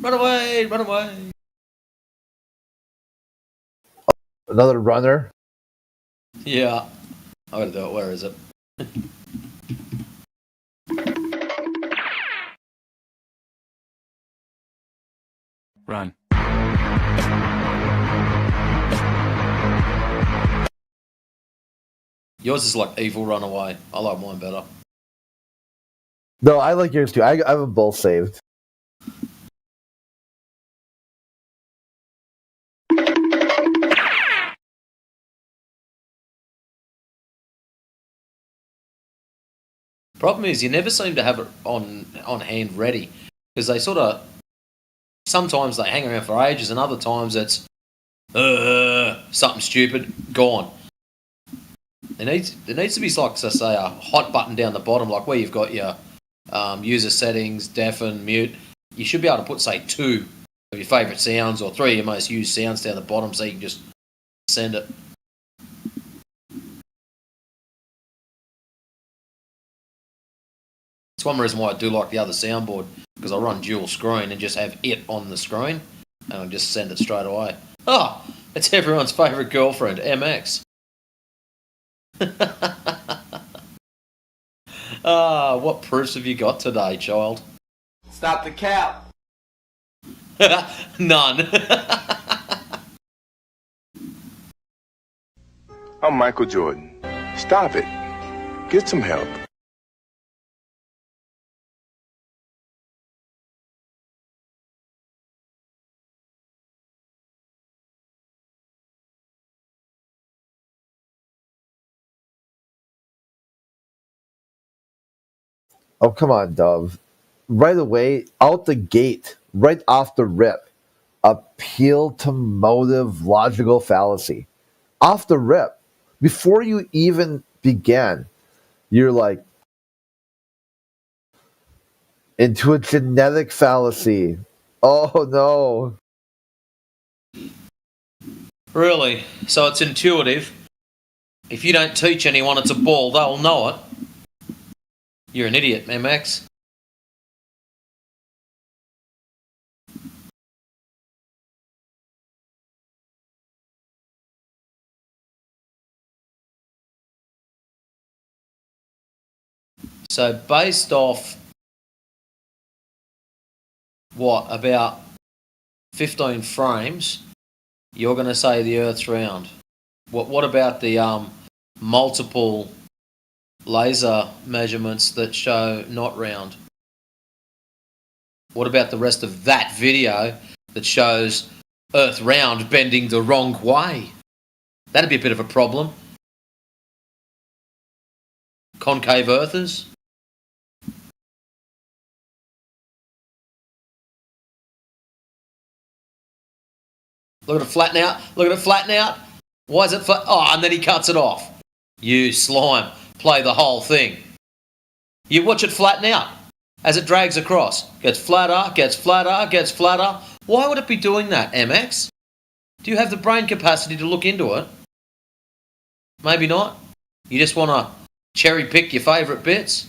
Run away! Run away! Another runner. Yeah. I gotta do it. Where is it? Run. Yours is like evil runaway. I like mine better. No, I like yours too. I have them both saved. Problem is, you never seem to have it on hand ready because they sort of sometimes they hang around for ages, and other times it's something stupid gone. There needs to be like, so say, a hot button down the bottom, like where you've got your user settings, deafen, mute. You should be able to put, say, 2 of your favourite sounds or 3 of your most used sounds down the bottom, so you can just send it. It's one reason why I do like the other soundboard, because I run dual screen and just have it on the screen, and I just send it straight away. Oh, it's everyone's favourite girlfriend, MX. Ah, what proofs have you got today, child? Stop the cap. None. I'm Michael Jordan. Stop it. Get some help. Oh, come on, Dove. Right away, out the gate, right off the rip, appeal to motive logical fallacy. Off the rip. Before you even began, you're like, into a genetic fallacy. Oh, no. Really? So it's intuitive. If you don't teach anyone it's a ball, they'll know it. You're an idiot, MX. So based off what, about 15 frames, you're going to say the Earth's round. What about the multiple laser measurements that show not round? What about the rest of that video that shows Earth round bending the wrong way? That'd be a bit of a problem. Concave Earthers? Look at it flatten out. Look at it flatten out. Why is it flat? Oh, and then he cuts it off. You slime. Play the whole thing. You watch it flatten out as it drags across. Gets flatter, gets flatter, gets flatter. Why would it be doing that, MX? Do you have the brain capacity to look into it? Maybe not. You just want to cherry pick your favourite bits?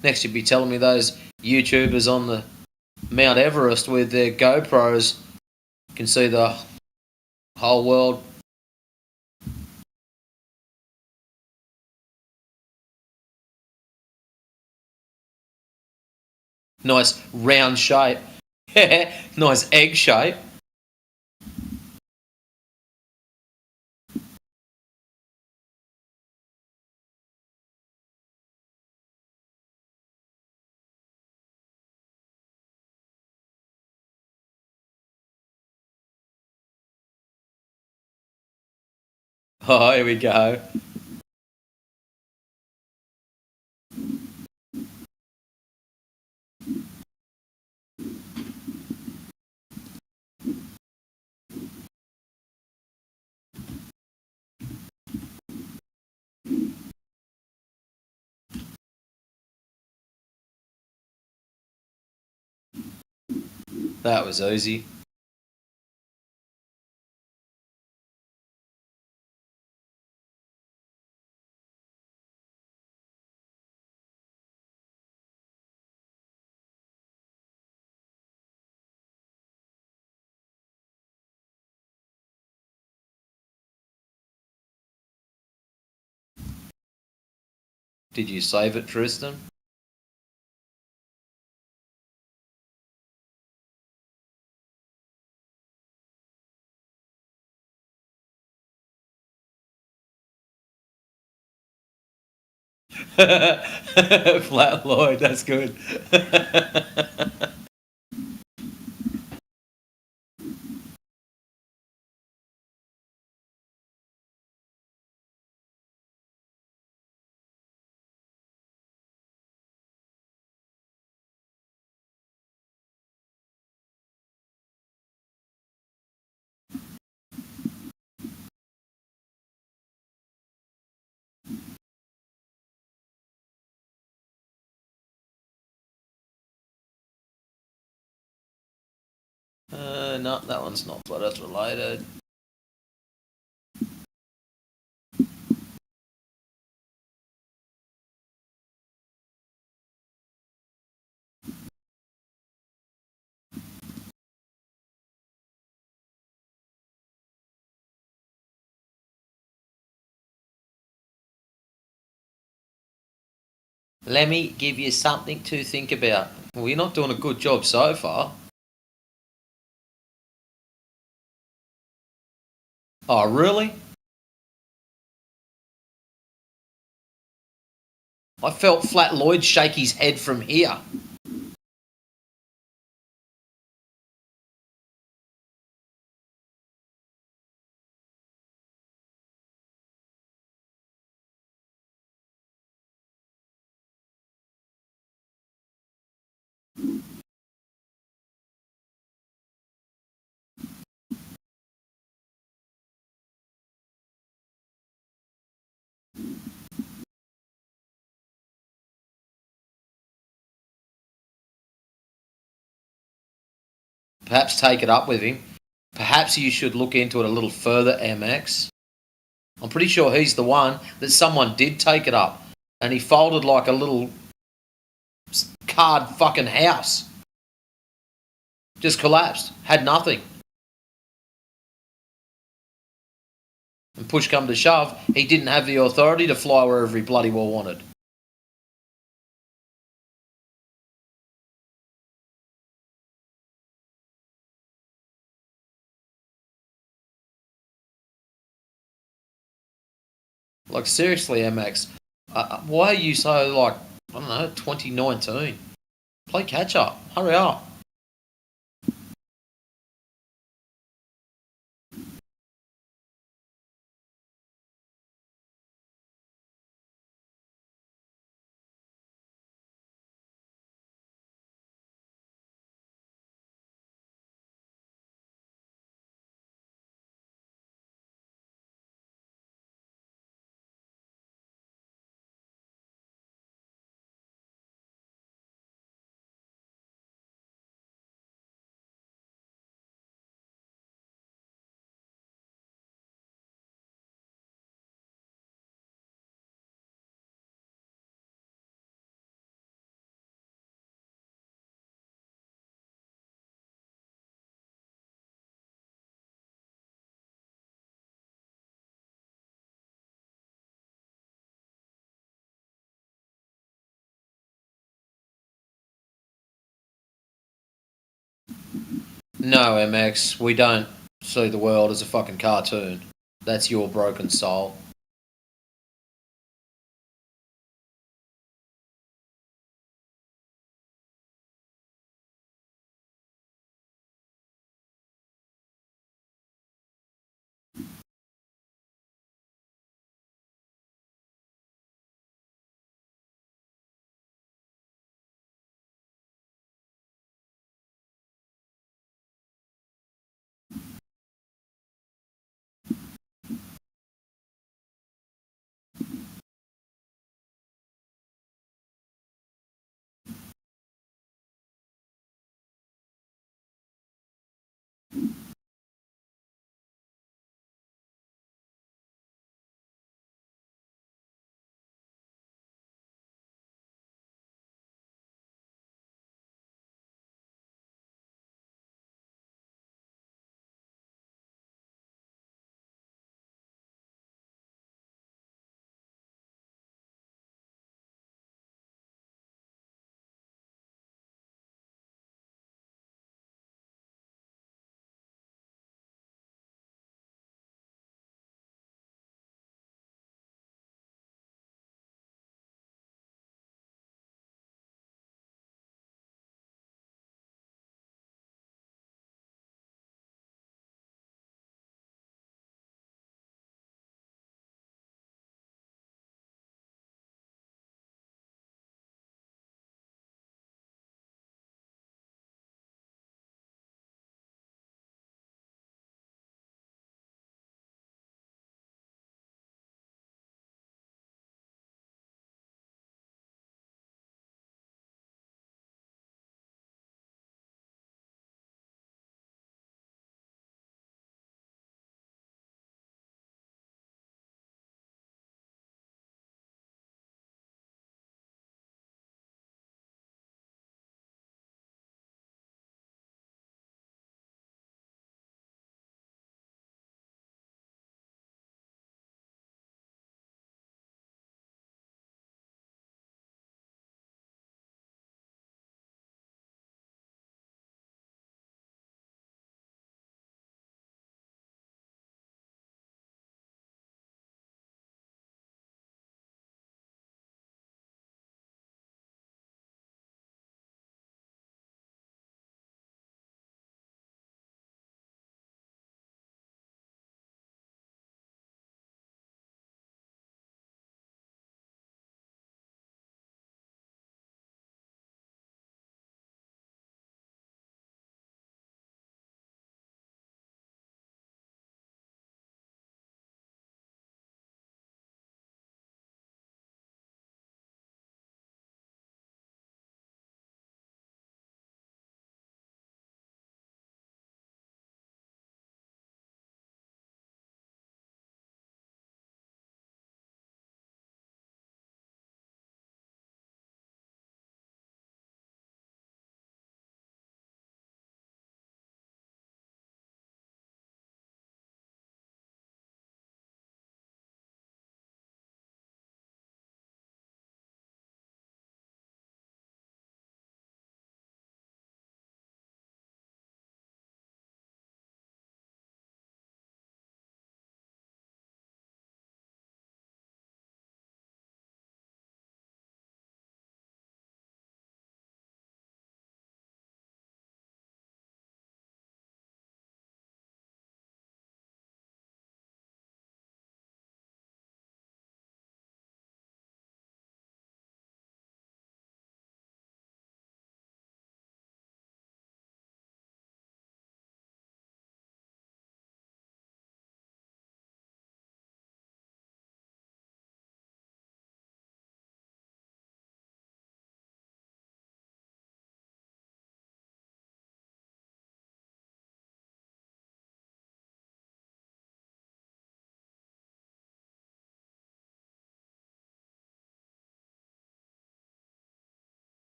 Next you'd be telling me those YouTubers on the Mount Everest with their GoPros can see the whole world. Nice round shape. Nice egg shape. Oh, here we go. That was easy. Did you save it, Tristan? Flat Lloyd, that's good. No, that one's not Flat Earth related. Let me give you something to think about. Well, you're not doing a good job so far. Oh, really? I felt Flat Lloyd shake his head from here. Perhaps take it up with him. Perhaps you should look into it a little further, MX. I'm pretty sure he's the one that someone did take it up, and he folded like a little card fucking house. Just collapsed. Had nothing. And push come to shove, he didn't have the authority to fly wherever he bloody well wanted. Like, seriously, MX, why are you so, like, I don't know, 2019? Play catch up. Hurry up. No, MX, we don't see the world as a fucking cartoon. That's your broken soul.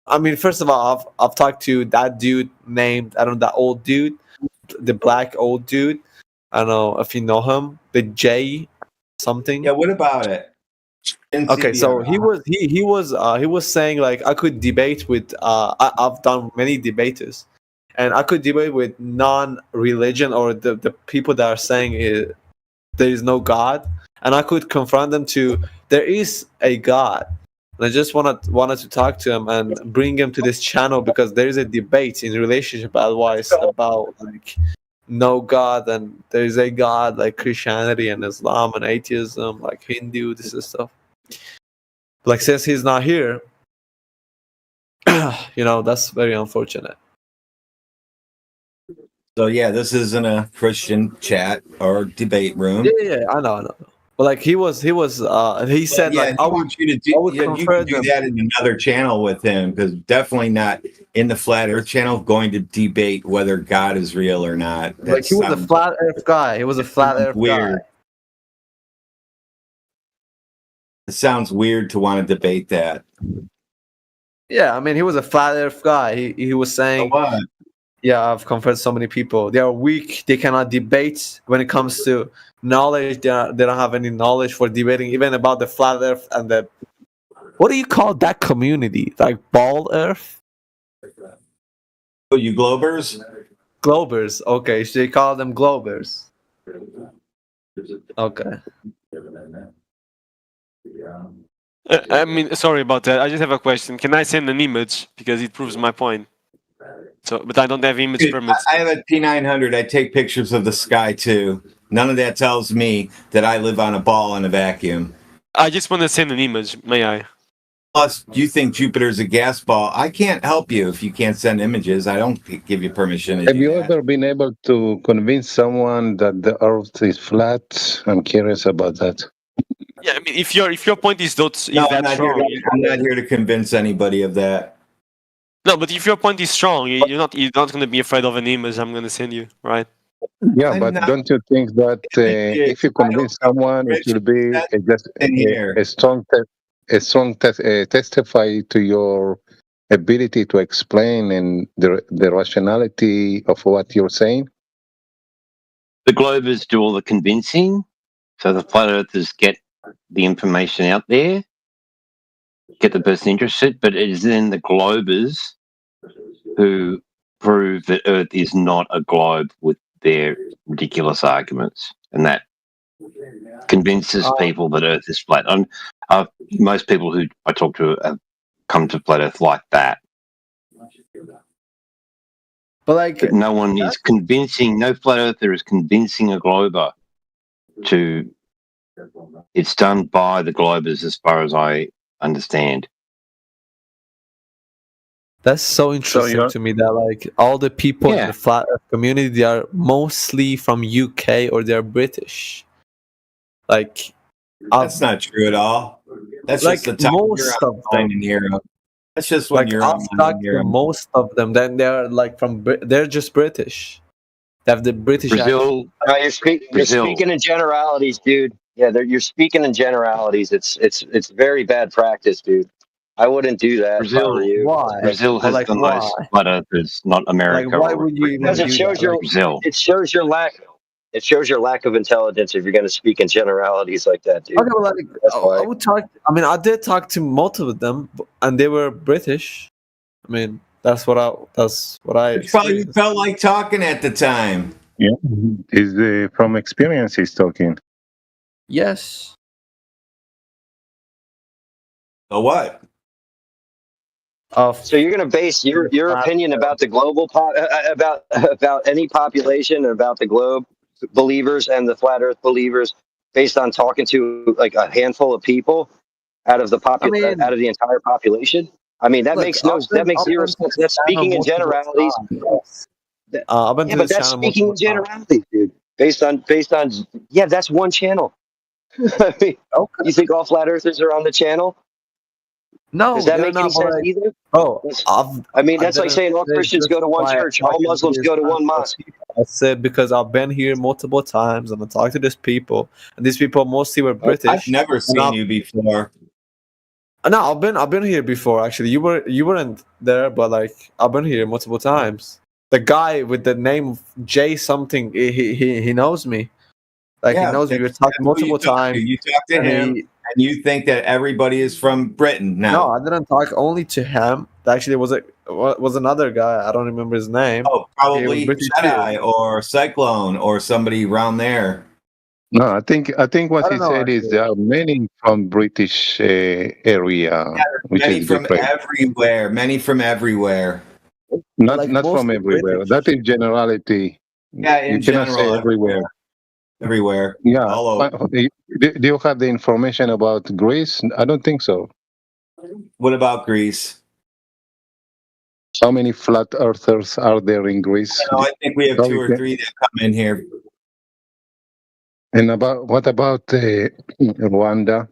I mean, first of all, I've talked to that dude named, I don't know, that old dude, the black old dude. I don't know if you know him, the J something. Yeah, what about it? Didn't see Okay, the so other- he was saying like I could debate with I've done many debaters, and I could debate with non-religion or the people that are saying there is no God, and I could confront them to there is a God. And I just wanted to talk to him and bring him to this channel because there is a debate in relationship advice about like no God and there is a God like Christianity and Islam and atheism like Hindu this is stuff. Like since he's not here, that's very unfortunate. So yeah, this isn't a Christian chat or debate room. Yeah, I know. But like he said Yeah, like I want you to do. I would Yeah, you compare can do them. that in another channel with him because definitely not in the Flat Earth channel going to debate whether God is real or not. Like he was a flat Earth guy. He was a flat Earth weird. guy. It sounds weird to want to debate that. Yeah, I mean he was a flat Earth guy. He was So saying, what? yeah, I've conferred so many people. They are weak. They cannot debate when it comes to knowledge. They don't have any knowledge for debating, even about the flat Earth and the. What do you call that community? Like bald Earth? Oh, you Globers? Globers. Okay, so they call them Globers. Okay. I mean, sorry about that. I just have a question. Can I send an image because it proves my point? So, but I don't have image Dude, permits. I have a P900. I take pictures of the sky too. None of that tells me that I live on a ball in a vacuum. I just want to send an image. May I? Plus, you think Jupiter's a gas ball. I can't help you if you can't send images. I don't give you permission to Have do you that. ever been able to convince someone that the Earth is flat? I'm curious about that. Yeah, I mean, if your point is that No, that strong, I'm not here to convince anybody of that. no, but if your point is strong, you're not going to be afraid of an image I'm going to send you, right? Yeah, I'm but not- don't you think that if you convince someone, it will be in here. a strong testify to your ability to explain and the rationality of what you're saying? The Globers do all the convincing, so the flat earthers get the information out there, get the person interested, but it is then the Globers who prove that Earth is not a globe with their ridiculous arguments, and that convinces people that Earth is flat. Most people who I talk to have come to flat Earth like that. But like, But no one is convincing, no flat earther is convincing a glober to. It's done by the globers, as far as I understand. that's so interesting you're- to me that like all the people in Yeah. the flat Earth community, they are mostly from UK or they're British. Like, That's not true at all. That's like just the top most you're of them. on in Europe. That's just when Like you're I've on talked to Europe. most of them. Then they're like they're just British. They have the British accent. Brazil, No, you're Brazil. speaking in generalities, dude. Yeah, you're speaking in generalities. It's very bad practice, dude. I wouldn't do that if I Brazil. were you. Why? Brazil But has like the why? most flat earthers, not America. Like why or would you even Because do it shows that? your Like, Brazil. it shows your lack. It shows your lack of intelligence if you're going to speak in generalities like that, dude. okay, but like That's I why. would talk. I mean, I did talk to multiple of them, and they were British. I mean, that's what I. You probably felt like talking at the time. Yeah, is from experience he's talking. Yes. So what? So you're going to base your opinion about the global about any population, about the globe believers and the flat Earth believers, based on talking to like a handful of people out of the out of the entire population. I mean, that Look, makes zero sense. That's speaking in generalities. I've been to But this that's channel speaking in multiple times. generalities, dude. Based on yeah, that's one channel. I mean, Okay. you think all flat earthers are on the channel? No, Does that they're make not, any but sense like, either? oh, I mean, I that's like didn't saying all say Christians just go to one why- church, why all can Muslims be go to as one fast mosque. as people. I said because I've been here multiple times and I talked to these people, and these people mostly were British. I've never seen I've- you before. No, I've been here before. Actually, you weren't there, but like I've been here multiple times. The guy with the name Jay something, he knows me. Like he Yeah, knows me. We that's talked who you multiple talk to. times. You talk to And him, he, and you think that everybody is from Britain no, now. I didn't talk only to him. Actually, was another guy. I don't remember his name. Oh, He was probably British too. Jedi or Cyclone or somebody around there. No, I think I what don't he know said is actually. there are many from British area, which Many is from different. everywhere. Many from everywhere. Not Like from mostly everywhere. British. That is generality. Yeah, You in cannot say general, everywhere. everywhere, Yeah. all over. Do you have the information about Greece? I don't think so. What about Greece? How many flat earthers are there in Greece? No, I think we have 2 Probably or 3 that come in here. And what about Rwanda?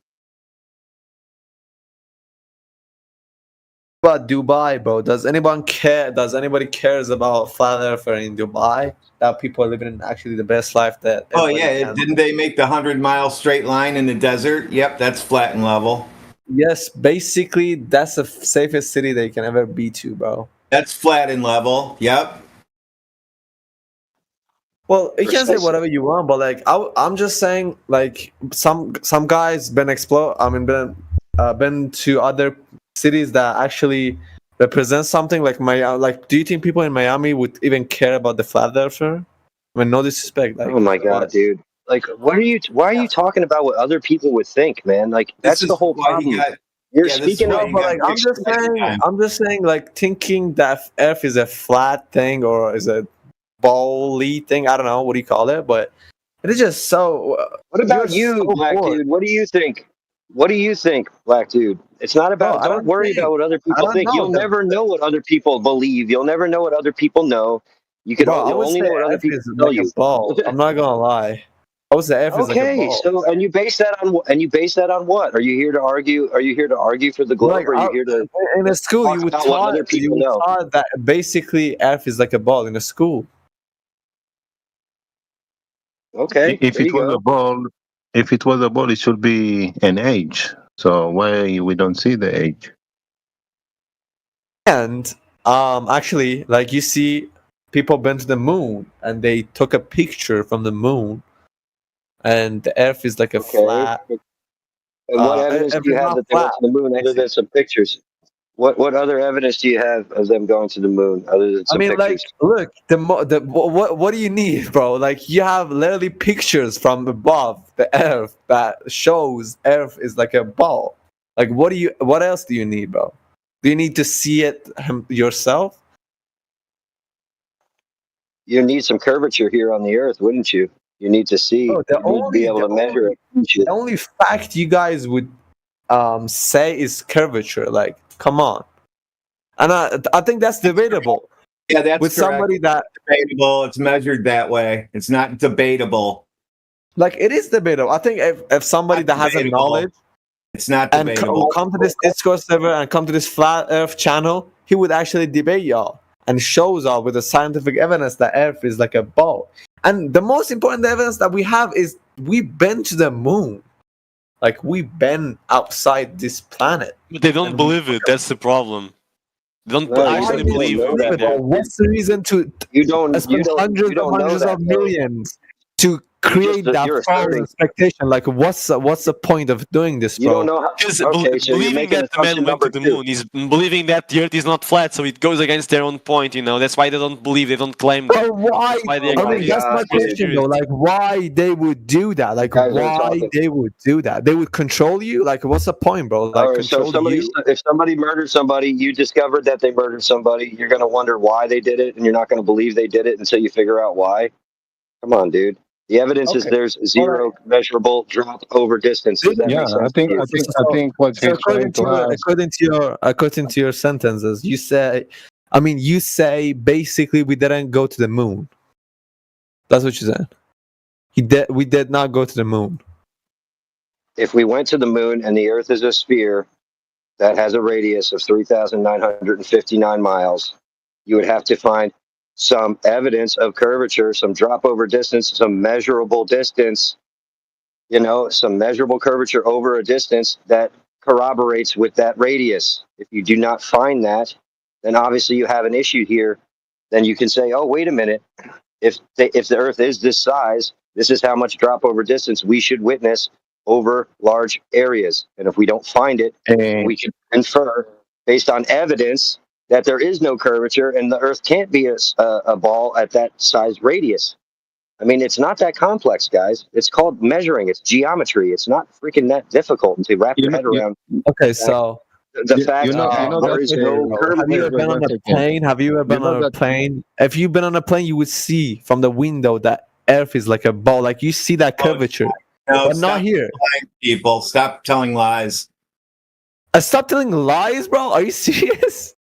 About Dubai, bro. Does anyone care? Does anybody cares about flat earther in Dubai? That people are living in actually the best life that Oh everybody yeah, can. didn't they make the 100-mile straight line in the desert? Yep, that's flat and level. Yes, basically that's the safest city they can ever be to, bro. That's flat and level. Yep. Well, you can say Precisely. whatever you want, but like I'm just saying, like some guys been been to other cities that actually represent something like Miami. Like, do you think people in Miami would even care about the flat earther? I mean, no disrespect. Like, Oh my god, what? dude! Like, what are you? Why are you talking about what other people would think, man? Like, This that's the is whole why he problem. got. You're Yeah, this is speaking why No, of. he but got like kicked every time. I'm just saying, like thinking that Earth is a flat thing or is a bally thing. I don't know what do you call it, but it is just so. What about You're you, so black bored, dude? What do you think? What do you think, black dude? It's not bro. about. Don't worry about what other I people don't think. know, You'll never know what other people believe. You'll never know what other people know. bro. I You'll would only say know what other Earth people is tell like a you. ball. I'm not gonna lie. I would say Earth is like a Okay, ball. so and you base that on and you base that on what? Are you here to argue? Are you here to argue for the globe? Like Or are you here to in a school, talk about what other you people would know? taught that basically Earth is like a ball in a school. Okay, If there it you was a go. ball, it should be an age. So why we don't see the age? And actually, like you see, people been to the moon and they took a picture from the moon, and the Earth is like a Okay. flat. And what evidence Earth do you is have not that they went flat. to the moon other than some pictures? What other evidence do you have of them going to the moon other than I some mean, like, pictures? look, what do you need, bro? Like, you have literally pictures from above the Earth that shows Earth is like a ball. Like, what else do you need, bro? Do you need to see it yourself? You need some curvature here on the Earth, wouldn't you? You need to see. Bro, You need to be able to measure it. Wouldn't you? the only fact you guys would say is curvature. Like, come on. And I think that's debatable Yeah, that's with correct. somebody that Debatable. It's measured that way. It's not debatable. like it is debatable. I think if somebody that has a debatable. knowledge It's not and debatable. come to this Discord server and come to this flat Earth channel, he would actually debate y'all and shows y'all with the scientific evidence that Earth is like a ball. And the most important evidence that we have is we've been to the moon. Like we've been outside this planet. But they don't believe it. That's the problem. They don't No, you actually don't believe know we've that. been there. What's the reason to You don't. spend hundreds know that. of millions to create that You're false asserting. expectation? Like, what's the point of doing this, You bro? don't know how. Because Okay, so you're believing making that the man assumption went to number the two. moon is believing that the earth is not flat, so it goes against their own point, you know. That's why they don't believe, they don't claim that. But why? That's why they Oh my I mean, that's my God, dude. question though. Like, why they would do that? Like, You guys are why talking. they would do that? They would control you. Like, what's the point, bro? Like, All right, so control you. if somebody murdered somebody, you discovered that they murdered somebody, you're going to wonder why they did it, and you're not going to believe they did it until you figure out why. Come on, dude. The evidence is Okay. there's zero measurable drop over distance. Does that Yeah, make sense I think to you? I think what So he's trying to ask. according to your sentences, you say, you say basically we didn't go to the moon. That's what you said. We did not go to the moon. If we went to the moon and the Earth is a sphere that has a radius of 3,959 miles, you would have to find some evidence of curvature, some drop over distance, some measurable distance, some measurable curvature over a distance that corroborates with that radius. If you do not find that, then obviously you have an issue here. Then you can say, oh, wait a minute. If the Earth is this size, this is how much drop over distance we should witness over large areas. And if we don't find it, we can infer based on evidence that there is no curvature and the Earth can't be a ball at that size radius. I mean, it's not that complex, guys. It's called measuring. It's geometry. It's not freaking that difficult to wrap your head around. Okay, so The fact that there is no have you ever been on a plane? Have you ever been on a plane? If you've been on a plane, you would see from the window that Earth is like a ball. Like you see that curvature, No, but not stop here. lying, people. Stop telling lies. Stop telling lies, bro. Are you serious?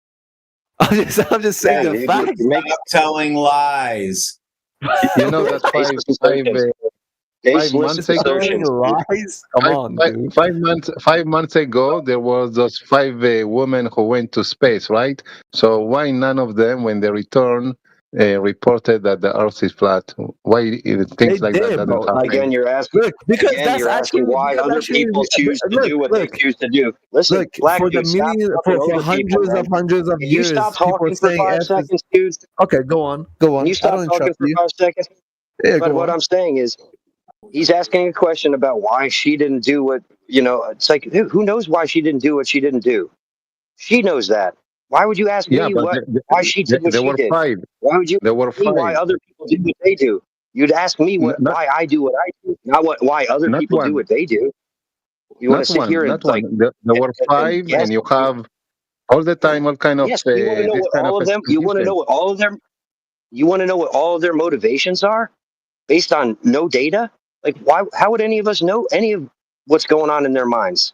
I'm just saying the facts. Stop telling lies. You know that five months ago, lies. Come on, dude. 5 months ago, there was those 5 women who went to space, right? So why none of them, when they return, reported that the Earth is flat? Why things like that doesn't happen? Again, you're asking. Because Again, that's you're asking actually why other people choose to do what they choose to do. Listen, Look, black for the dude, stop million, talking over for hundreds of Can you years, stop people talking for saying 5 Earth is- seconds, dude? Okay, go on. Can you I stop don't talking interrupt for you. 5 seconds? Yeah, But go what on. I'm saying is, he's asking a question about why she didn't do what, it's like, who knows why she didn't do what she didn't do? She knows that. Why would you ask Yeah, me but why she did what there she were did? 5. Why would you There were ask me why 5. other people do what they do? You'd ask me Not why I do what I do, not why other not people do one. what they do. You want to Not sit here one. and Not one. There were and 5, guess? and you have all the time all kind of Yes, you want to know this what kind all of of them. You want to know explanations. what all of them. You want to know what all of their motivations are based on no data. Like why? How would any of us know any of what's going on in their minds?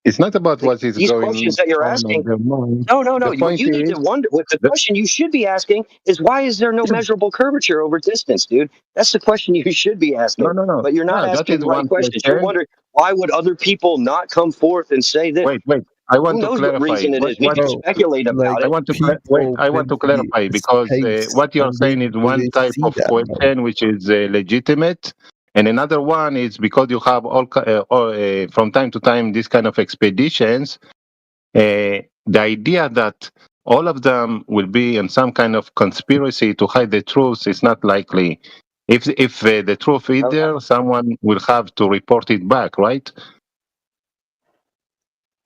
It's not about Like, what is these going questions that you're on in asking. their mind. No. The What point you need is, to wonder, what the the, question you should be asking is why is there no measurable curvature over distance, dude? That's the question you should be asking. no. But you're not Yeah, that asking is the right one questions. You're question. wondering why would other people not come forth and say this? Wait. I Who want to knows what clarify. reason it is? We What can speculate about I it. want to wait. I want to clarify because what you're saying is one type of question which is legitimate, and another one is because you have from time to time this kind of expeditions. The idea that all of them will be in some kind of conspiracy to hide the truth is not likely. If the truth is there, someone will have to report it back, right?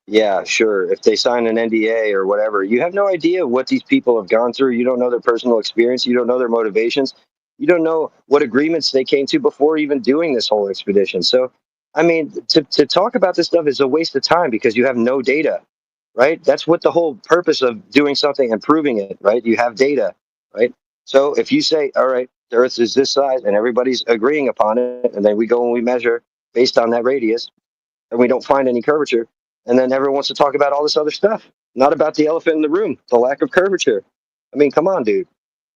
Yeah, sure. If they sign an NDA or whatever, you have no idea what these people have gone through. You don't know their personal experience. You don't know their motivations. You don't know what agreements they came to before even doing this whole expedition. So, I mean, to talk about this stuff is a waste of time because you have no data, right? That's what the whole purpose of doing something and proving it, right? You have data, right? So if you say, all right, the Earth is this size and everybody's agreeing upon it, and then we go and we measure based on that radius, and we don't find any curvature, and then everyone wants to talk about all this other stuff, not about the elephant in the room, the lack of curvature. I mean, come on, dude.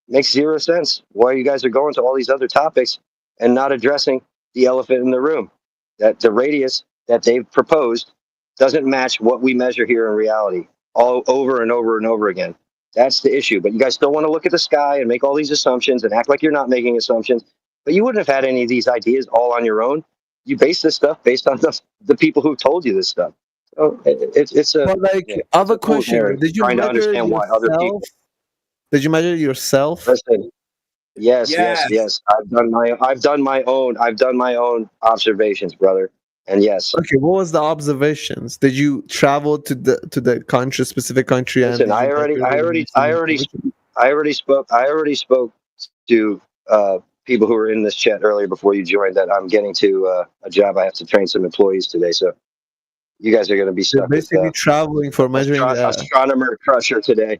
Makes zero sense why you guys are going to all these other topics and not addressing the elephant in the room. That the radius that they've proposed doesn't match what we measure here in reality, all over and over and over again. That's the issue. But you guys still want to look at the sky and make all these assumptions and act like you're not making assumptions. But you wouldn't have had any of these ideas all on your own. You base this stuff based on the people who told you this stuff. So it's a. But like, yeah, I have a it's a cool question. narrative, Did you trying to measure understand why other people. yourself? Did you measure yourself? Listen, yes. I've done my own observations, brother. And yes, Okay, what was the observations? Did you travel to the country, specific country? listen, and I already spoke to people who were in this chat earlier before you joined that I'm getting to a job. I have to train some employees today, so you guys are going to be You're stuck with basically traveling for measuring. astronomer crusher today,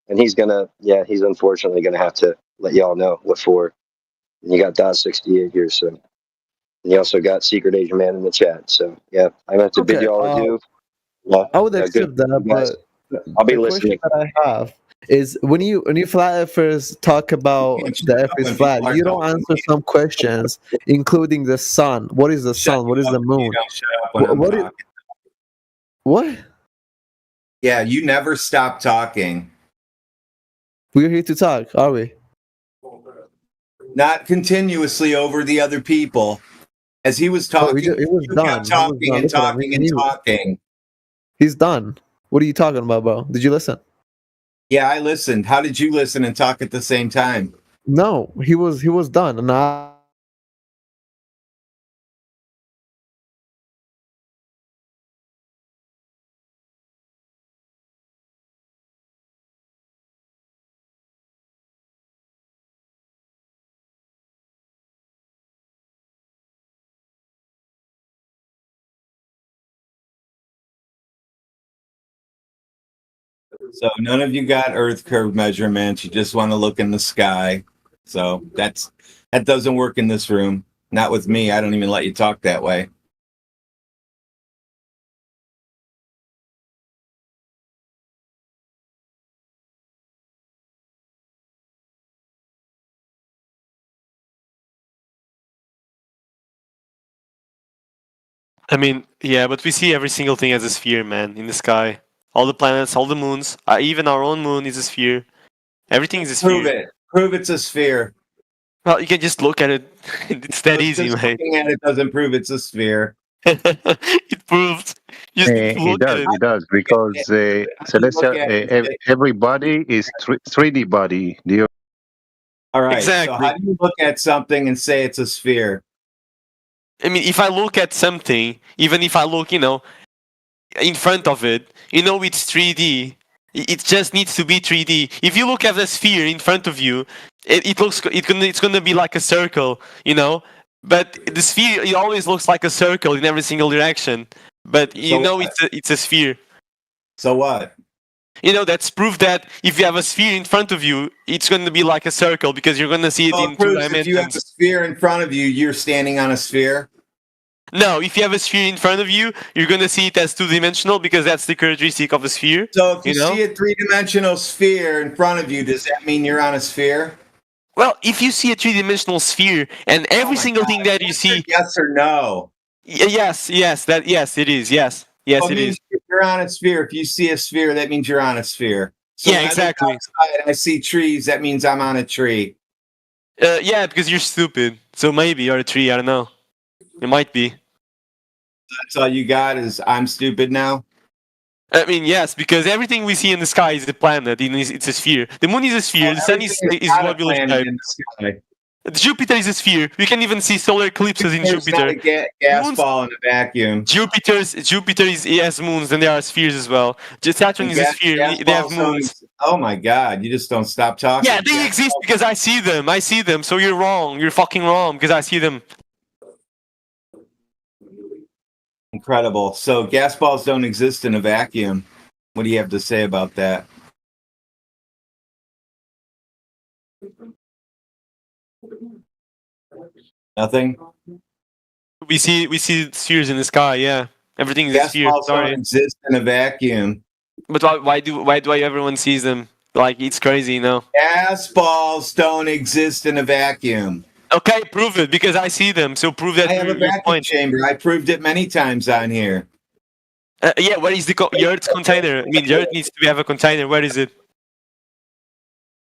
and he's unfortunately gonna have to let y'all know what for. And you got Dot 68 here, so. And you also got Secret Asian Man in the chat. So, yeah, I have to bid you all adieu. Yeah, I would yeah, accept good, that, you guys. but I'll be the listening. question that I have is when you flat earthers talk about the Earth is flat, you don't answer some questions, including the sun. What is the sun? What is the moon? What? Yeah, you never stop talking. We're here to talk, are we? Not continuously over the other people. As he was Bro, talking, he was you done. kept He was talking done. and Listen, talking and talking. He's done. What are you talking about, bro? Did you listen? Yeah, I listened. How did you listen and talk at the same time? No, he was done, and So none of you got Earth curve measurements. You just want to look in the sky. So that doesn't work in this room. Not with me. I don't even let you talk that way. I mean, yeah, but we see every single thing as a sphere, man, in the sky. All the planets, all the moons, even our own moon is a sphere. Everything is a sphere. Prove it. Prove it's a sphere. Well, you can just look at it. It's that easy, Just mate. looking at it doesn't prove it's a sphere. It proved. You just need to It look at does, it. it does, because Celestial, look at it. every body is 3D body. Do you? All right. Exactly. So how do you look at something and say it's a sphere? I mean, if I look at something, even if I look, in front of it, it's 3D. It just needs to be 3D. If you look at the sphere in front of you, it's gonna be like a circle, But the sphere, it always looks like a circle in every single direction. But it's a sphere. So what? That's proof that if you have a sphere in front of you, it's going to be like a circle because you're going to see it So in it 2 proves if you have a dimensions. sphere in front of you, you're standing on a sphere. No, if you have a sphere in front of you, you're going to see it as 2-dimensional because that's the characteristic of a sphere. So if you see a 3-dimensional sphere in front of you, does that mean you're on a sphere? Well, if you see a 3-dimensional sphere and every single thing that you see, yes or no? Yes, it is. Yes, it is. If you're on a sphere, if you see a sphere, that means you're on a sphere. So Yeah, when I look exactly. outside and I see trees, that means I'm on a tree. Yeah, because you're stupid. So maybe you're a tree. I don't know. It might be. That's all you got is I'm stupid now. I mean, yes, because everything we see in the sky is a planet. It's a sphere. The moon is a sphere. The sun is not a globular planet type. in the sky. Jupiter is a sphere. You can even see solar eclipses in There's Jupiter. not a gas ball in a vacuum. Jupiter has moons, and there are spheres as well. Just Saturn is a sphere. They have moons. Oh my god! You just don't stop talking. Yeah, they exist because I see them. I see them. So you're wrong. You're fucking wrong because I see them. Incredible. So gas balls don't exist in a vacuum. What do you have to say about that? Nothing. We see spheres in the sky. Yeah, everything is a Gas sphere. balls Sorry, don't exist in a vacuum. but why do everyone sees them? Like it's crazy, Gas balls don't exist in a vacuum. Okay, prove it because I see them. So prove that. I have a vacuum chamber. I proved it many times on here. Yeah, where is the Earth's container? I mean, the Earth needs to have a container. Where is it?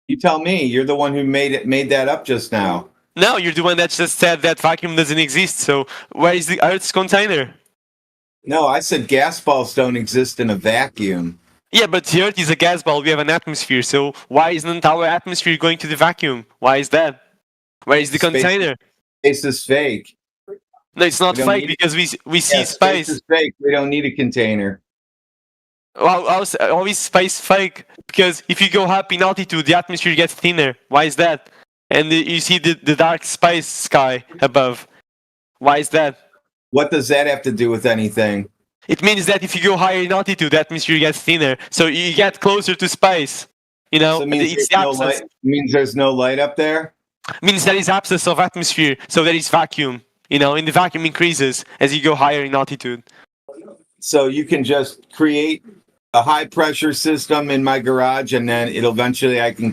You tell me. You're the one who made that up just now. No, you're the one that just said that vacuum doesn't exist. So where is the Earth's container? No, I said gas balls don't exist in a vacuum. Yeah, but the Earth is a gas ball. We have an atmosphere. So why isn't our atmosphere going to the vacuum? Why is that? Where is the container? Space is fake. No, it's not fake because we see Space space. is fake. We don't need a container. Well, how is space fake? Because if you go up in altitude, the atmosphere gets thinner. Why is that? And you see the dark space sky above. Why is that? What does that have to do with anything? It means that if you go higher in altitude, the atmosphere gets thinner. So you get closer to space. So it means, it's the absence. means there's no light up there? Means there is absence of atmosphere. So there is vacuum. And the vacuum increases as you go higher in altitude. So you can just create a high pressure system in my garage and then I can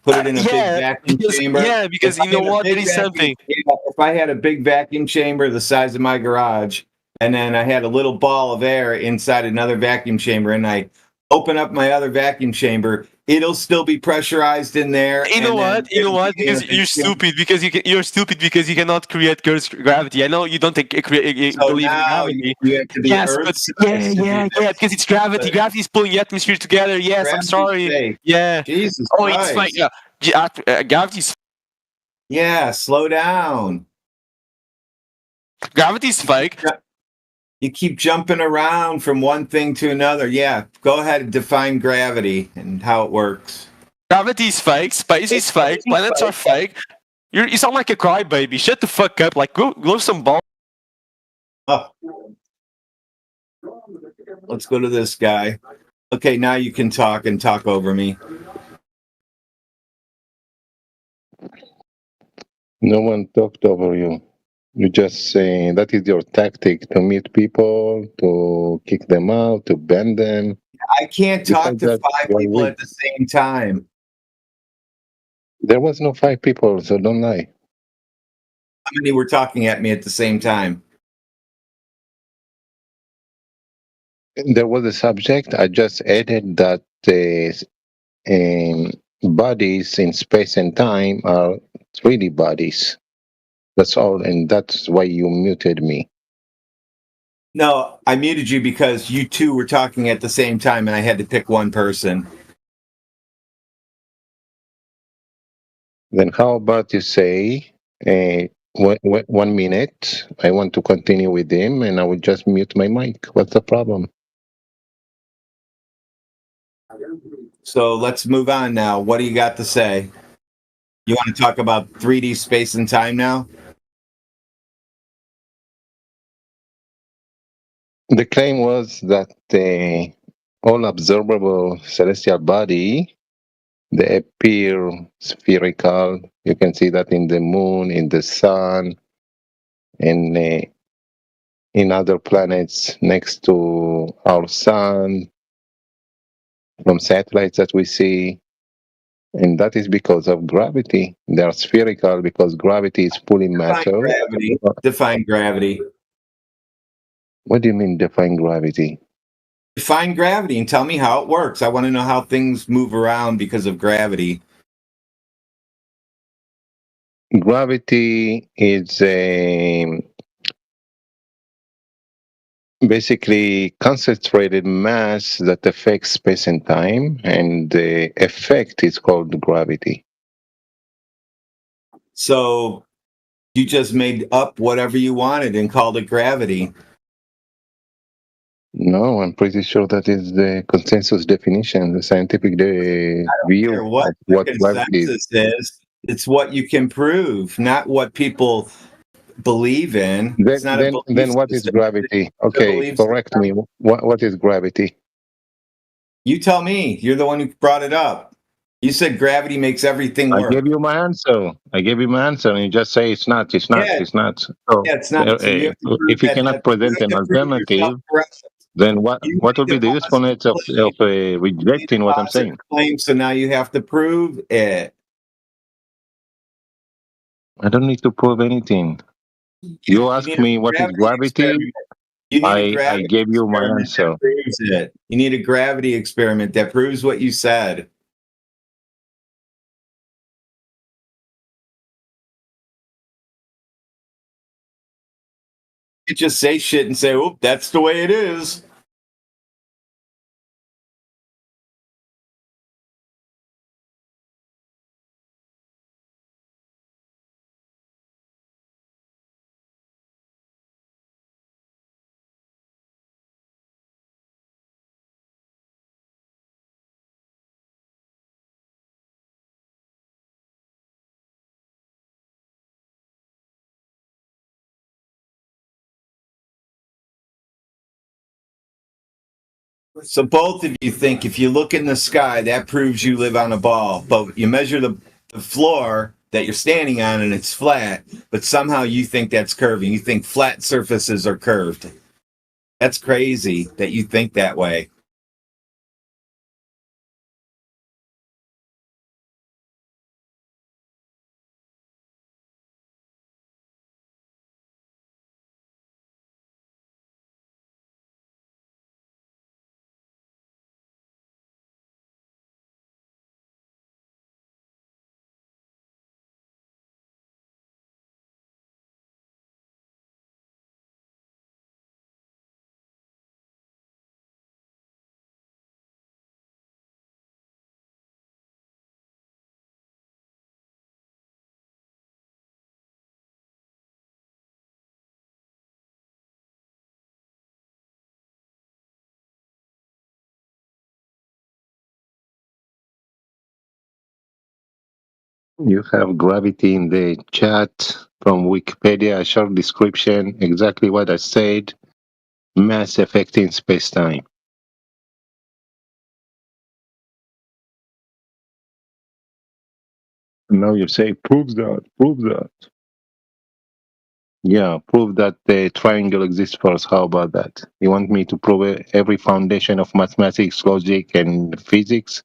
put it in a big vacuum chamber. Yeah, because you know what? There is something. If I had a big vacuum chamber the size of my garage, and then I had a little ball of air inside another vacuum chamber, and I open up my other vacuum chamber, it'll still be pressurized in there. You know and then what? You know what? Because you're stupid. Because you're stupid because you cannot create gravity. I know you don't So believe in now gravity. you have to be Yes, but Earth-sized to do this. because it's gravity. But Gravity is pulling the atmosphere together. Yes, I'm gravity's sorry. fake. Yeah. Jesus Oh, it's fake. Christ. Yeah. Gravity's Slow down. gravity's fake. You keep jumping around from one thing to another. Yeah, go ahead and define gravity and how it works. Gravity is fake. Space is fake. Planets are fake. You sound like a crybaby. Shut the fuck up. Like go some ball. Oh. Let's go to this guy. Okay, now you can talk and talk over me. No one talked over you. You just say that is your tactic to meet people, to kick them out, to ban them. I can't talk to 5 people at the same time. There was no 5 people, so don't lie. How many were talking at me at the same time? There was a subject. I just added that bodies in space and time are 3D bodies. That's all, and that's why you muted me. No, I muted you because you two were talking at the same time and I had to pick one person. Then how about you say, 1 minute, I want to continue with him, and I will just mute my mic. What's the problem? So let's move on now. What do you got to say? You want to talk about 3D space and time now? The claim was that all observable celestial body, they appear spherical. You can see that in the moon, in the sun, and in other planets next to our sun, from satellites that we see. And that is because of gravity. They are spherical because gravity is pulling matter. Gravity. Define gravity. What do you mean define gravity? Define gravity and tell me how it works. I want to know how things move around because of gravity. Gravity is basically concentrated mass that affects space and time, and the effect is called gravity. So you just made up whatever you wanted and called it gravity. No, I'm pretty sure that is the consensus definition, the scientific view of What what the gravity is. consensus is. It's what you can prove, not what people believe in. It's not a belief Then what is system. gravity? It's a Okay, belief correct system. me. What is gravity? You tell me. You're the one who brought it up. You said gravity makes everything work. I gave you my answer. And you just say it's not. It's not. Yeah. It's not. So, Yeah, it's not. So you have to prove if you that- cannot present you an have to prove alternative, yourself correct. then what You will be made the a usefulness of rejecting what I'm saying? claim, so now you have to prove it. I don't need to prove anything. You ask need a me what is gravity gravity. experiment. You need a I gravity gave you my experiment answer. that proves it. You need a gravity experiment that proves what you said. You just say shit and say, "Oh, that's the way it is." So both of you think if you look in the sky, that proves you live on a ball. But you measure the floor that you're standing on and it's flat, but somehow you think that's curving. You think flat surfaces are curved. That's crazy that you think that way. You have gravity in the chat from Wikipedia, a short description, exactly what I said. Mass affecting space-time. Now you say, prove that, prove that. Yeah, prove that the triangle exists first. How about that? You want me to prove every foundation of mathematics, logic, and physics?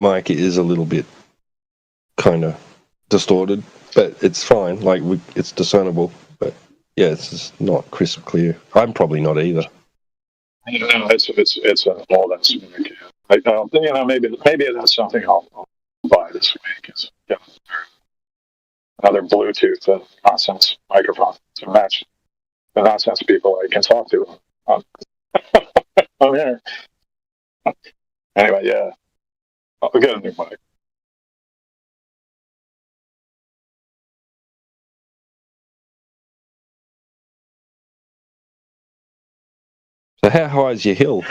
Mike is a little bit kind of distorted, but it's fine. Like it's discernible, but yeah, it's just not crystal clear. I'm probably not either. You know, it's all that smoke. I don't, you know, maybe that's something I'll buy this week. Is another Bluetooth nonsense microphone to match the nonsense people I can talk to on here. Anyway, yeah, I'll get a new mic. So how high is your hill?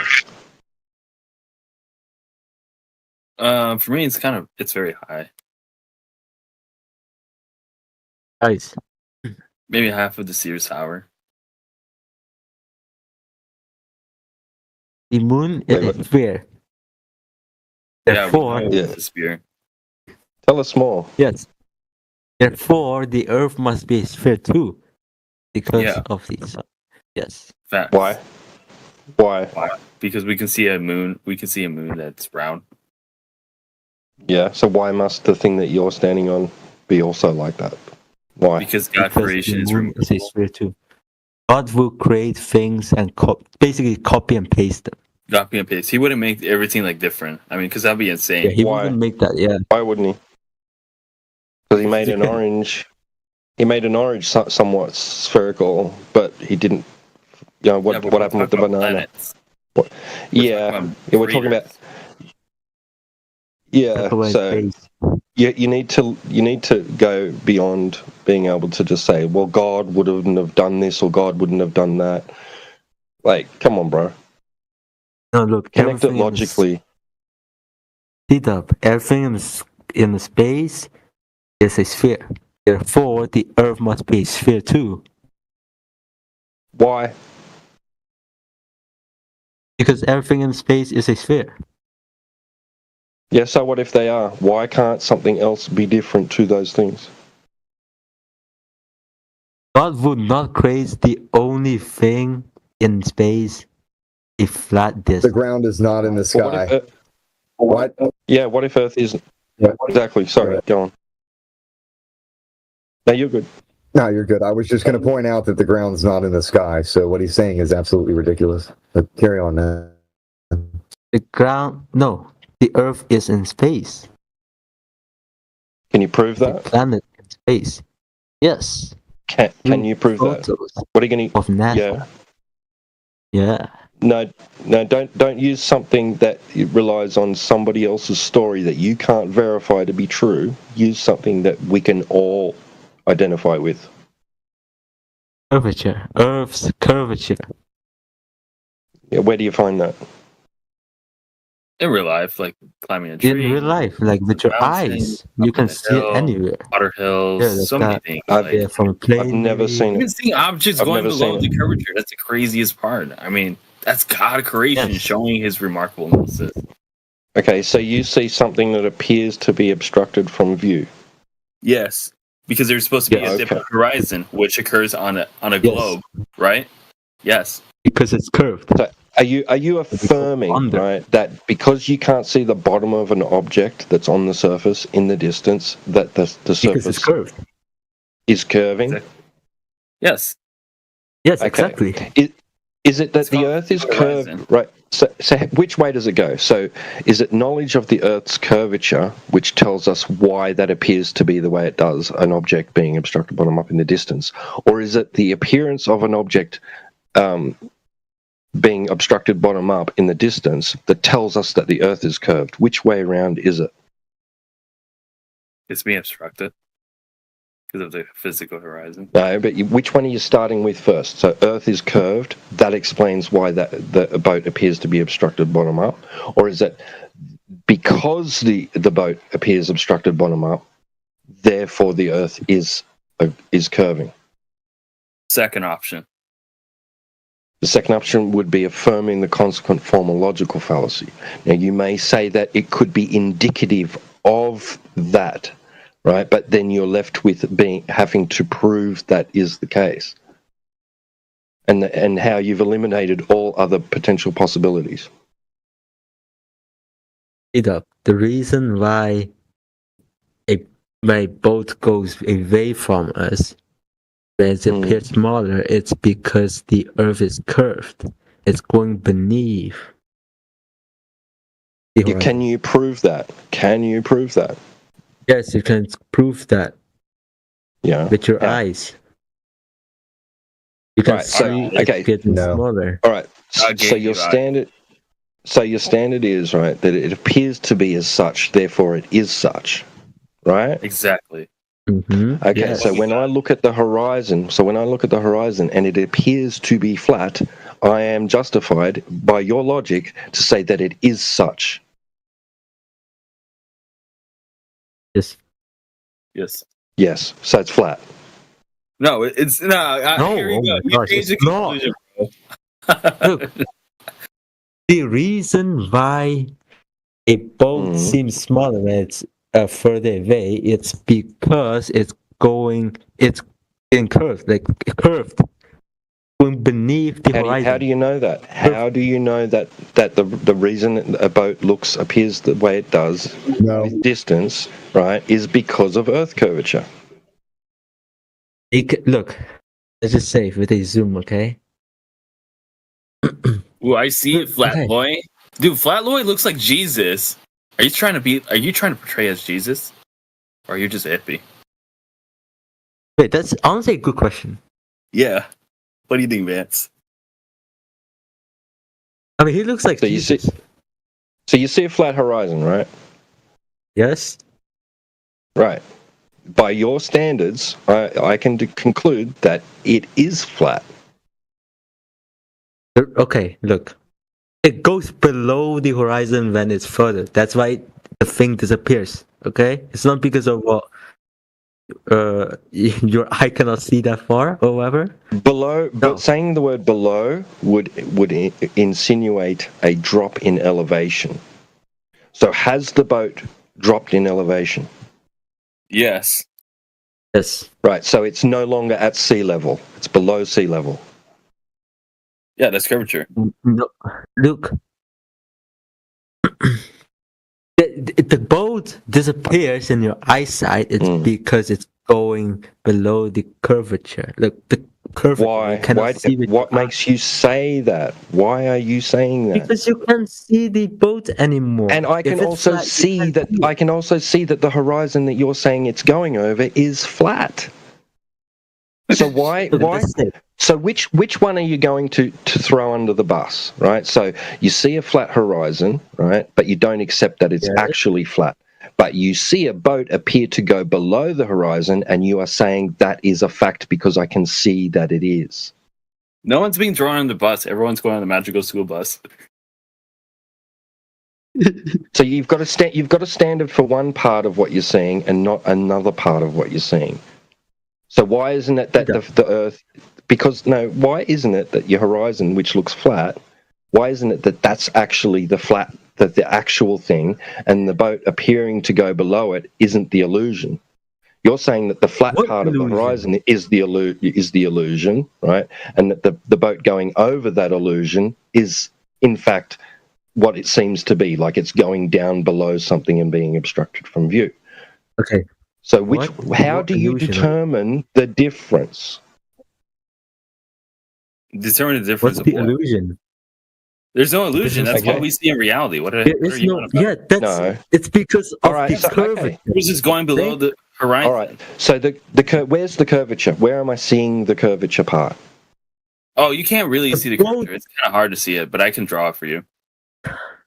For me, it's very high. ice. Maybe half of the Sears Tower. The moon Wait, is a sphere. Therefore, Yeah, it's a sphere. Tell us more. yes. Therefore, the Earth must be a sphere too, because of the sun. Yes. Facts. Why? Why? Because we can see a moon. We can see a moon that's round. Yeah. So why must the thing that you're standing on be also like that? Why? Because God Because creation the is moon is a removable. sphere too. God will create things and basically copy and paste them. Copy and paste. He wouldn't make everything like different. I mean, because that'd be insane. Yeah, he Why? wouldn't make that. Yeah. Why wouldn't he? Because he made He an can- orange. He made an orange somewhat spherical, but he didn't. You know what? Yeah, but What we're happened with the talking about banana? planets. What? We're Yeah, talking about yeah. We're talking about. craters. Yeah. That's the way So it's you need to go beyond being able to just say, well, God wouldn't have done this or God wouldn't have done that. Like, come on, bro. No, look. Connect it everything logically. Everything in the space is a sphere. Therefore, the Earth must be a sphere too. Why? Because everything in space is a sphere. Yeah. So what if they are? Why can't something else be different to those things? God would not create the only thing in space a flat disk. The ground is not in the Well, sky. What? Yeah. What if Earth isn't? Exactly. Sorry. Go on. No, you're good. No, you're good. I was just going to point out that the ground's not in the sky. So what he's saying is absolutely ridiculous. But carry on now. The ground, no, the Earth is in space. Can you prove The that? planet in space. Yes. Can you prove that? Photos What are you going to? of NASA. Yeah. Yeah. No, don't use something that relies on somebody else's story that you can't verify to be true. Use something that we can all identify with. Curvature. Earth's curvature. Yeah, where do you find that? In real life, like climbing a tree. In real life, like with your mountain, eyes, you can see it anywhere. Water hills, Yeah, like so many that. things. Yeah, from a plane. I've never seen Even it. seeing objects I've going never below seen the it. curvature. That's the craziest part. I mean, that's God creation Yes. showing his remarkableness. Okay, so you see something that appears to be obstructed from view. Yes, because there's supposed to be Yeah, a different okay. horizon, which occurs on a globe, right? Yes. Because it's curved. So are you affirming, Under. right, that because you can't see the bottom of an object that's on the surface in the distance, that the Because it's surface curved. is curving? Exactly. Yes. Yes, Okay. exactly. Is it that It's the called Earth is horizon. curved, right? So which way does it go? So is it knowledge of the Earth's curvature which tells us why that appears to be the way it does, an object being obstructed bottom up in the distance? Or is it the appearance of an object being obstructed bottom up in the distance that tells us that the Earth is curved? Which way around is it? It's being obstructed because of the physical horizon. No, but which one are you starting with first? So Earth is curved. That explains why the boat appears to be obstructed bottom up. Or is it because the boat appears obstructed bottom up, therefore the Earth is curving? Second option. The second option would be affirming the consequent formal logical fallacy. Now you may say that it could be indicative of that, right? But then you're left with having to prove that is the case, and how you've eliminated all other potential possibilities. The reason why my boat goes away from us when it appears smaller, it's because the Earth is curved. It's going beneath. Can you prove that? Can you prove that? Yes, you can prove that. Yeah. With your eyes. You can Right, see it getting smaller. All right. So your standard. So your standard is, right, that it appears to be as such, therefore it is such, right? Exactly. Mm-hmm. Okay, Yes. so when I look at the horizon, and it appears to be flat, I am justified by your logic to say that it is such. Yes. Yes. Yes, so it's flat. No, it's no. No, Here you oh go. my You gosh, changed the it's not. conclusion, bro. Look, the reason why a boat seems smaller when it's further away, it's because it's in curved, like curved, going beneath the horizon. How do you know that? How do you know that the reason a boat appears the way it does with distance, right, is because of Earth curvature? Look, let's just say with a zoom, okay? Ooh, I see it, Flat Okay. Boy. Dude, Flat Boy looks like Jesus. Are you trying to portray as Jesus? Or are you just hippie? Wait, that's honestly a good question. Yeah. What do you think, Vance? I mean, he looks like So Jesus. you see a flat horizon, right? Yes. Right. By your standards, I can conclude that it is flat. Okay, look. It goes below the horizon when it's further. That's why the thing disappears. Okay? It's not because of what your eye cannot see that far or whatever. Below, but saying the word below would insinuate a drop in elevation. So has the boat dropped in elevation? Yes. Yes. Right, so it's no longer at sea level. It's below sea level. Yeah, that's curvature. No, look. The boat disappears in your eyesight. It's because it's going below the curvature. Look, the curvature. What makes you say that? Why are you saying that? Because you can't see the boat anymore. And I can also see that. I can also see that the horizon that you're saying it's going over is flat. So why? So which one are you going to throw under the bus, right? So you see a flat horizon, right? But you don't accept that it's actually flat. But you see a boat appear to go below the horizon, and you are saying that is a fact because I can see that it is. No one's being drawn on the bus. Everyone's going on the magical school bus. So you've got a standard for one part of what you're seeing and not another part of what you're seeing. So why isn't it that the Earth? Why isn't it that your horizon, which looks flat, why isn't it that that's actually the actual thing, and the boat appearing to go below it isn't the illusion? You're saying that the flat part of the horizon is the illusion, right? And that the boat going over that illusion is, in fact, what it seems to be, like it's going down below something and being obstructed from view. Okay. So how do you determine the difference? Determine the difference. What's the illusion? There's no illusion. That's what we see in reality. What are you on about? Yeah, it's because of the curvature. This is going below the horizon. All right. So where's the curvature? Where am I seeing the curvature part? Oh, you can't really see the curvature. It's kind of hard to see it, but I can draw it for you.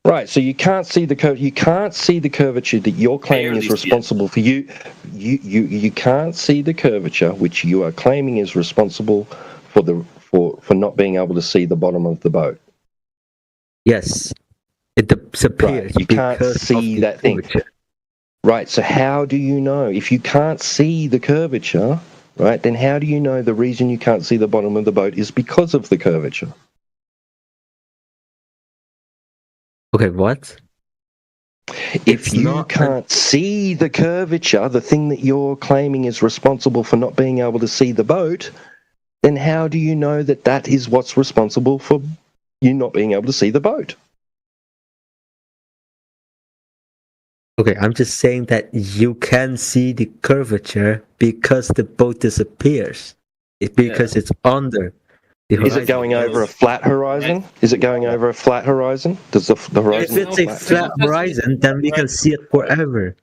Right. So you can't see the You can't see the curvature that you're claiming is responsible for you. You can't see the curvature which you are claiming is responsible for not being able to see the bottom of the boat. Yes, it disappears. Right. You can't see that thing. Right. So how do you know if you can't see the curvature? Right. Then how do you know the reason you can't see the bottom of the boat is because of the curvature? Okay, what? If you can't see the curvature, the thing that you're claiming is responsible for not being able to see the boat, then how do you know that that is what's responsible for you not being able to see the boat? Okay, I'm just saying that you can see the curvature because the boat disappears. Because it's under the horizon. Is it going over a flat horizon? Is it going over a flat horizon? Does the horizon? If it's a flat horizon, then we can see it forever.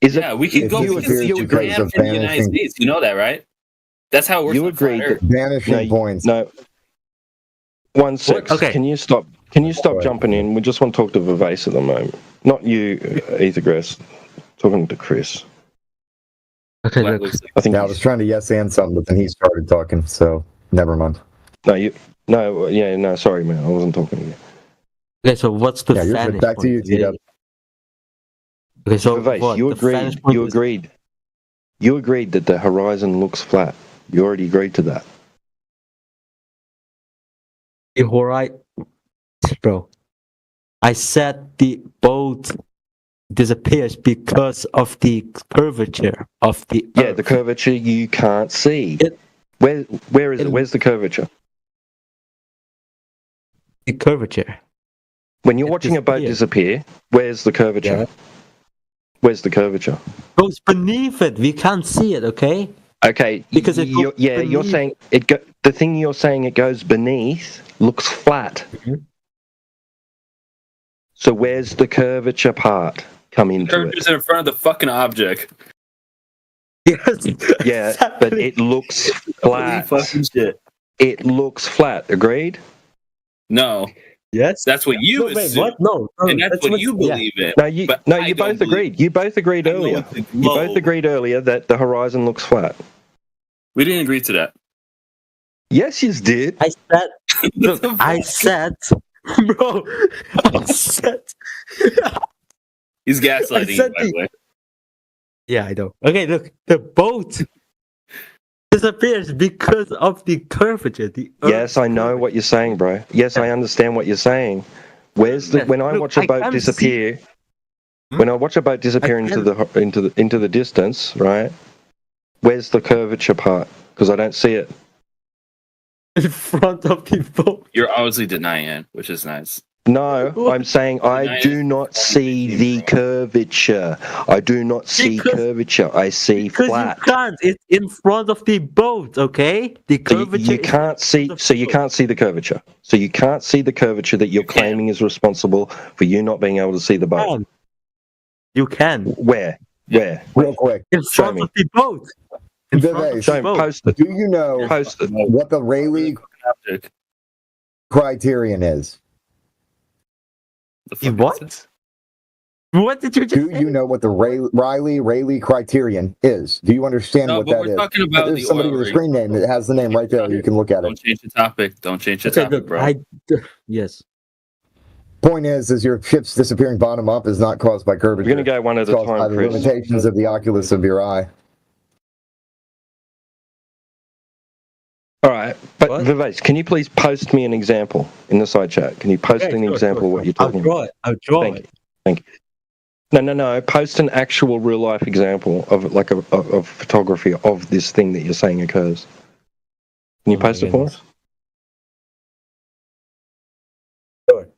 Is it? Yeah, we can go you see Japan from the United States. You know that, right? That's how it works. You agreed that vanishing points. No. 1 sec. Okay. Can you stop? Can you stop jumping in? We just want to talk to Vivace at the moment. Not you, Ethergrass. Talking to Chris. Okay, look. I was trying to yes and something, but then he started talking, so never mind. Sorry, man. I wasn't talking to you. Okay, so what's the you're vantage back to you, point? T-Dub. Okay, so Vivace, what? you The vantage point agreed. You is- agreed. You agreed that the horizon looks flat. You already agreed to that. The horizon, bro. I said the boat disappears because of the curvature of the Yeah, Earth. the curvature you can't see. Where is it? Where's the curvature? The curvature. When you're watching a boat disappear, where's the curvature? Yeah. Where's the curvature? Goes beneath it. We can't see it. Okay. Okay. Because it goes you're beneath saying it. The thing you're saying it goes beneath looks flat. Mm-hmm. So where's the curvature part come into it? Curvatures in front of the fucking object. Yes. Yeah, but it looks flat. Fucking shit. It looks flat. Agreed? No. Yes. That's what you wait, assume. what? No. And that's what you believe in. No, you. But No, I you don't both agreed. You both agreed earlier. it's a You both globe. agreed earlier that the horizon looks flat. We didn't agree to that. Yes, you did. I said. Look, I said, bro. I said. He's gaslighting you, by the way. Yeah, I know. Okay, look, the boat disappears because of the curvature. Yes, I know what you're saying, bro. Yes, I understand what you're saying. Where's the when I Look, watch a I boat can't disappear? Hmm? When I watch a boat disappear into the distance, right? Where's the curvature part? Because I don't see it. In front of the boat. You're obviously denying it, which is nice. No, I'm saying I do not see the curvature. I do not see curvature. I see Because flat. you can't. It's in front of the boat. Okay, the So curvature. you can't see. So you can't see the curvature. So you can't see the curvature that you're claiming is responsible for you not being able to see the boat. You can. Where? Where? Real quick. In front of the boat. In front of Vivesh, the Show me. boat. Post it. do you know Post it. what the Rayleigh criterion is? The What? What did you just Do say? you know what the Rayleigh criterion is? Do you understand No, what but that we're is? talking about There's the somebody oil with a rig. screen name that has the name right there. You can look at Don't it. change the topic. Don't change the Okay, topic, look, bro. yes. Point is your ship's disappearing bottom up is not caused by curvature. We're going to go one at It's a caused by time, the Chris. limitations of the oculus of your eye. All right, but What? Vivesh, can you please post me an example in the side chat? Can you post Okay, an sure, example of what you're I'll talking draw about? it. I'll draw Thank it. you. Thank you. No. Post an actual real life example of like of photography of this thing that you're saying occurs. Can you Oh my post it for goodness. us? Sure.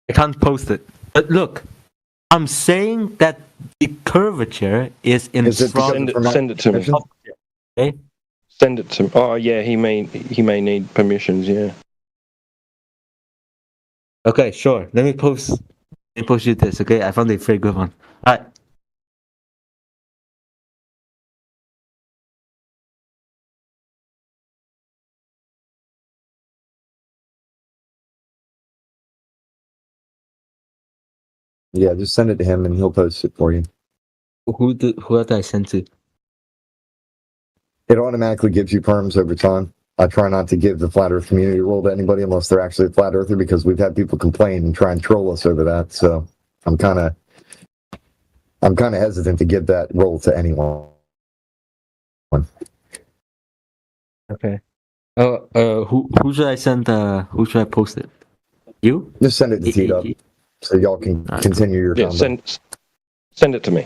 I can't post it. But look, I'm saying that the curvature is in Is it front. Send it to me. Okay. Send it to me. Oh yeah, he may need permissions. Yeah. Okay, sure. Let me post you this. Okay, I found a very good one. All right. Yeah, just send it to him and he'll post it for you. Who did I send to? It automatically gives you perms over time. I try not to give the flat earth community role to anybody unless they're actually a flat earther because we've had people complain and try and troll us over that. So I'm kind of hesitant to give that role to anyone. Okay. Who should I send? Who should I post it? You? Just send it to T-Dub so y'all can continue your Yeah. combo. Send it to me.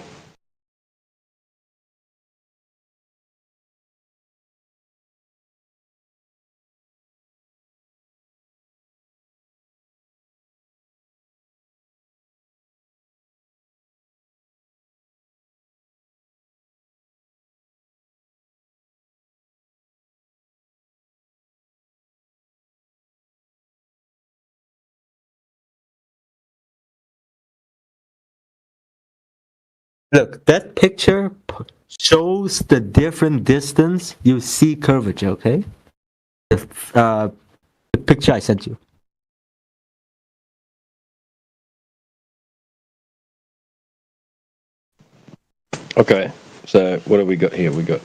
Look, that picture shows the different distance you see curvature. Okay. The picture I sent you. Okay, so what have we got here? We got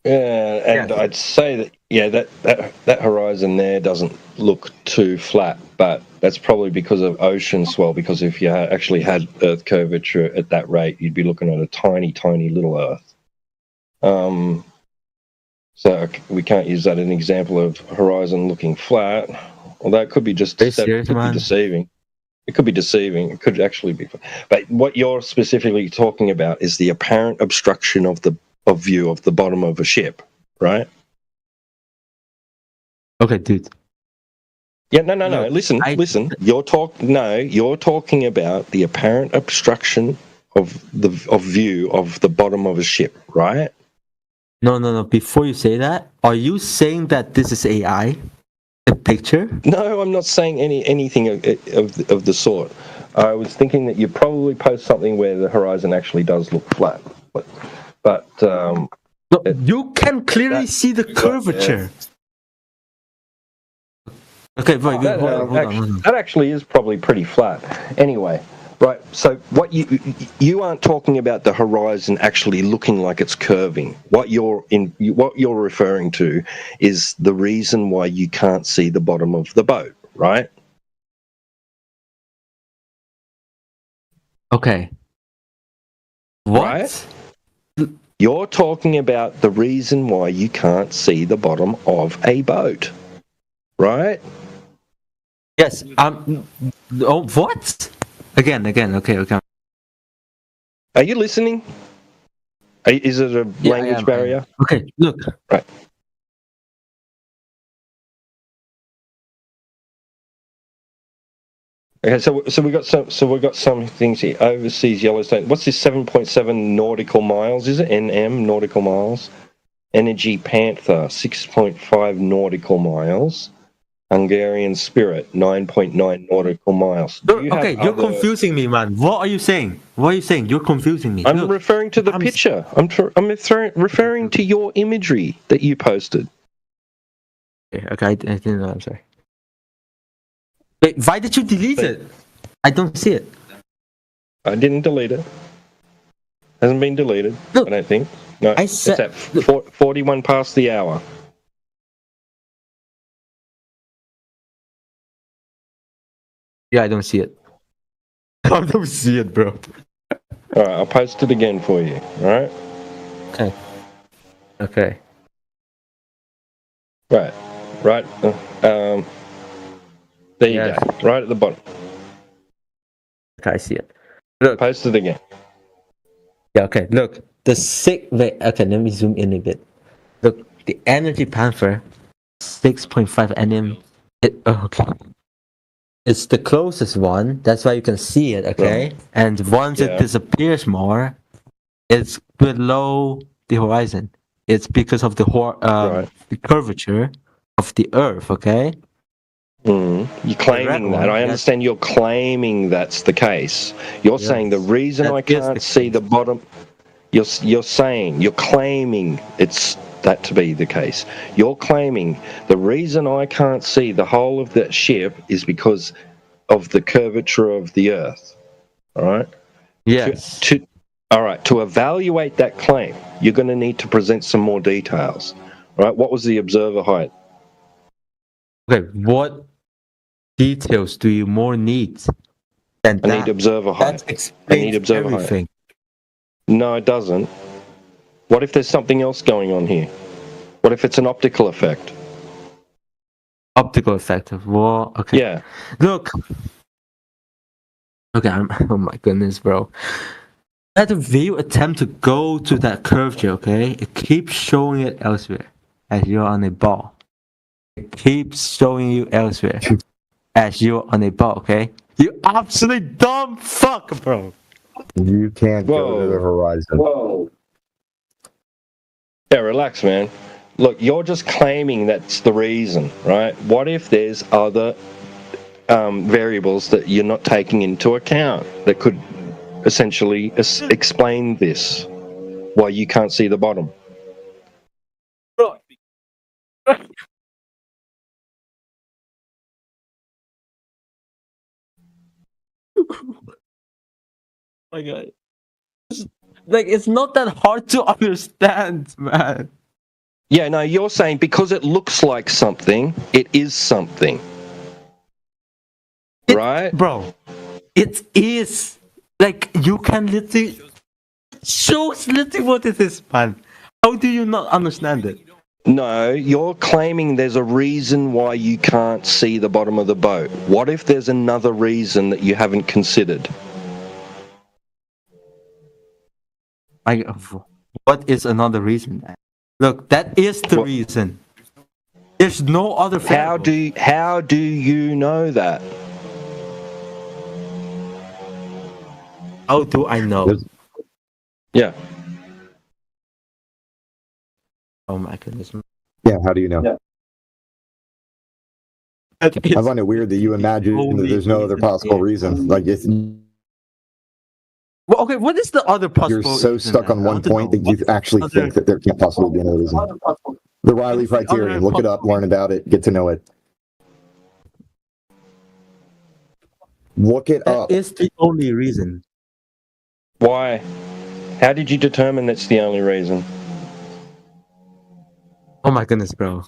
and Yes. I'd say that that horizon there doesn't look too flat, but that's probably because of ocean swell. Because if you actually had Earth curvature at that rate, you'd be looking at a tiny, tiny little Earth. So we can't use that as an example of horizon looking flat, although it could be just Are you serious, could be man? deceiving. It could be deceiving. It could actually be. But what you're specifically talking about is the apparent obstruction of view of the bottom of a ship, right? Okay, dude. Yeah, no. Look, Listen. You're talking about the apparent obstruction of view of the bottom of a ship, right? No. Before you say that, are you saying that this is AI? The picture? No, I'm not saying anything of the sort. I was thinking that you probably post something where the horizon actually does look flat, but No, you can clearly see the curvature. Okay, right, good. Hold on. That actually is probably pretty flat. Anyway, right. So what you aren't talking about the horizon actually looking like it's curving. What you're referring to is the reason why you can't see the bottom of the boat, right? Okay. What? Right? You're talking about the reason why you can't see the bottom of a boat, right? Yes. Oh, what? Again. Okay. Are you listening? Is it a Yeah, language barrier? Okay, look. Right. Okay, so we got some things here. Overseas Yellowstone. What's this? 7.7 nautical miles? Is it NM nautical miles? Energy Panther 6.5 nautical miles. Hungarian Spirit 9.9 nautical miles. You're confusing me, man. What are you saying? You're confusing me. I'm referring to the picture. I'm referring to your imagery that you posted. Okay, I didn't know. I'm sorry. Wait, why did you delete it? I don't see it. I didn't delete it. Hasn't been deleted. Look, I don't think. No, it's at 41 past the hour. Yeah, I don't see it. I don't see it, bro. All right, I'll post it again for you. All right. Okay. Right. There you go. Right at the bottom. Okay, I see it. Look. Post it again. Yeah. Okay. Look. Wait. Okay. Let me zoom in a bit. Look. The Energy Panther, 6.5 nm. Okay. It's the closest one. That's why you can see it. Okay. Right. And once it disappears more, it's below the horizon. It's because of the the curvature of the Earth. Okay. You're claiming that. I understand you're claiming that's the case. You're saying the reason I can't see the bottom. You're claiming it's that to be the case. You're claiming the reason I can't see the whole of that ship is because of the curvature of the Earth. All right. Yes. All right. To evaluate that claim, you're going to need to present some more details. All right. What was the observer height? Okay. What details do you more need than that? I need observer height. That explains everything. No, it doesn't. What if there's something else going on here? What if it's an optical effect? Optical effect. Well, okay. Yeah. Look. Okay. Oh my goodness, bro. That view attempt to go to that curvature. Okay, it keeps showing it elsewhere as you're on a ball. It keeps showing you elsewhere as you're on a ball. Okay, you absolute dumb fuck, bro. You can't go to the horizon. Whoa. Yeah, relax, man. Look, you're just claiming that's the reason, right? What if there's other variables that you're not taking into account that could essentially explain this, why you can't see the bottom? my god. Like, it's not that hard to understand, man. Yeah, no, you're saying because it looks like something, it is something. Right? Bro, it is. Like, you can literally... shows literally what it is, man. How do you not understand it? No, you're claiming there's a reason why you can't see the bottom of the boat. What if there's another reason that you haven't considered? What is another reason? Look, that is the reason. There's no other variable. How do you know that? How do I know? Yeah. Oh my goodness. Yeah, how do you know? Yeah. I find it weird that you imagine that there's no other possible reason. Like, it's... Well, okay, what is the other possible You're so reason, stuck man? on one point that you actually think that there can't possibly be another reason. The Wiley criterion. Look it up, learn about it, get to know it. Look it up. That is the only reason. Why? How did you determine that's the only reason? Oh my goodness, bro.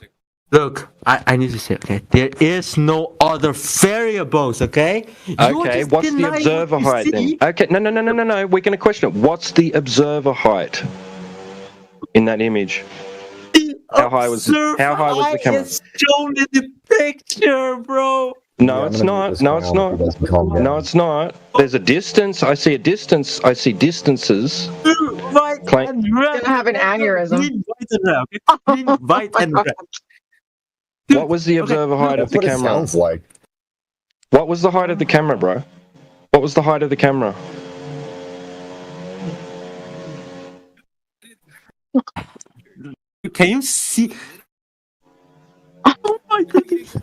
Look, I need to say, okay, there is no other variables, okay? Okay, what's the observer height then? Okay, no, we're going to question it. What's the observer height in that image? How high was the camera? It's shown in the picture, bro. No, it's not. No, it's not. No, it's not. There's a distance. I see a distance. I see distances. White and red. Gonna have an aneurysm. Green, white, and red. Green, white, and red. What was the observer height of the camera? Sounds like. What was the height of the camera, bro? What was the height of the camera? Can you see? Oh my goodness.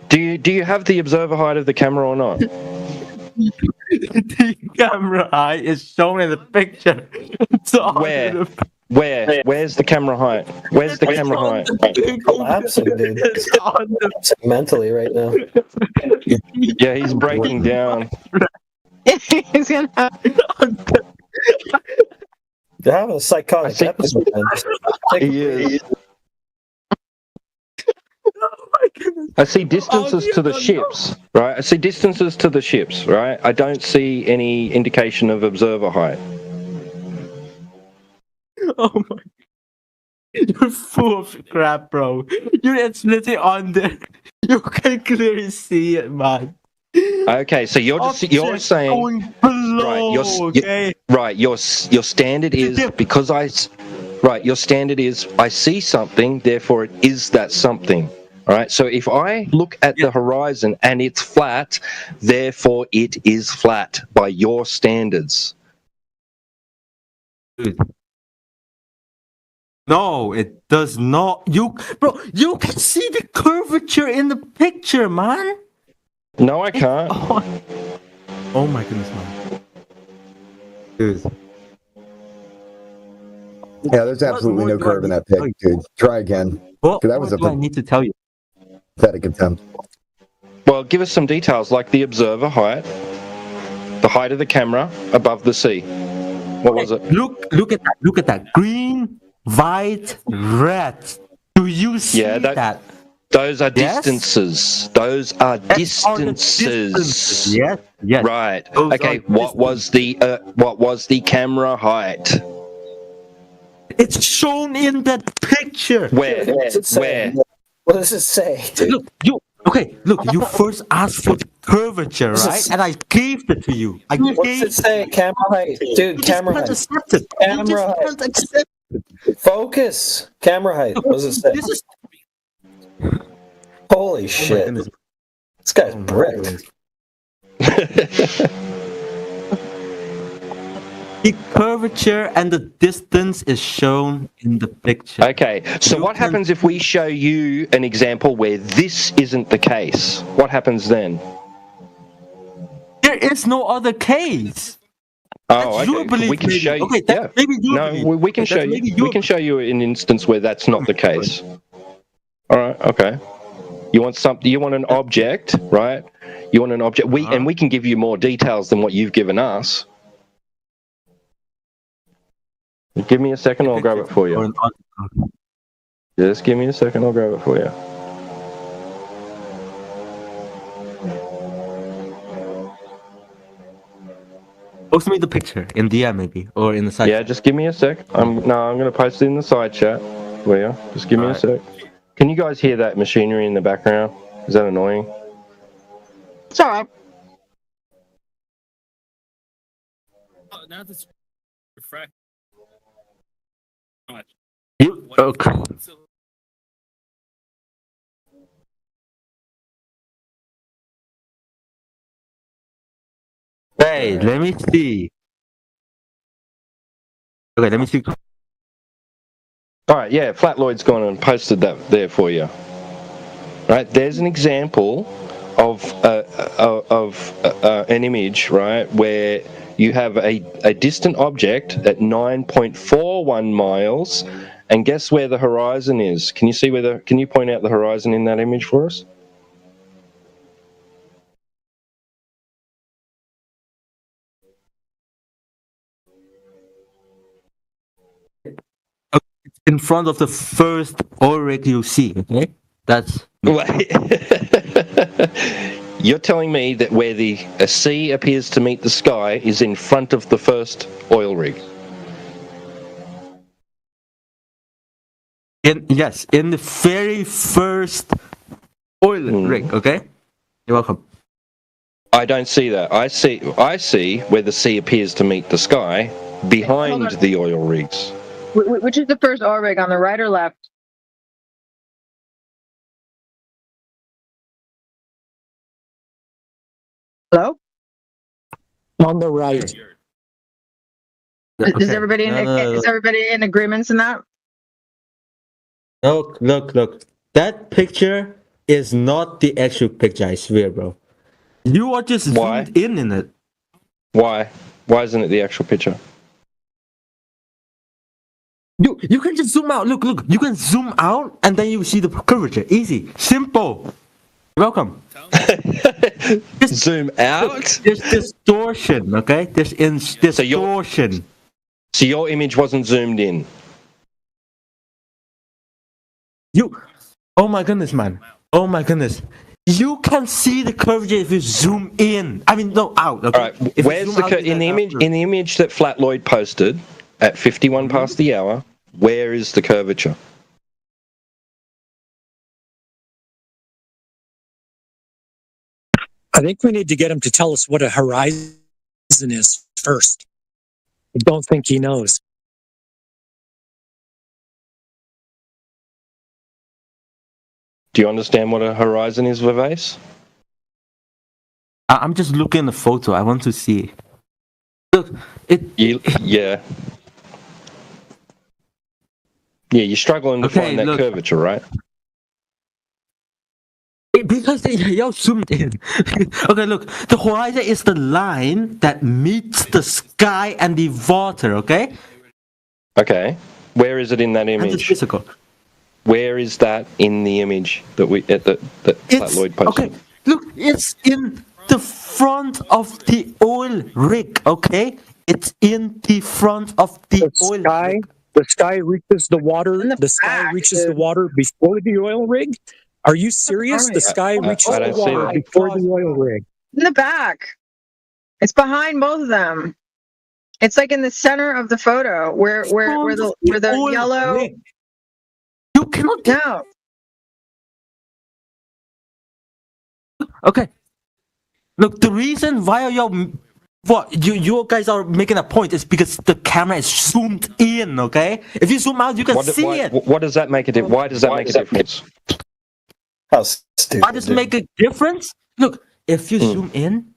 Do you have the observer height of the camera or not? The camera height is shown in the picture. Where? Where's the camera height? Where's the camera height? Collapsing, dude. Mentally right now. Yeah, he's breaking down. He's gonna have... They're having a psychotic episode, man. He is. I see distances to the ships, right? I see distances to the ships, right? I don't see any indication of observer height. Oh my! You're full of crap, bro. It's literally on there. You can clearly see it, man. Okay, so you're saying right. Your standard is your standard is I see something, therefore it is that something. All right. So if I look at the horizon and it's flat, therefore it is flat by your standards. Dude. No, it does not. You can see the curvature in the picture, man. No, I can't. Oh my goodness, man. Dude. Yeah, there's absolutely no curve in that pic, dude. Try again. What that was do I need to tell you? Pathetic attempt. Well, give us some details, like the observer height, the height of the camera above the sea. What was it? Look at that. Look at that. Green, white, red. Do you see that? Those are distances. Those are distances. Yes. Right. Okay. What was the camera height? It's shown in that picture. Where? What does it say? Look, you first asked for the curvature, right? And I gave it to you. What's it say? Camera height. Dude, camera height. Accept it. Camera height. Focus. Camera height. What does it say? Holy shit. This guy's bricked. The curvature and the distance is shown in the picture. Okay, so what happens if we show you an example where this isn't the case? What happens then? There is no other case. Oh, okay. We can show you. Okay, maybe you. No, we can show you. We can show you an instance where that's not the case. All right. Okay. You want something? You want an object, right? You want an object? And we can give you more details than what you've given us. Give me a second, I'll grab it for you. Just give me a second, I'll grab it for you. Post me the picture in DM maybe, or in the side. Yeah, just give me a sec. I'm gonna post it in the side chat for you. Just give me a sec. Can you guys hear that machinery in the background? Is that annoying? It's alright. Oh, now this refract. Okay. Hey, let me see. Okay, let me see. All right, yeah, Flatloyd's gone and posted that there for you. Right, there's an example of an image, right, where you have a distant object at 9.41 miles, and guess where the horizon is? Can you see where can you point out the horizon in that image for us? In front of the first oil rig you see, okay? That's... You're telling me that where the sea appears to meet the sky is in front of the first oil rig? Yes, in the very first oil rig, okay? You're welcome. I don't see that. I see where the sea appears to meet the sky behind the oil rigs. Which is the first oil rig, on the right or left? Hello? On the right. Is everybody is everybody in agreement in that? Look. That picture is not the actual picture, I swear, bro. You are just zoomed in it. Why? Why isn't it the actual picture? You can just zoom out. Look. You can zoom out and then you see the curvature. Easy. Simple. Welcome. Zoom out? Look, there's distortion, okay? There's distortion. So your image wasn't zoomed in? Oh my goodness, man. Oh my goodness. You can see the curvature if you zoom in. I mean, no, out. Okay? All right. Where's in the image that Flatloyd posted at 51 past the hour? Where is the curvature? I think we need to get him to tell us what a horizon is first. I don't think he knows. Do you understand what a horizon is, Vivace? I'm just looking at the photo. I want to see. Look, yeah. Yeah, you're struggling to find that curvature, right? Because you're zoomed in. Okay, look. The horizon is the line that meets the sky and the water, okay? Okay. Where is it in that image? It's physical. Where is that in the image that Flatloyd posted? Okay, look, it's in the front of the oil rig, okay? It's in the front of the oil rig. The sky reaches the water. The sky reaches the water before the oil rig. Are you serious? The sky reaches the water before the oil rig. In the back. It's behind both of them. It's like in the center of the photo where the yellow rig. You cannot No. Okay. Look, the reason why you guys are making a point is because the camera is zoomed in, okay? If you zoom out, you can see it. What does that make a difference? Why does that make a difference? Why does it make a difference? Look, if you zoom in,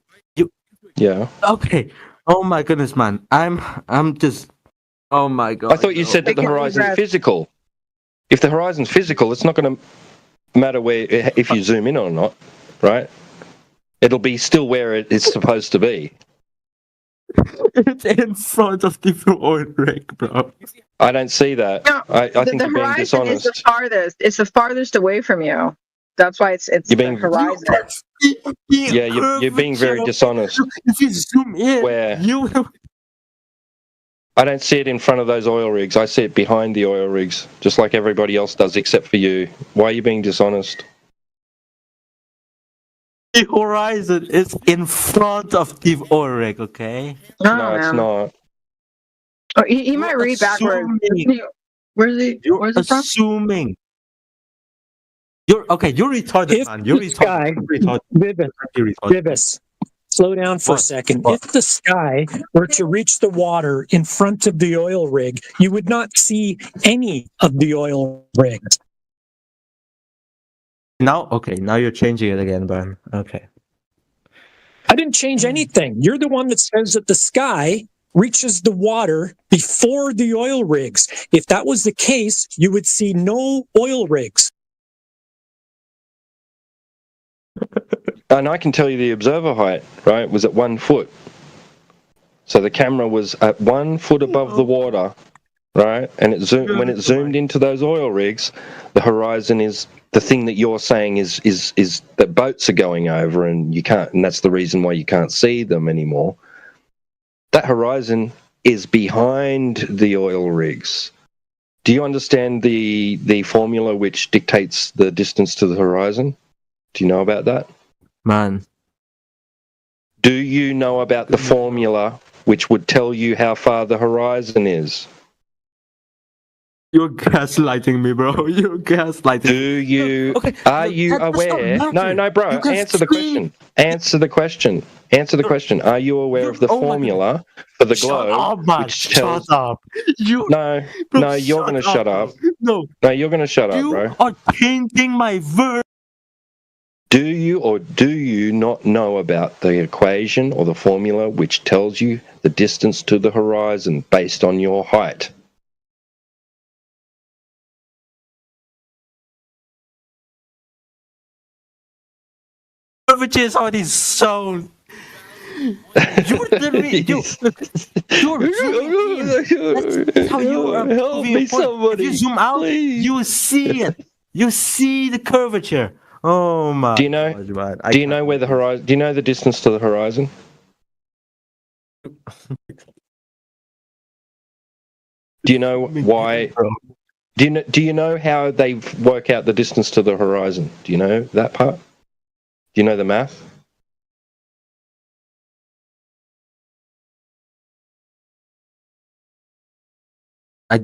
Yeah. Okay. Oh my goodness, man. I'm just... Oh my god. I thought you said that the horizon's physical. If the horizon's physical, it's not going to matter if you zoom in or not, right? It'll be still where it's supposed to be. It's in front of the oil rig, bro. I don't see that. No, I think the you're being horizon dishonest. is the farthest. It's the farthest away from you. That's why it's You're being- the horizon. Yeah, you're being very dishonest. If you zoom in, Where? you I don't see it in front of those oil rigs. I see it behind the oil rigs, just like everybody else does, except for you. Why are you being dishonest? the horizon is in front of the oil rig, okay? No, it's not. Oh, he might read backwards. Where's he? Where's it from? Assuming. You're retarded, If man. You're the sky, retarded. Vivis, slow down for a second. If the sky were to reach the water in front of the oil rig, you would not see any of the oil rigs. Now you're changing it again, Brian. Okay. I didn't change anything. You're the one that says that the sky reaches the water before the oil rigs. If that was the case, you would see no oil rigs. And I can tell you the observer height, right, was at 1 foot. So the camera was at 1 foot above the water, right? And when it zoomed into those oil rigs, the horizon is the thing that you're saying is that boats are going over and you can't, and that's the reason why you can't see them anymore. That horizon is behind the oil rigs. Do you understand the formula which dictates the distance to the horizon? Do you know about that? Man. Do you know about the formula which would tell you how far the horizon is? You're gaslighting me, bro. You're gaslighting. Do you? Are you aware? No, bro. Answer the question. Answer the question. Answer the question. Are you aware of the formula for the globe? Which tells... Shut up. You're going to shut up. No, you're going to shut up, bro. You are tainting my verse. Do you or do you not know about the equation or the formula which tells you the distance to the horizon based on your height? Curvature is already shown. You're zooming in. That's how you are proving a point. If you zoom out, you see it. You see the curvature. Oh my! Do you know? Do you know where the horizon? Do you know the distance to the horizon? Do you know why? Do you know how they work out the distance to the horizon? Do you know that part? Do you know the math? I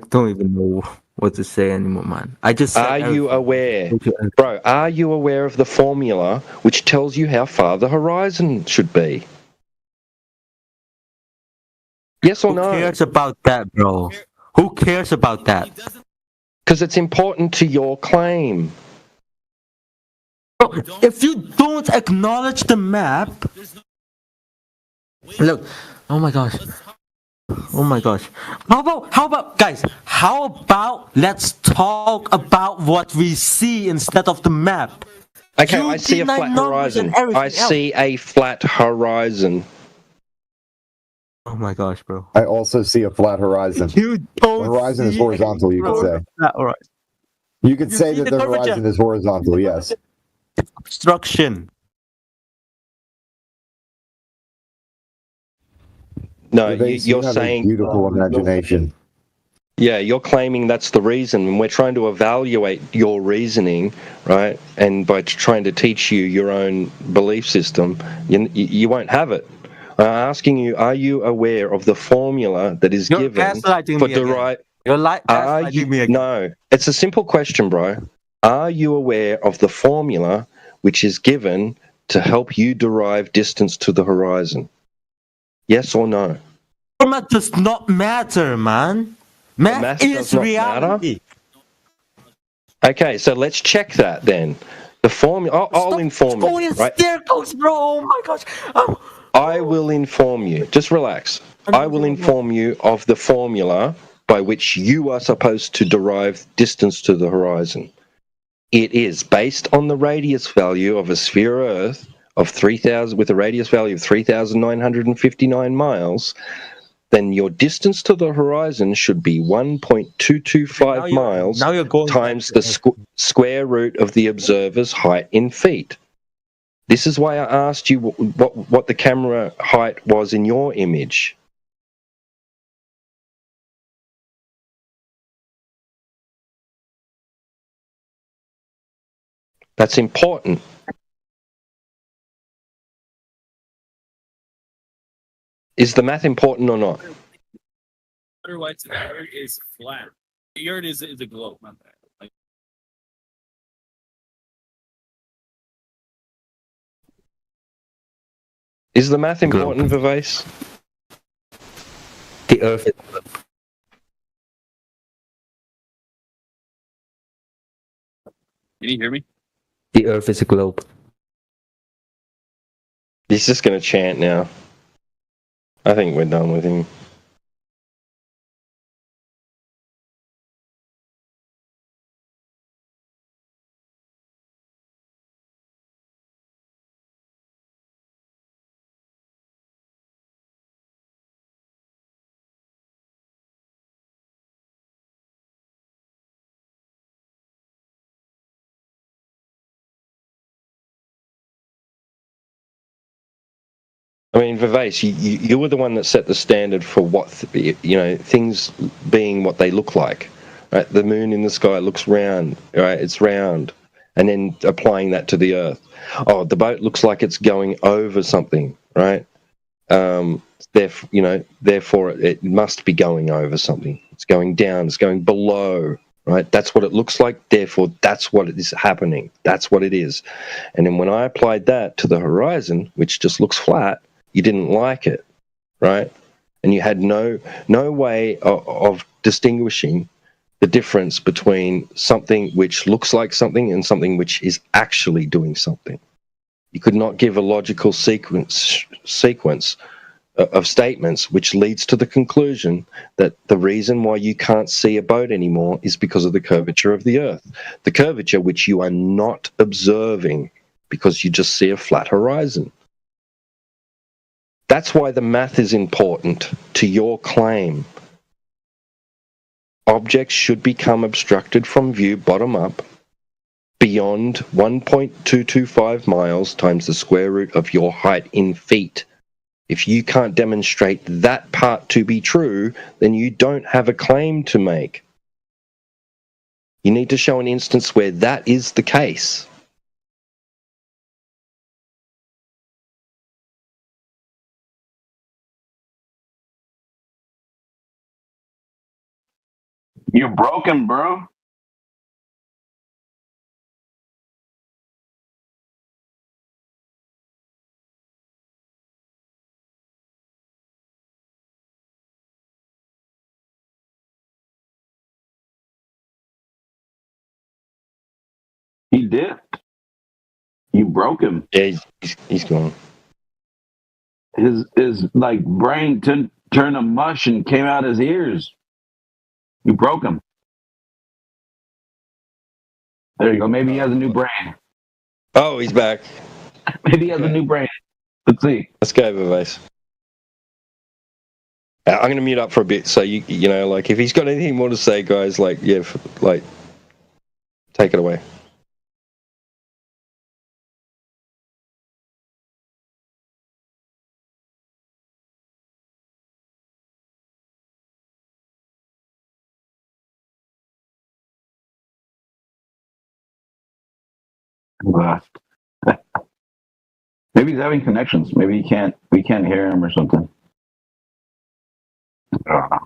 don't even know what to say anymore, man. I just said Are you aware, bro? Are you aware of the formula which tells you how far the horizon should be? Yes or no? Who cares about that, bro? Who cares about that? Because it's important to your claim. Bro, if you don't acknowledge the map, look. Oh my gosh. Oh my gosh. How about guys, how about let's talk about what we see instead of the map? Okay, I see a flat horizon. I see a flat horizon. Oh my gosh, bro. I also see a flat horizon. You don't the horizon is horizontal, you could say. Right. You could say that the horizon is horizontal, yes. Obstruction. No, you're saying beautiful imagination. Yeah, you're claiming that's the reason, and we're trying to evaluate your reasoning, right? And by trying to teach you your own belief system, you won't have it. I'm asking you: are you aware of the formula that is given for derive? You're gaslighting me again. No, it's a simple question, bro. Are you aware of the formula which is given to help you derive distance to the horizon? Yes or no? Format does not matter, man. Math is reality. Okay, so let's check that then. The formula. I'll inform you. Right? Circles, bro. Oh my gosh. I will inform you. Just relax. I will inform you of the formula by which you are supposed to derive distance to the horizon. It is based on the radius value of a sphere Earth of 3,000 with a radius value of 3,959 miles. then your distance to the horizon should be 1.225 miles now you're going times the square root of the observer's height in feet. This is why I asked you what the camera height was in your image. That's important. Is the math important or not? Otherwise, the Earth is flat. The Earth is a globe, not that. Like, Is the math important, Vivace? The Earth is can you hear me? the Earth is a globe. He's just going to chant now. I think we're done with him. I mean, Vivace, you were the one that set the standard for what, things being what they look like. Right? The moon in the sky looks round, right? It's round. And then applying that to the Earth. Oh, the boat looks like it's going over something, right? Therefore, it must be going over something. It's going down, it's going below, right? That's what it looks like. Therefore, that's what is happening. That's what it is. And then when I applied that to the horizon, which just looks flat, you didn't like it, right? And you had no way of distinguishing the difference between something which looks like something and something which is actually doing something. You could not give a logical sequence of statements which leads to the conclusion that the reason why you can't see a boat anymore is because of the curvature of the Earth. The curvature which you are not observing because you just see a flat horizon. That's why the math is important to your claim. Objects should become obstructed from view bottom up beyond 1.225 miles times the square root of your height in feet. If you can't demonstrate that part to be true, then you don't have a claim to make. You need to show an instance where that is the case. You're broken, bro. He dipped. You broke him. Yeah, he's gone. His like brain turned to mush and came out his ears. You broke him. There you go. Maybe he has a new brain. Oh, he's back. Maybe he has a new brain. Let's see. Let's go, Vivace. I'm going to mute up for a bit, so if he's got anything more to say, guys, take it away. Maybe he's having connections. Maybe we can't hear him or something. I don't know.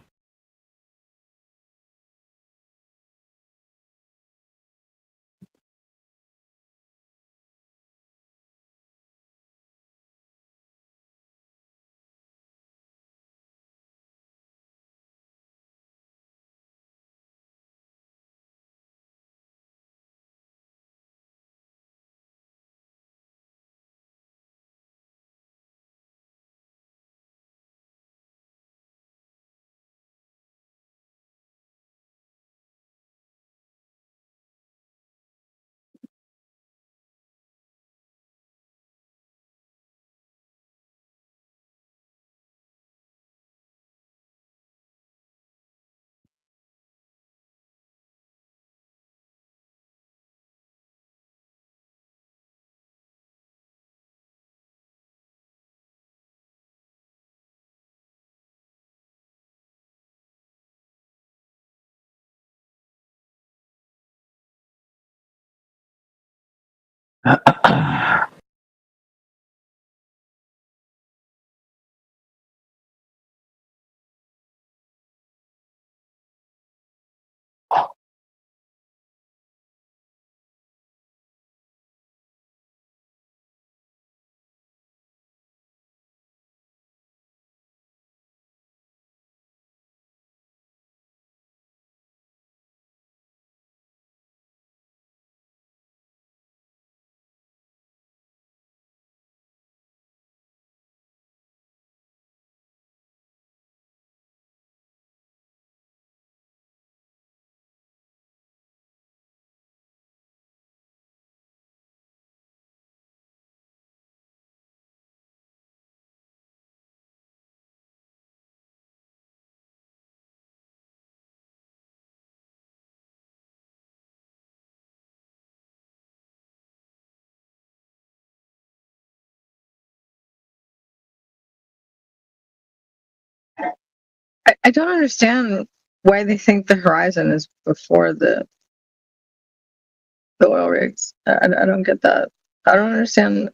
I don't understand why they think the horizon is before the oil rigs. I don't get that. I don't understand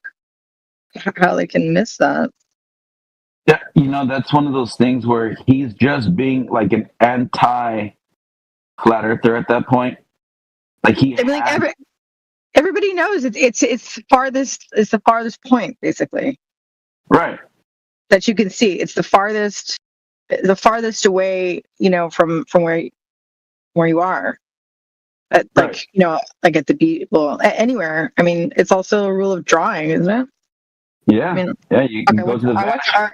how they can miss that. Yeah, that's one of those things where he's just being like an anti flat earther at that point. Like I mean, like everybody knows it's the farthest point basically. Right. That you can see. It's the farthest away, from where you are. At, like, right. Like at the beach, well, anywhere. I mean, it's also a rule of drawing, isn't it? Yeah. I mean, yeah, you can go to the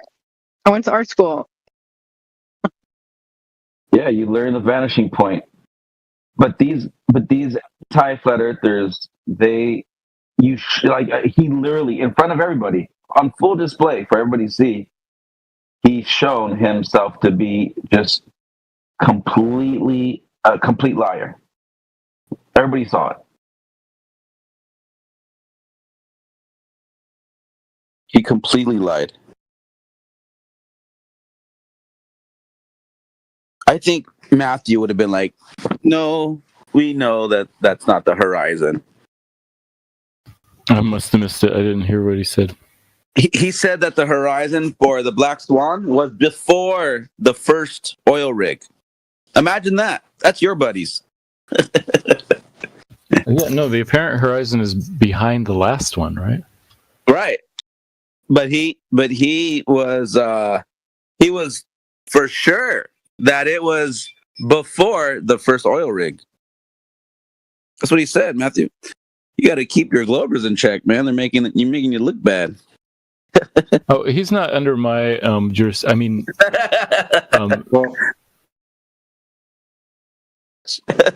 I went to art school. Yeah, you learn the vanishing point. But these anti-flat earthers, he literally in front of everybody on full display for everybody to see, he's shown himself to be just completely a complete liar. Everybody saw it. He completely lied. I think Matthew would have been like, no, we know that that's not the horizon. I must have missed it. I didn't hear what he said. He said that the horizon for the Black Swan was before the first oil rig. Imagine that. That's your buddies. Yeah, no, the apparent horizon is behind the last one, right? Right. But he was for sure that it was before the first oil rig. That's what he said, Matthew. You got to keep your Globers in check, man. You're making you look bad. Oh, he's not under my jurisdiction. I mean, well,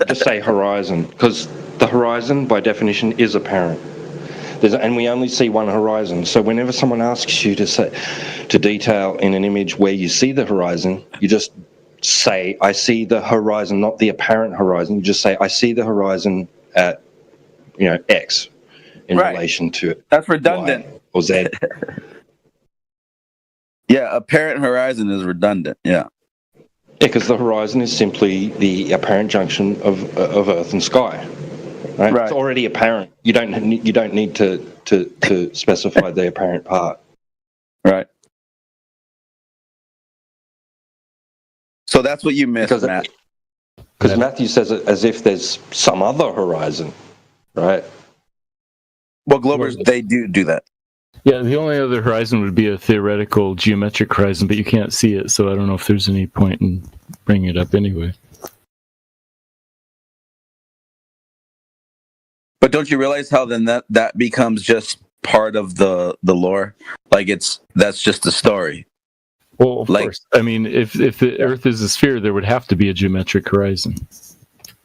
just say horizon, because the horizon, by definition, is apparent. And we only see one horizon. So whenever someone asks you to detail in an image where you see the horizon, you just say, I see the horizon, not the apparent horizon. You just say, I see the horizon at, X in relation to it. That's redundant. Y or Z. Yeah, apparent horizon is redundant. Yeah. Yeah, because the horizon is simply the apparent junction of Earth and sky. Right? It's already apparent. You don't need to specify the apparent part. Right. So that's what you missed, Matt. Because Matthew says it as if there's some other horizon, right? Well, Globers, they do that. Yeah, the only other horizon would be a theoretical geometric horizon, but you can't see it, so I don't know if there's any point in bringing it up anyway. But don't you realize how then that becomes just part of the lore? Like that's just the story. Well, of course. I mean, if the Earth is a sphere, there would have to be a geometric horizon.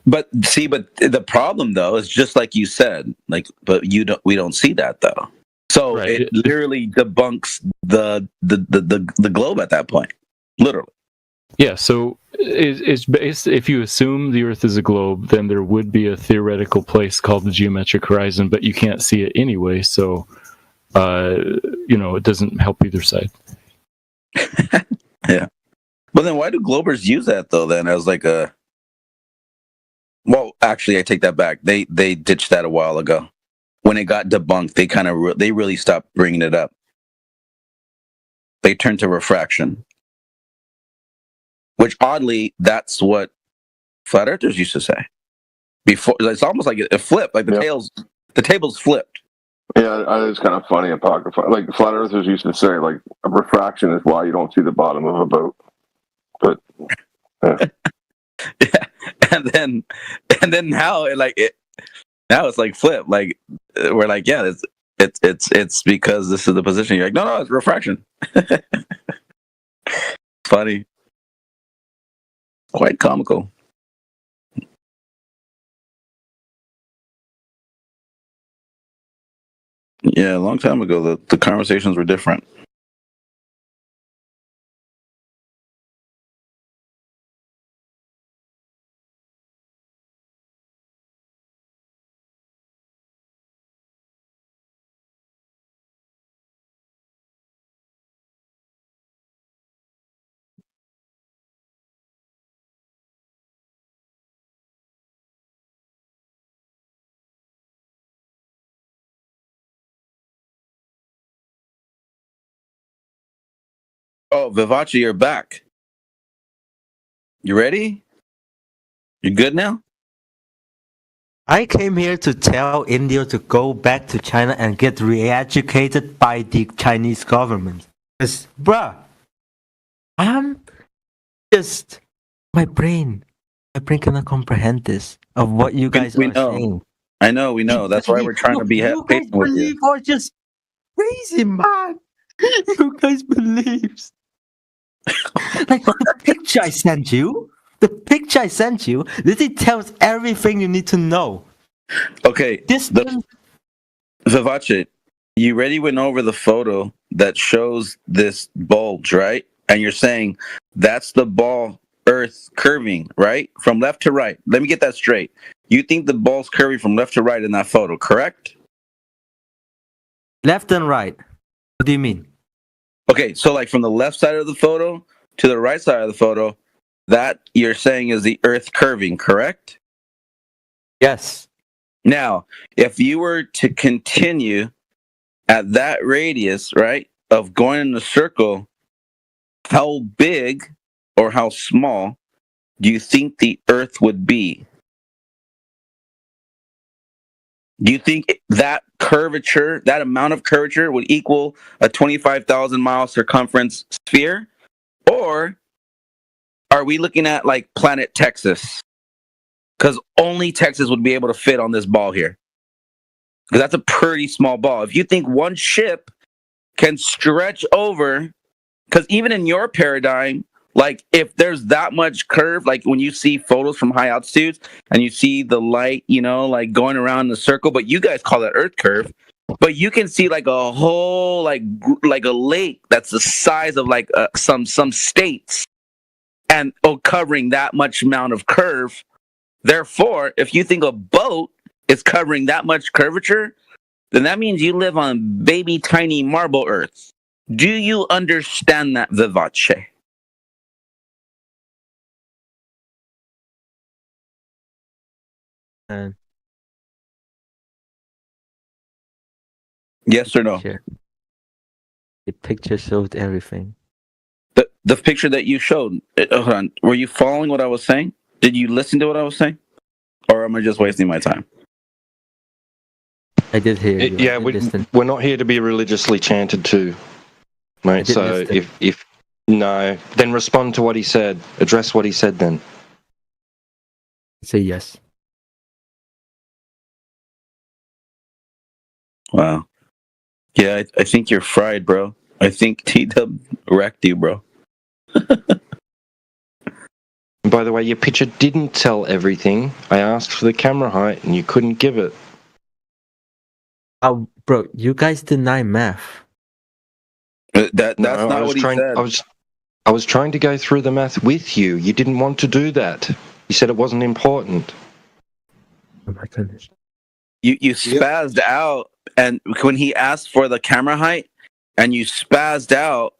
But the problem though is just like you said, but we don't see that though. So it literally debunks the globe at that point, literally. Yeah. So it's based, if you assume the Earth is a globe, then there would be a theoretical place called the geometric horizon, but you can't see it anyway. So, it doesn't help either side. Yeah. Well, then why do Globers use that though? Then as like a. Well, actually, I take that back. They ditched that a while ago. when it got debunked, they really stopped bringing it up. They turned to refraction, which oddly, that's what flat earthers used to say. Before, it's almost like it flipped, like the tables flipped. Yeah, it's kind of funny apocrypha. Like flat earthers used to say, like a refraction is why you don't see the bottom of a boat. But and then now now it's like flip. Like we're like, yeah, it's because this is the position. You're like, no, it's refraction. Funny, quite comical. Yeah, a long time ago, the conversations were different. Oh, Vivace, you're back. You ready? You good now? I came here to tell India to go back to China and get re-educated by the Chinese government. Cause, bruh, I'm just my brain cannot comprehend this of what you guys we are know. saying. I know, we know. That's why we're trying to be patient with you. You are just crazy, man. You guys believe. Like the picture I sent you, literally tells everything you need to know. Okay, Vivace, you already went over the photo that shows this bulge, right? And you're saying that's the ball Earth curving, right? From left to right. Let me get that straight. You think the ball's curving from left to right in that photo, correct? Left and right. What do you mean? Okay, so like from the left side of the photo to the right side of the photo, that you're saying is the Earth curving, correct? Yes. Now, if you were to continue at that radius, right, of going in the circle, how big or how small do you think the Earth would be? Do you think that curvature, that amount of curvature would equal a 25,000 mile circumference sphere? Or are we looking at like planet Texas? Because only Texas would be able to fit on this ball here. Because that's a pretty small ball. If you think one ship can stretch over, because even in your paradigm, like if there's that much curve, like when you see photos from high altitudes and you see the light, you know, like going around in a circle, but you guys call that Earth curve. But you can see like a whole like a lake that's the size of like some states, and covering that much amount of curve. Therefore, if you think a boat is covering that much curvature, then that means you live on baby tiny marble Earth. Do you understand that, Vivace? Yes or no? The picture showed everything. The picture that you showed, hold on, were you following what I was saying? Did you listen to what I was saying? Or am I just wasting my time? I did hear you. Yeah, we're not here to be religiously chanted to, mate. So if no, then respond to what he said. Address what he said then. Say yes. Wow. Yeah, I think you're fried, bro. I think T-Dub wrecked you, bro. By the way, your picture didn't tell everything. I asked for the camera height and you couldn't give it. Oh, bro, you guys deny math. That's not what he said. I was trying to go through the math with you. You didn't want to do that. You said it wasn't important. Oh my goodness. You spazzed out, and when he asked for the camera height, and you spazzed out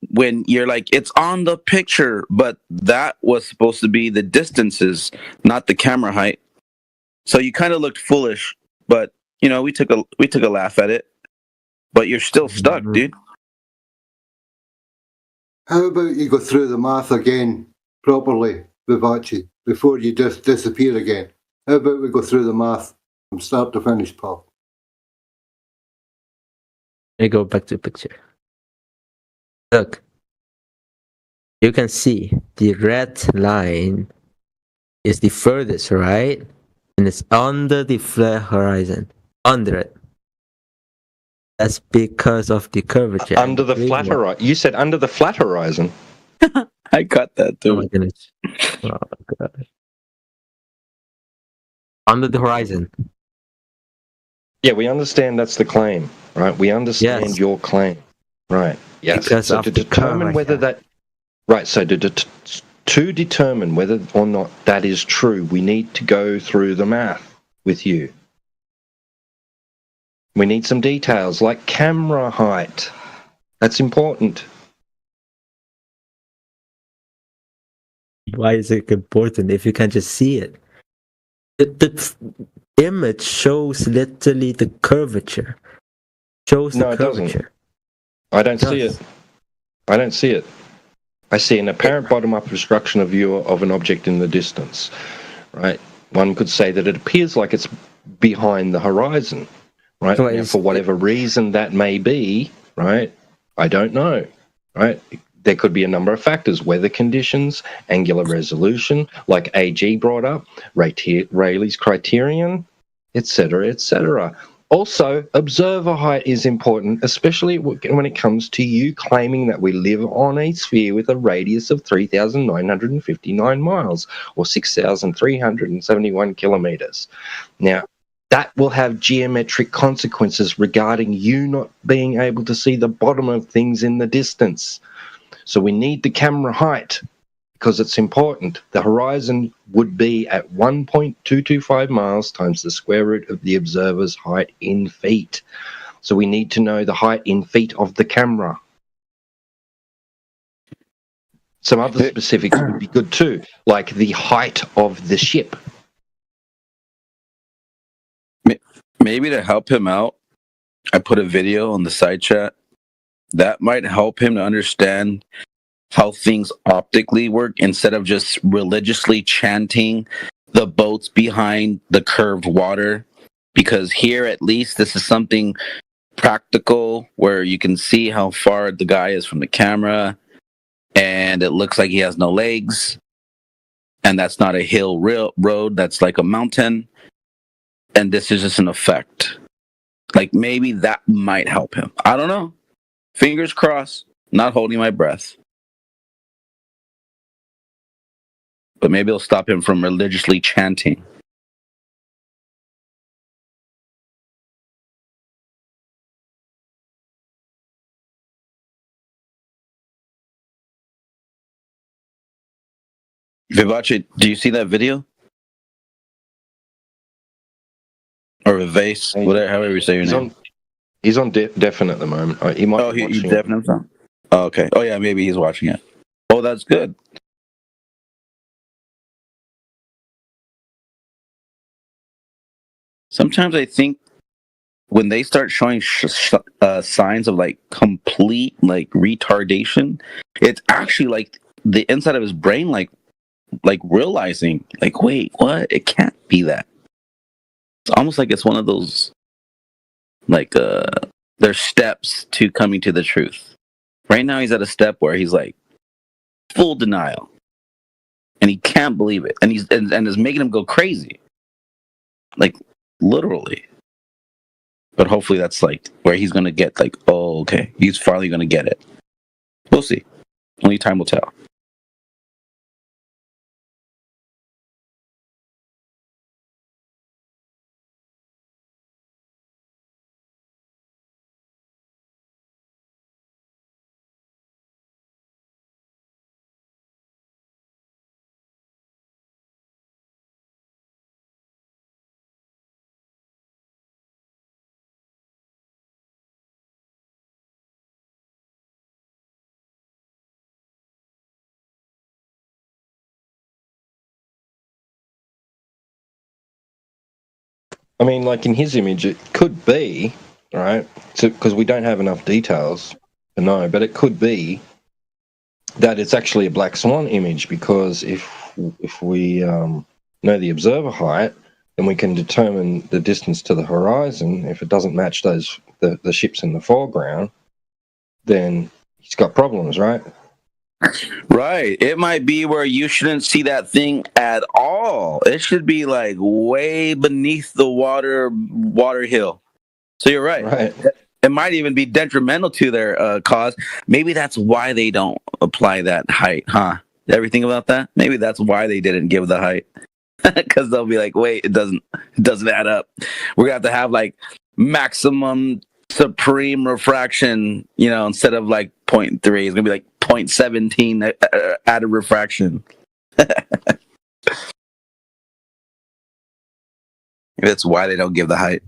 when you're like, it's on the picture, but that was supposed to be the distances, not the camera height. So you kind of looked foolish, but we took a laugh at it, but you're still stuck, dude. How about you go through the math again properly, Vivace, before you just disappear again? How about we go through the math from start to finish, Paul? Let me go back to the picture. Look, you can see the red line is the furthest, right? And it's under the flat horizon. Under it. That's because of the curvature. Under the flat horizon. You said under the flat horizon. I got that too. Oh my goodness. Oh god. Under the horizon. Yeah, we understand that's the claim, right? We understand your claim, right? Yes. Because so of to the determine curvature. whether that, right? So to determine whether or not that is true, we need to go through the math with you. We need some details like camera height. That's important. Why is it important if you can just see it? The image shows literally the curvature. Shows No, the it doesn't. curvature. I don't see it. I don't see it. I see an apparent bottom-up obstruction of view of an object in the distance, right? One could say that it appears like it's behind the horizon, right? So Now, for whatever reason that may be, right? I don't know, right? There could be a number of factors: weather conditions, angular resolution, like AG brought up, Rayleigh's criterion, etc., etc. Also, observer height is important, especially when it comes to you claiming that we live on a sphere with a radius of 3,959 miles, or 6,371 kilometers. Now, that will have geometric consequences regarding you not being able to see the bottom of things in the distance. So we need the camera height because it's important. The horizon would be at 1.225 miles times the square root of the observer's height in feet. So we need to know the height in feet of the camera. Some other specifics would be good too, like the height of the ship. Maybe to help him out, I put a video on the side chat. That might help him to understand how things optically work instead of just religiously chanting the boats behind the curved water. Because here, at least, this is something practical where you can see how far the guy is from the camera, and it looks like he has no legs, and that's not a hill road, that's like a mountain, and this is just an effect. Like, maybe that might help him. I don't know. Fingers crossed. Not holding my breath. But maybe it'll stop him from religiously chanting. Vivace, do you see that video? Or Vivace, whatever, however you say your name. He's on deafin at the moment. He might be he's watching deaf himself. Oh, okay. Oh, yeah, maybe he's watching it. Oh, that's good. Sometimes I think when they start showing signs of like complete like retardation, it's actually like the inside of his brain like realizing like, wait, what? It can't be that. It's almost like it's one of those like there's steps to coming to the truth. Right now he's at a step where he's like full denial. And he can't believe it. And and it's making him go crazy. Like literally. But hopefully that's like where he's gonna get like, oh, okay, he's finally gonna get it. We'll see. Only time will tell. I mean, like in his image, it could be, right? Because we don't have enough details to know, but it could be that it's actually a black swan image, because if we know the observer height, then we can determine the distance to the horizon. If it doesn't match the ships in the foreground, then he's got problems, right? Right. It might be where you shouldn't see that thing at all. It should be like way beneath the water hill. So you're right. Right. It might even be detrimental to their cause. Maybe that's why they don't apply that height, huh? Everything about that? Maybe that's why they didn't give the height. Because they'll be like, wait, it doesn't add up. We're gonna have to have like maximum supreme refraction, instead of like 0.3, it's gonna be like 0.17 added refraction. That's why they don't give the height.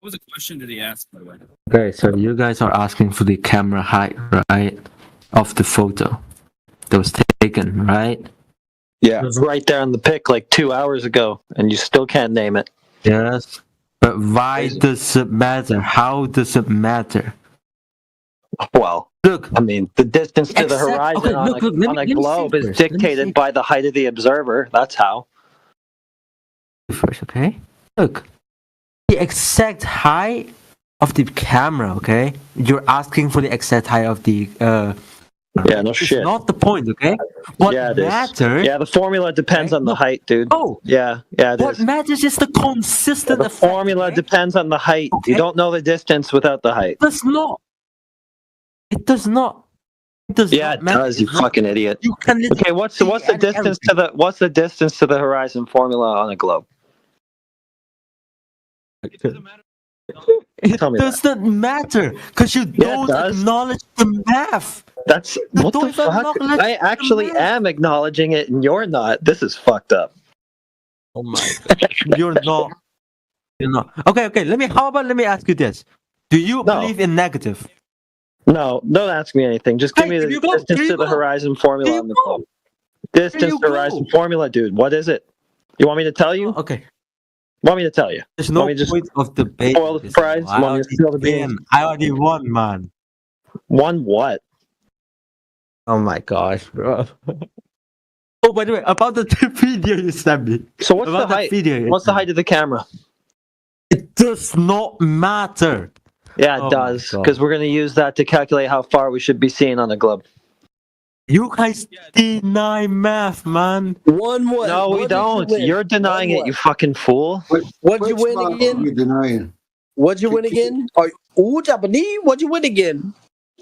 What was the question did he ask, by the way? Okay, so you guys are asking for the camera height, right? Of the photo that was taken, right? Yeah. It was right there on the pic like 2 hours ago, and you still can't name it. Yes. But why does it matter? How does it matter? Well, look. I mean, the distance to the horizon on a globe is dictated by the height of the observer. That's how. First, okay? Look. The exact height of the camera, okay? You're asking for the exact height of the yeah, no it's shit. not the point, okay? What yeah, it is. matters? Yeah, the formula depends on the height, dude. Oh, yeah, it what is. matters is the consistent The formula depends on the height. Okay. You don't know the distance without the height. It does not. It does not. It does Yeah, not it matter. does. You fucking idiot. You can okay, what's the distance to the horizon formula on a globe? It doesn't matter because you don't acknowledge the math. That's what the fuck. I actually am acknowledging it, and you're not. This is fucked up. Oh my god, you're not. You're not. Okay. How about let me ask you this: do you believe in negative? No, don't ask me anything. Just give me the distance to the horizon formula on the globe. Distance to horizon formula, dude. What is it? You want me to tell you? Okay. Want me to tell you? There's no point of debate. Spoil the surprise. I already won, man. Won what? Oh my gosh, bro. Oh, by the way, about the video you sent me. So what's about the height? Video what's the height of the camera? It does not matter. Yeah, it does. Because we're going to use that to calculate how far we should be seeing on the globe. You guys deny math, man. One what? No, we don't. You're denying it, you fucking fool. What'd you win again? You're denying. What'd you win again? Japanese? What'd you win again?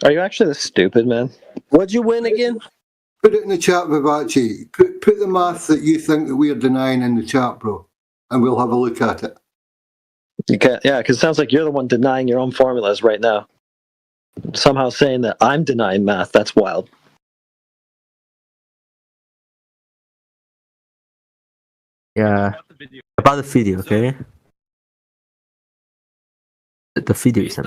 Are you actually this stupid, man? What'd you win again? Put it in the chat, Vivace. Put the math that you think that we're denying in the chat, bro, and we'll have a look at it. You can't, yeah, because it sounds like you're the one denying your own formulas right now. Somehow saying that I'm denying math. That's wild. Yeah. About the video, okay? The video is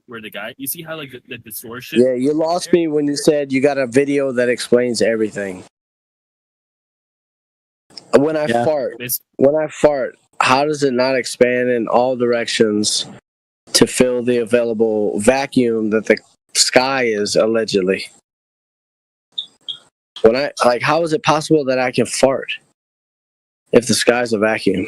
where the guy, you see how like the distortion? Yeah, you lost me when you said you got a video that explains everything. When I fart, how does it not expand in all directions to fill the available vacuum that the sky is allegedly? How is it possible that I can fart if the sky's a vacuum?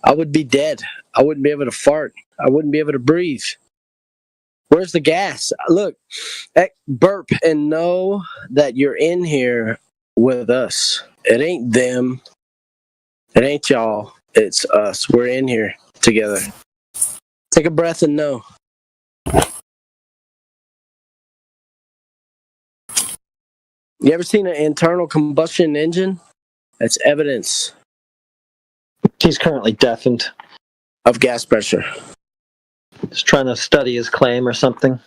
I would be dead. I wouldn't be able to fart. I wouldn't be able to breathe. Where's the gas? Look, burp and know that you're in here with us. It ain't them. It ain't y'all. It's us. We're in here together. Take a breath and know. You ever seen an internal combustion engine? That's evidence. He's currently deafened. Of gas pressure. He's trying to study his claim or something.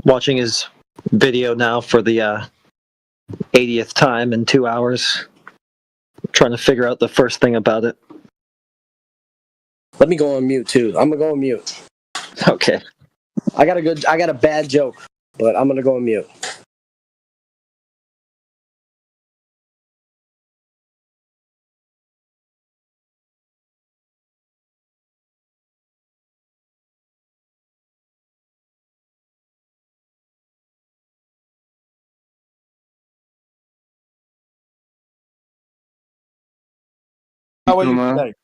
Watching his video now for the 80th time in 2 hours. Trying to figure out the first thing about it. Let me go on mute too. I'm gonna go on mute. Okay. I got a bad joke, but I'm gonna go on mute. How are you today?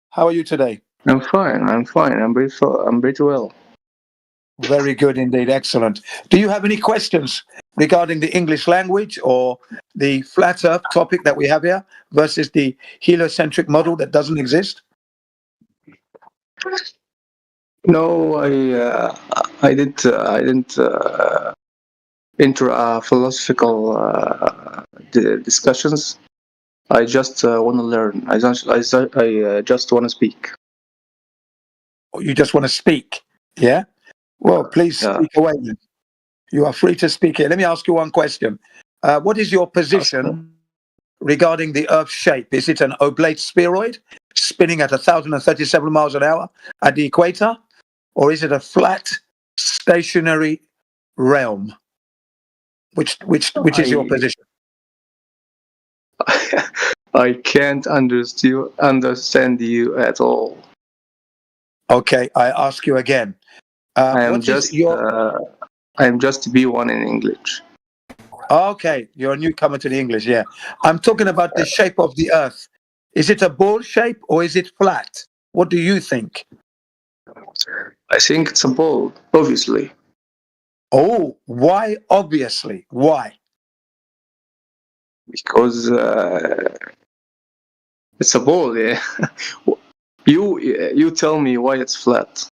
How are you today? I'm fine. I'm pretty well. Very good indeed. Excellent. Do you have any questions regarding the English language or the flat Earth topic that we have here versus the heliocentric model that doesn't exist? No, I didn't enter philosophical discussions. I just want to learn. I just want to speak. Oh, you just want to speak? Yeah. Well, please speak away then. You are free to speak here. Let me ask you one question. What is your position regarding the Earth's shape? Is it an oblate spheroid spinning at 1,037 miles an hour at the equator? Or is it a flat, stationary realm? Which is your position? I can't understand you at all. Okay, I ask you again. I am just B1 in English. Okay, you're a newcomer to the English, yeah. I'm talking about the shape of the Earth. Is it a ball shape or is it flat? What do you think? I think it's a ball, obviously. Oh, why obviously? Why? Because it's a ball, yeah. You tell me why it's flat.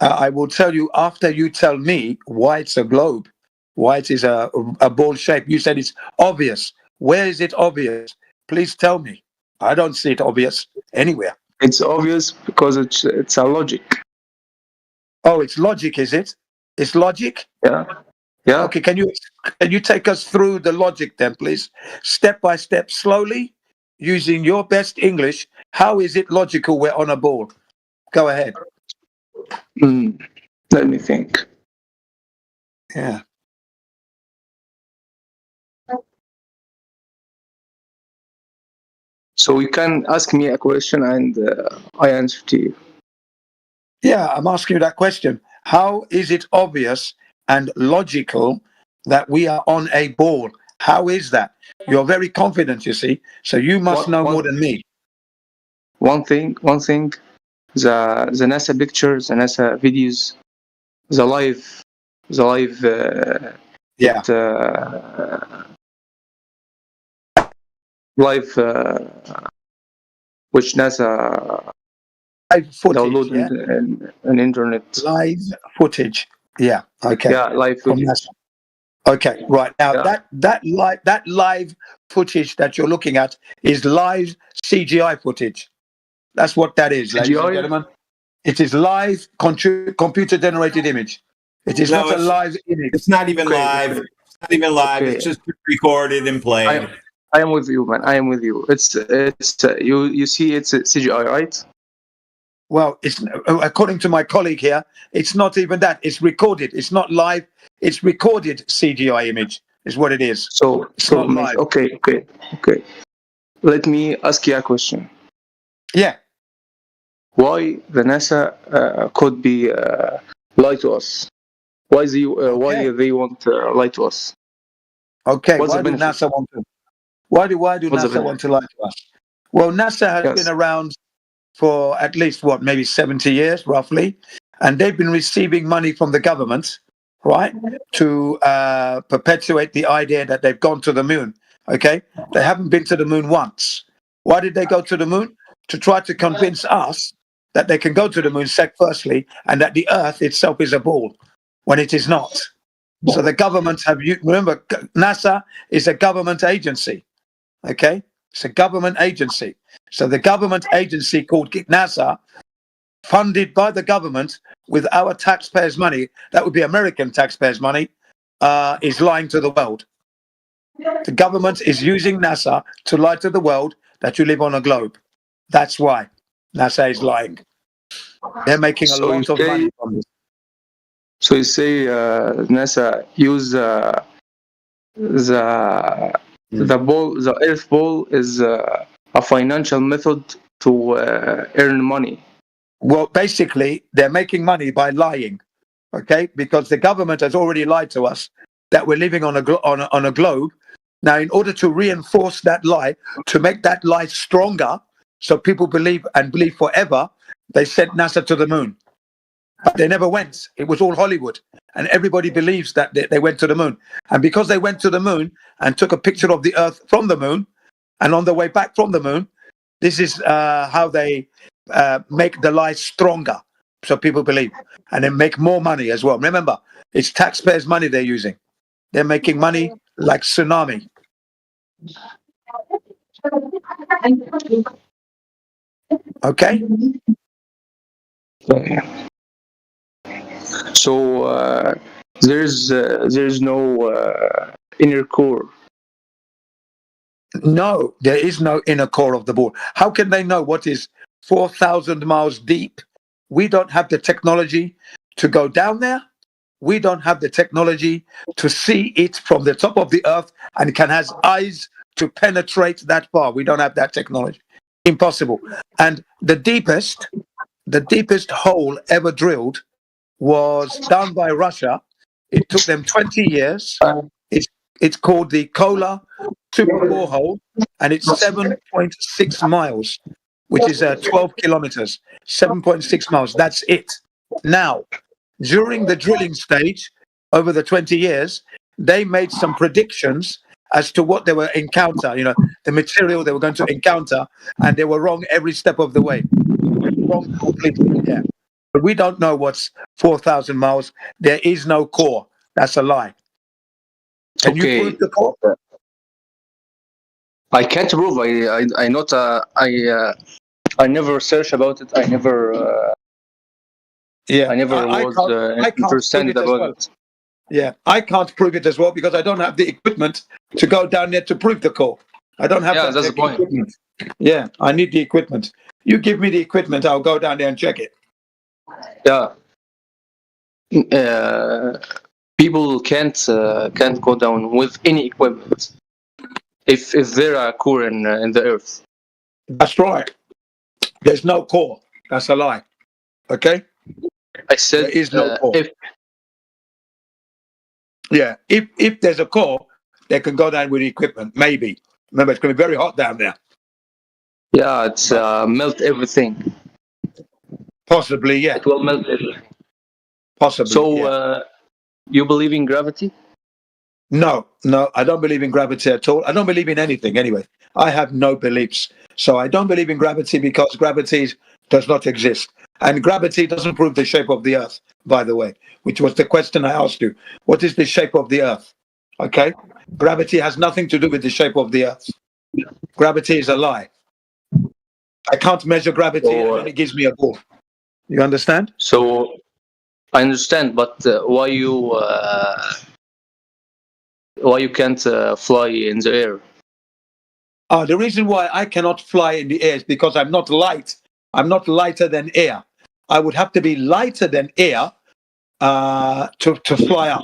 I will tell you after you tell me why it's a globe, why it is a ball shape. You said it's obvious. Where is it obvious? Please tell me. I don't see it obvious anywhere. It's obvious because it's a logic. Oh, it's logic, is it? It's logic? Yeah. Yeah. Okay, can you take us through the logic then, please? Step by step, slowly, using your best English. How is it logical we're on a ball? Go ahead. Let me think. Yeah. So you can ask me a question and I answer to you. Yeah, I'm asking you that question. How is it obvious and logical that we are on a ball? How is that? You're very confident, you see, so you must know more than me. One thing, the NASA pictures, the NASA videos, the live which NASA live footage, download on internet. Live footage. Yeah. Okay. Yeah, live footage. Okay, right. Now that live footage that you're looking at is live CGI footage. That's what that is, ladies and gentlemen. It is live computer generated image. It is not a live image. It's not even live. It's not even live. Okay. It's just recorded and played. I am with you, man. I am with you. It's you see it's CGI, right? Well, it's according to my colleague here, it's not even that. It's recorded. It's not live. It's recorded CGI image. is what it is. So, It's not live. okay. Let me ask you a question. Yeah. Why the NASA could be lie to us? Why they want to lie to us? Okay. What's Why the do benefit? NASA want to? Why do What's the NASA benefit? want to lie to us? Well, NASA has Yes. been around for at least maybe 70 years, roughly, and they've been receiving money from the government, right, to perpetuate the idea that they've gone to the moon. Okay, they haven't been to the moon once. Why did they go to the moon? To try to convince us that they can go to the moon, firstly, and that the Earth itself is a ball, when it is not. So the government remember, NASA is a government agency. Okay, it's a government agency. So the government agency called NASA, funded by the government with our taxpayers' money, that would be American taxpayers' money, is lying to the world. The government is using NASA to lie to the world that you live on a globe. That's why NASA is lying. They're making a lot of money from this. So you say NASA use the ball, the Earth ball is a financial method to earn money. Well, basically, they're making money by lying, okay? Because the government has already lied to us that we're living on a globe. Now, in order to reinforce that lie, to make that lie stronger, so people believe forever, they sent NASA to the moon. But they never went. It was all Hollywood. And everybody believes that they went to the moon. And because they went to the moon and took a picture of the Earth from the moon, and on the way back from the moon, this is how they make the lie stronger, so people believe, and then make more money as well. Remember, it's taxpayers' money they're using. They're making money like tsunami. Okay. So there's no inner core. No, there is no inner core of the ball. How can they know what is 4,000 miles deep? We don't have the technology to go down there. We don't have the technology to see it from the top of the Earth and can has eyes to penetrate that far. We don't have that technology. Impossible. And the deepest hole ever drilled was done by Russia. It took them 20 years. It's called the Kola Super Borehole, and it's 7.6 miles, which is 12 kilometers. 7.6 miles. That's it. Now, during the drilling stage, over the 20 years, they made some predictions as to what they will encounter, the material they were going to encounter, and they were wrong every step of the way. Wrong completely, yeah. But we don't know what's 4,000 miles. There is no core. That's a lie. Can you prove the core? I can't prove. I not. I never searched about it. I never. I never was interested about it. Yeah, I can't prove it as well because I don't have the equipment to go down there to prove the core. I don't have that's the point. equipment. Yeah, I need the equipment. You give me the equipment, I'll go down there and check it. Yeah. People can't go down with any equipment if there are core in the Earth. That's right. There's no core. That's a lie. Okay. I said there is no core. If there's a core, they can go down with the equipment. Maybe. Remember, it's going to be very hot down there. Yeah, it's melt everything. Possibly, yeah. It will melt everything. Possibly. So, you believe in gravity? No, I don't believe in gravity at all. I don't believe in anything anyway. I have no beliefs. So I don't believe in gravity because gravity does not exist. And gravity doesn't prove the shape of the Earth, by the way, which was the question I asked you. What is the shape of the Earth? Okay? Gravity has nothing to do with the shape of the Earth. Gravity is a lie. I can't measure gravity and then it gives me a ball. You understand? So I understand, but why you can't fly in the air? The reason why I cannot fly in the air is because I'm not light. I'm not lighter than air. I would have to be lighter than air to fly up.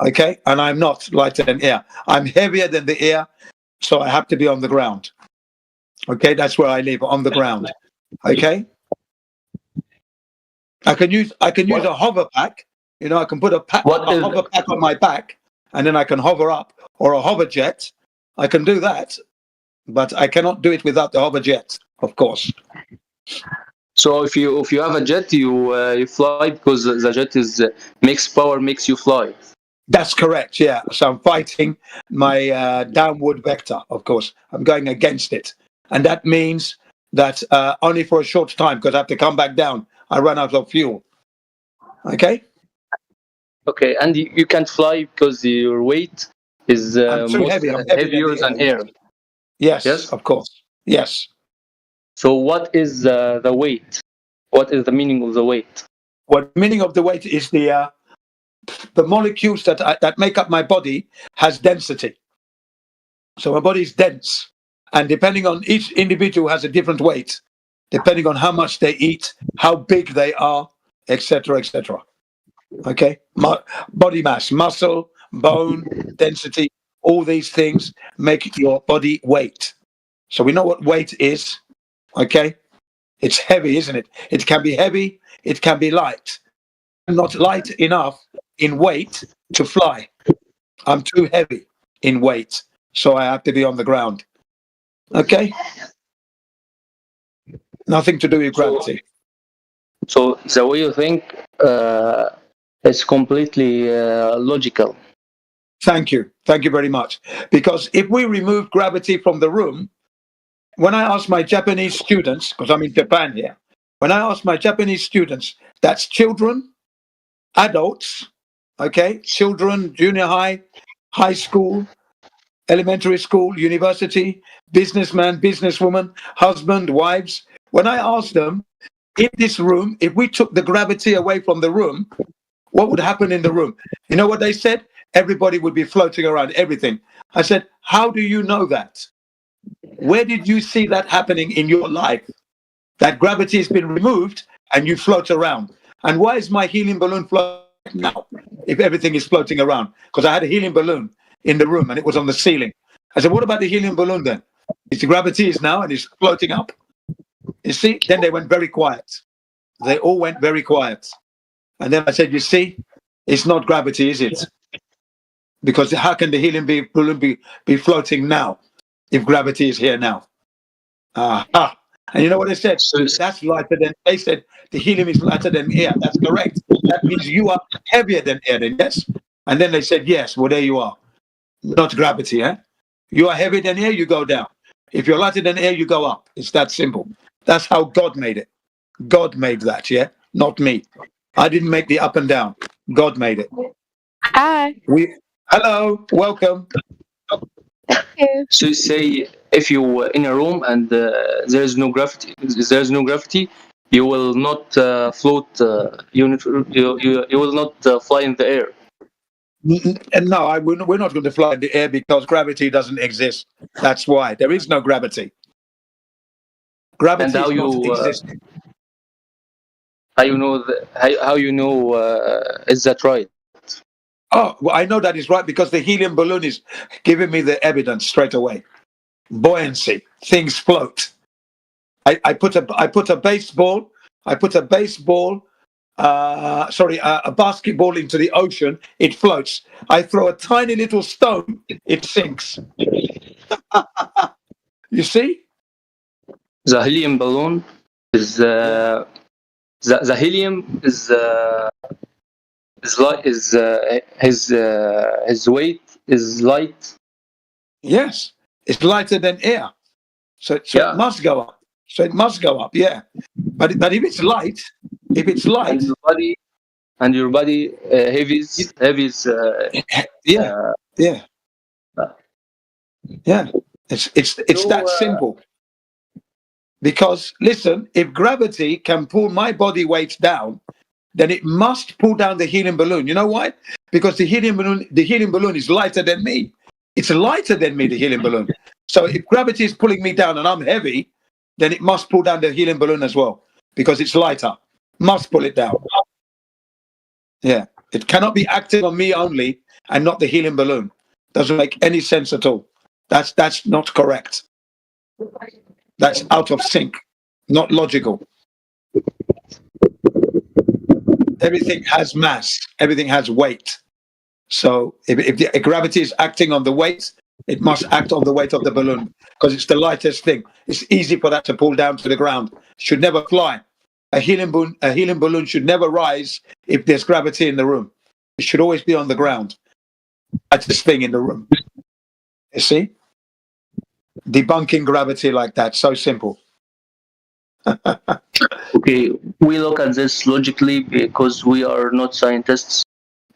Okay, and I'm not lighter than air. I'm heavier than the air, so I have to be on the ground. Okay, that's where I live, on the ground. Okay, I can use a hover pack. You know, I can put a hover pack on my back, and then I can hover up, or a hover jet. I can do that, but I cannot do it without the hover jet, of course. So if you have a jet, you fly because the jet is makes you fly. That's correct. Yeah. So I'm fighting my downward vector. Of course, I'm going against it, and that means that only for a short time, because I have to come back down. I run out of fuel. Okay. Okay, and you can't fly because your weight is I'm too heavy. I'm heavier than air. Yes, of course. Yes. So what is the weight? What is the meaning of the weight? What meaning of the weight is the molecules that make up my body has density. So my body is dense, and depending on each individual has a different weight, depending on how much they eat, how big they are, etc., etc. Okay, body mass, muscle, bone, density, all these things make your body weight. So we know what weight is. Okay, it's heavy, isn't it? It can be heavy, it can be light. I'm not light enough in weight to fly. I'm too heavy in weight, so I have to be on the ground. Okay? Nothing to do with gravity. So the way you think is completely logical. Thank you. Thank you very much. Because if we remove gravity from the room, when I ask my Japanese students, because I'm in Japan here, when I ask my Japanese students, that's children, adults, okay, children, junior high, high school, elementary school, university, businessman, businesswoman, husband, wives. When I ask them, in this room, if we took the gravity away from the room, what would happen in the room? You know what they said? Everybody would be floating around, everything. I said, how do you know that? Where did you see that happening in your life? That gravity has been removed and you float around. And why is my helium balloon floating now if everything is floating around? Because I had a helium balloon in the room and it was on the ceiling. I said, what about the helium balloon then? Its gravity is now and it's floating up. You see? Then they went very quiet. They all went very quiet. And then I said, you see, it's not gravity, is it? Because how can the helium balloon be floating now if gravity is here now? Aha. And you know what they said? That's lighter than, they said the helium is lighter than air. That's correct. That means you are heavier than air, then yes. And then they said, yes, well, there you are. Not gravity, eh? You are heavier than air, you go down. If you're lighter than air, you go up. It's that simple. That's how God made it. God made that, yeah? Not me. I didn't make the up and down. God made it. Hi. Hello, welcome. So you say if you in a room and there is no gravity, you will not float. You will not fly in the air. No, we're not going to fly in the air because gravity doesn't exist. That's why there is no gravity. Gravity And how is not you existing. how you know how you know is that right? Oh, well, I know that is right because the helium balloon is giving me the evidence straight away. Buoyancy, things float. I put a basketball a basketball into the ocean, it floats. I throw a tiny little stone, it sinks. You see? The helium balloon is the helium is his weight is light. Yes, it's lighter than air, so it must go up. So it must go up, yeah. But if it's light, and your body heavy. Yeah. It's that simple. Because listen, if gravity can pull my body weight down, then it must pull down the helium balloon. You know why? Because the helium balloon is lighter than me. It's lighter than me, the helium balloon. So if gravity is pulling me down and I'm heavy, then it must pull down the helium balloon as well because it's lighter. Must pull it down. Yeah, it cannot be acting on me only. and not the helium balloon. Doesn't make any sense at all. That's not correct. That's out of sync, not logical. Everything has mass. Everything has weight. So if gravity is acting on the weight, it must act on the weight of the balloon because it's the lightest thing. It's easy for that to pull down to the ground. Should never fly. A helium balloon should never rise if there's gravity in the room. It should always be on the ground. That's this thing in the room. You see? Debunking gravity like that, so simple. Okay, we look at this logically because we are not scientists.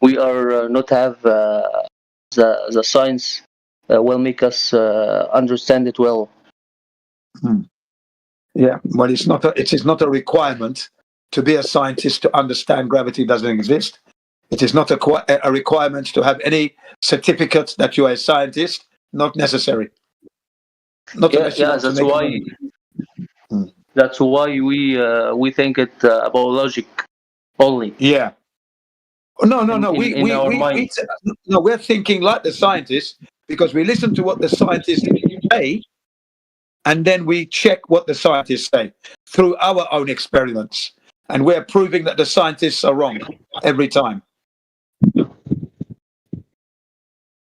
We are not have the science will make us understand it well. Yeah, well, it is not a requirement to be a scientist to understand gravity doesn't exist. It is not a requirement to have any certificate that you are a scientist. Not necessary. Not That's why. That's why we think it about logic only. Yeah. No. We're thinking like the scientists because we listen to what the scientists say, and then we check what the scientists say through our own experiments, and we're proving that the scientists are wrong every time.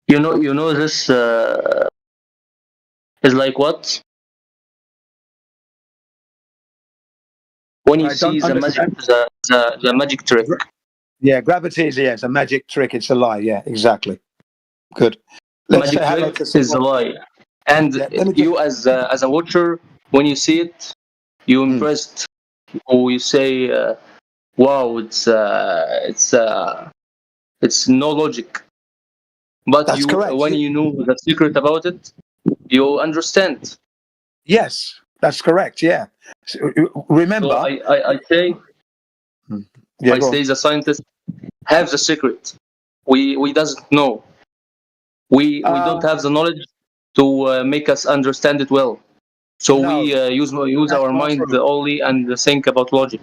You know this is like what? When you see the magic trick. Yeah, gravity is a magic trick. It's a lie. Yeah, exactly. Good. Magic trick is a lie. And you as a watcher, when you see it, you impressed, or you say, "Wow, it's no logic." But That's correct. When you know the secret about it, you understand. Yes, that's correct. Yeah. So, remember, so I say, say the scientists have the secret. We doesn't know. We don't have the knowledge to make us understand it well. So we use our mind only and think about logic.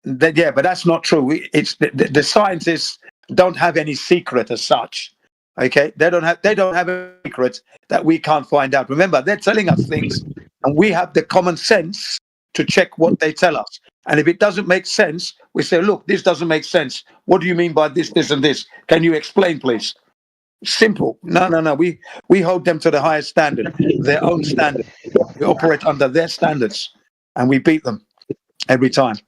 Yeah, but that's not true. It's the scientists don't have any secret as such. Okay, they don't have a secret that we can't find out. Remember, they're telling us things, and we have the common sense to check what they tell us. And if it doesn't make sense, we say, "Look, this doesn't make sense. What do you mean by this, this, and this? Can you explain, please?" Simple. No. We hold them to the highest standard, their own standard. We operate under their standards, and we beat them every time.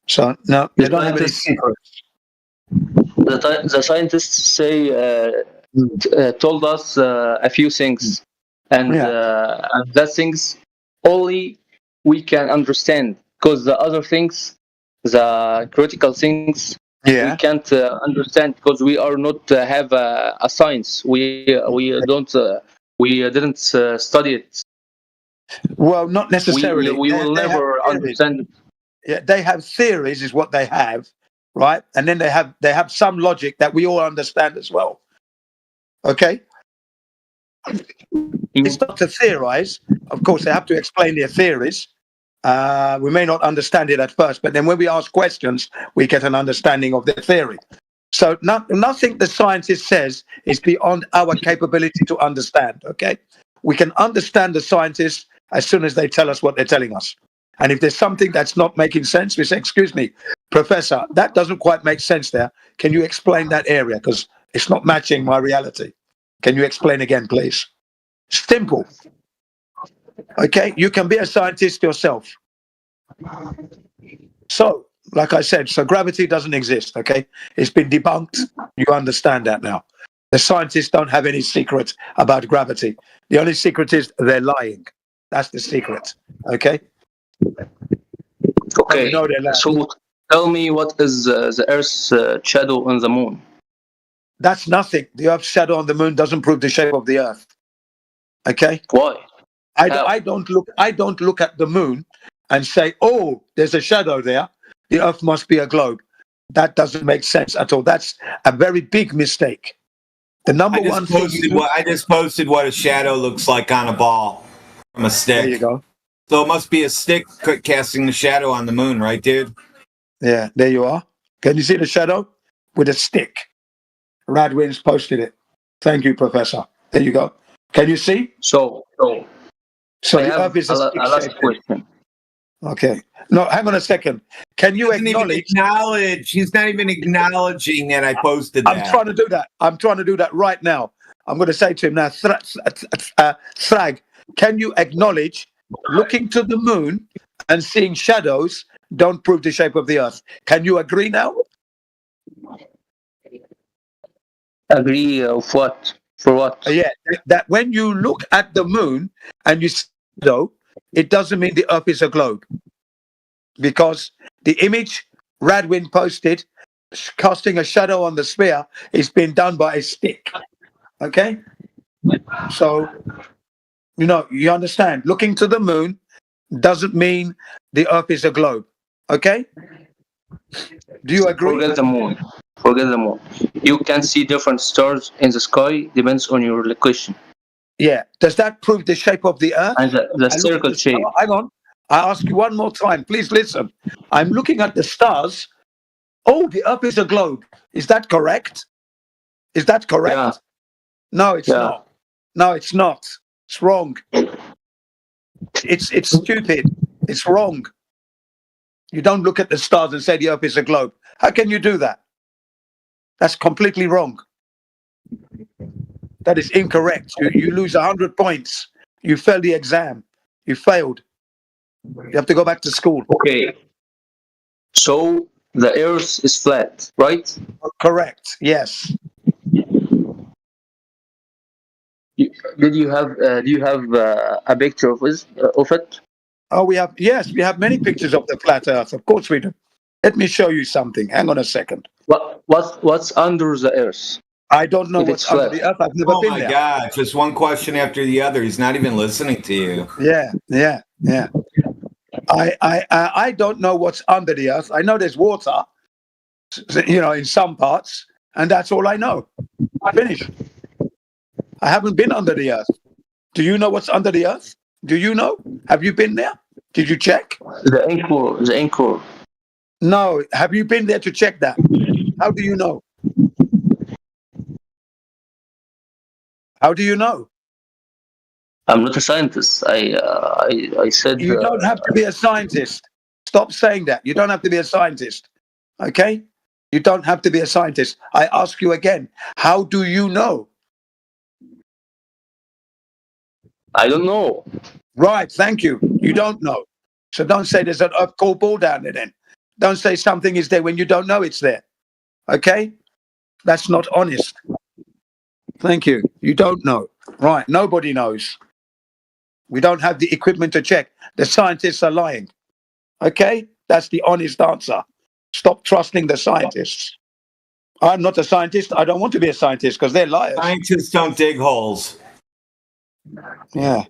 So no, they don't have any secrets. The scientists say told us a few things, and that things only we can understand, because the other things, the critical things, we can't understand because we are not have a science. We didn't study it. Well, not necessarily. We will never understand it. Yeah, they have theories, is what they have, right? And then they have some logic that we all understand as well. Okay. It's not to theorize. Of course, they have to explain their theories. We may not understand it at first, but then when we ask questions, we get an understanding of their theory. So nothing the scientist says is beyond our capability to understand. Okay. We can understand the scientists as soon as they tell us what they're telling us. And if there's something that's not making sense, we say, "Excuse me, Professor, that doesn't quite make sense there. Can you explain that area? Because it's not matching my reality. Can you explain again, please?" Simple. Okay, you can be a scientist yourself. So, like I said, so gravity doesn't exist, okay? It's been debunked. You understand that now. The scientists don't have any secret about gravity. The only secret is they're lying. That's the secret, okay? Okay, so tell me, what is the Earth's shadow on the moon? That's nothing. The Earth's shadow on the moon doesn't prove the shape of the Earth. Okay? Why? I don't look at the moon and say, "Oh, there's a shadow there. The Earth must be a globe." That doesn't make sense at all. That's a very big mistake. The number one thing. I just posted what a shadow looks like on a ball from a stick. There you go. So it must be a stick casting the shadow on the moon, right, dude? Yeah, there you are. Can you see the shadow? With a stick. Radwin's posted it. Thank you, Professor. There you go. Can you see? So I the have Earth is a a last stick-shaped. question. Okay. No, hang on a second. Can you Doesn't even acknowledge? acknowledge. He's not even acknowledging that I posted that. I'm trying to do that. I'm trying to do that right now. I'm going to say to him now, Thrag, can you acknowledge looking to the moon and seeing shadows don't prove the shape of the Earth? Can you agree now? Agree of what? For what? Yeah, that when you look at the moon and you see shadow, it doesn't mean the Earth is a globe. Because the image Radwin posted, casting a shadow on the sphere, is being done by a stick. Okay? So, you understand. Looking to the moon doesn't mean the Earth is a globe. Okay? Do you agree? Forget the moon. Forget the moon. You can see different stars in the sky, depends on your location. Yeah. Does that prove the shape of the Earth? And the circle shape. Hang on. I ask you one more time. Please listen. I'm looking at the stars. Oh, the Earth is a globe. Is that correct? Is that correct? Yeah. No, it's not. No, it's not. It's wrong. It's stupid. It's wrong. You don't look at the stars and say the Earth is a globe. How can you do that? That's completely wrong. That is incorrect. You lose 100 points. You failed the exam. You failed. You have to go back to school. Okay. So the Earth is flat, right? Correct. Yes. Do you have a picture of it? Oh, we have many pictures of the flat Earth. Of course we do. Let me show you something. Hang on a second. What's under the Earth? I don't know If what's it's under flat. the Earth. I've never Oh been my there. God! Just one question after the other. He's not even listening to you. Yeah. I don't know what's under the Earth. I know there's water, in some parts, and that's all I know. Finish. I haven't been under the Earth. Do you know what's under the Earth? Do you know? Have you been there? Did you check? The anchor. No. Have you been there to check that? How do you know? How do you know? I'm not a scientist. I said You don't have to be a scientist. Stop saying that. You don't have to be a scientist. Okay? You don't have to be a scientist. I ask you again, how do you know? I don't know. Right, thank you. You don't know. So don't say there's an Earth core ball down there then. Don't say something is there when you don't know it's there. Okay? That's not honest. Thank you. You don't know. Right, nobody knows. We don't have the equipment to check. The scientists are lying. Okay? That's the honest answer. Stop trusting the scientists. I'm not a scientist. I don't want to be a scientist because they're liars. Scientists don't dig holes. Yeah.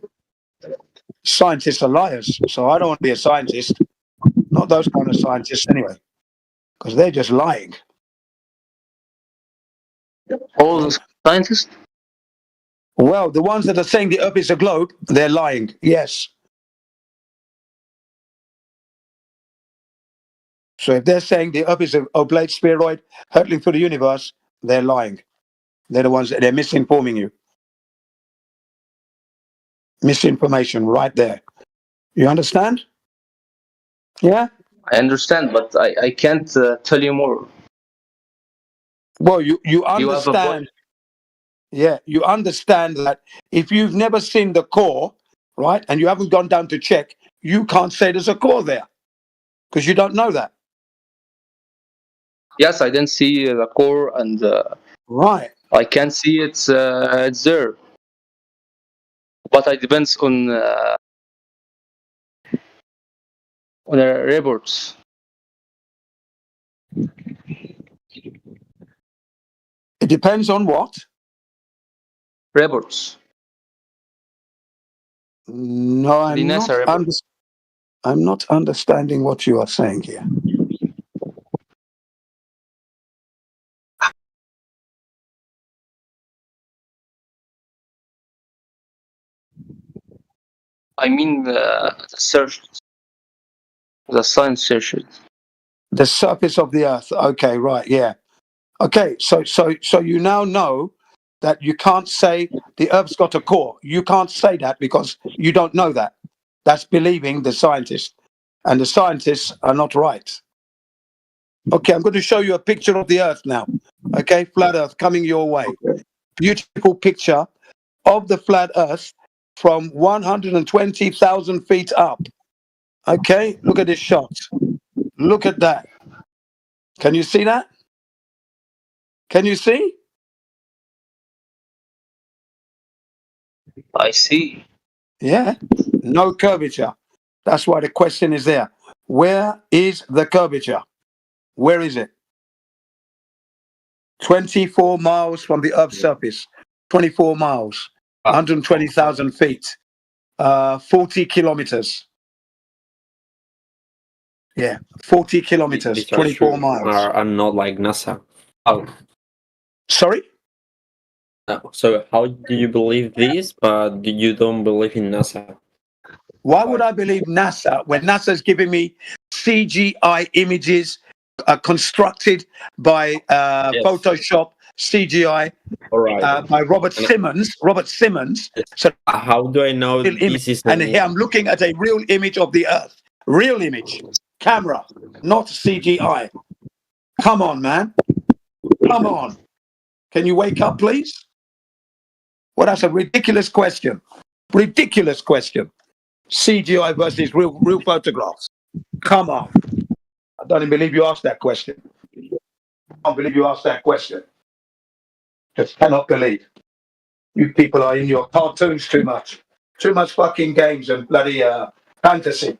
Scientists are liars. So I don't want to be a scientist. Not those kind of scientists anyway. Because they're just lying. All the scientists? Well, the ones that are saying the Earth is a globe, they're lying. Yes. So if they're saying the Earth is an oblate spheroid hurtling through the universe, they're lying. They're the ones that they're misinforming you. Misinformation right there. You understand? Yeah? I understand, but I can't tell you more. Well, you You have a understand. Yeah, you understand that if you've never seen the core, right, and you haven't gone down to check, you can't say there's a core there because you don't know that. Yes, I didn't see the core, and right, I can't see it's there. But it depends on the reports. It depends on what? Reports. No, The NASA report. I'm not understanding what you are saying here. I mean the search, the science searches. The surface of the Earth. Okay, right, yeah. Okay, so you now know that you can't say the Earth's got a core. You can't say that because you don't know that. That's believing the scientists, and the scientists are not right. Okay, I'm going to show you a picture of the Earth now. Okay, flat Earth coming your way. Beautiful picture of the flat Earth from 120,000 feet up. Okay, look at this shot. Look at that. Can you see that? Can you see? I see. Yeah, no curvature. That's why the question is there. Where is the curvature? Where is it? 24 miles from the Earth's surface. 24 miles, 120,000 feet, 40 kilometers. Yeah, 40 kilometers, These 24 miles. are not like NASA. Oh. Sorry? So how do you believe this, but you don't believe in NASA? Why would I believe NASA when NASA's giving me CGI images constructed by Photoshop, CGI, by Robert Simmons? Robert Simmons. So how do I know this is? And here I'm looking at a real image of the Earth. Real image. Camera, not CGI. Come on, man. Come on. Can you wake up, please? Well, that's a ridiculous question. Ridiculous question. CGI versus real photographs. Come on. I don't even believe you asked that question. I don't believe you asked that question. Just cannot believe. You people are in your cartoons too much. Too much fucking games and bloody fantasy.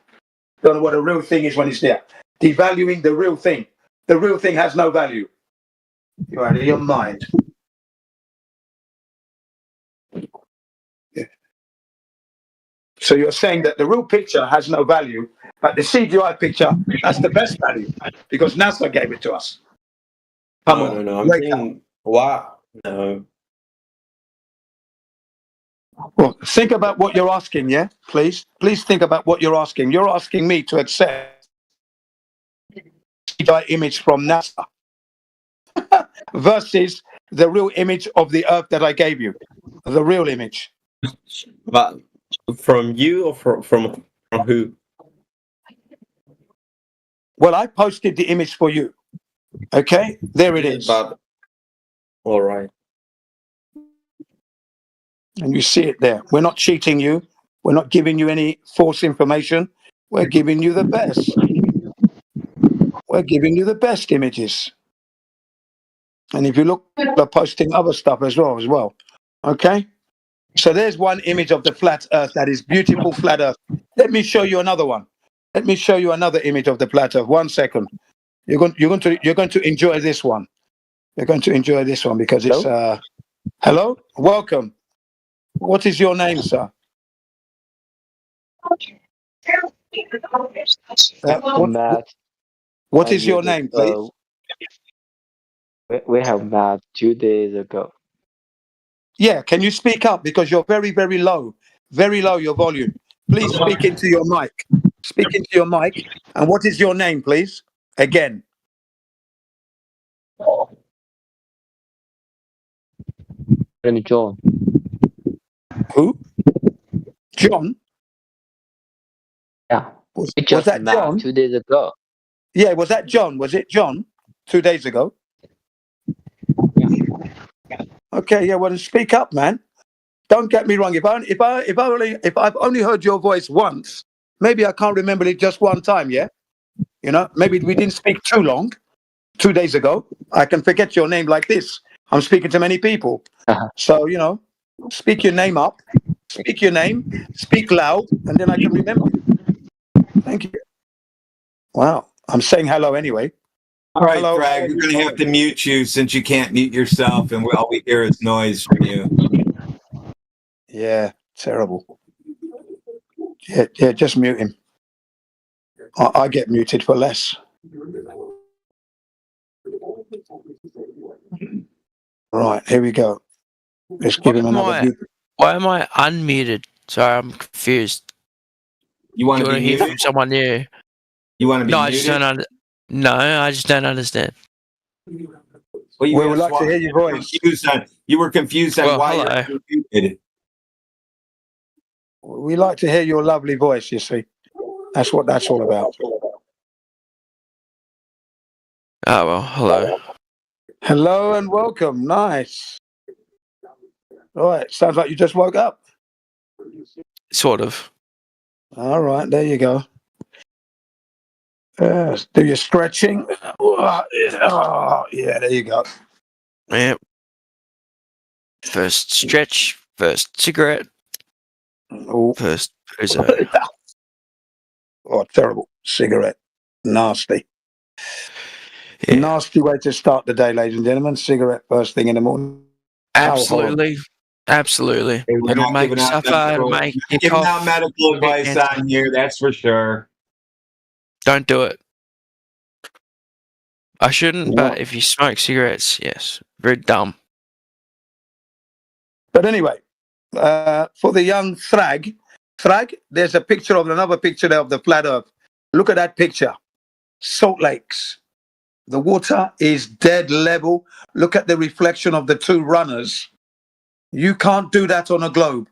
Don't know what a real thing is when it's there. Devaluing the real thing. The real thing has no value. You're out of your mind. Yeah. So you're saying that the real picture has no value, but the CGI picture has the best value because NASA gave it to us. Come on. No. I'm saying, wow. No. Well, think about what you're asking, yeah? Please think about what you're asking. You're asking me to accept CGI image from NASA versus the real image of the Earth that I gave you. The real image. But from you or from who? Well, I posted the image for you. Okay, there it is. But, all right. And you see it there. We're not cheating you. We're not giving you any false information. We're giving you the best. We're giving you the best images. And if you look, we're posting other stuff as well. Okay? So there's one image of the flat Earth that is beautiful flat Earth. Let me show you another one. Let me show you another image of the flat Earth. 1 second. You're going to enjoy this one. You're going to enjoy this one because it's hello? Welcome. What is your name, sir? Matt. What is your name, please? We have met 2 days ago. Yeah, can you speak up because you're very, very low. Very low, your volume. Please speak into your mic. Speak into your mic. And what is your name, please? Again. John. Who? John? Yeah. Was just that met John? 2 days ago. Yeah, was that John? Was it John 2 days ago? Okay, yeah, well, speak up, man. Don't get me wrong. If I've only heard your voice once, maybe I can't remember it just one time, yeah? You know, maybe we didn't speak too long, 2 days ago. I can forget your name like this. I'm speaking to many people. So, you know, speak your name up, speak your name, speak loud, and then I can remember you. Thank you. Wow. I'm saying hello anyway. All right, Hello. Greg, we're going to have to mute you since you can't mute yourself, and all we hear is noise from you. Yeah, terrible. Yeah, just mute him. I get muted for less. Right, here we go. Let's give him another mute. Why am I unmuted? Sorry, I'm confused. You want to be hear muted? from someone new? You want to be no, muted? I just don't understand. Well, We would like to hear your voice. You were confused on Well, why hello. you're muted. We like to hear your lovely voice, you see. That's what that's all about. Oh, well, hello. Hello and welcome. Nice. All right. Sounds like you just woke up. Sort of. All right. There you go. Do your stretching. Oh, yeah, there you go. Yeah. First stretch, first cigarette, first Peugeot. Oh, terrible. Cigarette. Nasty. Nasty way to start the day, ladies and gentlemen. Cigarette first thing in the morning. How horrible. Absolutely. Absolutely. We're It'll not make giving you out suffer, medical, make not you giving out cough. medical advice on here, that's for sure. Don't do it. I shouldn't, No. but if you smoke cigarettes, yes. Very dumb. But anyway, for the young Thrag, there's a picture of another picture there of the flat earth. Look at that picture. Salt lakes. The water is dead level. Look at the reflection of the two runners. You can't do that on a globe.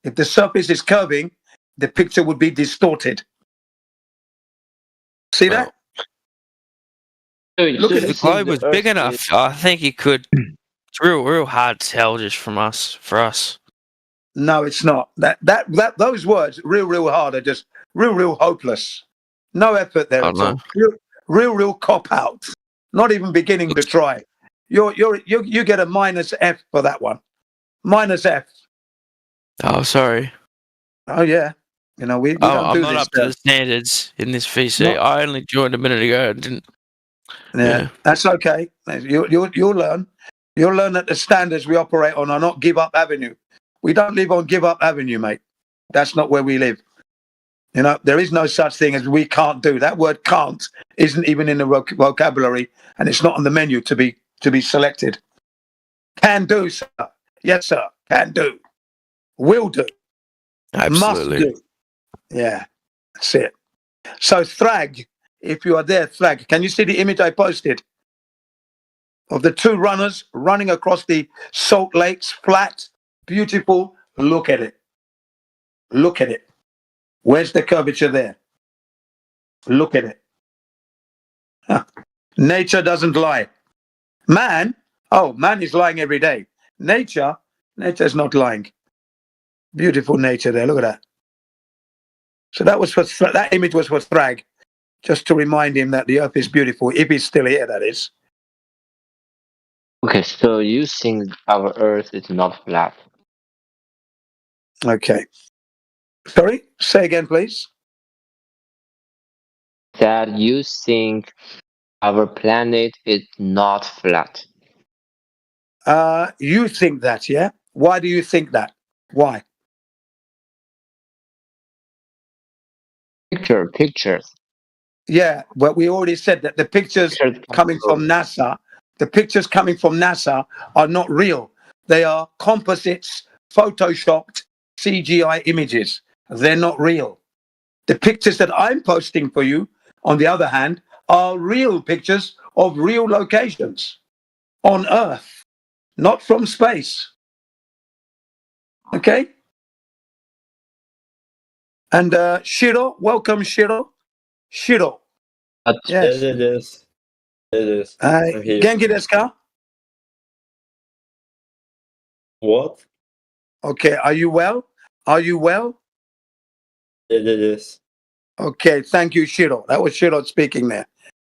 If the surface is curving, the picture would be distorted. See that? Look at the globe was big enough. I think you could. It's real hard to tell just from us, for us. No, it's not. Those words, real hard, are just real hopeless. No effort there at all. Real cop out. Not even beginning to try. You get a minus F for that one. Minus F. Oh, sorry. Oh yeah. You know we don't I'm do not this up to the standards in this VC. No. I only joined a minute ago. I didn't. Yeah, that's okay. You'll learn. You'll learn that the standards we operate on are not Give Up Avenue. We don't live on Give Up Avenue, mate. That's not where we live. You know, there is no such thing as we can't do. That word "can't" isn't even in the vocabulary, and it's not on the menu to be selected. Can do, sir. Yes, sir. Can do. Will do. Absolutely. Must do. Yeah, that's it. So, Thrag, if you are there, Thrag, can you see the image I posted of the two runners running across the Salt Lakes, flat, beautiful? Look at it. Look at it. Where's the curvature there? Look at it. Huh. Nature doesn't lie. Man is lying every day. Nature's not lying. Beautiful nature there. Look at that. So that image was for Thrag, just to remind him that the earth is beautiful, if he's still here, that is. Okay, so you think our Earth is not flat? Okay. Sorry? Say again, please. That you think our planet is not flat? You think that, yeah? Why do you think that? Why? Pictures. Yeah, well, we already said that the pictures coming from NASA, are not real. They are composites, photoshopped CGI images. They're not real. The pictures that I'm posting for you, on the other hand, are real pictures of real locations on Earth, not from space. Okay? And Shiro, welcome, Shiro. Shiro. Yes. It is. Genki desu ka? What? Okay, are you well? Are you well? It is. Okay, thank you, Shiro. That was Shiro speaking there.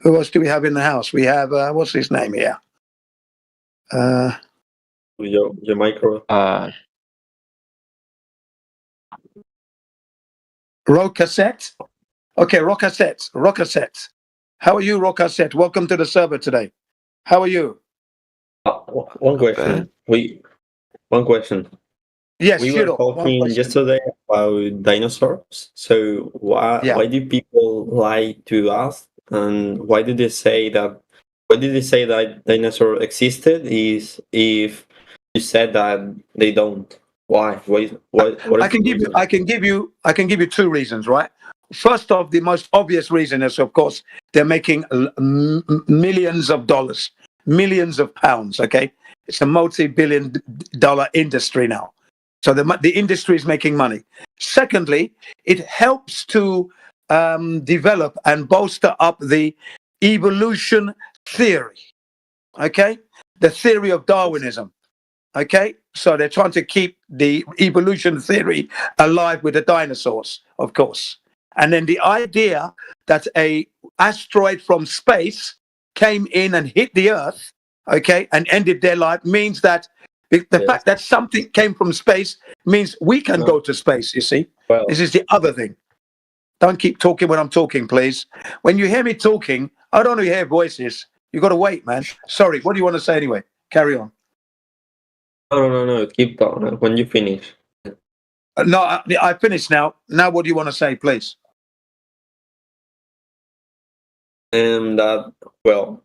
Who else do we have in the house? We have, what's his name here? Your micro. Rocassette? Okay, Rocassette. How are you, Rocassette? Welcome to the server today. How are you? One question. One question. Yes, we Shiro, were talking yesterday about dinosaurs. So why do people lie to us? And why did they say that? Why did they say that dinosaurs existed? Is if you said that they don't? Why? What I can give you two reasons, right? First off, the most obvious reason is, of course, they're making millions of dollars. millions of pounds. Okay, it's a multi-billion-dollar industry now. So the industry is making money. Secondly, it helps to develop and bolster up the evolution theory. Okay, the theory of Darwinism. Okay, so they're trying to keep the evolution theory alive with the dinosaurs, of course. And then the idea that a asteroid from space came in and hit the Earth, okay, and ended their life means that the fact that something came from space means we can go to space, you see. This is the other thing. Don't keep talking when I'm talking, please. When you hear me talking, I don't want to hear voices. You got to wait, man. Sorry, what do you want to say anyway? Carry on. No. Keep going when you finish. No, I finished now. Now, what do you want to say, please? And that, well,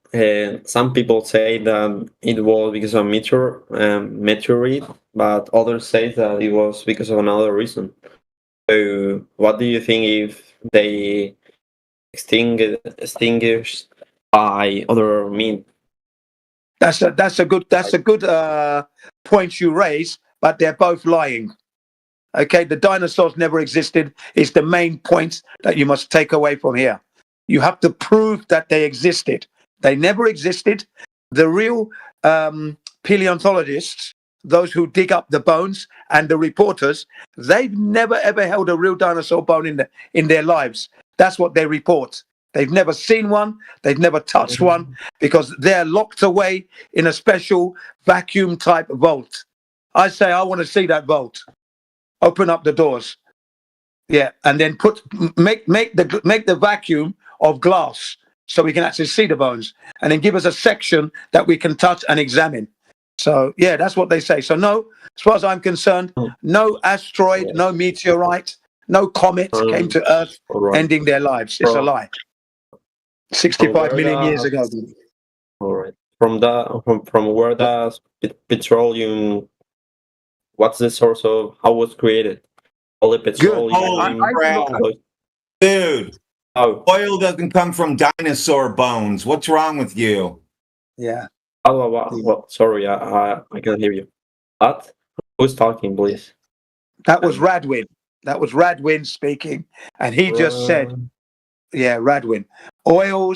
some people say that it was because of meteorite, but others say that it was because of another reason. So, what do you think if they extinguished by other means? That's a good point you raise, but they're both lying. Okay, the dinosaurs never existed is the main point that you must take away from here. You have to prove that they existed. They never existed. The real paleontologists, those who dig up the bones, and the reporters, they've never ever held a real dinosaur bone in their lives. That's what they report. They've never seen one. They've never touched one because they're locked away in a special vacuum type vault. I say, I want to see that vault. Open up the doors. Yeah, and then make the vacuum of glass so we can actually see the bones, and then give us a section that we can touch and examine. So yeah, that's what they say. So no, as far as I'm concerned, no asteroid, no meteorite, no comet came to Earth, ending their lives. It's a lie. 65 million years ago. All right. From where does petroleum? What's the source of how it was created? All the petroleum. Holy crap. Dude. Oh. Oil doesn't come from dinosaur bones. What's wrong with you? Yeah. Well, sorry, I can't hear you. What? Who's talking, please? That was Radwin. That was Radwin speaking, and he just said, "Yeah, Radwin. Oil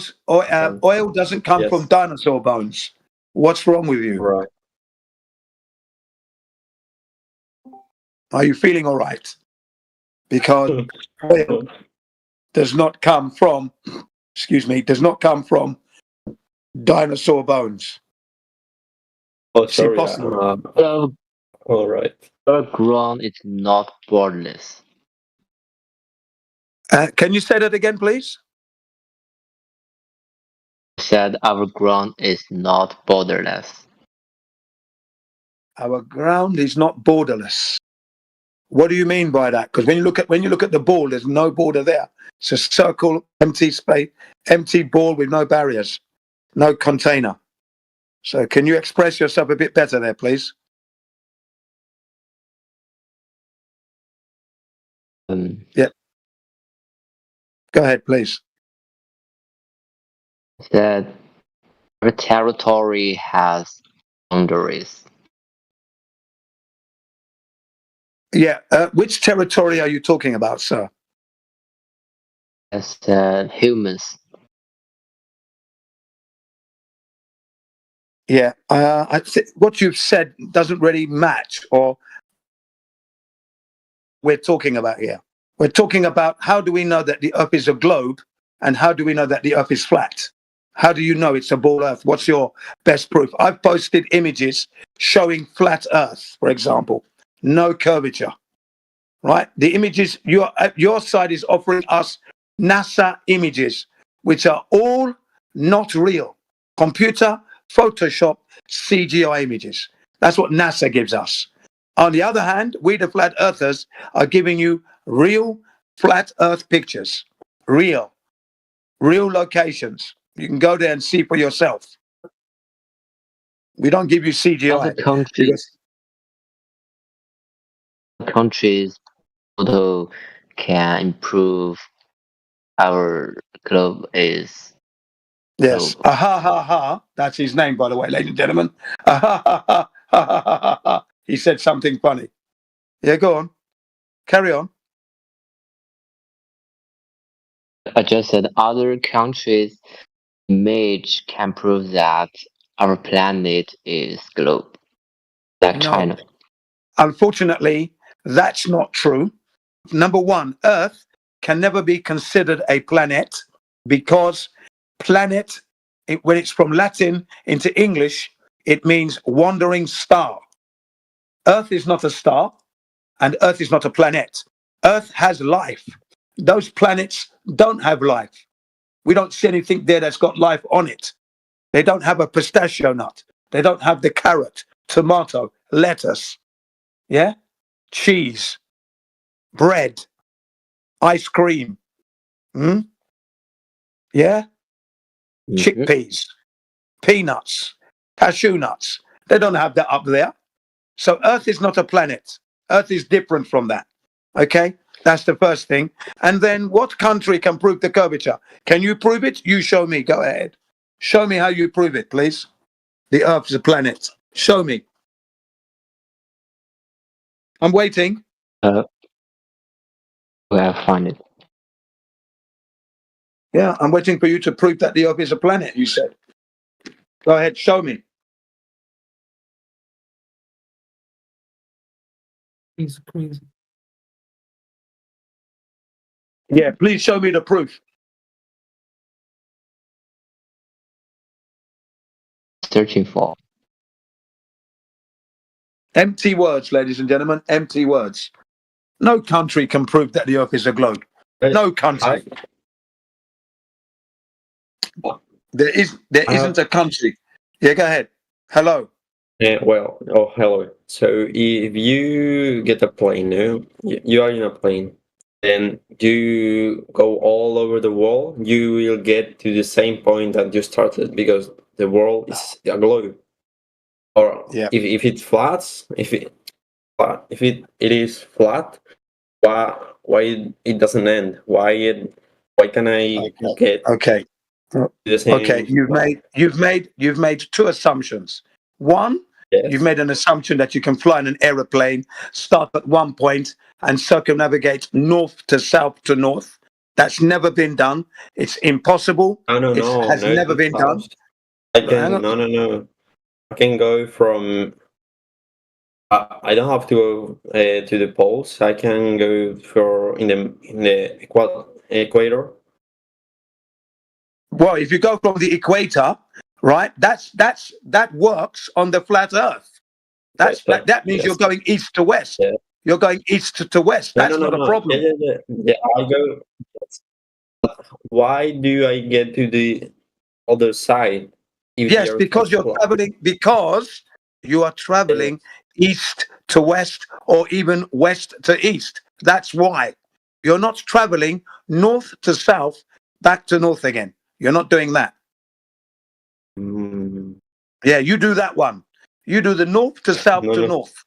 doesn't come from dinosaur bones. What's wrong with you? Right. Are you feeling all right? Because oil does not come from, dinosaur bones. Oh, it's sorry. impossible. All right. Our ground is not borderless. Can you say that again, please? Said our ground is not borderless. Our ground is not borderless. What do you mean by that? Because when you look at the ball, there's no border there. It's a circle, empty space, empty ball with no barriers, no container. So can you express yourself a bit better there, please? Yeah. Go ahead, please. That our territory has boundaries. Yeah. Which territory are you talking about, sir? As humans. Yeah. What you've said doesn't really match, or we're talking about here. We're talking about how do we know that the Earth is a globe, and how do we know that the Earth is flat? How do you know it's a ball Earth? What's your best proof? I've posted images showing flat Earth, for example, no curvature, right? The images, your side is offering us NASA images, which are all not real. Computer, Photoshop, CGI images. That's what NASA gives us. On the other hand, we, the flat earthers, are giving you real flat Earth pictures, real locations. You can go there and see for yourself. We don't give you CGI. Countries although can improve our globe is Yes. Ha ha ha. That's his name, by the way, ladies and gentlemen. Ha ha ha ha ha ha ha. He said something funny. Yeah, go on. Carry on. I just said other countries' image can prove that our planet is globe, like No. China. Unfortunately, that's not true. Number one, Earth can never be considered a planet because planet, when it's from Latin into English, it means wandering star. Earth is not a star and Earth is not a planet. Earth has life. Those planets don't have life. We don't see anything there that's got life on it. They don't have a pistachio nut. They don't have the carrot, tomato, lettuce, yeah, cheese, bread, ice cream, yeah, chickpeas, peanuts, cashew nuts. They don't have that up there. So Earth is not a planet. Earth is different from that. Okay, that's the first thing. And then what country can prove the curvature? Can you prove it? You show me. Go ahead. Show me how you prove it, please. The Earth is a planet. Show me. I'm waiting. Where I find it. Yeah, I'm waiting for you to prove that the Earth is a planet, you said. Go ahead, show me. He's crazy. Yeah, please show me the proof. Searching for. Empty words, ladies and gentlemen, empty words. No country can prove that the Earth is a globe. No country. There isn't a country. Yeah, go ahead. Hello. Hello. So if you get a plane, you are in a plane, then you go all over the world, you will get to the same point that you started because the world is a globe. Or if it's flat, if it is flat, why it doesn't end? Why can I get the same? Okay, you've made two assumptions. One, you've made an assumption that you can fly in an aeroplane, start at one point and circumnavigate north to south to north. That's never been done. It's impossible. It has never been done. No. I can go from. I don't have to go to the poles. I can go in the equator. Well, if you go from the equator, right? That works on the flat Earth. That means you're going east to west. Yeah. You're going east to west. That's not a problem. Yeah, I go. Why do I get to the other side? Yes, because you're traveling. Because you are traveling east to west, or even west to east. That's why you're not traveling north to south, back to north again. You're not doing that. Yeah, you do that one. You do the north to south to north.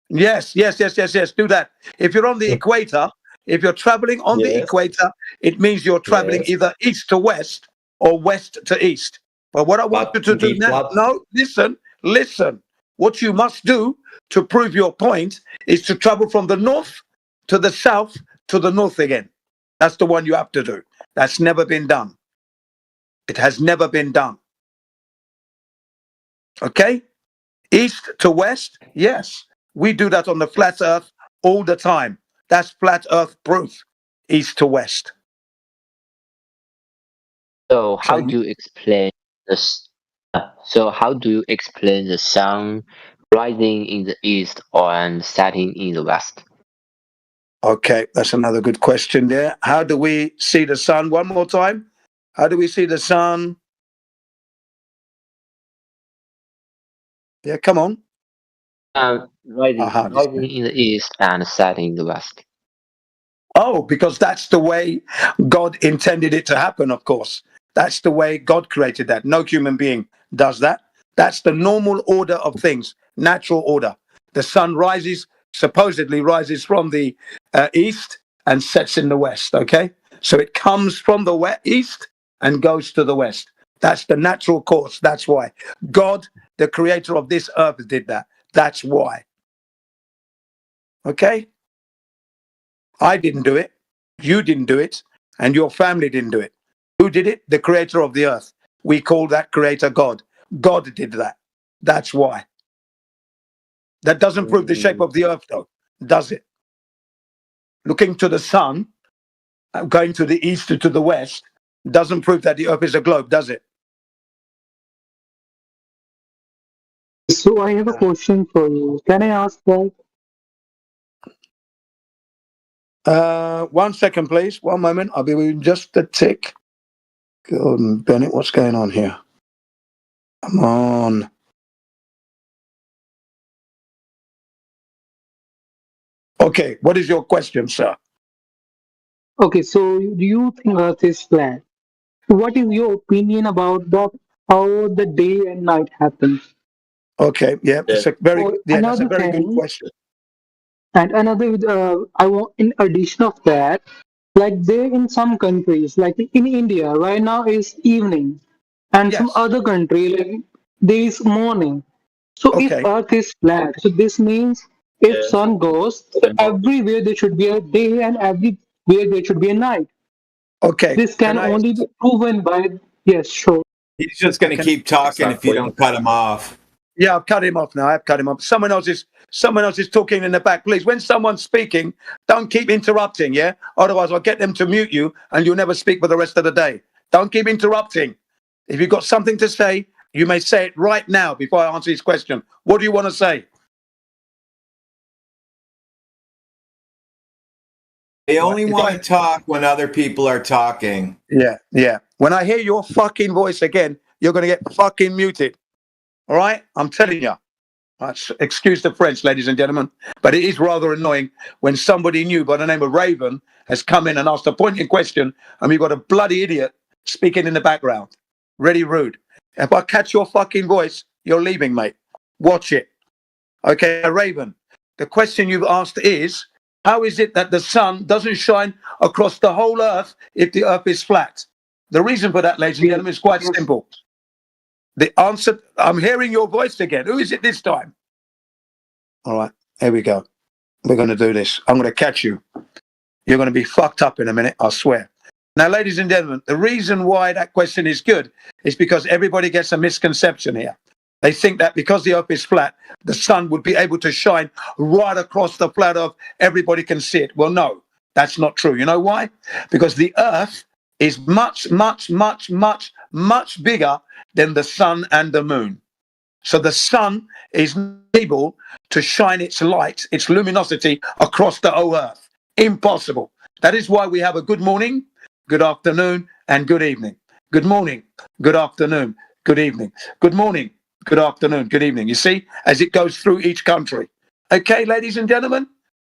Yes. Do that. If you're on the equator, if you're traveling on the equator, it means you're traveling either east to west or west to east. But what I want you to do now, listen. What you must do to prove your point is to travel from the north to the south to the north again. That's the one you have to do. That's never been done. It has never been done. Okay? East to west, yes. We do that on the flat Earth all the time. That's flat Earth proof. East to west. So how do you explain this? So how do you explain the sun rising in the east and setting in the west? Okay, that's another good question there. How do we see the sun? One more time. How do we see the sun? Yeah, come on. Rising in the east and setting in the west. Oh, because that's the way God intended it to happen, of course. That's the way God created that. No human being does that. That's the normal order of things, natural order. The sun supposedly rises from the east and sets in the west, okay? So it comes from the east and goes to the west. That's the natural course. That's why. God, the creator of this earth, did that. That's why. Okay? I didn't do it. You didn't do it. And your family didn't do it. Who did it? The creator of the earth. We call that creator God. God did that. That's why. That doesn't prove the shape of the earth, though, does it? Looking to the sun, going to the east or to the west, doesn't prove that the earth is a globe, does it? So I have a question for you. Can I ask that? 1 second, please. 1 moment. I'll be with you just a tick. God, Bennett, what's going on here? Come on. Okay, what is your question, sir? Okay, so do you think Earth is flat? What is your opinion about how the day and night happens? Okay, yeah, it's a that's a very good question. And another, I want in addition of that, like there in some countries, like in India, right now is evening, and some other country like there is morning. So if Earth is flat, so this means if sun goes, so everywhere there should be a day and everywhere there should be a night. Okay. This can only be proven by sure. He's just going to keep talking if you don't cut him off. Yeah, I've cut him off now. I've cut him off. Someone else is talking in the back. Please, when someone's speaking, don't keep interrupting, yeah? Otherwise, I'll get them to mute you and you'll never speak for the rest of the day. Don't keep interrupting. If you've got something to say, you may say it right now before I answer his question. What do you want to say? They only want to talk when other people are talking. Yeah. When I hear your fucking voice again, you're going to get fucking muted. All right? I'm telling you. Excuse the French, ladies and gentlemen, but it is rather annoying when somebody new by the name of Raven has come in and asked a pointed question and we've got a bloody idiot speaking in the background. Really rude. If I catch your fucking voice, you're leaving, mate. Watch it. Okay, Raven, the question you've asked is, how is it that the sun doesn't shine across the whole earth if the earth is flat? The reason for that, ladies and gentlemen, is quite simple. The answer, I'm hearing your voice again. Who is it this time? All right, here we go. We're going to do this. I'm going to catch you. You're going to be fucked up in a minute, I swear. Now, ladies and gentlemen, the reason why that question is good is because everybody gets a misconception here. They think that because the earth is flat, the sun would be able to shine right across the flat earth. Everybody can see it. Well, no, that's not true. You know why? Because the earth is much, much, much, much, much bigger than the sun and the moon. So the sun is able to shine its light, its luminosity across the whole earth. Impossible. That is why we have a good morning, good afternoon, and good evening. Good morning, good afternoon, good evening. Good morning, good afternoon, good evening. You see, as it goes through each country. Okay, ladies and gentlemen,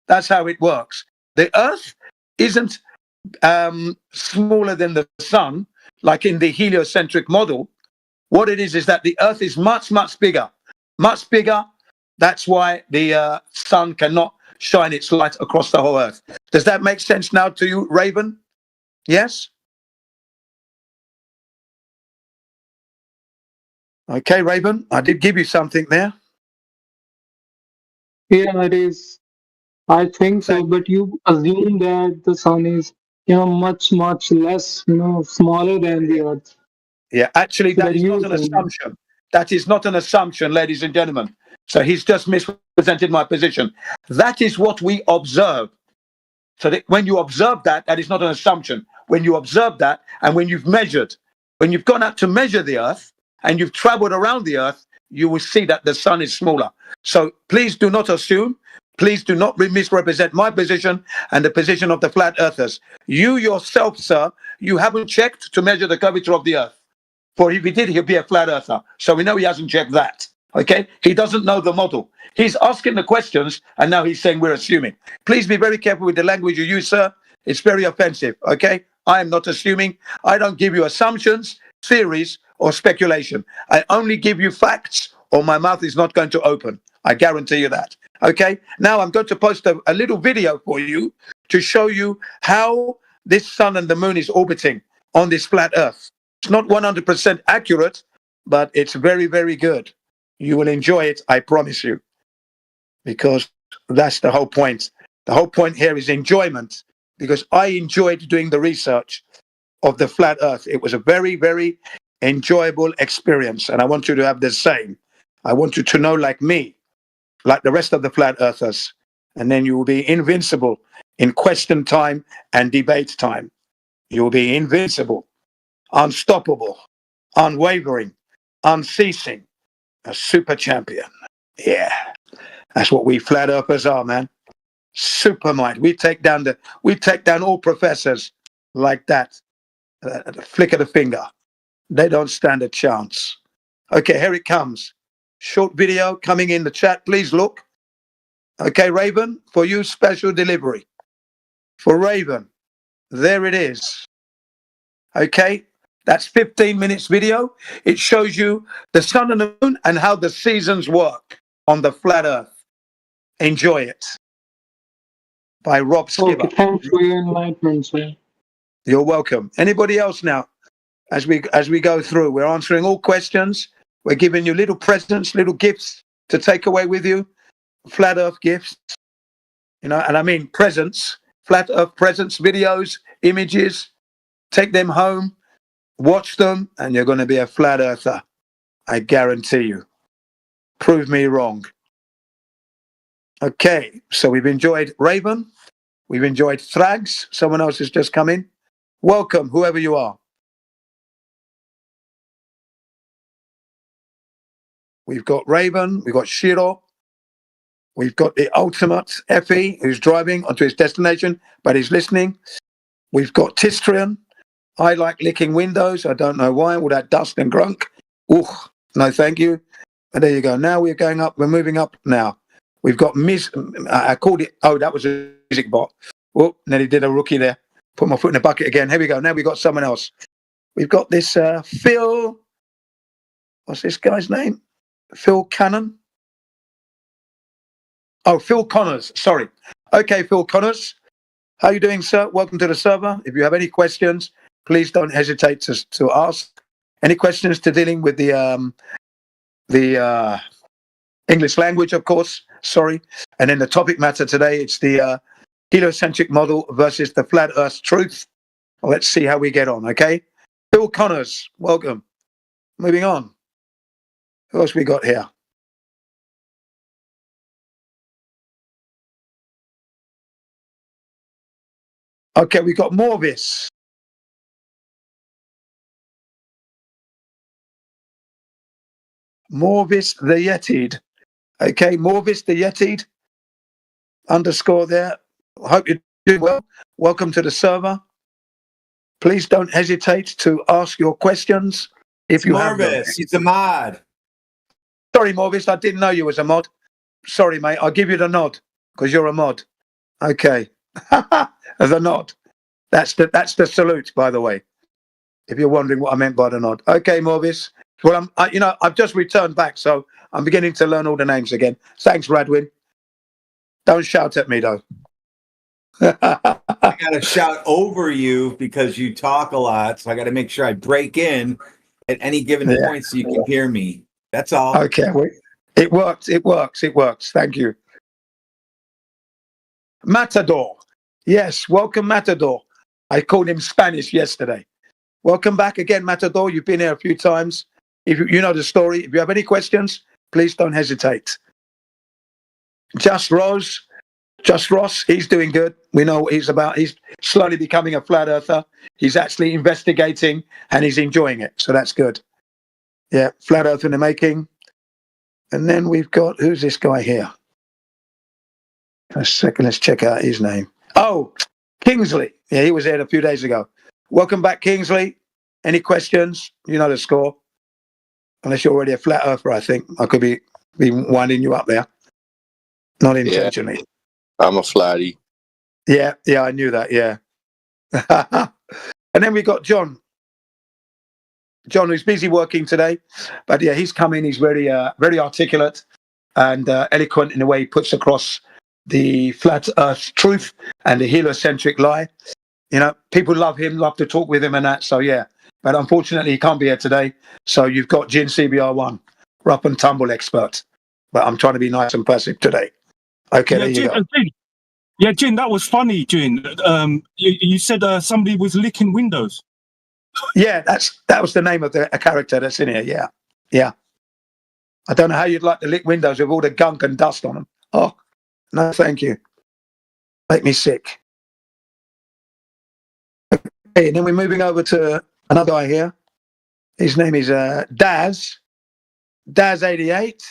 that's how it works. The earth isn't smaller than the sun, like in the heliocentric model. What it is that the earth is much, much bigger. Much bigger. That's why the sun cannot shine its light across the whole earth. Does that make sense now to you, Raven? Yes? Okay, Raven, I did give you something there. Yeah, it is. I think so, but you assume that the sun is, much, much less, smaller than the earth. Yeah, actually, that is not an assumption. That is not an assumption, ladies and gentlemen. So he's just misrepresented my position. That is what we observe. So that when you observe that, that is not an assumption. When you observe that, and when you've measured, when you've gone out to measure the earth, and you've traveled around the earth, you will see that the sun is smaller. So please do not assume. Please do not misrepresent my position and the position of the flat earthers. You yourself, sir, you haven't checked to measure the curvature of the earth. For if he did, he'd be a flat earther. So we know he hasn't checked that. Okay? He doesn't know the model. He's asking the questions, and now he's saying we're assuming. Please be very careful with the language you use, sir. It's very offensive. Okay? I am not assuming. I don't give you assumptions, theories, or speculation. I only give you facts, or my mouth is not going to open. I guarantee you that. Okay? Now I'm going to post a little video for you to show you how this sun and the moon is orbiting on this flat earth. It's not 100% accurate, but it's very, very good. You will enjoy it, I promise you, because that's the whole point. The whole point here is enjoyment, because I enjoyed doing the research of the flat earth. It was a very, very enjoyable experience, and I want you to have the same. I want you to know, like me, like the rest of the flat earthers, and then you will be invincible in question time and debate time. You will be invincible, unstoppable, unwavering, unceasing, a super champion. Yeah, that's what we flat earthers are, man. Super mind. We take down all professors like that. At the flick of the finger. They don't stand a chance. Okay, here it comes. Short video coming in the chat. Please look. Okay, Raven, for you, special delivery. For Raven, there it is. Okay, that's 15 minutes video. It shows you the sun and the moon and how the seasons work on the flat earth. Enjoy it. By Rob Skipper. Okay, thanks for your enlightenment, sir. You're welcome. Anybody else now? As we go through, we're answering all questions. We're giving you little presents, little gifts to take away with you. Flat earth gifts. You know, and I mean presents. Flat earth presents, videos, images. Take them home, watch them, and you're going to be a flat earther. I guarantee you. Prove me wrong. Okay, so we've enjoyed Raven. We've enjoyed Thrags. Someone else has just come in. Welcome, whoever you are. We've got Raven, we've got Shiro, we've got the ultimate Effie, who's driving onto his destination, but he's listening. We've got Tistrian. I like licking windows. I don't know why, all that dust and grunk. Ooh, no thank you. And there you go. Now we're going up, we're moving up now. We've got I called it, oh, that was a music bot. Oh, nearly did a rookie there. Put my foot in the bucket again. Here we go. Now we've got someone else. We've got this Phil. What's this guy's name? Phil Cannon. Oh, Phil Connors. Sorry. Okay, Phil Connors. How are you doing, sir? Welcome to the server. If you have any questions, please don't hesitate to ask. Any questions to dealing with the English language, of course. Sorry. And then the topic matter today, it's the heliocentric model versus the flat earth truth. Well, let's see how we get on, okay? Phil Connors, welcome. Moving on. Who else we got here? Okay, we got Morvis. Morvis the Yetid. Okay, Morvis the Yetid. Underscore there. I hope you're doing well. Welcome to the server. Please don't hesitate to ask your questions if you have them. Morvis, he's a mod. Sorry, Morvis, I didn't know you was a mod. Sorry, mate. I'll give you the nod because you're a mod. Okay. The nod. That's the salute, by the way. If you're wondering what I meant by the nod. Okay, Morvis. Well, I've just returned back, so I'm beginning to learn all the names again. Thanks, Radwin. Don't shout at me, though. I got to shout over you because you talk a lot, so I got to make sure I break in at any given point so you can hear me. That's all. Okay, it works. It works. It works. Thank you. Matador. Yes, welcome, Matador. I called him Spanish yesterday. Welcome back again, Matador. You've been here a few times. If you know the story, if you have any questions, please don't hesitate. Just Ross, he's doing good. We know what he's about. He's slowly becoming a flat earther. He's actually investigating and he's enjoying it. So that's good. Yeah, flat earth in the making. And then we've got, who's this guy here? A second, let's check out his name. Oh, Kingsley. Yeah, he was here a few days ago. Welcome back, Kingsley. Any questions? You know the score. Unless you're already a flat earther, I think. I could be winding you up there. Not intentionally. Yeah, I'm a flatty. Yeah, I knew that, yeah. And then we got John. John, who's busy working today. But yeah, he's coming. He's very articulate and eloquent in the way he puts across the flat earth truth and the heliocentric lie. You know, people love him, love to talk with him and that. So yeah. but unfortunately he can't be here today. So you've got Jin CBR1, rough and tumble expert. But I'm trying to be nice and passive today. Okay, there you go. Jin, yeah, Jin, that was funny, Jin. You said somebody was licking windows. Yeah, that was the name of a character that's in here. Yeah, yeah. I don't know how you'd like to lick windows with all the gunk and dust on them. Oh, no, thank you. Make me sick. Okay, and then we're moving over to another guy here. His name is Daz. Daz88.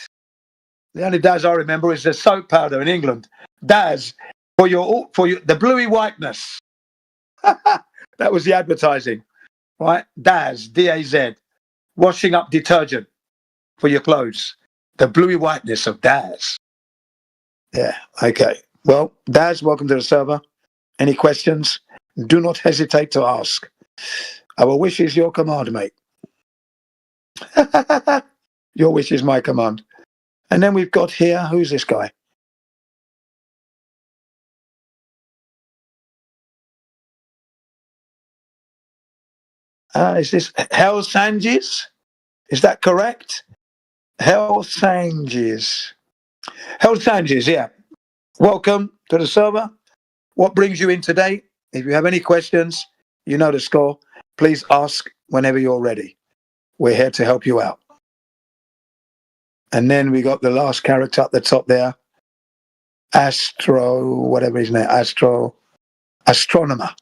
The only Daz I remember is the soap powder in England. Daz, for the bluey whiteness. That was the advertising, right? Daz, D-A-Z, washing up detergent for your clothes. The bluey whiteness of Daz. Yeah, okay. Well, Daz, welcome to the server. Any questions? Do not hesitate to ask. Our wish is your command, mate. Your wish is my command. And then we've got here, who's this guy? Is this Hell Sanges? Is that correct? Hell Sanges. Hell Sanges, yeah. Welcome to the server. What brings you in today? If you have any questions, you know the score. Please ask whenever you're ready. We're here to help you out. And then we got the last character at the top there. Whatever his name, Astronomer.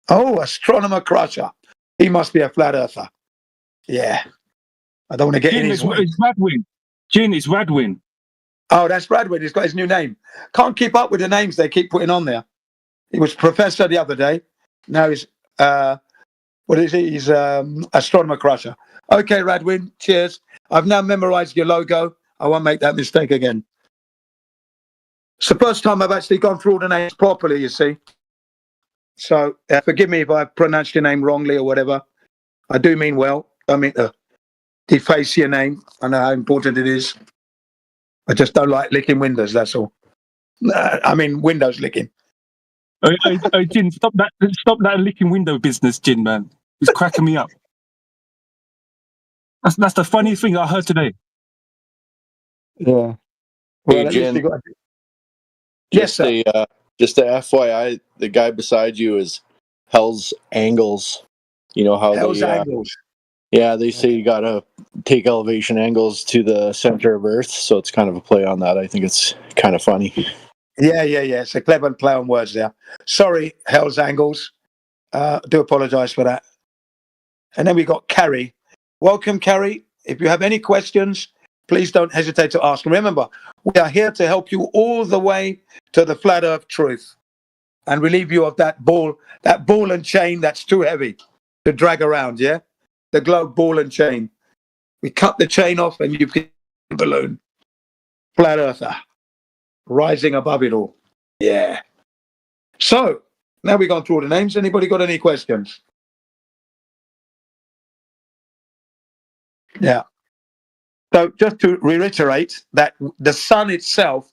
Oh, Astronomer Crusher. He must be a flat earther. Yeah. I don't want to get in his way. It's Radwin. Jin, it's Radwin. Oh, that's Radwin. He's got his new name. Can't keep up with the names they keep putting on there. He was Professor the other day. Now he's, what is he? He's Astronomer Crusher. Okay, Radwin, cheers. I've now memorized your logo. I won't make that mistake again. It's the first time I've actually gone through all the names properly, you see. So forgive me if I pronounced your name wrongly or whatever. I do mean well. I mean to deface your name. I know how important it is. I just don't like licking windows, that's all. I mean windows licking. Jin, stop that licking window business, Jin, man. It's cracking me up. That's the funniest thing I heard today. Yeah. Hey, Jin, yes, sir. Just the FYI, the guy beside you is Hell's Angles. You know how Hell's Angles. Yeah, they say you gotta take elevation angles to the center of Earth, so it's kind of a play on that. I think it's kind of funny. Yeah. It's a clever play on words there. Sorry, Hell's Angles. Do apologise for that. And then we got Carrie. Welcome, Carrie. If you have any questions, please don't hesitate to ask. Remember, we are here to help you all the way to the flat earth truth and relieve you of that ball and chain that's too heavy to drag around, yeah? The globe ball and chain. We cut the chain off and you get a balloon. Flat earther. Rising above it all. Yeah. So, now we've gone through all the names. Anybody got any questions? Yeah. So just to reiterate that the sun itself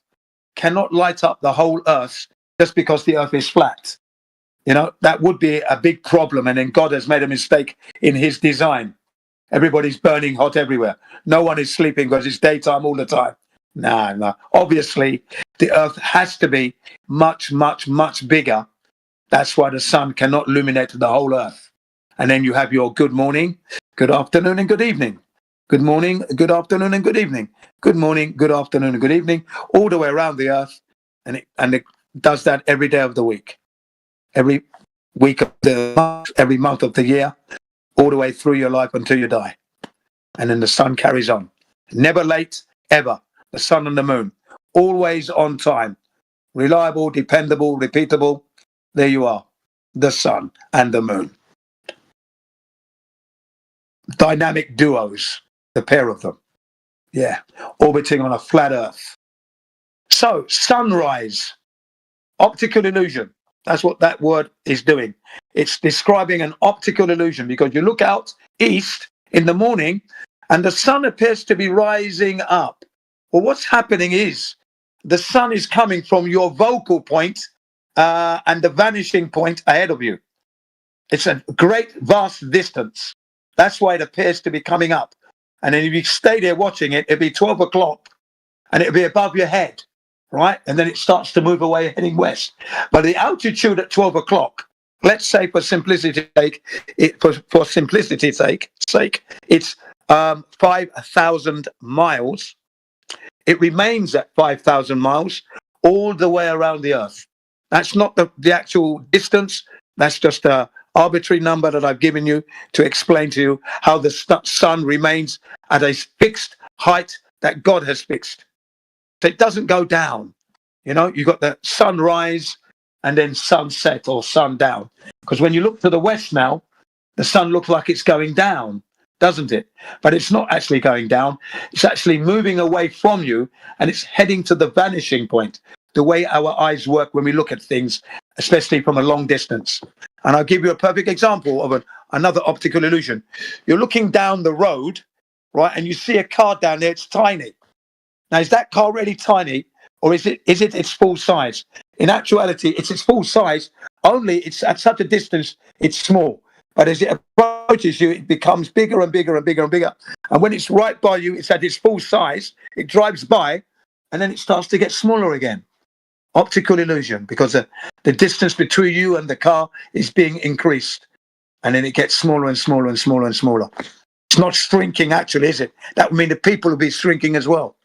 cannot light up the whole earth just because the earth is flat. You know, that would be a big problem. And then God has made a mistake in his design. Everybody's burning hot everywhere. No one is sleeping because it's daytime all the time. No. Obviously, the earth has to be much, much, much bigger. That's why the sun cannot illuminate the whole earth. And then you have your good morning, good afternoon, and good evening. Good morning, good afternoon, and good evening. Good morning, good afternoon, and good evening, all the way around the earth. And it does that every day of the week. Every week of the month, every month of the year, all the way through your life until you die. And then the sun carries on. Never late, ever. The sun and the moon. Always on time. Reliable, dependable, repeatable. There you are. The sun and the moon. Dynamic duos. The pair of them. Yeah. Orbiting on a flat earth. So, sunrise. Optical illusion. That's what that word is doing. It's describing an optical illusion because you look out east in the morning and the sun appears to be rising up. Well, what's happening is the sun is coming from your vocal point and the vanishing point ahead of you. It's a great vast distance. That's why it appears to be coming up. And then if you stay there watching it, it'll be 12 o'clock and it'll be above your head, right? And then it starts to move away heading west. But the altitude at 12 o'clock, let's say for simplicity's sake, for simplicity's sake, it's 5,000 miles. It remains at 5,000 miles all the way around the Earth. That's not the actual distance. That's just a arbitrary number that I've given you to explain to you how the sun remains at a fixed height that God has fixed. So it doesn't go down. You know, you've got the sunrise and then sunset or sundown. Because when you look to the west now, the sun looks like it's going down, doesn't it? But it's not actually going down. It's actually moving away from you and it's heading to the vanishing point, the way our eyes work when we look at things, especially from a long distance. And I'll give you a perfect example of another optical illusion. You're looking down the road, right, and you see a car down there, it's tiny. Now, is that car really tiny, or is it its full size? In actuality, it's its full size, only it's at such a distance, it's small. But as it approaches you, it becomes bigger and bigger and bigger and bigger. And when it's right by you, it's at its full size, it drives by, and then it starts to get smaller again. Optical illusion, because the distance between you and the car is being increased, and then it gets smaller and smaller and smaller and smaller. It's not shrinking, actually, is it? That would mean the people will be shrinking as well.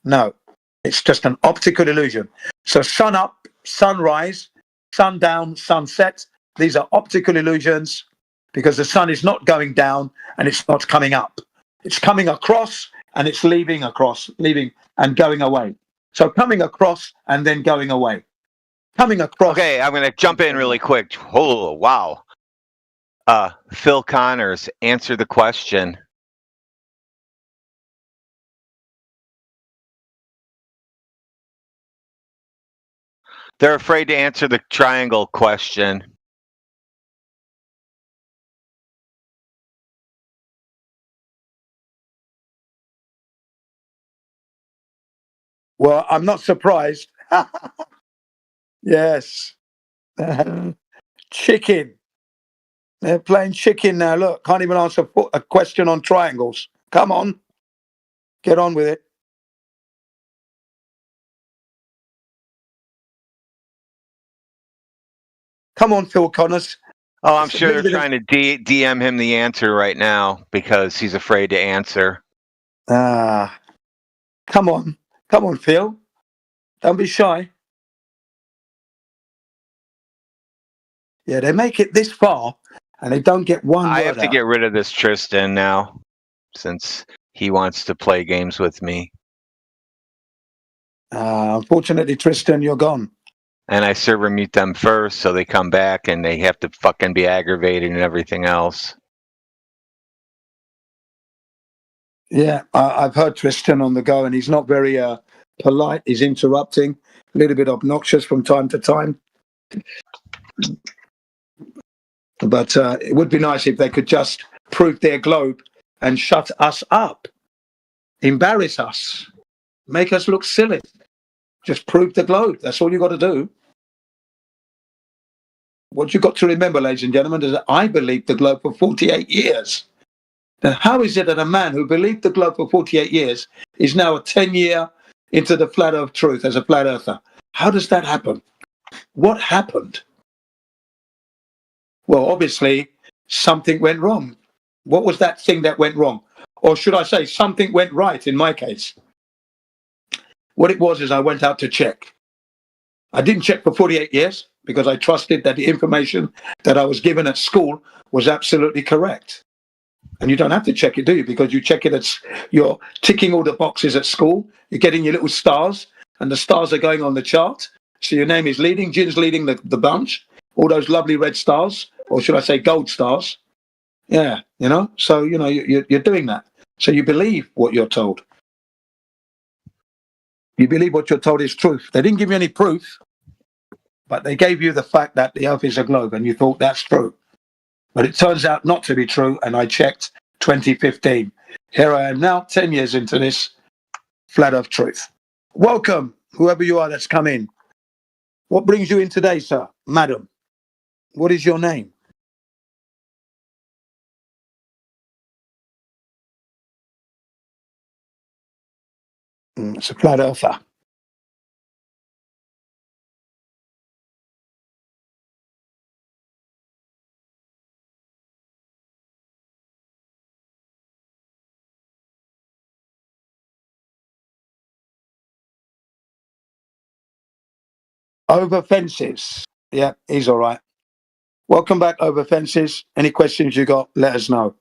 No, it's just an optical illusion. So sun up, sunrise, sundown, sunset, these are optical illusions because the sun is not going down and it's not coming up. It's coming across and it's leaving and going away. So coming across and then going away. Coming across. Okay, I'm going to jump in really quick. Oh, wow. Phil Connors, answer the question. They're afraid to answer the triangle question. Well, I'm not surprised. Yes. Chicken. They're playing chicken now. Look, can't even answer a question on triangles. Come on. Get on with it. Come on, Phil Connors. Oh, I'm sure they're trying to DM him the answer right now because he's afraid to answer. Come on. Come on, Phil. Don't be shy. Yeah, they make it this far and they don't get one word I have to out. get rid of this Tristan now since he wants to play games with me. Unfortunately, Tristan, you're gone. And I server mute them first so they come back and they have to fucking be aggravated and everything else. Yeah, I've heard Tristan on the go and he's not very polite. He's interrupting, a little bit obnoxious from time to time. But it would be nice if they could just prove their globe and shut us up, embarrass us, make us look silly. Just prove the globe. That's all you got to do. What you've got to remember, ladies and gentlemen, is that I believed the globe for 48 years. Now, how is it that a man who believed the globe for 48 years is now a 10-year into the flat earth truth as a flat earther? How does that happen? What happened? Well, obviously, something went wrong. What was that thing that went wrong? Or should I say, something went right in my case? What it was is I went out to check. I didn't check for 48 years because I trusted that the information that I was given at school was absolutely correct. And you don't have to check it, do you? Because you check it, you're ticking all the boxes at school, you're getting your little stars, and the stars are going on the chart. So your name is leading, Jin's leading the bunch, all those lovely red stars, or should I say gold stars? Yeah, you know, so, you know, you're doing that. So you believe what you're told. You believe what you're told is truth. They didn't give you any proof, but they gave you the fact that the earth is a globe, and you thought that's true. But it turns out not to be true, and I checked 2015. Here I am now, 10 years into this flat earth truth. Welcome, whoever you are that's come in. What brings you in today, sir? Madam, what is your name? It's a flat earther. Over fences. Yeah, he's all right. Welcome back, Over Fences. Any questions you got, let us know.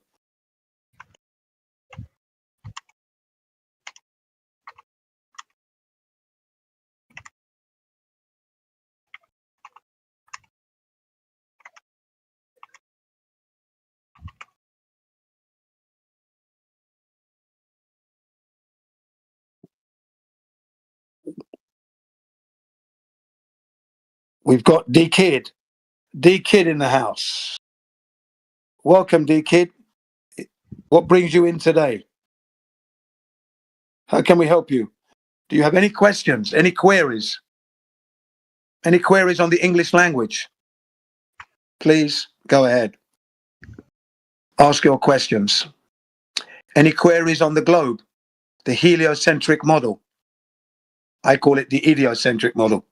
We've got D Kid. D Kid in the house. Welcome, D Kid. What brings you in today? How can we help you? Do you have any questions, any queries? Any queries on the English language? Please go ahead. Ask your questions. Any queries on the globe? The heliocentric model. I call it the idiocentric model.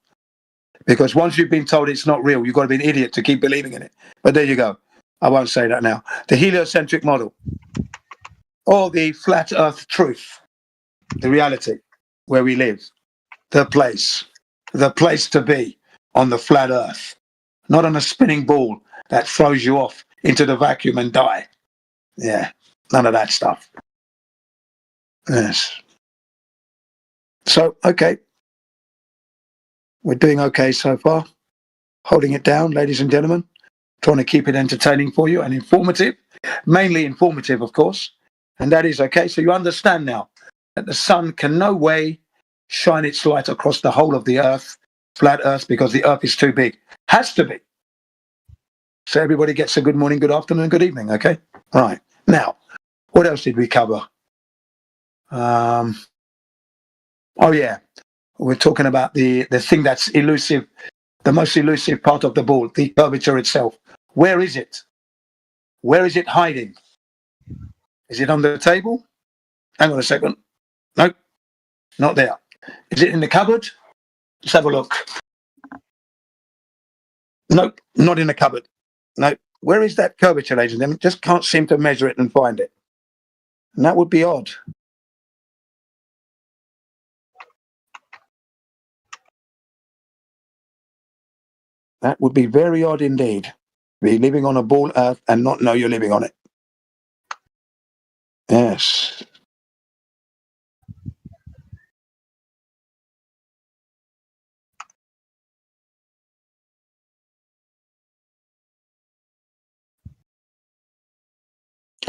Because once you've been told it's not real, you've got to be an idiot to keep believing in it. But there you go. I won't say that now. The heliocentric model. Or the flat earth truth. The reality where we live. The place to be on the flat earth. Not on a spinning ball that throws you off into the vacuum and die. Yeah, none of that stuff. Yes. So, okay. We're doing okay so far. Holding it down, ladies and gentlemen. Trying to keep it entertaining for you and informative. Mainly informative, of course. And that is okay. So you understand now that the sun can no way shine its light across the whole of the earth, flat earth, because the earth is too big. Has to be. So everybody gets a good morning, good afternoon, good evening, okay? Right. Now, what else did we cover? Oh, yeah. We're talking about the thing that's elusive, the most elusive part of the ball, the curvature itself. Where is it? Where is it hiding? Is it on the table? Hang on a second. Nope, not there. Is it in the cupboard? Let's have a look. Nope, not in the cupboard. No. Where is that curvature, ladies and gentlemen? Just can't seem to measure it and find it. And that would be odd. That would be very odd indeed. Be living on a ball earth and not know you're living on it. Yes.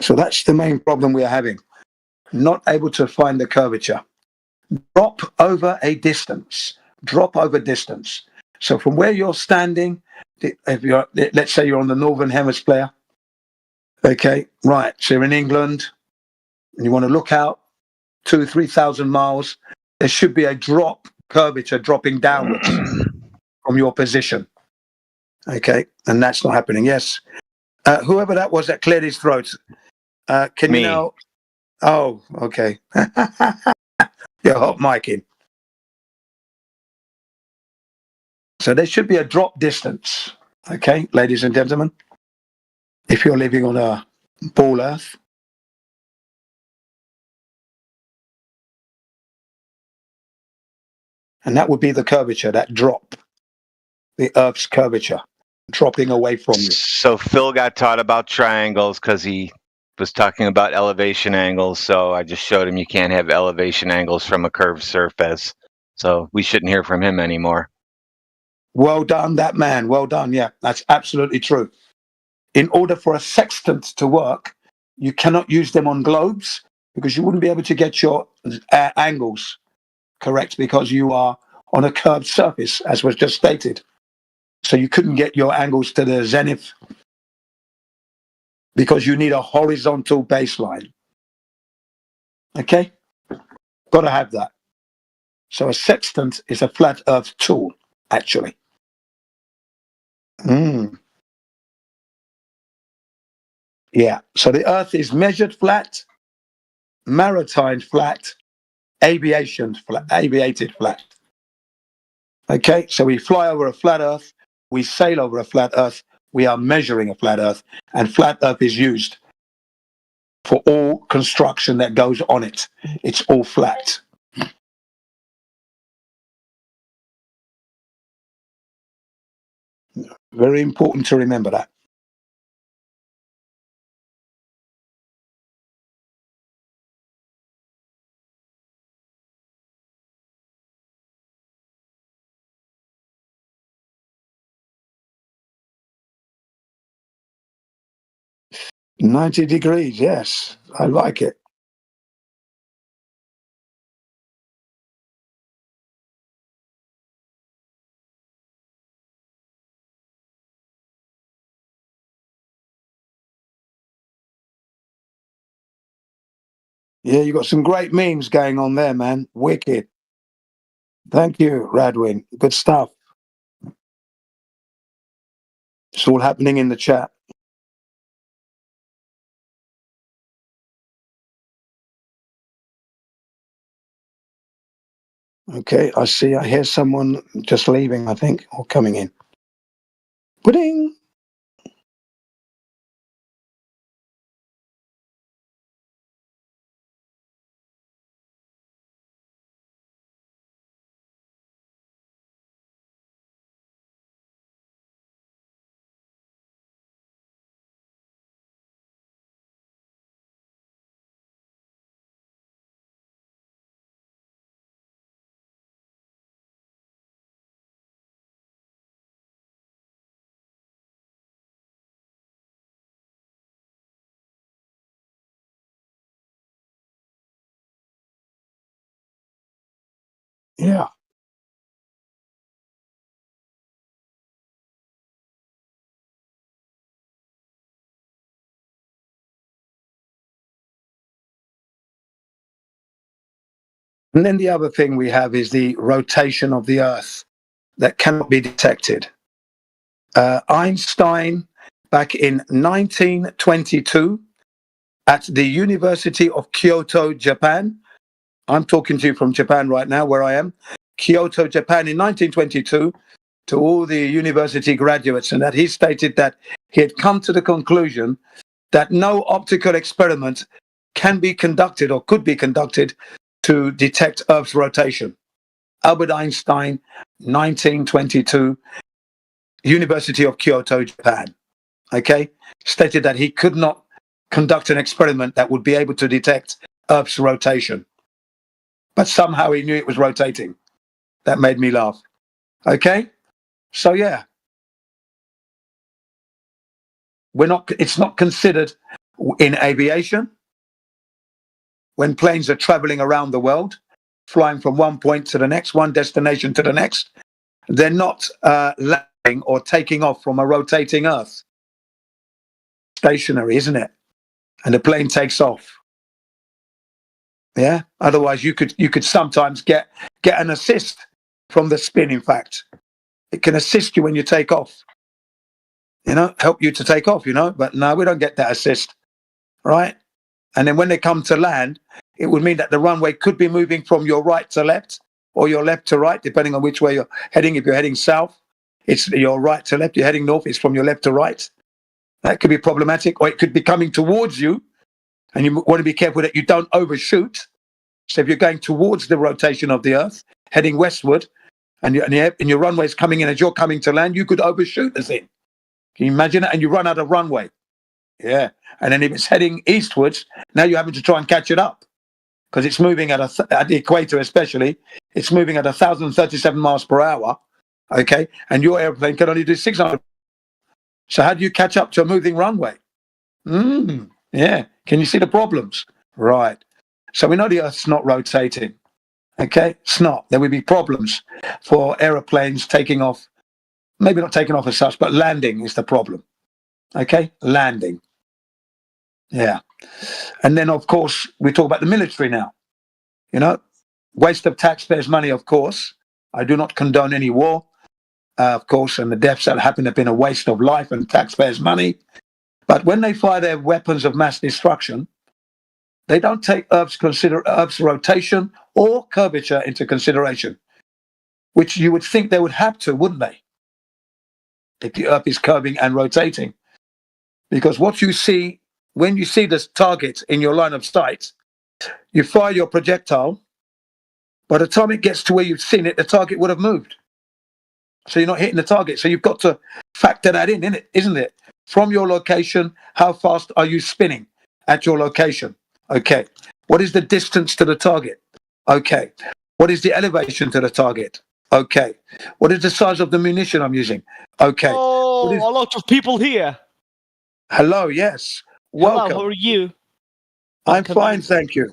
So that's the main problem we are having. Not able to find the curvature. Drop over a distance. Drop over distance. So from where you're standing, if you're, let's say you're on the northern hemisphere, okay, right, so you're in England, and you want to look out 2,000-3,000 miles, there should be a drop, curvature dropping downwards from your position. Okay, and that's not happening. Yes. Whoever that was that cleared his throat, can Me. you now? Oh, okay. You're hot micing. So there should be a drop distance, okay, ladies and gentlemen, if you're living on a ball earth. And that would be the curvature, that drop, the earth's curvature, dropping away from you. So Phil got taught about triangles because he was talking about elevation angles. So I just showed him you can't have elevation angles from a curved surface. So we shouldn't hear from him anymore. Well done, that man. Well done. Yeah, that's absolutely true. In order for a sextant to work, you cannot use them on globes because you wouldn't be able to get your angles correct because you are on a curved surface, as was just stated. So you couldn't get your angles to the zenith because you need a horizontal baseline. Okay? Got to have that. So a sextant is a flat earth tool, actually. Mm. Yeah. So the Earth is measured flat, maritime flat, aviated flat. Okay. So we fly over a flat Earth, we sail over a flat Earth, we are measuring a flat Earth, and flat Earth is used for all construction that goes on it. It's all flat. Very important to remember that. $90, yes. I like it. Yeah, you got some great memes going on there, man. Wicked. Thank you, Radwin. Good stuff. It's all happening in the chat. Okay, I hear someone just leaving, I think, or coming in. Pudding. Yeah. And then the other thing we have is the rotation of the Earth that cannot be detected. Einstein, back in 1922, at the University of Kyoto, Japan. I'm talking to you from Japan right now, where I am. Kyoto, Japan, in 1922, to all the university graduates, and that he stated that he had come to the conclusion that no optical experiment can be conducted or could be conducted to detect Earth's rotation. Albert Einstein, 1922, University of Kyoto, Japan. Okay, stated that he could not conduct an experiment that would be able to detect Earth's rotation, but somehow he knew it was rotating. That made me laugh. Okay, so yeah, it's not considered in aviation when planes are traveling around the world, flying from one point to the next, one destination to the next. They're not landing or taking off from a rotating Earth. Stationary, isn't it? And the plane takes off. Yeah. Otherwise, you could sometimes get an assist from the spin. In fact, it can assist you when you take off. You know, help you to take off. You know, but no, we don't get that assist, right? And then when they come to land, it would mean that the runway could be moving from your right to left or your left to right, depending on which way you're heading. If you're heading south, it's your right to left. You're heading north, it's from your left to right. That could be problematic, or it could be coming towards you, and you want to be careful that you don't overshoot. So if you're going towards the rotation of the Earth, heading westward, and your runway is coming in as you're coming to land, you could overshoot the thing. Can you imagine that? And you run out of runway. Yeah. And then if it's heading eastwards, now you're having to try and catch it up because it's moving at the equator, especially. It's moving at 1,037 miles per hour. Okay. And your airplane can only do 600. So how do you catch up to a moving runway? Yeah. Can you see the problems? Right. So we know the Earth's not rotating. Okay. It's not. There would be problems for aeroplanes taking off. Maybe not taking off as such, but landing is the problem. Okay. Landing. Yeah. And then, of course, we talk about the military now. You know, waste of taxpayers' money, of course. I do not condone any war. of course, and the deaths that happen have been a waste of life and taxpayers' money. But when they fire their weapons of mass destruction, they don't take Earth's rotation or curvature into consideration, which you would think they would have to, wouldn't they? If the Earth is curving and rotating. Because what you see, when you see this target in your line of sight, you fire your projectile. By the time it gets to where you've seen it, the target would have moved. So you're not hitting the target. So you've got to factor that in, isn't it? From your location, how fast are you spinning at your location? Okay. What is the distance to the target? Okay. What is the elevation to the target? Okay. What is the size of the munition I'm using? Okay. Oh, a lot of people here. Hello, yes. Welcome. Hello, how are you? I'm fine, thank you.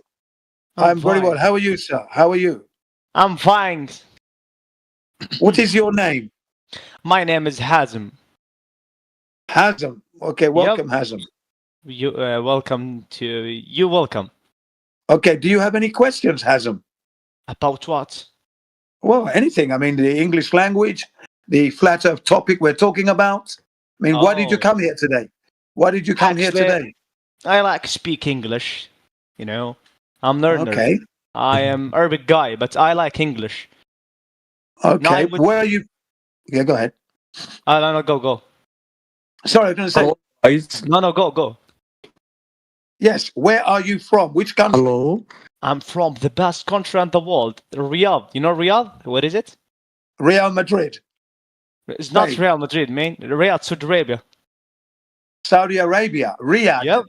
I'm very well. How are you, sir? How are you? I'm fine. What is your name? My name is Hazem. Hazem. Okay, welcome, Hazem. You welcome to you. Welcome. Okay, do you have any questions, Hazem? About what? Well, anything. I mean, the English language, the flat Earth topic we're talking about. I mean, why did you come here today? Why did you come here today? I like speak English. You know, I'm learner. Okay. I am Arabic guy, but I like English. Okay. Where are you? Yeah, go ahead. No, go. Sorry, I was going to say. No, go. Yes. Where are you from? Which country? Hello. I'm from the best country in the world, Riyadh. You know Riyadh? What is it? Real Madrid. It's not Hey. Real Madrid, man. Riyadh, Saudi Arabia. Saudi Arabia. Riyadh. Yep.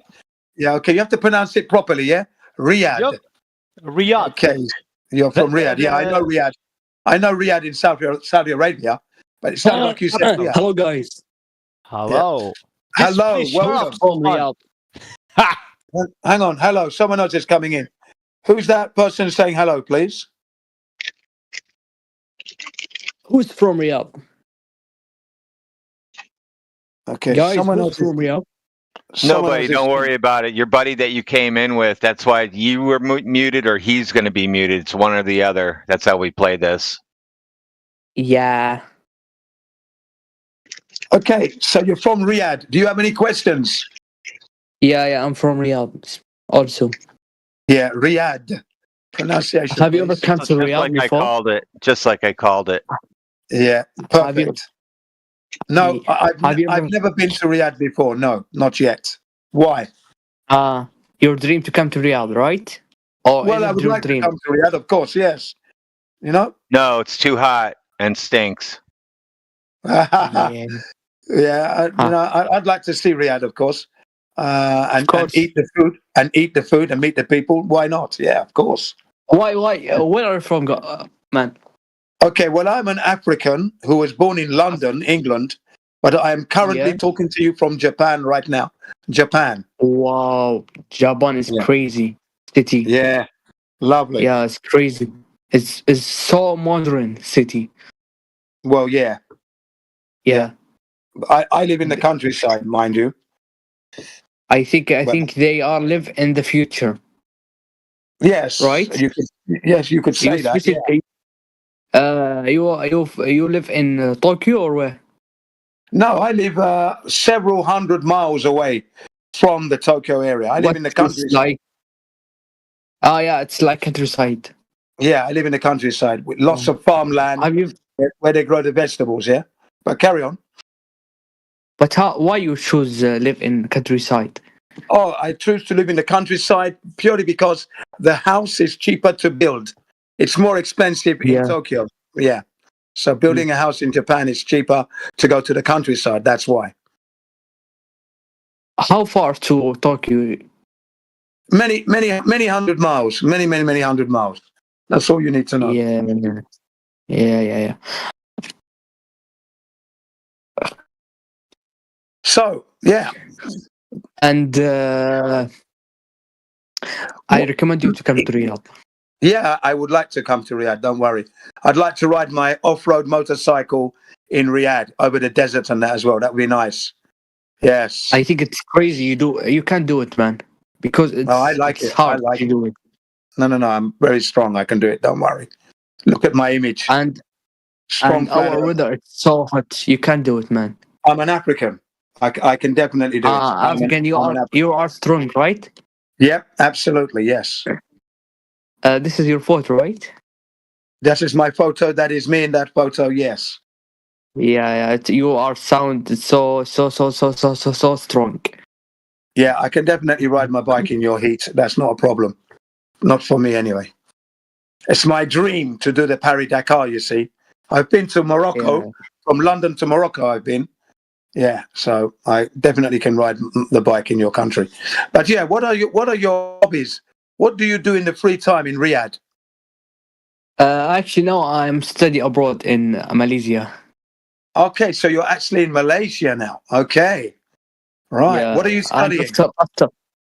Yeah, okay. You have to pronounce it properly, yeah? Riyadh. Yep. Riyadh. Okay. You're from Riyadh. Yeah, I know Riyadh. I know Riyadh in Saudi Arabia, but it sounded like you said Riyadh. Hello, guys. Hello. Hello, This welcome. from Riyadh. Hang on. Hello. Someone else is coming in. Who's that person saying hello, please? Who's from Riyadh? Okay, Guys, someone who's else from Riyadh? Nobody, don't worry about it. Your buddy that you came in with, that's why you were muted or he's going to be muted. It's one or the other. That's how we play this. Yeah. Okay, so you're from Riyadh. Do you have any questions? Yeah, I'm from Riyadh also. Yeah, Riyadh. Pronunciation. Have you ever please. come to Just Riyadh like I before? called it. Just like I called it. Yeah, Have you- perfect. No, I've never been to Riyadh before. No, not yet. Why? Your dream to come to Riyadh, right? Or Well, is I it would your like dream? to come to Riyadh, of course, yes. You know? No, it's too hot and stinks. Yeah, I'd like to see Riyadh, of course, and eat the food and meet the people. Why not? Yeah, of course. Why? Where are you from, man? Okay, well, I'm an African who was born in London, England, but I am currently talking to you from Japan right now. Japan. Wow, Japan is crazy city. Yeah, lovely. Yeah, it's crazy. It's so modern city. Well, yeah. Yeah. I live in the countryside, mind you. I think they are live in the future. Yes. Right? You could say that. Yeah. You live in Tokyo or where? No, I live several hundred miles away from the Tokyo area. I live in the countryside. Like, yeah, it's like countryside. Yeah, I live in the countryside with lots of farmland where they grow the vegetables. Yeah, but carry on. But why you choose live in countryside? Oh, I choose to live in the countryside purely because the house is cheaper to build. It's more expensive in Tokyo. Yeah. So building a house in Japan is cheaper to go to the countryside. That's why. How far to Tokyo? Many hundred miles. Many hundred miles. That's all you need to know. Yeah. So, yeah. And I recommend you to come to Riyadh. Yeah, I would like to come to Riyadh. Don't worry. I'd like to ride my off-road motorcycle in Riyadh over the desert and that as well. That would be nice. Yes. I think it's crazy. You can't do it, man, because it's, I like it's it. hard I like to do it. No. I'm very strong. I can do it. Don't worry. Look at my image. And strong And flat our earth. weather it's so hot. You can't do it, man. I'm an African. I can definitely do it. African, I'm an African. you are strong, right? Yep, absolutely, yes. This is your photo, right? That is my photo. That is me in that photo, yes. Yeah, you are sound so strong. Yeah, I can definitely ride my bike in your heat. That's not a problem. Not for me, anyway. It's my dream to do the Paris-Dakar, you see. I've been to Morocco. Yeah. From London to Morocco, I've been. Yeah, so I definitely can ride the bike in your country. But yeah, what are your hobbies? What do you do in the free time in Riyadh? Actually, no, I'm study abroad in Malaysia. Okay, so you're actually in Malaysia now. Okay, right. Yeah, What are you and studying?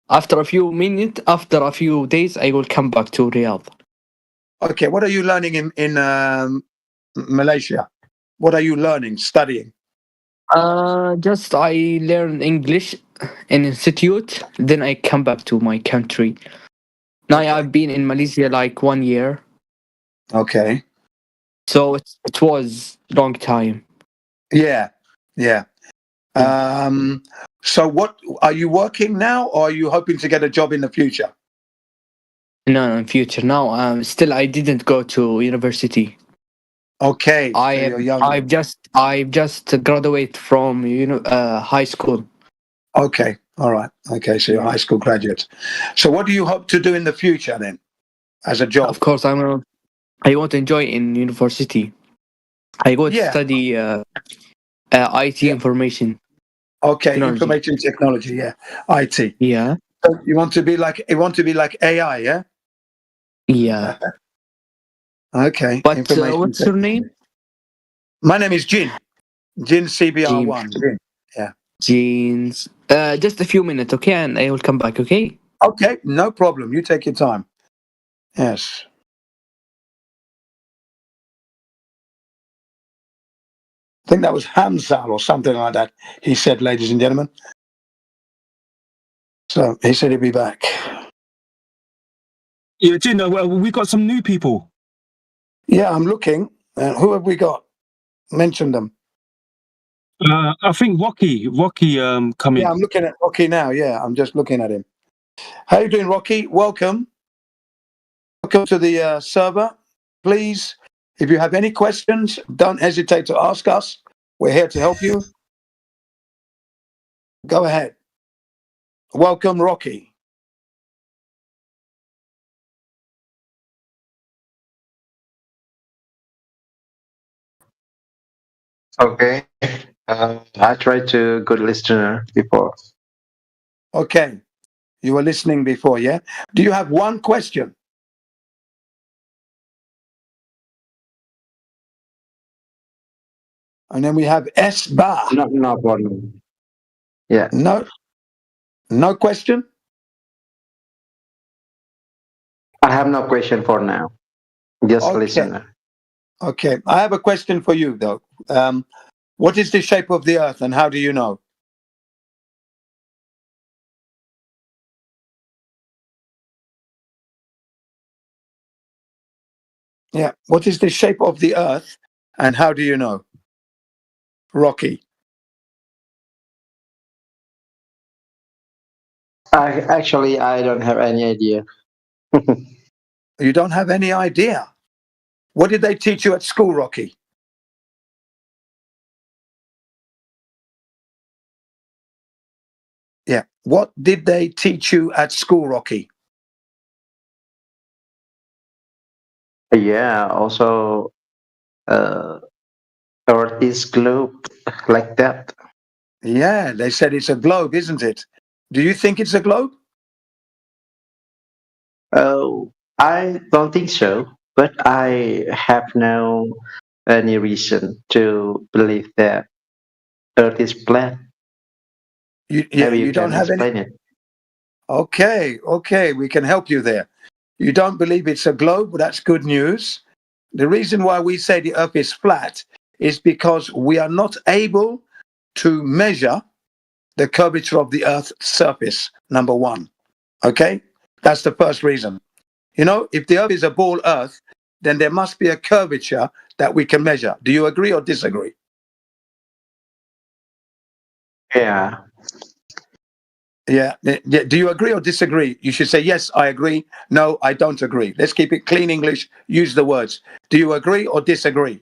after a few minutes, after a few days, I will come back to Riyadh. Okay, what are you learning in Malaysia? What are you learning, studying? Just I learn English in institute, then I come back to my country. Now I've been in Malaysia like 1 year, Okay. so it was long time. Yeah, yeah. So what are you working now, or are you hoping to get a job in the future? No, in future. Now, still I didn't go to university. Okay, so you're young. I've just graduated from high school. Okay, all right. Okay, so you're a high school graduate. So what do you hope to do in the future then, as a job? Of course, I want to enjoy in university. I go to study IT information. Okay, technology. information technology. Yeah, IT. Yeah. So you want to be like AI, yeah? Yeah. Okay. But information what's your technology. name? My name is Jin. Jin CBR1. Jin. Yeah. Jeans. Just a few minutes, okay, and I will come back. Okay. Okay, no problem. You take your time. Yes. I think that was Hamzal or something like that. He said, ladies and gentlemen. So he said he'd be back. Yeah, Jin, we got some new people. Yeah, I'm looking. Who have we got? Mention them. I think Rocky come in. Yeah, I'm looking at Rocky now. Yeah, I'm just looking at him. How you doing, Rocky? Welcome. Welcome to the server. Please, if you have any questions, don't hesitate to ask us. We're here to help you. Go ahead. Welcome, Rocky. Okay. I tried to good listener before. Okay. You were listening before, yeah? Do you have one question? And then we have S Bar. No problem. Yeah. No question? I have no question for now. Just Okay. listener. Okay. I have a question for you, though. What is the shape of the Earth and how do you know? Yeah. What is the shape of the Earth and how do you know? Rocky. I don't have any idea. You don't have any idea. What did they teach you at school, Rocky? Yeah. What did they teach you at school, Rocky? Yeah. Also, Earth is globe like that. Yeah, they said it's a globe, isn't it? Do you think it's a globe? Oh, I don't think so. But I have no any reason to believe that Earth is flat. Maybe you don't can have explain any. it. Okay, we can help you there. You don't believe it's a globe? Well, that's good news. The reason why we say the Earth is flat is because we are not able to measure the curvature of the Earth's surface, number one. Okay? That's the first reason. You know, if the Earth is a ball Earth, then there must be a curvature that we can measure. Do you agree or disagree? Yeah. Yeah. Do you agree or disagree? You should say, yes, I agree. No, I don't agree. Let's keep it clean English. Use the words. Do you agree or disagree?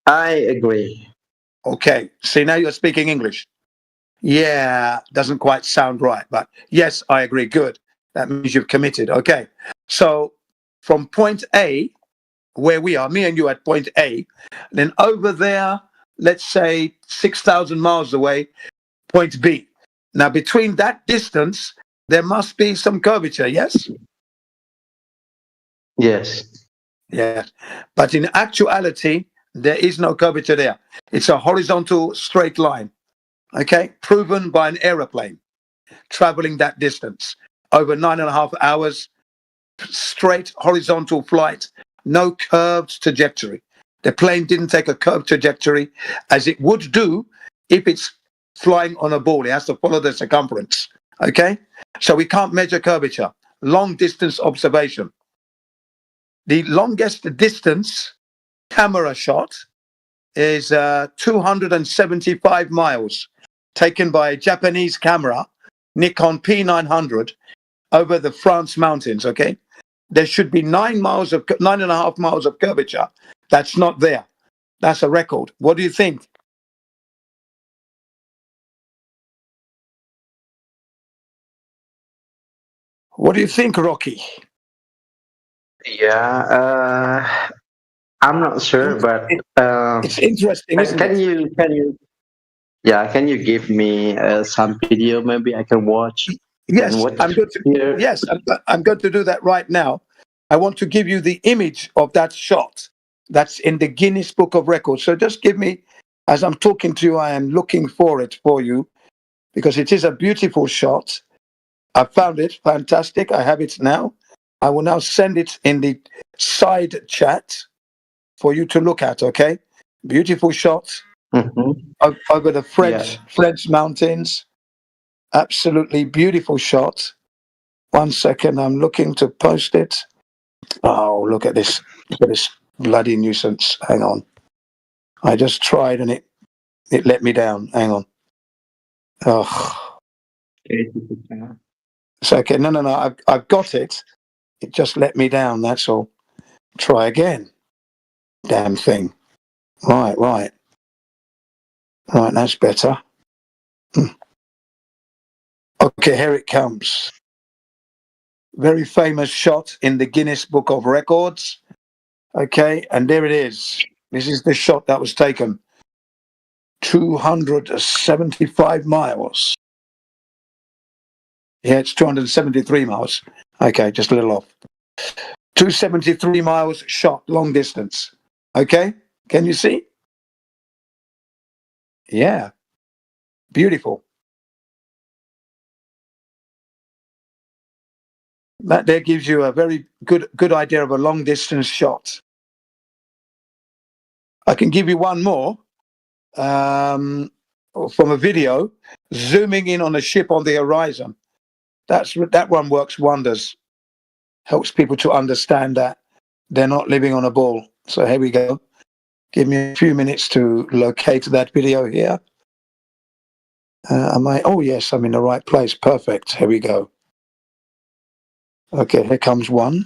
I agree. Okay. See, now you're speaking English. Yeah, doesn't quite sound right, but yes, I agree. Good. That means you've committed. Okay. So from point A, where we are, me and you at point A, then over there, let's say 6,000 miles away, point B. Now, between that distance, there must be some curvature, yes? Yes. Yeah. But in actuality, there is no curvature there. It's a horizontal straight line. Okay, proven by an aeroplane traveling that distance over 9.5 hours, straight horizontal flight, no curved trajectory. The plane didn't take a curved trajectory as it would do if it's flying on a ball. It has to follow the circumference. Okay, so we can't measure curvature. Long distance observation. The longest distance camera shot is 275 miles. Taken by a Japanese camera, Nikon P900, over the France mountains, okay? There should be 9.5 miles of curvature. That's not there. That's a record. What do you think? What do you think, Rocky? Yeah, I'm not sure, but it's interesting, isn't can it? can you give me some video? Maybe I can watch. Yes, and watch I'm going to. here. Yes, I'm going to do that right now. I want to give you the image of that shot that's in the Guinness Book of Records. So just give me, as I'm talking to you, I am looking for it for you because it is a beautiful shot. I found it fantastic. I have it now. I will now send it in the side chat for you to look at. Okay, beautiful shot over the French mountains. Absolutely beautiful shot. 1 second, I'm looking to post it. Oh, look at this. Look at this bloody nuisance. Hang on. I just tried and it let me down. Hang on. Oh. It's okay. No. I've got it. It just let me down. That's all. Try again. Damn thing. Right. Right, that's better. Okay, here it comes. Very famous shot in the Guinness Book of Records. Okay, and there it is. This is the shot that was taken. 275 miles. Yeah, it's 273 miles. Okay, just a little off. 273 miles shot, long distance. Okay, can you see? Yeah, beautiful. That there gives you a very good idea of a long distance shot. I can give you one more from a video, zooming in on a ship on the horizon. That one works wonders. Helps people to understand that they're not living on a ball. So here we go. Give me a few minutes to locate that video here. Oh yes, I'm in the right place. Perfect. Here we go. Okay, here comes one.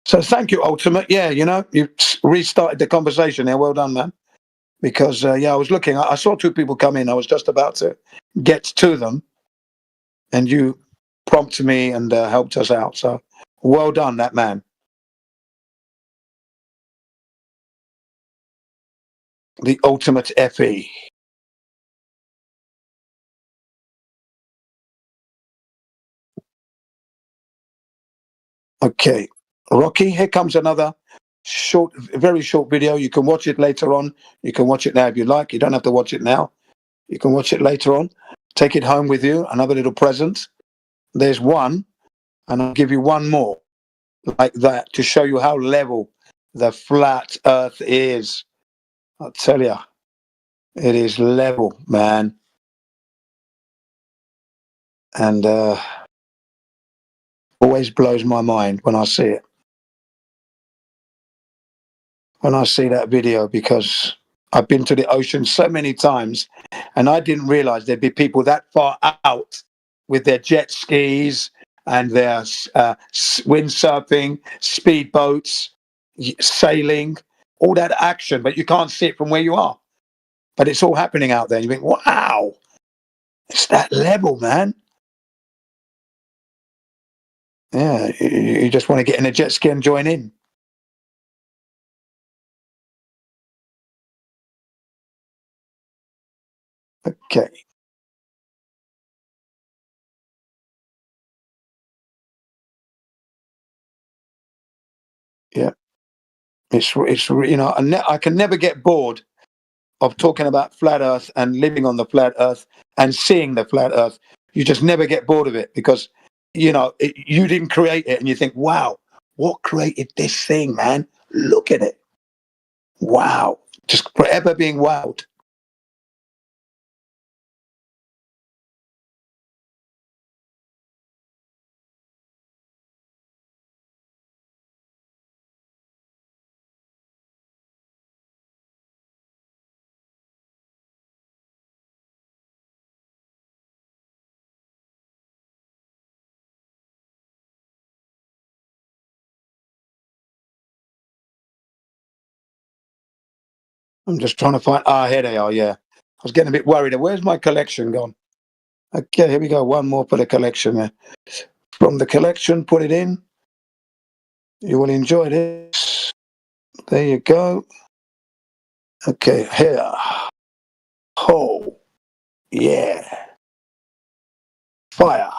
So thank you, Ultimate. Yeah, you restarted the conversation there. Well done, man. Because I was looking. I saw two people come in. I was just about to get to them, and you prompted me and helped us out. So well done, that man. The Ultimate FE. Okay, Rocky, here comes another very short video. You can watch it later on. You can watch it now if you like. You don't have to watch it now. You can watch it later on. Take it home with you, another little present. There's one, and I'll give you one more like that to show you how level the flat Earth is. I'll tell you, it is level, man. and always blows my mind when I see it. When I see that video, because I've been to the ocean so many times, and I didn't realize there'd be people that far out with their jet skis and their windsurfing, speedboats, sailing, all that action, but you can't see it from where you are. But it's all happening out there. You think, wow, it's that level, man. Yeah, you just want to get in a jet ski and join in. Okay. Yeah. It's you know, I can never get bored of talking about flat Earth and living on the flat Earth and seeing the flat Earth. You just never get bored of it because, you know, you didn't create it, and you think, wow, what created this thing, man? Look at it. Wow. Just forever being wowed. I'm just trying to find. Here they are. Yeah. I was getting a bit worried. Where's my collection gone? Okay, here we go. One more for the collection there. From the collection, put it in. You will enjoy this. There you go. Okay, here. Oh, yeah. Fire.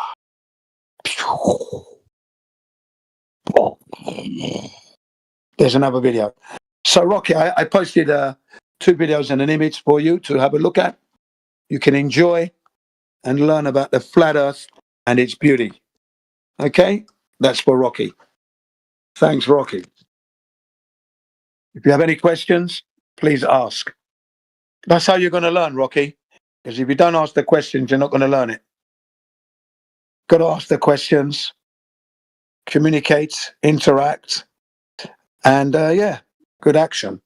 There's another video. So, Rocky, I posted 2 videos and an image for you to have a look at. You can enjoy and learn about the flat Earth and its beauty. Okay? That's for Rocky. Thanks, Rocky. If you have any questions, please ask. That's how you're going to learn, Rocky. Because if you don't ask the questions, you're not going to learn it. Got to ask the questions, communicate, interact, and yeah, good action.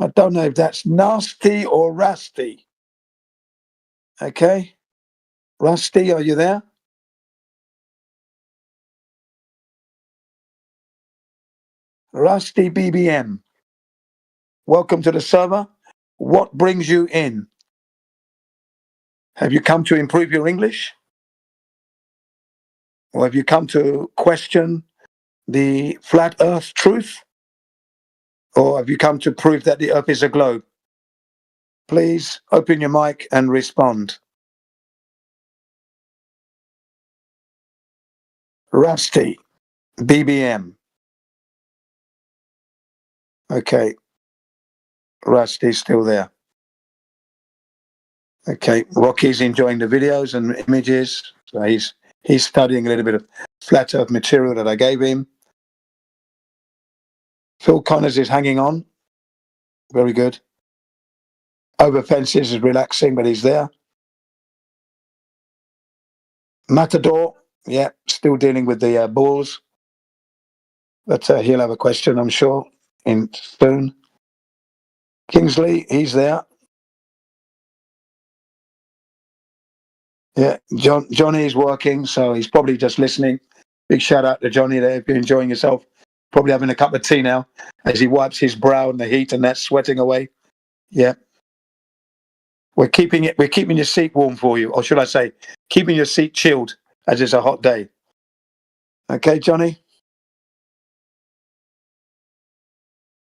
I don't know if that's nasty or rusty. Okay? Rusty, are you there? Rusty BBM. Welcome to the server. What brings you in? Have you come to improve your English? Or have you come to question the flat Earth truth? Or have you come to prove that the Earth is a globe? Please open your mic and respond. Rusty, BBM. Okay. Rusty's still there. Okay. Rocky's enjoying the videos and images. So he's studying a little bit of flat Earth material that I gave him. Phil Connors is hanging on. Very good. Over Fences is relaxing, but he's there. Matador, yeah, still dealing with the bulls. But he'll have a question, I'm sure, in soon. Kingsley, he's there. Yeah, Johnny's working, so he's probably just listening. Big shout out to Johnny there. If you're enjoying yourself, probably having a cup of tea now as he wipes his brow in the heat and that's sweating away. Yeah. We're keeping your seat warm for you, or should I say, keeping your seat chilled as it's a hot day. Okay, Johnny?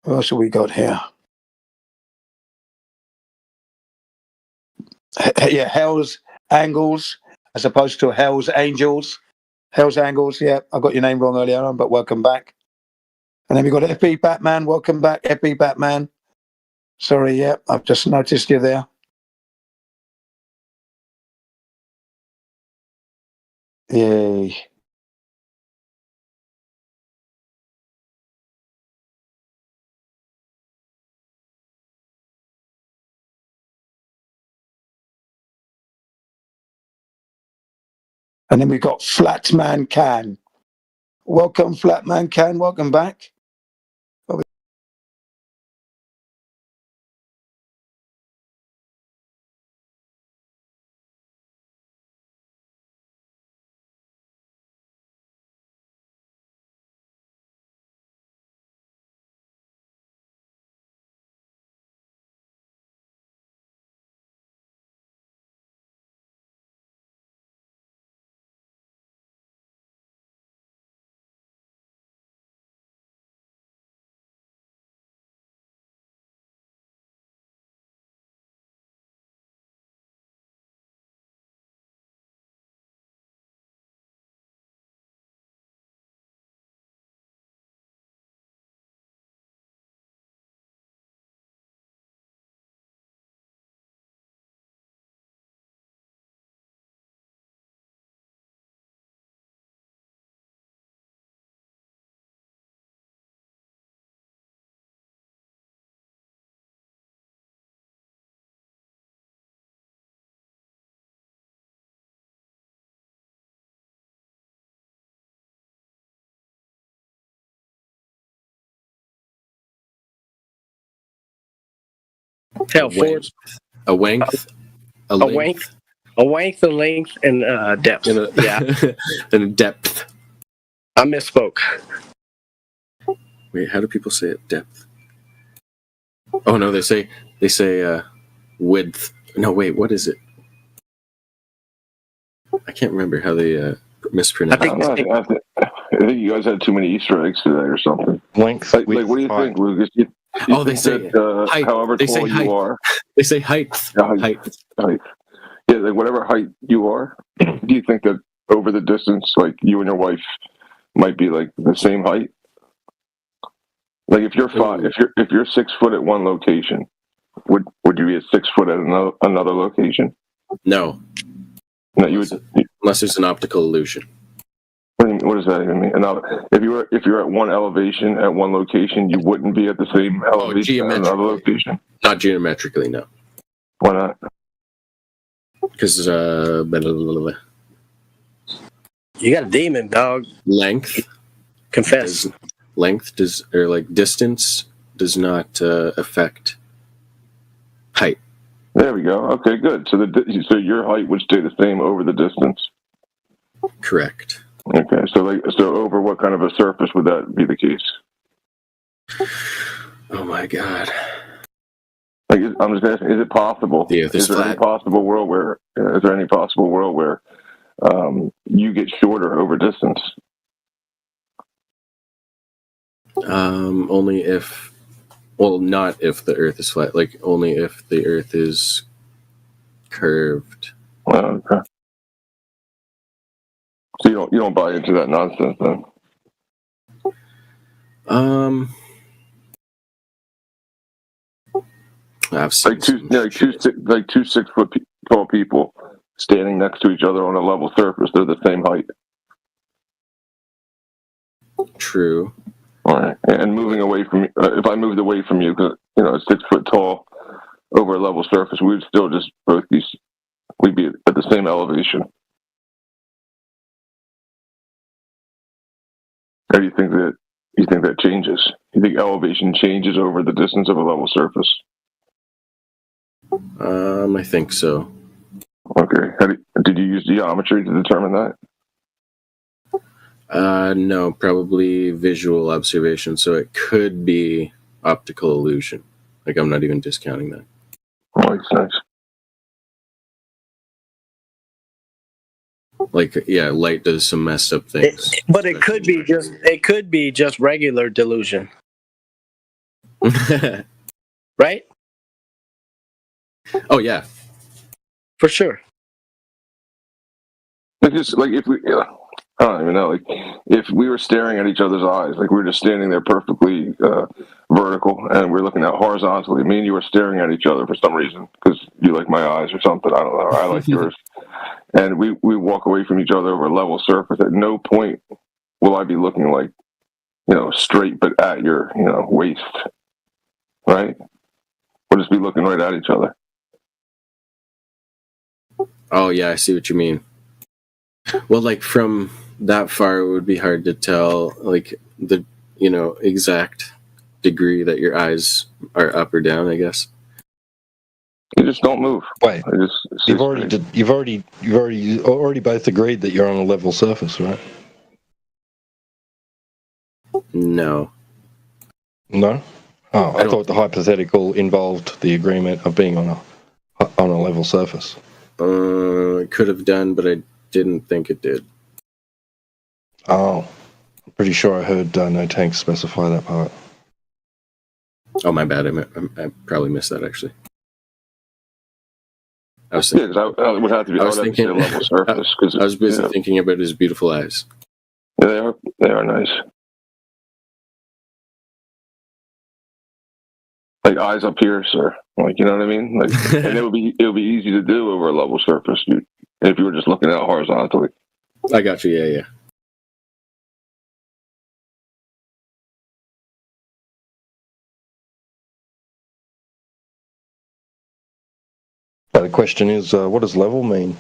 What else have we got here? Yeah, Hell's Angles as opposed to Hell's Angels. Hell's Angles, yeah, I got your name wrong earlier on, but welcome back. And then we got FB Batman, welcome back, FB Batman. Sorry, yeah, I've just noticed you there. Yay. And then we've got Flatman Can. Welcome, Flatman Can. Welcome back. Hell, Ford. A length, A length, a length, and depth. Yeah, and depth. I misspoke. Wait, how do people say it? Depth. Oh no, they say width. No, wait, what is it? I can't remember how they mispronounce. I think you guys had too many Easter eggs today or something. Length. Like what do you think, Lucas? You they say that, height. however They tall say you height. are. They say height. Height. Yeah, like whatever height you are. Do you think that over the distance, like you and your wife might be like the same height? Like if you're if you're 6 foot at one location, would you be at 6 foot at another location? No. No, you would. Unless it's an optical illusion. What does that even mean? If you're at one elevation at one location, you wouldn't be at the same elevation at another location. Not geometrically, no. Why not? Because You got a demon, dog. Length. Confess. Distance does not affect height. There we go. Okay, good. So your height would stay the same over the distance. Correct. Okay, so over what kind of a surface would that be the case? Oh my God! Like I'm just asking, is it possible? The Earth is there flat. any possible world where you get shorter over distance? Only if, not if the Earth is flat. Like only if the Earth is curved. Okay. So you don't buy into that nonsense then? I've seen two 6 foot tall people standing next to each other on a level surface. They're the same height. True. All right. And moving away from if I moved away from you, because 6 foot tall over a level surface, we'd still just we'd be at the same elevation. Or do you think that changes? You think elevation changes over the distance of a level surface? I think so. Okay. Did you use geometry to determine that? No, probably visual observation. So it could be optical illusion. Like I'm not even discounting that. Nice. Like light does some messed up things. But it could be just regular delusion. Right? Oh yeah. For sure. It's just like if we I don't even know. Like, if we were staring at each other's eyes, like we were just standing there perfectly vertical, and we're looking out horizontally. Me and you are staring at each other for some reason because you like my eyes or something. I don't know. Or I like yours, and we walk away from each other over a level surface. At no point will I be looking like, straight, but at your, waist, right? We'll just be looking right at each other. Oh yeah, I see what you mean. Well, like from that far, it would be hard to tell, like the exact degree that your eyes are up or down, I guess. You just don't move. Wait, you've already both agreed that you're on a level surface, right? No. No? Oh, I thought the hypothetical involved the agreement of being on a level surface. It could have done, but I didn't think it did. Oh, I'm pretty sure I heard No Tanks specify that part. Oh, my bad. I probably missed that, actually. I was thinking, I would have to be. I was thinking level surface because I was busy thinking about his beautiful eyes. Yeah, they are nice. Like eyes up here, sir. Like, you know what I mean? Like, and it would be easy to do over a level surface, dude. If you were just looking out horizontally. I got you. Yeah. The question is, what does level mean?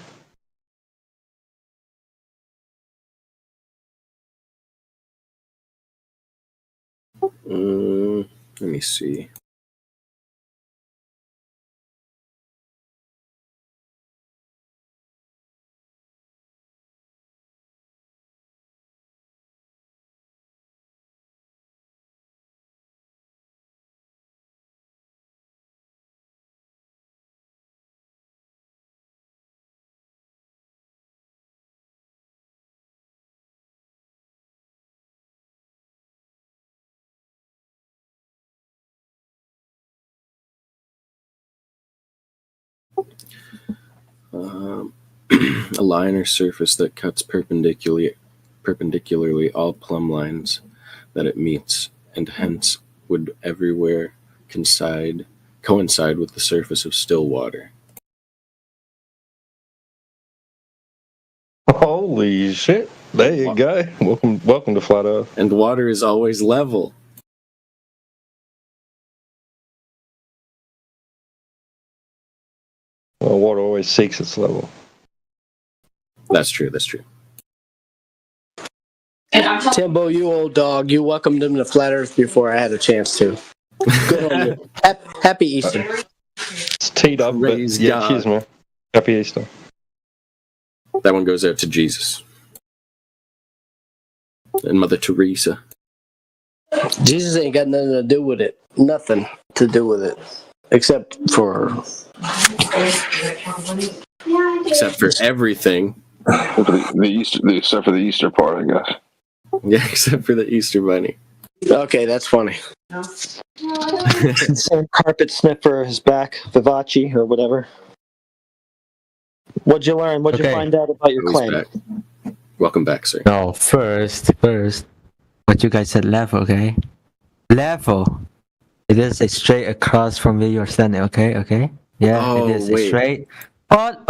Let me see. A line or surface that cuts perpendicularly all plumb lines that it meets, and hence would everywhere coincide with the surface of still water. Holy shit! There you go. Welcome to Flat Earth. And water is always level. Well, water always seeks its level. That's true. Timbo, you old dog, you welcomed him to Flat Earth before I had a chance to. Good on you. Happy Easter. It's teed up, but yeah, cheers, man. Happy Easter. That one goes out to Jesus. And Mother Teresa. Jesus ain't got nothing to do with it. Nothing to do with it. Except for everything. Except for the Easter part, I guess. Yeah, except for the Easter Bunny. Okay, that's funny. Same carpet sniffer is back, Vivace or whatever. What'd you learn? What'd you find out about your claim? Back. Welcome back, sir. No, first, what you guys said level, okay? Level. It is a straight across from where you're standing, okay? Yeah, it is a straight. But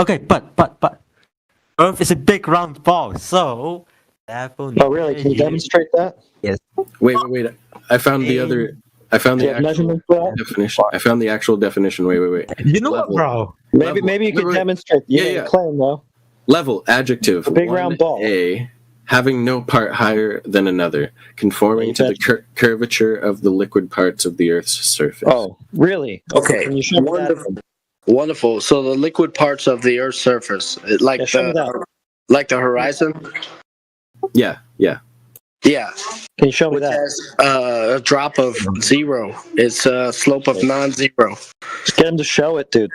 Earth is a big round ball, so level. Oh, really? Can you demonstrate that? Yes. Wait. I found the actual definition. I found the actual definition. Wait. You know what, bro? Maybe you can demonstrate. Yeah. Claim though. Level adjective. A big round ball. A, having no part higher than another, conforming to the curvature of the liquid parts of the Earth's surface. Oh, really? Okay. Can you show me that? Wonderful. So the liquid parts of the Earth's surface, like the horizon. Yeah. Yeah. Can you show me that? Has a drop of 0. It's a slope of non-zero. Just get him to show it, dude.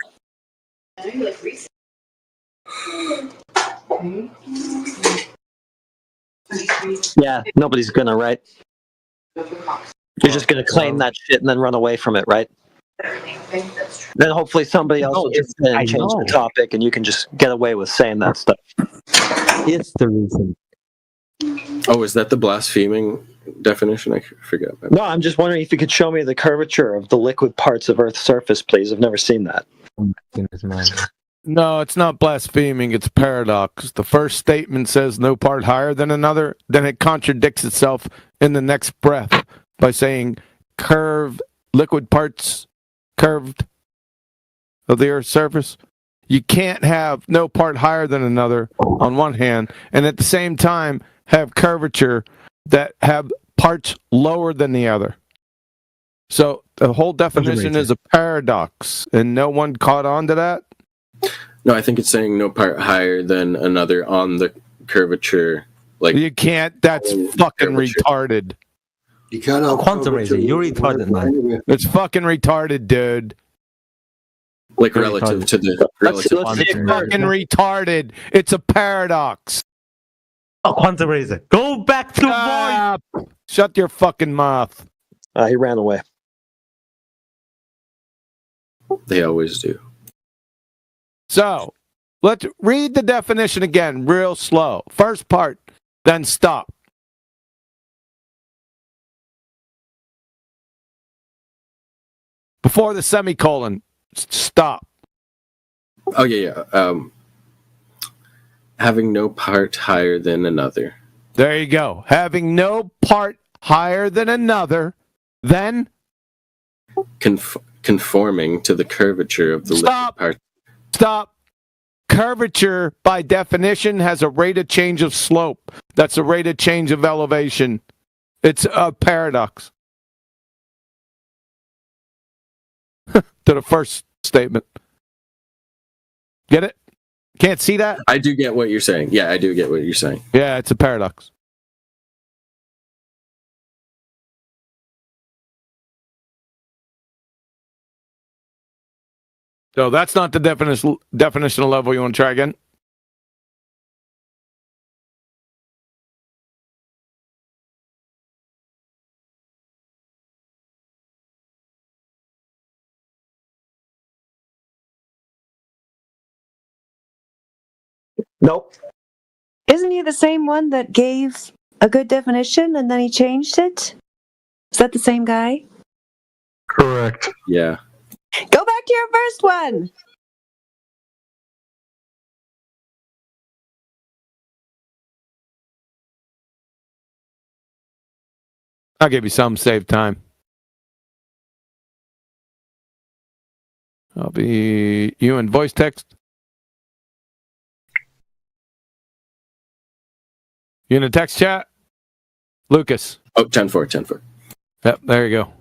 Yeah, nobody's gonna, right? You're just gonna claim that shit and then run away from it, right? Then hopefully somebody else will just change the topic and you can just get away with saying that stuff. Here's the reason. Oh, is that the blaspheming definition? I forget. No, I'm just wondering if you could show me the curvature of the liquid parts of Earth's surface, please. I've never seen that. No, it's not blaspheming. It's paradox. The first statement says no part higher than another. Then it contradicts itself in the next breath by saying liquid parts curved of the Earth's surface. You can't have no part higher than another on one hand, and at the same time have curvature that have parts lower than the other. So the whole definition is a paradox, and no one caught on to that? No, I think it's saying no part higher than another on the curvature. Like you can't. That's fucking retarded. You can't have quantum razor. You're retarded, man. It's fucking retarded, dude. Like relative to the relative. It's fucking retarded. It's a paradox. Oh, quantum razor. Go back to voice. Shut your fucking mouth. He ran away. They always do. So, let's read the definition again real slow. First part, then stop. Before the semicolon, stop. Oh, yeah. Having no part higher than another. There you go. Having no part higher than another, then conforming to the curvature of the liquid part. Stop. Curvature, by definition, has a rate of change of slope. That's a rate of change of elevation. It's a paradox. To the first statement. Get it? Can't see that? I do get what you're saying. Yeah, I do get what you're saying. Yeah, it's a paradox. So that's not the definitional level. You want to try again? Nope. Isn't he the same one that gave a good definition and then he changed it? Is that the same guy? Correct. Yeah. Go back to your first one. I'll give you some, save time. I'll be you in voice text. You in a text chat? Lucas. Oh, 10-4. Yep, there you go.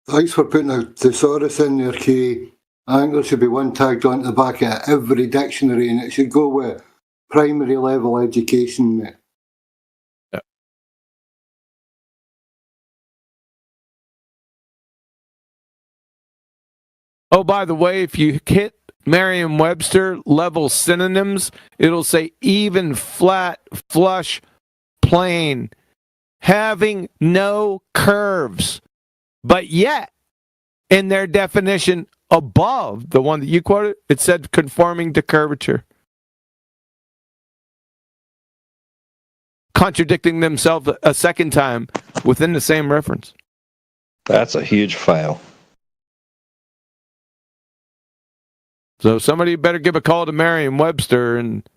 Thanks for putting a thesaurus in there, Key. I think there should be one tagged onto the back of every dictionary, and it should go with primary level education, mate. Oh, by the way, if you hit Merriam-Webster level synonyms, it'll say even, flat, flush, plane, having no curves. But yet, in their definition above, the one that you quoted, it said conforming to curvature. Contradicting themselves a second time within the same reference. That's a huge fail. So somebody better give a call to Merriam-Webster and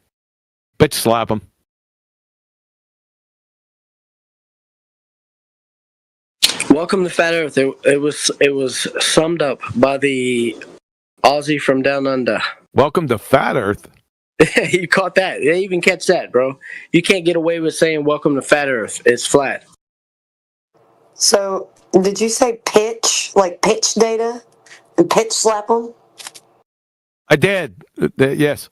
bitch slap them. Welcome to Fat Earth. It was summed up by the Aussie from down under. Welcome to Fat Earth. You caught that. They even catch that, bro. You can't get away with saying welcome to Fat Earth. It's flat. So, did you say pitch, like pitch data, and pitch slap them? I did. Yes.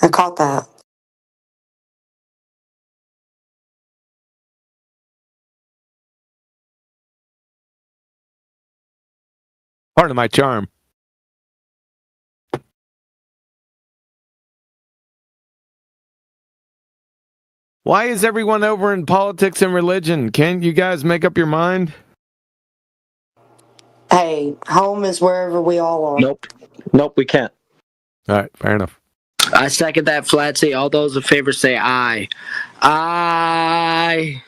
I caught that. Part of my charm. Why is everyone over in politics and religion? Can't you guys make up your mind? Hey, home is wherever we all are. Nope, we can't. All right, fair enough. I second that, Flatsy. All those in favor say aye. Aye.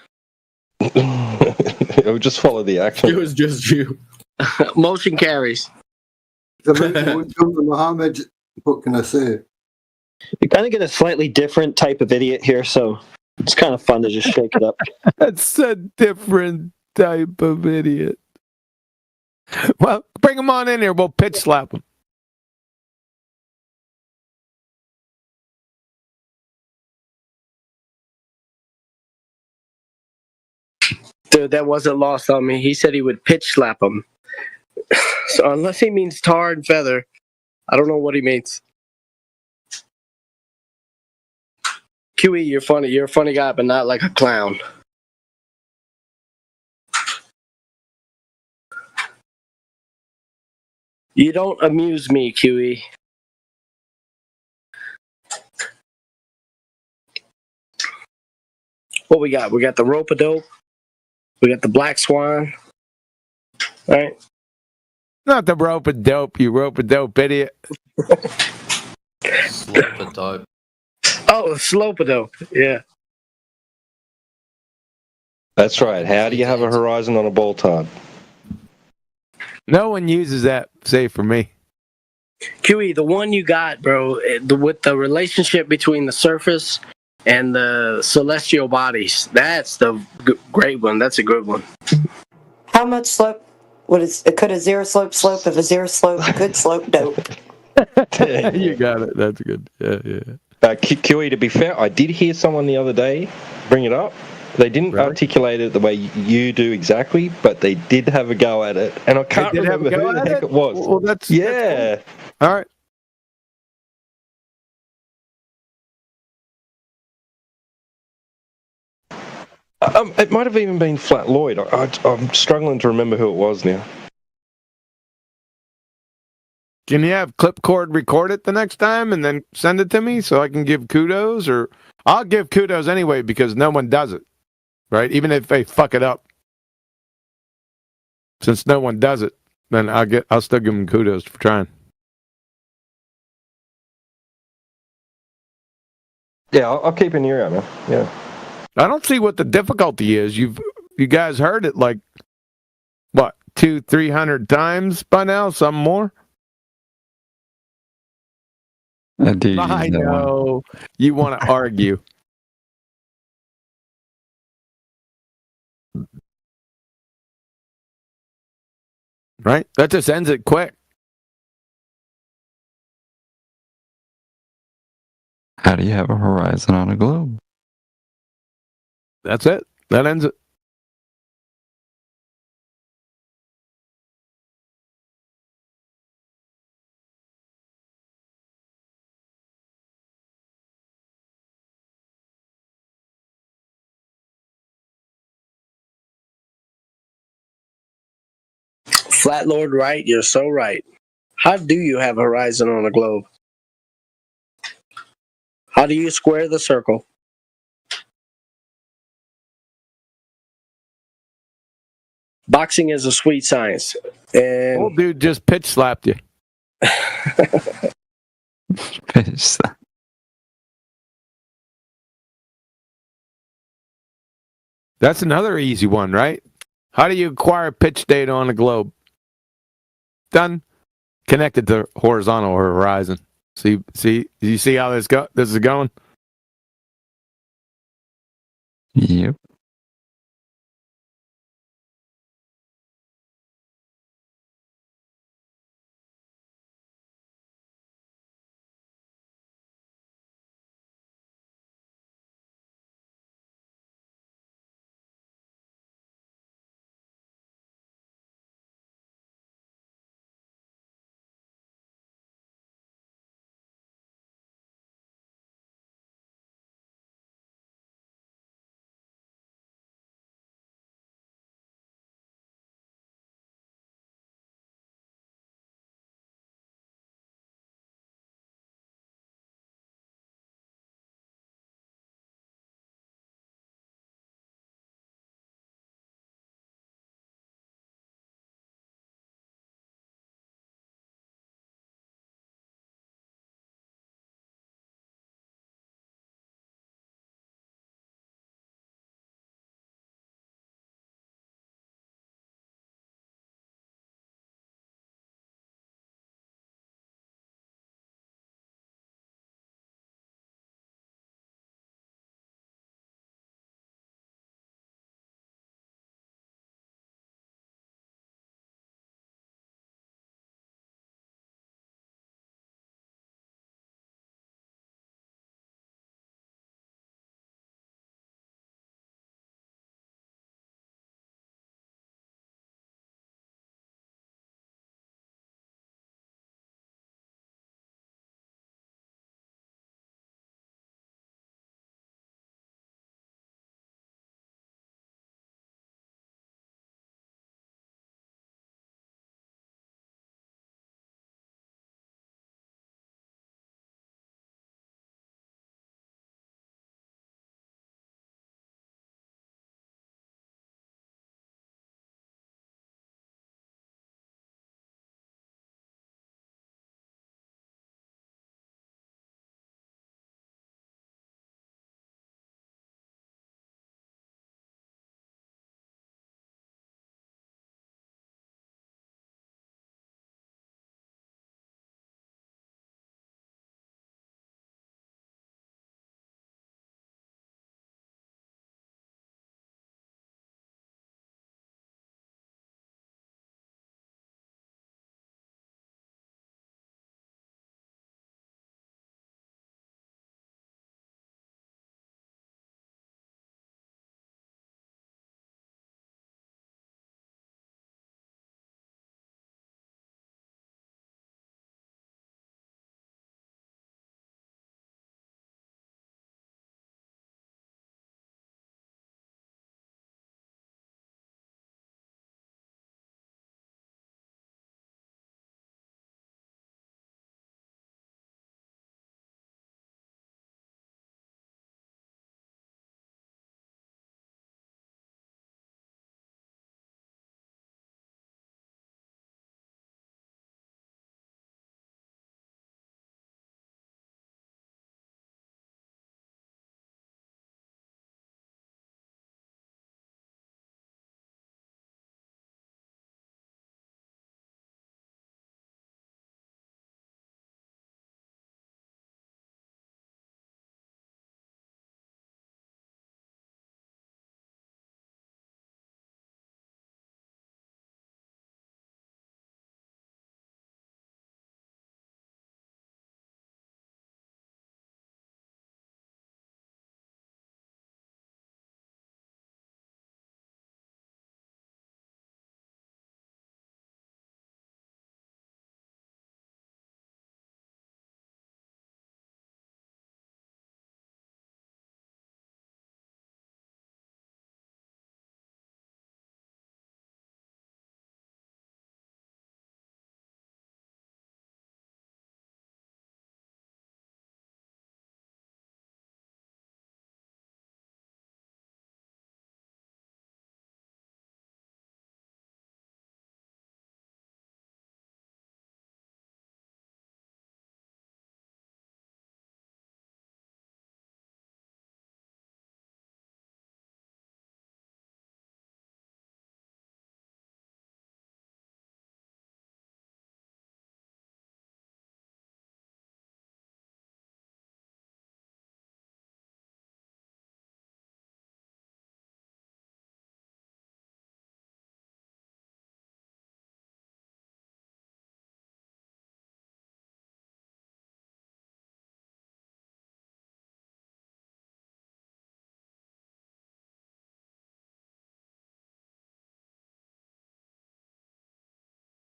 It would just follow the action. It was just you. Motion carries. Muhammad, what can I say? You kind of get a slightly different type of idiot here, so it's kind of fun to just shake it up. That's a different type of idiot. Well, bring him on in here. We'll pitch slap him. Dude, that wasn't lost on me. He said he would pitch slap him. So unless he means tar and feather, I don't know what he means. QE, you're funny. You're a funny guy, but not like a clown. You don't amuse me, QE. What we got? We got the rope-a-dope. We got the black swan. All right. Not the rope-a-dope, you rope-a-dope idiot. Slope-a-dope. Oh, slope-a-dope. Yeah. That's right. How do you have a horizon on a ball tard? No one uses that, save for me. QE, the one you got, bro, with the relationship between the surface and the celestial bodies, that's the great one. That's a good one. How much slope could a zero slope if a zero slope could slope dope? You got it. That's good. Yeah. QE, to be fair, I did hear someone the other day bring it up. They didn't articulate it the way you do exactly, but they did have a go at it. And I can't remember who the heck it was. Well, that's cool. All right. It might have even been Flat Lloyd. I'm struggling to remember who it was now. Can you have Clipcord record it the next time and then send it to me so I can give kudos? Or I'll give kudos anyway because no one does it, right? Even if they fuck it up. Since no one does it, then I'll still give them kudos for trying. Yeah, I'll keep an ear out, man. Yeah. I don't see what the difficulty is. You guys heard it like what 200-300 times by now, some more. I do. I know you want to argue. Right? That just ends it quick. How do you have a horizon on a globe? That's it. That ends it. Flat Lord Right, you're so right. How do you have a horizon on a globe? How do you square the circle? Boxing is a sweet science. And old dude just pitch slapped you. Pitch slap. That's another easy one, right? How do you acquire pitch data on a globe? Done. Connected to horizontal or horizon. See, you see how this is going? Yep.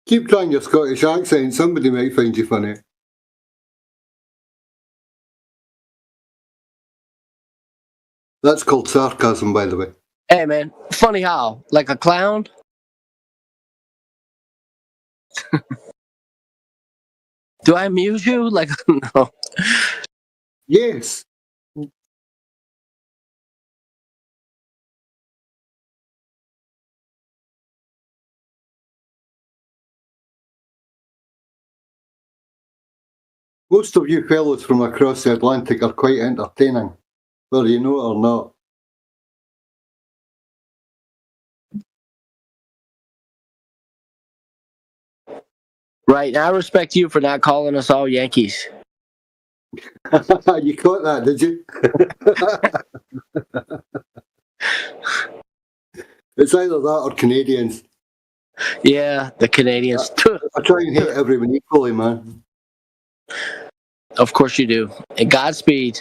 Keep trying your Scottish accent. Somebody might find you funny. That's called sarcasm, by the way. Hey, man, funny how? Like a clown? Do I amuse you? Like, no. Yes. Most of you fellows from across the Atlantic are quite entertaining, whether you know it or not. Right, and I respect you for not calling us all Yankees. You caught that, did you? It's either that or Canadians. Yeah, the Canadians. I try and hate everyone equally, man. Of course you do. And Godspeed.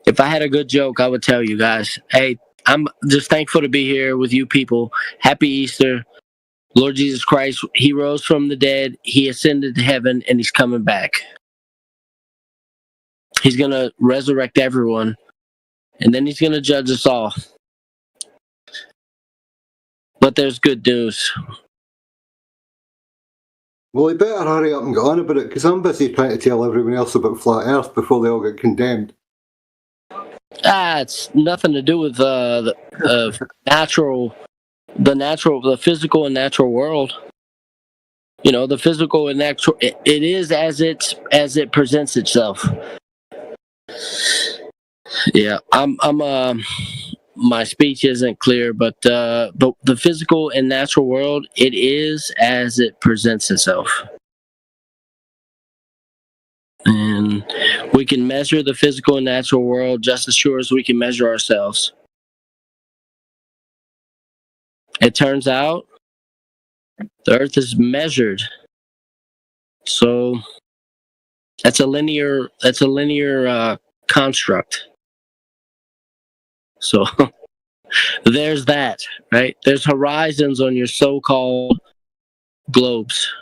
If I had a good joke, I would tell you guys. Hey, I'm just thankful to be here with you people. Happy Easter. Lord Jesus Christ, he rose from the dead, he ascended to heaven, and he's coming back. He's going to resurrect everyone, and then he's going to judge us all. But there's good news. Well, he better hurry up and get on about it, because I'm busy trying to tell everyone else about Flat Earth before they all get condemned. It's nothing to do with the physical and natural world. You know, the physical and natural, it is as it presents itself. Yeah, my speech isn't clear, but the physical and natural world, it is as it presents itself. And we can measure the physical and natural world just as sure as we can measure ourselves. It turns out the earth is measured. So that's a linear construct. So there's that, right? There's horizons on your so-called globes,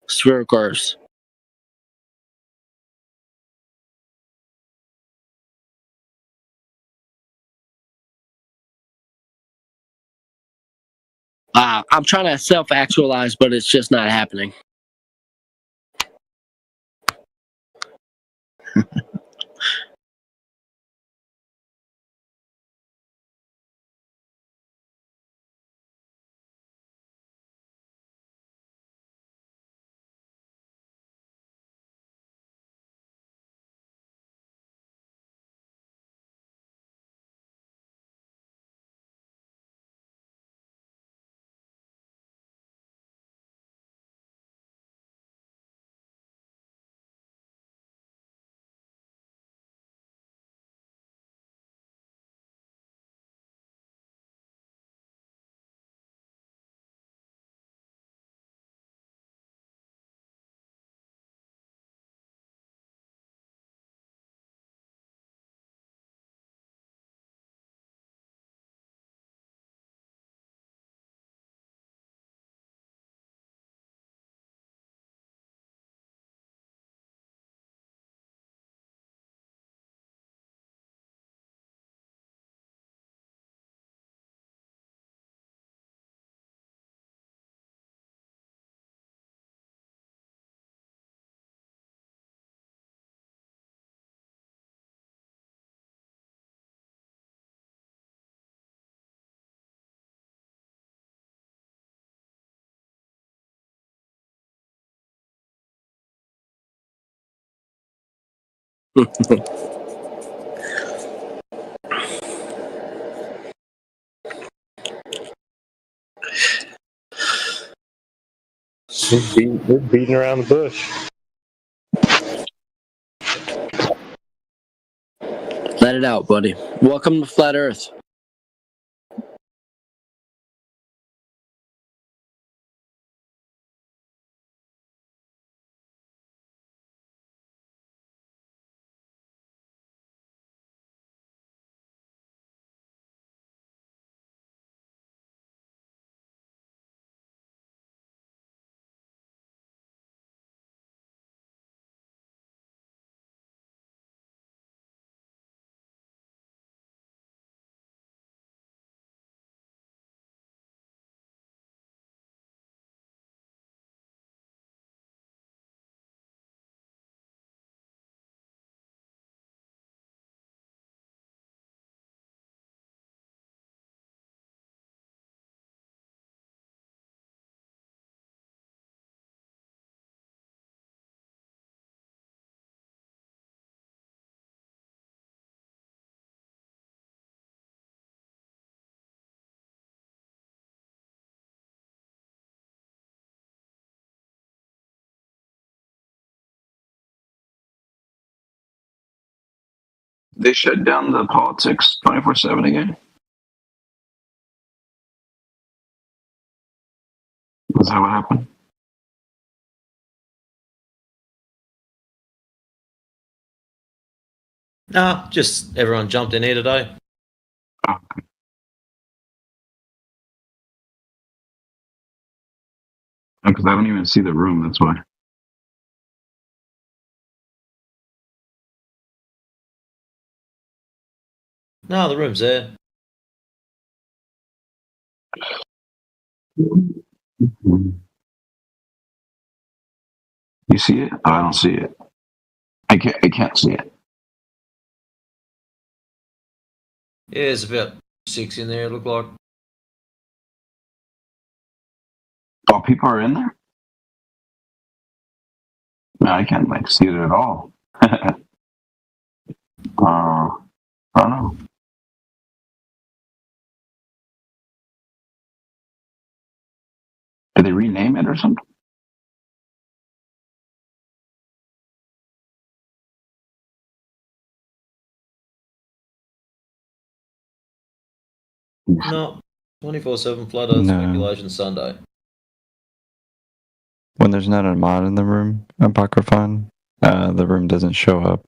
spherical Earths. I'm trying to self-actualize, but it's just not happening. They're beating around the bush. Let it out, buddy. Welcome to Flat Earth. they shut down the politics 24/7 again? Was that what happened? Nah, just everyone jumped in here today. Because I don't even see the room. That's why. No, the room's there. You see it? Oh, I don't see it. I can't see it. Yeah, there's about 6 in there, it looked like. Oh, people are in there? No, I can't see it at all. I don't know. Did they rename it or something? No, 24/7 Flat Earth No. Speculation Sunday. When there's not a mod in the room, Apocryphon, the room doesn't show up.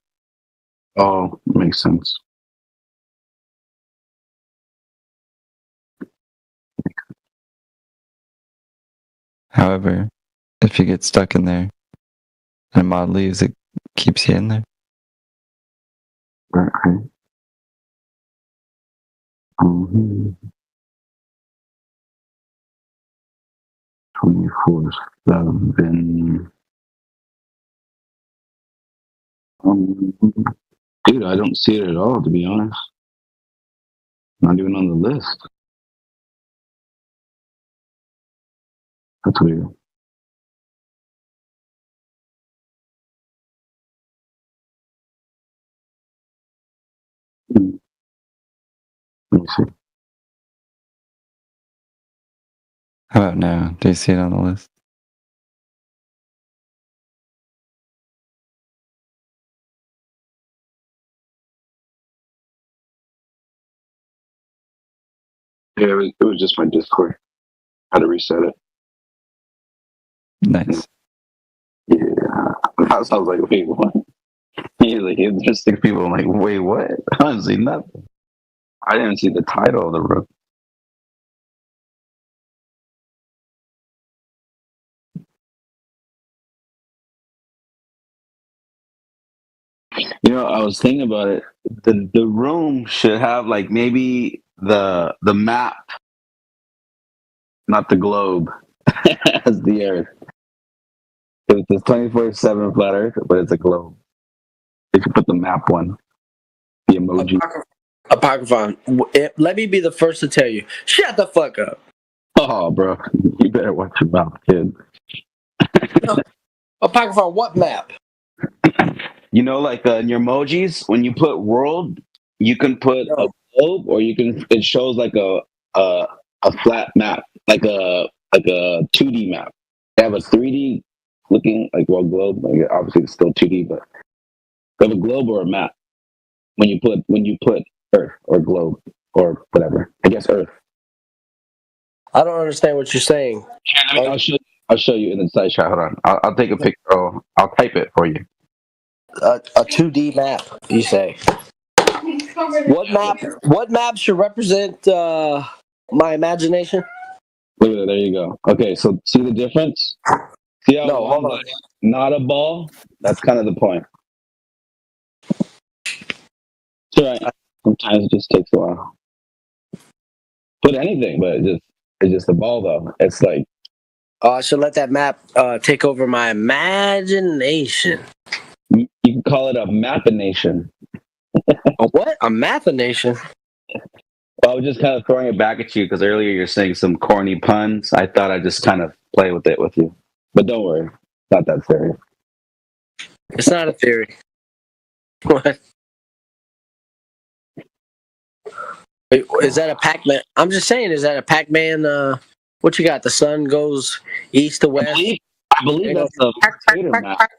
Oh, makes sense. However, if you get stuck in there and a mod leaves, it keeps you in there. Okay. 24/7. Dude, I don't see it at all, to be honest. Not even on the list. That's weird. Let me see. How about now? Do you see it on the list? Yeah, it was just my Discord. Had to reset it. Nice. Yeah. I was like, wait, what? He's like, there's 6 people. I'm like, wait, what? I didn't see nothing. I didn't see the title of the room. You know, I was thinking about it. The room should have like maybe the map, not the globe, as the Earth. It's a 24/7 flat Earth, but it's a globe. They should put the map one, the emoji. Apocryphon, let me be the first to tell you, shut the fuck up. Oh, bro, you better watch your mouth, kid. Apocryphon, what map? You know, like in your emojis, when you put world, you can put a globe, or you can. It shows like a flat map, like a 2D map. They have a 3D looking like globe. Like obviously it's still 2D, but they have a globe or a map when you put Earth or globe or whatever. I guess Earth. I don't understand what you're saying. I'll show you in the side shot. Hold on. I'll take a picture. I'll type it for you. A 2D map, you say? What map should represent my imagination? Look at that. There you go. Okay, so see the difference? See how hold on. Not a ball? That's kind of the point. It's all right. Sometimes it just takes a while. Put anything, but it's just a ball though. It's like I should let that map take over my imagination. You can call it a mapination. A what? A mapination? Well, I was just kind of throwing it back at you because earlier you're saying some corny puns. I thought I'd just kind of play with it with you. But don't worry. It's not that serious. It's not a theory. What? Wait, is that a Pac-Man? I'm just saying, is that a Pac-Man? What you got? The sun goes east to west? I believe that's a Mercator map.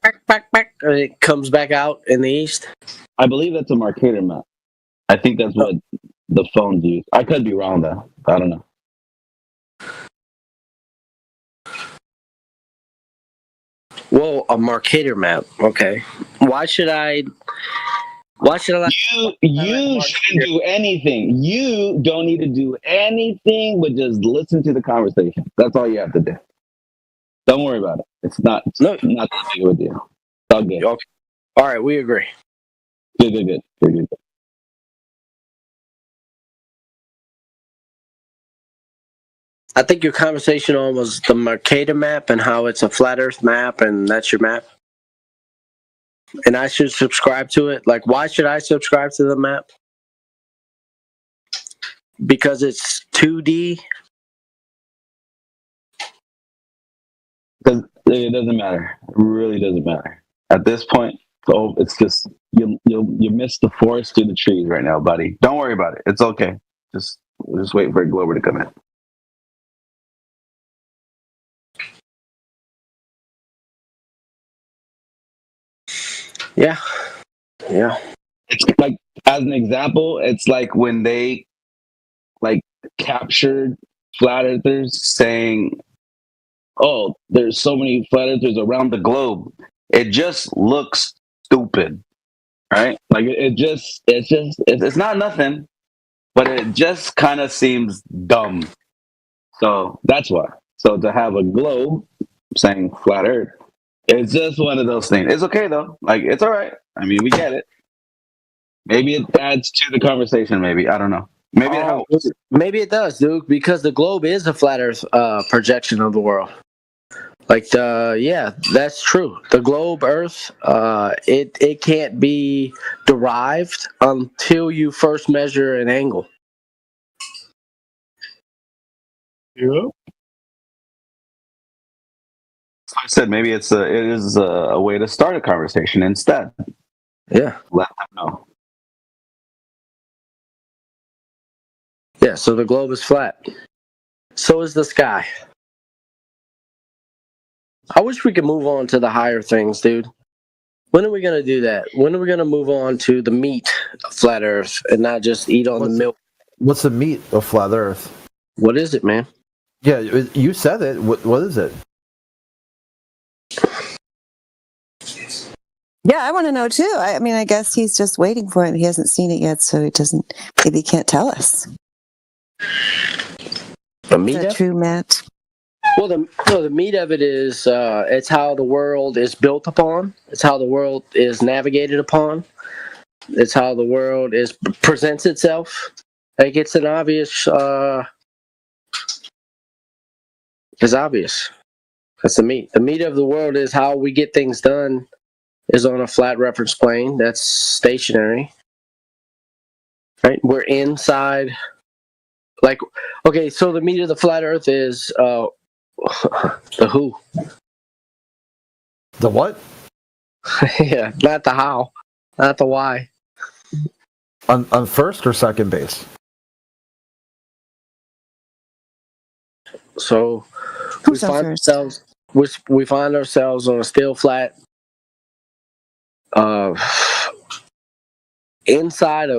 And it comes back out in the east. I believe that's a Mercator map. I think that's what the phones use. I could be wrong though. I don't know. Whoa, a Mercator map. Okay. Why should I? You shouldn't do anything. You don't need to do anything but just listen to the conversation. That's all you have to do. Don't worry about it. It's not that big of a deal. It's all good. Okay. All right, we agree. Good. I think your conversation on was the Mercator map and how it's a flat Earth map, and that's your map. And I should subscribe to it. Like, why should I subscribe to the map? Because it's 2D. Because it doesn't matter. It really doesn't matter. At this point, so it's just you miss the forest through the trees right now, buddy. Don't worry about it. It's okay. Just wait for a Glober to come in. Yeah. It's like, as an example, it's like when they captured flat earthers saying, "Oh, there's so many flat earthers around the globe." It just looks stupid, right? Like it's not nothing, but it just kind of seems dumb. So that's why. So to have a globe saying flat Earth, it's just one of those things. It's okay though. Like, it's all right. I mean, we get it. Maybe it adds to the conversation. Maybe, I don't know. Maybe it helps. Maybe it does, Duke, because the globe is a flat Earth projection of the world. Like, yeah, that's true. The globe, Earth, it can't be derived until you first measure an angle. Yeah. I said maybe it is a way to start a conversation instead. Yeah. Let them know. Yeah, so the globe is flat. So is the sky. I wish we could move on to the higher things, dude. When are we going to do that? When are we going to move on to the meat of flat Earth and not just eat on the milk? What's the meat of flat Earth? What is it, man? Yeah, you said it. What is it? Yeah, I want to know too. I mean, I guess he's just waiting for it. He hasn't seen it yet, so he doesn't. Maybe he can't tell us. The meat Is that true, Matt? Well, the meat of it is it's how the world is built upon. It's how the world is navigated upon. It's how the world presents itself. Like, it's an obvious. It's obvious. That's the meat. The meat of the world is how we get things done. Is on a flat reference plane that's stationary. Right? We're inside. Like, okay, so the meat of the flat Earth is the who. The what? Yeah, not the how, not the why. On first or second base? So we find ourselves on a still flat inside,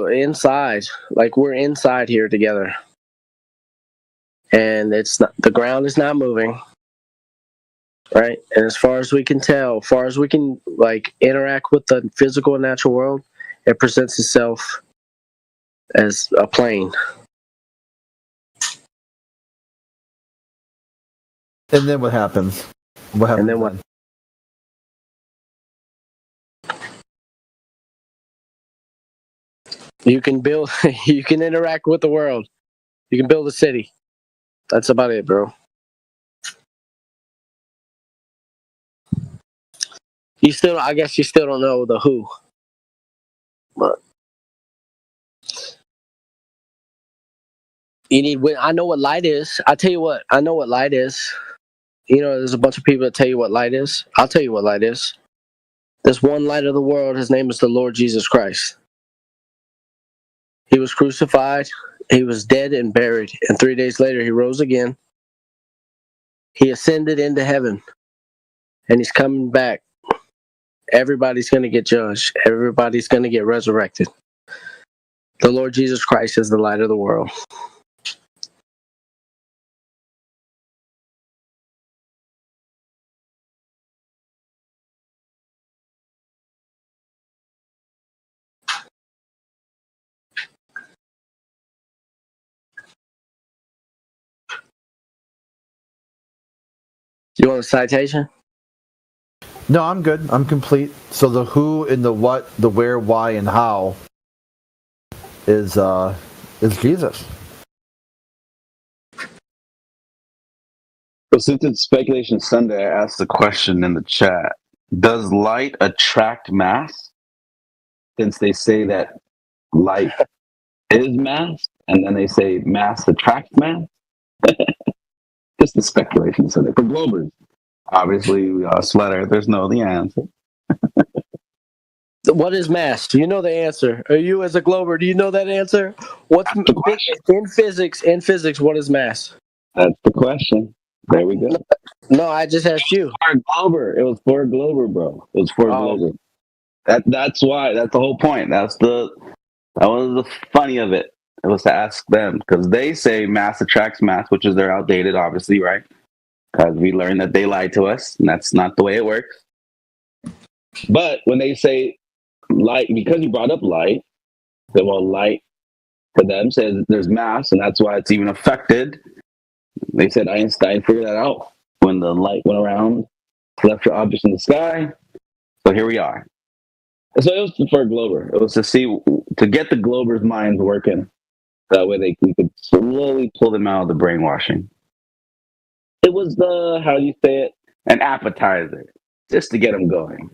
like we're inside here together. And it's not, the ground is not moving, right? And as far as we can tell, as far as we can like interact with the physical and natural world, it presents itself as a plane. And then what happens? What happens? And then what? You can build. You can interact with the world. You can build a city. That's about it, bro. I guess you still don't know the who. But you need, I know what light is. I tell you what, I know what light is. You know, there's a bunch of people that tell you what light is. I'll tell you what light is. There's one light of the world. His name is the Lord Jesus Christ. He was crucified. He was dead and buried. And 3 days later, he rose again. He ascended into heaven. and he's coming back. Everybody's going to get judged. Everybody's going to get resurrected. The Lord Jesus Christ is the light of the world. You want a citation? No, I'm good. I'm complete. So the who and the what, the where, why, and how is Jesus. So since it's Speculation Sunday, I asked the question in the chat: does light attract mass? Since they say that light is mass, and then they say mass attracts mass. Just the Speculation Sunday for Globers. Obviously, flat earthers know the answer. What is mass? Do you know the answer? Are you, as a Glober, do you know that answer? What's in physics? In physics, what is mass? That's the question. There we go. No, I just asked you. For Glober, it was for Glober, bro. It was for Glober. That's why. That's the whole point. That was the funny of it. It was to ask them because they say mass attracts mass, which is they're outdated, obviously, right? Because we learned that they lied to us, and that's not the way it works. But when they say light, because you brought up light, that well, light for them says there's mass, and that's why it's even affected. They said Einstein figured that out when the light went around, left your objects in the sky. So here we are. So it was for Glober. It was to get the Glober's minds working. That way we could slowly pull them out of the brainwashing. It was how do you say it? An appetizer, just to get them going.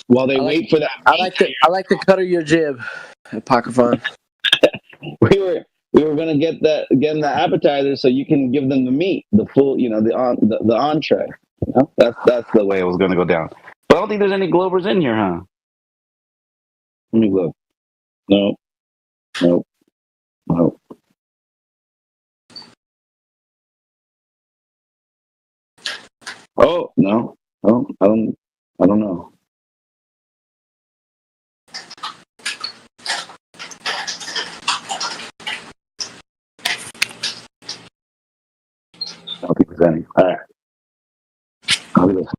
While they wait for that. I like the cut of your jib, Apocryphon. we were gonna get them the appetizer so you can give them the meat, the full, the entree. You know? That's the way it was gonna go down. But I don't think there's any Globers in here, huh? Let me look. No. Oh no. Oh, I don't know. I don't think there's any. All right. I'll be listening.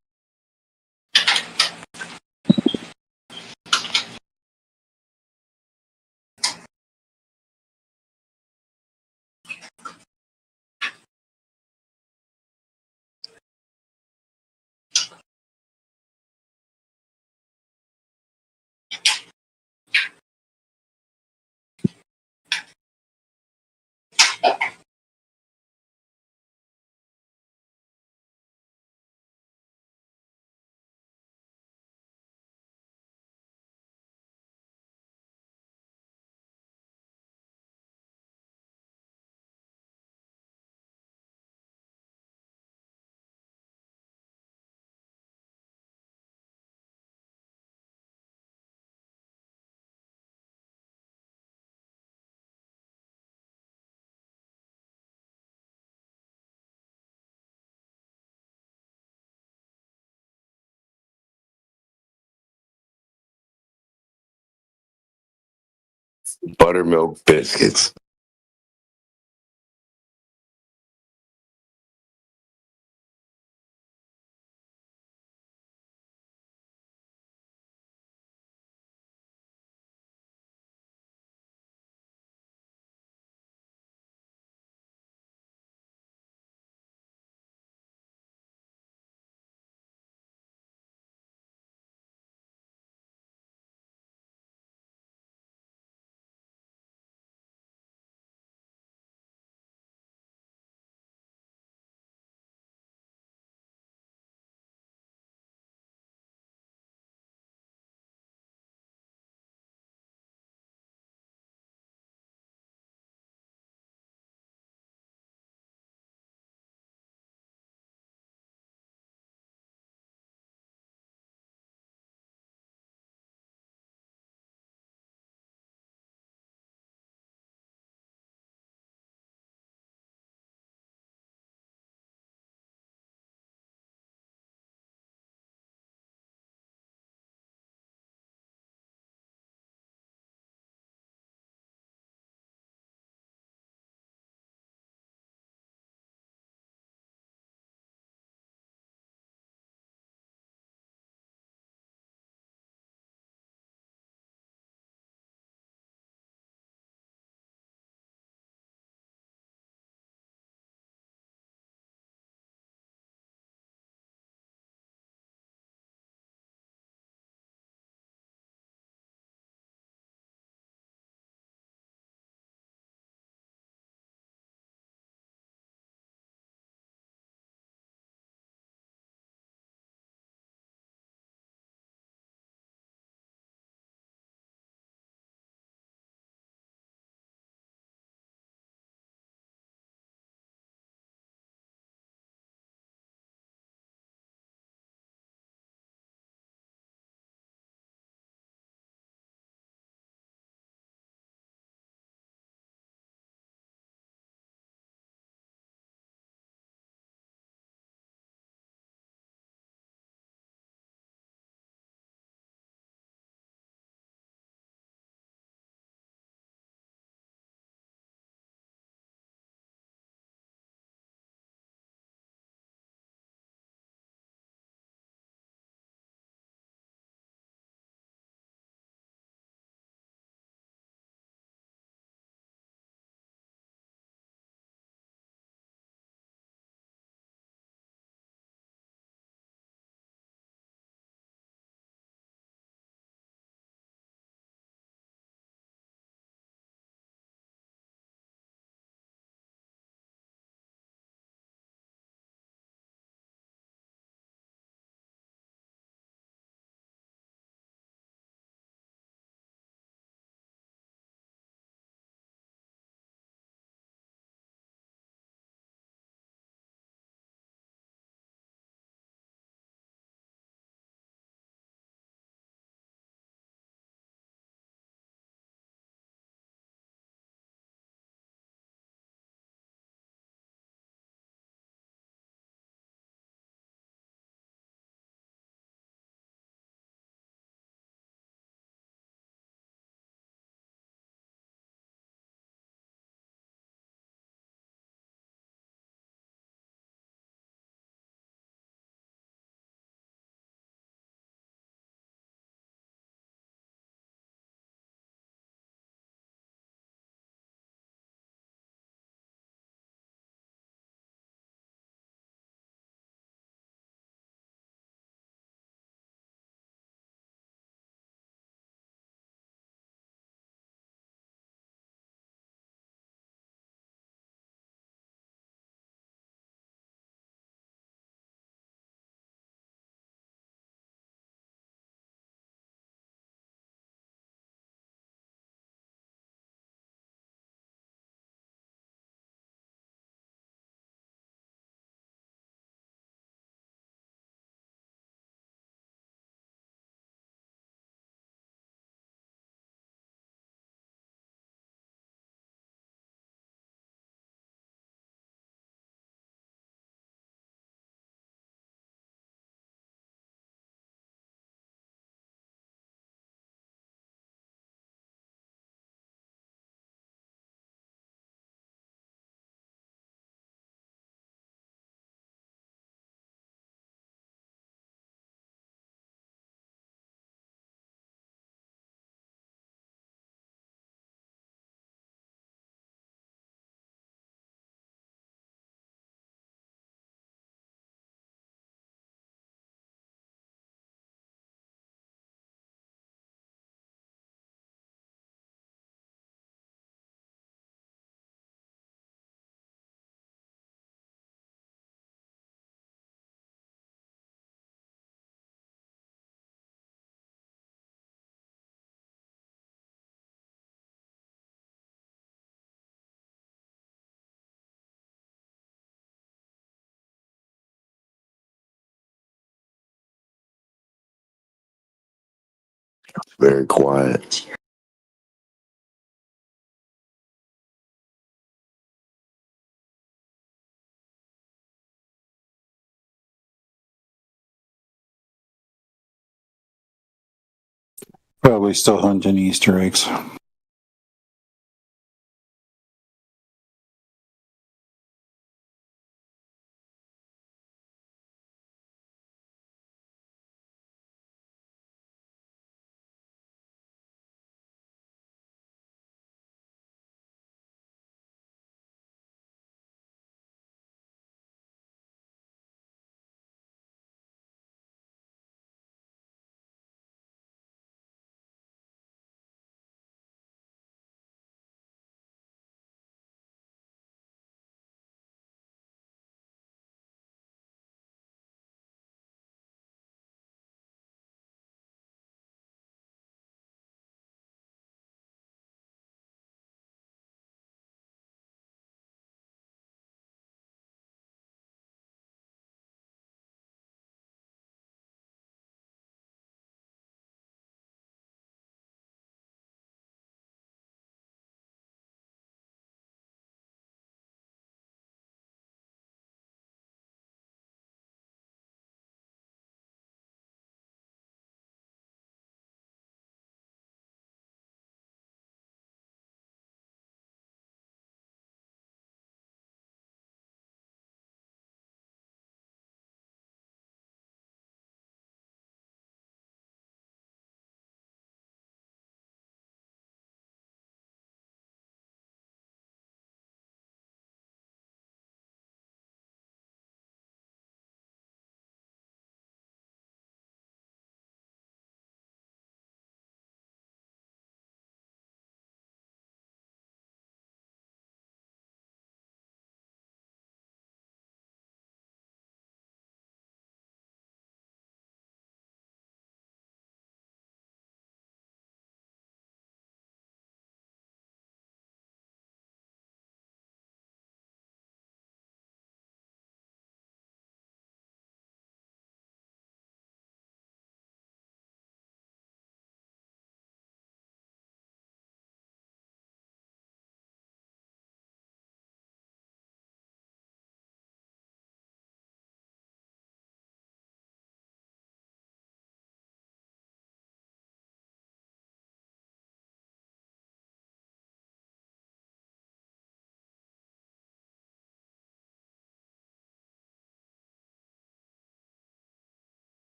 Buttermilk biscuits. Very quiet. Probably still hunting Easter eggs.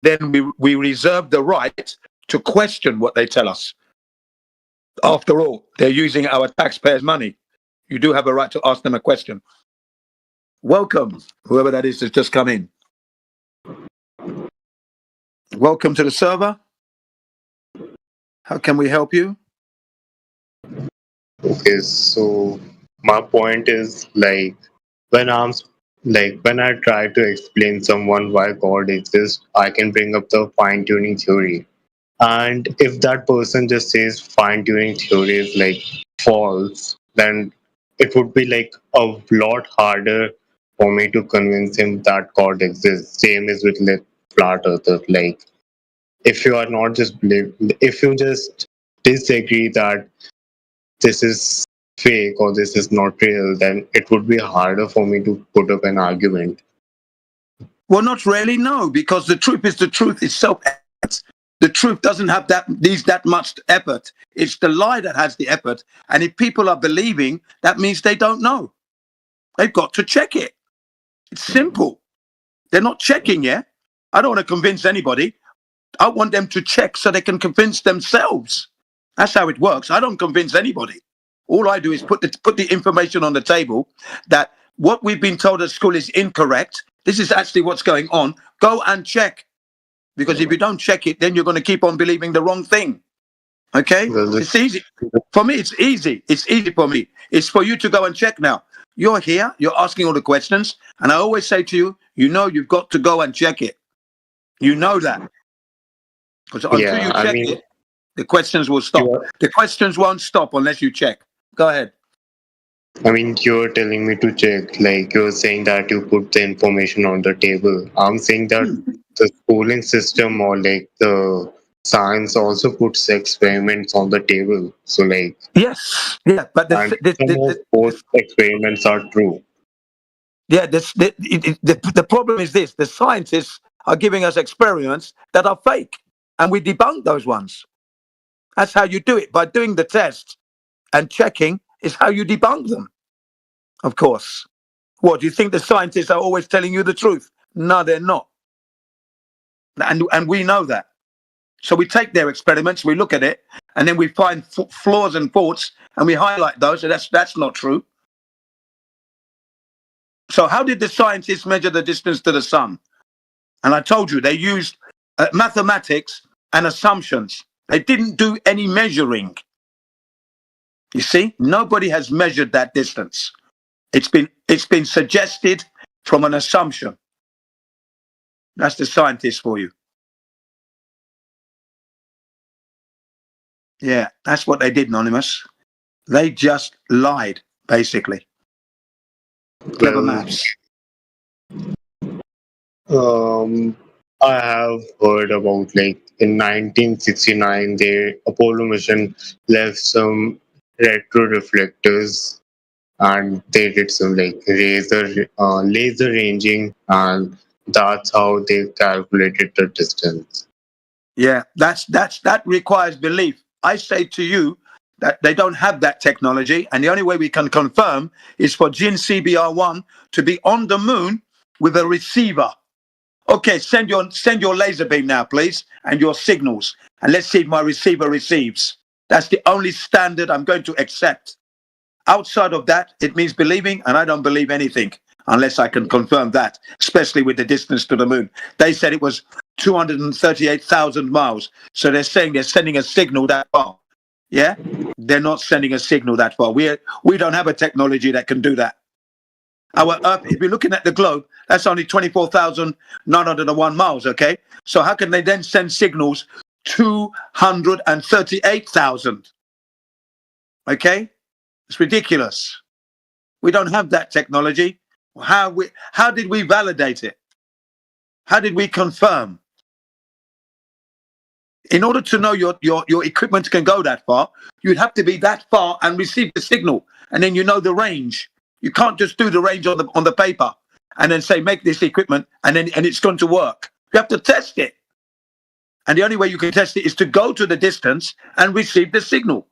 Then we reserve the right to question what they tell us. After all, they're using our taxpayers' money. You do have a right to ask them a question. Welcome, whoever that is that's just come in. Welcome to the server. How can we help you? Okay, so my point is like when I'm when I try to explain someone why God exists, I can bring up the fine tuning theory. And if that person just says fine tuning theory is like false, then it would be like a lot harder for me to convince him that God exists. Same is with flat earthers. Like, if you are not just if you just disagree that this is fake or this is not real, then it would be harder for me to put up an argument. Well, not really, no, because the truth is the truth itself. The truth doesn't have that much effort. It's the lie that has the effort. And if people are believing, that means they don't know. They've got to check it. It's simple. They're not checking, yeah? I don't want to convince anybody. I want them to check so they can convince themselves. That's how it works. I don't convince anybody. All I do is put the information on the table that what we've been told at school is incorrect. This is actually what's going on. Go and check. Because if you don't check it, then you're going to keep on believing the wrong thing. Okay? It's easy. For me, it's easy. It's easy for me. It's for you to go and check now. You're here. You're asking all the questions. And I always say to you, you've got to go and check it. You know that. Because until you check it, the questions will stop. The questions won't stop unless you check. Go ahead. I mean, you're telling me to check, like you're saying that you put the information on the table. I'm saying that the schooling system or like the science also puts experiments on the table. So like, yes, yeah, but both experiments are true. Yeah, the problem is this: the scientists are giving us experiments that are fake, and we debunk those ones. That's how you do it, by doing the tests and checking is how you debunk them. Of course. What, do you think the scientists are always telling you the truth? No, they're not. And we know that. So we take their experiments, we look at it, and then we find flaws and faults, and we highlight those, and that's not true. So how did the scientists measure the distance to the sun? And I told you, they used mathematics and assumptions. They didn't do any measuring. You see, nobody has measured that distance. It's been suggested from an assumption. That's the scientist for you. Yeah, that's what they did, Anonymous. They just lied, basically. Clever maths. I have heard about, like, in 1969, the Apollo mission left some retro reflectors, and they did some like laser ranging, and that's how they calculated the distance. Yeah, that requires belief. I say to you that they don't have that technology, and the only way we can confirm is for Jin CBR1 to be on the moon with a receiver. Okay, send your laser beam now, please, and your signals, and let's see if my receiver receives. That's the only standard I'm going to accept. Outside of that, it means believing, and I don't believe anything unless I can confirm that, especially with the distance to the moon. They said it was 238,000 miles. So they're saying they're sending a signal that far. Yeah? They're not sending a signal that far. We don't have a technology that can do that. Our Earth, if you're looking at the globe, that's only 24,901 miles, okay? So how can they then send signals 238,000? Okay? It's ridiculous. We don't have that technology. How did we validate it? How did we confirm? In order to know your equipment can go that far, you'd have to be that far and receive the signal, and then you know the range. You can't just do the range on the paper and then say make this equipment and it's going to work. You have to test it, and the only way you can test it is to go to the distance and receive the signal,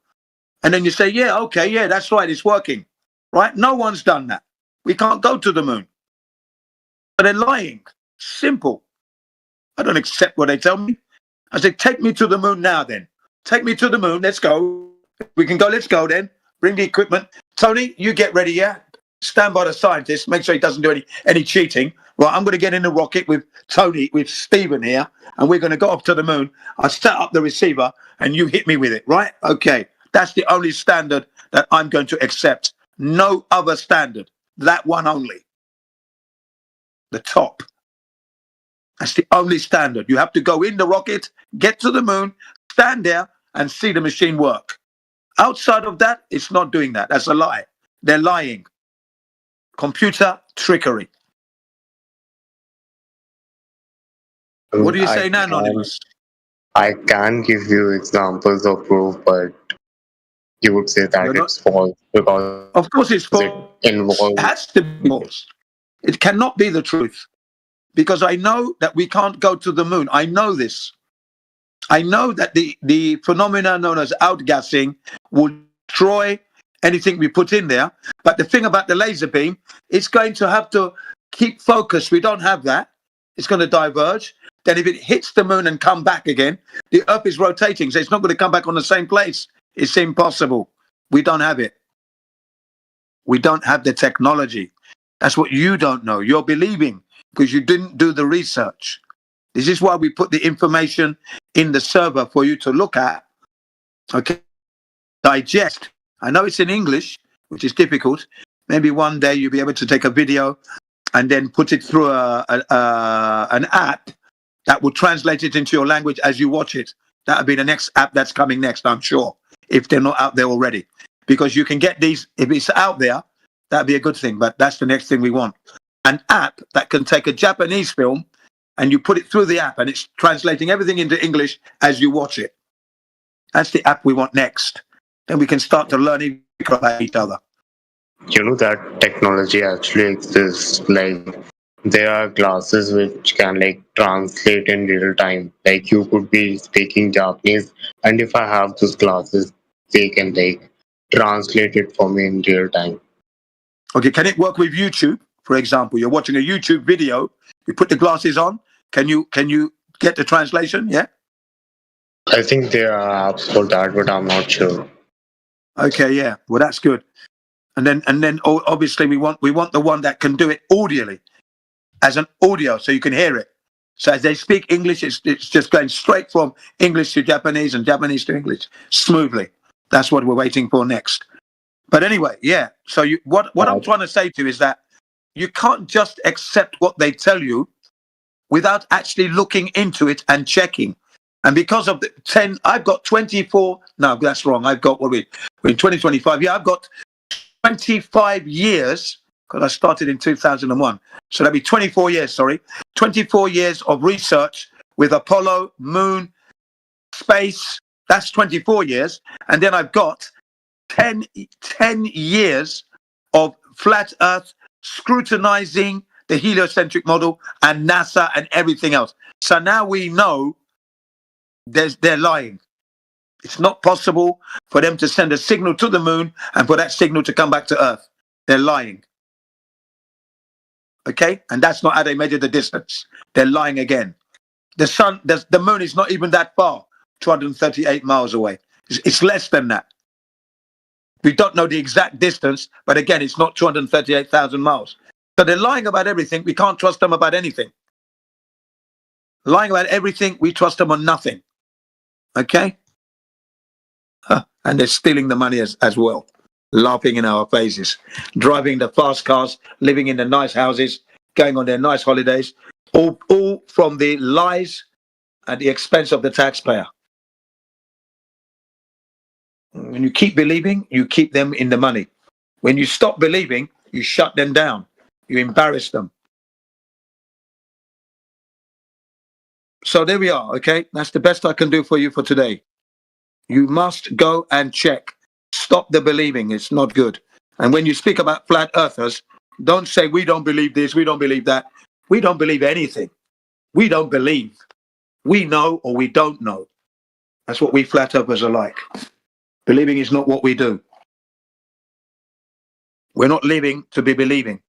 and then you say, yeah, okay, yeah, that's right, it's working, right? No one's done that. We can't go to the moon. But they're lying. Simple. I don't accept what they tell me. I say, take me to the moon now then. Take me to the moon. Let's go. We can go. Let's go then. Bring the equipment. Tony, you get ready, yeah? Stand by the scientist. Make sure he doesn't do any cheating. Right, I'm going to get in the rocket with Tony, with Stephen here, and we're going to go up to the moon. I set up the receiver, and you hit me with it, right? Okay. That's the only standard that I'm going to accept. No other standard. That one only. The top. That's the only standard. You have to go in the rocket, get to the moon, stand there, and see the machine work. Outside of that, it's not doing that. That's a lie. They're lying. Computer trickery. What do you I say now, can, Anonymous? I can give you examples of proof, but you would say that You're not. it's false because Of course, it's it false. involves. It has to be false. It cannot be the truth because I know that we can't go to the moon. I know this. I know that the phenomena known as outgassing will destroy anything we put in there. But the thing about the laser beam, it's going to have to keep focus. We don't have that. It's going to diverge. Then if it hits the moon and come back again, the Earth is rotating, so it's not going to come back on the same place. It's impossible. We don't have it. We don't have the technology. That's what you don't know. You're believing because you didn't do the research. This is why we put the information in the server for you to look at, okay, digest. I know it's in English, which is difficult. Maybe one day you'll be able to take a video and then put it through an app that will translate it into your language as you watch it. That'll be the next app that's coming next, I'm sure, if they're not out there already. Because you can get these, if it's out there, that'd be a good thing, but that's the next thing we want. An app that can take a Japanese film and you put it through the app and it's translating everything into English as you watch it. That's the app we want next. Then we can start to learn about each other. You know that technology actually exists. Like there are glasses which can like translate in real time. Like you could be speaking Japanese, and if I have those glasses, they can like translate it for me in real time. Okay, can it work with YouTube? For example, you're watching a YouTube video, you put the glasses on, can you get the translation? Yeah? I think there are apps for that, but I'm not sure. Okay, yeah. Well, that's good. And then obviously we want the one that can do it audially as an audio so you can hear it. So as they speak English, it's just going straight from English to Japanese and Japanese to English smoothly. That's what we're waiting for next. But anyway, yeah. So what I'm trying to say to you is that you can't just accept what they tell you without actually looking into it and checking. And because of the 10, I've got 24. No, that's wrong. I've got we're in 2025. Yeah, I've got 25 years because I started in 2001. So that'd be 24 years. Sorry, 24 years of research with Apollo, Moon, space. That's 24 years, and then I've got 10 years of flat Earth scrutinizing the heliocentric model and NASA and everything else. So now we know they're lying. It's not possible for them to send a signal to the moon and for that signal to come back to Earth. They're lying. Okay? And that's not how they measure the distance. They're lying again. The moon is not even that far, 238 miles away. It's less than that. We don't know the exact distance, but again, it's not 238,000 miles. So they're lying about everything. We can't trust them about anything. Lying about everything, we trust them on nothing. Okay? And they're stealing the money as well, laughing in our faces, driving the fast cars, living in the nice houses, going on their nice holidays, all from the lies at the expense of the taxpayer. When you keep believing, you keep them in the money. When you stop believing, you shut them down. You embarrass them. So there we are, okay? That's the best I can do for you for today. You must go and check. Stop the believing. It's not good. And when you speak about flat earthers, don't say we don't believe this, we don't believe that. We don't believe anything. We don't believe. We know or we don't know. That's what we flat earthers are like. Believing is not what we do. We're not living to be believing.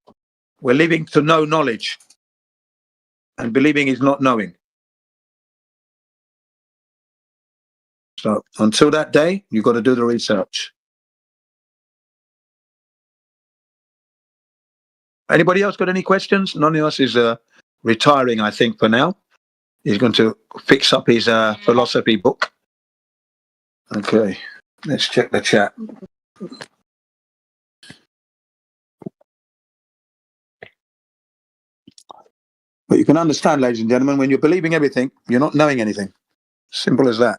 We're living to know knowledge. And believing is not knowing. So until that day, you've got to do the research. Anybody else got any questions? Anonymous is retiring, I think, for now. He's going to fix up his philosophy book. Okay, let's check the chat. But you can understand, ladies and gentlemen, when you're believing everything, you're not knowing anything. Simple as that.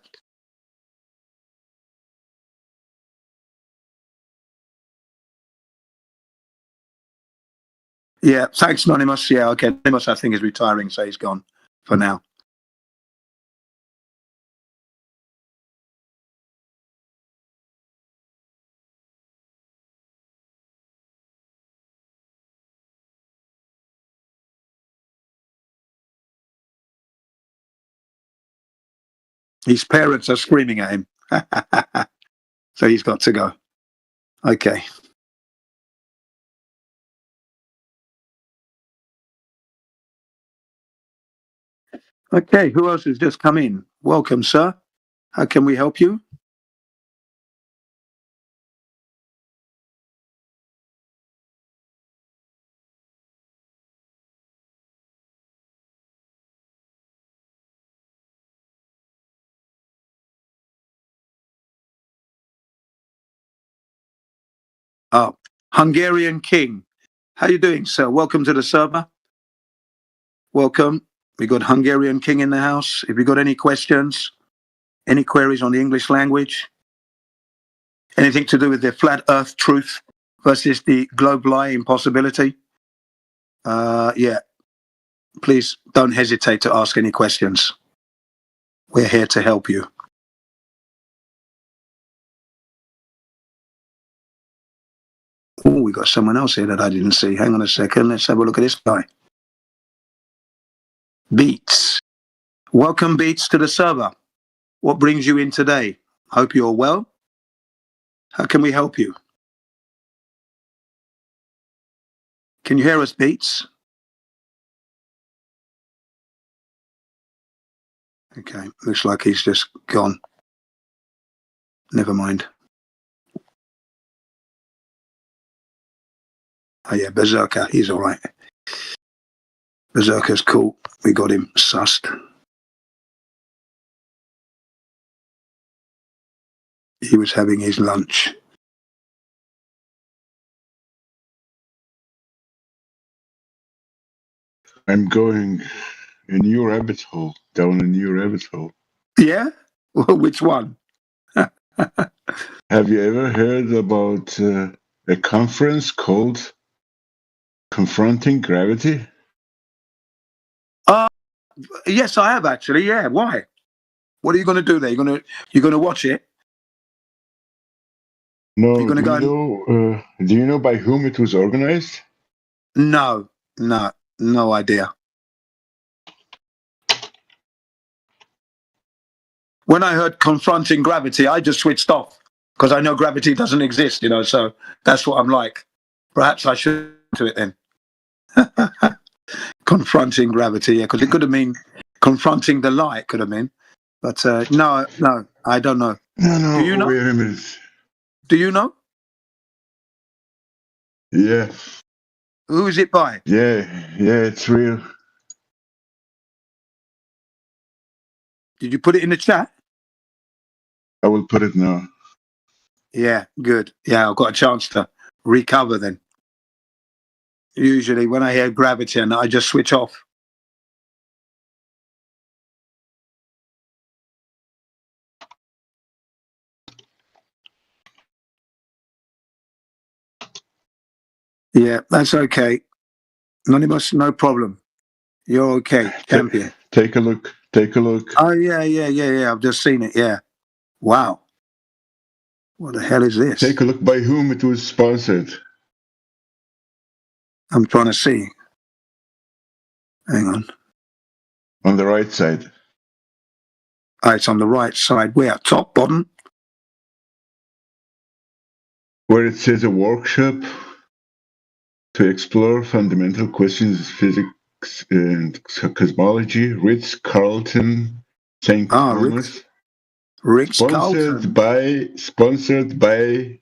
Yeah, thanks, Anonymous. Yeah, okay. Anonymous, I think, is retiring, so he's gone for now. His parents are screaming at him. So he's got to go. Okay. Okay, who else has just come in? Welcome, sir. How can we help you? Oh, Hungarian King. How you doing, sir? Welcome to the server. Welcome. We got Hungarian King in the house. If you got any questions, any queries on the English language, anything to do with the flat earth truth versus the globe lie impossibility, yeah, please don't hesitate to ask any questions. We're here to help you. Oh, we got someone else here that I didn't see. Hang on a second. Let's have a look at this guy. Beats. Welcome, Beats, to the server. What brings you in today? Hope you're well. How can we help you? Can you hear us, Beats? Okay, looks like he's just gone. Never mind. Oh yeah, Berserker, he's all right. Berserker's cool. We got him sussed. He was having his lunch. I'm going a new rabbit hole, down a new rabbit hole. Yeah? Well, which one? Have you ever heard about a conference called Confronting Gravity? Yes, I have actually. Yeah, why? What are you going to do there? You're going to watch it? No. You're gonna do you know by whom it was organized? No idea. When I heard Confronting Gravity, I just switched off because I know gravity doesn't exist, so that's what I'm like. Perhaps I should do it then. Confronting Gravity, yeah, because it could have been Confronting the Light, could have been. But no, I don't know. No, do you know? wait a minute. Do you know? Yeah. Who is it by? Yeah, it's real. Did you put it in the chat? I will put it now. Yeah, good. Yeah, I've got a chance to recover then. Usually when I hear gravity and I just switch off. Yeah, that's okay. Anonymous, no problem. You're okay, champion. Take a look. Oh, yeah. I've just seen it, yeah. Wow. What the hell is this? Take a look by whom it was sponsored. I'm trying to see. Hang on. On the right side. Oh, it's on the right side. Where? Top, bottom? Where it says a workshop to explore fundamental questions of physics and cosmology. Ritz-Carlton, St. Thomas. Ritz-Carlton. Sponsored by.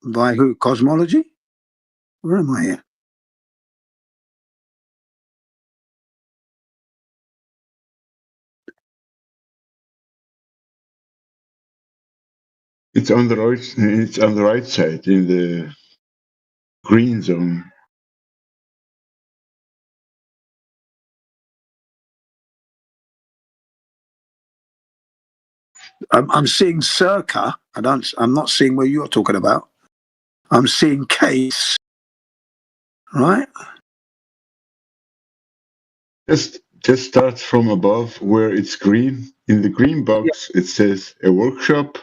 By who? Cosmology? Where am I here? It's on the right side in the green zone. I'm seeing Circa. I'm not seeing where you're talking about. I'm seeing Case. Right? Just start from above where it's green. In the green box, It says a workshop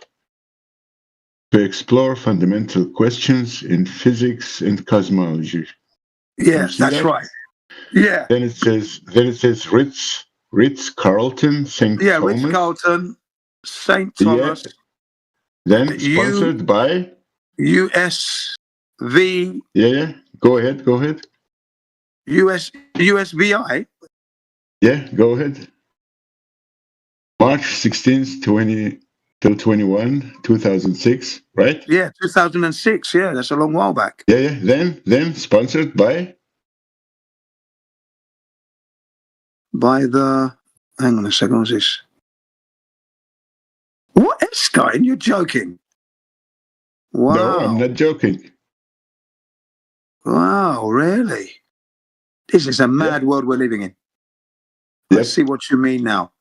to explore fundamental questions in physics and cosmology. Yes, that's right. Yeah. Then it says Ritz-Carlton, St. Yeah, Thomas. Ritz-Carlton, St. Yeah. Thomas. Then sponsored by USV. Yeah. Go ahead. USVI. Yeah, go ahead. March 16th, 20 till 21, 2006, right? Yeah, 2006. Yeah, that's a long while back. Yeah. Then sponsored by the. Hang on a second. What's this? What, Epstein? You're joking. Wow. No, I'm not joking. Wow, really? This is a mad world we're living in. Let's see what you mean now.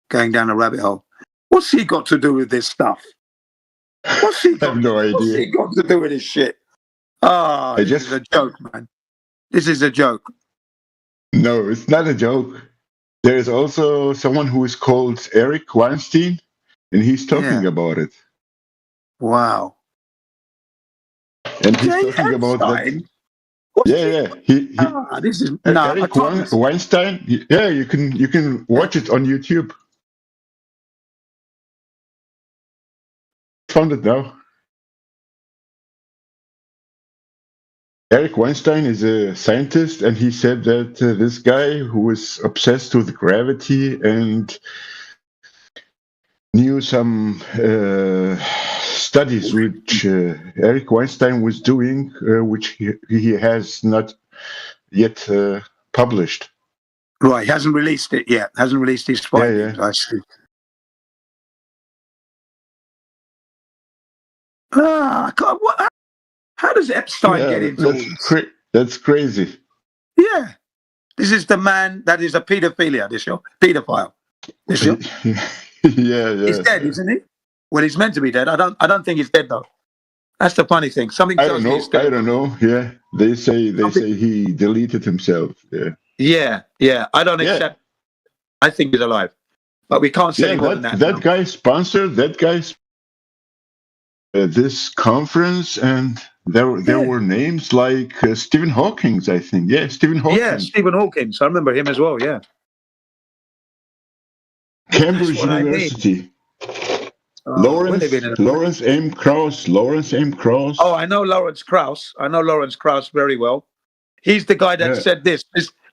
Going down a rabbit hole. What's he got to do with this stuff? What's he got, I have no idea. What's he got to do with this shit? Ah, this is a joke, man. This is a joke. No, it's not a joke. There is also someone who is called Eric Weinstein, and he's talking about it. Wow. And he's talking about that. Yeah. This is Eric Weinstein. Yeah, you can watch it on YouTube. Found it now. Eric Weinstein is a scientist, and he said that this guy who was obsessed with gravity and knew some studies which Eric Weinstein was doing, which he has not yet published. Right, he hasn't released it yet. Hasn't released his findings. Yeah. I see. God, what? How does Epstein get into all this? That's crazy. Yeah. This is the man that is a paedophile, pedophile. Yeah. He's dead, isn't he? Well, he's meant to be dead. I don't think he's dead though. That's the funny thing. Something I don't know. Yeah. They say he deleted himself. Yeah. Yeah. I don't accept. I think he's alive. But we can't say more than that. That guy sponsored this conference, and there were names like Stephen Hawking, I think. Yeah, Stephen Hawking. Yeah, Stephen Hawking. I remember him as well, yeah. Cambridge University. Lawrence M. Krauss. Oh, I know Lawrence Krauss very well. He's the guy that said this.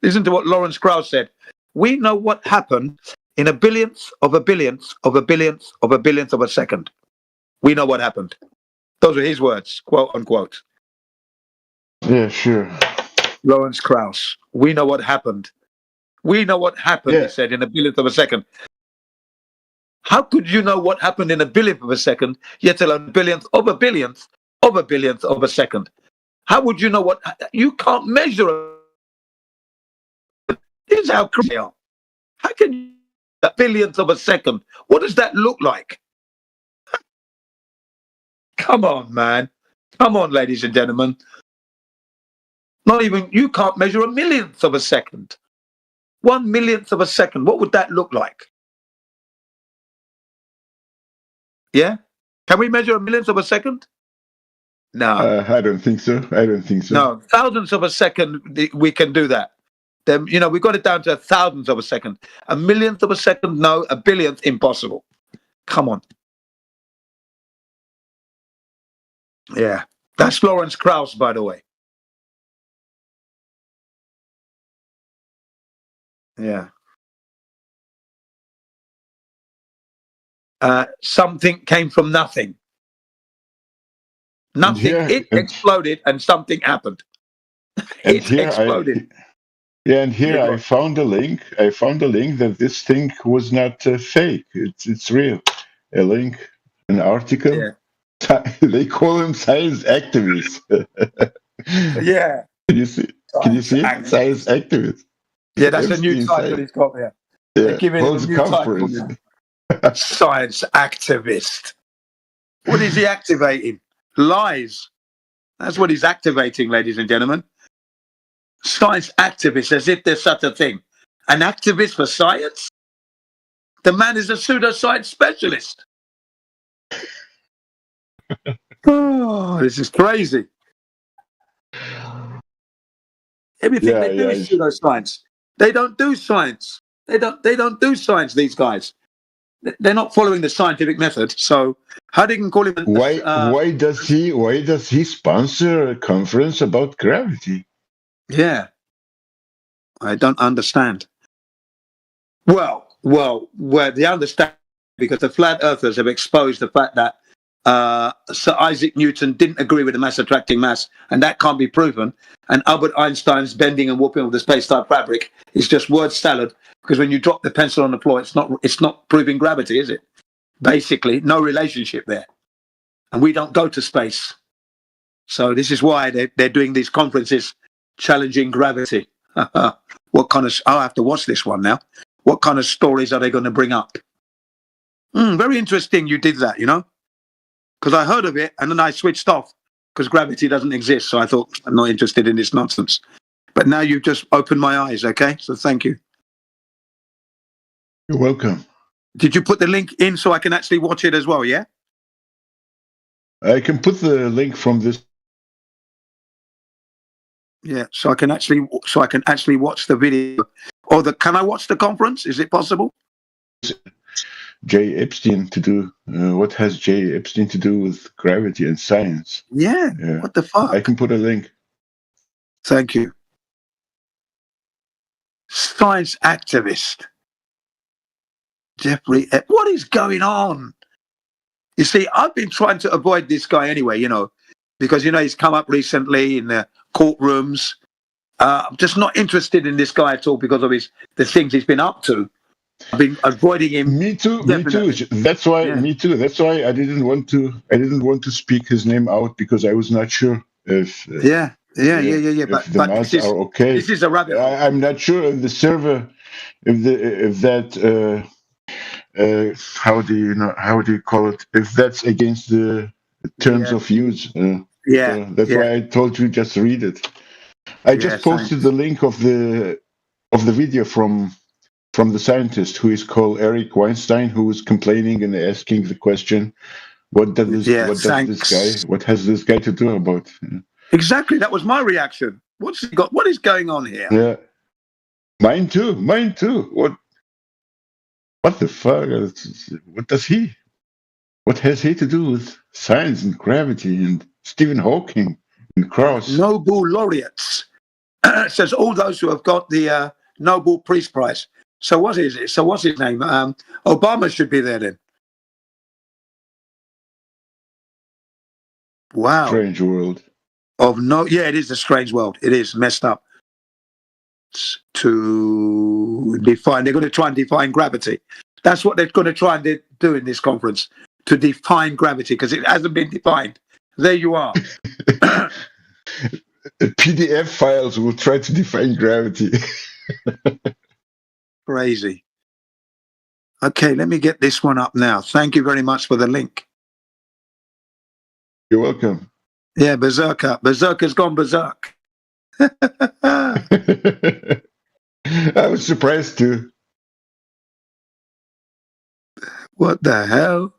Listen to what Lawrence Krauss said. We know what happened in a billionth of a billionth of a billionth of a billionth of a second. We know what happened. Those are his words, quote unquote. Yeah, sure. Lawrence Krauss. We know what happened. We know what happened, he said, in a billionth of a second. How could you know what happened in a billionth of a second, yet a billionth of a billionth of a billionth of a second? How would you know what? You can't measure it. This is how crazy they are. How can you a billionth of a second? What does that look like? Come on, man. Come on, ladies and gentlemen. Not even, you can't measure a millionth of a second. 1 millionth of a second. What would that look like? Yeah? Can we measure a millionth of a second? No. I don't think so. No, thousandths of a second, we can do that. Then, we got it down to a thousandth of a second. A millionth of a second, no. A billionth, impossible. Come on. Yeah. That's Lawrence Krauss, by the way. Yeah. Something came from nothing. Nothing. It exploded and something happened. It exploded. I found a link. That this thing was not fake. It's real. A link, an article. Yeah. They call them science activists. Yeah. Can you see? Science activists. Yeah, that's a new title he's got there. Yeah. Give it a new conference. title. Science activist. What is he activating? Lies. That's what he's activating, ladies and gentlemen. Science activist, as if there's such a thing. An activist for science? The man is a pseudoscience specialist. Oh, this is crazy. Everything they do is pseudoscience. They don't do science. They don't do science. These guys, they're not following the scientific method. So how they can call him? Why does he sponsor a conference about gravity? Yeah, I don't understand. Well, they understand because the flat earthers have exposed the fact that Sir Isaac Newton didn't agree with the mass attracting mass, and that can't be proven. And Albert Einstein's bending and warping of the space-time fabric is just word salad, because when you drop the pencil on the floor, it's not proving gravity, is it? Basically, no relationship there. And we don't go to space. So this is why they're doing these conferences challenging gravity. What kind of... I'll have to watch this one now. What kind of stories are they going to bring up? Very interesting you did that, you know? Because I heard of it and then I switched off because gravity doesn't exist. So I thought, I'm not interested in this nonsense. But now you've just opened my eyes, okay? So thank you. You're welcome. Did you put the link in so I can actually watch it as well, yeah? I can put the link from this. Yeah, so I can actually watch the video. Or can I watch the conference? Is it possible? Jay Epstein to do. What has Jay Epstein to do with gravity and science? Yeah. What the fuck? I can put a link. Thank you. Science activist. Jeffrey, what is going on? You see, I've been trying to avoid this guy anyway, you know, because, you know, he's come up recently in the courtrooms. I'm just not interested in this guy at all because of the things he's been up to. I've been avoiding him. Me too. Definitely. Me too. That's why. Me too. That's why I didn't want to speak his name out because I was not sure if. But the maths are okay. This is a rabbit hole. I'm not sure if the server, if that. How do you call it? If that's against the terms of use. That's why I told you just read it. I just posted the link of the video from the scientist who is called Eric Weinstein, who was complaining and asking the question, what has this guy to do about? Exactly, that was my reaction. What's he got? What is going on here? Yeah, mine too. What the fuck? What has he to do with science and gravity and Stephen Hawking and Krauss? Nobel laureates. It says all those who have got the Nobel Peace Prize. So what is it? So what's his name? Obama should be there then. Wow. Strange world. It is a strange world. It is messed up. To define, they're going to try and define gravity. That's what they're going to try and do in this conference, to define gravity, because it hasn't been defined. There you are. PDF files will try to define gravity. Crazy. Okay, let me get this one up now. Thank you very much for the link. You're welcome. Yeah, Berserker. Berserker's gone berserk. I was surprised too. What the hell?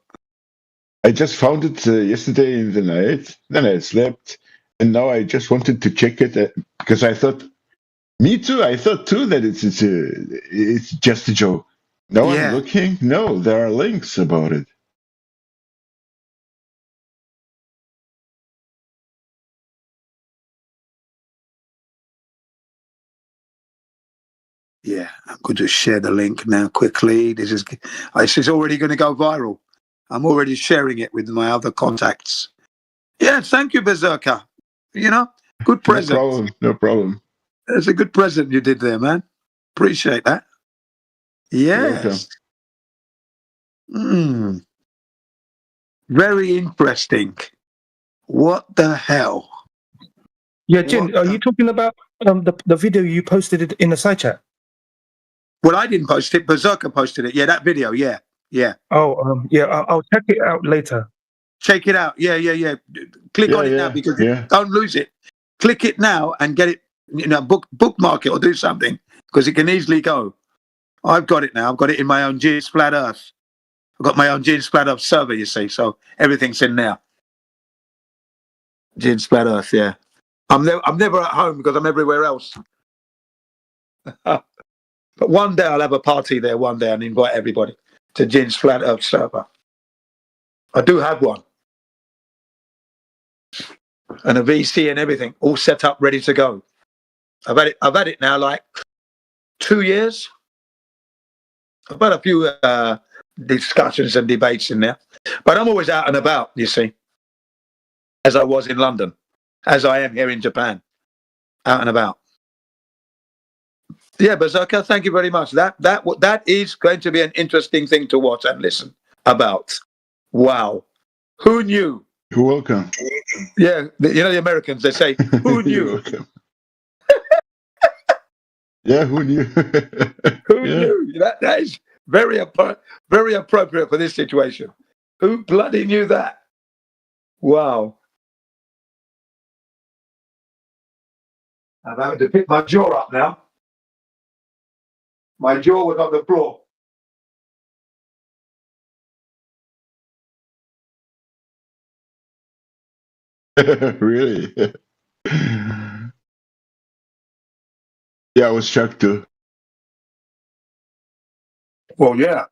I just found it yesterday in the night. Then I slept, and now I just wanted to check it because I thought, me too. I thought too that it's just a joke. Now I'm looking. No, there are links about it. Yeah, I'm going to share the link now quickly. This is already going to go viral. I'm already sharing it with my other contacts. Yeah, thank you, Berserker. You know, good present. No problem. It's a good present you did there, man. Appreciate that. Yes. Very interesting. What the hell? Yeah, Jim, are you talking about the video you posted it in the side chat? Well, I didn't post it. Berserker posted it. Yeah, that video. Yeah. Oh, I'll check it out later. Check it out. Yeah. Click on it now because don't lose it. Click it now and get it. You know, bookmark it or do something because it can easily go. I've got it now. I've got it in my own G's Flat Earth. I've got my own G's Flat Earth server. You see, so everything's in there. G's Flat Earth. Yeah. I'm never at home because I'm everywhere else. But one day I'll have a party there one day and invite everybody to Jin's Flat Earth server. I do have one. And a VC and everything, all set up, ready to go. I've had it now like 2 years. I've had a few discussions and debates in there. But I'm always out and about, you see. As I was in London. As I am here in Japan. Out and about. Yeah, Berserker, thank you very much. That is going to be an interesting thing to watch and listen about. Wow. Who knew? You're welcome. Yeah, the Americans, they say, who knew? You're welcome. Yeah, who knew? Who knew? That is very appropriate for this situation. Who bloody knew that? Wow. I'm having to pick my jaw up now. My jaw was on the floor. Really? Yeah, I was shocked too. Well, yeah.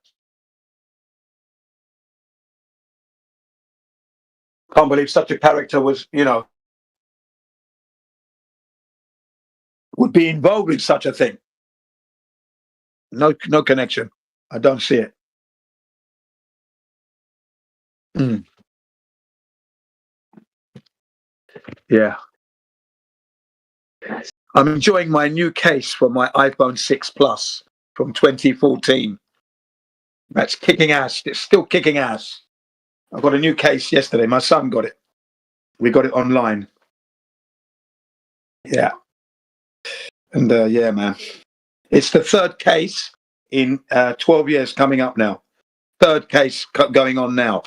Can't believe such a character was, would be involved in such a thing. No connection. I don't see it. Yeah. I'm enjoying my new case for my iPhone 6 Plus from 2014. That's kicking ass. It's still kicking ass. I got a new case yesterday. My son got it. We got it online. Yeah. And yeah, man. It's the third case in 12 years coming up now. Third case going on now.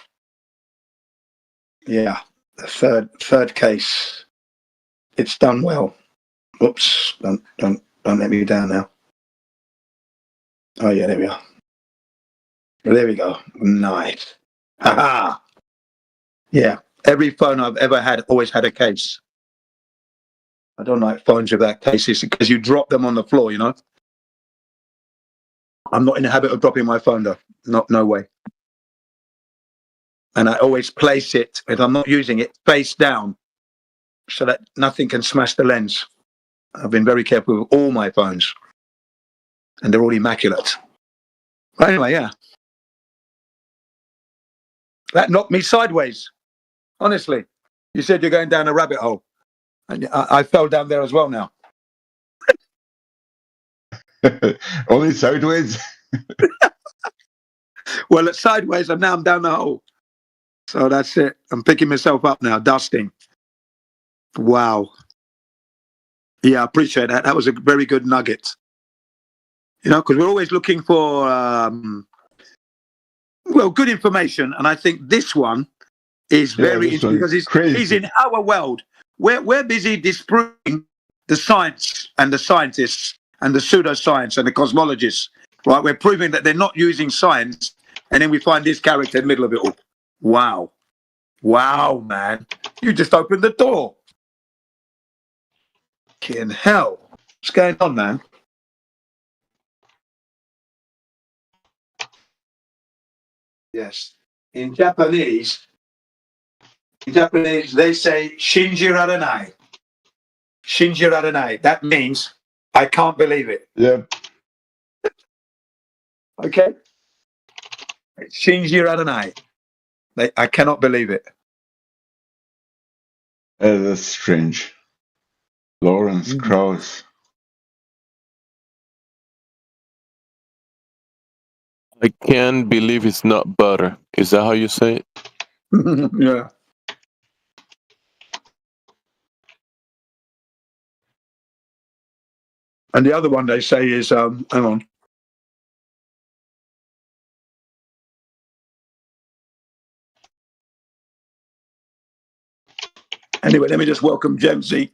Yeah. The third case. It's done well. Oops. Don't let me down now. Oh yeah, there we are. There we go. Nice. Ha. Yeah. Every phone I've ever had always had a case. I don't like phones without cases because you drop them on the floor, I'm not in the habit of dropping my phone though. No way. And I always place it, if I'm not using it, face down so that nothing can smash the lens. I've been very careful with all my phones. And they're all immaculate. But anyway, yeah. That knocked me sideways. Honestly. You said you're going down a rabbit hole. And I fell down there as well now. Only sideways? Well, it's sideways and now I'm down the hole. So that's it. I'm picking myself up now, dusting. Wow. Yeah, I appreciate that. That was a very good nugget. Because we're always looking for, good information. And I think this one is very interesting because he's in our world. We're busy disproving the science and the scientists and the pseudoscience and the cosmologists, right? We're proving that they're not using science. And then we find this character in the middle of it all. Wow. Wow, man. You just opened the door. Fucking hell. What's going on, man? Yes. In Japanese, they say Shinjiraranai. Shinjiraranai. That means I can't believe it. Yep. Okay. Shinjiraranai. I cannot believe it. That's strange. Lawrence Krauss. I can't believe it's not butter. Is that how you say it? Yeah. And the other one they say is, hang on. Anyway, let me just welcome Jemsy.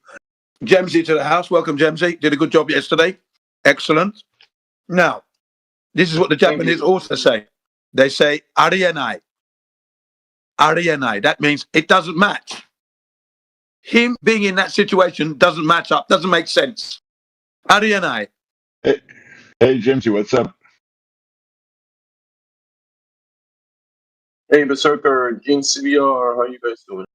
Jemsy to the house. Welcome, Jemsy. Did a good job yesterday. Excellent. Now, this is what the Japanese also say. They say, arienai. Arienai. That means it doesn't match. Him being in that situation doesn't match up, doesn't make sense. Arienai. Hey, Jamesy, what's up? Hey, Berserker, Gene CVR, how you guys doing?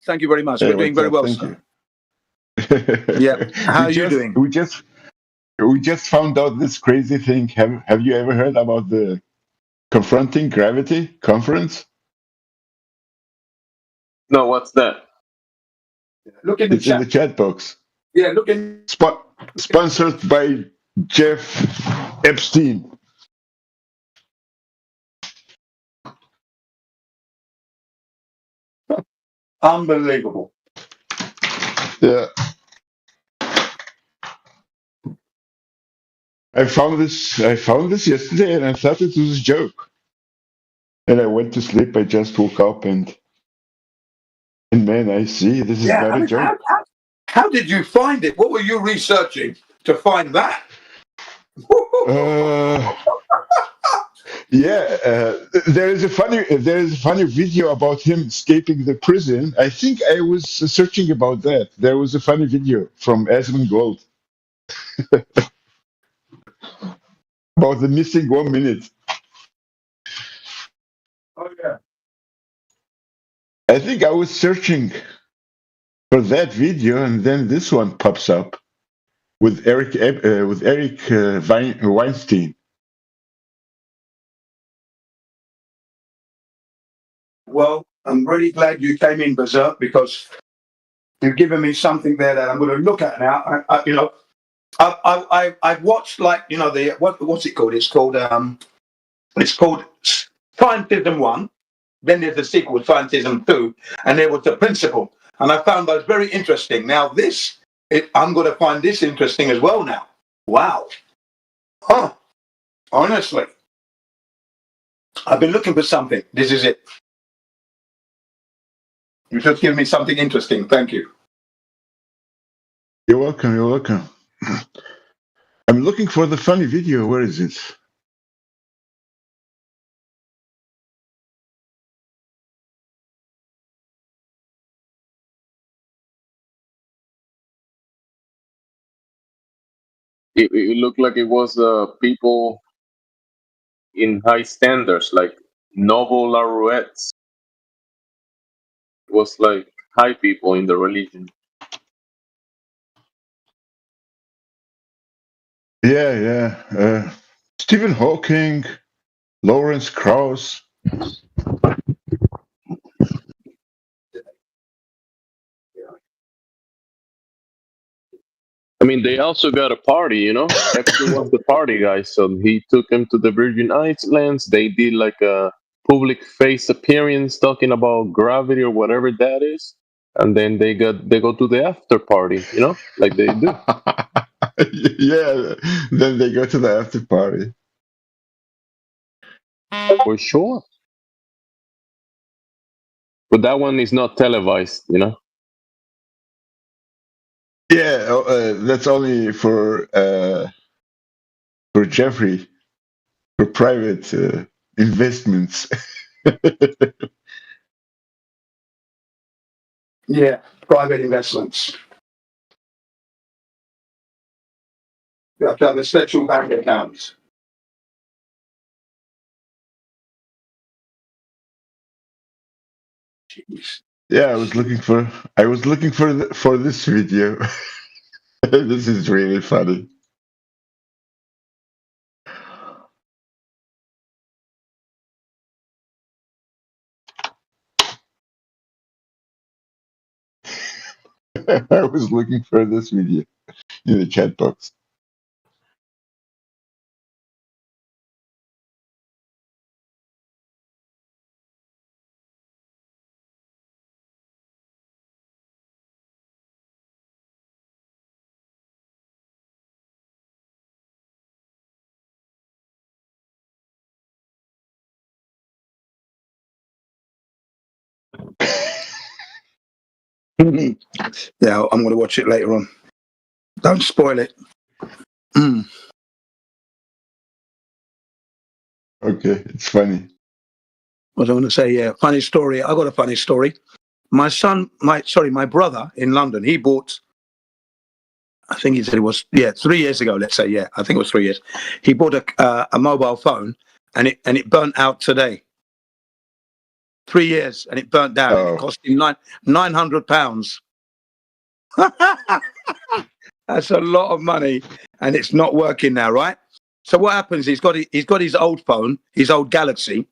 Thank you very much. Hey, We're doing what's very up? well, Thank sir. you. Yeah. How are you doing? We just found out this crazy thing. Have you ever heard about the Confronting Gravity conference? No, what's that? Look in the It's in the chat. chat box. Yeah, look in. Sponsored by Jeff Epstein. Unbelievable. Yeah. I found this yesterday and I thought it was a joke. And I went to sleep. I just woke up and man, I see this is Yeah, not I a mean, joke. how did you find it? What were you researching to find that? There is a funny video about him escaping the prison. I think I was searching about that. There was a funny video from Asmongold about the missing 1 minute. Oh yeah. I think I was searching for that video, and then this one pops up with Eric Weinstein. Well, I'm really glad you came in, Berserk, because you've given me something there that I'm going to look at now. I've watched, like, the what's it called? It's called Scientism 1. Then there's the sequel, Scientism 2, and there was the principle. And I found those very interesting. Now I'm going to find this interesting as well now. Wow. Huh. Honestly. I've been looking for something. This is it. You just give me something interesting. Thank you. You're welcome. You're welcome. I'm looking for the funny video. Where is it? It looked like it was people in high standards, like noble laureates. It was like high people in the religion. Yeah. Stephen Hawking, Lawrence Krauss. I mean, they also got a party, Epstein was the party guy, so he took them to the Virgin Islands. They did like a public face appearance talking about gravity or whatever that is, and then they go to the after party, like they do. Yeah, then they go to the after party. For sure. But that one is not televised, Yeah, that's only for Jeffrey, for private investments. Yeah, private investments. You have to have a special bank account. Jeez. Yeah, I was looking for for this video. This is really funny. I was looking for this video in the chat box. Yeah, I'm going to watch it later on. Don't spoil it. Okay, it's funny. What was I going to say? Yeah, funny story. I got a funny story. My brother in London, he bought I think he said it was 3 years ago. Let's say I think it was 3 years. He bought a mobile phone and it burnt out today. 3 years and it burnt down. And it cost him £900. That's a lot of money, and it's not working now, right? So what happens? He's got his old phone, his old Galaxy,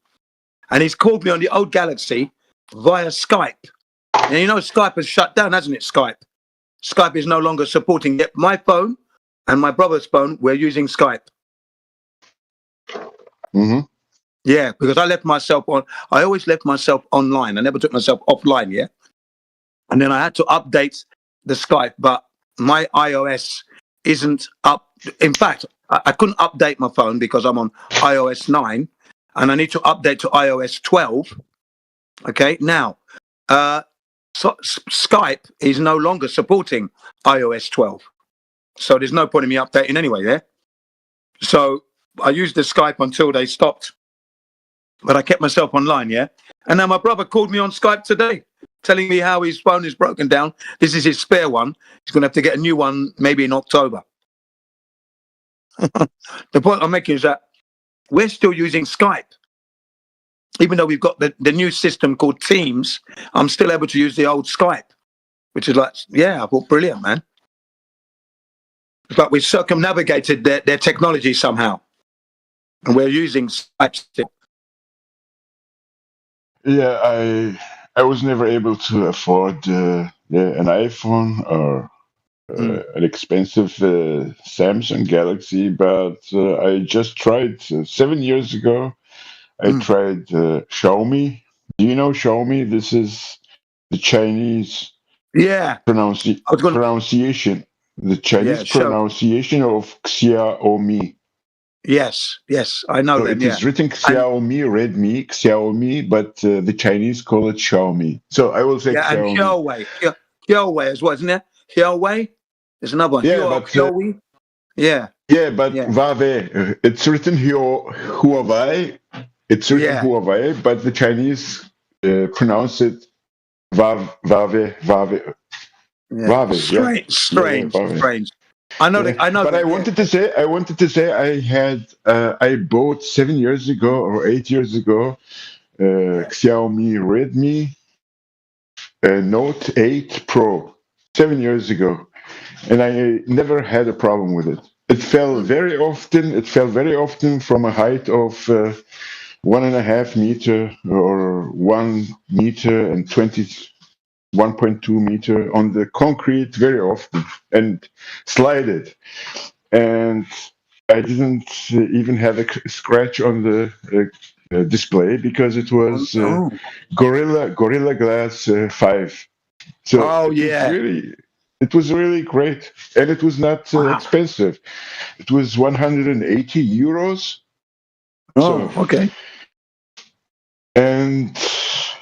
and he's called me on the old Galaxy via Skype. And you know Skype has shut down, hasn't it? Skype is no longer supporting it. My phone and my brother's phone, we're using Skype. Mm-hmm. Yeah, because I always left myself online. I never took myself offline, yeah? And then I had to update the Skype, but my iOS isn't up. In fact, I couldn't update my phone because I'm on iOS 9, and I need to update to iOS 12. Okay, now, so Skype is no longer supporting iOS 12. So there's no point in me updating anyway, yeah? So I used the Skype until they stopped. But I kept myself online, yeah? And now my brother called me on Skype today, telling me how his phone is broken down. This is his spare one. He's going to have to get a new one maybe in October. The point I'm making is that we're still using Skype. Even though we've got the new system called Teams, I'm still able to use the old Skype, which is like, I thought, brilliant, man. It's like we circumnavigated their technology somehow. And we're using Skype still. Yeah, I was never able to afford an iPhone or an expensive Samsung Galaxy, but I just tried 7 years ago. I tried Xiaomi. Do you know Xiaomi? This is the Chinese pronunciation. The Chinese pronunciation of Xiaomi. Yes, I know so them. It is written Xiaomi, Xiaomi, but the Chinese call it Xiaomi. So I will say Xiaomi. And Huawei as well, isn't there? Huawei? There's another one. Huawei. Yeah, but Huawei. It's written Huawei. It's written Huawei, but the Chinese pronounce it Huawei. Strange. I know. But I wanted to say, I bought 7 years ago or 8 years ago, Xiaomi Redmi Note 8 Pro, 7 years ago, and I never had a problem with it. It fell very often from a height of 1.5 meter or 1 meter and 1.2 meter on the concrete very often and slided. And I didn't even have a scratch on the display because it was Gorilla Glass 5. So it was really great, and it was not expensive. It was 180 euros. Okay. And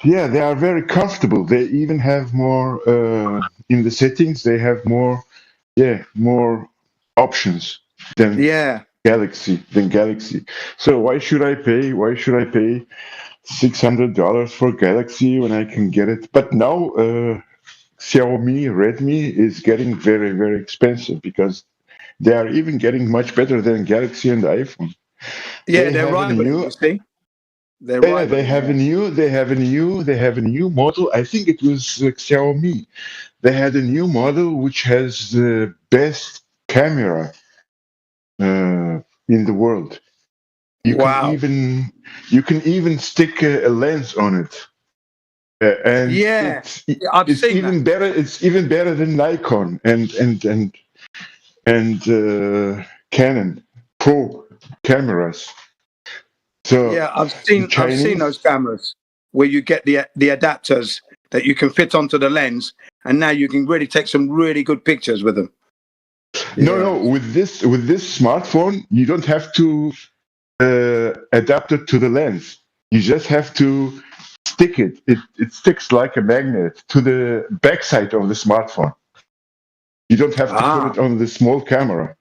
they are very comfortable. They even have more in the settings. They have more options than Galaxy. So why should I pay $600 for Galaxy when I can get it? But now Xiaomi Redmi is getting very, very expensive because they are even getting much better than Galaxy and iPhone. They're rivaling, you see. They have a new model. I think it was Xiaomi. They had a new model which has the best camera in the world. You can even stick a lens on it. And it's even better. It's even better than Nikon and Canon Pro cameras. So I've seen those cameras where you get the adapters that you can fit onto the lens, and now you can really take some really good pictures with them. No, with this smartphone, you don't have to adapt it to the lens. You just have to stick it. It sticks like a magnet to the backside of the smartphone. You don't have to put it on the small camera.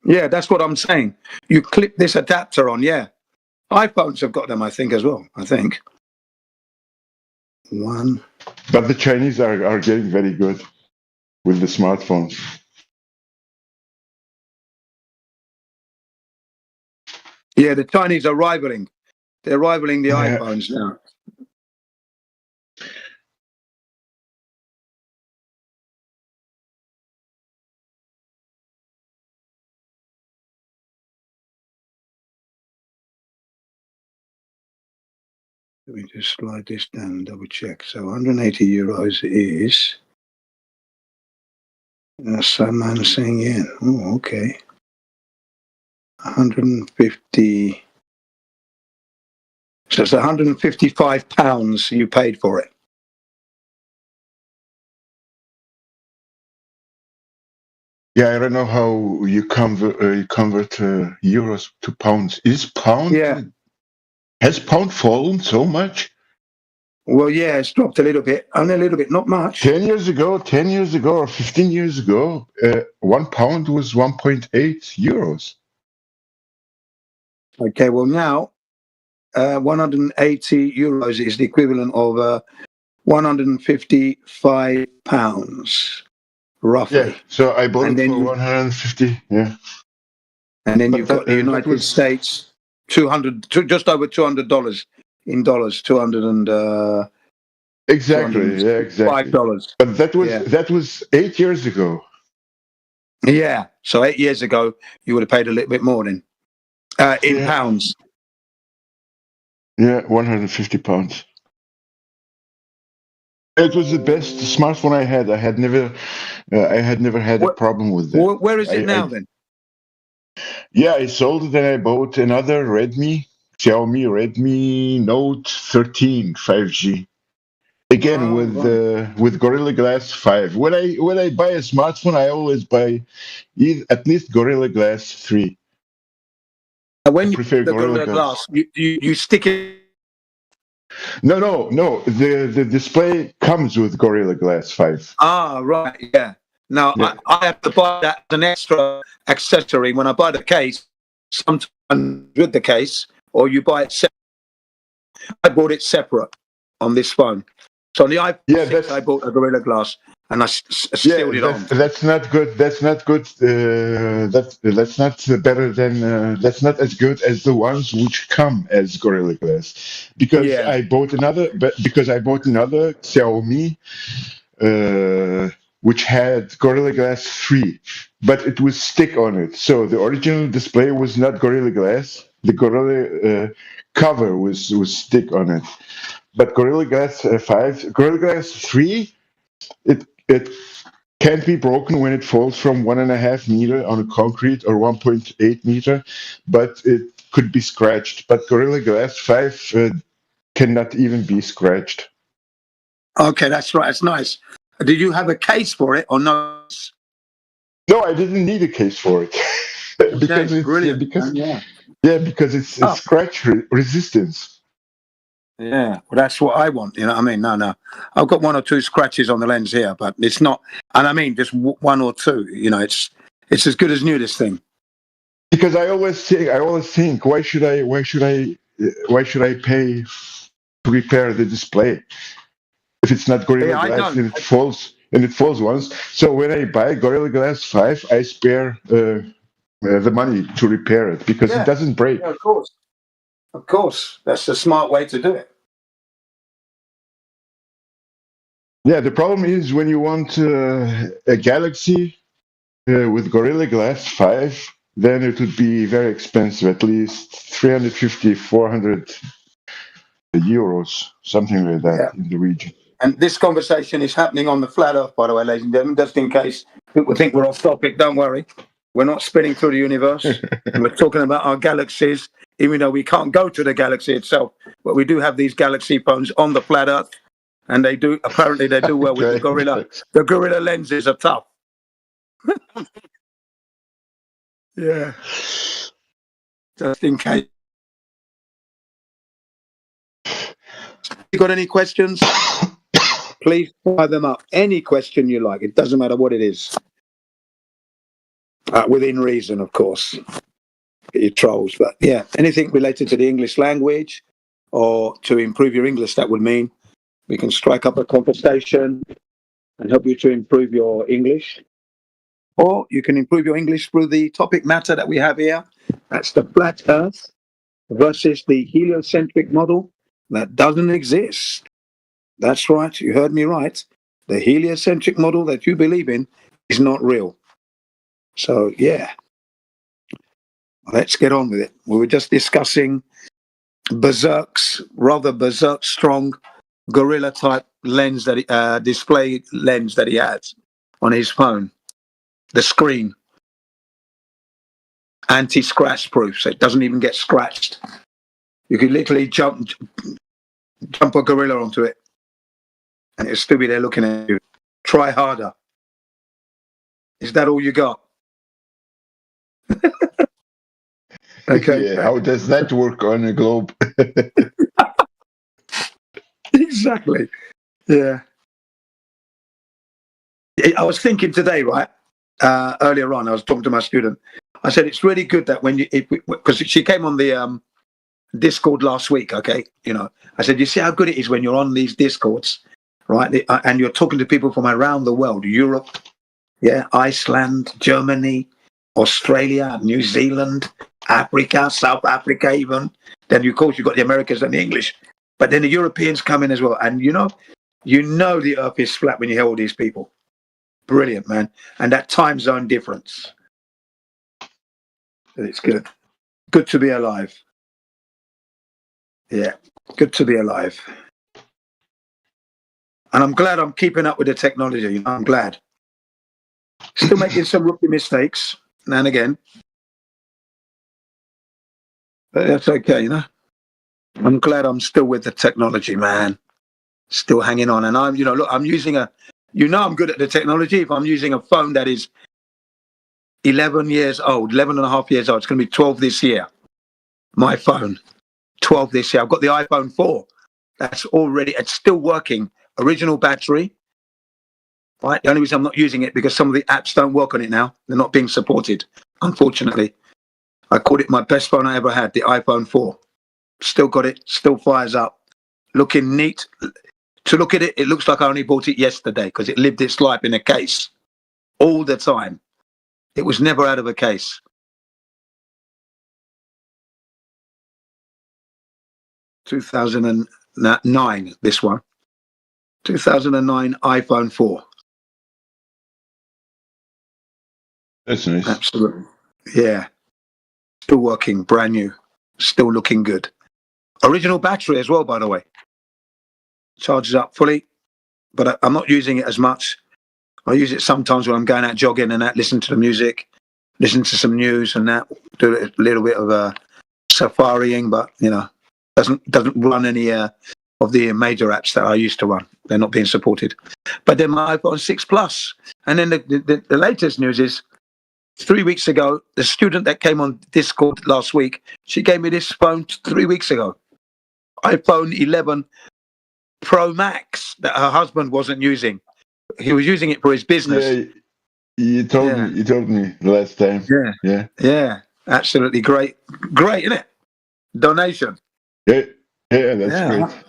Yeah, that's what I'm saying. You clip this adapter on, iPhones have got them, I think, as well. But the Chinese are getting very good. with the smartphones. Yeah, the Chinese are rivaling. They're rivaling the Yeah. iPhones now. Let me just slide this down and double check. So 180 euros is some man is saying yen. Oh, okay. 150. So it's 155 pounds you paid for it. Yeah, I don't know how you convert euros to pounds. Is pound? Yeah. Has pound fallen so much? Well, yeah, it's dropped a little bit, only a little bit, not much. 10 years ago, or 15 years ago, 1 pound was 1.8 euros. Okay, well now, 180 euros is the equivalent of 155 pounds, roughly. Yeah, so I bought And it then for 150. Yeah. And then But you've got the that United was- States, just over $200 in dollars, 200 and Exactly. Yeah, exactly. $5. But that Yeah. was 8 years ago. Yeah. So 8 years ago, you would have paid a little bit more then, in Yeah. pounds. Yeah, 150 pounds. It was the best smartphone I had. I had never had a problem with it. Where is it now I- then? Yeah, I sold it and I bought another Xiaomi Redmi Note 13 5G. Again with Gorilla Glass 5. When I buy a smartphone, I always buy at least Gorilla Glass 3. When you prefer the Gorilla Gorilla Glass. Glass, you stick it. No. The display comes with Gorilla Glass 5. Ah, right. Yeah. Now, Yeah. I have to buy that as an extra accessory when I buy the case, sometimes with the case, or you buy it separate. I bought it separate on this phone. So on the iPhone 6, I bought a Gorilla Glass and I sealed it on. That's not good. That's not good. That's not better than. That's not as good as the ones which come as Gorilla Glass. Because I bought another Xiaomi, which had Gorilla Glass 3, but it was stick on it. So the original display was not Gorilla Glass. The Gorilla cover was stick on it. But Gorilla Glass 5, Gorilla Glass 3, it can't be broken when it falls from 1.5 meter on a concrete or 1.8 meter, but it could be scratched. But Gorilla Glass 5 cannot even be scratched. Okay, that's right. That's nice. Did you have a case for it or no? No, I didn't need a case for it. because it's brilliant. because it's scratch resistance. Yeah, well, that's what I want. You know what I mean? No. I've got 1 or 2 scratches on the lens here, but it's not. And I mean, just 1 or 2. You know, it's as good as new. This thing. Because I always think, why should I pay to repair the display if it's not Gorilla Glass and it falls once? So when I buy Gorilla Glass 5, I spare the money to repair it because it doesn't break. Yeah, of course, that's the smart way to do it. Yeah, the problem is when you want a Galaxy with Gorilla Glass 5, then it would be very expensive, at least 350, 400 euros, something like that in the region. And this conversation is happening on the Flat Earth, by the way, ladies and gentlemen, just in case people think we're off topic. Don't worry. We're not spinning through the universe. We're talking about our galaxies, even though we can't go to the galaxy itself. But we do have these galaxy phones on the Flat Earth. And they do well with the Gorilla. The Gorilla lenses are tough. Yeah. Just in case. You got any questions? Please fire them up. Any question you like. It doesn't matter what it is. Within reason, of course. You trolls. But yeah, anything related to the English language or to improve your English, that would mean we can strike up a conversation. and help you to improve your English. Or you can improve your English through the topic matter that we have here. That's the flat earth versus the heliocentric model that doesn't exist. That's right, you heard me right. The heliocentric model that you believe in is not real. So, yeah, let's get on with it. We were just discussing rather berserk strong gorilla type lens that display lens that he has on his phone. The screen, anti-scratch proof, so it doesn't even get scratched. You could literally jump a gorilla onto it, and it'll still be there looking at you. Try harder. Is that all you got? Okay. Yeah, how does that work on a globe? Exactly. Yeah. I was thinking today, right? Earlier on, I was talking to my student. I said it's really good that when because she came on the Discord last week. Okay, I said, you see how good it is when you're on these Discords, right? And you're talking to people from around the world, Europe, yeah, Iceland, Germany, Australia, New Zealand, Africa, South Africa, even. Then of course you've got the Americans and the English, but then the Europeans come in as well. And you know the earth is flat when you hear all these people. Brilliant, man. And that time zone difference. It's good. Good to be alive. Yeah, good to be alive. And I'm glad I'm keeping up with the technology. I'm glad. Still making some rookie mistakes now and again. But that's okay, I'm glad I'm still with the technology, man. Still hanging on. And I'm, look, I'm using I'm good at the technology. If I'm using a phone that is 11 years old, 11 and a half years old, it's going to be 12 this year. My phone, 12 this year. I've got the iPhone 4. It's still working. Original battery. Right. The only reason I'm not using it because some of the apps don't work on it now. They're not being supported, unfortunately. I called it my best phone I ever had, the iPhone 4. Still got it, still fires up. Looking neat. To look at it, it looks like I only bought it yesterday because it lived its life in a case all the time. It was never out of a case. (2009), this one. 2009 iPhone 4. That's nice. Absolutely. Yeah. Still working, brand new. Still looking good. Original battery as well, by the way. Charges up fully, but I'm not using it as much. I use it sometimes when I'm going out jogging and that, listen to the music, listen to some news and that, do a little bit of safariing, but, doesn't run any of the major apps that I used to run. They're not being supported. But then my iPhone 6 Plus. And then the latest news is 3 weeks ago, the student that came on Discord last week, she gave me this phone 3 weeks ago. iPhone 11 Pro Max that her husband wasn't using. He was using it for his business. Yeah, you told me last time. Yeah. Absolutely great, isn't it? Donation. Yeah, that's great.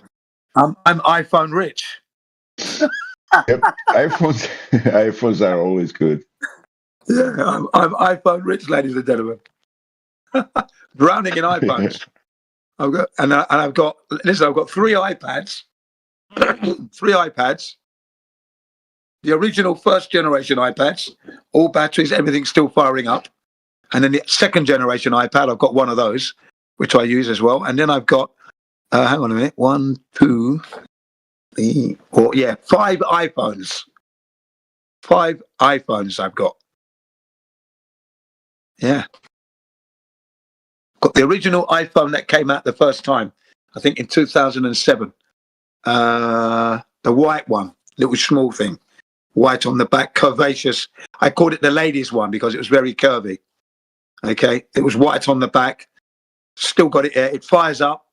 I'm iPhone rich. Yep, iPhones are always good. Yeah, I'm iPhone rich, ladies and gentlemen. Drowning in iPhones. I've got 3 iPads. 3 iPads. The original first generation iPads, all batteries, everything's still firing up. And then the second generation iPad, I've got one of those, which I use as well. And then I've got, hang on a minute, 1, 2, 3, 4, 5 iPhones. 5 iPhones I've got. Yeah. Got the original iPhone that came out the first time, I think in 2007. The white one, little small thing. White on the back, curvaceous. I called it the ladies one because it was very curvy. Okay. It was white on the back. Still got it there. It fires up.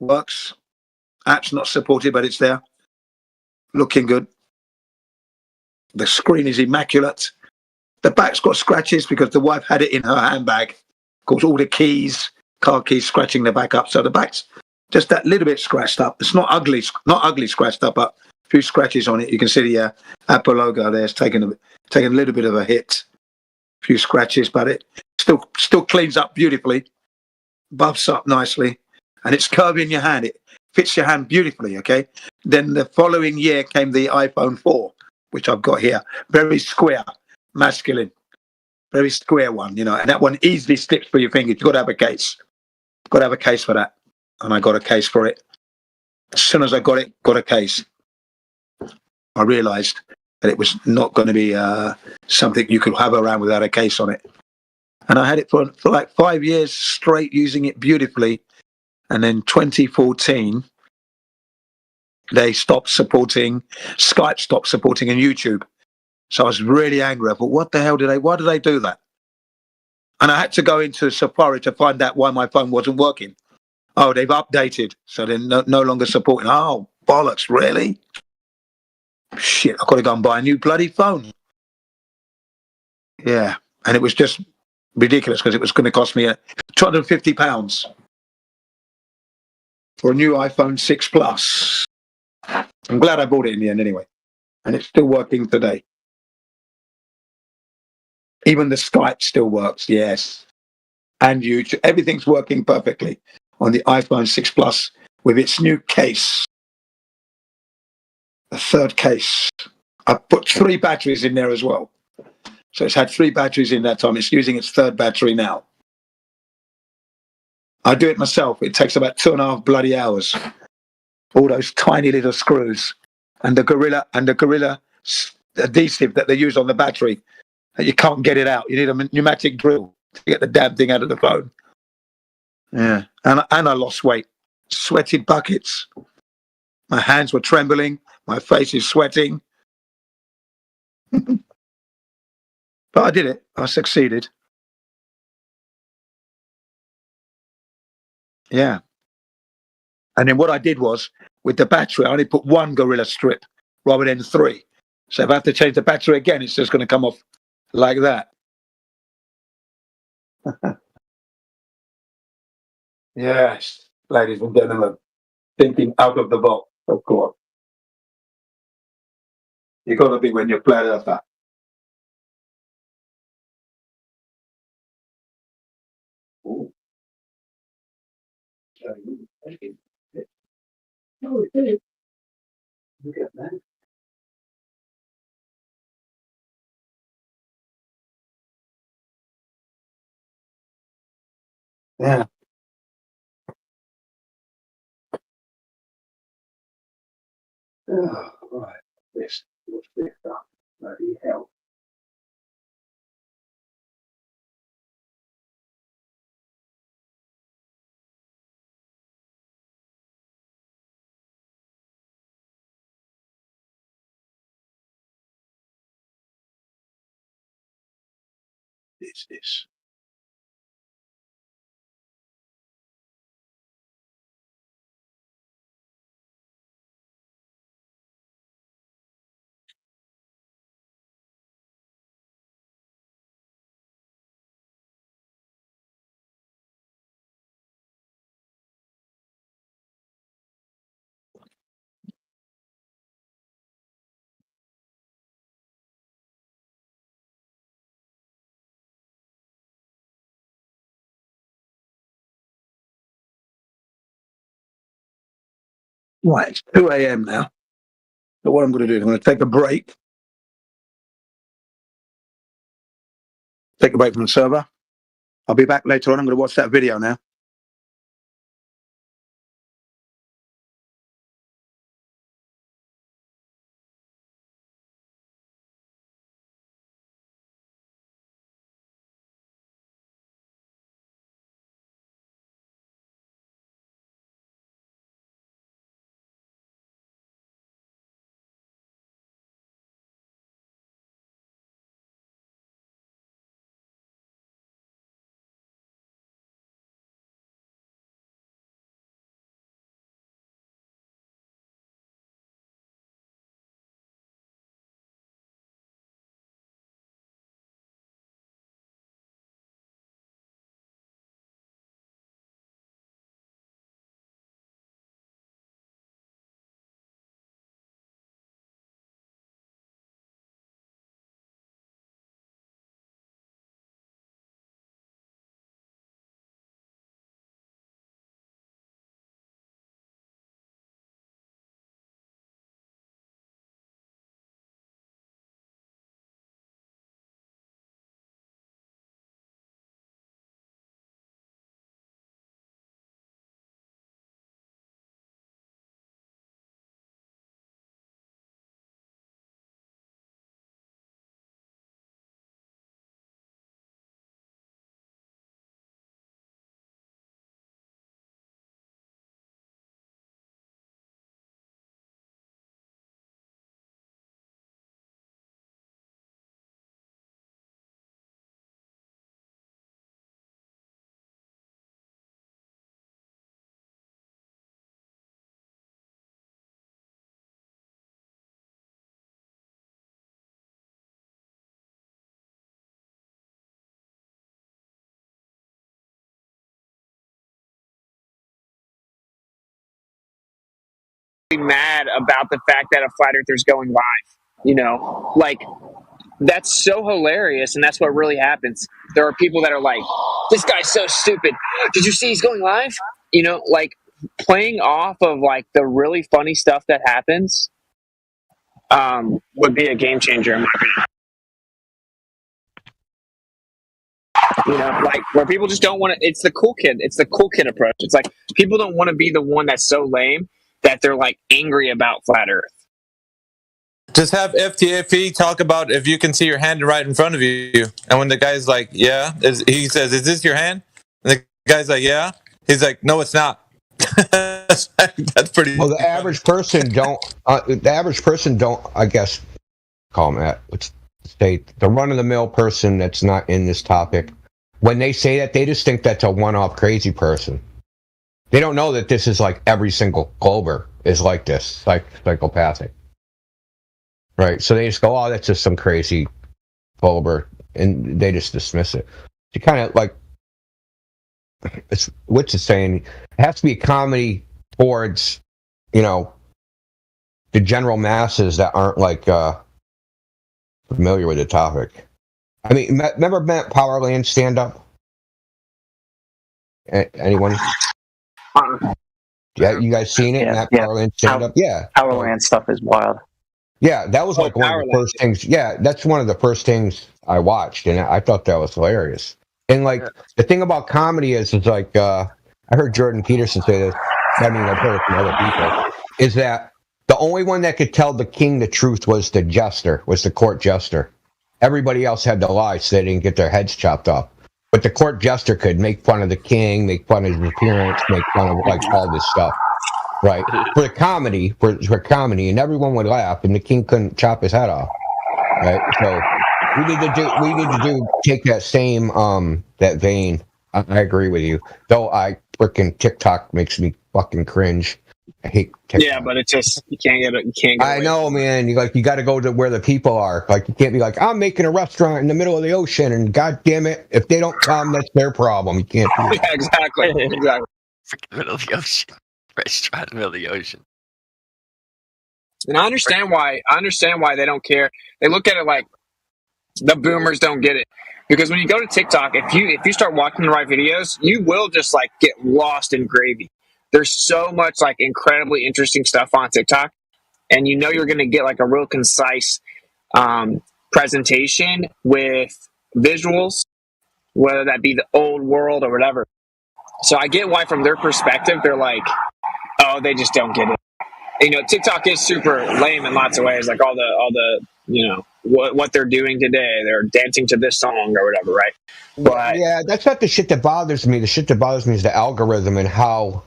Works. App's not supported, but it's there. Looking good. The screen is immaculate. The back's got scratches because the wife had it in her handbag. Of course, all the keys, car keys, scratching the back up. So the back's just that little bit scratched up. It's not ugly scratched up, but few scratches on it. You can see the Apple logo there. It's taken a little bit of a hit. A few scratches, but it still cleans up beautifully, buffs up nicely, and it's curving your hand. It fits your hand beautifully. Okay. Then the following year came the iPhone 4, which I've got here. Very square, masculine, very square one, you know, and that one easily slips through your fingers. You've got to have a case. Got to have a case for that. And I got a case for it. As soon as I got a case, I realized that it was not going to be something you could have around without a case on it. And I had it for like 5 years straight, using it beautifully. And then 2014, they stopped supporting, Skype stopped supporting, and YouTube. So I was really angry. I thought, why did they do that? And I had to go into Safari to find out why my phone wasn't working. Oh, they've updated, so they're no longer supporting. Oh, bollocks, really? Shit, I've got to go and buy a new bloody phone. Yeah, and it was just ridiculous because it was going to cost me £250 for a new iPhone 6 Plus. I'm glad I bought it in the end anyway, and it's still working today. Even the Skype still works, yes. And YouTube, everything's working perfectly on the iPhone 6 Plus with its new case. The third case. I put 3 batteries in there as well. So it's had 3 batteries in that time. It's using its 3rd battery now. I do it myself. It takes about 2.5 bloody hours. All those tiny little screws and the Gorilla adhesive that they use on the battery. You can't get it out. You need a pneumatic drill to get the damn thing out of the phone. Yeah, and I lost weight. Sweated buckets. My hands were trembling. My face is sweating. But I did it. I succeeded. Yeah. And then what I did was, with the battery, I only put 1 Gorilla strip rather than 3. So if I have to change the battery again, it's just going to come off like that. Yes, ladies and gentlemen, thinking out of the box, of course. You got to be when you're glad of that. Ooh. Oh, it did. Look at that. Yeah. Oh, right. What's this stuff? Bloody hell. It's this. Right, it's 2 a.m. now. So what I'm going to do is I'm going to take a break. Take a break from the server. I'll be back later on. I'm going to watch that video now. mad about the fact that a flat earther's going live. You know, like that's so hilarious, and that's what really happens. There are people that are like, "This guy's so stupid. Did you see he's going live?" You know, like playing off of like the really funny stuff that happens would be a game changer in my opinion. You know, like where people just don't want to. It's the cool kid. It's the cool kid approach. It's like people don't want to be the one that's so lame that they're like angry about flat Earth. Just have FTFE talk about if you can see your hand right in front of you, and when the guy's like, "Yeah," he says, "Is this your hand?" And the guy's like, "Yeah." He's like, "No, it's not." That's pretty. Well, the average person don't. I guess, call them that. Let's say the run-of-the-mill person that's not in this topic. When they say that, they just think that's a one-off crazy person. They don't know that this is like every single Glober is like this, psychopathic. Right, so they just go, "Oh, that's just some crazy Glober," and they just dismiss it. You kind of like, it's what's it saying? It has to be a comedy towards, you know, the general masses that aren't like familiar with the topic. I mean, remember Matt Powerland stand up? Anyone? Yeah, you guys seen it? Matt Powerland stand up? Yeah, Powerland stuff is wild. Yeah, that was like one of the first things. Yeah, that's one of the first things I watched, and I thought that was hilarious. And like the thing about comedy is like I heard Jordan Peterson say this. I mean, I've heard it from other people. Is that the only one that could tell the king the truth was the jester, was the court jester. Everybody else had to lie so they didn't get their heads chopped off. But the court jester could make fun of the king, make fun of his appearance, make fun of like all this stuff. Right, for the comedy, for comedy, and everyone would laugh, and the king couldn't chop his head off. Right, so we need to take that same that vein. I agree with you, though. Freaking TikTok makes me fucking cringe. I hate TikTok. Yeah, but it's just you can't get it. I know, man. You got to go to where the people are. Like you can't be like, "I'm making a restaurant in the middle of the ocean," and god damn it, if they don't come, that's their problem. You can't. Yeah, exactly. Freaking middle of the ocean. Restaurant in the middle of the ocean. And I understand why they don't care. They look at it like the boomers don't get it. Because when you go to TikTok, if you start watching the right videos, you will just like get lost in gravy. There's so much like incredibly interesting stuff on TikTok, and you know you're going to get like a real concise presentation with visuals, whether that be the old world or whatever. So I get why from their perspective they're like, "Oh, they just don't get it." You know, TikTok is super lame in lots of ways. Like all the you know what they're doing today. They're dancing to this song or whatever, right? But yeah, that's not the shit that bothers me. The shit that bothers me is the algorithm and how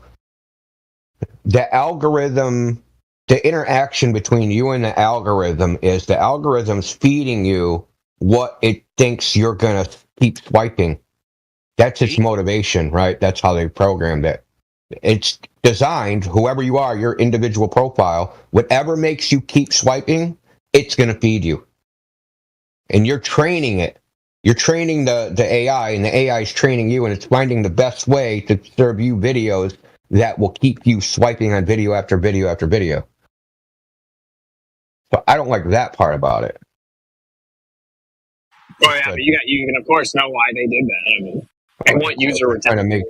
the algorithm, the interaction between you and the algorithm is the algorithm's feeding you what it thinks you're gonna keep swiping. That's its motivation, right? That's how they programmed it. It's designed, whoever you are, your individual profile, whatever makes you keep swiping, it's going to feed you. And you're training it. You're training the AI, and the AI is training you, and it's finding the best way to serve you videos that will keep you swiping on video after video after video. So I don't like that part about it. Oh yeah, but you can of course know why they did that. I mean, they want user retention.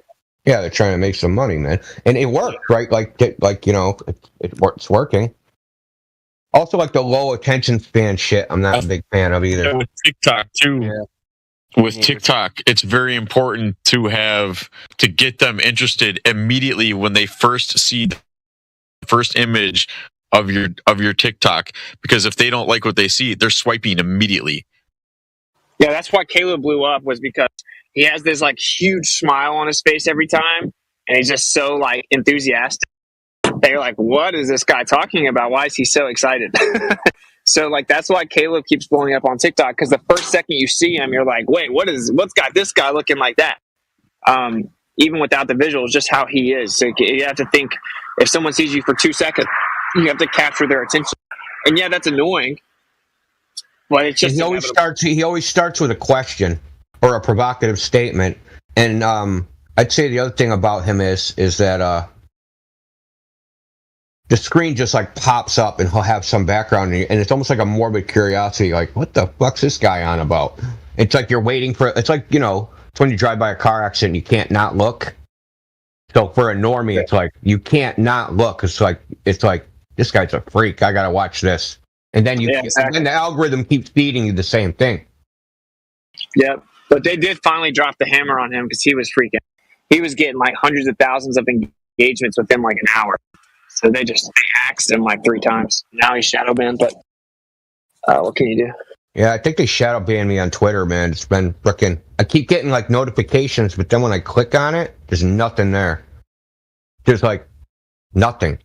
They're trying to make some money, man, and it worked, right? Like you know, it's working. Also, like the low attention span shit, I'm not a big fan of either. Yeah, with TikTok too. Yeah. With TikTok, it's very important to get them interested immediately when they first see the first image of your TikTok, because if they don't like what they see, they're swiping immediately. Yeah, that's why Caleb blew up, was because he has this like huge smile on his face every time, and he's just so like enthusiastic. They're like, "What is this guy talking about? Why is he so excited?" So like that's why Caleb keeps blowing up on TikTok, because the first second you see him, you're like, "Wait, what's got this guy looking like that?" Even without the visuals, just how he is. So you have to think, if someone sees you for 2 seconds, you have to capture their attention. And yeah, that's annoying. But it's just he always starts with a question or a provocative statement. And I'd say the other thing about him is that the screen just like pops up and he'll have some background and it's almost like a morbid curiosity, like what the fuck's this guy on about? It's like you're waiting for, it's like, it's when you drive by a car accident, you can't not look. So for a normie, it's like you can't not look. It's like this guy's a freak. I gotta watch this, and then and then the algorithm keeps feeding you the same thing. Yep, but they did finally drop the hammer on him because he was freaking. He was getting like hundreds of thousands of engagements within like an hour. So they axed him like 3 times. Now he's shadow banned, but what can you do? Yeah, I think they shadow banned me on Twitter, man. It's been frickin'. I keep getting like notifications, but then when I click on it, there's nothing there. There's like nothing.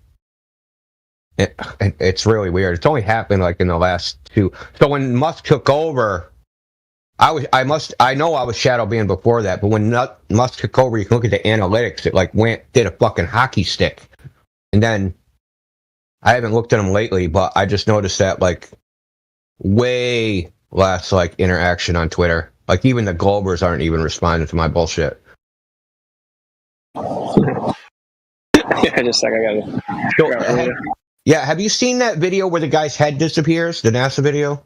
It's really weird. It's only happened like in the last 2. So when Musk took over, I know I was shadow banned before that, but when Musk took over, you can look at the analytics. It like did a fucking hockey stick, and then I haven't looked at them lately, but I just noticed that like way less like interaction on Twitter. Like even the Globers aren't even responding to my bullshit. Yeah, just like I got Yeah, have you seen that video where the guy's head disappears? The NASA video?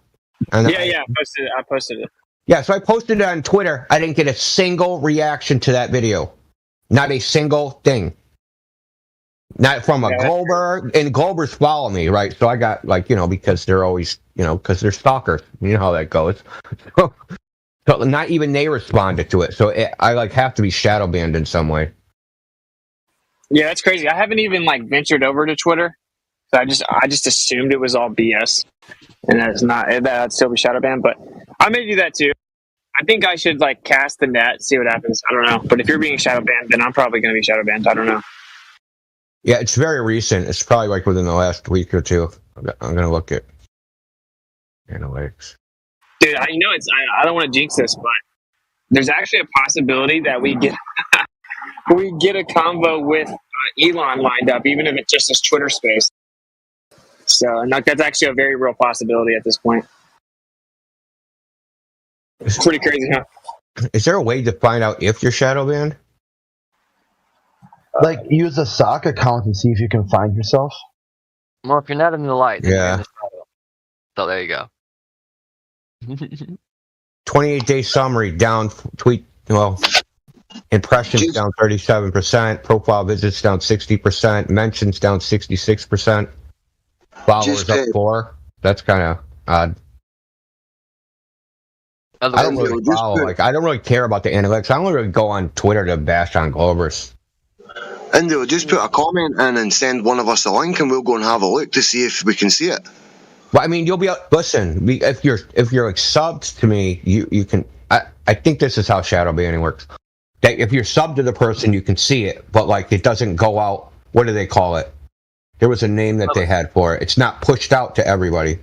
Yeah, I posted it. Yeah, so I posted it on Twitter. I didn't get a single reaction to that video. Not a single thing. Not from a Glober, and Globers follow me, right? So I got like, because they're always, because they're stalkers. You know how that goes. So not even they responded to it. So I like have to be shadow banned in some way. Yeah, that's crazy. I haven't even like ventured over to Twitter. So I just assumed it was all BS. And that's not, that I'd still be shadow banned, but I may do that too. I think I should like cast the net, see what happens. I don't know. But if you're being shadow banned, then I'm probably going to be shadow banned. I don't know. Yeah, it's very recent. It's probably like within the last week or 2. I'm going to look at analytics. Dude, I don't want to jinx this, but there's actually a possibility that we get a convo with Elon lined up, even if it's just his Twitter space. So that's actually a very real possibility at this point. It's pretty crazy, huh? Is there a way to find out if you're shadow banned? Like, use a sock account and see if you can find yourself. Well, if you're not in the light, then you're in Yeah. the shadow. So there you go. 28-day summary down. Impressions down 37%. Profile visits down 60%. Mentions down 66%. Followers up 4. That's kind of odd. I don't really follow. I don't really care about the analytics. I don't really go on Twitter to bash on Globers. Indio, just put a comment in and send one of us a link, and we'll go and have a look to see if we can see it. Well, I mean, you'll be listen. If you're like subbed to me, you can. I think this is how shadow banning works. That if you're subbed to the person, you can see it, but like it doesn't go out. What do they call it? There was a name that they had for it. It's not pushed out to everybody.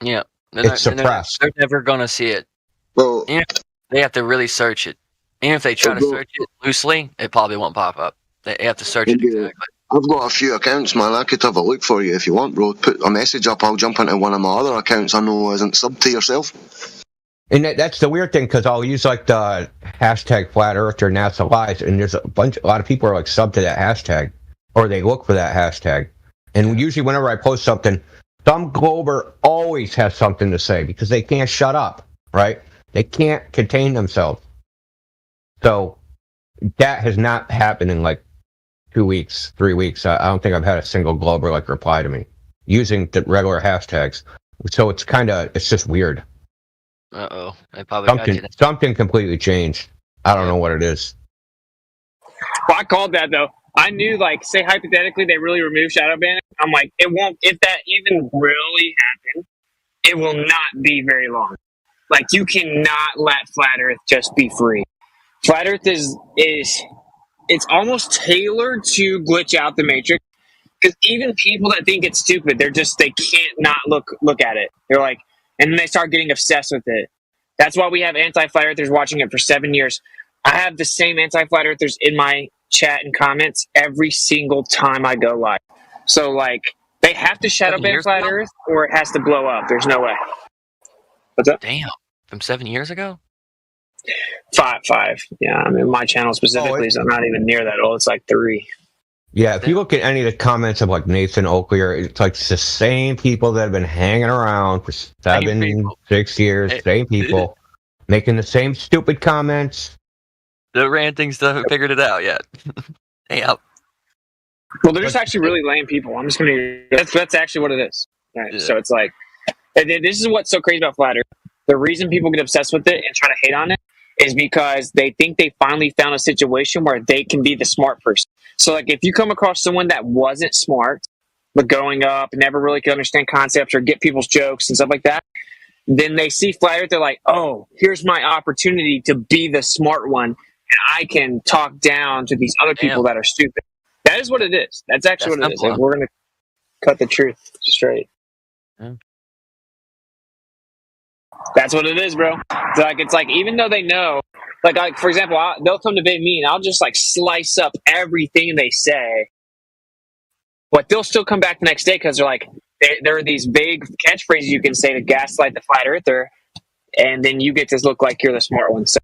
Yeah. It's suppressed. They're never going to see it. Well, they have to really search it. Even if they try to search it loosely, it probably won't pop up. They have to search it exactly. I've got a few accounts, man. I could have a look for you if you want, bro. Put a message up. I'll jump into one of my other accounts I know isn't subbed to yourself. And that's the weird thing, because I'll use like the hashtag Flat Earth or NASA Lies, and there's a lot of people are like subbed to that hashtag, or they look for that hashtag. And usually whenever I post something, some Glober always has something to say because they can't shut up, right? They can't contain themselves. So that has not happened in like 2 weeks, 3 weeks. I don't think I've had a single Glober like reply to me using the regular hashtags. So it's just weird. Uh-oh. I probably Something completely changed. I don't know what it is. Well, I called that though. I knew, like, say hypothetically they really remove shadow banning. I'm like, it won't. If that even really happened, it will not be very long. Like, you cannot let Flat Earth just be free. Flat Earth is it's almost tailored to glitch out the Matrix. Because even people that think it's stupid, they can't not look at it. They're like, and then they start getting obsessed with it. That's why we have anti-Flat Earthers watching it for 7 years. I have the same anti-Flat Earthers in my chat and comments every single time I go live. So, like, they have to shadow ban Flat Earth or it has to blow up. There's no way. What's up? Damn. From 7 years ago? Five. Yeah, I mean, my channel specifically is not even near that old. It's like 3. Yeah, if you look at any of the comments of like Nathan Oakley, it's like the same people that have been hanging around for 6 years, same people, making the same stupid comments. The ranting still haven't figured it out yet. Yep. Well, they're just actually really lame people. I'm just gonna. That's actually what it is. Right. Yeah. So it's like, and this is what's so crazy about Flat Earth. The reason people get obsessed with it and try to hate on it is because they think they finally found a situation where they can be the smart person. So, like, if you come across someone that wasn't smart, but growing up, never really could understand concepts or get people's jokes and stuff like that, then they see Flat Earth, they're like, oh, here's my opportunity to be the smart one, and I can talk down to these other people that are stupid. That is what it is. That's actually what it is. Like, we're going to cut the truth straight. Yeah. That's what it is, bro. It's like even though they know, like for example, they'll come to me and I'll just like slice up everything they say, but they'll still come back the next day because they're like, there are these vague catchphrases you can say to gaslight the flat earther, and then you get to look like you're the smart one. So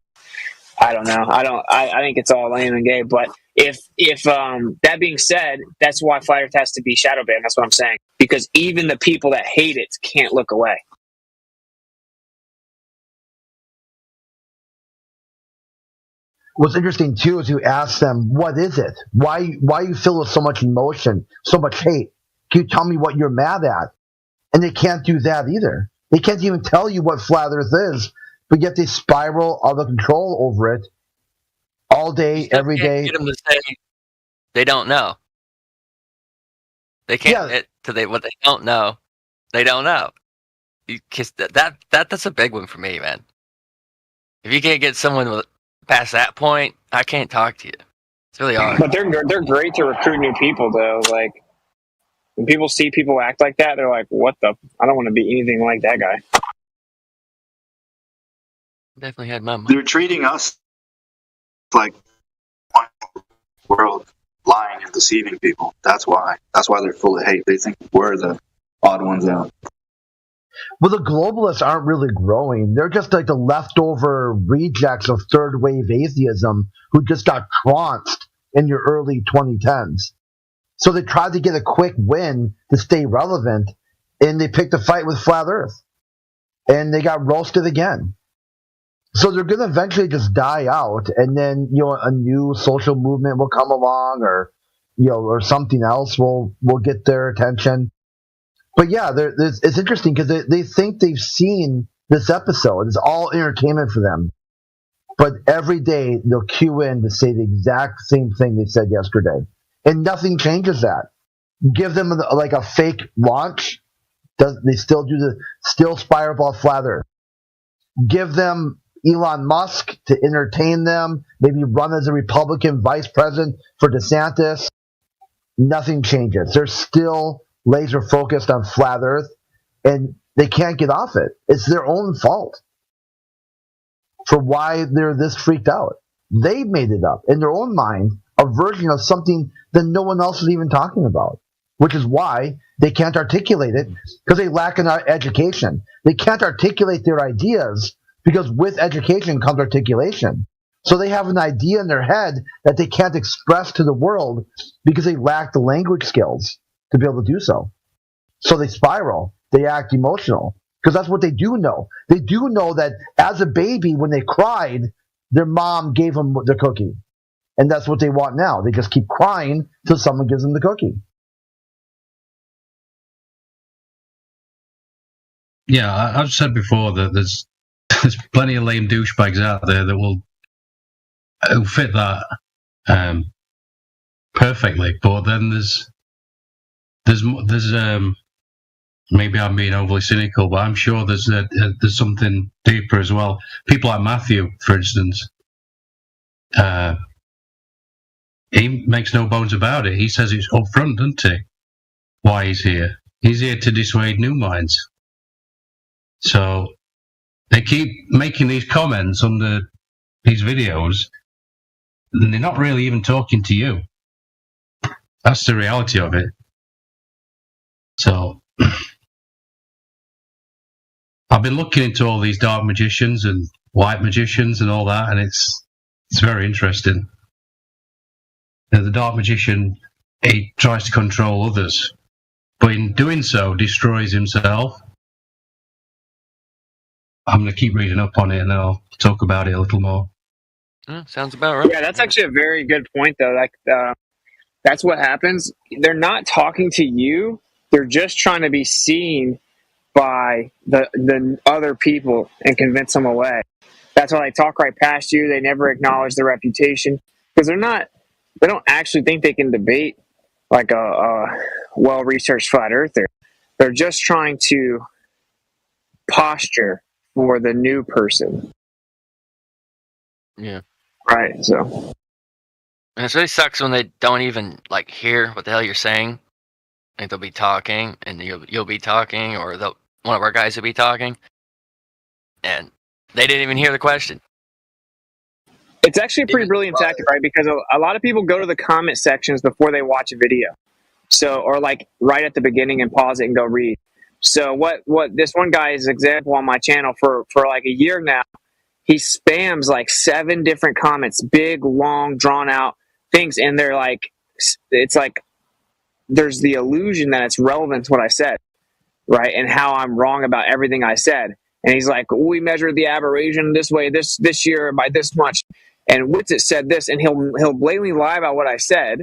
I don't know. I think it's all lame and gay. But if that being said, that's why Flat Earth has to be shadow banned. That's what I'm saying, because even the people that hate it can't look away. What's interesting too is you ask them, what is it? Why you filled with so much emotion, so much hate? Can you tell me what you're mad at? And they can't do that either. They can't even tell you what Flat Earth is, but yet they spiral out of control over it all day, every day. Get them to say they don't know. They can't admit to what they don't know. They don't know. Because that's a big one for me, man. If you can't get someone past that point, I can't talk to you. It's really hard. But they're great to recruit new people, though. Like, when people see people act like that, they're like, "What the? I don't want to be anything like that guy." Definitely had my mind. They're treating us like one world, lying and deceiving people. That's why. That's why they're full of hate. They think we're the odd ones out. Well, the globalists aren't really growing. They're just like the leftover rejects of third wave atheism who just got trounced in your early 2010s. So they tried to get a quick win to stay relevant, and they picked a fight with Flat Earth. And they got roasted again. So they're going to eventually just die out, and then, a new social movement will come along, or, or something else will get their attention. But yeah, it's interesting because they think they've seen this episode. It's all entertainment for them. But every day they'll cue in to say the exact same thing they said yesterday. And nothing changes that. Give them like a fake launch. They still still spiral off Flat Earth. Give them Elon Musk to entertain them. Maybe run as a Republican vice president for DeSantis. Nothing changes. They're still laser focused on Flat Earth, and they can't get off it. It's their own fault for why they're this freaked out. They made it up in their own mind, a version of something that no one else is even talking about, which is why they can't articulate it, because they lack an education. They can't articulate their ideas because with education comes articulation. So they have an idea in their head that they can't express to the world because they lack the language skills to be able to do so. So they spiral. They act emotional because that's what they do know. They do know that as a baby, when they cried, their mom gave them the cookie. And that's what they want now. They just keep crying till someone gives them the cookie. Yeah, I've said before that there's plenty of lame douchebags out there that will fit that perfectly. But then there's maybe I'm being overly cynical, but I'm sure there's something deeper as well. People like Matthew, for instance, he makes no bones about it. He says it's up front, doesn't he? Why he's here. He's here to dissuade new minds. So they keep making these comments under these videos, and they're not really even talking to you. That's the reality of it. So I've been looking into all these dark magicians and white magicians and all that, and it's very interesting. The dark magician he tries to control others, but in doing so, destroys himself. I'm going to keep reading up on it, and then I'll talk about it a little more. Sounds about right. Yeah, that's actually a very good point, though. Like, that's what happens. They're not talking to you. They're just trying to be seen by the other people and convince them away. That's why they talk right past you. They never acknowledge their reputation because they don't actually think they can debate like a well-researched flat earther. They're just trying to posture for the new person. Yeah. Right. So. And it really sucks when they don't even like hear what the hell you're saying. Like they'll be talking, and you'll be talking, or one of our guys will be talking, and they didn't even hear the question. It's actually a pretty brilliant tactic, right? Because a lot of people go to the comment sections before they watch a video. So, or like right at the beginning and pause it and go read. So what this one guy's example on my channel for like a year now, he spams like 7 different comments, big, long, drawn out things. And they're like, it's like, there's the illusion that it's relevant to what I said, right? And how I'm wrong about everything I said. And he's like, we measured the aberration this way, this year by this much. And Witsit said this, and he'll blatantly lie about what I said,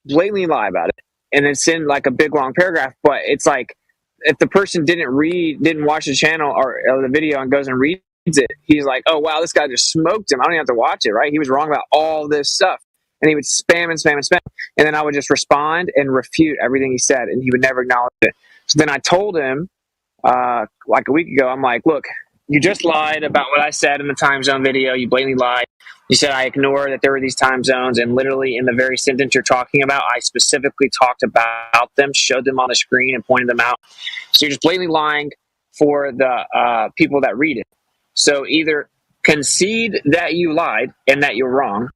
blatantly lie about it. And it's in like a big long paragraph, but it's like, if the person didn't watch the channel or the video and goes and reads it, he's like, oh wow, this guy just smoked him. I don't even have to watch it, right? He was wrong about all this stuff. And he would spam and spam and spam. And then I would just respond and refute everything he said, and he would never acknowledge it. So then I told him, like a week ago, I'm like, look, you just lied about what I said in the time zone video. You blatantly lied. You said I ignored that there were these time zones, and literally in the very sentence you're talking about, I specifically talked about them, showed them on the screen, and pointed them out. So you're just blatantly lying for the people that read it. So either concede that you lied and that you're wrong,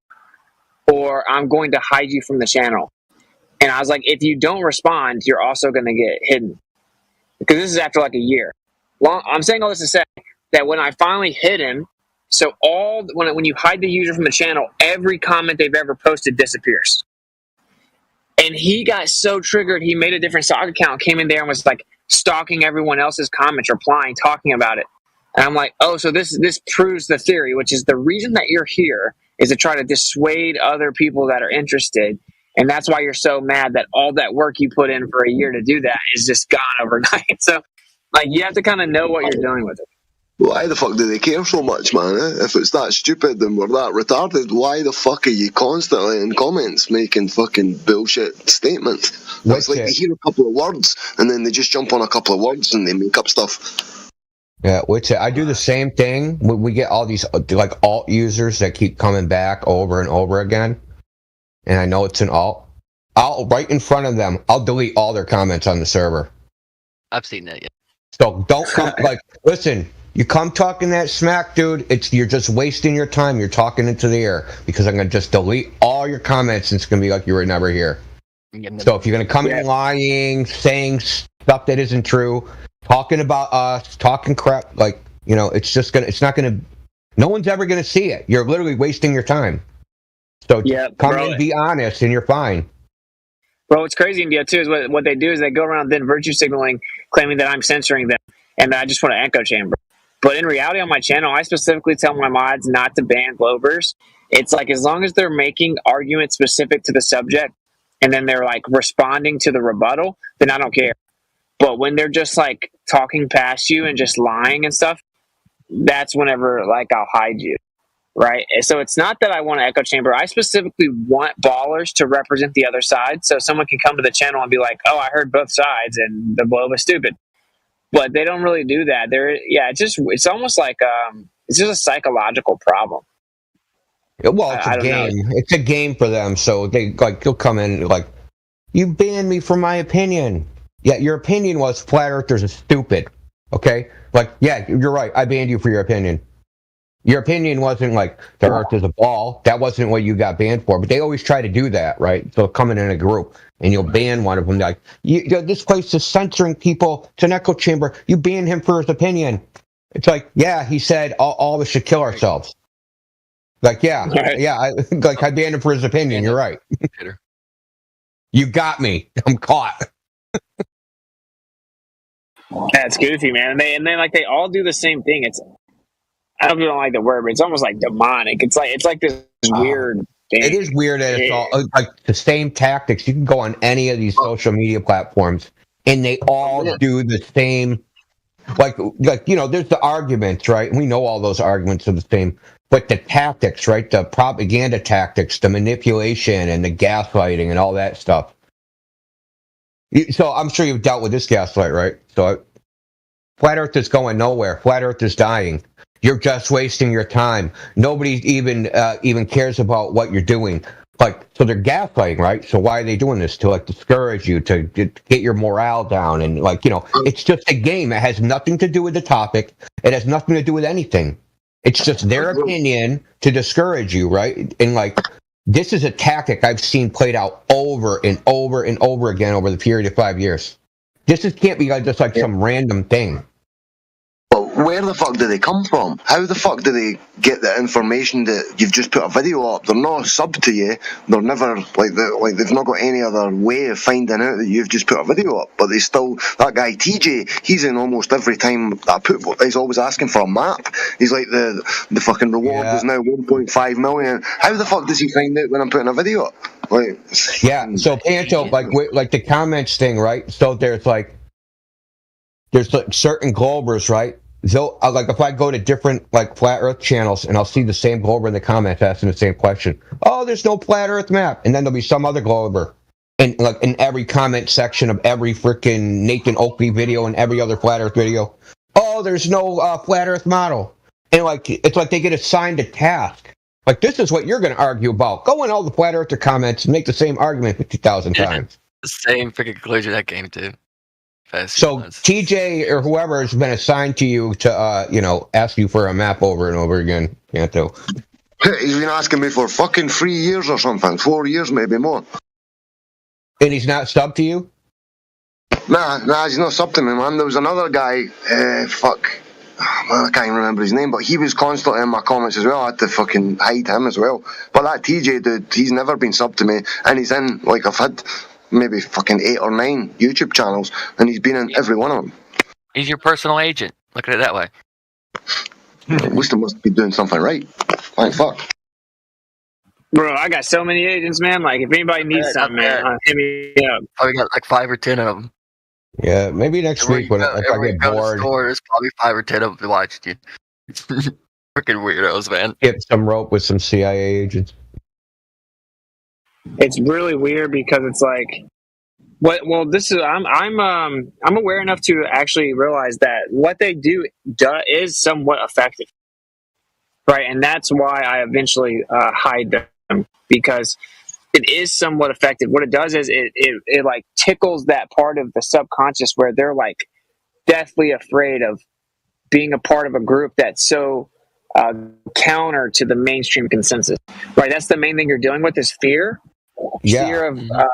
or I'm going to hide you from the channel. And I was like, if you don't respond, you're also going to get hidden. Because this is after like a year. I'm saying all this to say that when I finally hid him, so when you hide the user from the channel, every comment they've ever posted disappears. And he got so triggered, he made a different stock account, came in there and was like stalking everyone else's comments, replying, talking about it. And I'm like, oh, so this proves the theory, which is the reason that you're here is to try to dissuade other people that are interested. And that's why you're so mad that all that work you put in for a year to do that is just gone overnight. So, like, you have to kind of know what you're doing with it. Why the fuck do they care so much, man? If it's that stupid and we're that retarded, why the fuck are you constantly in comments making fucking bullshit statements? It's like they hear a couple of words and then they just jump on a couple of words and they make up stuff. Yeah, which I do the same thing. We get all these like alt users that keep coming back over and over again, and I know it's an alt. I'll right in front of them, I'll delete all their comments on the server. I've seen that, yeah. So don't come like, listen, you come talking that smack, dude. You're just wasting your time. You're talking into the air because I'm gonna just delete all your comments and it's gonna be like you were never here. So if you're gonna come in lying, saying stuff that isn't true, talking about us, talking crap, like, you know, no one's ever gonna see it. You're literally wasting your time. So come in, be honest, and you're fine. Bro, what's crazy, India, too, is what they do is they go around then virtue signaling, claiming that I'm censoring them and that I just want to echo chamber. But in reality, on my channel, I specifically tell my mods not to ban Glovers. It's like, as long as they're making arguments specific to the subject and then they're like responding to the rebuttal, then I don't care. But when they're just like talking past you and just lying and stuff, that's whenever like I'll hide you. Right. So it's not that I want to echo chamber. I specifically want ballers to represent the other side. So someone can come to the channel and be like, oh, I heard both sides and the blow was stupid. But they don't really do that. It's almost like it's just a psychological problem. Well, it's a game. It's a game for them. So they'll come in like, you banned me for my opinion. Yeah, your opinion was flat earthers are stupid. Okay? Like, yeah, you're right. I banned you for your opinion. Your opinion wasn't like the earth is a ball. That wasn't what you got banned for. But they always try to do that, right? They'll come in a group and you'll ban one of them. Like, this place is censoring people. It's an echo chamber. You ban him for his opinion. It's like, yeah, he said all of us should kill ourselves. Like, yeah, I banned him for his opinion. You're right. You got me. I'm caught. That's goofy, man. And then like they all do the same thing. It's I don't like the word, but it's almost like demonic. It's like this weird thing. It is weird that it's all like the same tactics. You can go on any of these social media platforms, and they all do the same. Like there's the arguments, right? We know all those arguments are the same, but the tactics, right? The propaganda tactics, the manipulation, and the gaslighting, and all that stuff. So I'm sure you've dealt with this gaslight, right? So Flat Earth is going nowhere. Flat Earth is dying. You're just wasting your time. Nobody even cares about what you're doing. So they're gaslighting, right? So why are they doing this? To discourage you, to get your morale down, and it's just a game. It has nothing to do with the topic. It has nothing to do with anything. It's just their opinion to discourage you, right? And this is a tactic I've seen played out over and over and over again over the period of 5 years. This can't be just some random thing. But where the fuck do they come from? How the fuck do they get the information that you've just put a video up? They're not sub to you. They're never they've not got any other way of finding out that you've just put a video up. But they still, that guy TJ, he's in almost every time I put. He's always asking for a map. He's like the fucking reward is now 1.5 million. How the fuck does he find out when I'm putting a video up? So Panto, like the comments thing, right? So there's certain Globers, right? So if I go to different Flat Earth channels and I'll see the same Glober in the comments asking the same question. Oh, there's no Flat Earth map, and then there'll be some other Glober in every comment section of every freaking Nathan Oakley video and every other Flat Earth video. Oh, there's no Flat Earth model, and it's like they get assigned a task. This is what you're going to argue about. Go in all the Flat Earther comments and make the same argument 50,000 times. The same freaking conclusion that game too. So TJ or whoever has been assigned to you to ask you for a map over and over again, Panto. He's been asking me for fucking 3 years or something, 4 years, maybe more. And he's not sub to you? Nah, he's not sub to me, man. There was another guy, I can't even remember his name, but he was constantly in my comments as well. I had to fucking hide him as well. But that TJ dude, he's never been sub to me, and he's in, I've had maybe fucking 8 or 9 YouTube channels, and he's been in every one of them. He's your personal agent. Look at it that way. At least I must be doing something right. Fuck. Bro, I got so many agents, man. If anybody needs something, man, hit me up. Probably got 5 or 10 of them. Yeah, maybe next week if I get bored. There's probably 5 or 10 of them watching you. Freaking weirdos, man. Get some rope with some CIA agents. It's really weird because it's this is I'm aware enough to actually realize that what they do is somewhat effective, right? And that's why I eventually hide them, because it is somewhat effective. What it does is it tickles that part of the subconscious where they're deathly afraid of being a part of a group that's so counter to the mainstream consensus, right? That's the main thing you're dealing with is fear. Fear of not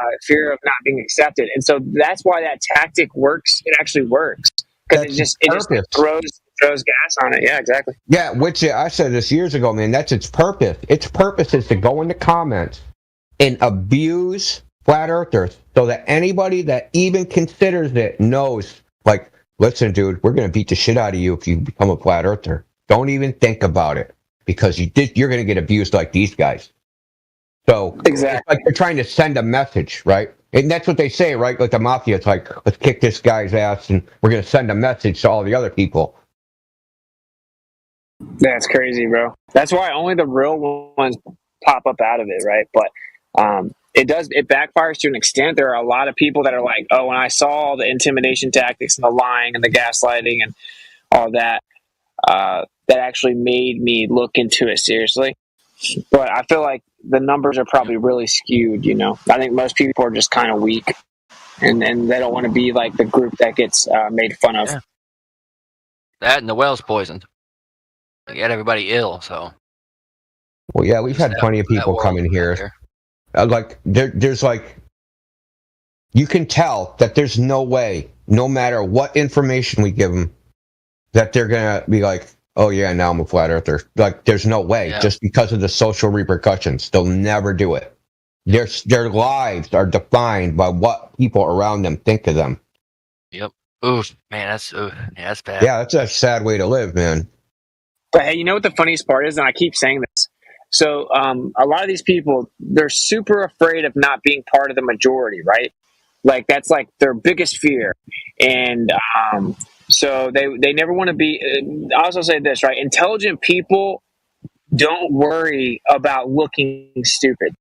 being accepted, and so that's why that tactic works. It actually works because it just throws gas on it. Yeah, exactly. Yeah, which I said this years ago, man. That's its purpose. Its purpose is to go in the comments and abuse Flat Earthers, so that anybody that even considers it knows, listen, dude, we're gonna beat the shit out of you if you become a Flat Earther. Don't even think about it, because you're gonna get abused like these guys. So exactly, they're trying to send a message, right? And that's what they say, right? The mafia, it's let's kick this guy's ass, and we're going to send a message to all the other people. That's crazy, bro. That's why only the real ones pop up out of it, right? But it backfires to an extent. There are a lot of people that are oh, when I saw all the intimidation tactics and the lying and the gaslighting and all that, that actually made me look into it seriously. But I feel like the numbers are probably really skewed, I think most people are just kind of weak, and they don't want to be the group that gets made fun of. Yeah. That and the well's poisoned. They get everybody ill, so. Well, yeah, we've had plenty of people come in here. There's you can tell that there's no way, no matter what information we give them, that they're going to be oh yeah, now I'm a Flat Earther. There's no way, just because of the social repercussions. They'll never do it. their lives are defined by what people around them think of them. Yep. Oof, man, that's bad. Yeah, that's a sad way to live, man. But hey, you know what the funniest part is, and I keep saying this. So a lot of these people, they're super afraid of not being part of the majority, right? Like that's like their biggest fear, and so they never want to be. I also say this, right? Intelligent people don't worry about looking stupid.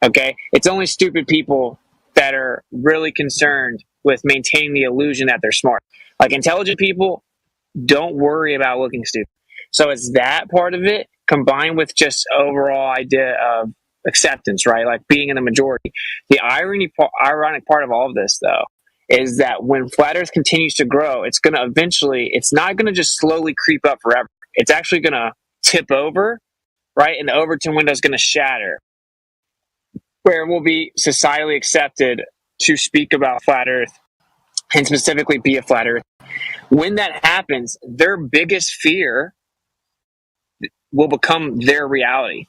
Okay, it's only stupid people that are really concerned with maintaining the illusion that they're smart. Like intelligent people don't worry about looking stupid. So it's that part of it combined with just overall idea of acceptance, right? Like being in the majority. The ironic part of all of this, though, is that when flat Earth continues to grow, it's going to eventually, it's not going to just slowly creep up forever. It's actually going to tip over, right? And the Overton window is going to shatter, where it will be societally accepted to speak about flat Earth and specifically be a flat Earth. When that happens, their biggest fear will become their reality,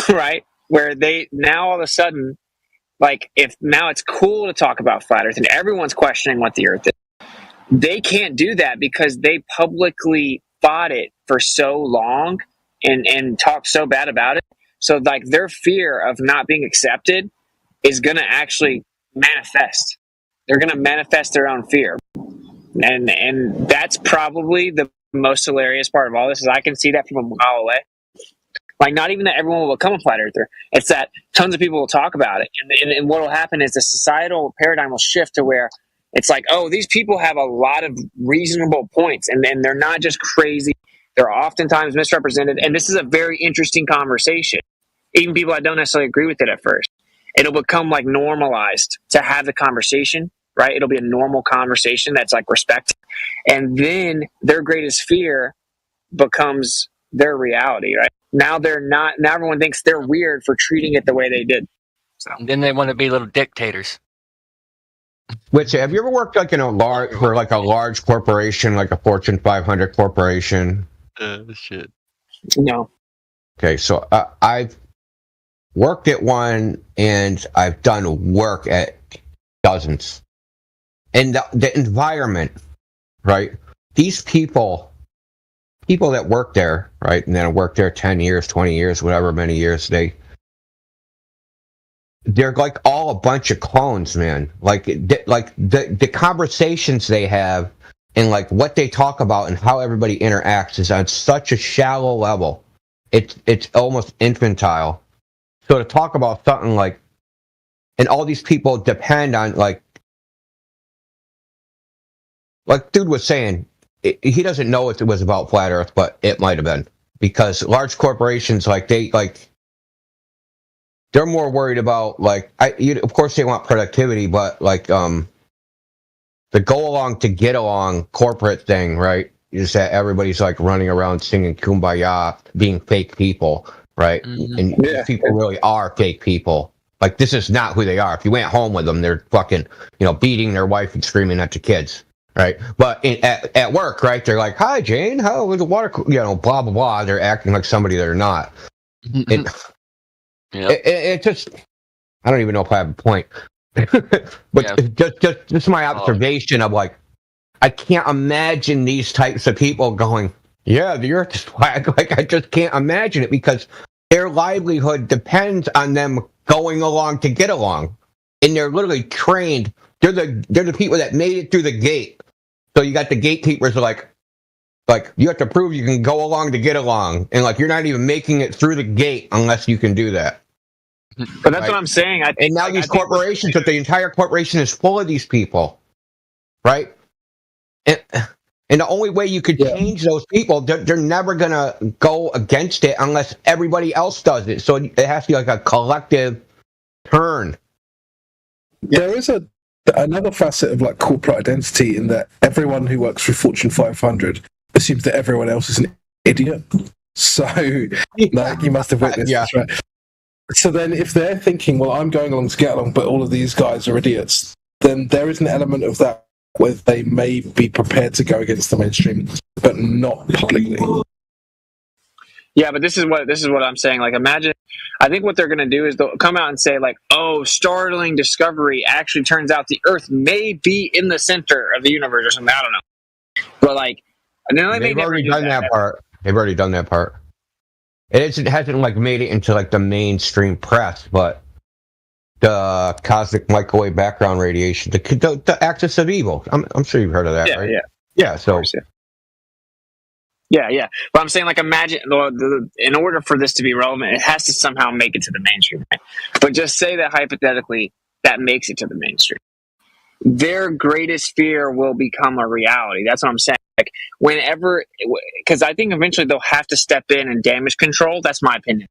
right? Where they now all of a sudden, like if now it's cool to talk about flat Earth and everyone's questioning what the Earth is, they can't do that because they publicly fought it for so long and talked so bad about it. So like their fear of not being accepted is going to actually manifest. They're going to manifest their own fear. And that's probably the most hilarious part of all this is I can see that from a mile away. Like not even that everyone will become a flat earther. It's that tons of people will talk about it. And what will happen is the societal paradigm will shift to where it's like, oh, these people have a lot of reasonable points and they're not just crazy. They're oftentimes misrepresented. And this is a very interesting conversation. Even people that don't necessarily agree with it at first. It'll become like normalized to have the conversation, right? It'll be a normal conversation that's like respect. And then their greatest fear becomes their reality, right? Now now everyone thinks they're weird for treating it the way they did. So and then they want to be little dictators. Which have you ever worked like in a large corporation, like a Fortune 500 corporation? Shit. No. Okay, so I've worked at one and I've done work at dozens. And the environment, right? These people that work there, right? And then work there 10 years, 20 years, whatever many years, they're like all a bunch of clones, man. Like the conversations they have and like what they talk about and how everybody interacts is on such a shallow level. It's almost infantile. So to talk about something like, and all these people depend on like dude was saying, he doesn't know if it was about flat Earth, but it might have been because large corporations they're more worried about of course they want productivity, but like the go along to get along corporate thing, right? Is that everybody's like running around singing Kumbaya, being fake people, right? Mm-hmm. And these people really are fake people. Like this is not who they are. If you went home with them, they're fucking, beating their wife and screaming at the kids, right? But at work, right? They're like, "Hi, Jane, how was the water?" Blah blah blah. They're acting like somebody they're not. It just, I don't even know if I have a point, but just my observation of like, I can't imagine these types of people going, "Yeah, the Earth is flat." Like I just can't imagine it because their livelihood depends on them going along to get along, and they're literally trained. They're the people that made it through the gate. So you got the gatekeepers are like you have to prove you can go along to get along, and like you're not even making it through the gate unless you can do that. But that's what I'm saying. And now these corporations, but the entire corporation is full of these people, right? And the only way you could change those people, they're never gonna go against it unless everybody else does it. So it has to be like a collective turn. There is another facet of like corporate identity in that everyone who works for Fortune 500 assumes that everyone else is an idiot. So like you must have witnessed this, right? So then if they're thinking, well, I'm going along to get along, but all of these guys are idiots, then there is an element of that where they may be prepared to go against the mainstream, but not publicly. Yeah, but this is what I'm saying. Like, imagine. I think what they're going to do is they'll come out and say, like, "Oh, startling discovery! Actually, turns out the Earth may be in the center of the universe or something." I don't know, but like, and then They've already done that part. They've already done that part. It hasn't like made it into like the mainstream press, but the cosmic microwave background radiation, the axis of evil. I'm sure you've heard of that, Yeah, right? yeah. Yeah. So. Course, yeah. But I'm saying, like, imagine in order for this to be relevant, it has to somehow make it to the mainstream. Right? But just say that hypothetically that makes it to the mainstream. Their greatest fear will become a reality. That's what I'm saying. Like, whenever, because I think eventually they'll have to step in and damage control. That's my opinion.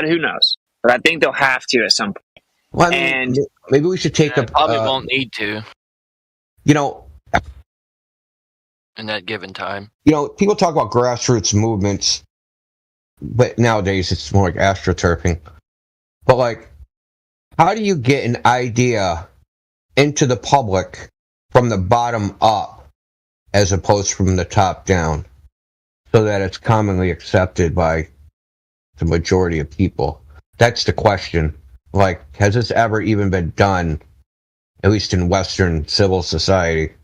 Who knows? But I think they'll have to at some point. Well, I mean, maybe we should take probably won't need to. You know, in that given time. You know, people talk about grassroots movements, but nowadays it's more like astroturfing. But like, how do you get an idea into the public from the bottom up as opposed from the top down so that it's commonly accepted by the majority of people? That's the question. Like, has this ever even been done, at least in Western civil society?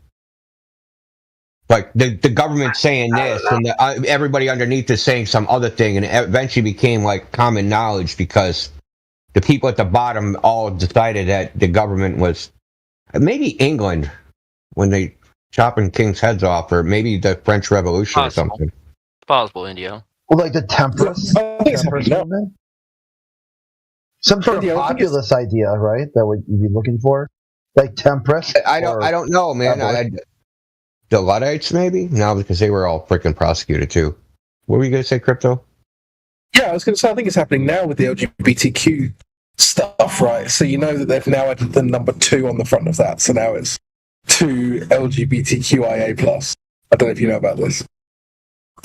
Like, the government saying this, and everybody underneath is saying some other thing, and it eventually became, like, common knowledge because the people at the bottom all decided that the government was... Maybe England, when they chopping kings' heads off, or maybe the French Revolution or something. Possible, Indio. Well, like the temperance movement? Some sort of populist idea, right? That would you be looking for? Like temperance? I don't know, man. The Luddites, maybe? No, because they were all freaking prosecuted, too. What were you going to say, Crypto? Yeah, I was going to say, I think it's happening now with the LGBTQ stuff, right? So you know that they've now added the number 2 on the front of that. So now it's 2 LGBTQIA+. I don't know if you know about this.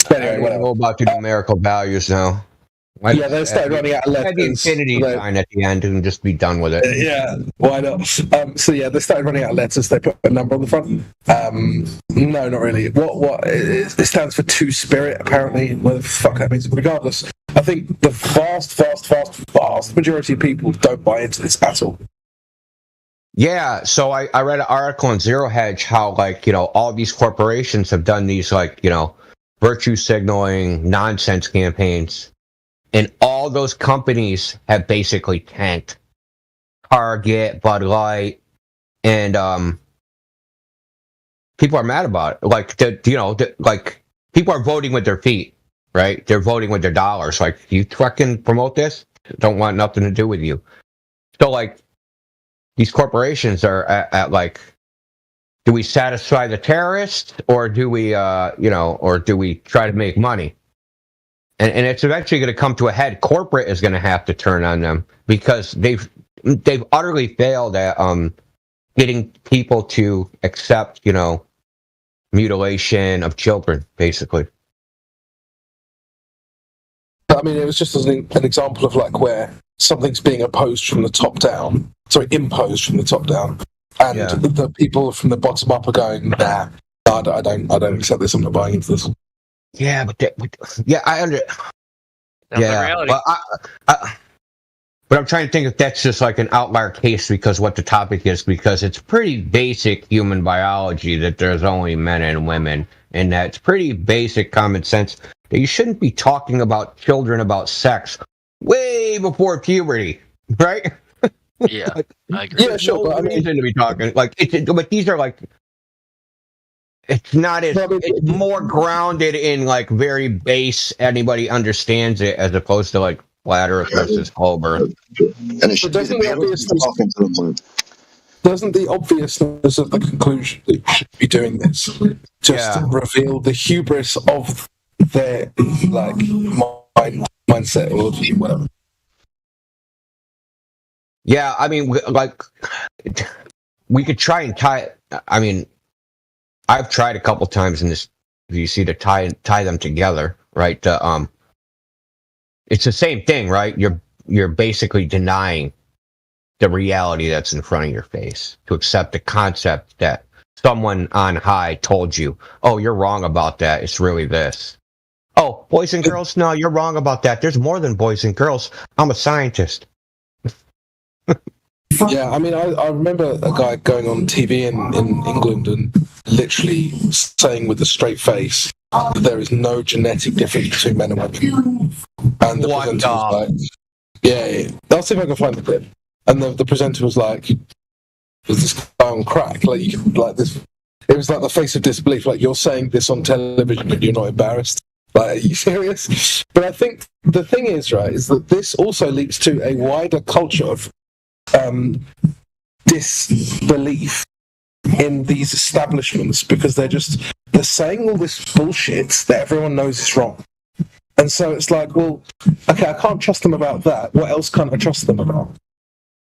But anyway, I know about the numerical values now. Yeah, they started running out of letters. Add the infinity sign at the end and just be done with it. Yeah, why not? So yeah, they started running out of letters. They put a number on the front. No, not really. What? It stands for Two Spirit, apparently. What the fuck that means? Regardless, I think the vast majority of people don't buy into this at all. Yeah, so I read an article on Zero Hedge how, like, you know, all these corporations have done these, like, you know, virtue signaling nonsense campaigns. And all those companies have basically tanked. Target, Bud Light, and people are mad about it. Like, like people are voting with their feet, right? They're voting with their dollars. Like, you fucking promote this? Don't want nothing to do with you. So, like, these corporations are at like, do we satisfy the terrorists, or do we, or do we try to make money? And it's eventually going to come to a head. Corporate is going to have to turn on them because they've utterly failed at getting people to accept, you know, mutilation of children, basically. I mean, it was just as an example of like where something's being imposed from the top down, and the people from the bottom up are going, nah, I don't accept this. I'm not buying into this. Yeah, but I under. Yeah, but I'm trying to think if that's just like an outlier case because what the topic is, because it's pretty basic human biology that there's only men and women, and that's pretty basic common sense that you shouldn't be talking about children about sex way before puberty, right? Yeah, I agree. Yeah, sure. But I mean, to be talking like, but these are like. It's not as it's more grounded in like very base. Anybody understands it as opposed to like flat Earth versus whole Earth. And it should doesn't the obviousness of the conclusion that you should be doing this just reveal the hubris of their like mindset or whatever? Yeah, I mean, like we could try and tie it. I mean. I've tried a couple times in this. You see to tie them together, right? It's the same thing, right? You're basically denying the reality that's in front of your face to accept the concept that someone on high told you, "Oh, you're wrong about that. It's really this." Oh, boys and girls? No, you're wrong about that. There's more than boys and girls. I'm a scientist. Yeah, I mean, I remember a guy going on TV in England and literally saying with a straight face that there is no genetic difference between men and women. And the presenter was like, yeah. I'll see if I can find the clip. And the presenter was like, was this guy on crack? Like, you could, like this. It was like the face of disbelief. Like, you're saying this on television and you're not embarrassed. Like, are you serious? But I think the thing is, right, is that this also leads to a wider culture of disbelief in these establishments because they're saying all this bullshit that everyone knows is wrong. And so it's like, well, okay, I can't trust them about that. What else can't I trust them about?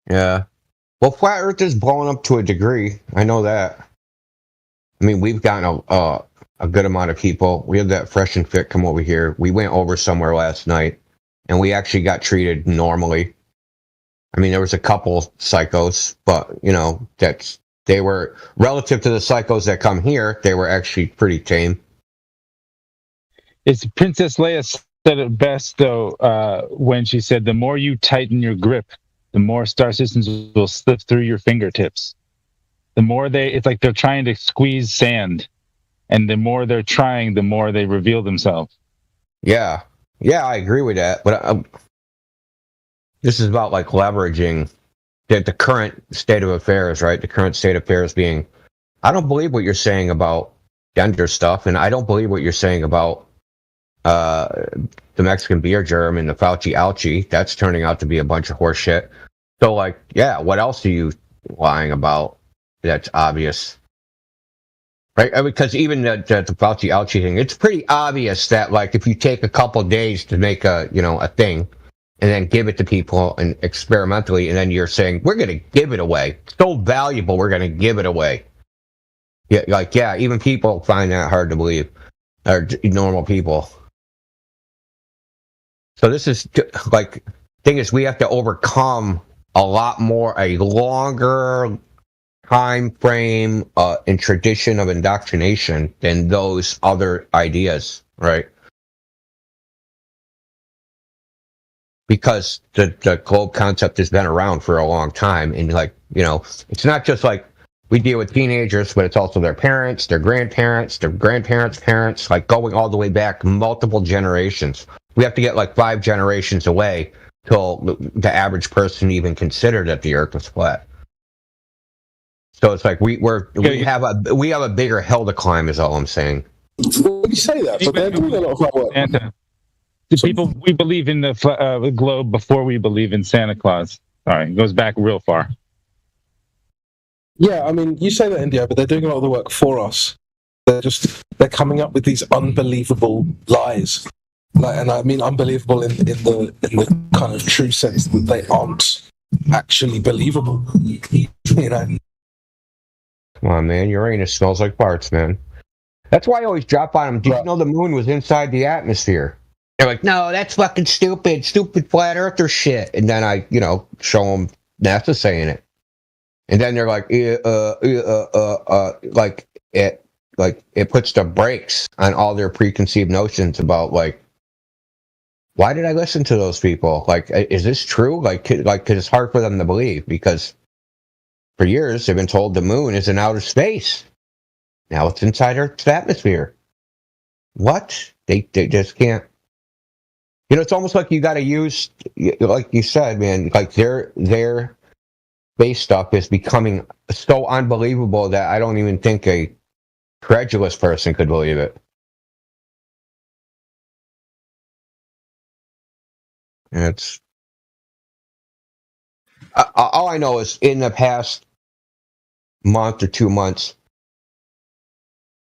Yeah. Well, Flat Earth is blowing up to a degree. I know that. I mean, we've gotten a good amount of people. We had that Fresh and Fit come over here. We went over somewhere last night, and we actually got treated normally. I mean, there was a couple psychos, but, you know, they were, relative to the psychos that come here, they were actually pretty tame. It's Princess Leia said it best, though, when she said, the more you tighten your grip, the more star systems will slip through your fingertips. The more it's like they're trying to squeeze sand, and the more they're trying, the more they reveal themselves. Yeah. Yeah, I agree with that, but this is about like leveraging the current state of affairs, right? The current state of affairs being, I don't believe what you're saying about gender stuff, and I don't believe what you're saying about the Mexican beer germ and the Fauci ouchie. That's turning out to be a bunch of horse shit. So, like, yeah, what else are you lying about that's obvious? Right? Because even the Fauci ouchie thing, it's pretty obvious that, like, if you take a couple days to make a thing, and then give it to people and experimentally, and then you're saying, we're going to give it away. It's so valuable, we're going to give it away. Yeah, like, yeah, even people find that hard to believe, or normal people. So this is, like, thing is, we have to overcome a longer time frame and tradition of indoctrination than those other ideas, right? Because the globe concept has been around for a long time, and like, you know, it's not just like we deal with teenagers, but it's also their parents, their grandparents' parents, like going all the way back multiple generations. We have to get like 5 generations away till the average person even consider that the Earth was flat. So it's like we have a bigger hill to climb, is all I'm saying. Well, you say that, but they're doing a lot of hard work. People, we believe in the globe before we believe in Santa Claus. Sorry, it goes back real far. Yeah, I mean, you say that, India, but they're doing a lot of the work for us. They're coming up with these unbelievable lies, and I mean unbelievable in the kind of true sense that they aren't actually believable. You know. Come on, man, Uranus smells like farts, man. That's why I always drop on them. Did you know the moon was inside the atmosphere? They're like, no, that's fucking stupid flat earther shit. And then I, show them NASA saying it. And then they're like, it puts the brakes on all their preconceived notions about, like, why did I listen to those people? Like, is this true? Like, 'cause it's hard for them to believe, because for years they've been told the moon is in outer space. Now it's inside Earth's atmosphere. What? They just can't. It's almost like you got to use, like you said, man, like their space stuff is becoming so unbelievable that I don't even think a credulous person could believe it. And it's all I know is in the past month or 2 months,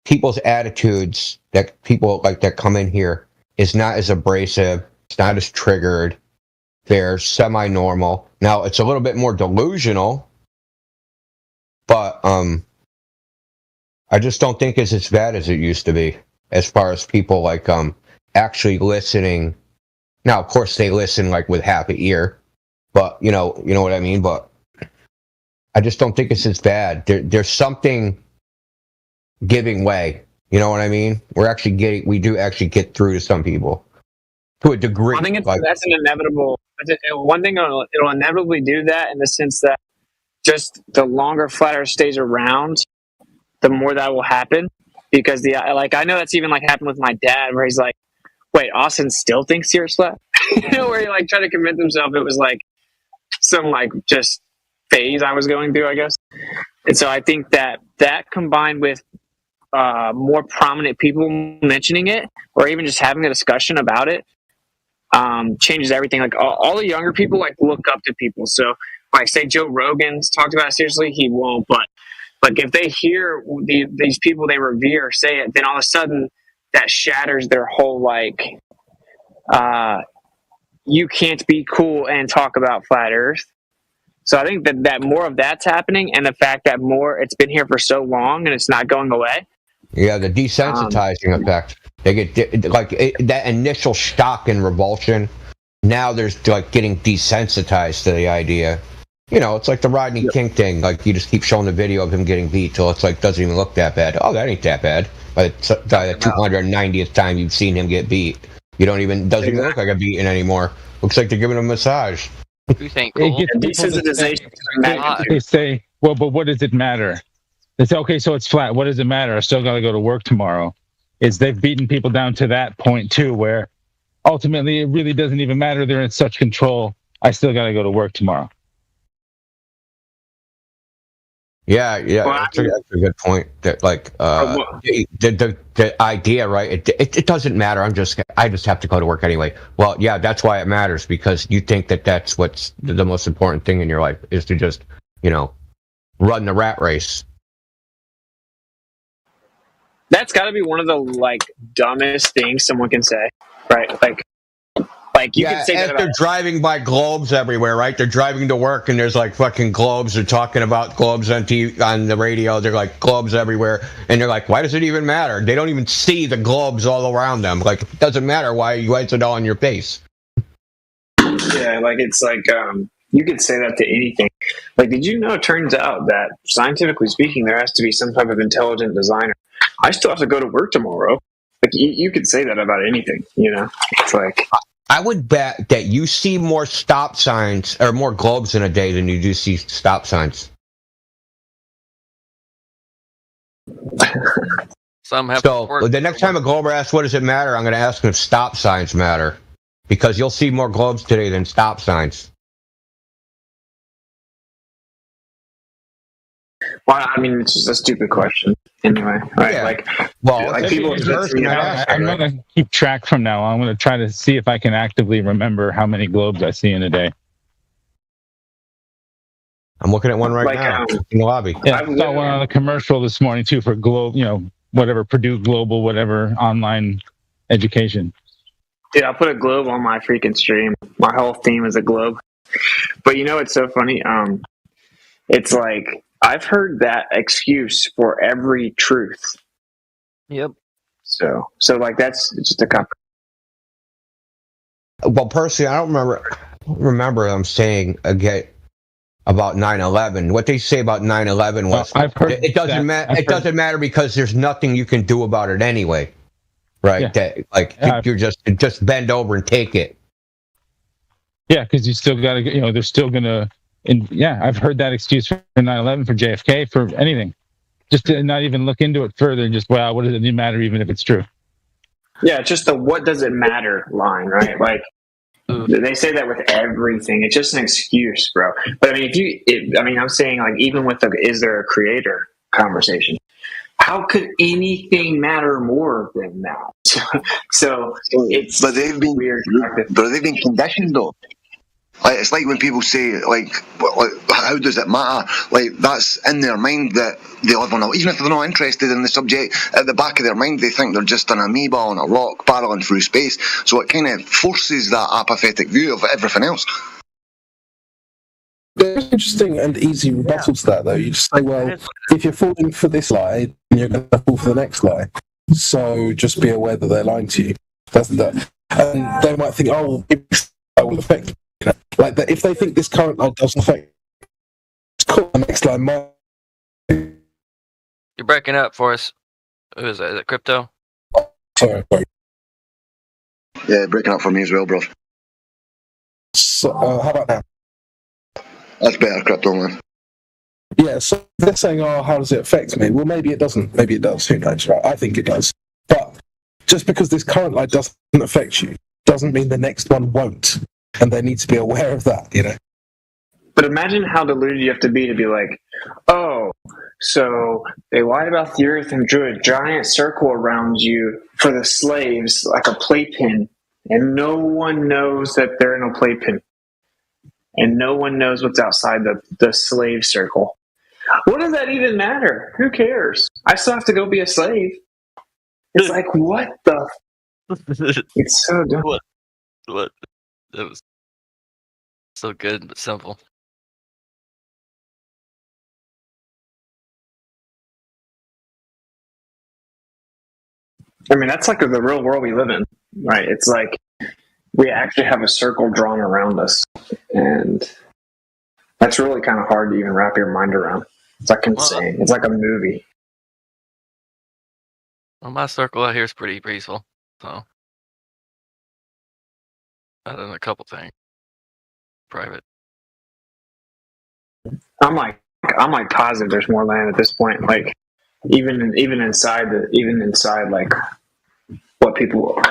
people's attitudes that people like that come in here is not as abrasive. It's not as triggered. They're semi-normal. Now, it's a little bit more delusional, but I just don't think it's as bad as it used to be, as far as people like actually listening. Now, of course, they listen like with half an ear, but you know what I mean. But I just don't think it's as bad. There's something giving way You know what I mean? We do actually get through to some people to a degree. I think that's an inevitable. One thing it'll inevitably do that in the sense that just the longer Flat Earth stays around, the more that will happen. Because I know that's even like happened with my dad, where he's like, "Wait, Austin still thinks you're flat?" Where he like tried to convince himself it was like some like just phase I was going through, I guess. And so I think that combined with more prominent people mentioning it, or even just having a discussion about it, changes everything. Like all the younger people like look up to people. So like say Joe Rogan's talked about it seriously, he won't. But like if they hear these people they revere say it, then all of a sudden that shatters their whole like you can't be cool and talk about flat Earth. So I think that more of that's happening, and the fact that it's been here for so long and it's not going away. Yeah, the desensitizing effect. They get that initial shock and revulsion. Now there's like getting desensitized to the idea. You know, it's like the Rodney King thing. Like you just keep showing the video of him getting beat till it's like doesn't even look that bad. Oh, that ain't that bad. By the 290th time you've seen him get beat, doesn't even look like a beating anymore. Looks like they're giving him a massage. You think cool? Desensitization. They say, well, but what does it matter? They say, okay, so it's flat. What does it matter? I still got to go to work tomorrow. They've beaten people down to that point too, where ultimately it really doesn't even matter. They're in such control. I still got to go to work tomorrow. Yeah, that's a good point. That like the idea, right? It doesn't matter. I just have to go to work anyway. Well, yeah, that's why it matters, because you think that's what's the most important thing in your life is to just run the rat race. That's got to be one of the like dumbest things someone can say, right? Like you can say that they're driving by globes everywhere, right? They're driving to work and there's like fucking globes. They're talking about globes on TV, on the radio. They're like globes everywhere, and they're like, why does it even matter? They don't even see the globes all around them. Like it doesn't matter why you lights it all in your face. Yeah, like it's like you could say that to anything. Like, did you know? It turns out that scientifically speaking, there has to be some type of intelligent designer. I still have to go to work tomorrow. Like you could say that about anything. It's like. I would bet that you see more stop signs or more globes in a day than you do see stop signs. Some have. So the next time a glober asks, "What does it matter?" I'm going to ask him if stop signs matter, because you'll see more globes today than stop signs. Well, I mean, it's just a stupid question. Anyway, right? Yeah. Like people. I'm going to keep track from now on. I'm going to try to see if I can actively remember how many globes I see in a day. I'm looking at one right now in the lobby. Yeah, I saw one on a commercial this morning too for Globe. Whatever Purdue Global, whatever online education. Dude, I put a globe on my freaking stream. My whole theme is a globe. But it's so funny. It's like I've heard that excuse for every truth. Yep. So like that's just a comp. Well, personally, I don't remember them saying again about 9/11. What they say about 9/11 was I've heard it doesn't matter. It doesn't matter because there's nothing you can do about it anyway, right? Yeah. You're just bend over and take it. Yeah, because you still got to. They're still gonna. And yeah, I've heard that excuse for 9/11, for JFK, for anything. Just to not even look into it further and just, wow, what does it matter even if it's true? Yeah, just the what does it matter line, right? Like they say that with everything. It's just an excuse, bro. But I mean, I'm saying like even with the is there a creator conversation, how could anything matter more than that? So it's but they've been weird. But they've been conditioned though. Like, it's like when people say, like, how does it matter? Like, that's in their mind that they live on even if they're not interested in the subject, at the back of their mind they think they're just an amoeba on a rock barreling through space. So it kind of forces that apathetic view of everything else. There's interesting and easy rebuttal to that, though. You just say, well, if you're falling for this lie, you're going to fall for the next lie. So just be aware that they're lying to you. And they might think, oh, that will affect me. Like that, if they think this current line doesn't affect, it's cool. The next line might. You're breaking up for us. Who is that? Is it Crypto? Sorry. Yeah, breaking up for me as well, bro. So, how about now? That's better, Crypto, man. Yeah, so they're saying, oh, how does it affect me? Well, maybe it doesn't. Maybe it does. Who knows, right? I think it does. But just because this current light doesn't affect you doesn't mean the next one won't. And they need to be aware of that, you know? But imagine how deluded you have to be like, oh, so they lied about the earth and drew a giant circle around you for the slaves, like a playpen, and no one knows that they're in a playpen. And no one knows what's outside the slave circle. What does that even matter? Who cares? I still have to go be a slave. It's like, what the? It's so dumb. What? That was so good but simple. I mean, that's like the real world we live in, right? It's like we actually have a circle drawn around us, and that's really kind of hard to even wrap your mind around. It's like insane. It's like a movie. Well, my circle out here is pretty peaceful, so other than a couple things, private. I'm like positive there's more land at this point. Like even inside like what people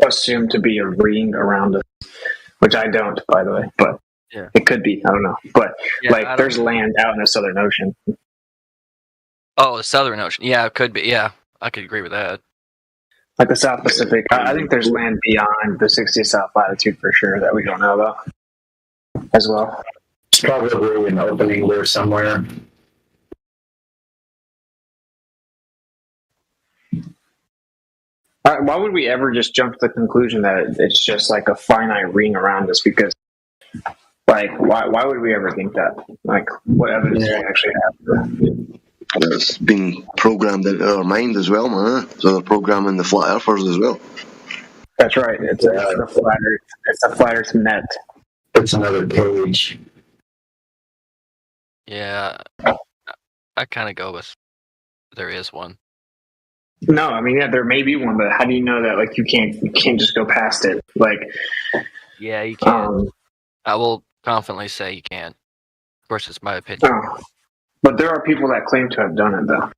assume to be a ring around us, which I don't, by the way, but yeah, it could be. I don't know, but yeah, like there's land out in the Southern Ocean. Oh, the Southern Ocean. Yeah, it could be. Yeah, I could agree with that. Like the South Pacific. I think there's land beyond the 60th South latitude for sure that we don't know about as well. It's probably an opening there somewhere. Why would we ever just jump to the conclusion that it's just like a finite ring around us? Because, like, why would we ever think that? Like, what evidence do we actually have? It's been programmed into our mind as well, man. So they're programming the flat earthers as well. That's right. It's a flat Earth. It's a flat Earth net. It's another page. Yeah, I kind of go with there is one. No, I mean, yeah, there may be one, but how do you know that? Like, you can't just go past it. Like, yeah, you can. I will confidently say you can. Of course, it's my opinion. But there are people that claim to have done it, though.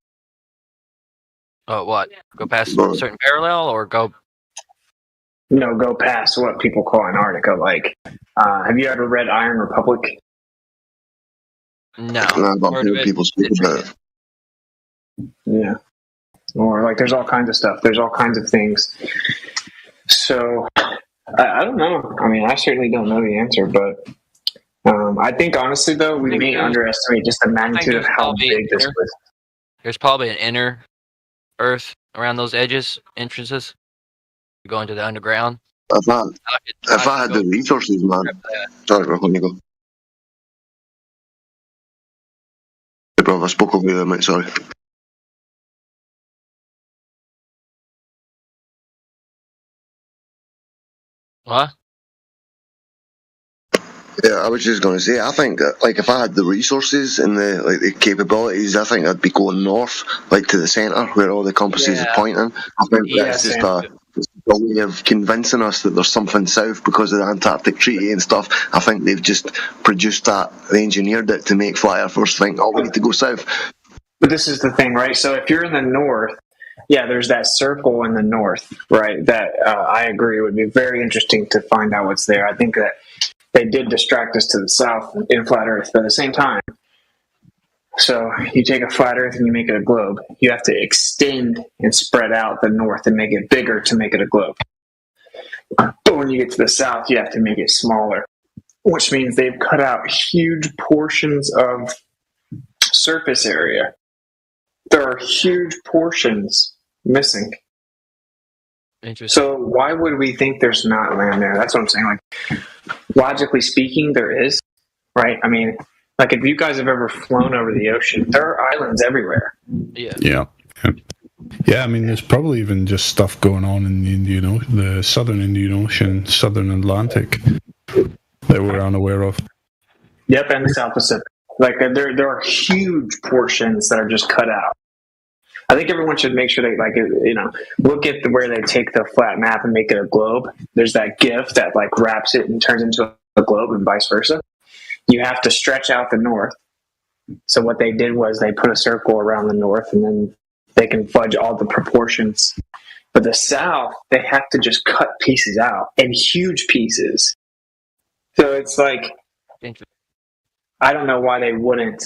Oh, what? Go past a certain parallel, or go? No, go past what people call Antarctica. Like, have you ever read Iron Republic? No. People speak about it. Yeah. Or like, there's all kinds of stuff. There's all kinds of things. So I don't know. I mean, I certainly don't know the answer, but I think honestly, though, we may underestimate just the magnitude of how big this was. There's probably an inner Earth around those entrances, going to the underground. If I had the resources, man. Sorry, bro, let me go. Hey, bro, I spoke over you, mate. Sorry. What? Yeah, I was just going to say, I think that, like, if I had the resources and the capabilities, I think I'd be going north, like to the centre where all the compasses are pointing. I think that's just a way of convincing us that there's something south because of the Antarctic Treaty and stuff. I think they've just produced that, they engineered it to make flat earthers think, oh, we need to go south. But this is the thing, right? So if you're in the north, yeah, there's that circle in the north, right? That I agree would be very interesting to find out what's there. I think that they did distract us to the south in flat Earth, but at the same time, so you take a flat Earth and you make it a globe. You have to extend and spread out the north and make it bigger to make it a globe. But when you get to the south, you have to make it smaller, which means they've cut out huge portions of surface area. There are huge portions missing. So why would we think there's not land there? That's what I'm saying. Like, logically speaking, there is, right? I mean, like, if you guys have ever flown over the ocean, there are islands everywhere. Yeah. I mean, there's probably even just stuff going on in the southern Indian Ocean, southern Atlantic that we're unaware of. Yep, and the South Pacific. Like, there are huge portions that are just cut out. I think everyone should make sure they look at where they take the flat map and make it a globe. There's that GIF that like wraps it and turns into a globe, and vice versa. You have to stretch out the north. So what they did was they put a circle around the north, and then they can fudge all the proportions. But the south, they have to just cut pieces out, and huge pieces. So it's like, I don't know why they wouldn't,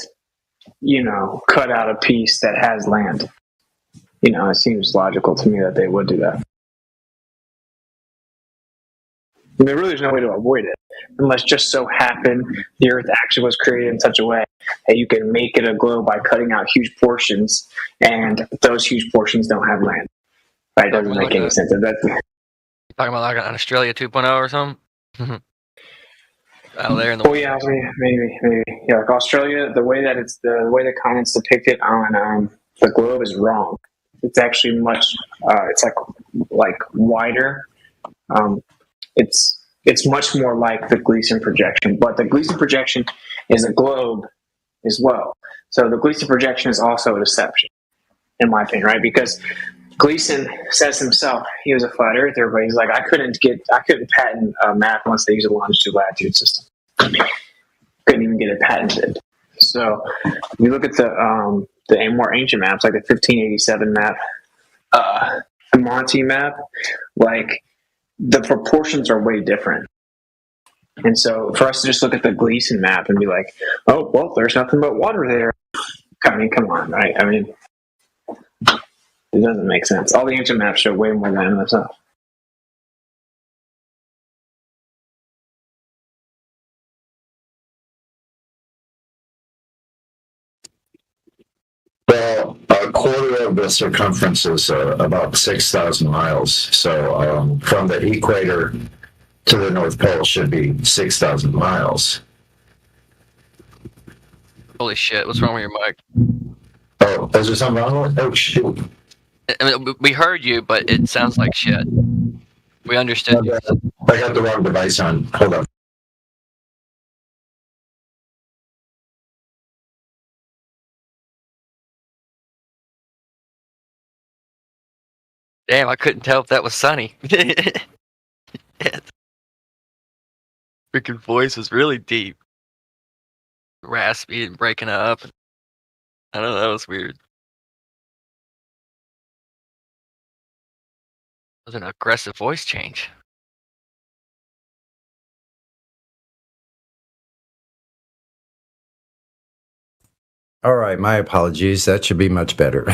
cut out a piece that has land. It seems logical to me that they would do that. I mean, really, there's no way to avoid it, unless just so happen the Earth actually was created in such a way that you can make it a globe by cutting out huge portions, and those huge portions don't have land. Right? It doesn't make any sense. Talking about like an Australia 2.0 or something? Out there in the maybe. Yeah, like Australia, the way the continent's depicted on the globe is wrong. It's actually much. It's like wider. It's much more like the Gleason projection, but the Gleason projection is a globe as well. So the Gleason projection is also a deception, in my opinion, right? Because Gleason says himself he was a flat earther, but he's like, I couldn't patent a map unless they use a longitude latitude system. Couldn't even get it patented. So if you look at the more ancient maps, like the 1587 map, the Monty map, like the proportions are way different. And so for us to just look at the Gleason map and be like, oh, well, there's nothing but water there. I mean, come on, right? I mean, it doesn't make sense. All the ancient maps show way more than this stuff. Well, a quarter of the circumference is about 6,000 miles. So from the equator to the North Pole should be 6,000 miles. Holy shit, what's wrong with your mic? Oh, is there something wrong with it? Oh, shoot. I mean, we heard you, but it sounds like shit. We understood you. I got the wrong device on. Hold on. Damn, I couldn't tell if that was Sunny. Freaking voice was really deep. Raspy and breaking up. I don't know, that was weird. It was an aggressive voice change. All right, my apologies. That should be much better.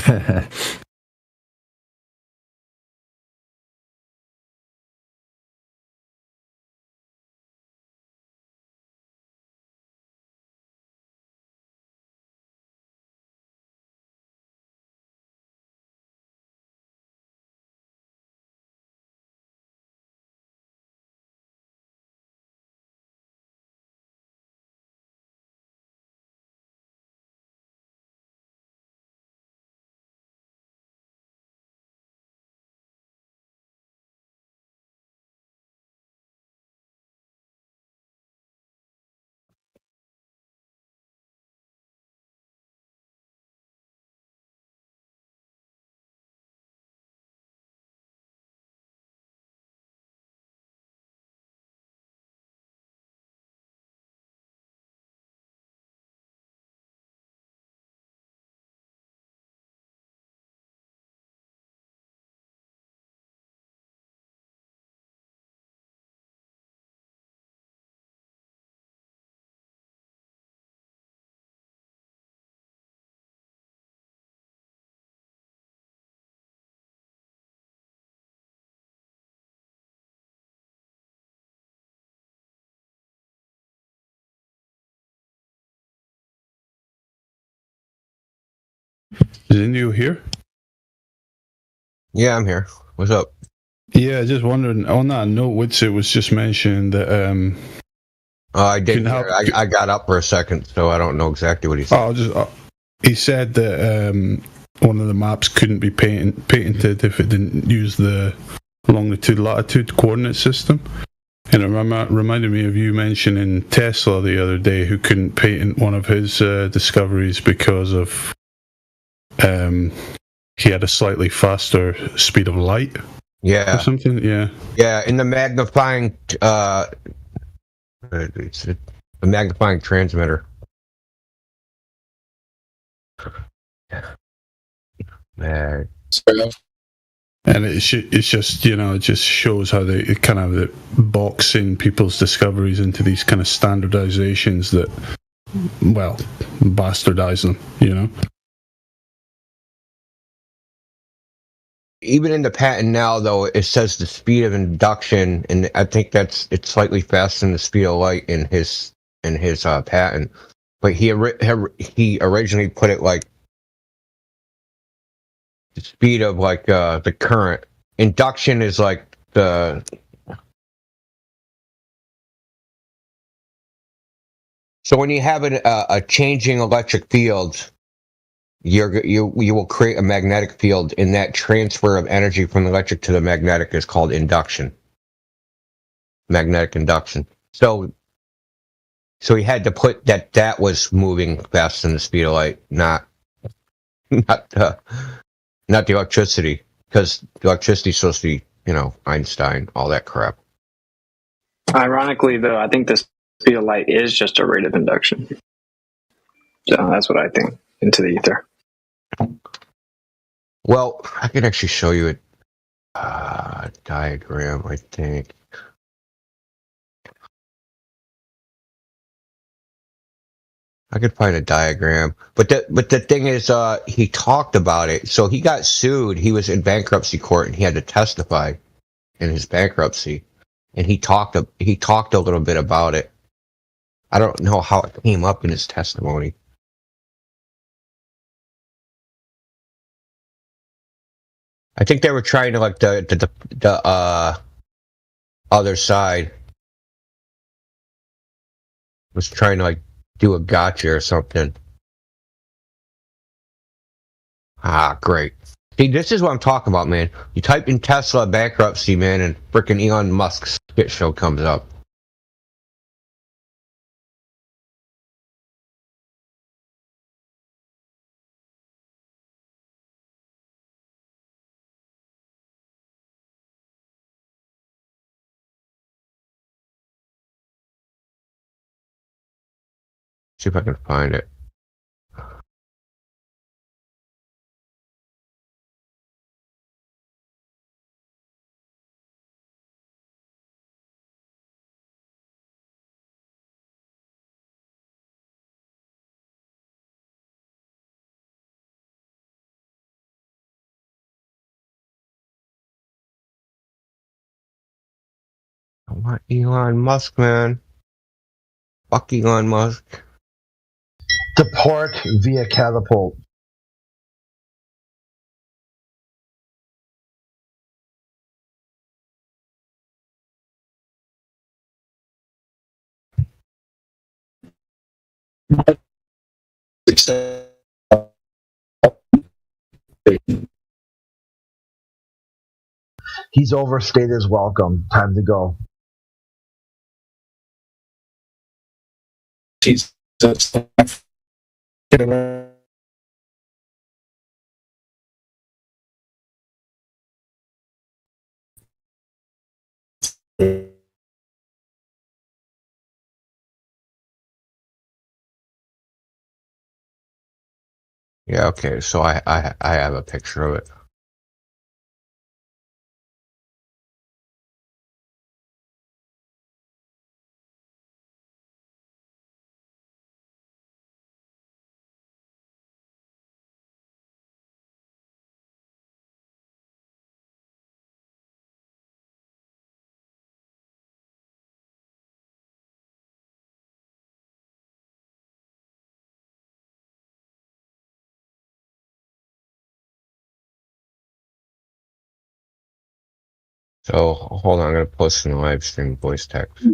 Is Indio here? Yeah, I'm here. What's up? Yeah, just wondering, on that note, which it was just mentioned that I didn't hear. I got up for a second, so I don't know exactly what he said. He said that one of the maps couldn't be patented if it didn't use the longitude-latitude coordinate system. And it reminded me of you mentioning Tesla the other day, who couldn't patent one of his discoveries because of he had a slightly faster speed of light. Yeah. Or something. Yeah. Yeah, in the magnifying it's a magnifying transmitter. Man. And it's just, it just shows how they kind of box in people's discoveries into these kind of standardizations that, well, bastardize them, Even in the patent now, though, it says the speed of induction, and I think it's slightly faster than the speed of light in his patent. But he originally put it like the speed of like the current. Induction is like the so when you have a changing electric field, you will create a magnetic field, and that transfer of energy from the electric to the magnetic is called induction. Magnetic induction. So he had to put that was moving faster than the speed of light, not the electricity, because the electricity is supposed to be, Einstein, all that crap. Ironically, though, I think the speed of light is just a rate of induction. So that's what I think, into the ether. Well, I can actually show you a diagram, I think. I could find a diagram, but the thing is, he talked about it. So he got sued. He was in bankruptcy court, and he had to testify in his bankruptcy. And he talked a little bit about it. I don't know how it came up in his testimony. I think they were trying to like the other side was trying to like do a gotcha or something. Ah, great. See, this is what I'm talking about, man. You type in Tesla bankruptcy, man, and frickin' Elon Musk's shit show comes up. See if I can find it. I want Elon Musk, man. Fuck Elon Musk. Deport via catapult. He's overstayed his welcome. Time to go. Jesus. Get around. Yeah, okay, so I have a picture of it. So hold on, I'm gonna post in the live stream voice text.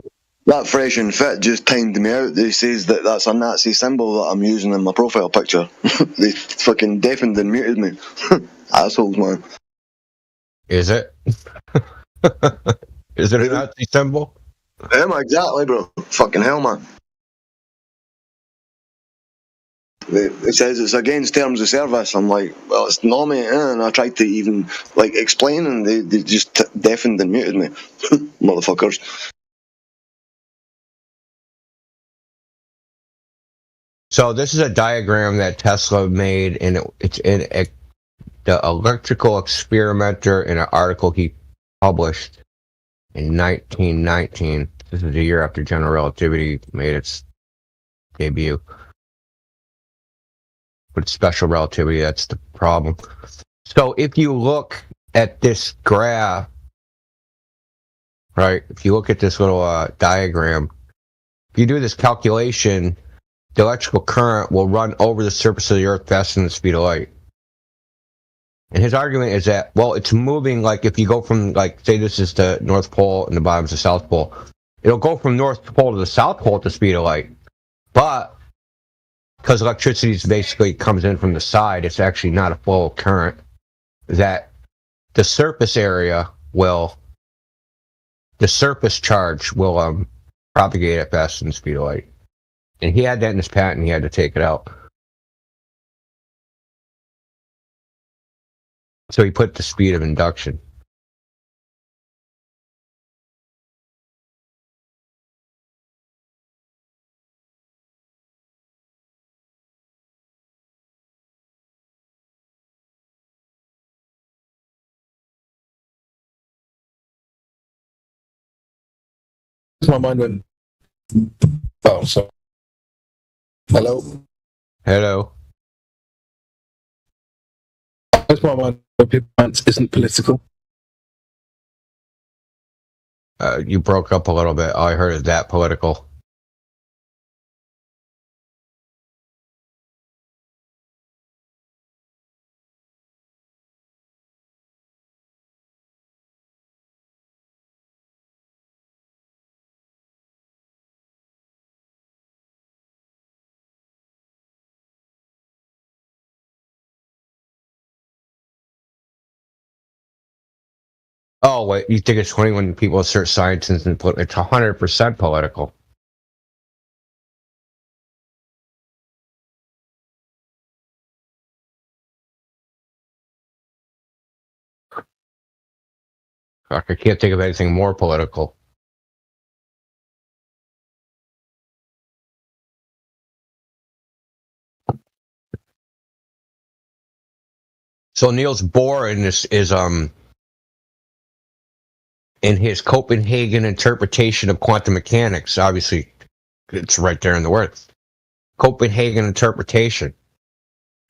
That Fresh and Fit just timed me out. They says that that's a Nazi symbol that I'm using in my profile picture. They fucking deafened and muted me. Assholes, man. Is it? Is it a Nazi symbol? Yeah, exactly, bro. Fucking hell, man. It says it's against terms of service. I'm like, well, it's not, mate. And I tried to even like explain, and they just deafened and muted me, motherfuckers. So this is a diagram that Tesla made, and it's in the Electrical Experimenter in an article he published in 1919. This is the year after general relativity made its debut. But special relativity, that's the problem. So if you look at this graph, right, if you look at this little diagram, if you do this calculation, the electrical current will run over the surface of the Earth faster than the speed of light. And his argument is that, well, it's moving, like if you go from, like, say this is the North Pole and the bottom's the South Pole. It'll go from North Pole to the South Pole at the speed of light. But because electricity basically comes in from the side, it's actually not a flow of current, that the surface area will, the surface charge will propagate at faster than the speed of light. And he had that in his patent, he had to take it out. So he put the speed of induction. My mind went. Oh, sorry. Hello. Hello. That's my mind. Pants isn't political. You broke up a little bit. All I heard is that political. Oh, wait, you think it's funny when people assert science isn't political? It's 100% political. Fuck, I can't think of anything more political. So Niels Bohr in this is in his Copenhagen interpretation of quantum mechanics, obviously it's right there in the words. Copenhagen interpretation.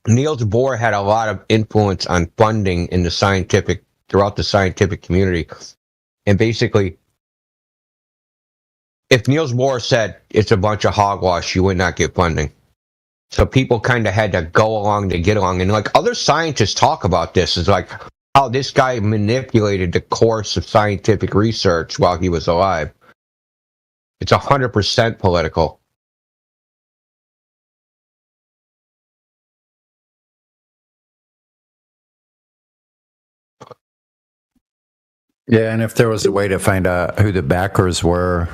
Niels Bohr had a lot of influence on funding in the scientific, throughout the scientific community. And basically, if Niels Bohr said it's a bunch of hogwash, you would not get funding. So people kind of had to go along to get along. And like other scientists talk about this, is like how this guy manipulated the course of scientific research while he was alive. It's 100% political. Yeah, and if there was a way to find out who the backers were,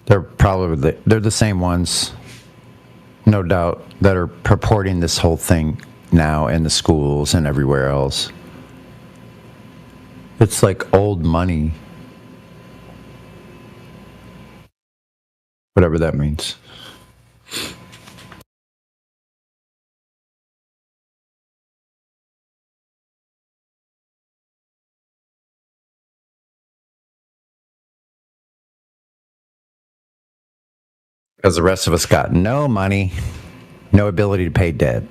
they're the same ones, no doubt, that are purporting this whole thing now in the schools and everywhere else. It's like old money. Whatever that means. Because the rest of us got no money, no ability to pay debt.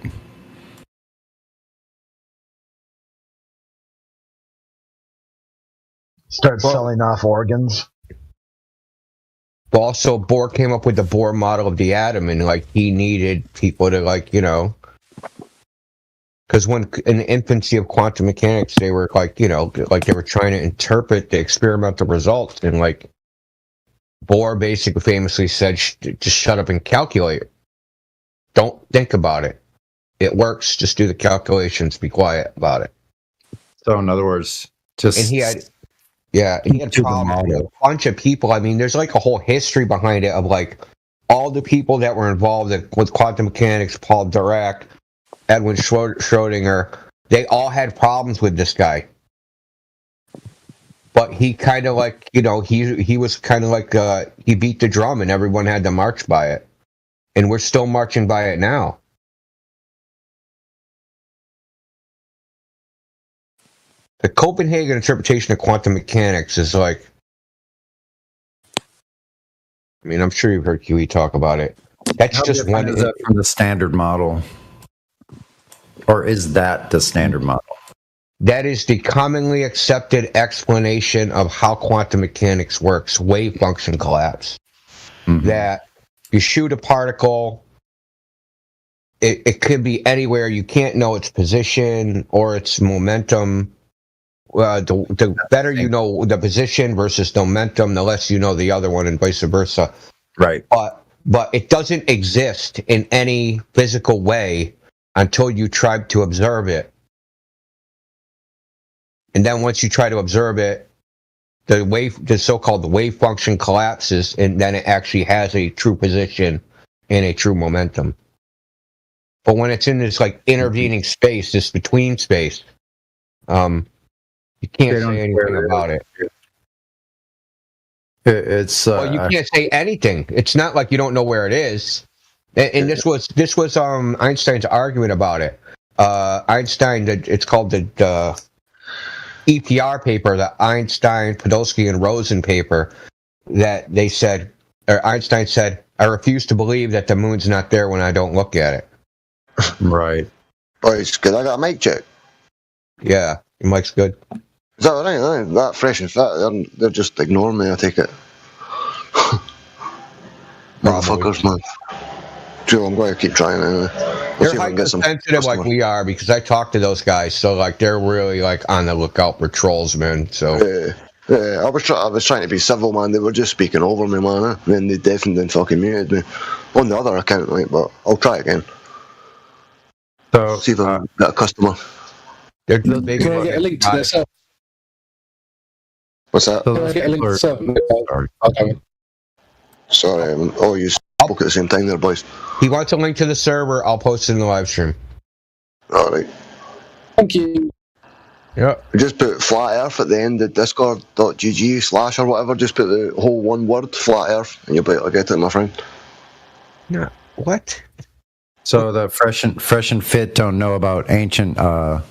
Start selling off organs. Also, Bohr came up with the Bohr model of the atom, and like he needed people to like, you know, because when in the infancy of quantum mechanics, they were like, you know, like they were trying to interpret the experimental results, and like Bohr basically famously said, just shut up and calculate. Don't think about it. It works. Just do the calculations. Be quiet about it. So in other words, just... And he had... Yeah, he had problems with a bunch of people. I mean, there's like a whole history behind it of like all the people that were involved with quantum mechanics, Paul Dirac, Edwin Schrodinger, they all had problems with this guy. But he kind of like, he was kind of like, he beat the drum and everyone had to march by it. And we're still marching by it now. The Copenhagen interpretation of quantum mechanics is like, I mean, I'm sure you've heard Huey talk about it. That's How just different one. is that from the standard model? Or is that the standard model? That is the commonly accepted explanation of how quantum mechanics works, wave function collapse. Mm-hmm. That you shoot a particle, it could be anywhere. You can't know its position or its momentum. The better you know the position versus the momentum, the less you know the other one, and vice versa. Right. But it doesn't exist in any physical way until you try to observe it. And then once you try to observe it, the so-called wave function collapses, and then it actually has a true position and a true momentum. But when it's in this like intervening space, this between space, you can't say anything about it. It's well, you can't say anything. It's not like you don't know where it is. And this was Einstein's argument about it. Einstein, it's called the EPR paper, the Einstein, Podolsky, and Rosen paper, that they said, or Einstein said, I refuse to believe that the moon's not there when I don't look at it. Right. Boys, good. I got a mic check. Yeah, your mic's good. Is that right? That fresh and fat, they're just ignoring me, I take it. Motherfuckers, man. True, I'm going to keep trying anyway. They're hypersensitive like we are, because I talk to those guys, so like they're really like on the lookout for trolls, man. So yeah, I was trying to be civil, man. They were just speaking over me, man. And then they definitely fucking muted me on the other account, like. But I'll try again. So see if I get a customer. Can I get a link to their server? What's that? Can I get a link to the server? Okay. Sorry, you spoke at the same time there, boys. He wants a link to the server. I'll post it in the live stream. Alright. Thank you. Yeah. Just put flat earth at the end of discord.gg/ or whatever. Just put the whole one word, flat earth, and you'll be able to get it, my friend. Yeah. What? So the fresh and fit don't know about ancient, what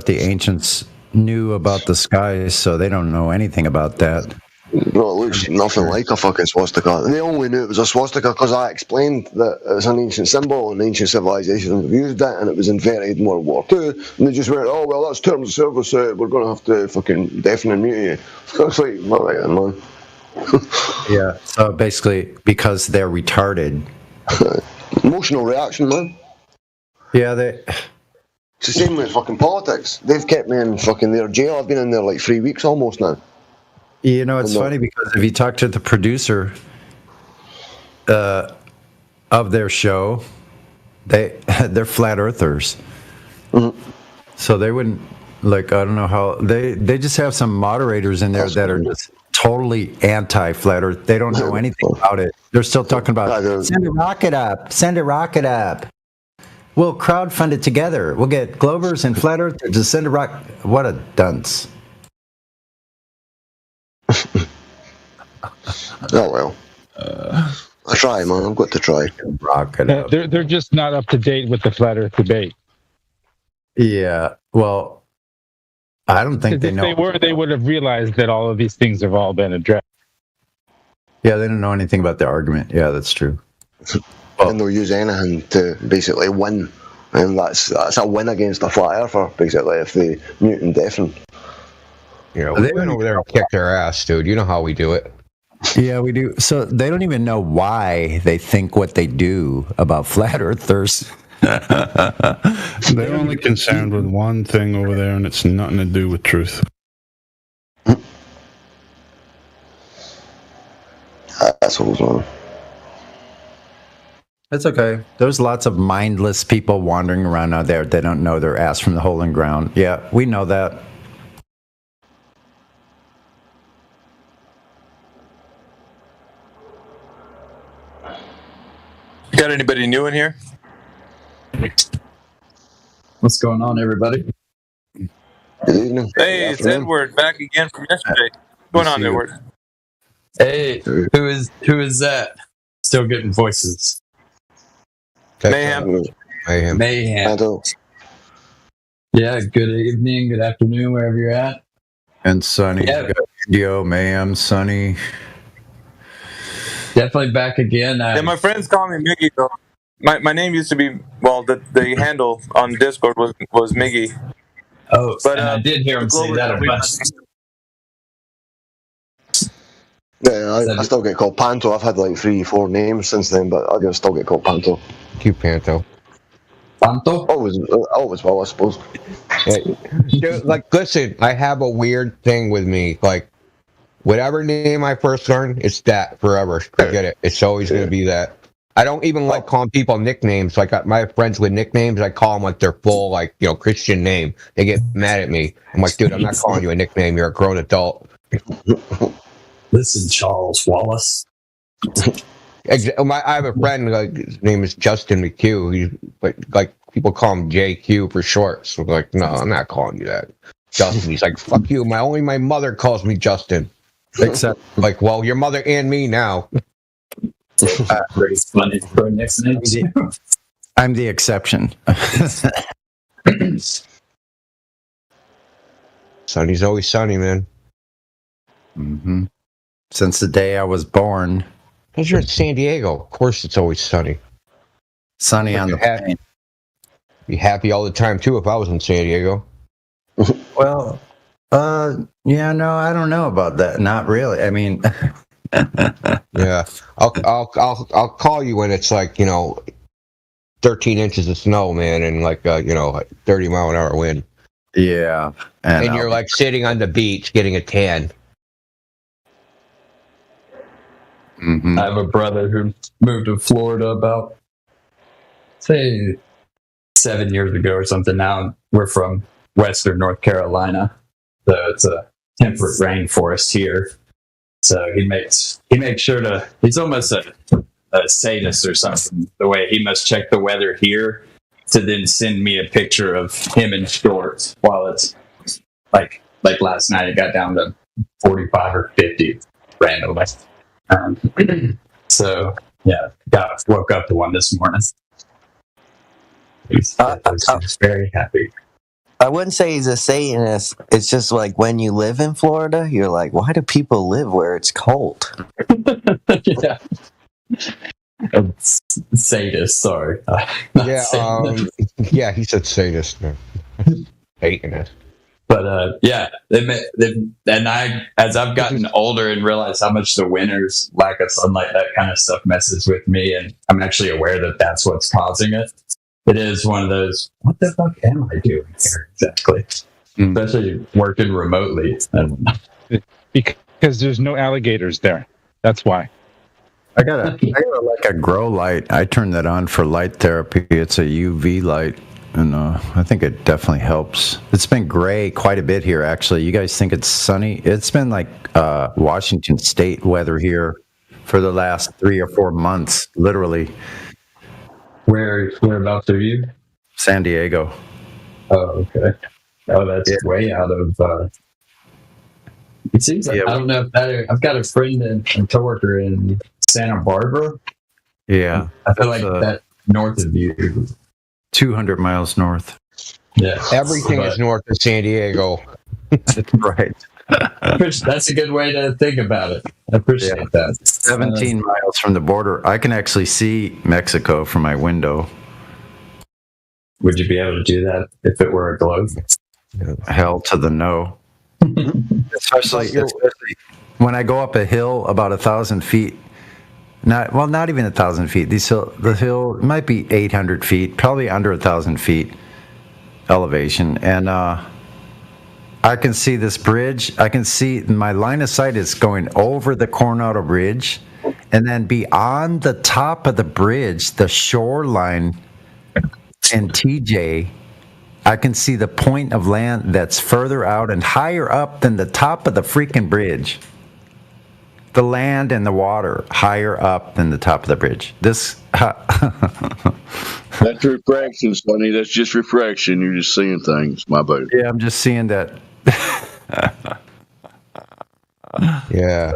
the ancients knew about the skies, so they don't know anything about that. No, it looks nothing like a fucking swastika. They only knew it was a swastika because I explained that it's an ancient symbol and ancient civilizations have used it, and it was invented in World War II. And they just went, oh, well, that's terms of service, we're going to have to fucking deafen and mute you. So it's like, all right then, man. Yeah, so basically, because they're retarded. Emotional reaction, man. Yeah, it's the same with fucking politics. They've kept me in fucking their jail. I've been in there like 3 weeks almost now. You know, it's funny because if you talk to the producer of their show, they're flat earthers. Mm-hmm. So they wouldn't, like, I don't know how, they just have some moderators in there that are just totally anti-flat earth. They don't know anything about it. They're still talking about, send a rocket up, send a rocket up. We'll crowdfund it together. We'll get Globers and flat earth to send a rocket. What a dunce. Oh well. I try, man. I've got to try. They're just not up to date with the flat Earth debate. Yeah. Well, I don't think they know. If they were, they would have realized that all of these things have all been addressed. Yeah, they don't know anything about the argument. Yeah, that's true. And they'll use anything to basically win, and that's a win against a flat earther, basically, if they mute and deafen. Yeah, we went over there and kicked their ass, dude. You know how we do it. Yeah, we do. So they don't even know why they think what they do about flat earthers. They're only concerned with one thing over there, and it's nothing to do with truth. Assholes, man. That's okay. There's lots of mindless people wandering around out there. They don't know their ass from the hole in the ground. Yeah, we know that. got anybody new in here? What's going on, everybody? Good evening. Hey, it's Edward back again from yesterday. What's going on, Edward? Hey, who is that? Still getting voices. Mayhem. Mayhem. Yeah, good evening, good afternoon, wherever you're at. And Sunny. Yeah. Yo, Mayhem, Sunny. Definitely back again. Yeah, my friends call me Miggy though. My name used to be, well, the handle on Discord was Miggy. Oh, but and I did hear him say that a bunch. Yeah, I still get called Panto. I've had like 3-4 names since then, but I still get called Panto. Cute Panto. Panto? Always will, I suppose. Yeah. Dude, like, listen, I have a weird thing with me. Like, whatever name I first learned, it's that forever. Forget it. It's always going to be that. I don't even like calling people nicknames. Like, my friends with nicknames, I call them like their full, like, Christian name. They get mad at me. I'm like, dude, I'm not calling you a nickname. You're a grown adult. Listen, Charles Wallace. I have a friend, like, his name is Justin McHugh. He's like people call him JQ for short. So I'm like, no, I'm not calling you that, Justin. He's like, fuck you. Only my mother calls me Justin. Except, like, well, your mother and me now. Very funny for next name. I'm the exception. Sunny's always sunny, man. Mm-hmm. Since the day I was born. Because you're in San Diego. Of course it's always sunny. Sunny on the plane. Be happy all the time, too, if I was in San Diego. Well, yeah, no, I don't know about that. Not really. I mean... Yeah. I'll call you when it's like, 13 inches of snow, man, and like, 30 mile an hour wind. Yeah. And you're like sitting on the beach getting a tan. Mm-hmm. I have a brother who moved to Florida about, say, 7 years ago or something. Now we're from Western North Carolina, so it's a temperate rainforest here. So he makes sure to. He's almost a sadist or something. The way he must check the weather here to then send me a picture of him in shorts while it's like last night. It got down to 45 or 50 randomly. So yeah, woke up to one this morning. He's very happy. I wouldn't say he's a Satanist. It's just like when you live in Florida, you're like, why do people live where it's cold? Yeah. Sadist, sorry. Yeah, he said sadist. Hating it. But yeah, as I've gotten older and realized how much the winter's lack of sunlight, that kind of stuff messes with me, and I'm actually aware that that's what's causing it. It is one of those, what the fuck am I doing here exactly? Especially working remotely. Because there's no alligators there. That's why. I got like a grow light. I turned that on for light therapy. It's a UV light, and I think it definitely helps. It's been gray quite a bit here, actually. You guys think it's sunny? It's been like Washington State weather here for the last 3 or 4 months, literally. Whereabouts are you? San Diego. Oh, okay. Oh, that's way out of. It seems like, I don't know if that. I've got a friend and coworker in Santa Barbara. Yeah, I feel like that north of you. 200 miles north. Yeah, everything is north of San Diego. Right. That's a good way to think about it. I appreciate that. 17 miles from the border. I can actually see Mexico from my window. Would you be able to do that if it were a globe? Hell to the no. especially when I go up a hill about 1,000 feet. Not even 1,000 feet. The hill might be 800 feet, probably under 1,000 feet elevation, and I can see this bridge. I can see my line of sight is going over the Coronado Bridge, and then beyond the top of the bridge, the shoreline and TJ, I can see the point of land that's further out and higher up than the top of the freaking bridge. the land and the water higher up than the top of the bridge. This. That's refraction, Sonny. That's just refraction. You're just seeing things. My bad. Yeah, I'm just seeing that. Yeah.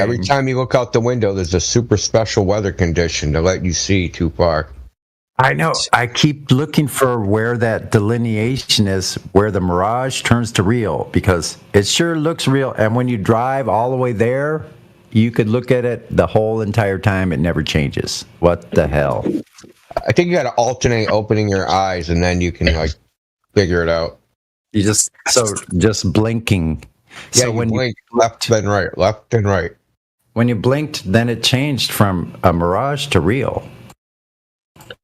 Every time you look out the window, there's a super special weather condition to let you see too far. I know. I keep looking for where that delineation is, where the mirage turns to real, because it sure looks real. And when you drive all the way there, you could look at it the whole entire time. It never changes. What the hell? I think you got to alternate opening your eyes, and then you can like figure it out. You just blinking. Yeah, So you when blink left and right, left and right. When you blinked, then it changed from a mirage to real.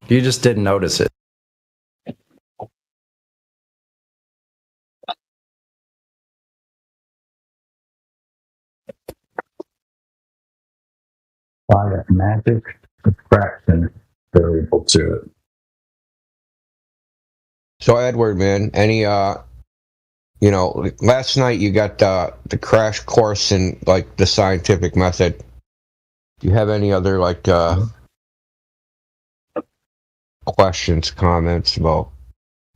You just didn't notice it. By a magic fraction variable to it. So Edward, man, any last night you got the crash course in like the scientific method. Do you have any other like questions, comments about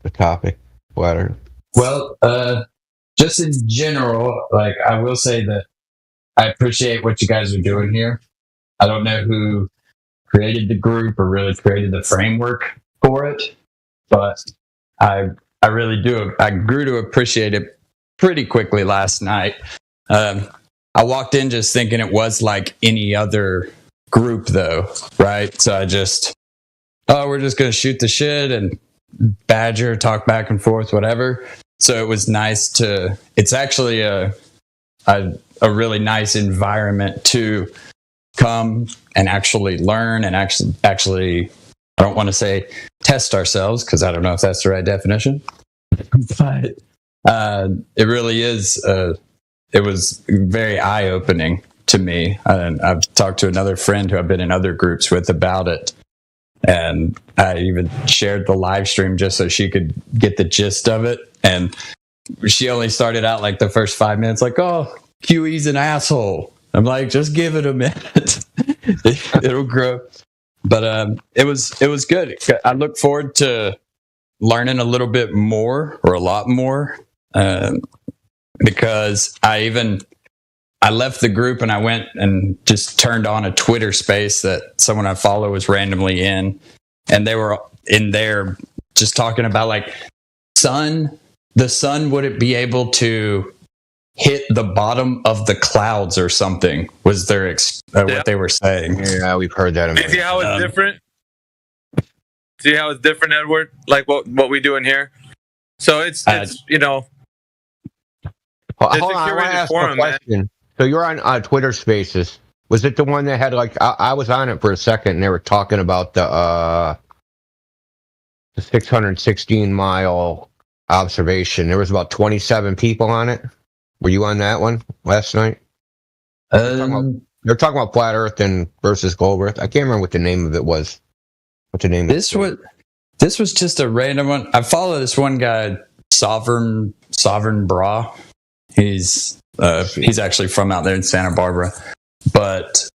the topic, Flatter? Well, just in general, like I will say that I appreciate what you guys are doing here. I don't know who created the group or really created the framework for it, but I really do. I grew to appreciate it pretty quickly last night. I walked in just thinking it was like any other group, though, right? So we're just going to shoot the shit and badger, talk back and forth, whatever. So it was nice it's actually a really nice environment to come and actually learn and actually I don't want to say test ourselves because I don't know if that's the right definition, but it really is. It was very eye-opening to me. And I've talked to another friend who I've been in other groups with about it. And I even shared the live stream just so she could get the gist of it. And she only started out like the first 5 minutes like, oh, QE's an asshole. I'm like, just give it a minute. It'll grow. But it was good. I look forward to learning a little bit more or a lot more because I left the group and I went and just turned on a Twitter space that someone I follow was randomly in. And they were in there just talking about like the sun wouldn't be able to hit the bottom of the clouds or something was what they were saying. Yeah, we've heard that. See how it's different? See how it's different, Edward? Like what we do in here? So it's you know. Hold on, I want to ask a question. Man. So you're on Twitter Spaces. Was it the one that had like I was on it for a second and they were talking about the 616 mile observation? There was about 27 people on it. Were you on that one last night? They're talking about flat Earth and versus globe Earth. I can't remember what the name of it was. What the name? This was just a random one. I follow this one guy, Sovereign Bra. He's actually from out there in Santa Barbara, but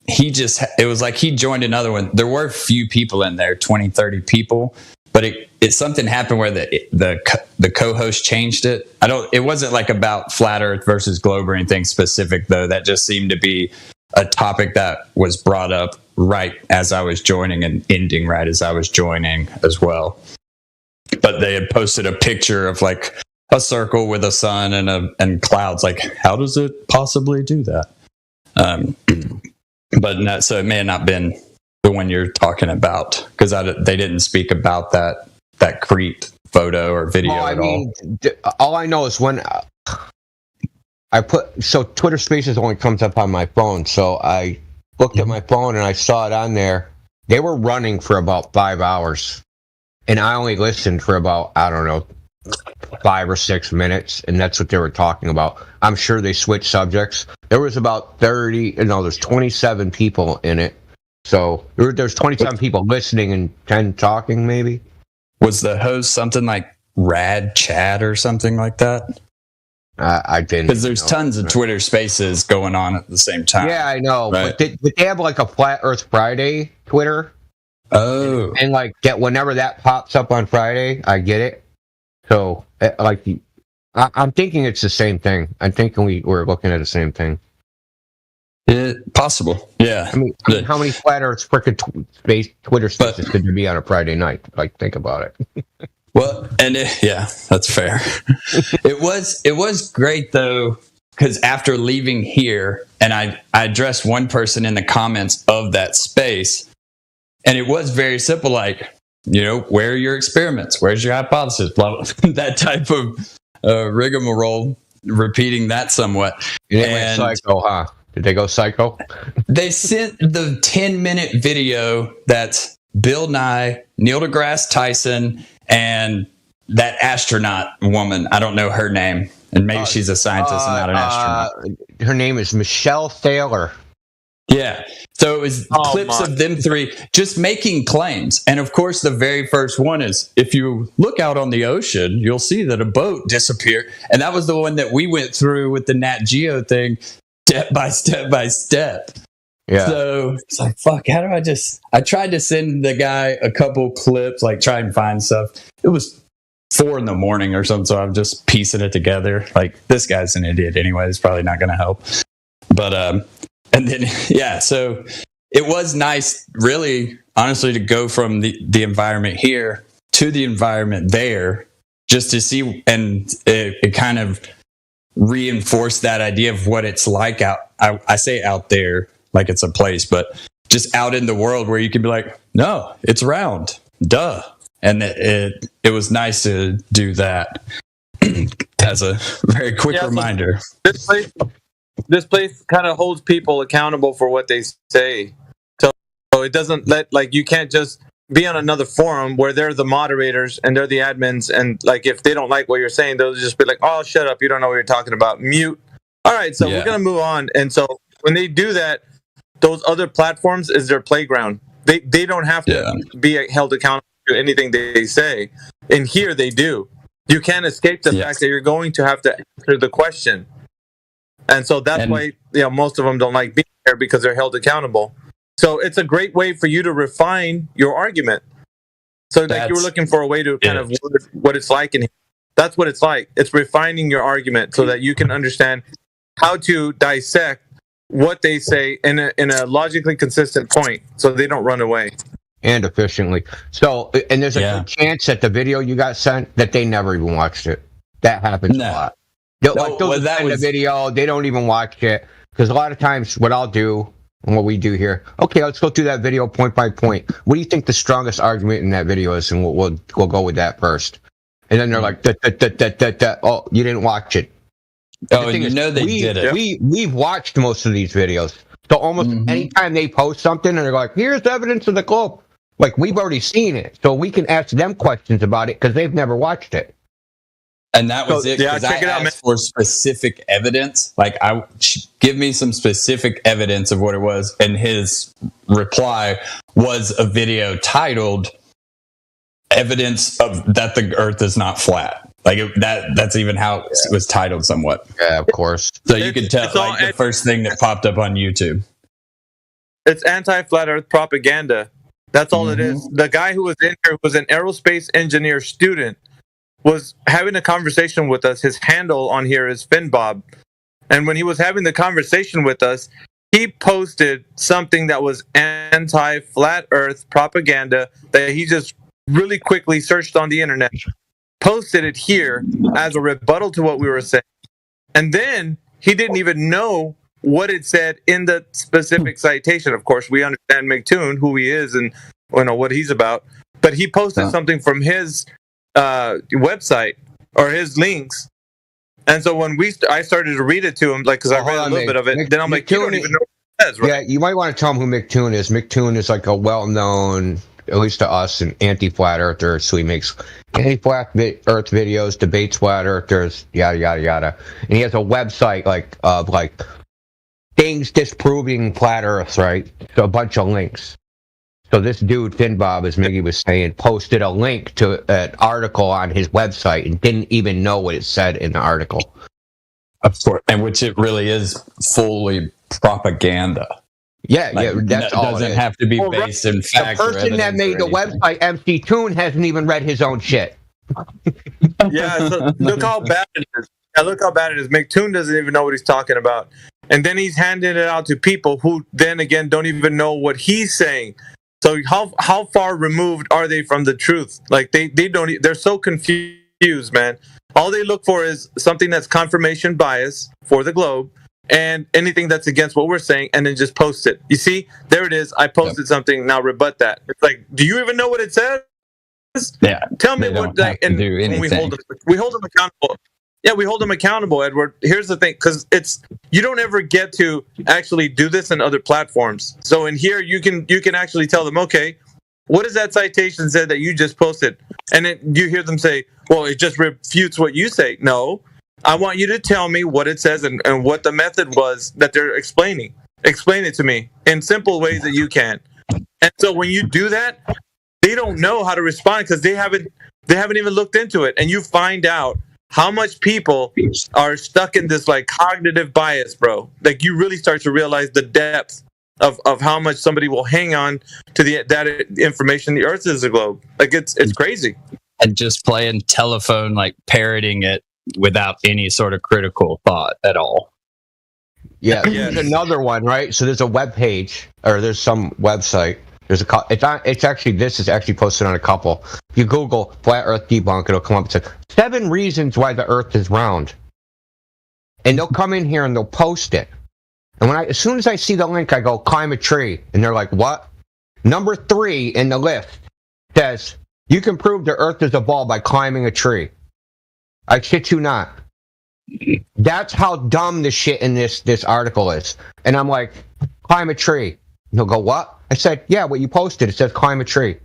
it was like he joined another one. There were a few people in there, 20, 30 people, but something happened where the co-host changed it. It wasn't like about flat Earth versus globe or anything specific though. That just seemed to be a topic that was brought up right as I was joining and ending right as I was joining as well. But they had posted a picture of like a circle with a sun and clouds. Like, how does it possibly do that? But no, so it may have not been the one you're talking about because they didn't speak about that Crete photo or video at all. All I know is when Twitter Spaces only comes up on my phone, so I looked at my phone and I saw it on there. They were running for about 5 hours, and I only listened for about 5 or 6 minutes, and that's what they were talking about. I'm sure they switched subjects. There was about there's 27 people in it. So there's 27 people listening and 10 talking, maybe. Was the host something like Rad Chad or something like that? I didn't. Because there's tons of Twitter Spaces going on at the same time. Yeah, I know. Right? But did they have like a Flat Earth Friday Twitter? Oh. And like get whenever that pops up on Friday, I get it. So like, I'm thinking it's the same thing. I'm thinking we're looking at the same thing. Possible. Yeah. I mean, how many Flat Earth frickin' Twitter Spaces could there be on a Friday night? Like, think about it. Well, and yeah, that's fair. It was great though, because after leaving here, and I addressed one person in the comments of that space, and it was very simple, like, where are your experiments? Where's your hypothesis? Blah, blah, that type of rigmarole, repeating that somewhat. They went psycho, huh? Did they go psycho? They sent the 10-minute video that's Bill Nye, Neil deGrasse Tyson, and that astronaut woman. I don't know her name. And maybe she's a scientist and not an astronaut. Her name is Michelle Thaler. Yeah. So it was clips of them three just making claims. And of course, the very first one is, if you look out on the ocean, you'll see that a boat disappeared. And that was the one that we went through with the Nat Geo thing, step by step by step. Yeah. So it's like, fuck, how do I tried to send the guy a couple clips, like try and find stuff. It was 4 a.m. or something. So I'm just piecing it together. Like, this guy's an idiot anyway. It's probably not going to help. But, and then, yeah, so it was nice, really, honestly, to go from the environment here to the environment there, just to see, and it kind of reinforced that idea of what it's like out. I say out there like it's a place, but just out in the world where you can be like, no, it's round, duh. And it was nice to do that as a very quick reminder. This place kind of holds people accountable for what they say. So it doesn't you can't just be on another forum where they're the moderators and they're the admins, and like, if they don't like what you're saying, they'll just be like, oh, shut up, you don't know what you're talking about, mute. All right, so we're gonna move on. And so when they do that, those other platforms is their playground. They don't have to be held accountable to anything they say. And here they do. You can't escape the fact that you're going to have to answer the question. And so that's why most of them don't like being there, because they're held accountable. So it's a great way for you to refine your argument. So like, you were looking for a way to kind of what it's like, and that's what it's like. It's refining your argument so that you can understand how to dissect what they say in a logically consistent point, so they don't run away. And efficiently. So, and there's a good chance that the video you got sent, that they never even watched it. That happens a lot. They'll send a video, they don't even watch it. Because a lot of times what I'll do, and what we do here, okay, let's go through that video point by point. What do you think the strongest argument in that video is? And we'll go with that first. And then they're like, oh, you didn't watch it. Oh, and they did it. We've watched most of these videos. So almost anytime they post something and they're like, here's evidence of the globe, like, we've already seen it. So we can ask them questions about it because they've never watched it. And that was it. Because I asked for specific evidence. Like, give me some specific evidence of what it was. And his reply was a video titled "Evidence of that the Earth is not flat." Like, that's even how it was titled somewhat. Yeah, of course. So you could tell, like, the first thing that popped up on YouTube. It's anti-flat Earth propaganda. That's all it is. The guy who was in here was an aerospace engineer student, was having a conversation with us. His handle on here is FinBob. And when he was having the conversation with us, he posted something that was anti-flat Earth propaganda that he just really quickly searched on the internet, posted it here as a rebuttal to what we were saying. And then he didn't even know what it said in the specific citation. Of course, we understand McToon, who he is and what he's about. But he posted something from his website or his links. And so when I started to read it to him, like, because I read a little bit of it, then I'm like, you don't even know what it says, right? Yeah, you might want to tell him who McToon is. McToon is like a well-known, at least to us, an anti-flat earther. So he makes anti-flat earth videos, debates flat earthers, yada, yada, yada. And he has a website of things disproving flat earth, right? So a bunch of links. So this dude, FinBob, as Miggy was saying, posted a link to an article on his website and didn't even know what it said in the article. Of course, and which it really is fully propaganda. Yeah, Like, yeah, that's it all. doesn't it is. have to be based in facts. The person that made the website, MC Toon, hasn't even read his own shit. Yeah, so look how bad it is. Yeah, look how bad it is. McToon doesn't even know what he's talking about. And then he's handing it out to people who then again don't even know what he's saying. So how far removed are they from the truth? Like they don't, they're so confused, man. All they look for is something that's confirmation bias for the globe and anything that's against what we're saying, and then just post it. You see, there it is. I posted something, now rebut that. It's like, do you even know what it says? Yeah. Tell me what, like, and when we hold them accountable. Yeah, we hold them accountable, Edward. Here's the thing, because you don't ever get to actually do this in other platforms. So in here, you can actually tell them, okay, what does that citation say that you just posted? And then you hear them say, well, it just refutes what you say. No, I want you to tell me what it says and what the method was that they're explaining. Explain it to me in simple ways that you can. And so when you do that, they don't know how to respond because they haven't even looked into it. And you find out how much people are stuck in this like cognitive bias, bro. Like you really start to realize the depth of how much somebody will hang on to that information. The Earth is a globe. Like it's crazy. And just playing telephone, like parroting it without any sort of critical thought at all. Yeah, there's another one, right? So there's a web page, or there's some website. There's this is actually posted on a couple. If you Google Flat Earth Debunk, it'll come up and say 7 reasons why the Earth is round. And they'll come in here and they'll post it. And as soon as I see the link, I go, climb a tree. And they're like, what? Number 3 in the list says, you can prove the Earth is a ball by climbing a tree. I shit you not. That's how dumb the shit in this article is. And I'm like, climb a tree. And he'll go, what? I said, yeah, what you posted, it says climb a tree.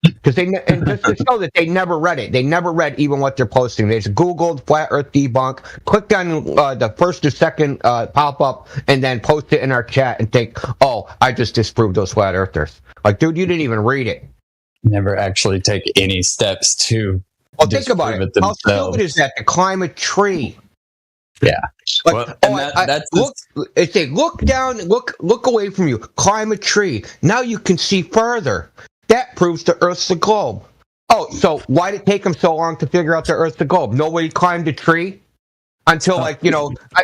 Because and just to show that they never read it. They never read even what they're posting. They just Googled Flat Earth Debunk, clicked on the first or second pop-up, and then post it in our chat and think, oh, I just disproved those flat earthers. Like, dude, you didn't even read it. Never actually take any steps to think about it. How stupid is that to climb a tree? Yeah. Like, look down, look away from you. Climb a tree. Now you can see further. That proves the Earth's a globe. Oh, so why did it take them so long to figure out the Earth's a globe? Nobody climbed a tree until,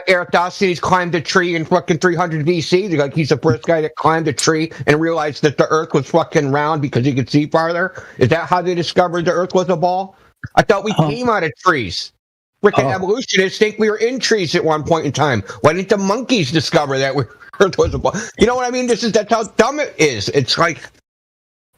Eratosthenes climbed a tree in fucking 300 BC. Like he's the first guy that climbed a tree and realized that the Earth was fucking round because he could see farther. Is that how they discovered the Earth was a ball? I thought we came out of trees. Freaking evolutionists think we were in trees at one point in time. Why didn't the monkeys discover that Earth was a ball? You know what I mean? That's how dumb it is. It's like...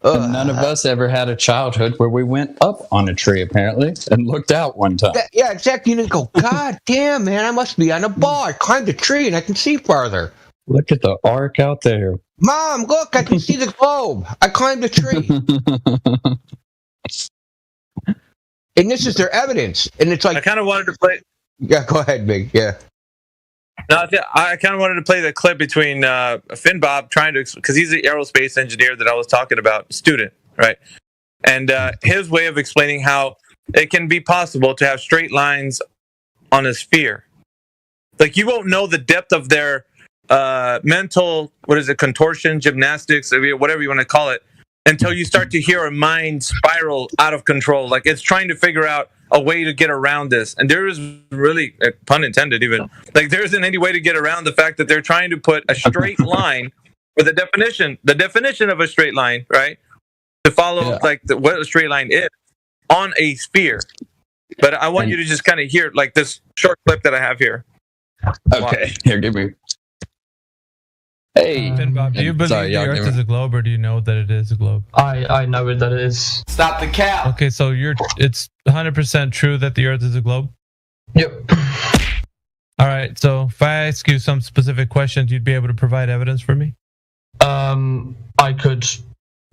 And none of us ever had a childhood where we went up on a tree, apparently, and looked out one time. Yeah, exactly. You didn't go, God damn, man, I must be on a ball. I climbed a tree and I can see farther. Look at the arc out there. Mom, look, I can see the globe. I climbed a tree. And this is their evidence. And it's like... I kind of wanted to play... Yeah, go ahead, Big. Yeah. No, I kind of wanted to play the clip between Finn Bob trying to... Because he's the aerospace engineer that I was talking about, student, right? And his way of explaining how it can be possible to have straight lines on a sphere. Like, you won't know the depth of their mental, contortion, gymnastics, whatever you want to call it, until you start to hear a mind spiral out of control. Like it's trying to figure out a way to get around this. And there is really, pun intended even, like there isn't any way to get around the fact that they're trying to put a straight line for the definition of a straight line, right? To follow what a straight line is on a sphere. But I want you to just kind of hear like this short clip that I have here. Okay, here, give me. Hey, Finn Bob, do you believe the Earth is a globe, or do you know that it is a globe? I know that it is. Stop the cap. Okay, so it's 100% true that the Earth is a globe? Yep. All right, so if I ask you some specific questions, you'd be able to provide evidence for me? I could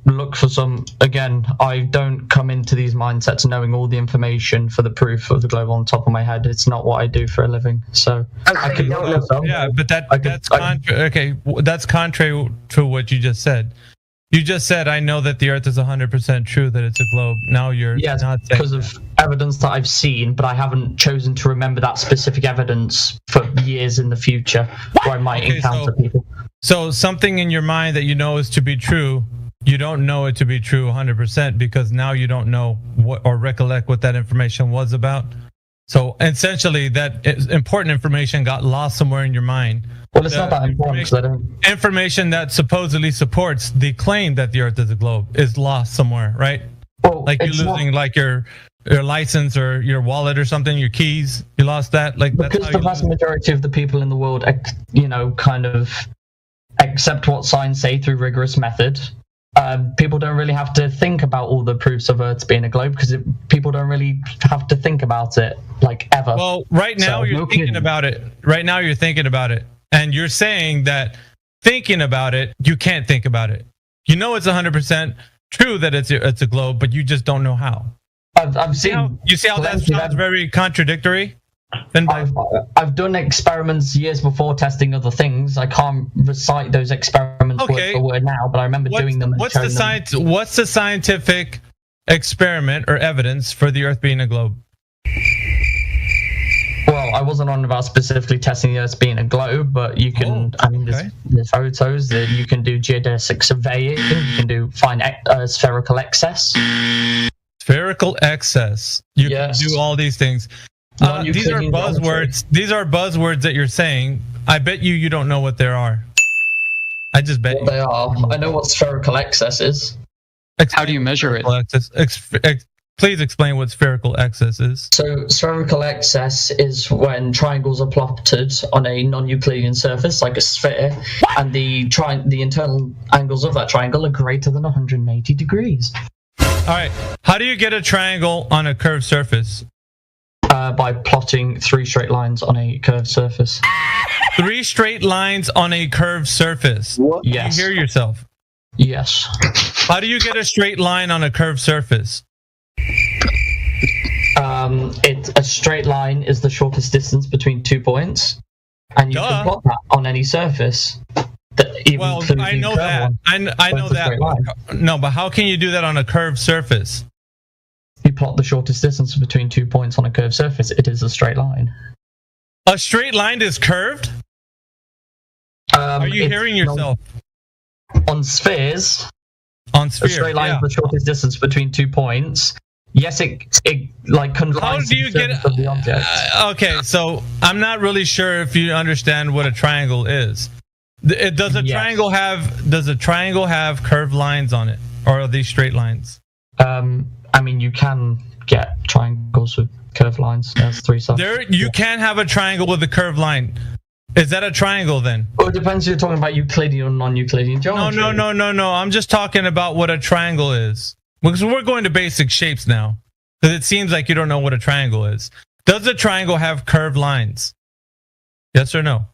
look for some. Again, I don't come into these mindsets knowing all the information for the proof of the globe on top of my head. It's not what I do for a living. So I could look for some. Yeah, but that's contrary to what you just said. You just said, I know that the Earth is 100% true, that it's a globe. Now you're not saying because of evidence that I've seen, but I haven't chosen to remember that specific evidence for years in the future where I might encounter people. So something in your mind that you know is to be true, you don't know it to be true 100% because now you don't know what or recollect what that information was about. So essentially, that important information got lost somewhere in your mind. Well, it's not that important because I don't. Information that supposedly supports the claim that the Earth is a globe is lost somewhere, right? Well, like you're losing like your license or your wallet or something, your keys. You lost that, like that's because how the you vast lose. majority of the people in the world, kind of accept what science say through rigorous method. People don't really have to think about all the proofs of Earth being a globe because people don't really have to think about it like ever. Well, right now you're thinking about it. Right now you're thinking about it, and you're saying that thinking about it, you can't think about it. You know it's 100% true that it's a globe, but you just don't know how. I've seen. You see how that sounds very contradictory? I've done experiments years before testing other things. I can't recite those experiments word for word now, but I remember doing them. And What's the scientific experiment or evidence for the Earth being a globe? Well, I wasn't on about specifically testing the Earth being a globe, but you can. There's photos that you can do geodesic surveying. You can find spherical excess. Spherical excess. You can do all these things. These are buzzwords. These are buzzwords that you're saying. I bet you don't know what they are. I just bet they are. I know what spherical excess is. How do you measure it? Please explain what spherical excess is. So spherical excess is when triangles are plotted on a non-Euclidean surface, like a sphere, and the internal angles of that triangle are greater than 180 degrees. All right. How do you get a triangle on a curved surface? By plotting 3 straight lines on a curved surface. 3 straight lines on a curved surface. Yes. You hear yourself. Yes. How do you get a straight line on a curved surface? A straight line is the shortest distance between 2 points, and you can plot that on any surface. I know that. I know that. No, but how can you do that on a curved surface? You plot the shortest distance between 2 points on a curved surface. It is a straight line. A straight line is curved? Are you hearing yourself? On spheres. On spheres, a straight line is the shortest distance between 2 points. Yes, it confines How do you get of the object. Okay, so I'm not really sure if you understand what a triangle is. Does a triangle have curved lines on it, or are these straight lines? I mean, you can get triangles with curved lines. There's 3 sides. You can have a triangle with a curved line. Is that a triangle then? Well, it depends if you're talking about Euclidean or non-Euclidean geometry. No. I'm just talking about what a triangle is. Because we're going to basic shapes now. Because it seems like you don't know what a triangle is. Does a triangle have curved lines? Yes or no?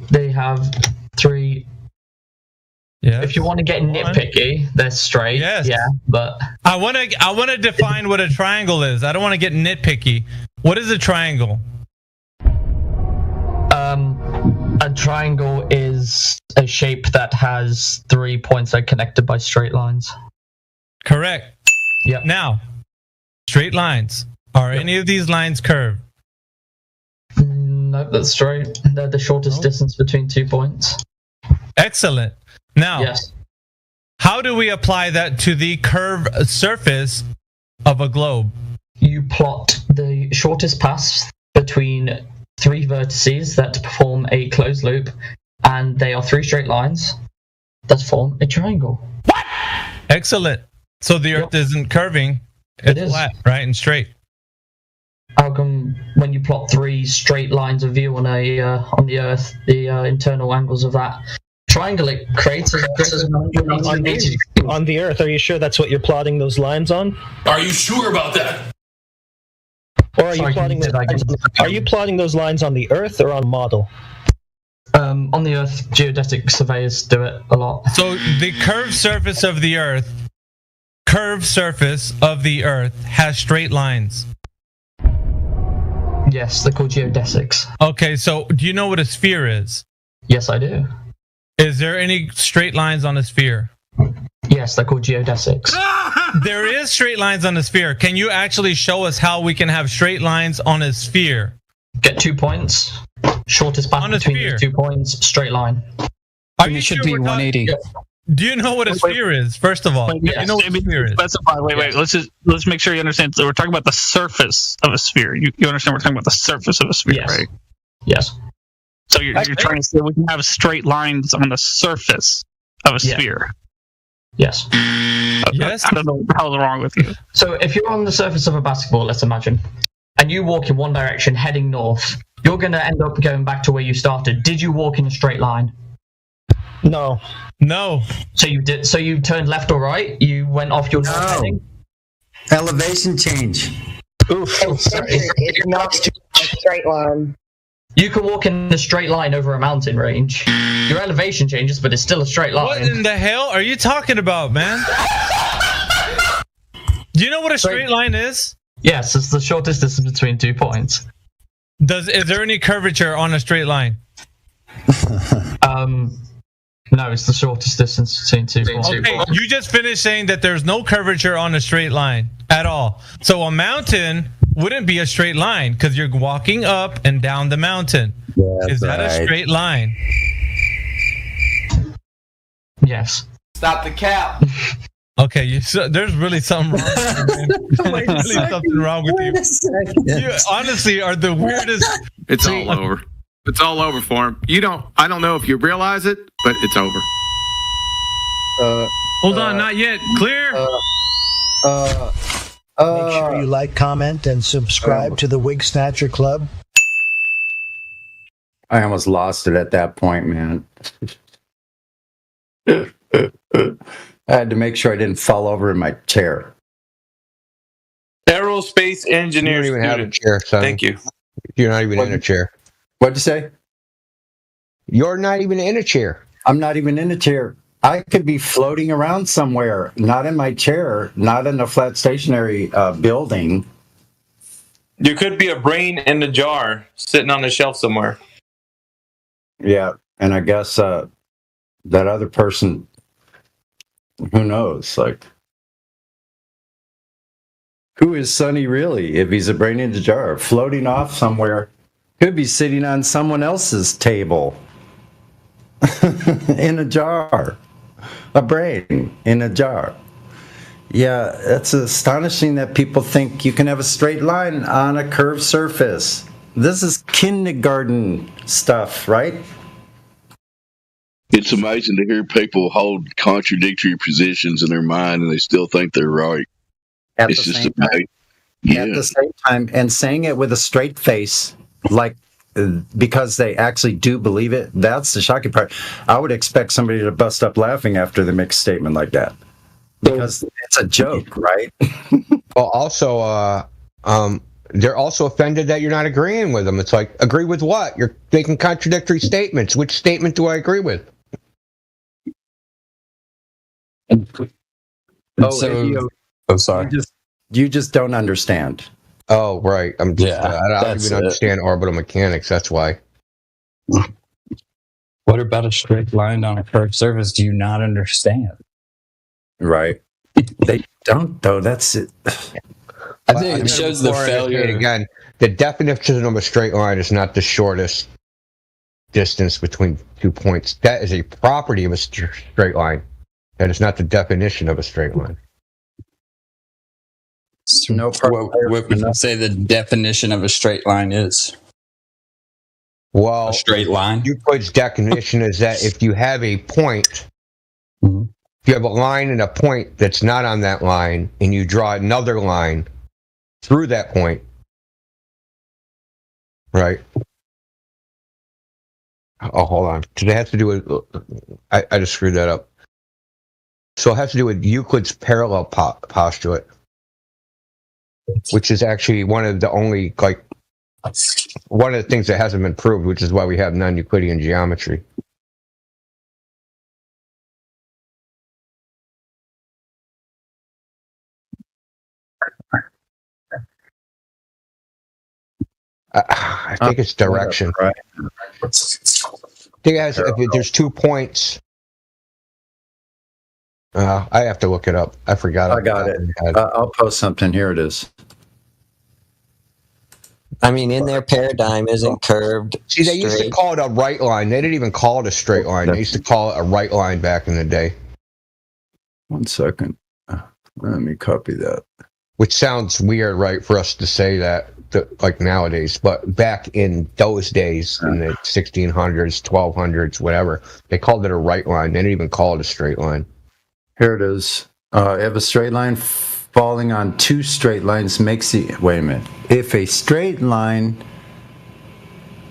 They have 3. Yeah. If you want to get nitpicky, they're straight. Yes. Yeah, but I want to define what a triangle is. I don't want to get nitpicky. What is a triangle? A triangle is a shape that has 3 points that are connected by straight lines. Correct. Yep. Now, straight lines. Are any of these lines curved? No, that's straight. They're the shortest distance between 2 points. Excellent. Now, yes. How do we apply that to the curved surface of a globe? You plot the shortest path between 3 vertices that form a closed loop, and they are 3 straight lines that form a triangle. What? Excellent. So the Earth isn't curving; it's flat, right, and straight. How come when you plot 3 straight lines of view on the Earth, the internal angles of that triangle, it creates on the Earth? Are you sure that's what you're plotting those lines on? Are you sure about that? Or are you plotting those lines on the Earth or on model? On the Earth, geodetic surveyors do it a lot. So the curved surface of the Earth has straight lines. Yes, they're called geodesics. Okay, so do you know what a sphere is? Yes, I do. Is there any straight lines on a sphere? Yes, they're called geodesics. There is straight lines on the sphere. Can you actually show us how we can have straight lines on a sphere? Get 2 points. Shortest path between these 2 points, straight line. It should be 180. Do you know what a sphere is? First of all, do you know what a sphere is? Specify. Wait. Let's make sure you understand. So we're talking about the surface of a sphere. You understand? We're talking about the surface of a sphere, right? Yes. So you're trying to say we can have straight lines on the surface of a sphere. Yes. Yes. I don't know what the hell's wrong with you. So if you're on the surface of a basketball, let's imagine, and you walk in one direction heading north, you're going to end up going back to where you started. Did you walk in a straight line? No. So you did. So you turned left or right? You went off your north heading? Elevation change. Oof. It's not a straight line. You can walk in a straight line over a mountain range. Your elevation changes, but it's still a straight line. What in the hell are you talking about, man? Do you know what a straight line is? Yes, it's the shortest distance between 2 points. Is there any curvature on a straight line? No, it's the shortest distance between 2 points. Okay, you just finished saying that there's no curvature on a straight line at all. So a mountain wouldn't be a straight line because you're walking up and down the mountain. Is that a straight line? Yes. Stop the cap. Okay, there's really something wrong with you, man. There's really something wrong with you. You honestly are the weirdest. It's all over. It's all over for him. I don't know if you realize it, but it's over. Hold on, not yet. Clear? Make sure you like, comment, and subscribe to the Wig Snatcher Club. I almost lost it at that point, man. I had to make sure I didn't fall over in my chair. Aerospace engineer. You don't even have a chair, son. Thank you. You're not even in a chair. What'd you say? You're not even in a chair. I'm not even in a chair. I could be floating around somewhere, not in my chair, not in a flat stationary building. You could be a brain in a jar sitting on a shelf somewhere. Yeah, and I guess that other person, who knows? Like, who is Sonny really? If he's a brain in a jar, floating off somewhere, could be sitting on someone else's table in a jar. A brain in a jar. Yeah, it's astonishing that people think you can have a straight line on a curved surface. This is kindergarten stuff, right? It's amazing to hear people hold contradictory positions in their mind and they still think they're right. It's just amazing. At the same time, and saying it with a straight face, like, because they actually do believe it. That's the shocking part. I would expect somebody to bust up laughing after they make a statement like that, because it's a joke, right? Well, also, they're also offended that you're not agreeing with them. It's like, agree with what? You're making contradictory statements. Which statement do I agree with? Sorry. You just don't understand. Oh, right. I don't even understand orbital mechanics. That's why. What about a straight line on a curved surface do you not understand? Right. They don't, though. That's it. I think it shows the failure. Again, the definition of a straight line is not the shortest distance between 2 points. That is a property of a straight line. That is not the definition of a straight line. No problem. What would you say the definition of a straight line is? Well, a straight line? Euclid's definition is that if you have a point, if you have a line and a point that's not on that line, and you draw another line through that point, right? Oh, hold on. Does it have to do with... I just screwed that up. So it has to do with Euclid's parallel postulate, which is actually one of the only, one of the things that hasn't been proved, which is why we have non-Euclidean geometry. I think it's direction. if there's 2 points. I have to look it up. I forgot. I got it. I'll post something. Here it is. I mean, in their paradigm, isn't curved. See, they used to call it a right line. They didn't even call it a straight line. They used to call it a right line back in the day. 1 second. Let me copy that. Which sounds weird, right, for us to say that, like nowadays. But back in those days, in the 1600s, 1200s, whatever, they called it a right line. They didn't even call it a straight line. Here it is. If a straight line falling on 2 straight lines makes the... Wait a minute. If a straight line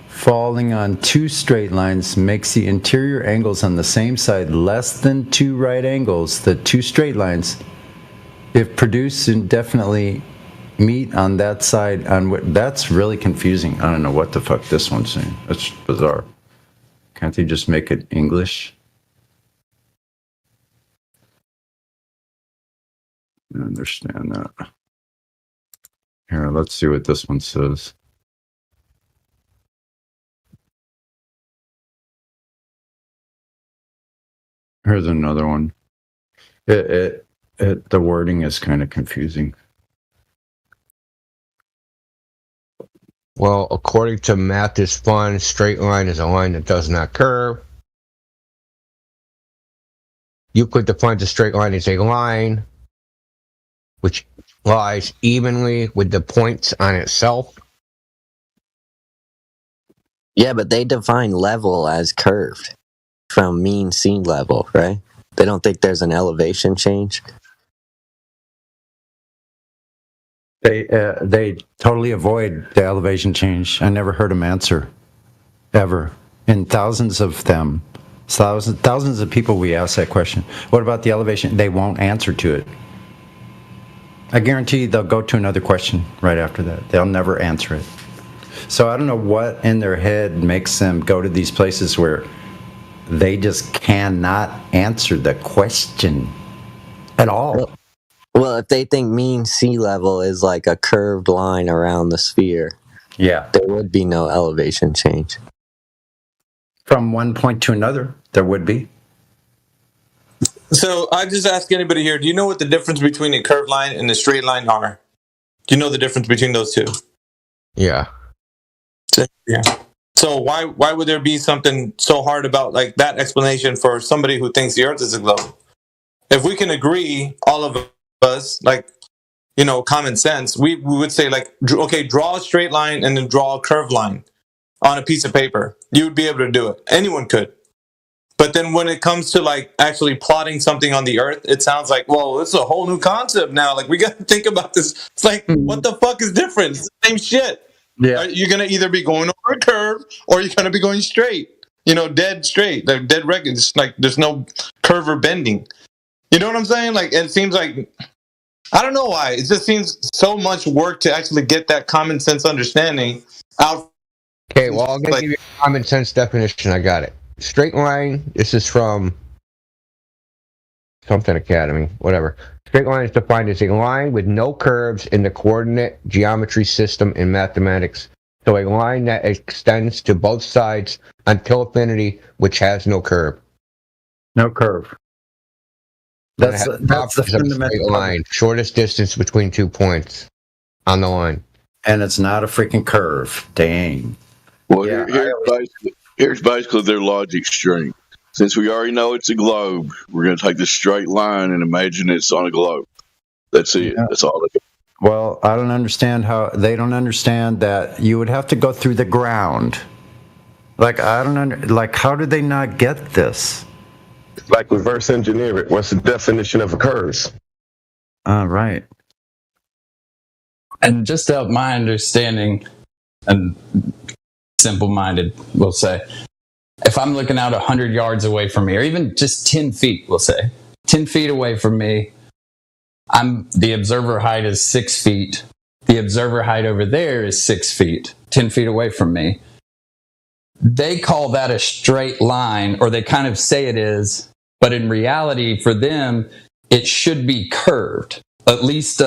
falling on 2 straight lines makes the interior angles on the same side less than 2 right angles, the 2 straight lines, if produced indefinitely, meet on that side on what... That's really confusing. I don't know what the fuck this one's saying. That's bizarre. Can't they just make it English? I understand that. Here, let's see what this one says. Here's another one. The wording is kind of confusing. Well, according to Math is Fun, straight line is a line that does not curve. Euclid defines a straight line as a line which lies evenly with the points on itself. Yeah, but they define level as curved from mean sea level, right? They don't think there's an elevation change. They totally avoid the elevation change. I never heard them answer, ever. In thousands of them, thousands of people we ask that question. What about the elevation? They won't answer to it. I guarantee they'll go to another question right after that. They'll never answer it. So I don't know what in their head makes them go to these places where they just cannot answer the question at all. Well, if they think mean sea level is like a curved line around the sphere, yeah, there would be no elevation change. From one point to another, there would be. So I just ask anybody here, do you know what the difference between a curved line and a straight line are? Do you know the difference between those two? Yeah. Yeah. So why would there be something so hard about like that explanation for somebody who thinks the Earth is a globe? If we can agree, all of us, like, you know, common sense, we would say like, okay, draw a straight line and then draw a curved line on a piece of paper. You would be able to do it. Anyone could. But then when it comes to like actually plotting something on the Earth, it sounds like, well, it's a whole new concept now. Like we got to think about this. It's like, what the fuck is different? It's the same shit. Yeah. You're going to either be going over a curve or you're going to be going straight, you know, dead straight, like dead rectangle. It's like there's no curve or bending. You know what I'm saying? Like, it seems like, I don't know why. It just seems so much work to actually get that common sense understanding out. Okay, well, I'm going to give you a common sense definition. I got it. Straight line, this is from something Academy, whatever. Straight line is defined as a line with no curves in the coordinate geometry system in mathematics. So a line that extends to both sides until infinity, which has no curve. No curve. That's the fundamental line. Shortest distance between 2 points on the line. And it's not a freaking curve. Dang. Well, here's basically their logic string. Since we already know it's a globe, we're going to take this straight line and imagine it's on a globe. That's it. Yeah. That's all they do. Well, I don't understand how they don't understand that you would have to go through the ground. Like, I don't like, how did they not get this? Like reverse engineer it. What's the definition of a curve? Right. And just to help my understanding, and simple-minded, we'll say, if I'm looking out 100 yards away from me, or even just 10 feet, we'll say, 10 feet away from me, the observer height is 6 feet. The observer height over there is 6 feet, 10 feet away from me. They call that a straight line, or they kind of say it is, but in reality, for them, it should be curved. At least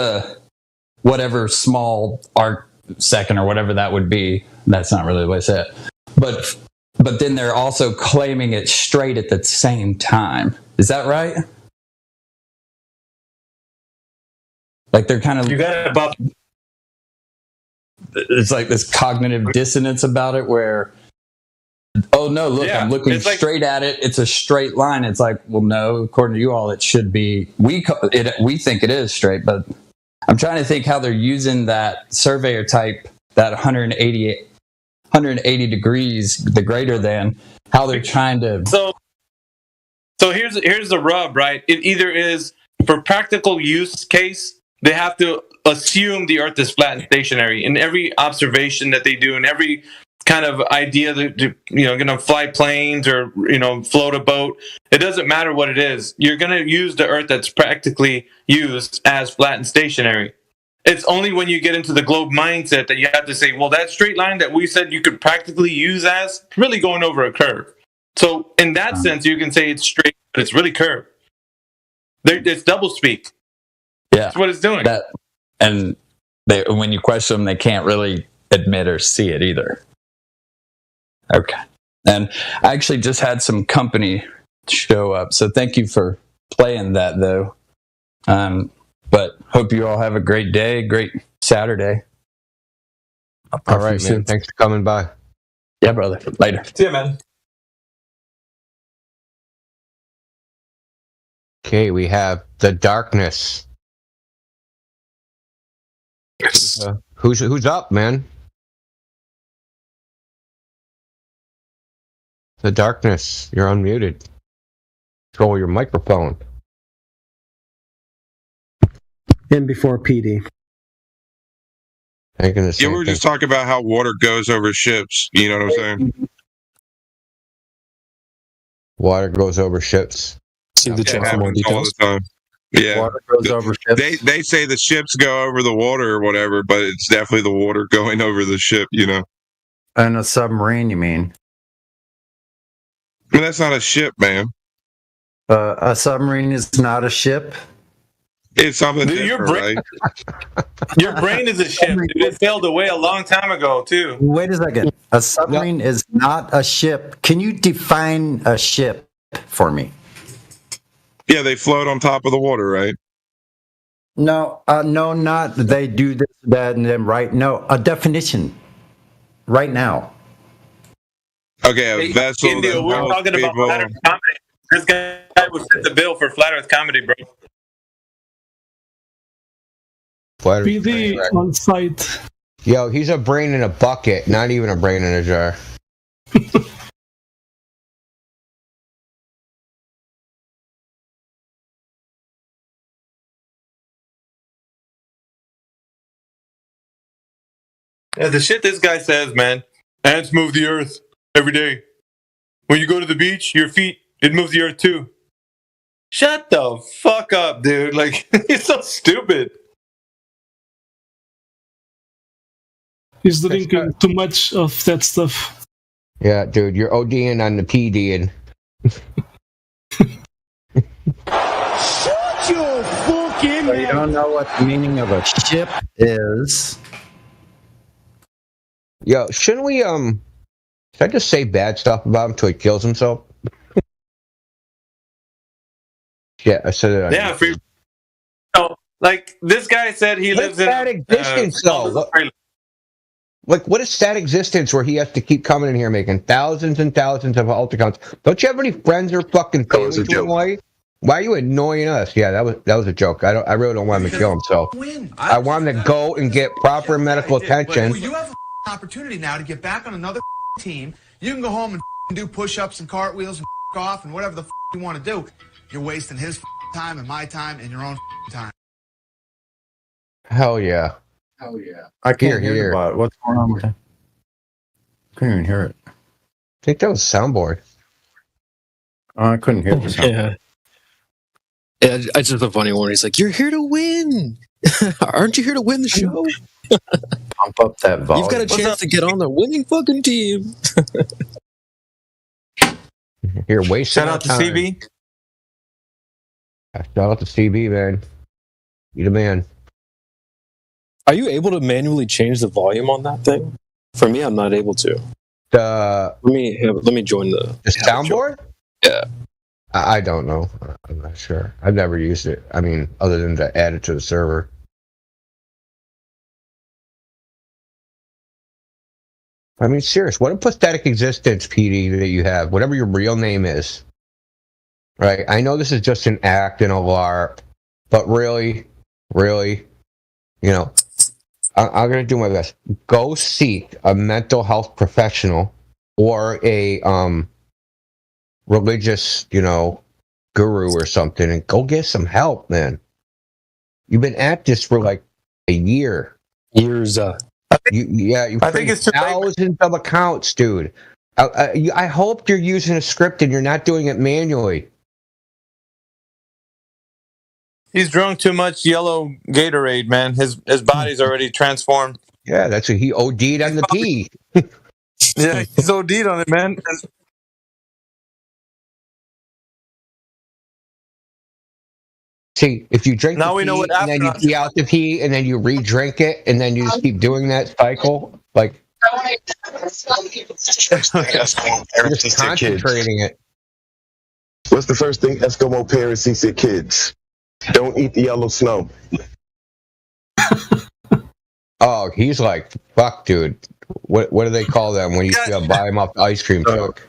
whatever small arc second or whatever that would be. That's not really the way I say it. but then they're also claiming it's straight at the same time. Is that right? Like they're kind of, you got about, it's like this cognitive dissonance about it where, oh no, look, I'm looking straight at it. It's a straight line. It's like, well, no, according to you all, it should be, we think it is straight, but I'm trying to think how they're using that surveyor type, that 180 degrees, the greater than, how they're trying to. So here's the rub, right? It either is, for practical use case, they have to assume the Earth is flat and stationary in every observation that they do, in every kind of idea that, going to fly planes or, float a boat. It doesn't matter what it is. You're going to use the Earth that's practically used as flat and stationary. It's only when you get into the globe mindset that you have to say, well, that straight line that we said you could practically use as really going over a curve. So in that sense, you can say it's straight, but it's really curved. It's double speak. Yeah, that's what it's doing. And when you question them, they can't really admit or see it either. Okay. And I actually just had some company show up, so thank you for playing that, though. But hope you all have a great day, great Saturday. All right, man. Thanks for coming by. Yeah, brother. Later. See ya, man. Okay, we have The Darkness. Who's up, man? The Darkness, you're unmuted. Control your microphone. In before PD. Yeah, we were just talking about how water goes over ships. You know what I'm saying? Water goes over ships. See the chat for more details. All the time. Yeah, water goes over ships. They say the ships go over the water or whatever, but it's definitely the water going over the ship. And a submarine, you mean? I mean, that's not a ship, man. A submarine is not a ship. It's something dude, different, right? Your brain is a ship. Dude, it sailed away a long time ago, too. Wait a second. A submarine is not a ship. Can you define a ship for me? Yeah, they float on top of the water, right? No, not they do this, that, and then right. No, a definition. Right now. Okay, a vessel. India, we're talking about Flat Earth Comedy. This guy would fit the bill for Flat Earth Comedy, bro. PD on site. Yo, he's a brain in a bucket, not even a brain in a jar. Yeah, the shit this guy says, man. Ants move the earth every day. When you go to the beach, your feet, it moves the earth too. Shut the fuck up, dude. Like, he's so stupid. He's drinking too much of that stuff. Yeah, dude, you're ODing on the PDing. Shut your fucking mouth. You don't know what the meaning of a ship is. Yo, shouldn't we, should I just say bad stuff about him until he kills himself? Yeah, I said it. Yeah, for so, like, this guy said he lives in that existence, though. Like, what is that existence where he has to keep coming in here making thousands and thousands of alt accounts? Don't you have any friends or fucking family doing away? Why are you annoying us? Yeah, that was a joke. I really don't want him to kill himself. I want him to go and get proper medical attention. Well, you have an opportunity now to get back on another team. You can go home and do push-ups and cartwheels and off and whatever the you want to do. You're wasting his time and my time and your own time. Hell yeah. Oh yeah. I can't hear about it. What's going on with that? Couldn't even hear it. I think that was soundboard. Oh, I couldn't hear the sound. Yeah, I just a funny one. He's like, "You're here to win. Aren't you here to win the show? Pump up that volume. You've got a chance to get on the winning fucking team." You're wasting Shout out to CB. Shout out to CB, man. You the man. Are you able to manually change the volume on that thing? For me, I'm not able to. the let me join the soundboard. Yeah. I don't know. I'm not sure. I've never used it. I mean, other than to add it to the server. I mean, serious. What a pathetic existence, PD, that you have. Whatever your real name is. Right? I know this is just an act and a LARP, but really, you know, I'm going to do my best. Go seek a mental health professional or a religious, you know, guru or something, and go get some help, man. You've been at this for like a year. Years. You've created thousands of accounts, dude. I hope you're using a script and you're not doing it manually. He's drunk too much yellow Gatorade, man. His body's already transformed. Yeah, that's what he OD'd on the pee. Yeah, he's OD'd on it, man. See, if you drink Now the we pee know what and then you pee out the pee and then you re-drink it and then you just keep doing that cycle, like you're just concentrating it. What's the first thing Eskimo parents teach their kids? Don't eat the yellow snow. Oh, he's like, fuck, dude. What do they call them when you buy him off the ice cream truck?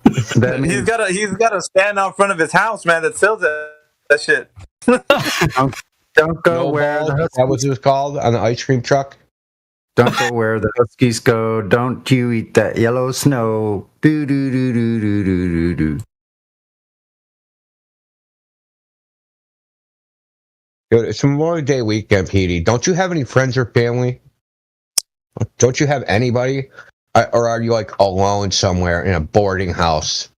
He's got a stand out front of his house, man, that sells that shit. Don't go where the that was it was called on the ice cream truck. Don't go where the Huskies go. Don't you eat that yellow snow. Do do do do do do do do. Dude, it's Memorial Day weekend, PD. Don't you have any friends or family? Don't you have anybody? Or are you like alone somewhere in a boarding house?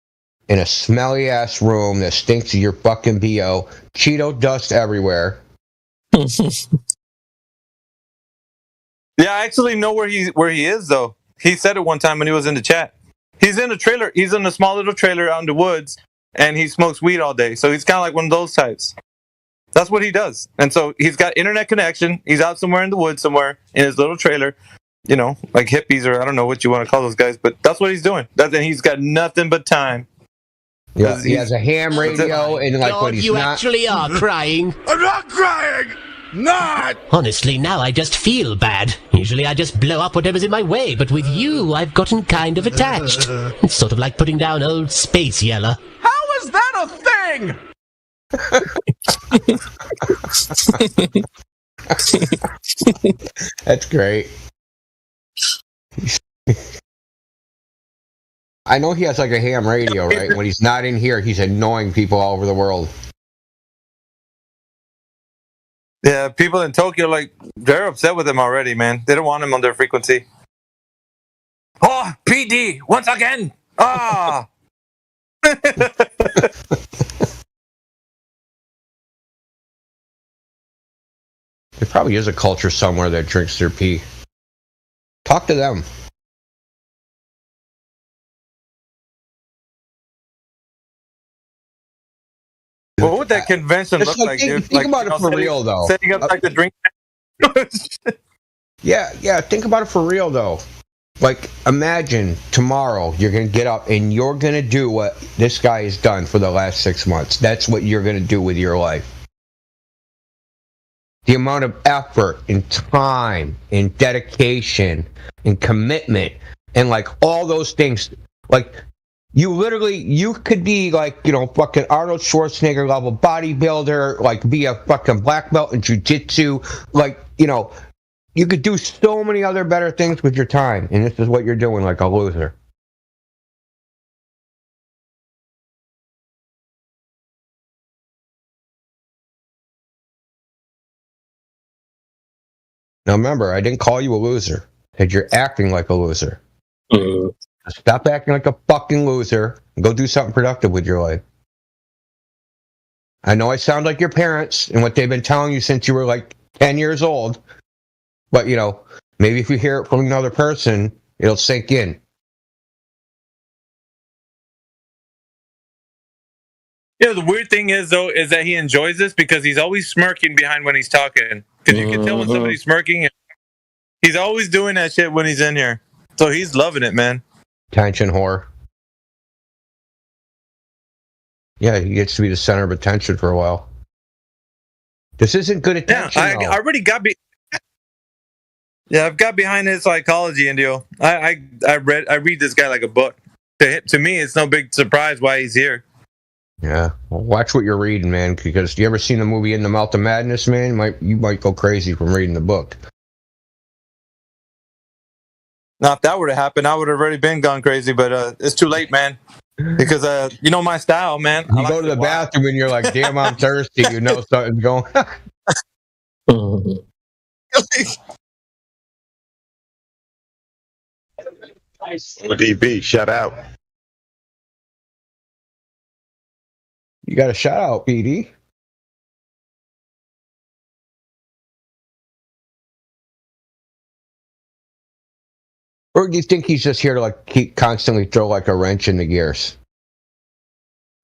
In a smelly ass room that stinks of your fucking BO, Cheeto dust everywhere. Yeah, I actually know where he is though. He said it one time when he was in the chat. He's in a trailer. He's in a small little trailer out in the woods, and he smokes weed all day. So he's kind of like one of those types. That's what he does. And so he's got internet connection. He's out somewhere in the woods somewhere in his little trailer. You know, like hippies or I don't know what you want to call those guys, but that's what he's doing. And he's got nothing but time. Yeah, he has a ham radio and like God, when he's you not. actually are crying. I'm not crying! Not! Honestly, now I just feel bad. Usually I just blow up whatever's in my way, but with you, I've gotten kind of attached. It's sort of like putting down old Space Yella. How is that a thing? That's great. I know he has like a ham radio, right? When he's not in here, he's annoying people all over the world. Yeah, people in Tokyo, like, they're upset with him already, man. They don't want him on their frequency. Oh, PD, once again! Ah! There probably is a culture somewhere that drinks their pee. Talk to them. What would that convention Just look like, like, think, dude? think Like, about it for real, though. Setting up like the drink. Yeah, think about it for real, though. Like, imagine tomorrow you're going to get up and you're going to do what this guy has done for the last 6 months. That's what you're going to do with your life. The amount of effort and time and dedication and commitment and like all those things. Like, you could be like, you know, fucking Arnold Schwarzenegger level bodybuilder, like be a fucking black belt in jiu-jitsu. Like, you know, you could do so many other better things with your time. And this is what you're doing like a loser. Now remember, I didn't call you a loser. I said you're acting like a loser. Stop acting like a fucking loser and go do something productive with your life. I know I sound like your parents and what they've been telling you since you were like 10 years old. But, you know, maybe if you hear it from another person, it'll sink in. Yeah, the weird thing is, though, is that he enjoys this because he's always smirking behind when he's talking. Because you can tell when somebody's smirking. He's always doing that shit when he's in here. So he's loving it, man. Attention whore. Yeah, he gets to be the center of attention for a while. This isn't good attention. Yeah, I already got I've got behind his psychology, Indio. I read this guy like a book. To me, it's no big surprise why he's here. Yeah, well, watch what you're reading, man. Because you ever seen the movie In the Mouth of Madness, man? You might go crazy from reading the book. Now, if that were to happen, I would have already been gone crazy. But it's too late, man. Because you know my style, man. You go to the bathroom and you're like, "Damn, I'm thirsty." You know something's going. DB, shout out. You got a shout out, PD. Or do you think he's just here to like keep constantly throw like a wrench in the gears,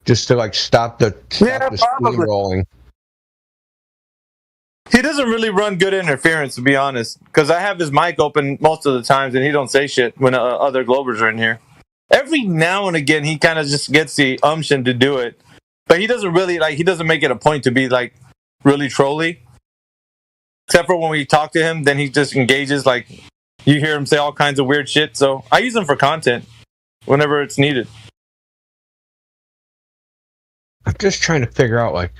just to like stop the steam rolling? He doesn't really run good interference, to be honest, because I have his mic open most of the times and he don't say shit when other Globers are in here. Every now and again, he kind of just gets the umption to do it, but he doesn't really he doesn't make it a point to be like really trolly. Except for when we talk to him, then he just engages. Like you hear him say all kinds of weird shit. So I use him for content whenever it's needed. I'm just trying to figure out like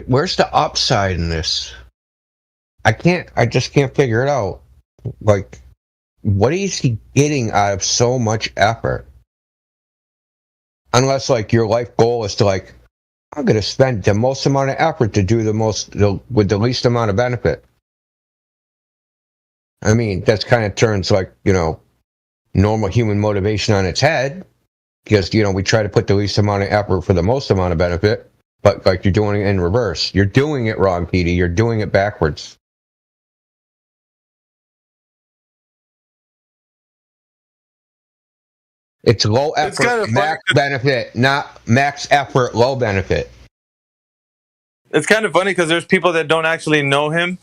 where's the upside in this? I just can't figure it out. Like, what is he getting out of so much effort? Unless like your life goal is to like, I'm gonna spend the most amount of effort to do with the least amount of benefit. I mean, that's kind of turns like, normal human motivation on its head. Because, we try to put the least amount of effort for the most amount of benefit, but like you're doing it in reverse. You're doing it wrong, PD. You're doing it backwards. It's low effort, max benefit, not max effort, low benefit. It's kind of funny because there's people that don't actually know him.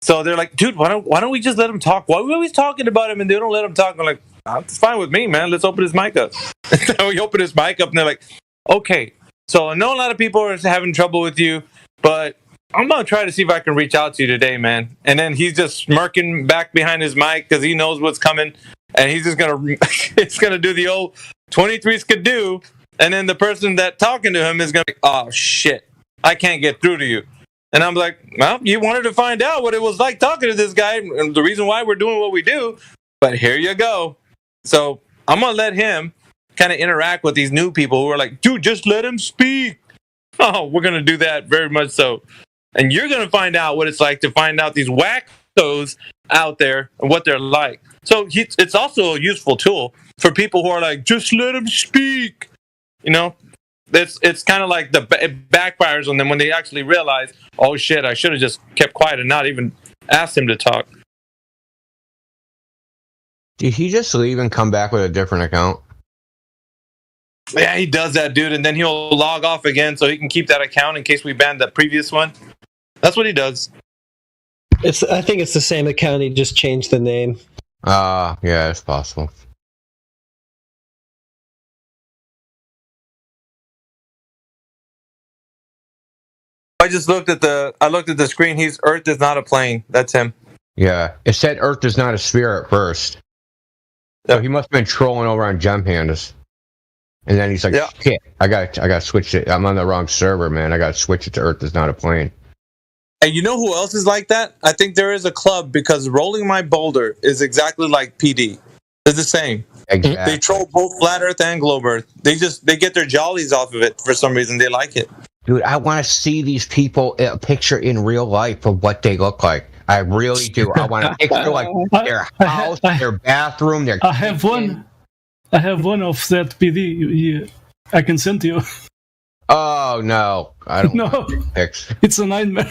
So they're like, dude, why don't we just let him talk? Why are we always talking about him and they don't let him talk? I'm like, it's fine with me, man. Let's open his mic up. So we open his mic up and they're like, okay, so I know a lot of people are having trouble with you, but I'm going to try to see if I can reach out to you today, man. And then he's just smirking back behind his mic because he knows what's coming. And he's just going to do the old 23 skidoo. And then the person that talking to him is going to be, oh, shit, I can't get through to you. And I'm like, well, you wanted to find out what it was like talking to this guy and the reason why we're doing what we do. But here you go. So I'm going to let him kind of interact with these new people who are like, dude, just let him speak. Oh, we're going to do that very much so. And you're going to find out what it's like to find out these wackos out there and what they're like. So it's also a useful tool for people who are like, just let him speak. It's kind of like it backfires on them when they actually realize, oh, shit, I should have just kept quiet and not even asked him to talk. Did he just leave and come back with a different account? Yeah, he does that, dude, and then he'll log off again so he can keep that account in case we banned the previous one. That's what he does. I think it's the same account. He just changed the name. Yeah, it's possible. I just looked at the screen. Earth is not a plane. That's him. Yeah, it said Earth is not a sphere at first. So he must have been trolling over on Gem Pandas. And then he's like, shit, I got switch it. I'm on the wrong server, man. I got to switch it to Earth is not a plane. And you know who else is like that? I think there is a club because Rolling My Boulder is exactly like PD. They're the same. Exactly. They troll both Flat Earth and Globe Earth. They get their jollies off of it for some reason. They like it. Dude, I want to see these people a picture in real life of what they look like. I really do. I want a picture like their house, their bathroom, their I have one of that PD. I can send to you. Oh, no. I don't want pics. It's a nightmare.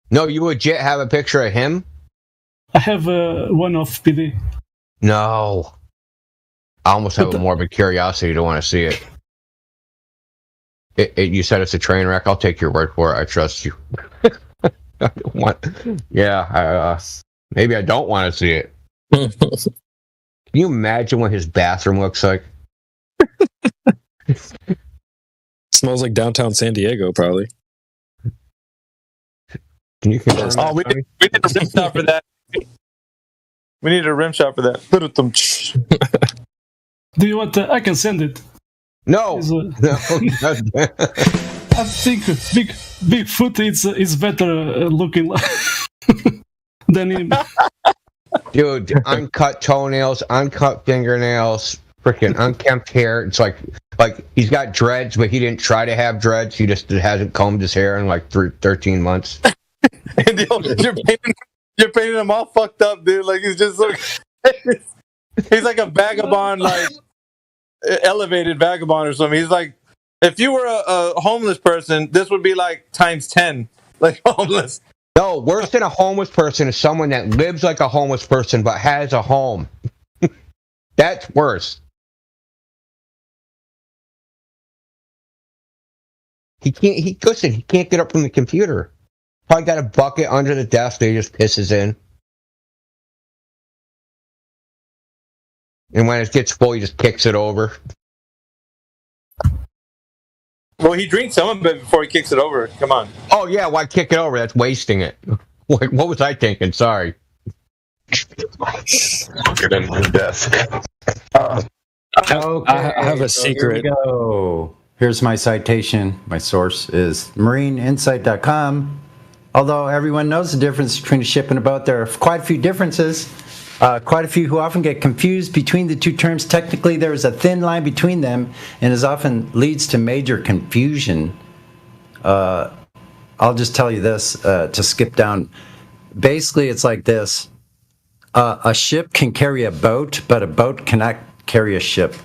No, you legit have a picture of him? I have one of PD. No. I almost have a morbid curiosity to want to see it. You said it's a train wreck. I'll take your word for it. I trust you. Maybe I don't want to see it. Can Can you imagine what his bathroom looks like? Smells like downtown San Diego, probably. Can you confirm Oh, we need a rim shot for that. We need a rim shot for that. Do you want? I can send it. No. I think Bigfoot is better looking than him. Dude, uncut toenails, uncut fingernails, freaking unkempt hair. It's like he's got dreads, but he didn't try to have dreads. He just hasn't combed his hair in like 13 months. And you're painting him all fucked up, dude. Like he's just like he's like a vagabond, like elevated vagabond or something. He's like, if you were a homeless person, this would be like times 10, like homeless. No, worse than a homeless person is someone that lives like a homeless person but has a home. That's worse. He can't get up from the computer. Probably got a bucket under the desk that he just pisses in. And when it gets full, he just kicks it over. Well, he drinks some of it before he kicks it over. Come on. Oh, yeah, why kick it over? That's wasting it. Like, what was I thinking? Sorry. Get in the desk. Okay, I have a secret. Here we go. Here's my citation. My source is marineinsight.com. Although everyone knows the difference between a ship and a boat, there are quite a few differences. Quite a few who often get confused between the two terms. Technically, there is a thin line between them, and as often leads to major confusion. I'll just tell you this to skip down. Basically, it's like this. A ship can carry a boat, but a boat cannot carry a ship.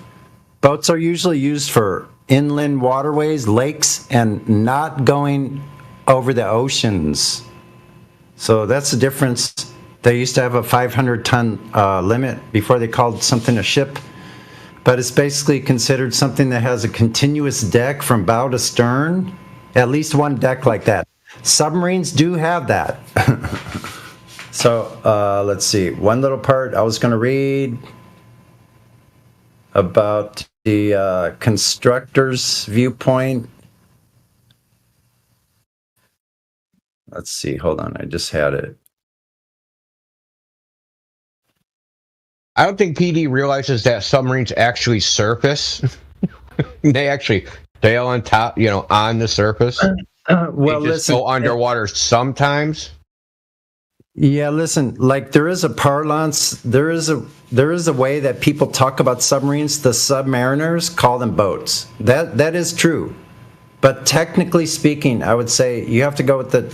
Boats are usually used for inland waterways, lakes, and not going over the oceans. So that's the difference. They used to have a 500-ton limit before they called something a ship. But it's basically considered something that has a continuous deck from bow to stern. At least one deck like that. Submarines do have that. So let's see. One little part I was going to read about the constructor's viewpoint. Let's see. Hold on. I just had it. I don't think PD realizes that submarines actually surface. They actually sail on top, on the surface. Well, they just listen, go underwater sometimes. Yeah, listen. Like there is a parlance. There is a way that people talk about submarines. The submariners call them boats. That is true. But technically speaking, I would say you have to go with the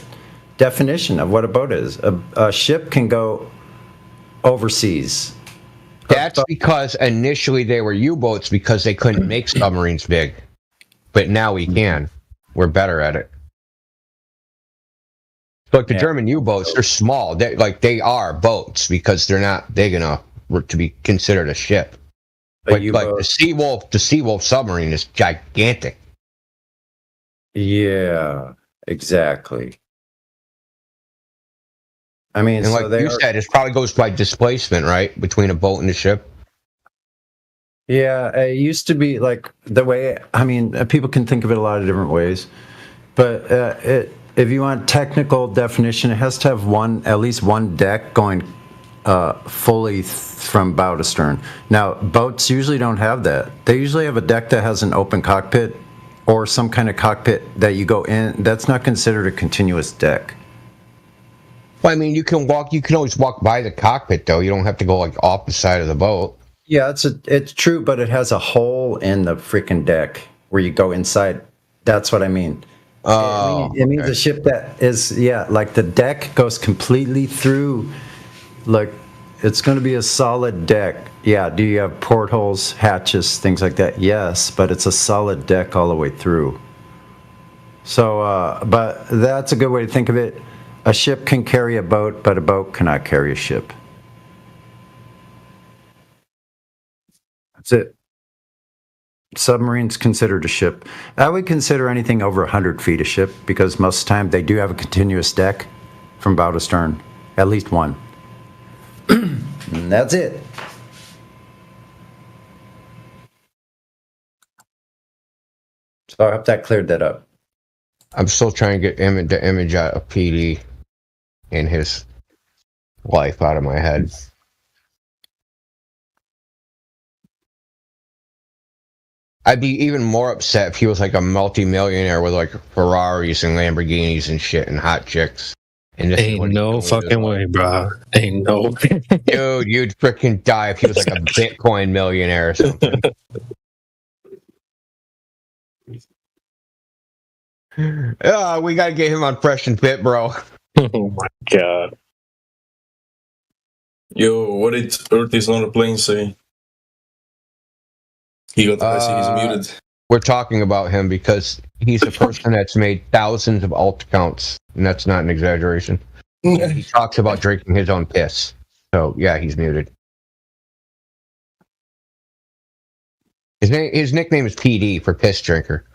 definition of what a boat is. A ship can go overseas. That's because initially they were U-boats because they couldn't make submarines big. But now we can. We're better at it. Like the German U-boats, they're small. They are boats because they're not big enough to be considered a ship. But like the Seawolf submarine is gigantic. Yeah, exactly. I mean, and like you said, it probably goes by displacement, right, between a boat and a ship. Yeah, it used to be like the way. I mean, people can think of it a lot of different ways, but if you want technical definition, it has to have at least one deck going fully from bow to stern. Now, boats usually don't have that. They usually have a deck that has an open cockpit or some kind of cockpit that you go in. That's not considered a continuous deck. Well, I mean, you can always walk by the cockpit, though. You don't have to go like off the side of the boat. Yeah, it's true, but it has a hole in the freaking deck where you go inside. That's what I mean. It means a ship that is, like the deck goes completely through. Like, it's going to be a solid deck. Yeah, do you have portholes, hatches, things like that? Yes, but it's a solid deck all the way through. So, but that's a good way to think of it. A ship can carry a boat, but a boat cannot carry a ship. That's it. Submarine's considered a ship. I would consider anything over 100 feet a ship because most of the time they do have a continuous deck from bow to stern. At least one. And that's it. So I hope that cleared that up. I'm still trying to get the image out of PD and his life out of my head. I'd be even more upset if he was like a multi-millionaire with like Ferraris and Lamborghinis and shit and hot chicks. And this Ain't no fucking way, bro. Ain't no way. Dude, you'd freaking die if he was like a Bitcoin millionaire or something. We gotta get him on Fresh and Fit, bro. Oh my god. Yo, what did Earth is not a plane say? He got I see he's muted. We're talking about him because he's a person that's made thousands of alt accounts, and that's not an exaggeration. And he talks about drinking his own piss. So yeah, he's muted. His nickname is PD for piss drinker.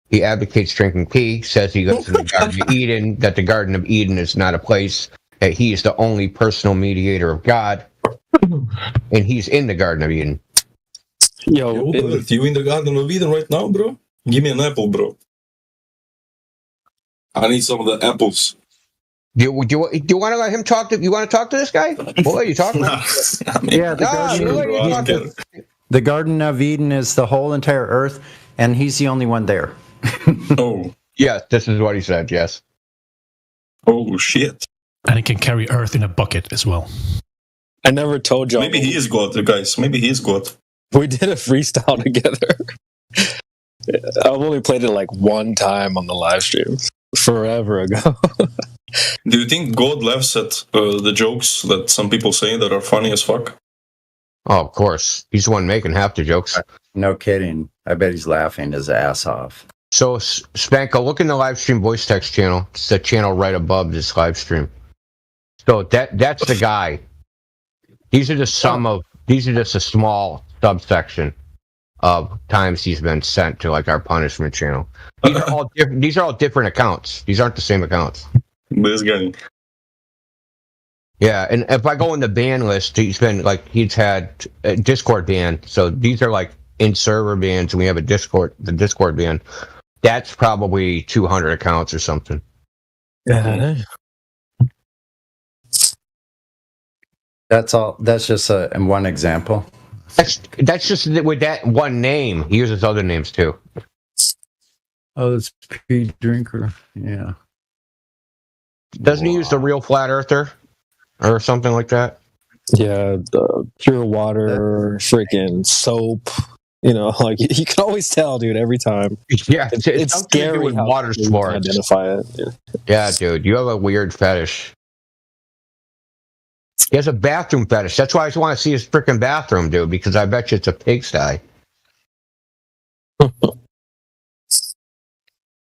He advocates drinking pee, says he goes to the Garden of Eden, that the Garden of Eden is not a place, that he is the only personal mediator of God, and he's in the Garden of Eden. Yo, Earth, you in the Garden of Eden right now, bro? Give me an apple, bro. I need some of the apples. Do you want to let him talk to? You want to talk to this guy? We'll let you talk. Yeah, the Garden of Eden is the whole entire Earth, and he's the only one there. Oh. Yes, this is what he said, yes. Oh, shit. And it can carry Earth in a bucket as well. I never told y'all. Maybe he is God, guys. Maybe he is God. We did a freestyle together. I've only played it like one time on the live stream. Forever ago. Do you think God laughs at the jokes that some people say that are funny as fuck? Oh, of course. He's the one making half the jokes. No kidding. I bet he's laughing his ass off. So, Spanko, look in the live stream voice text channel. It's the channel right above this live stream. So that's the guy. These are just a small subsection of times he's been sent to like our punishment channel. These are all different accounts. These aren't the same accounts. This guy. Yeah, and if I go in the ban list, he's had a Discord ban. So these are like in server bans, and we have the Discord ban. That's probably 200 accounts or something. Yeah. That's all. That's just one example. That's just with that one name. He uses other names too. Oh, it's P Drinker. Yeah. Doesn't he use the real flat earther or something like that? Yeah, pure water, freaking soap. You know, like you can always tell, dude. Every time. Yeah, it's scary with how water you sports. can identify it. Yeah, dude, you have a weird fetish. He has a bathroom fetish. That's why I just want to see his freaking bathroom, dude, because I bet you it's a pigsty.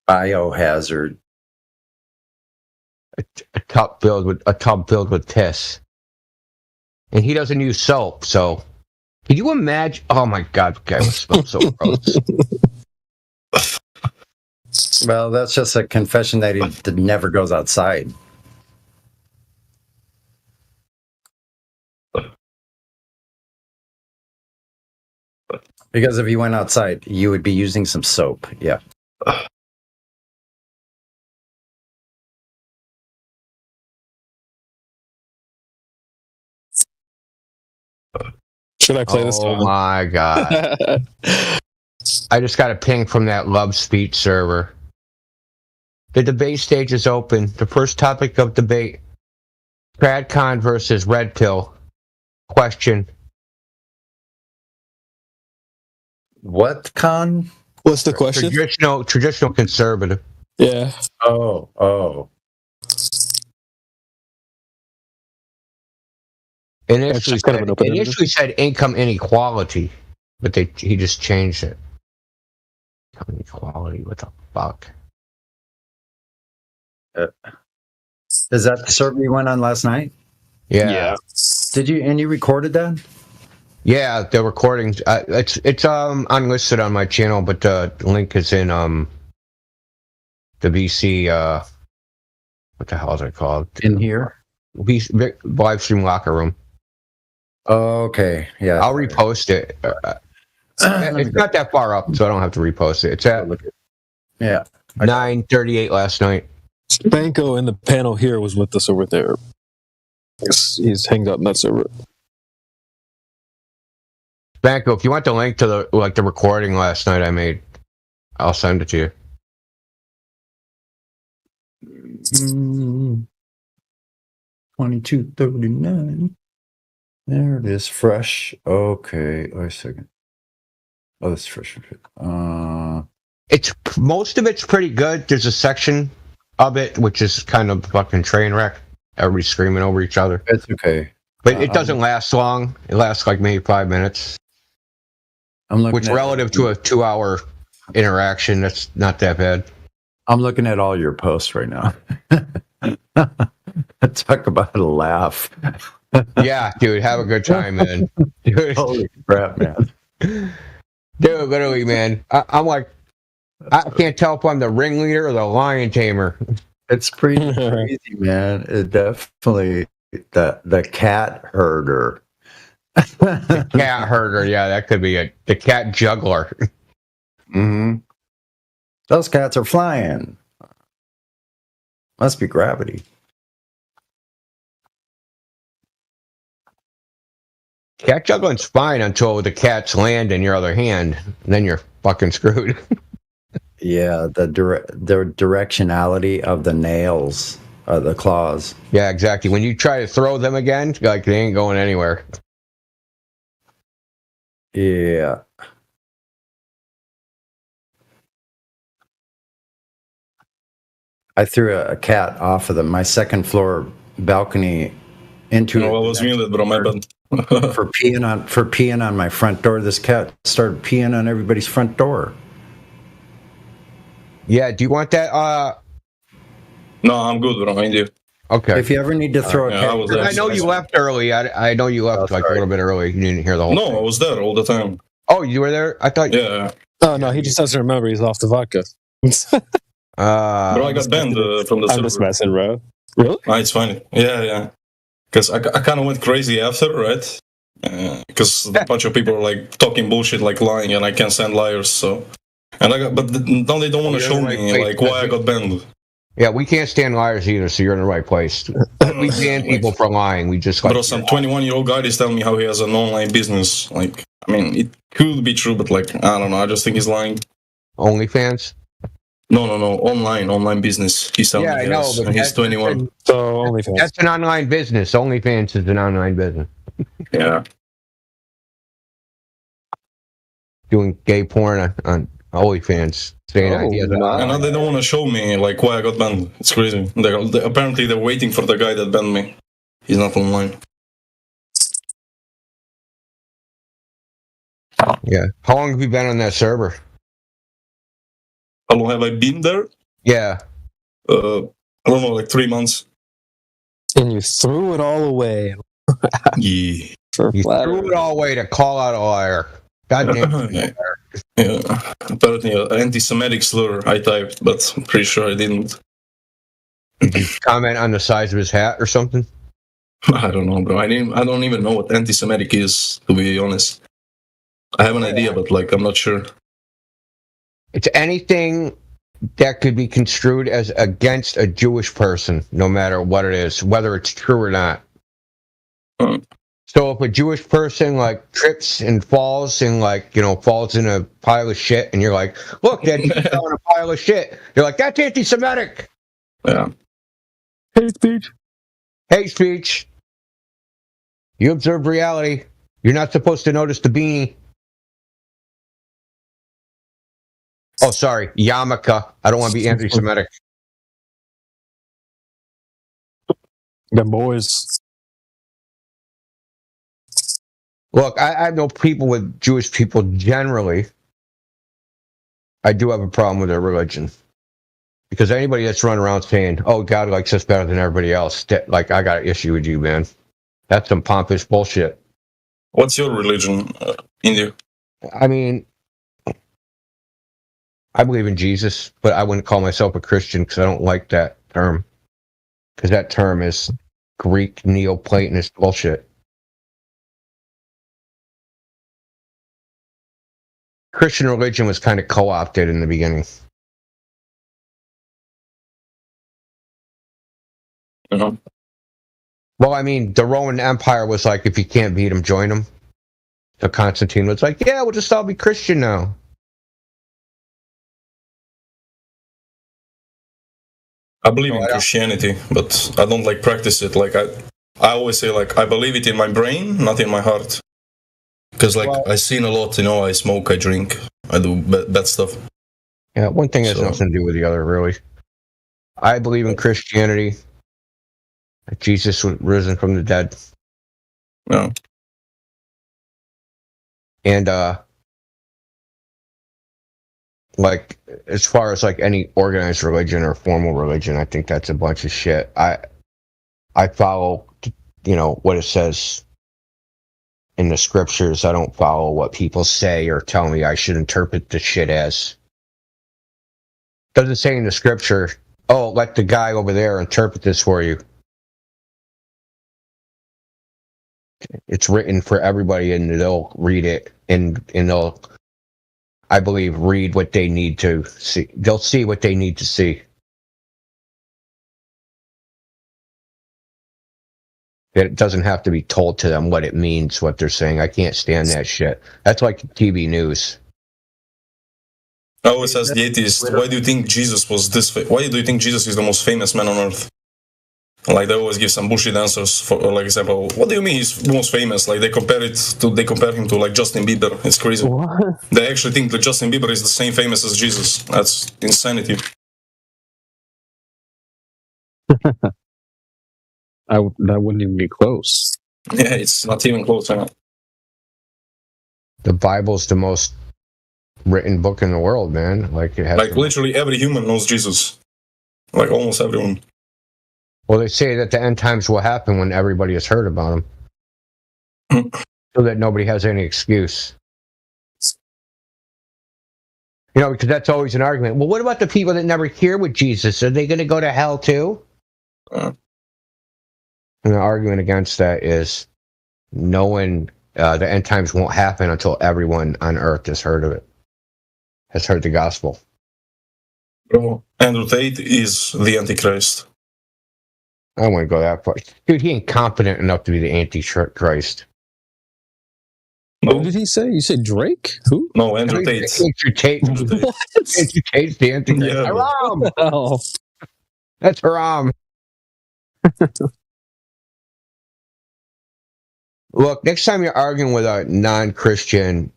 Biohazard. A tub filled with piss. And he doesn't use soap, so can you imagine? Oh my god, the guy was so gross. Well, that's just a confession that he never goes outside. Because if you went outside, you would be using some soap. Yeah. Should I play this time? Oh my god. I just got a ping from that Love Speech server. The debate stage is open. The first topic of debate: TradCon versus Red Pill. Question: What con? What's the question? Traditional conservative. Yeah. Oh. Initially said income inequality, but he just changed it. Income inequality. What the fuck? Is that the survey you went on last night? Yeah. Did you recorded that? Yeah, the recordings. It's unlisted on my channel, but the link is in the VC. What the hell is it called? In here. VC live stream locker room. Oh, okay. Yeah. I'll repost it. It's not that far up, so I don't have to repost it. It's at 9:38 last night. Banco in the panel here was with us over there. He's hanged up in that server. Banco, if you want the link to the recording last night I made, I'll send it to you. 2239. There it is, fresh. Okay, wait a second. Oh, that's fresh. It's most of it's pretty good. There's a section of it which is kind of fucking train wreck. Everybody's screaming over each other. It's okay, but it doesn't last long. It lasts like maybe 5 minutes. Which relative to a 2-hour interaction, that's not that bad. I'm looking at all your posts right now. Talk about a laugh. Yeah, dude, have a good time, man. Dude. Holy crap, man. Dude, literally, man. I'm like, I can't tell if I'm the ringleader or the lion tamer. It's pretty crazy, man. It definitely the cat herder. The cat herder, yeah, that could be it. The cat juggler. Mm-hmm. Those cats are flying. Must be gravity. Cat juggling's fine until the cats land in your other hand. Then you're fucking screwed. Yeah, the directionality of the nails, the claws. Yeah, exactly. When you try to throw them again, like they ain't going anywhere. Yeah. I threw a cat off of my second floor balcony into No, I was muted, bro. My bad. for peeing on my front door. This cat started peeing on everybody's front door. Yeah, do you want that? No, I'm good, bro. I do. Okay. If you ever need to throw a cat, I know you left early. I know you left like a little bit early. You didn't hear the whole No, thing. I was there all the time. Oh, you were there? I thought. Yeah. Oh no, he just doesn't remember. He's off the vodka. Bro, I got banned from the server. I'm just messing, bro. Really? It's fine. Yeah. Because I kind of went crazy after, right? Because a bunch of people are like talking bullshit, like lying, and I can't stand liars. So, and now they don't want to show me like why I got banned. Yeah, we can't stand liars either. So you're in the right place. We ban people for lying. We just like. Bro, some 21-year-old guy is telling me how he has an online business. Like, I mean, it could be true, but like, I don't know. I just think he's lying. OnlyFans? No. Online business. He's telling me I know, but he's 21. So OnlyFans. That's an online business. OnlyFans is an online business. Yeah. Doing gay porn on OnlyFans. Saying ideas. And now they don't want to show me like why I got banned. It's crazy. Apparently they're waiting for the guy that banned me. He's not online. Yeah. How long have you been on that server? How long have I been there? Yeah. I don't know, like 3 months. And you threw it all away. Yeah. You threw it all away to call out a liar. God damn. Yeah. Apparently an anti-Semitic slur I typed, but I'm pretty sure I didn't. Did you comment on the size of his hat or something? I don't know, bro. I don't even know what anti-Semitic is, to be honest. I have an idea, but like I'm not sure. It's anything that could be construed as against a Jewish person, no matter what it is, whether it's true or not. So if a Jewish person like trips and falls and like, falls in a pile of shit and you're like, look, that he fell in a pile of shit. You're like, that's anti-Semitic. Yeah. Hate speech. Hate speech. You observe reality. You're not supposed to notice the beanie. Oh, sorry, yarmulke. I don't want to be anti-Semitic. The boys. Look, I know people with Jewish people generally. I do have a problem with their religion. Because anybody that's running around saying, oh, God likes us better than everybody else, like, I got an issue with you, man. That's some pompous bullshit. What's your religion, India? I mean, I believe in Jesus, but I wouldn't call myself a Christian because I don't like that term. Because that term is Greek Neoplatonist bullshit. Christian religion was kind of co-opted in the beginning. Uh-huh. Well, I mean, the Roman Empire was like, if you can't beat them, join them. So Constantine was like, yeah, we'll just all be Christian now. I believe in Christianity, but I don't like practice it. Like I always say, like I believe it in my brain, not in my heart. Because like I sin a lot, you know, I smoke, I drink, I do bad stuff. Yeah, one thing has nothing to do with the other, really. I believe in Christianity. Jesus was risen from the dead. No. And like as far as like any organized religion or formal religion, I think that's a bunch of shit. I follow, you know, what it says in the scriptures. I don't follow what people say or tell me I should interpret the shit as. Doesn't say in the scripture, oh, let the guy over there interpret this for you. It's written for everybody, and they'll read it, and they'll, I believe, read what they need to see. They'll see what they need to see. It doesn't have to be told to them what it means, what they're saying. I can't stand that shit. That's like TV news. I always ask the atheist, why do you think Jesus was this? Why do you think Jesus is the most famous man on earth? Like they always give some bullshit answers. For like example, what do you mean he's most famous? Like they compare him to like Justin Bieber. It's crazy. What? They actually think that Justin Bieber is the same famous as Jesus. That's insanity. That wouldn't even be close. Yeah, it's not even close. Huh? The Bible's the most written book in the world, man. Like it has. Like literally every human knows Jesus. Like almost everyone. Well, they say that the end times will happen when everybody has heard about him, so that nobody has any excuse. You know, because that's always an argument. Well, what about the people that never hear with Jesus? Are they going to go to hell too? And the argument against that is no one, the end times won't happen until everyone on earth has heard of it, has heard the gospel. Bro, Andrew Tate is the Antichrist. I don't want to go that far. Dude, he ain't competent enough to be the Antichrist. No. What did he say? You said Drake? Who? No, Andrew Tate. Andrew Tate. What? Andrew Tate's the Antichrist. Yeah, Haram! Oh. That's haram. Look, next time you're arguing with a non-Christian,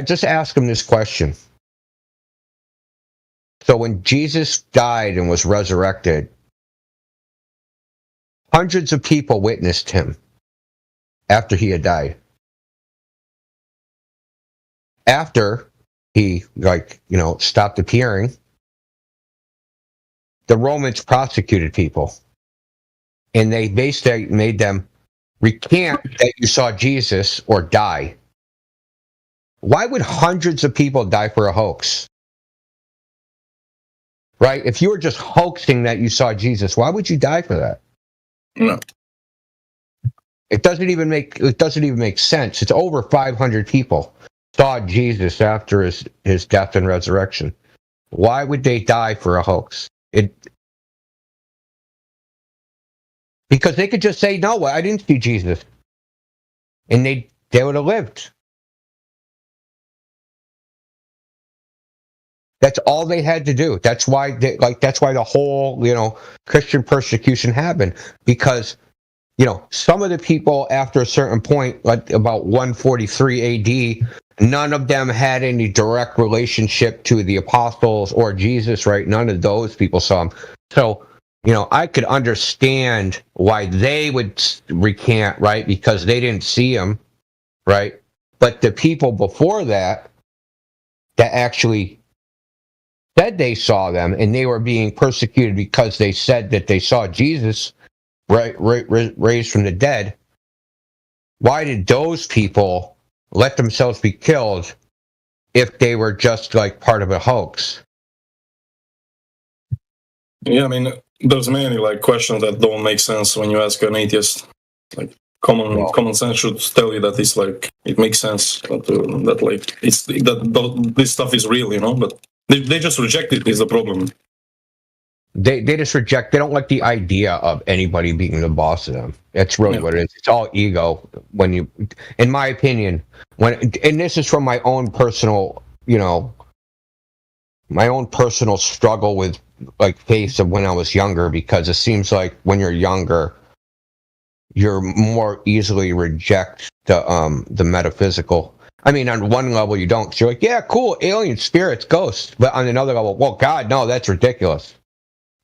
just ask him this question. So when Jesus died and was resurrected, hundreds of people witnessed him after he had died. After he, stopped appearing, the Romans prosecuted people. And they basically made them recant that you saw Jesus or die. Why would hundreds of people die for a hoax? Right? If you were just hoaxing that you saw Jesus, why would you die for that? No. It doesn't even make sense. It's over 500 people saw Jesus after his death and resurrection. Why would they die for a hoax? Because they could just say, no, I didn't see Jesus. And they would have lived. That's all they had to do. That's why the whole, Christian persecution happened. Because, some of the people after a certain point, like about 143 AD, none of them had any direct relationship to the apostles or Jesus, right? None of those people saw him. So, I could understand why they would recant, right? Because they didn't see him, right? But the people before that actually said they saw them, and they were being persecuted because they said that they saw Jesus raised from the dead. Why did those people let themselves be killed if they were just like part of a hoax? Yeah, I mean, there's many questions that don't make sense when you ask an atheist. Like, Common sense should tell you that it's like it makes sense that like this stuff is real, you know. But they just reject it. Is the problem? They just reject. They don't like the idea of anybody being the boss of them. That's really what it is. It's all ego. When you, in my opinion, and this is from my own personal, my own personal struggle with like faith of when I was younger, because it seems like when you're younger, you're more easily reject the metaphysical. I mean, on one level you don't. You're like, yeah, cool, alien spirits, ghosts. But on another level, well, God, no, that's ridiculous.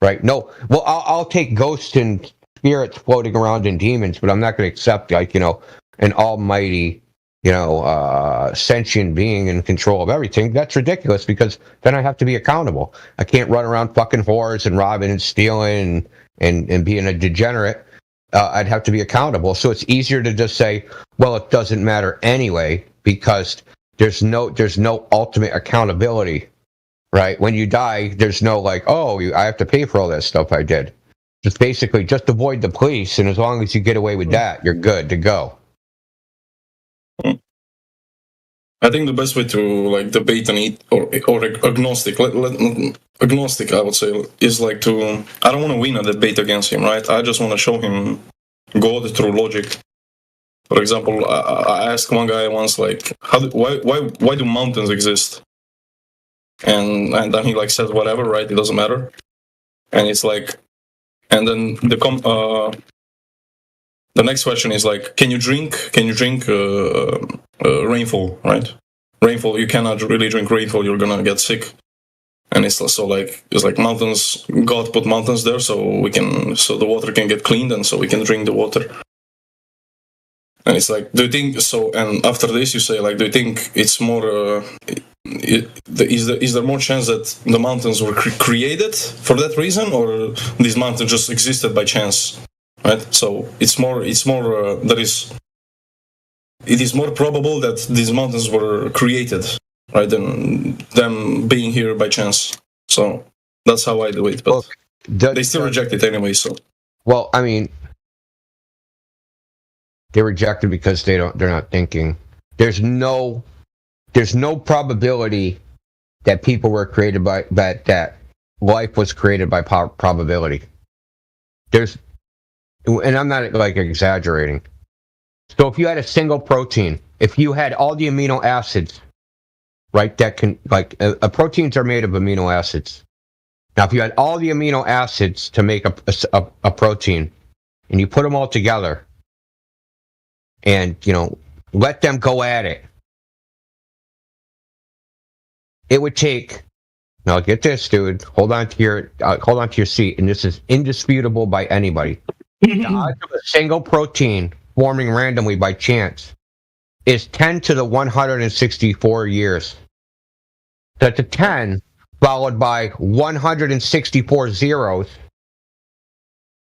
Right? No. Well, I'll take ghosts and spirits floating around and demons, but I'm not going to accept an almighty, sentient being in control of everything. That's ridiculous, because then I have to be accountable. I can't run around fucking whores and robbing and stealing and being a degenerate. I'd have to be accountable. So it's easier to just say, well, it doesn't matter anyway, because there's no ultimate accountability. Right? When you die, there's no like, oh, I have to pay for all that stuff I did. Just basically, just avoid the police, and as long as you get away with that, you're good to go. I think the best way to like debate and eat or agnostic, agnostic, I would say, is like to. I don't want to win a debate against him, right? I just want to show him God through logic. For example, I asked one guy once, like, why do mountains exist? And then he like says whatever, right? It doesn't matter. And it's like, and then the next question is like, can you drink rainfall, right? Rainfall, you cannot really drink rainfall. You're gonna get sick. And it's also like, it's like mountains. God put mountains there so the water can get cleaned, and so we can drink the water. And it's like, do you think so? And after this, you say like, do you think it's more? Is there more chance that the mountains were created for that reason, or these mountains just existed by chance, right? So it is more probable that these mountains were created, right, than them being here by chance. So that's how I do it, but they still reject it anyway. So, well, I mean, they reject it because they're not thinking. There's no probability that people were created by that life was created by probability. And I'm not like exaggerating. So if you had a single protein, if you had all the amino acids, right, that can proteins are made of amino acids. Now, if you had all the amino acids to make a protein, and you put them all together, and let them go at it. It would take. Now get this, dude. Hold on to your seat, and this is indisputable by anybody. The odds of a single protein forming randomly by chance is 10 to the 164 years. That's a 10 followed by 164 zeros,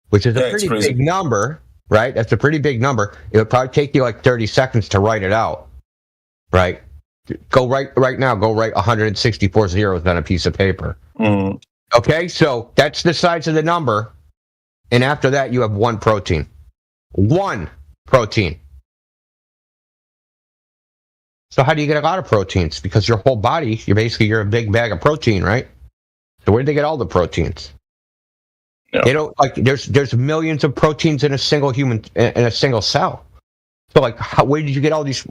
which is a pretty big number, right? That's a pretty big number. It would probably take you like 30 seconds to write it out, right? Go right now. Go write 164 zeros on a piece of paper. Mm. Okay, so that's the size of the number, and after that, you have one protein. One protein. So how do you get a lot of proteins? Because your whole body, you're a big bag of protein, right? So where did they get all the proteins? Yeah. They don't there's millions of proteins in a single cell. So like, where did you get all these?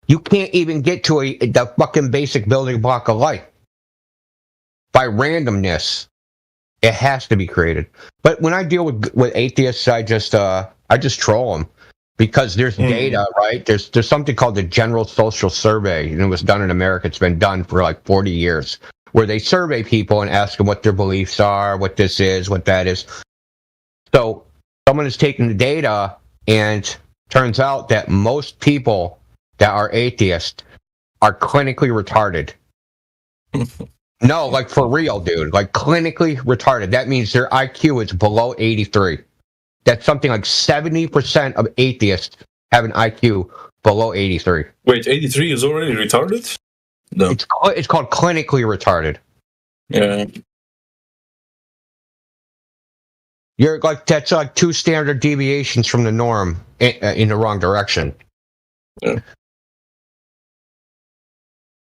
You can't even get to the fucking basic building block of life by randomness. It has to be created. But when I deal with atheists, I just troll them because there's data, right? There's something called the General Social Survey, and it was done in America. It's been done for like 40 years, where they survey people and ask them what their beliefs are, what this is, what that is. So someone is taking the data, and turns out that most people that are atheists are clinically retarded. No, like for real, dude. Like clinically retarded. That means their IQ is below 83. That's something like 70% of atheists have an IQ below 83. Wait, 83 is already retarded? No. It's called clinically retarded. Yeah. You're like, that's like 2 standard deviations from the norm in the wrong direction. Yeah.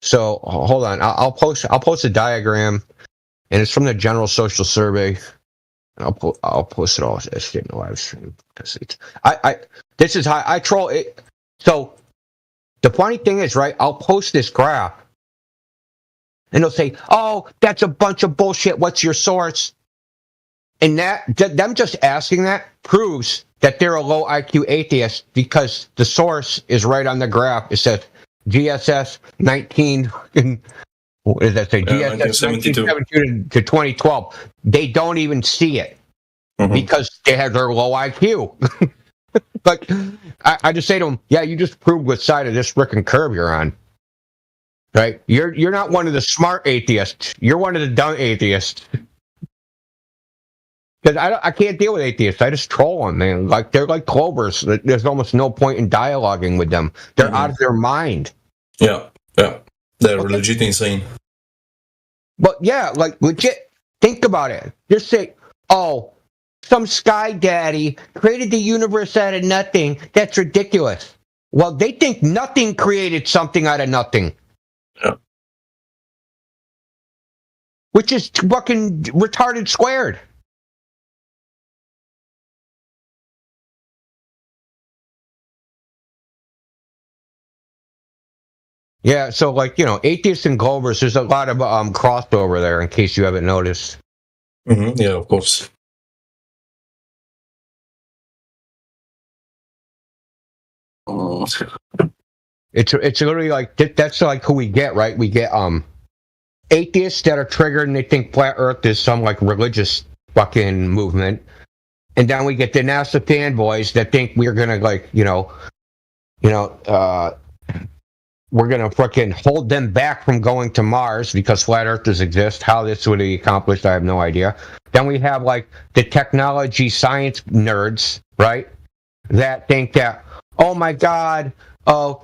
So hold on, I'll post a diagram, and it's from the General Social Survey. I'll post it all as in the live stream. This is how I troll it. So the funny thing is, right? I'll post this graph, and they'll say, "Oh, that's a bunch of bullshit. What's your source?" And them just asking that proves that they're a low IQ atheist, because the source is right on the graph. It says GSS 19. What does that say? GSS 1972 to 2012. They don't even see it because they have their low IQ. Like, I just say to them, yeah, you just proved what side of this frickin' curve you're on. Right? You're not one of the smart atheists. You're one of the dumb atheists. Because I can't deal with atheists. I just troll them, man. Like, they're like clovers. There's almost no point in dialoguing with them. They're out of their mind. Yeah. They're legit insane. But yeah, like, legit, think about it. Just say, oh, some sky daddy created the universe out of nothing. That's ridiculous. Well, they think nothing created something out of nothing. Yeah. Which is fucking retarded squared. Yeah, so like, atheists and Glovers, there's a lot of crossover there, in case you haven't noticed. Yeah, of course. It's literally like, that's like who we get, right? We get atheists that are triggered and they think flat Earth is some like religious fucking movement, and then we get the NASA fanboys that think we're gonna like, we're going to fucking hold them back from going to Mars because flat earthers exist. How this would be accomplished, I have no idea. Then we have like the technology science nerds, right? That think that, oh my God,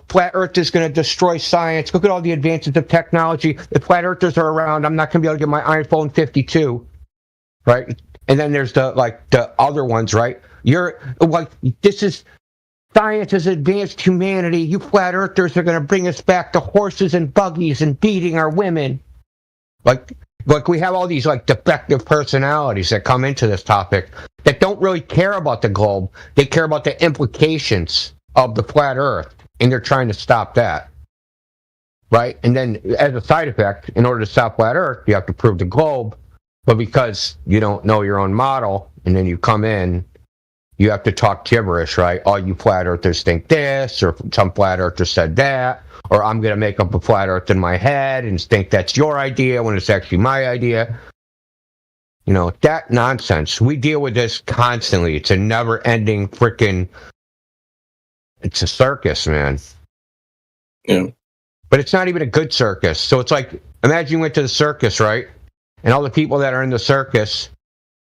flat earth is going to destroy science. Look at all the advances of technology. If flat earthers are around, I'm not going to be able to get my iPhone 52, right? And then there's the other ones, right? You're like, this is... Science has advanced humanity. You flat earthers are going to bring us back to horses and buggies and beating our women. Like we have all these like defective personalities that come into this topic that don't really care about the globe. They care about the implications of the flat earth, and they're trying to stop that. Right? And then as a side effect, in order to stop flat earth, you have to prove the globe. But because you don't know your own model, and then you come in, you have to talk gibberish, right? All you flat earthers think this, or some flat earthers said that, or I'm going to make up a flat earth in my head and think that's your idea when it's actually my idea. That nonsense. We deal with this constantly. It's a never-ending freaking... It's a circus, man. Yeah. But it's not even a good circus. So it's like, imagine you went to the circus, right? And all the people that are in the circus...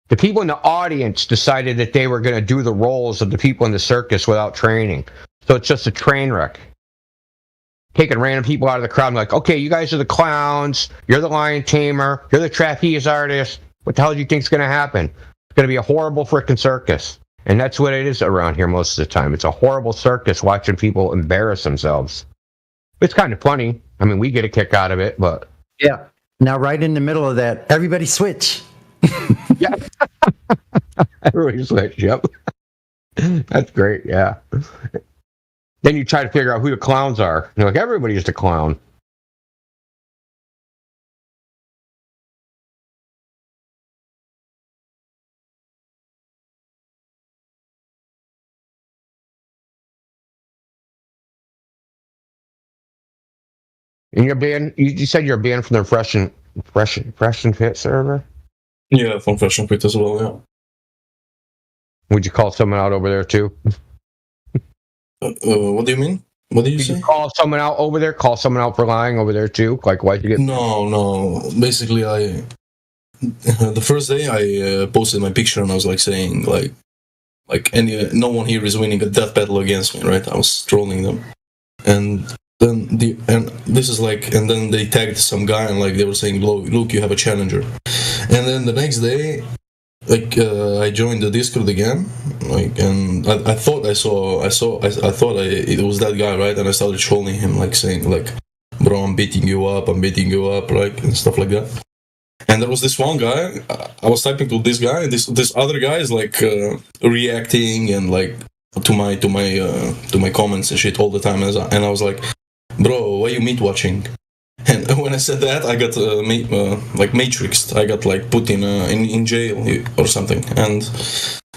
The people in the audience decided that they were going to do the roles of the people in the circus without training. So it's just a train wreck. Taking random people out of the crowd and like, okay, you guys are the clowns, you're the lion tamer, you're the trapeze artist. What the hell do you think is going to happen? It's going to be a horrible freaking circus. And that's what it is around here most of the time. It's a horrible circus watching people embarrass themselves. It's kind of funny. I mean, we get a kick out of it, but... Yeah. Now, right in the middle of that, everybody switch. Yeah. Everybody switch, yep. That's great, yeah. Then you try to figure out who the clowns are. And you're like, everybody's the clown. And you're banned. You said you're banned from the Fresh and Fit server. Yeah, from Fresh and Fit as well. Yeah. Would you call someone out over there too? What do you mean? What do you say? You call someone out over there? Call someone out for lying over there too? Like, why'd you get? No. Basically, the first day I posted my picture and I was like saying no one here is winning a death battle against me, right? I was trolling them, and then then they tagged some guy and like they were saying, "Look, you have a challenger," and then the next day I joined the Discord again, like, and I thought it was that guy, right? And I started trolling him, like saying, like, bro, I'm beating you up, like, and stuff like that. And there was this one guy. I was typing to this guy, and this other guy is like reacting and like to my comments and shit all the time. And I was like, bro, why you meat watching? And when I said that, I got like matrixed. I got like put in jail or something. And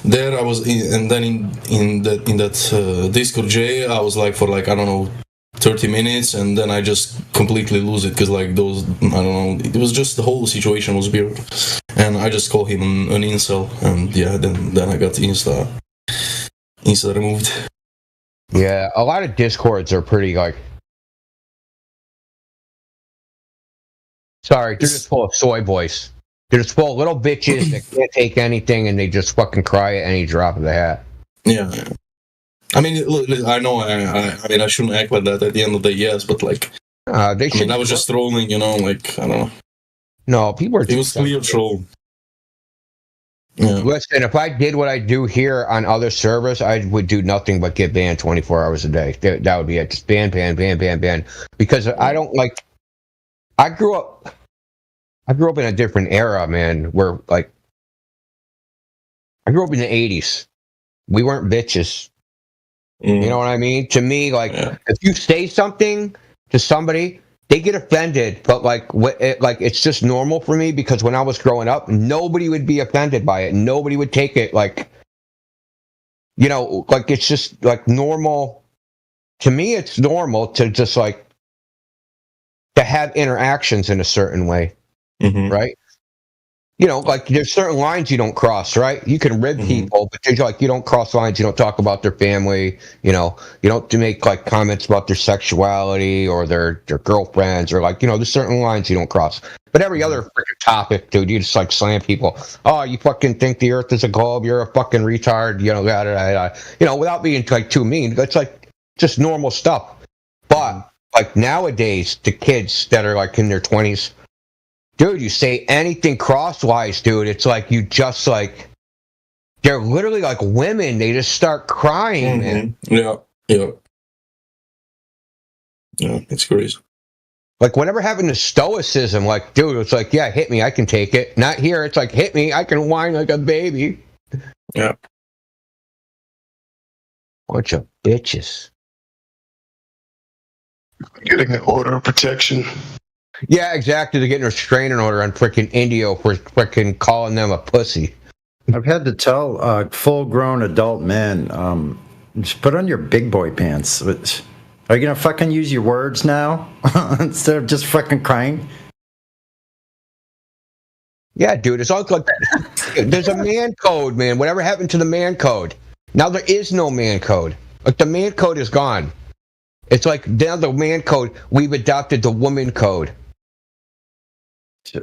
there I was, and then in that Discord jail, I was like for like, I don't know, 30 minutes, and then I just completely lose it because like those, I don't know, it was just the whole situation was weird, and I just call him an incel, and yeah, then I got insta removed. Yeah, a lot of Discords are pretty like. Sorry, they're just full of soy boys. They're just full of little bitches that can't take anything, and they just fucking cry at any drop of the hat. Yeah. I mean, look, I know. I mean, I shouldn't act like that at the end of the day, yes, but like, I was just trolling, you know. Like, I don't know. No, people are. It was clear troll. Yeah. Listen, if I did what I do here on other servers, I would do nothing but get banned 24 hours a day. That would be it. Just ban. Because I don't like. I grew up in a different era, man. Where like, I grew up in the 80s. We weren't bitches. You know what I mean? To me, like, if you say something to somebody, they get offended. But like, it's just normal for me because when I was growing up, nobody would be offended by it. Nobody would take it like, you know, like it's just like normal. To me, it's normal to just like to have interactions in a certain way, right? You know, like there's certain lines you don't cross, right? You can rib people, but there's like you don't cross lines. You don't talk about their family. You know, you don't make like comments about their sexuality or their girlfriends or like, you know, there's certain lines you don't cross. But every other freaking topic, dude, you just like slam people. Oh, you fucking think the Earth is a globe? You're a fucking retard. You know, you know, without being like too mean. It's like just normal stuff. But like nowadays, the kids that are like in their 20s. Dude, you say anything crosswise, dude, it's like you just like, they're literally like women. They just start crying, man. Yeah, it's crazy. Like whatever happened to stoicism? Like, dude, it's like, yeah, hit me, I can take it. Not here, it's like, hit me, I can whine like a baby. Yeah. Bunch of bitches. Getting an order of protection. Yeah, exactly. They're getting a restraining order on freaking Indio for freaking calling them a pussy. I've had to tell full-grown adult men, just put on your big boy pants. Are you gonna fucking use your words now instead of just fucking crying? Yeah, dude. It's all like there's a man code, man. Whatever happened to the man code? Now there is no man code. Like the man code is gone. It's like now the man code. We've adopted the woman code.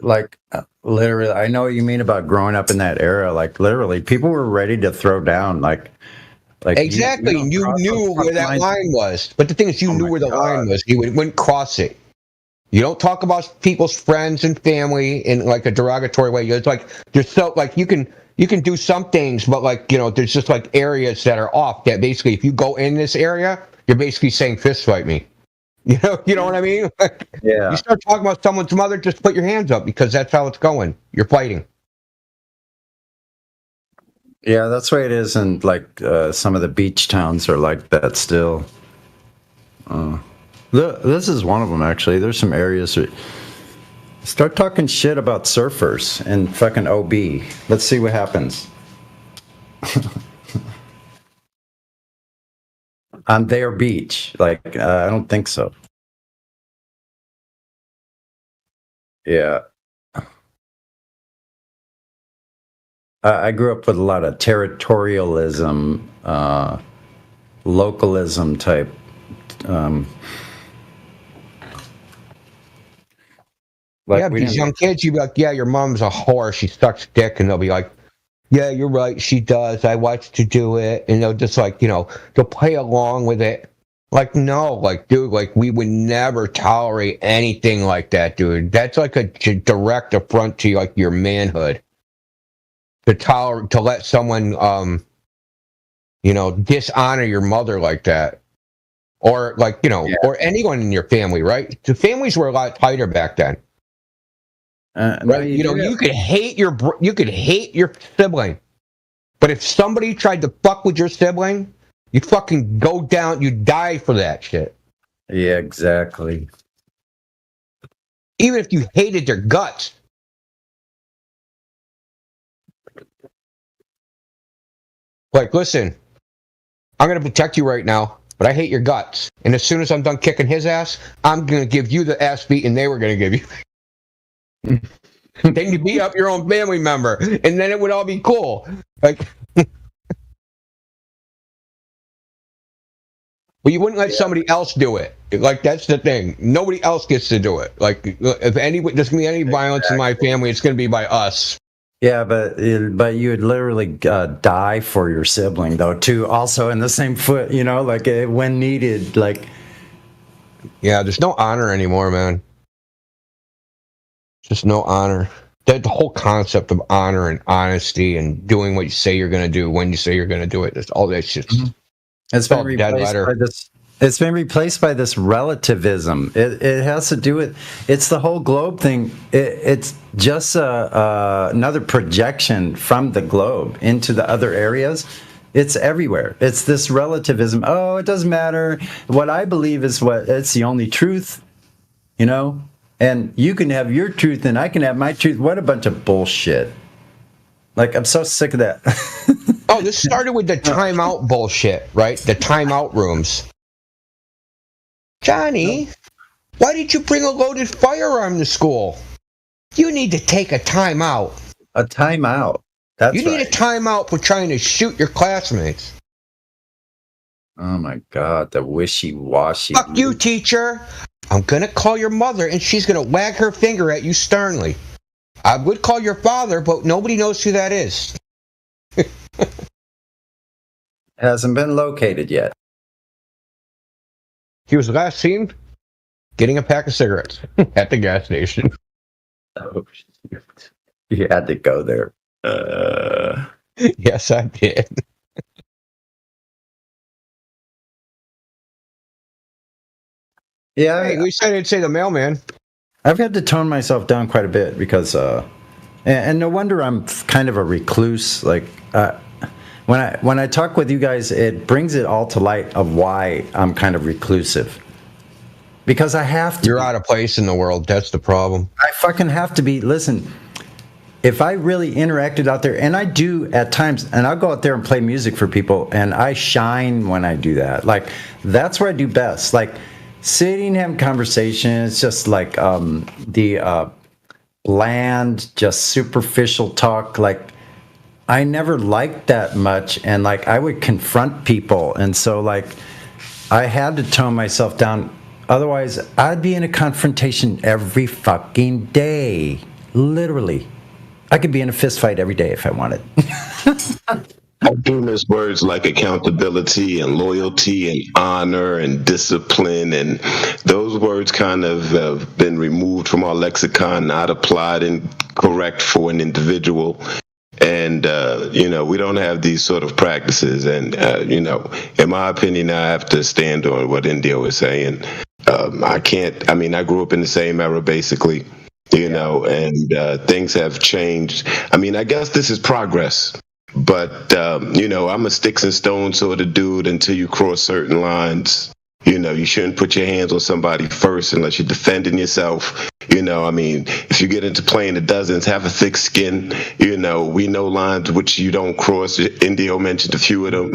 Like literally, I know what you mean about growing up in that era. Like literally, people were ready to throw down. Like exactly. You knew where that line was, but the thing is, you knew where the line was. You wouldn't cross it. You don't talk about people's friends and family in like a derogatory way. It's like there's so like you can do some things, but like you know, there's just like areas that are off. That basically, if you go in this area, you're basically saying fist fight me. You know what I mean? Yeah. You start talking about someone's mother, just put your hands up because that's how it's going. You're fighting. Yeah, that's the way it is, and like some of the beach towns are like that still. This is one of them actually. There's some areas that start talking shit about surfers and fucking OB. Let's see what happens. On their beach. Like, I don't think so. Yeah. I grew up with a lot of territorialism, localism type. Yeah, these young kids, you'd be like, yeah, your mom's a whore. She sucks dick. And they'll be like, yeah, you're right. She does. I watched her do it. And they'll just like, you know, they'll play along with it. Like, no, like, dude, like, we would never tolerate anything like that, dude. That's like a direct affront to like your manhood. to let someone dishonor your mother like that, or or anyone in your family, right? The families were a lot tighter back then. Right? You could hate your sibling, but if somebody tried to fuck with your sibling, you fucking go down, you die for that shit. Yeah, exactly. Even if you hated their guts. Like, listen, I'm going to protect you right now, but I hate your guts. And as soon as I'm done kicking his ass, I'm going to give you the ass beating they were going to give you. Then you beat up your own family member, and then it would all be cool. Like, but you wouldn't let somebody else do it. Like, that's the thing. Nobody else gets to do it. Like, if there's going to be any violence in my family, it's going to be by us. Yeah, but you would literally die for your sibling, though, too. Also in the same foot, like when needed, like. Yeah, there's no honor anymore, man. Just no honor. The whole concept of honor and honesty and doing what you say you're going to do when you say you're going to do it. All that shit. It's been replaced by this. It's been replaced by this relativism. It has to do with. It's the whole globe thing. It's just another projection from the globe into the other areas. It's everywhere. It's this relativism. Oh, it doesn't matter. What I believe is it's the only truth. And you can have your truth and I can have my truth. What a bunch of bullshit. Like, I'm so sick of that. Oh, this started with the timeout bullshit, right? The timeout rooms. Johnny, why did you bring a loaded firearm to school? You need to take a timeout. A timeout? That's You need a timeout for trying to shoot your classmates. Oh my God, the wishy-washy. Fuck you, teacher. I'm going to call your mother and she's going to wag her finger at you sternly. I would call your father, but nobody knows who that is. Hasn't been located yet. He was last seen getting a pack of cigarettes at the gas station. Oh, you had to go there. Yes, I did. Yeah, hey, we said I'd say the mailman. I've had to tone myself down quite a bit because, and no wonder I'm kind of a recluse. Like, when I talk with you guys, it brings it all to light of why I'm kind of reclusive. Because I have to. You're out of place in the world. That's the problem. I fucking have to be. Listen, if I really interacted out there, and I do at times, and I'll go out there and play music for people, and I shine when I do that. Like, that's where I do best. Like, sitting, having conversations, just like the bland, just superficial talk. Like, I never liked that much, and like I would confront people, and so like I had to tone myself down. Otherwise, I'd be in a confrontation every fucking day. Literally, I could be in a fist fight every day if I wanted. I do miss words like accountability and loyalty and honor and discipline, and those words kind of have been removed from our lexicon, not applied and correct for an individual. And, we don't have these sort of practices. And, in my opinion, I have to stand on what Indio is saying. I grew up in the same era, basically, and things have changed. I mean, I guess this is progress. But, I'm a sticks and stones sort of dude until you cross certain lines. You shouldn't put your hands on somebody first unless you're defending yourself. If you get into playing the dozens, have a thick skin. We know lines which you don't cross. Indio mentioned a few of them.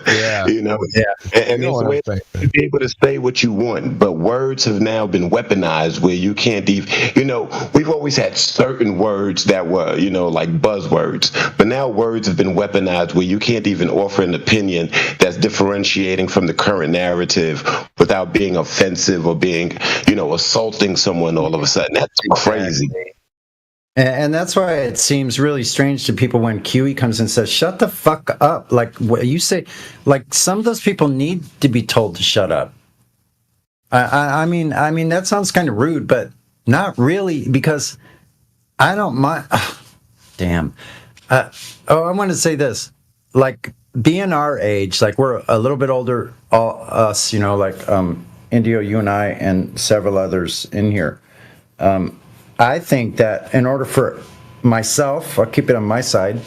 Yeah. And there's a way to be able to say what you want, but words have now been weaponized where you can't even, we've always had certain words that were, like buzzwords, but now words have been weaponized where you can't even offer an opinion that's differentiating from the current narrative without being offensive or being, assaulting someone all of a sudden. That's crazy. And that's why it seems really strange to people when QE comes and says, shut the fuck up. Like what you say, like some of those people need to be told to shut up. I mean, that sounds kind of rude, but not really, because I don't mind. Damn. I want to say this. Like, being our age, like, we're a little bit older, all us, you know, like, Indio, you and I, and several others in here. I think that in order for myself, I'll keep it on my side,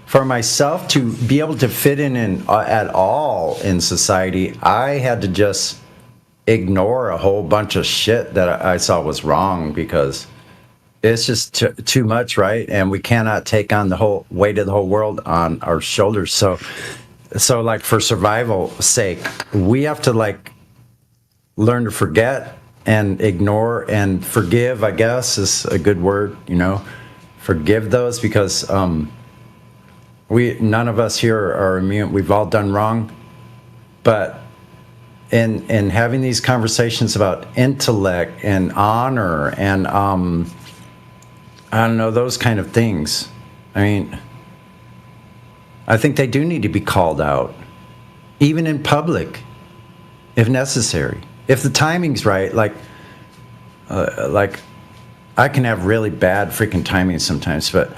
for myself to be able to fit in at all in society, I had to just ignore a whole bunch of shit that I saw was wrong, because it's just too much, right? And we cannot take on the whole weight of the whole world on our shoulders. So like, for survival's sake, we have to like learn to forget and ignore and forgive, I guess is a good word, you know, forgive those, because none of us here are immune. We've all done wrong, but in having these conversations about intellect and honor and I don't know, those kind of things, I mean, I think they do need to be called out, even in public, if necessary. If the timing's right, like I can have really bad freaking timing sometimes, but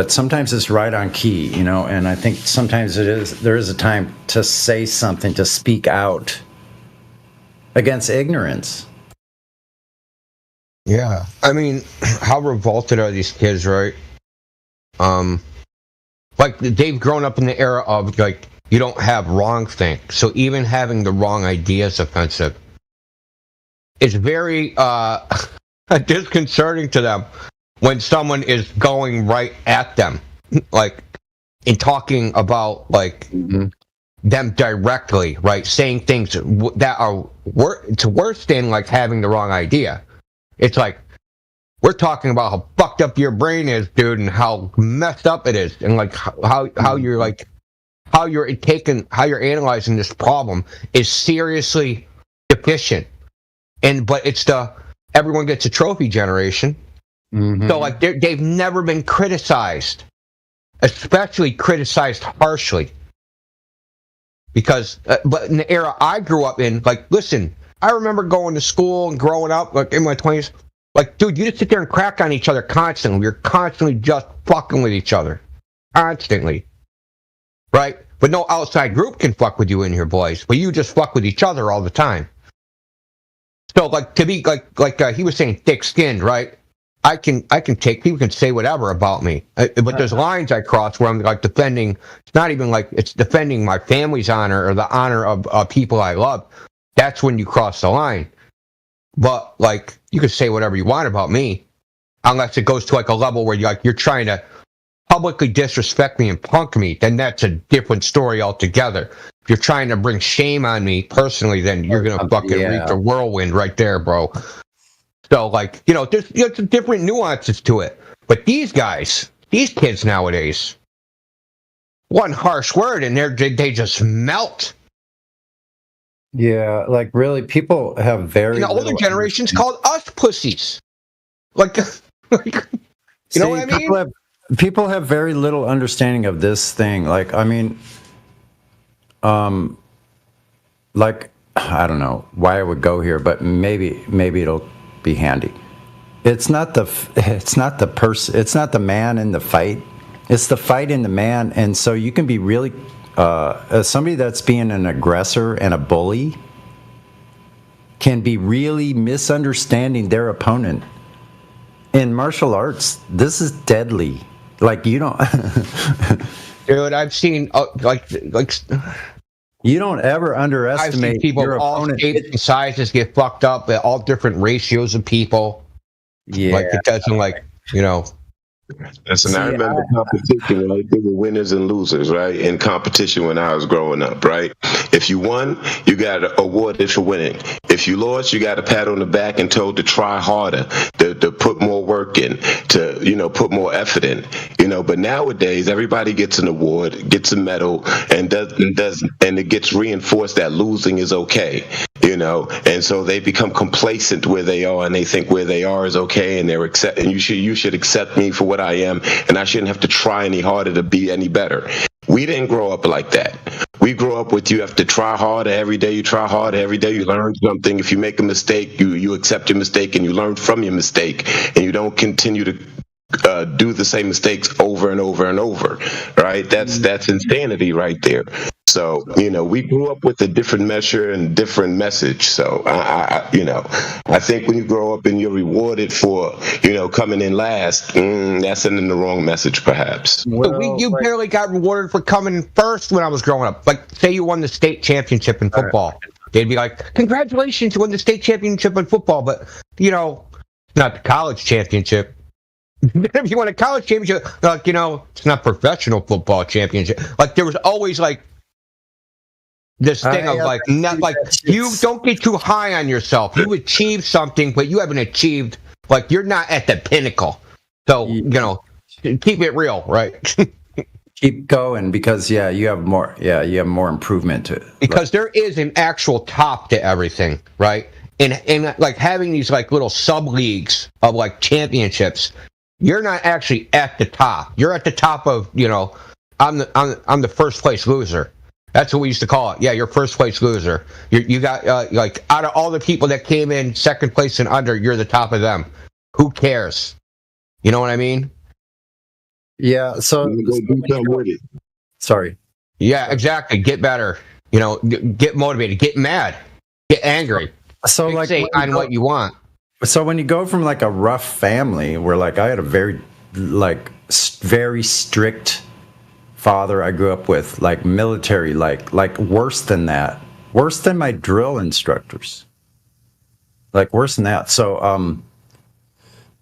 sometimes it's right on key, you know. And I think sometimes there is a time to say something, to speak out against ignorance. Yeah, I mean, how revolted are these kids, right? Like, they've grown up in the era of, like, you don't have wrong think, so even having the wrong idea is offensive. It's very disconcerting to them when someone is going right at them, like, in talking about, like, them directly, right? Saying things that are it's worse than, like, having the wrong idea. It's like, we're talking about how fucked up your brain is, dude, and how messed up it is, and like how you're like how you're analyzing this problem is seriously deficient. But it's everyone gets a trophy generation. So like they've never been criticized, especially criticized harshly. Because but in the era I grew up in, like, listen, I remember going to school and growing up, like, in my 20s. Like, dude, you just sit there and crack on each other constantly. You're constantly just fucking with each other. Constantly. Right? But no outside group can fuck with you in here, boys. But you just fuck with each other all the time. So, like, to be, like he was saying, thick-skinned, right? I can take, people can say whatever about me. But there's lines I cross where I'm, like, defending, it's not even like, it's defending my family's honor or the honor of people I love. That's when you cross the line. But, like, you can say whatever you want about me, unless it goes to, like, a level where you're trying to publicly disrespect me and punk me, then that's a different story altogether. If you're trying to bring shame on me personally, then you're going to fucking reap the whirlwind right there, bro. So, like, you know, there's different nuances to it. But these guys, these kids nowadays, one harsh word and they just melt. Yeah, like, really, people have very. The older generations called us pussies. Like you know what I mean? People have very little understanding of this thing. Like, I mean, like, I don't know why I would go here, but maybe it'll be handy. It's not the person. It's not the man in the fight. It's the fight in the man. And so you can be really as somebody that's being an aggressor and a bully can be really misunderstanding their opponent. In martial arts, this is deadly. Like, you don't. Dude, I've seen like. You don't ever underestimate. I've seen people your of all opponent. shapes and sizes get fucked up at all different ratios of people. Yeah, like, it doesn't, like, you know. Listen, I remember competition, right? There were winners and losers, right? In competition when I was growing up, right? If you won, you got awarded for winning. If you lost, you got a pat on the back and told to try harder, to put more work in, to, you know, put more effort in, you know. But nowadays, everybody gets an award, gets a medal, and it gets reinforced that losing is okay, you know. And so they become complacent where they are, and they think where they are is okay, and you should accept me for what I am, and I shouldn't have to try any harder to be any better. We didn't grow up like that. We grew up with, you have to try harder every day. You try harder every day. You learn something. If you make a mistake, you accept your mistake and you learn from your mistake, and you don't continue to do the same mistakes over and over and over, right? That's insanity right there. So, we grew up with a different measure and different message. So, I think when you grow up and you're rewarded for, coming in last, that's sending the wrong message, perhaps. You barely got rewarded for coming first when I was growing up. Like, say you won the state championship in football. They'd be like, congratulations, you won the state championship in football. But, not the college championship. If you won a college championship, like, it's not professional football championship. Like, there was always, like, this thing of, like, not like, you don't get too high on yourself. You achieved something, but you haven't achieved, like, you're not at the pinnacle. So, keep it real, right? Keep going because, you have more improvement to it. Because there is an actual top to everything, right? And like, having these, like, little sub-leagues of, like, championships, you're not actually at the top. You're at the top of, I'm the first place loser. That's what we used to call it. Yeah, you're first place loser. You got like, out of all the people that came in second place and under, you're the top of them. Who cares? You know what I mean? Yeah. So sorry. Yeah, exactly. Get better. Get motivated. Get mad. Get angry. So fixate on what you want. So when you go from, like, a rough family where, like, I had a very strict father I grew up with, like, military, like worse than that, worse than my drill instructors, like worse than that. So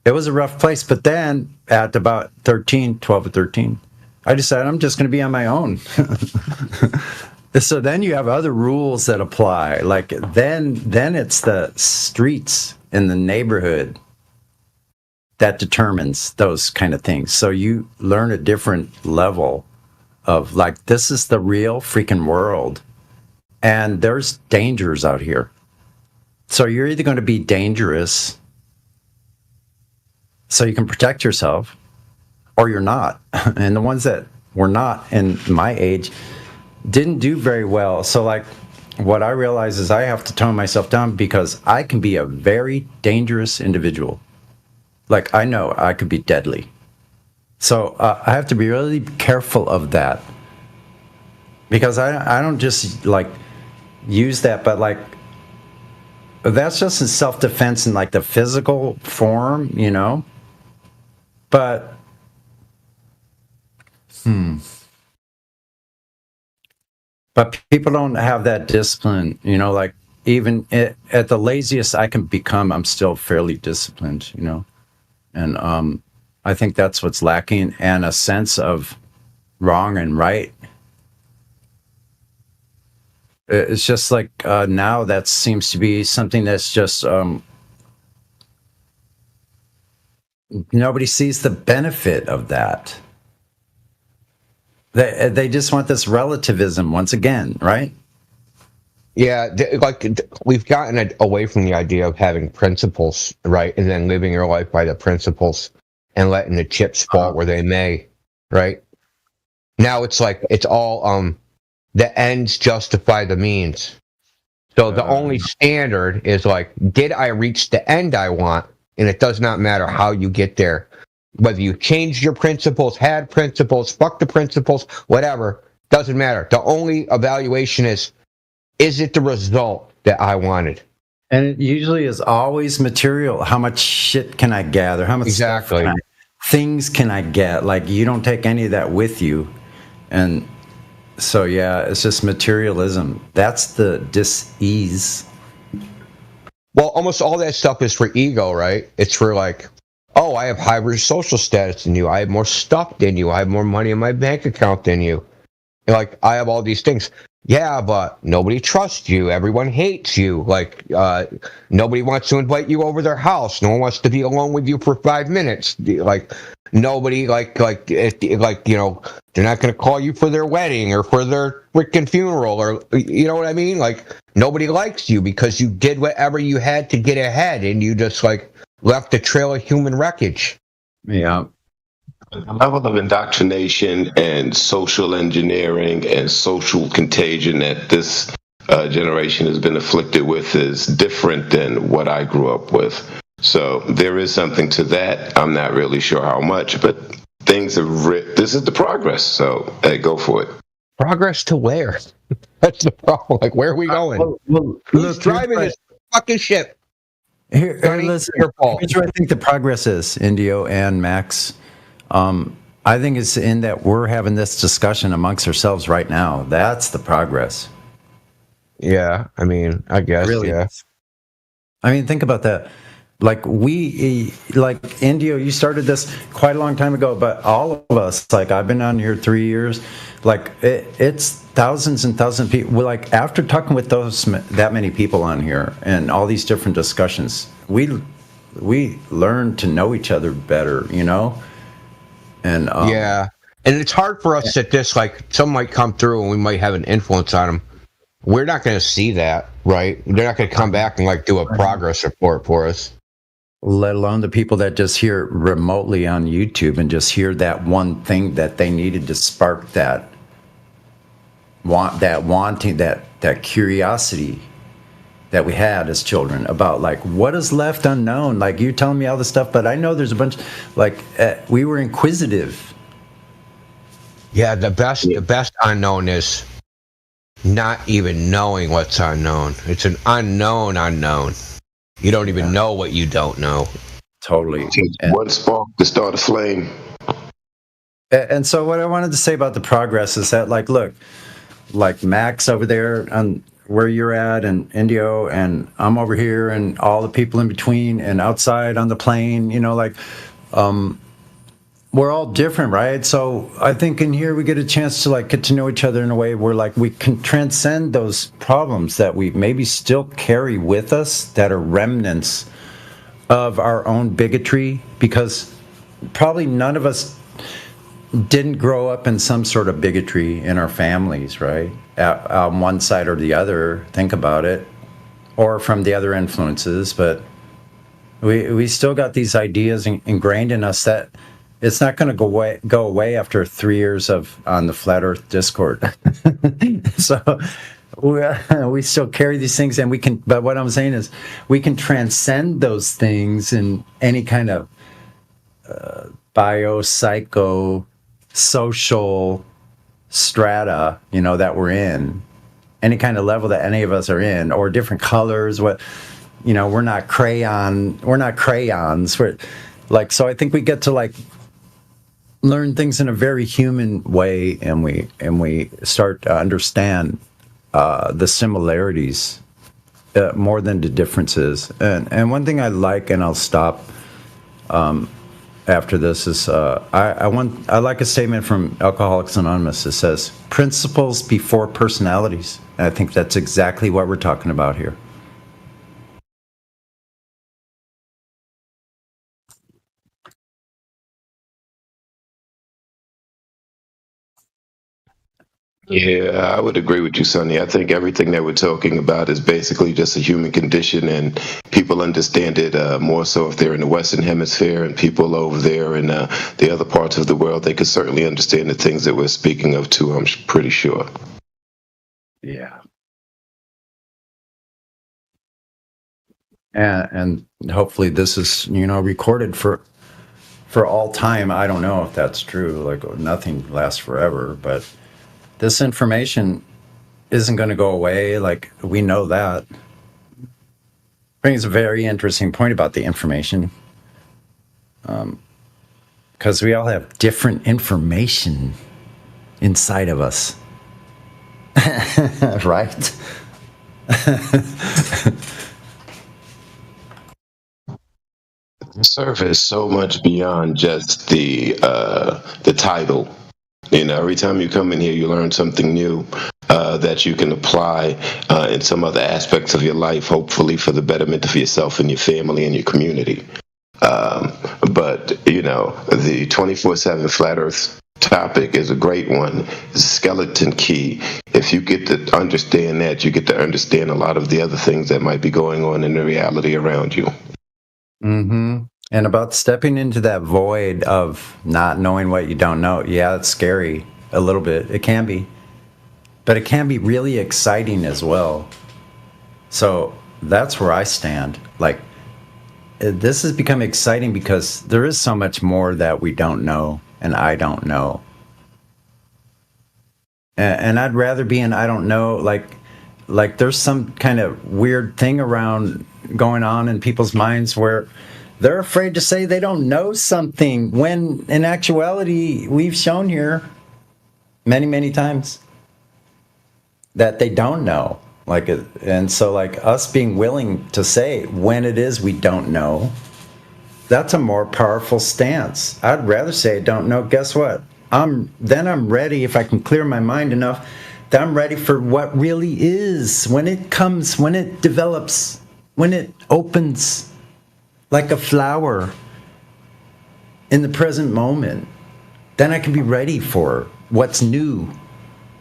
it was a rough place. But then at about 12 or 13, I decided I'm just going to be on my own. So then you have other rules that apply. Like then it's the streets in the neighborhood that determines those kind of things. So you learn a different level of, like, this is the real freaking world. And there's dangers out here. So you're either going to be dangerous so you can protect yourself, or you're not. And the ones that were not in my age didn't do very well. So, like, what I realize is I have to tone myself down because I can be a very dangerous individual. Like, I know I could be deadly. So I have to be really careful of that. Because I don't just, like, use that, but, like, that's just in self-defense in, like, the physical form, But, But people don't have that discipline, like, even at the laziest I can become, I'm still fairly disciplined, And I think that's what's lacking, and a sense of wrong and right. It's just like now that seems to be something that's just nobody sees the benefit of that. They just want this relativism once again, right? Yeah, we've gotten away from the idea of having principles, right? And then living your life by the principles and letting the chips fall where they may, right? Now it's like, it's all the ends justify the means. So the only standard is, like, did I reach the end I want? And it does not matter how you get there. Whether you changed your principles, had principles, fuck the principles, whatever, doesn't matter. The only evaluation is it the result that I wanted? And it usually is always material. How much shit can I gather? How much things can I get? Like, you don't take any of that with you. And so, yeah, it's just materialism. That's the dis-ease. Well, almost all that stuff is for ego, right? It's for, like, oh, I have higher social status than you. I have more stuff than you. I have more money in my bank account than you. And, like, I have all these things. Yeah, but nobody trusts you. Everyone hates you. Like, nobody wants to invite you over their house. No one wants to be alone with you for 5 minutes. Like, nobody, like they're not going to call you for their wedding or for their freaking funeral, or, you know what I mean? Like, nobody likes you because you did whatever you had to get ahead, and you just, like, left a trail of human wreckage. Yeah. The level of indoctrination and social engineering and social contagion that this generation has been afflicted with is different than what I grew up with. So there is something to that. I'm not really sure how much, but things are. This is the progress. So hey, go for it. Progress to where? That's the problem. Like, where are we going? Who's driving this fucking ship? Listen, here's where I think the progress is, Indio and Max. I think it's in that we're having this discussion amongst ourselves right now. That's the progress. Yeah, I mean, I guess, really. Yeah. I mean, think about that. Like Indio, you started this quite a long time ago, but all of us, like I've been on here 3 years, like it's thousands and thousands of people. Like after talking with that many people on here and all these different discussions, we learn to know each other better, you know? And yeah, and it's hard for us to just like some might come through and we might have an influence on them. We're not going to see that, right? They're not going to come back and like do a progress report for us. Let alone the people that just hear remotely on YouTube and just hear that one thing that they needed to spark that wanting, that curiosity that we had as children about like what is left unknown. Like you're telling me all this stuff, but I know there's a bunch. Like we were inquisitive. Yeah, the best unknown is not even knowing what's unknown. It's an unknown unknown. You don't even know what you don't know. Totally. One spark to start a flame. And so what I wanted to say about the progress is that, like, look, like Max over there on where you're at and Indio, and I'm over here and all the people in between and outside on the plane, you know, like, we're all different, right? So I think in here we get a chance to like get to know each other in a way where like we can transcend those problems that we maybe still carry with us that are remnants of our own bigotry, because probably none of us didn't grow up in some sort of bigotry in our families, right? On one side or the other, think about it, or from the other influences, but we still got these ideas ingrained in us that it's not going to go away after 3 years on the Flat Earth Discord. So we still carry these things, and we can. But what I'm saying is, we can transcend those things in any kind of bio-psycho social strata, you know, that we're in, any kind of level that any of us are in, or different colors. What, you know, we're not crayons. We're like, so I think we get to like learn things in a very human way, and we start to understand the similarities more than the differences. And one thing I like, and I'll stop after this, is I like a statement from Alcoholics Anonymous that says principles before personalities. And I think that's exactly what we're talking about here. Yeah, I would agree with you, Sonny. I think everything that we're talking about is basically just a human condition, and people understand it more so if they're in the Western Hemisphere, and people over there in the other parts of the world, they could certainly understand the things that we're speaking of too, I'm pretty sure. Yeah. And hopefully this is, you know, recorded for all time. I don't know if that's true. Like, nothing lasts forever, but this information isn't going to go away. Like, we know that. Brings a very interesting point about the information. Because we all have different information inside of us. Right? Surf is so much beyond just the title. You know, every time you come in here, you learn something new that you can apply in some other aspects of your life, hopefully for the betterment of yourself and your family and your community. But, you know, the 24/7 Flat Earth topic is a great one. It's a skeleton key. If you get to understand that, you get to understand a lot of the other things that might be going on in the reality around you. Mm-hmm. And about stepping into that void of not knowing what you don't know. Yeah, it's scary a little bit. It can be. But it can be really exciting as well. So that's where I stand. Like, this has become exciting because there is so much more that we don't know, and I don't know. And I'd rather be in I don't know, like there's some kind of weird thing around going on in people's minds where they're afraid to say they don't know something, when in actuality, we've shown here many, many times that they don't know. And so us being willing to say when it is we don't know, that's a more powerful stance. I'd rather say I don't know. Guess what? I'm ready, if I can clear my mind enough, that I'm ready for what really is. When it comes, when it develops, when it opens like a flower in the present moment, then I can be ready for what's new,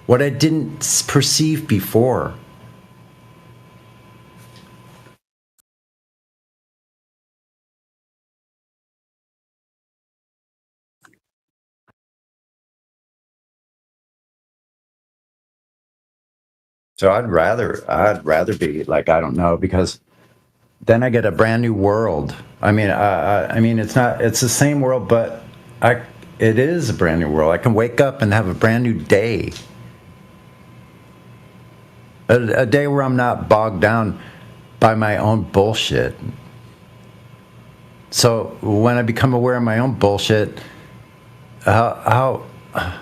what I didn't perceive before. So I'd rather be like, I don't know, because then I get a brand new world. I mean, it's the same world, but it is a brand new world. I can wake up and have a brand new day. A day where I'm not bogged down by my own bullshit. So when I become aware of my own bullshit, how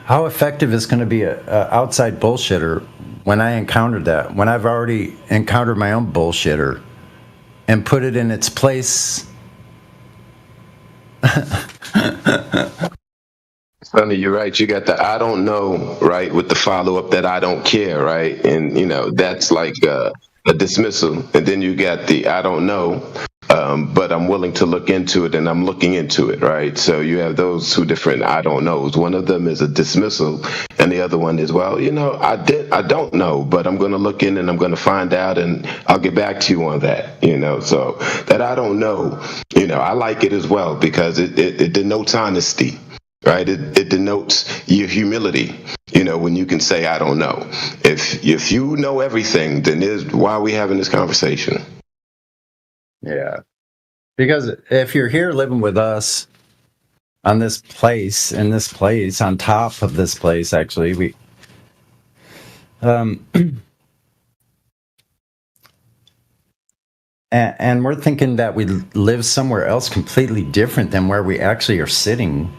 effective is going to be a outside bullshitter when I encountered that? When I've already encountered my own bullshitter and put it in its place. Sonny, you're right. You got the I don't know, right, with the follow-up that I don't care, right? And, that's like a dismissal. And then you got the I don't know, but I'm willing to look into it, and I'm looking into it, right? So you have those two different I don't knows. One of them is a dismissal, and the other one is, well, I don't know, but I'm going to look in and I'm going to find out, and I'll get back to you on that, So that I don't know, I like it as well because it denotes honesty. Right, it denotes your humility. When you can say I don't know. If you know everything, then why are we having this conversation? Yeah, because if you're here living with us on this place, in this place, on top of this place, actually, we and we're thinking that we live somewhere else completely different than where we actually are sitting.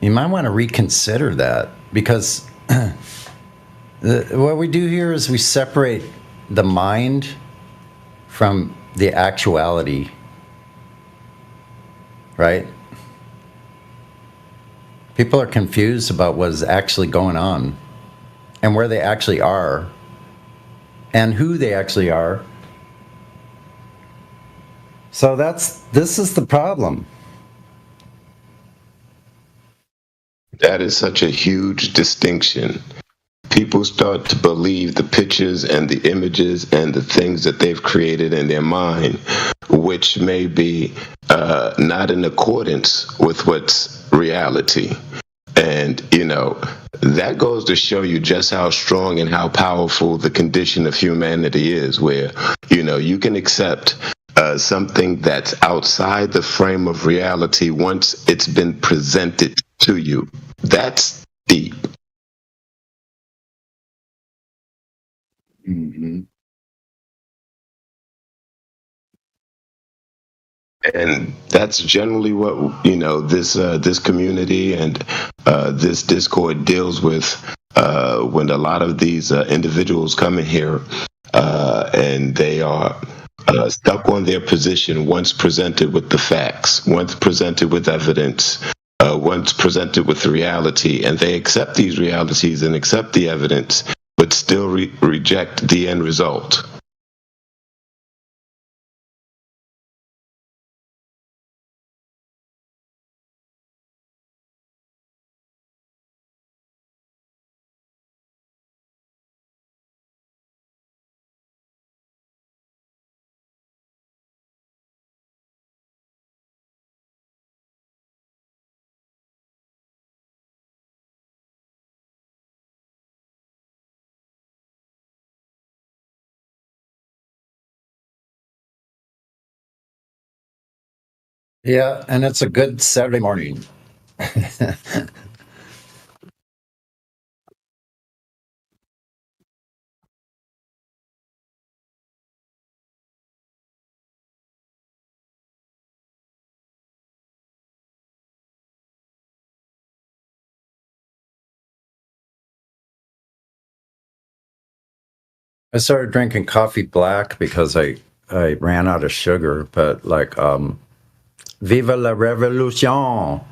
You might want to reconsider that, because what we do here is we separate the mind from the actuality, right? People are confused about what is actually going on and where they actually are and who they actually are. So this is the problem. That is such a huge distinction. People start to believe the pictures and the images and the things that they've created in their mind, which may be not in accordance with what's reality. And, that goes to show you just how strong and how powerful the condition of humanity is, where, you can accept something that's outside the frame of reality once it's been presented to you. That's deep. Mm-hmm. And that's generally what this community and this Discord deals with when a lot of these individuals come in here and they are stuck on their position once presented with the facts, once presented with evidence, once presented with reality, and they accept these realities and accept the evidence, but still reject the end result. Yeah, and it's a good Saturday morning. I started drinking coffee black because I ran out of sugar, but like Viva la Revolution.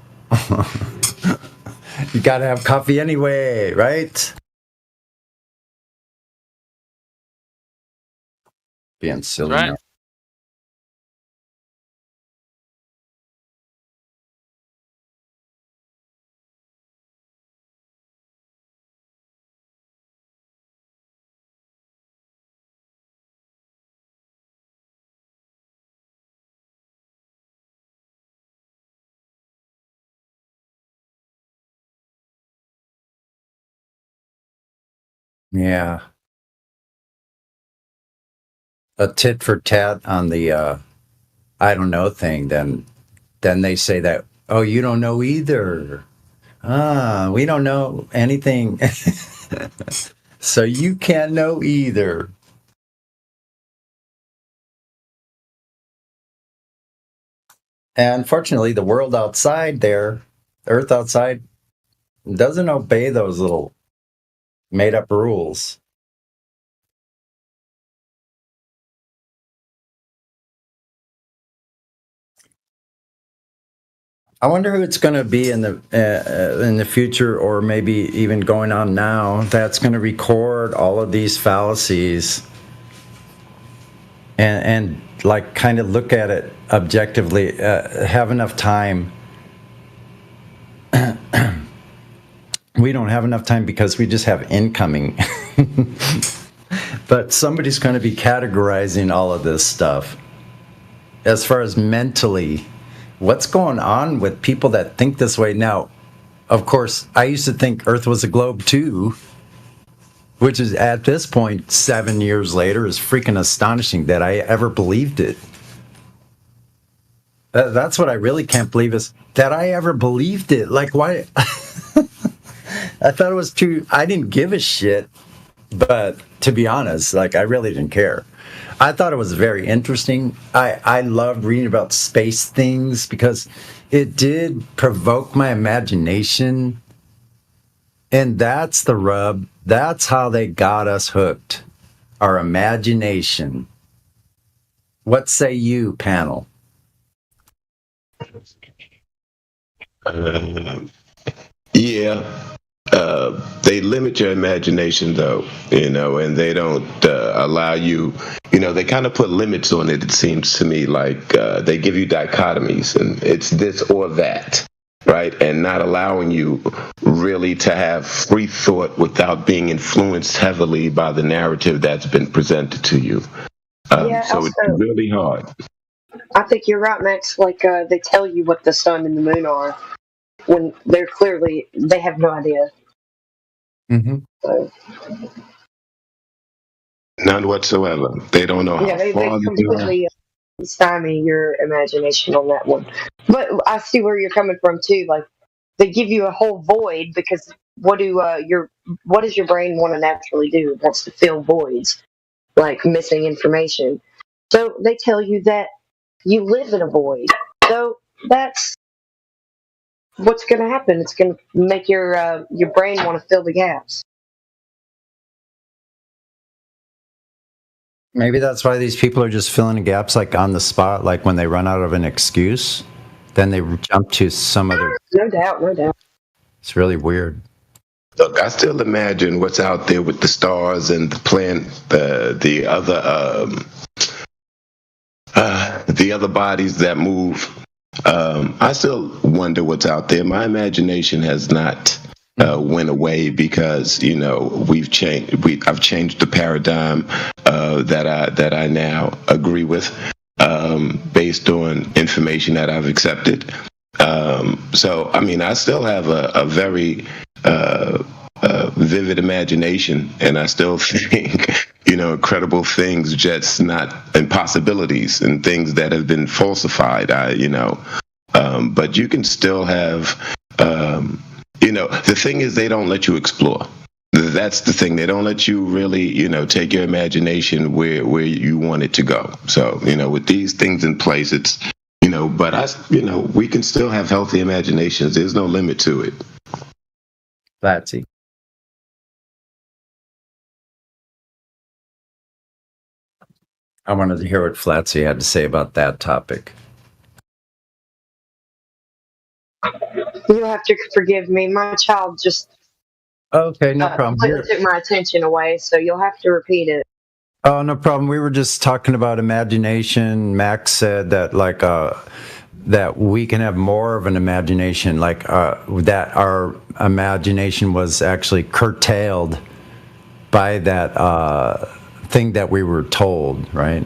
You gotta have coffee anyway, right? Being silly. Right. Now. Yeah. A tit for tat on the I don't know thing, then they say that, oh, you don't know either. We don't know anything. So you can't know either. And unfortunately, the world outside there, Earth outside, doesn't obey those little made up rules. I wonder who it's going to be in the future, or maybe even going on now, that's going to record all of these fallacies and like kind of look at it objectively, have enough time. We don't have enough time because we just have incoming. But somebody's going to be categorizing all of this stuff. As far as mentally, what's going on with people that think this way? Now, of course, I used to think Earth was a globe too, which is at this point, 7 years later, is freaking astonishing that I ever believed it. That's what I really can't believe, is that I ever believed it. Like, why? I thought it was too, I didn't give a shit, but to be honest, like, I really didn't care. I thought it was very interesting. I loved reading about space things because it did provoke my imagination. And that's the rub. That's how they got us hooked. Our imagination. What say you, panel? Yeah. They limit your imagination, though, and they don't allow you, they kind of put limits on it, it seems to me, like they give you dichotomies, and it's this or that, right? And not allowing you really to have free thought without being influenced heavily by the narrative that's been presented to you. So it's really hard. I think you're right, Max. Like, they tell you what the sun and the moon are when they have no idea. Mm-hmm. So, none whatsoever. They don't know how they far completely stymie your imagination on that one. But I see where you're coming from too. Like, they give you a whole void because what does your brain want to naturally do? It wants to fill voids, like missing information. So they tell you that you live in a void. So that's what's going to happen. It's going to make your brain want to fill the gaps. Maybe that's why these people are just filling the gaps, like on the spot, like when they run out of an excuse, then they jump to some other. No doubt. It's really weird. Look, I still imagine what's out there with the stars and the planet, the other bodies that move. I still wonder what's out there. My imagination has not went away because we've changed. I've changed the paradigm that I now agree with based on information that I've accepted. So I mean, I still have a very vivid imagination, and I still think incredible things, just not impossibilities and things that have been falsified. But you can still have, the thing is they don't let you explore. That's the thing. They don't let you really, take your imagination where you want it to go. So, with these things in place, it's, but we can still have healthy imaginations. There's no limit to it. Flatsy. I wanted to hear what Flatsy had to say about that topic. You'll have to forgive me. My child just Okay, no problem. took my attention away, so you'll have to repeat it. Oh, no problem. We were just talking about imagination. Max said that that we can have more of an imagination, that our imagination was actually curtailed by that thing that we were told, right?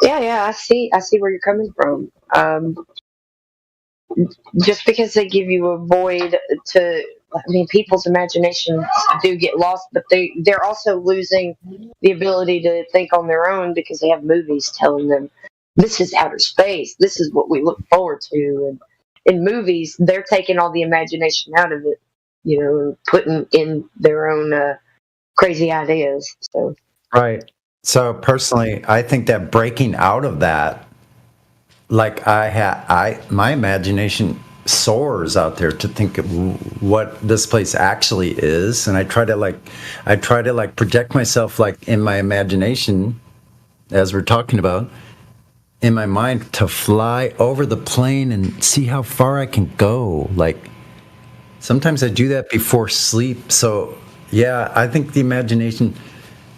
Yeah, I see where you're coming from. Just because they give you a void people's imaginations do get lost, but they're also losing the ability to think on their own because they have movies telling them this is outer space, this is what we look forward to, and in movies they're taking all the imagination out of it, and putting in their own crazy ideas. So Right. So personally, I think that breaking out of that, my imagination soars out there to think of what this place actually is, and I try to project myself in my imagination, as we're talking about, in my mind, to fly over the plane and see how far I can go. Sometimes I do that before sleep. So yeah, I think the imagination.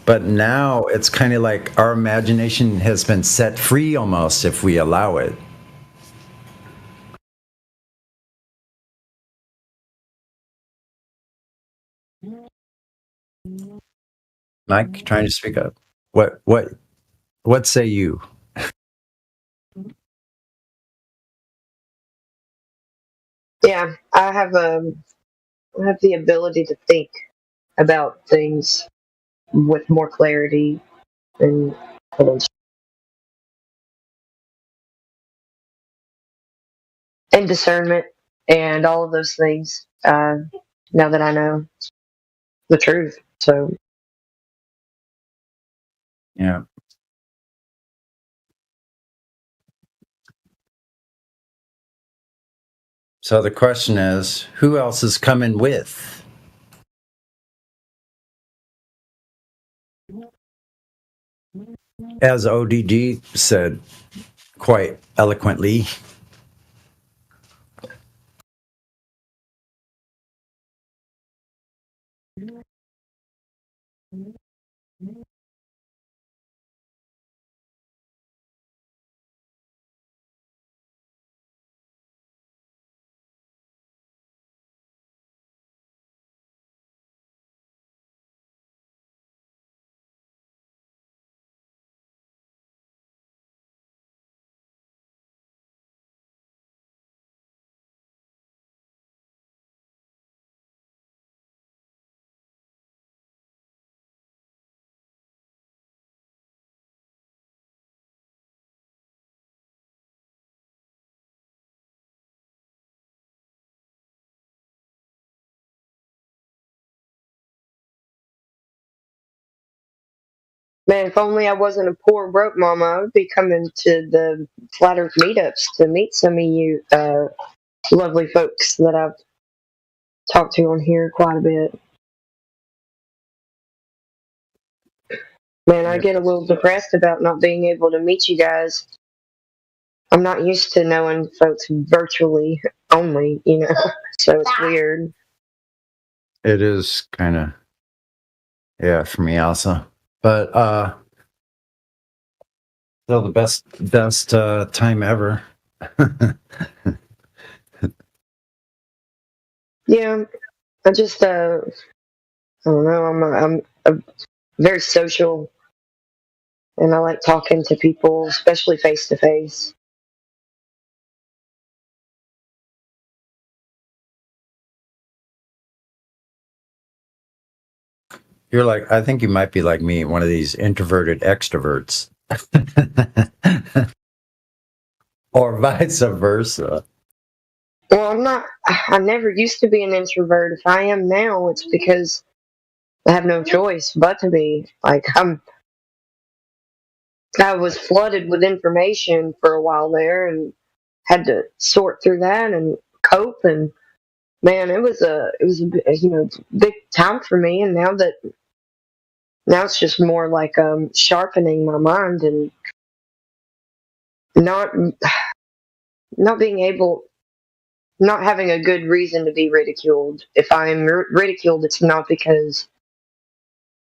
But now it's kind of like our imagination has been set free almost if we allow it. Mike, trying to speak up. What say you? yeah, I have the ability to think about things with more clarity and discernment and all of those things. Now that I know the truth, so Yeah. So the question is, who else is coming with? As ODG said quite eloquently, man, if only I wasn't a poor broke mama, I would be coming to the Flat Earth meetups to meet some of you lovely folks that I've talked to on here quite a bit. Man, I get a little depressed about not being able to meet you guys. I'm not used to knowing folks virtually only, so it's weird. it is kind of, yeah, for me also. But still the best time ever. Yeah, I just I don't know. I'm a very social, and I like talking to people, especially face to face. You're like, I think you might be like me, one of these introverted extroverts. Or vice versa. Well, I'm not. I never used to be an introvert. If I am now, it's because I have no choice but to be. Like I was flooded with information for a while there, and had to sort through that and cope. And man, it was a big time for me. And now it's just more like sharpening my mind and not being able. Not having a good reason to be ridiculed. If I'm ridiculed, it's not because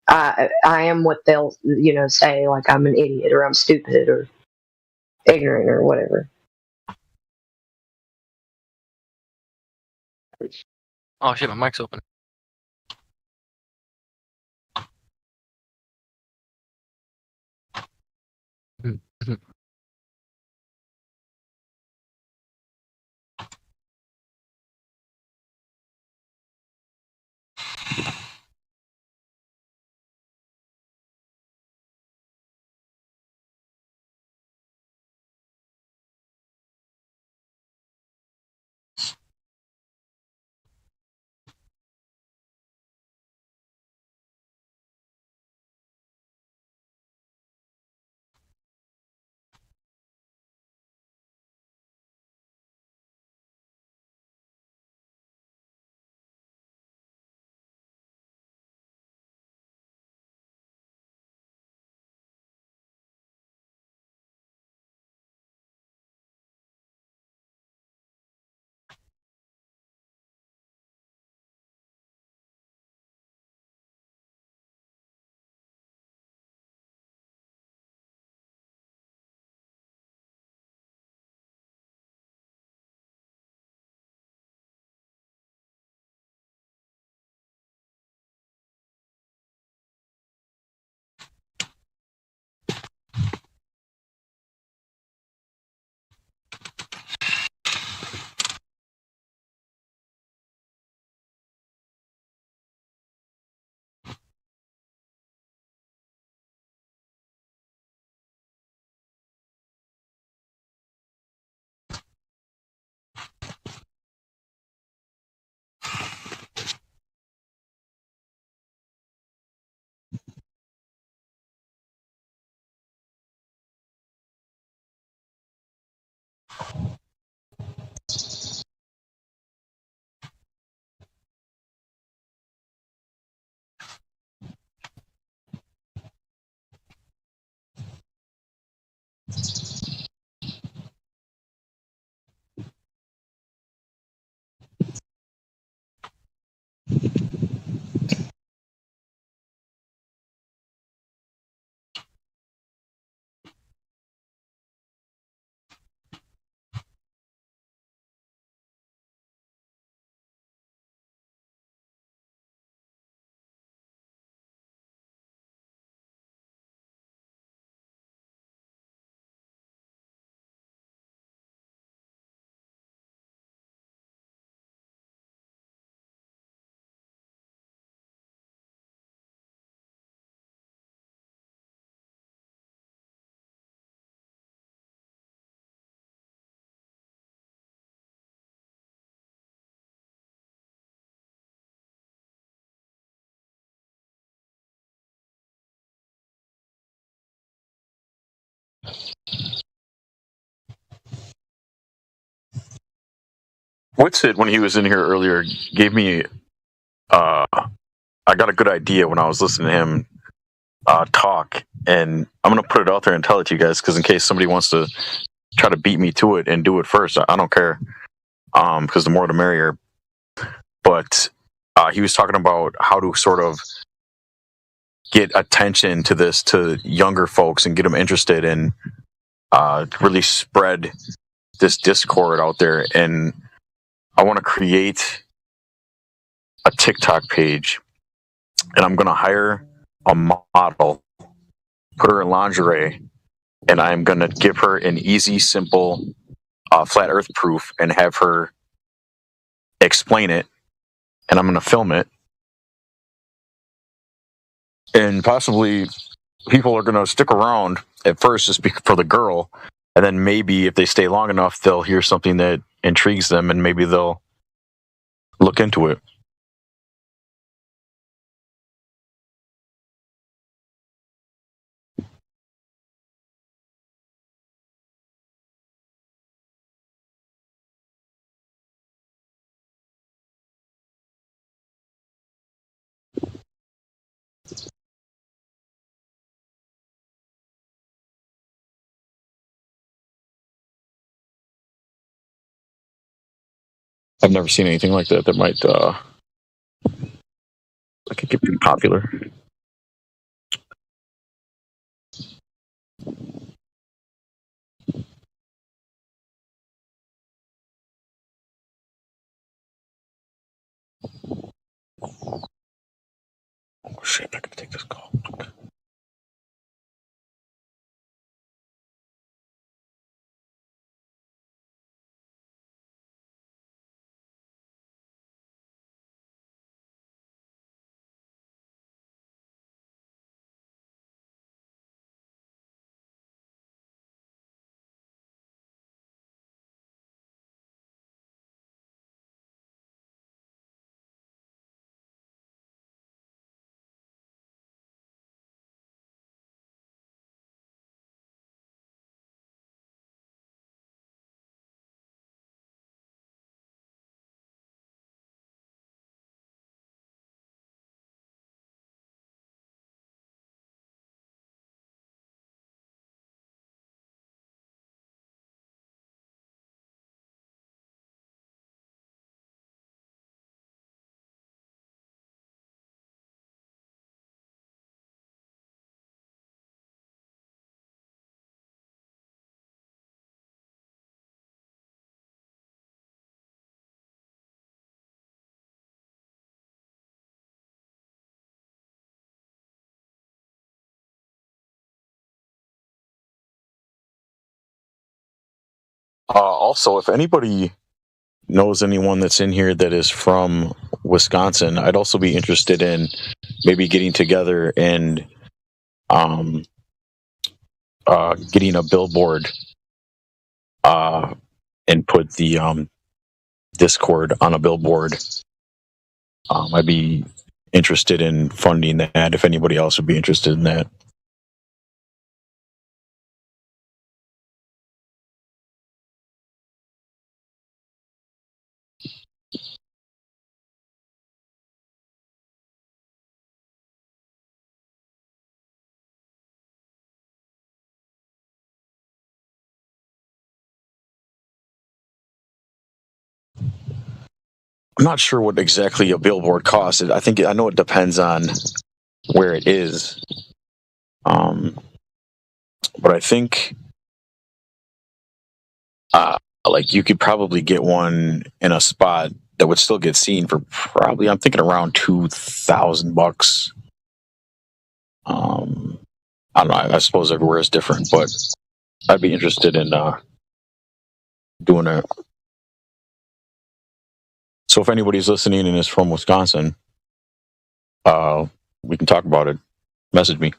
I am what they'll say, like I'm an idiot or I'm stupid or ignorant or whatever. Oh shit, my mic's open. Witsit, when he was in here earlier, gave me I got a good idea when I was listening to him talk, and I'm gonna put it out there and tell it to you guys, because in case somebody wants to try to beat me to it and do it first, I don't care, because the more the merrier. But he was talking about how to sort of get attention to this to younger folks and get them interested and really spread this Discord out there. And I want to create a TikTok page, and I'm going to hire a model, put her in lingerie, and I'm going to give her an easy, simple, flat earth proof and have her explain it. And I'm going to film it. and possibly people are going to stick around at first just for the girl, and then maybe if they stay long enough, they'll hear something that intrigues them, and maybe they'll look into it. I've never seen anything like that might like it could be popular. Oh shit, I gotta take this call. Also, if anybody knows anyone that's in here that is from Wisconsin, I'd also be interested in maybe getting together and getting a billboard and put the Discord on a billboard. I'd be interested in funding that if anybody else would be interested in that. I'm not sure what exactly a billboard costs. I know it depends on where it is. But I think like you could probably get one in a spot that would still get seen for probably, I'm thinking around $2,000. I don't know. I suppose everywhere is different, but I'd be interested in doing it. So if anybody's listening and is from Wisconsin, we can talk about it. Message me.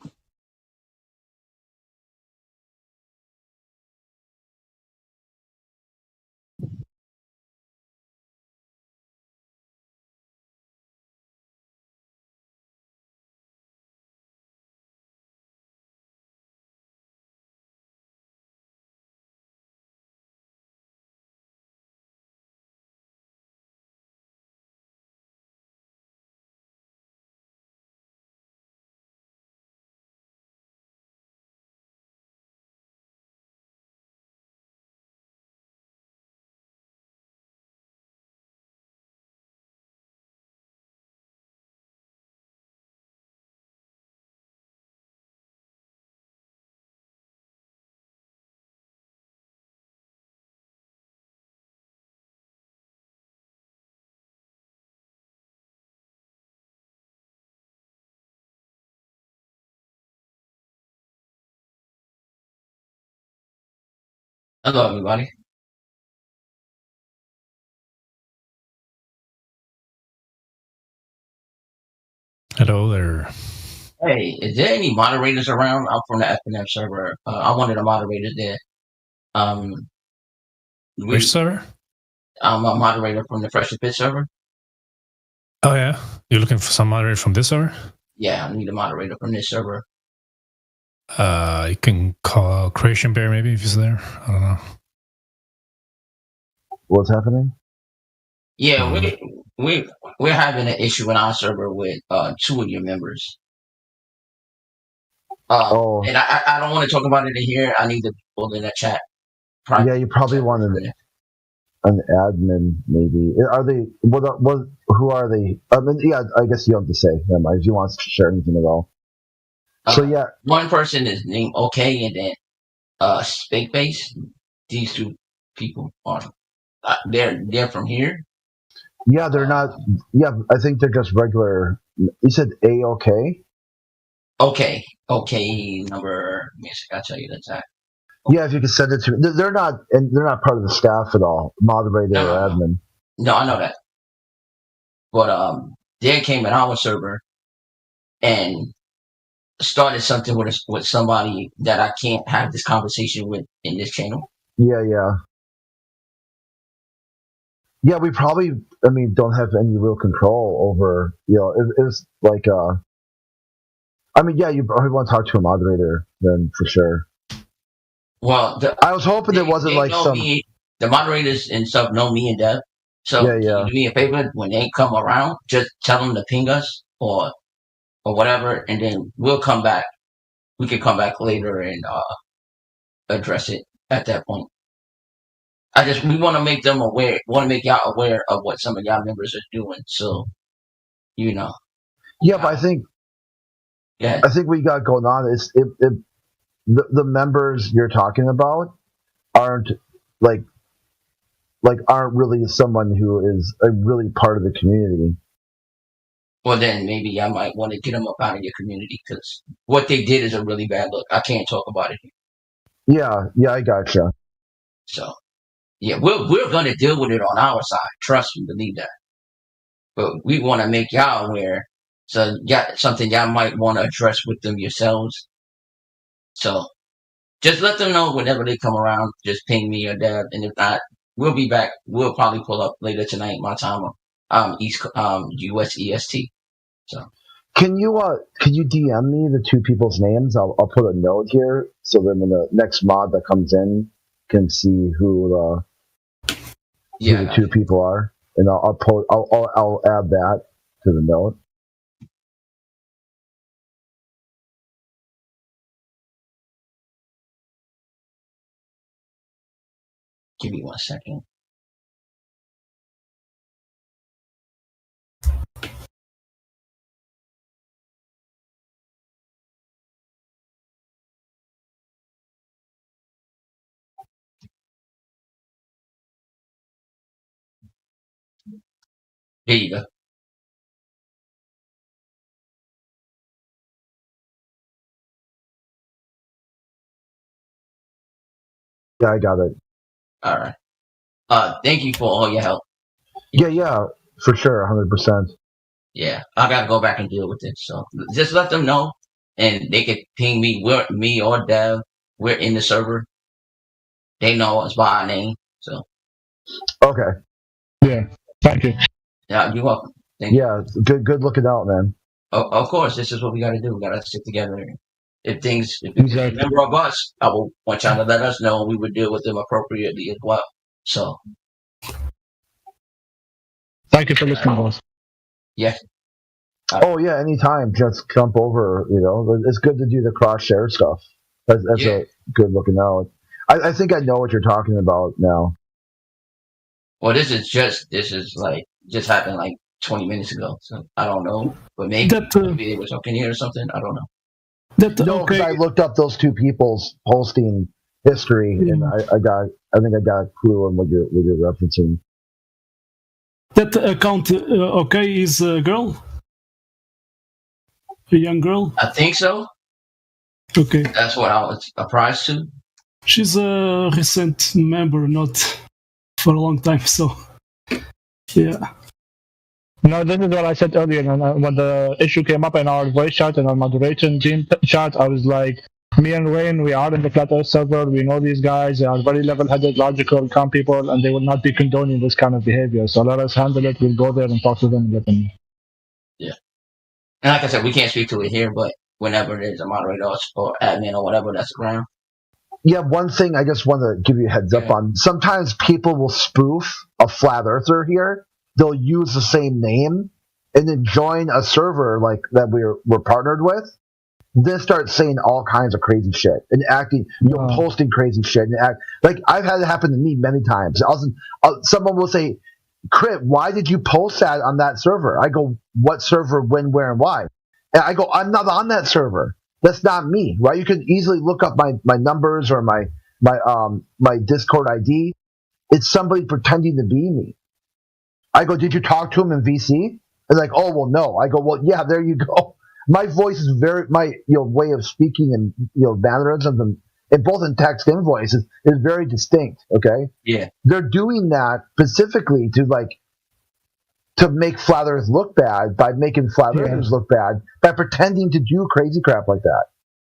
Hello, everybody. Hello there. Hey, is there any moderators around? I'm from the FNF server. I'm one of the moderators there. Which server? I'm a moderator from the Fresh Fit server. Oh yeah, you're looking for some moderator from this server? Yeah, I need a moderator from this server. You can call Creation Bear maybe if he's there. I don't know. What's happening? Yeah, we're having an issue in our server with 2 of your members. And I don't want to talk about it in here. I need the people in the chat. Yeah, you probably want an admin, maybe. Are they? What? Who are they? I mean, yeah, I guess you have to say. Never mind. If you want to share anything at all. So yeah, one person is named OK, and then Spake Base. These 2 people are they're from here. Yeah, they're not. Yeah, I think they're just regular. You said A-OK? Okay, number. I'll tell you the exact. Yeah, if you could send it to me. They're not part of the staff at all. Moderator or admin. No, I know that. But they came in our server and started something with somebody that I can't have this conversation with in this channel. Yeah. Yeah, we probably, don't have any real control over, it was like, you probably want to talk to a moderator then for sure. Well, I was hoping it wasn't like some... the moderators and stuff know me and Dev. So Can you do me a favor, when they come around, just tell them to ping us or whatever, and then we'll come back. We can come back later and address it at that point. We want to make them aware. Want to make y'all aware of what some of y'all members are doing. So, Yeah, but I think we got going on is the members you're talking about aren't aren't really someone who is a really part of the community. Well, then maybe I might want to get them up out of your community because what they did is a really bad look. I can't talk about it. Yeah, I gotcha. So. Yeah, we're going to deal with it on our side. Trust me, believe that. But we want to make y'all aware. So, something y'all might want to address with them yourselves. So, just let them know whenever they come around. Just ping me or Deb, and if not, we'll be back. We'll probably pull up later tonight, my time, US EST. So, can you DM me the 2 people's names? I'll put a note here so then when the next mod that comes in can see who the 2 people are, and I'll add that to the note. Give me 1 second. Here you go. Yeah, I got it. All right. Thank you for all your help. Yeah, for sure, 100%. Yeah, I gotta go back and deal with it. So just let them know, and they can ping me. Me or Dev. We're in the server. They know us by our name. So. Okay. Yeah. Thank you. Yeah, you're welcome. Thank you. Good looking out, man. Of course, this is what we got to do. We got to stick together. If you're a member of us, I will want y'all to let us know, and we would deal with them appropriately as well. So. Thank you for listening, boss. Yeah. Oh yeah, anytime. Just jump over. It's good to do the cross share stuff. That's a good looking out. I think I know what you're talking about now. Well, this just happened like 20 minutes ago, so I don't know, but maybe they were talking here or something. I don't know. No, because I looked up those 2 people's posting history, and I think I got a clue on what you're referencing. That account, is a girl, a young girl. I think so. Okay, that's what I was surprised to. She's a recent member, not for a long time, so yeah. No, this is what I said earlier. When the issue came up in our voice chat and our moderation team chat, I was like, me and Wayne, we are in the Flat Earth server. We know these guys. They are very level-headed, logical, calm people, and they will not be condoning this kind of behavior. So let us handle it. We'll go there and talk to them and let them know. Yeah. And like I said, we can't speak to it here, but whenever there's a moderator or admin or whatever that's around. Yeah, one thing I just want to give you a heads up on. Sometimes people will spoof a flat earther here. They'll use the same name and then join a server like that we're partnered with. Then start saying all kinds of crazy shit and acting, posting crazy shit and act like I've had it happen to me many times. Someone will say, "Crit, why did you post that on that server?" I go, "What server? When? Where? And why?" And I go, "I'm not on that server. That's not me." Right? You can easily look up my numbers or my Discord ID. It's somebody pretending to be me. I go, "Did you talk to him in VC?" They're like, "Oh, well, no." I go, "Well, yeah, there you go." My voice is my way of speaking and mannerisms and both in text and voice is very distinct. Okay. Yeah. They're doing that specifically to make Flat Earth look bad by making Flat Earthers look bad by pretending to do crazy crap like that.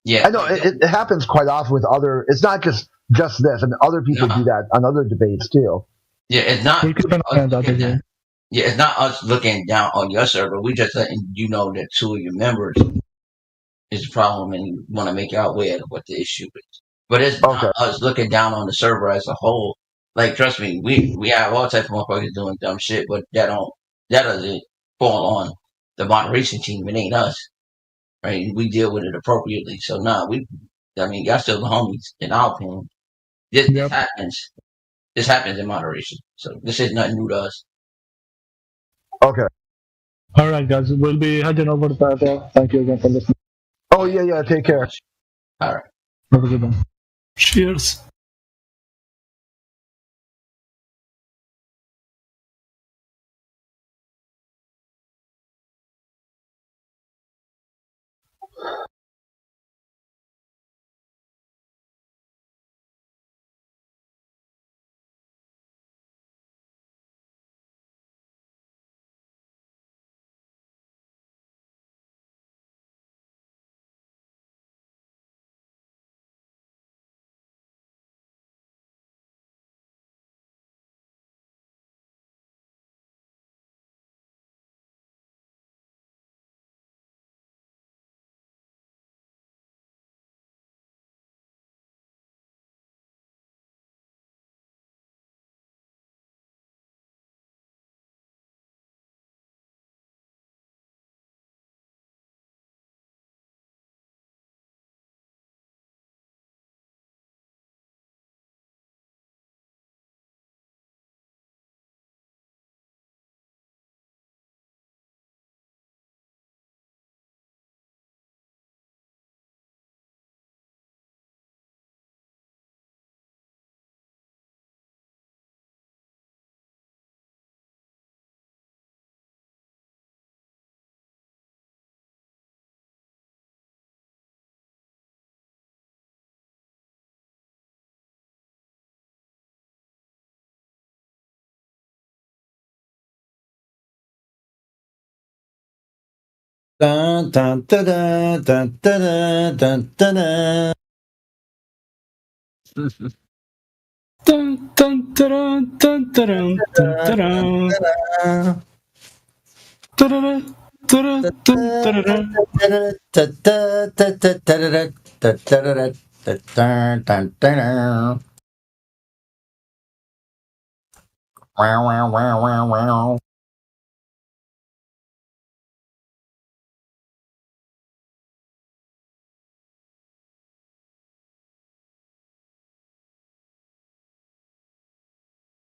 Yeah. I know it happens quite often with other. It's not just this, and other people do that on other debates too. Yeah, it's not. It's not us looking down on your server. We just letting you know that two of your members is a problem, and you want to make you aware of what the issue is. But it's not us looking down on the server as a whole. Like, trust me, we have all types of motherfuckers doing dumb shit, but that doesn't fall on the moderation team. It ain't us, right? We deal with it appropriately. So y'all still the homies in our opinion. This happens. This happens in moderation. So this is nothing new to us. Okay. All right, guys. We'll be heading over to that. Thank you again for listening. Oh, yeah. Take care. All right. Have a good one. Cheers. Dun, dun, dun, dun, dun, dun, dun, dun, dun. Dun, dun, dun, dun, dun, dun, dun.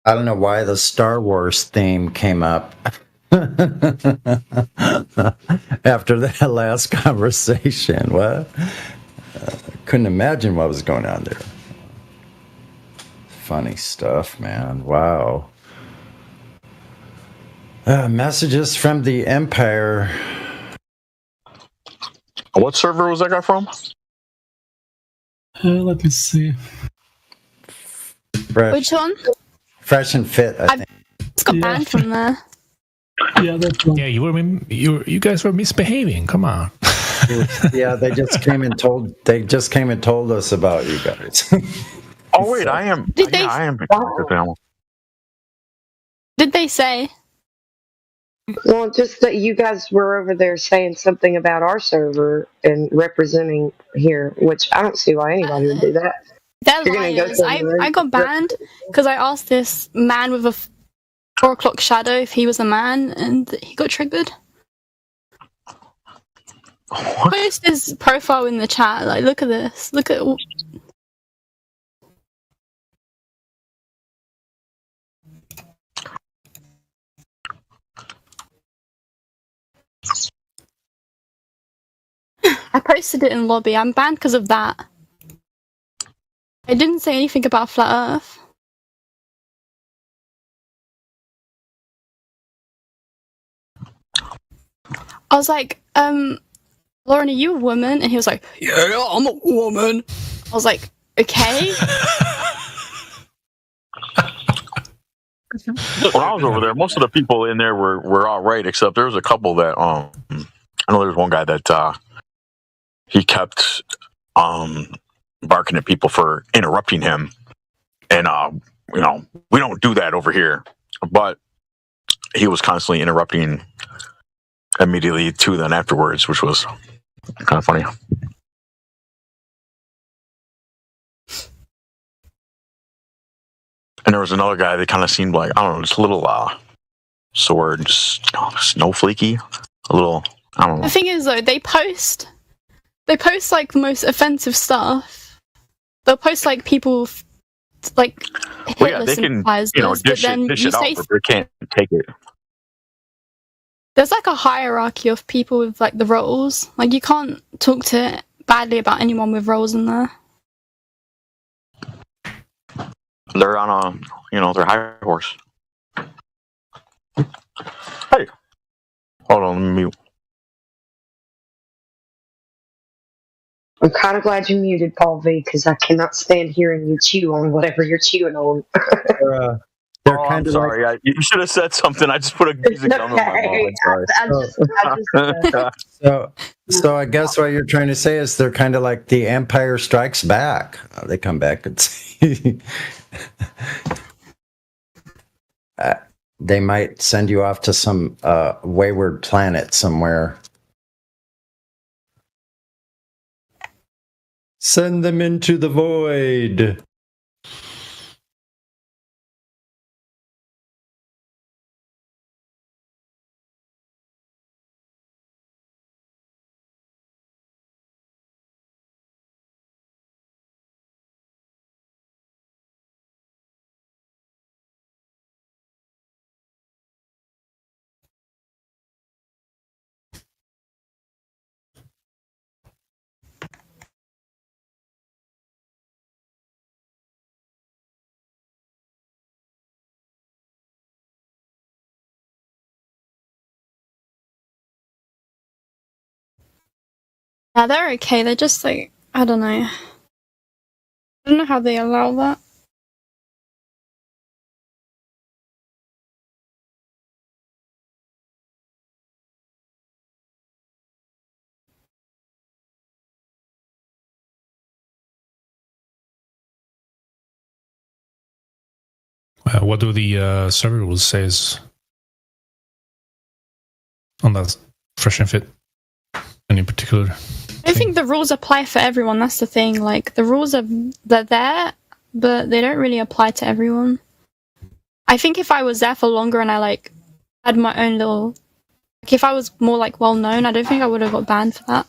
I don't know why the Star Wars theme came up after that last conversation. What? Couldn't imagine what was going on there. Funny stuff, man. Wow. Messages from the Empire. What server was that guy from? Let me see. Fresh, Which one? Fresh and Fit, I think. It's got banned from there. Yeah, that's wrong. Yeah, you guys were misbehaving. Come on. Yeah, they just came and told us about you guys. Oh wait, I am. Did they- I am. Did they say? Well, just that you guys were over there saying something about our server and representing here, which I don't see why anybody would do that. They're You're gonna go liars. somewhere. I got banned because I asked this man with a 4 o'clock shadow if he was a man, and he got triggered. Post his profile in the chat. Like, look at this. Look at. I posted it in lobby. I'm banned because of that. I didn't say anything about flat Earth. I was like, Lauren, are you a woman? And he was like, yeah, I'm a woman. I was like, okay. When I was over there, most of the people in there were all right, except there was a couple that I know there was one guy that he kept barking at people for interrupting him, and we don't do that over here, but he was constantly interrupting immediately to then afterwards, which was kind of funny. And there was another guy that kind of seemed like, I don't know, just a little sword, just snowflakey, a little, I don't know. The thing is, though, they post like the most offensive stuff. They'll post like people like Well, yeah, Hitler they can, sympathizers, but then dish you it out, say but they can't take it. there's like a hierarchy of people with like the roles. Like, you can't talk to badly about anyone with roles in there. They're on their high horse. Hey, hold on, let me mute. I'm kind of glad you muted Paul V because I cannot stand hearing you chew on whatever you're chewing on. They're I'm kind of sorry. You should have said something. I just put a music down on my mouth. Sorry. So I guess what you're trying to say is they're kind of like the Empire Strikes Back. They come back and see. They might send you off to some wayward planet somewhere. Send them into the void. Yeah, they're okay. They're just like, I don't know. I don't know how they allow that. What do the server rules says on that fresh and fit? Any particular? I think the rules apply for everyone. That's the thing. Like, the rules they're there, but they don't really apply to everyone. I think if I was there for longer and I like had my own little, like, if I was more like well known, I don't think I would have got banned for that.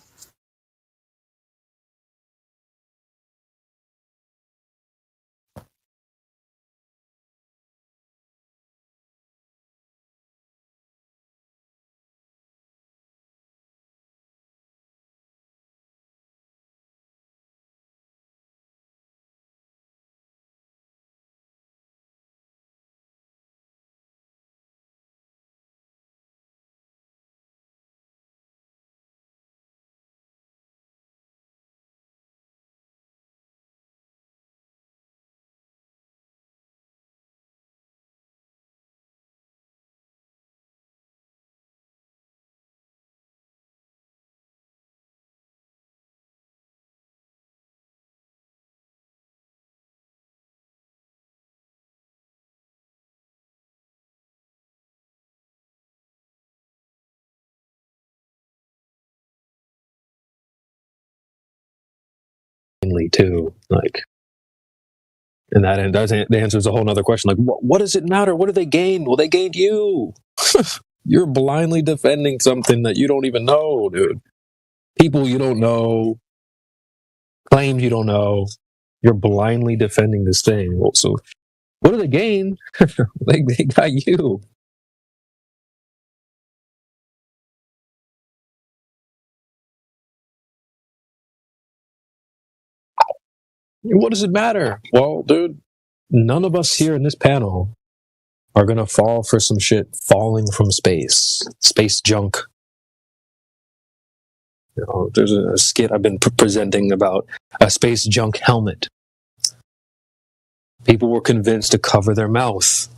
blindly too. Like, and that answers a whole other question. Like, what does it matter? What do they gain? Well, they gained you. You're blindly defending something that you don't even know, dude. People you don't know, claims you don't know. You're blindly defending this thing. Well, so, what do they gain? they got you. What does it matter? Well, dude, none of us here in this panel are gonna fall for some shit falling from space junk. You know, there's a skit I've been presenting about a space junk helmet. People were convinced to cover their mouth.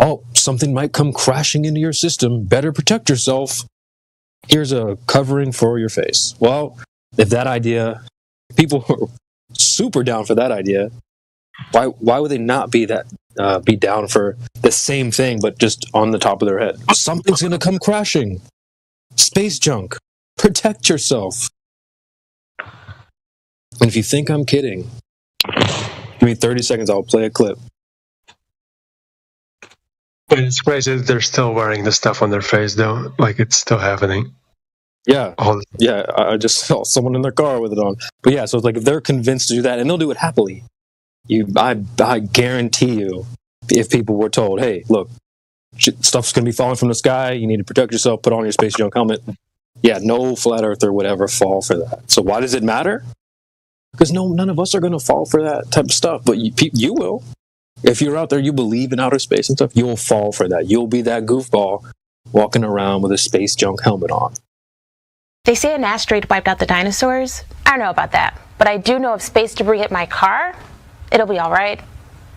Oh, something might come crashing into your system. Better protect yourself. Here's a covering for your face. Well, if that idea, people were super down for that idea, why would they not be down for the same thing, but just on the top of their head? Something's going to come crashing. Space junk. Protect yourself. And if you think I'm kidding, give me 30 seconds, I'll play a clip. But it's crazy that they're still wearing the stuff on their face, though. Like, it's still happening. Yeah. Yeah, I just saw someone in their car with it on. But yeah, so it's like if they're convinced to do that, and they'll do it happily. I guarantee you, if people were told, hey, look, stuff's going to be falling from the sky, you need to protect yourself, put on your space junk helmet. Yeah, no flat earther would ever fall for that. So why does it matter? Because none of us are going to fall for that type of stuff, but you will. If you're out there, you believe in outer space and stuff, you'll fall for that. You'll be that goofball walking around with a space junk helmet on. They say an asteroid wiped out the dinosaurs. I don't know about that, but I do know if space debris hit my car, it'll be all right.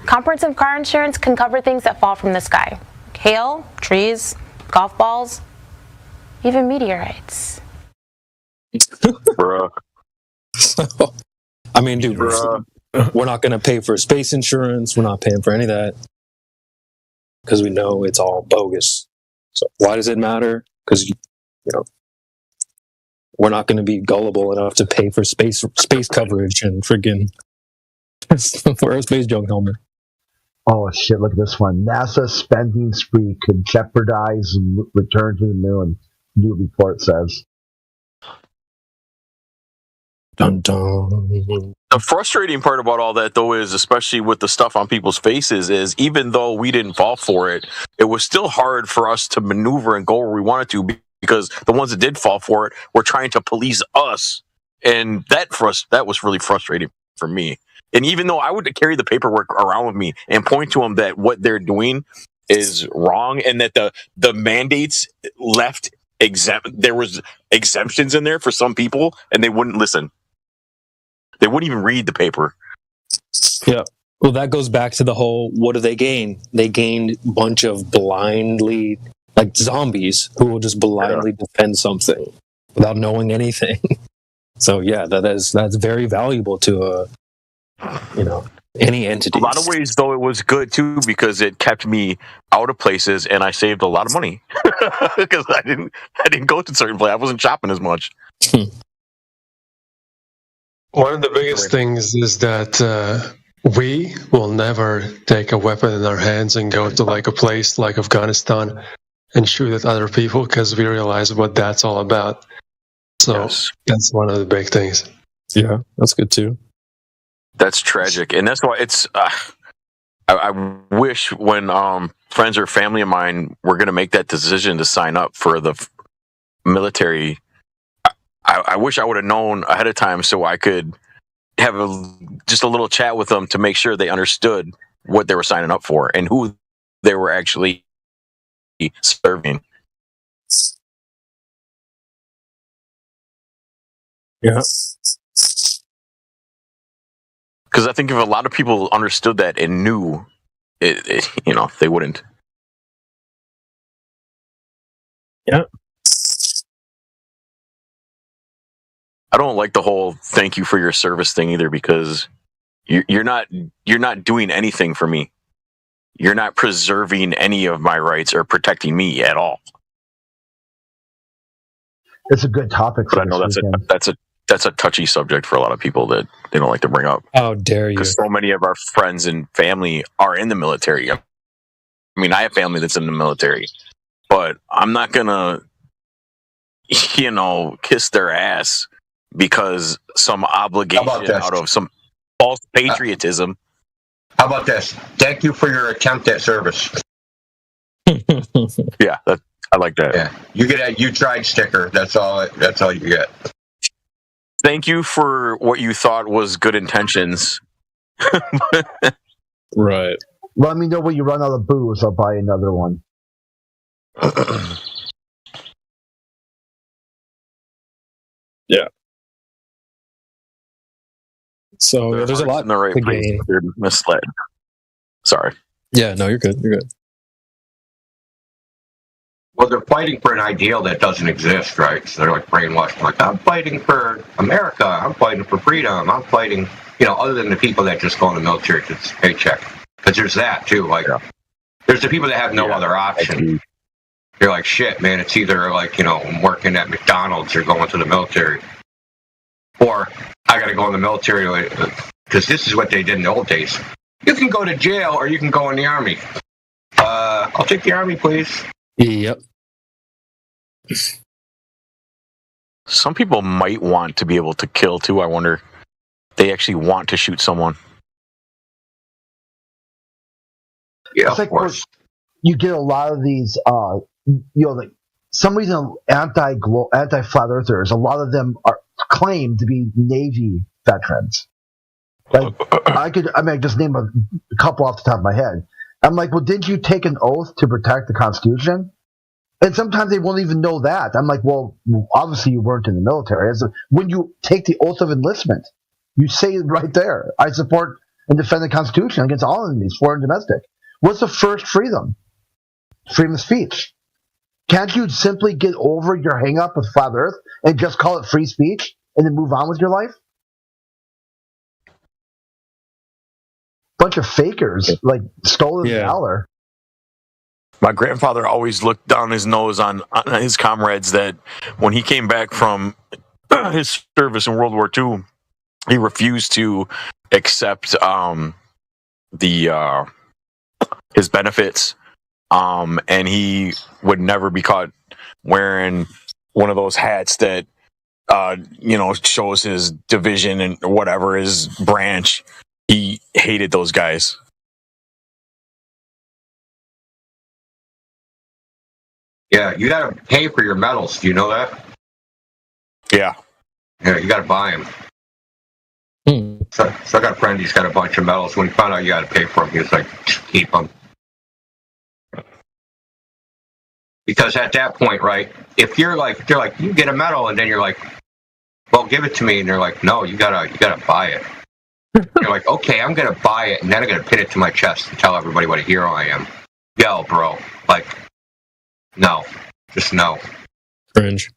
Comprehensive car insurance can cover things that fall from the sky. Hail, trees, golf balls, even meteorites. Bruh. I mean, dude, we're not going to pay for space insurance. We're not paying for any of that because we know it's all bogus. So why does it matter? Because, you know, we're not going to be gullible enough to pay for space coverage and friggin' wear a space junk helmet. Oh shit, look at this one. NASA spending spree could jeopardize return to the moon, new report says. Dun, dun. The frustrating part about all that, though, is especially with the stuff on people's faces, is even though we didn't fall for it, it was still hard for us to maneuver and go where we wanted to because the ones that did fall for it were trying to police us. And that was really frustrating for me. And even though I would carry the paperwork around with me and point to them that what they're doing is wrong and that the mandates left there was exemptions in there for some people and they wouldn't listen. They wouldn't even read the paper. Yeah. Well, that goes back to the whole, what do they gain? They gained a bunch of blindly, like zombies who will just blindly defend something without knowing anything. So yeah, that's very valuable to any entity. A lot of ways, though, it was good too because it kept me out of places and I saved a lot of money because I didn't go to certain places. I wasn't shopping as much. One of the biggest things is that we will never take a weapon in our hands and go to like a place like Afghanistan and shoot at other people because we realize what that's all about. So that's one of the big things. Yeah, that's good too. That's tragic, and that's why it's. I wish when friends or family of mine were going to make that decision to sign up for the military, I wish I would have known ahead of time so I could have just a little chat with them to make sure they understood what they were signing up for and who they were actually serving. Yeah. Because I think if a lot of people understood that and knew it, they wouldn't. Yeah. I don't like the whole thank you for your service thing either because you're not doing anything for me. You're not preserving any of my rights or protecting me at all. It's a good topic. But I know that's that's a touchy subject for a lot of people that they don't like to bring up. How dare you? Because so many of our friends and family are in the military. I mean, I have family that's in the military, but I'm not gonna, kiss their ass because some obligation out of some false patriotism. How about this? Thank you for your attempt at service. Yeah, I like that. Yeah, you get a "you tried" sticker. That's all you get. Thank you for what you thought was good intentions. Right. Let me know when you run out of booze. I'll buy another one. Yeah. So there's a lot in the right to place. gain. You're misled. Sorry. Yeah, no, you're good. You're good. Well, they're fighting for an ideal that doesn't exist, right? So they're like brainwashed. Like, I'm fighting for America. I'm fighting for freedom. I'm fighting, other than the people that just go in the military to get a paycheck. Because there's that, too. Like, there's the people that have no other option. You're like, shit, man, it's either like, I'm working at McDonald's or going to the military. Or I got to go in the military because this is what they did in the old days. You can go to jail or you can go in the army. I'll take the army, please. Yep. Some people might want to be able to kill too. I wonder if they actually want to shoot someone. Yeah, it's like you get a lot of these, like some reason anti-flat earthers. A lot of them are claimed to be Navy veterans. Like I just name a couple off the top of my head. I'm like, well, didn't you take an oath to protect the Constitution? And sometimes they won't even know that. I'm like, well, obviously you weren't in the military. When you take the oath of enlistment, you say it right there. I support and defend the Constitution against all enemies, foreign and domestic. What's the first freedom? Freedom of speech. Can't you simply get over your hang-up with flat Earth and just call it free speech and then move on with your life? Bunch of fakers, like stolen valor. My grandfather always looked down his nose on his comrades that when he came back from his service in World War II, he refused to accept his benefits, and he would never be caught wearing one of those hats that shows his division and whatever his branch. He hated those guys. Yeah, you gotta pay for your medals. Do you know that? Yeah. Yeah, you gotta buy them. So I got a friend, he's got a bunch of medals. When he found out you gotta pay for them, he was like, keep them. Because at that point, right, if they're like, you get a medal, and then you're like, well, give it to me, and they're like, no, you gotta buy it. You're like, okay, I'm gonna buy it, and then I'm gonna pin it to my chest and tell everybody what a hero I am. Yo, bro, like, no, just no. Cringe.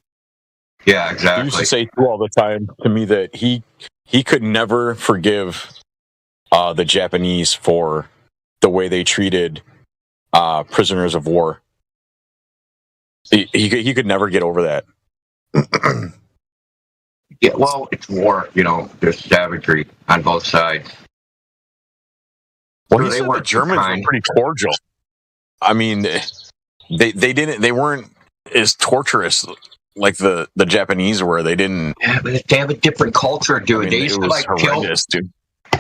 Yeah, exactly. He used to say all the time to me that he could never forgive the Japanese for the way they treated prisoners of war. He could never get over that. Yeah, well, it's war, there's savagery on both sides. Well, he said the Germans were pretty cordial. I mean, they weren't as torturous like the Japanese were. They didn't. Yeah, but they have a different culture, dude. I mean, they used to horrendous, kill, dude.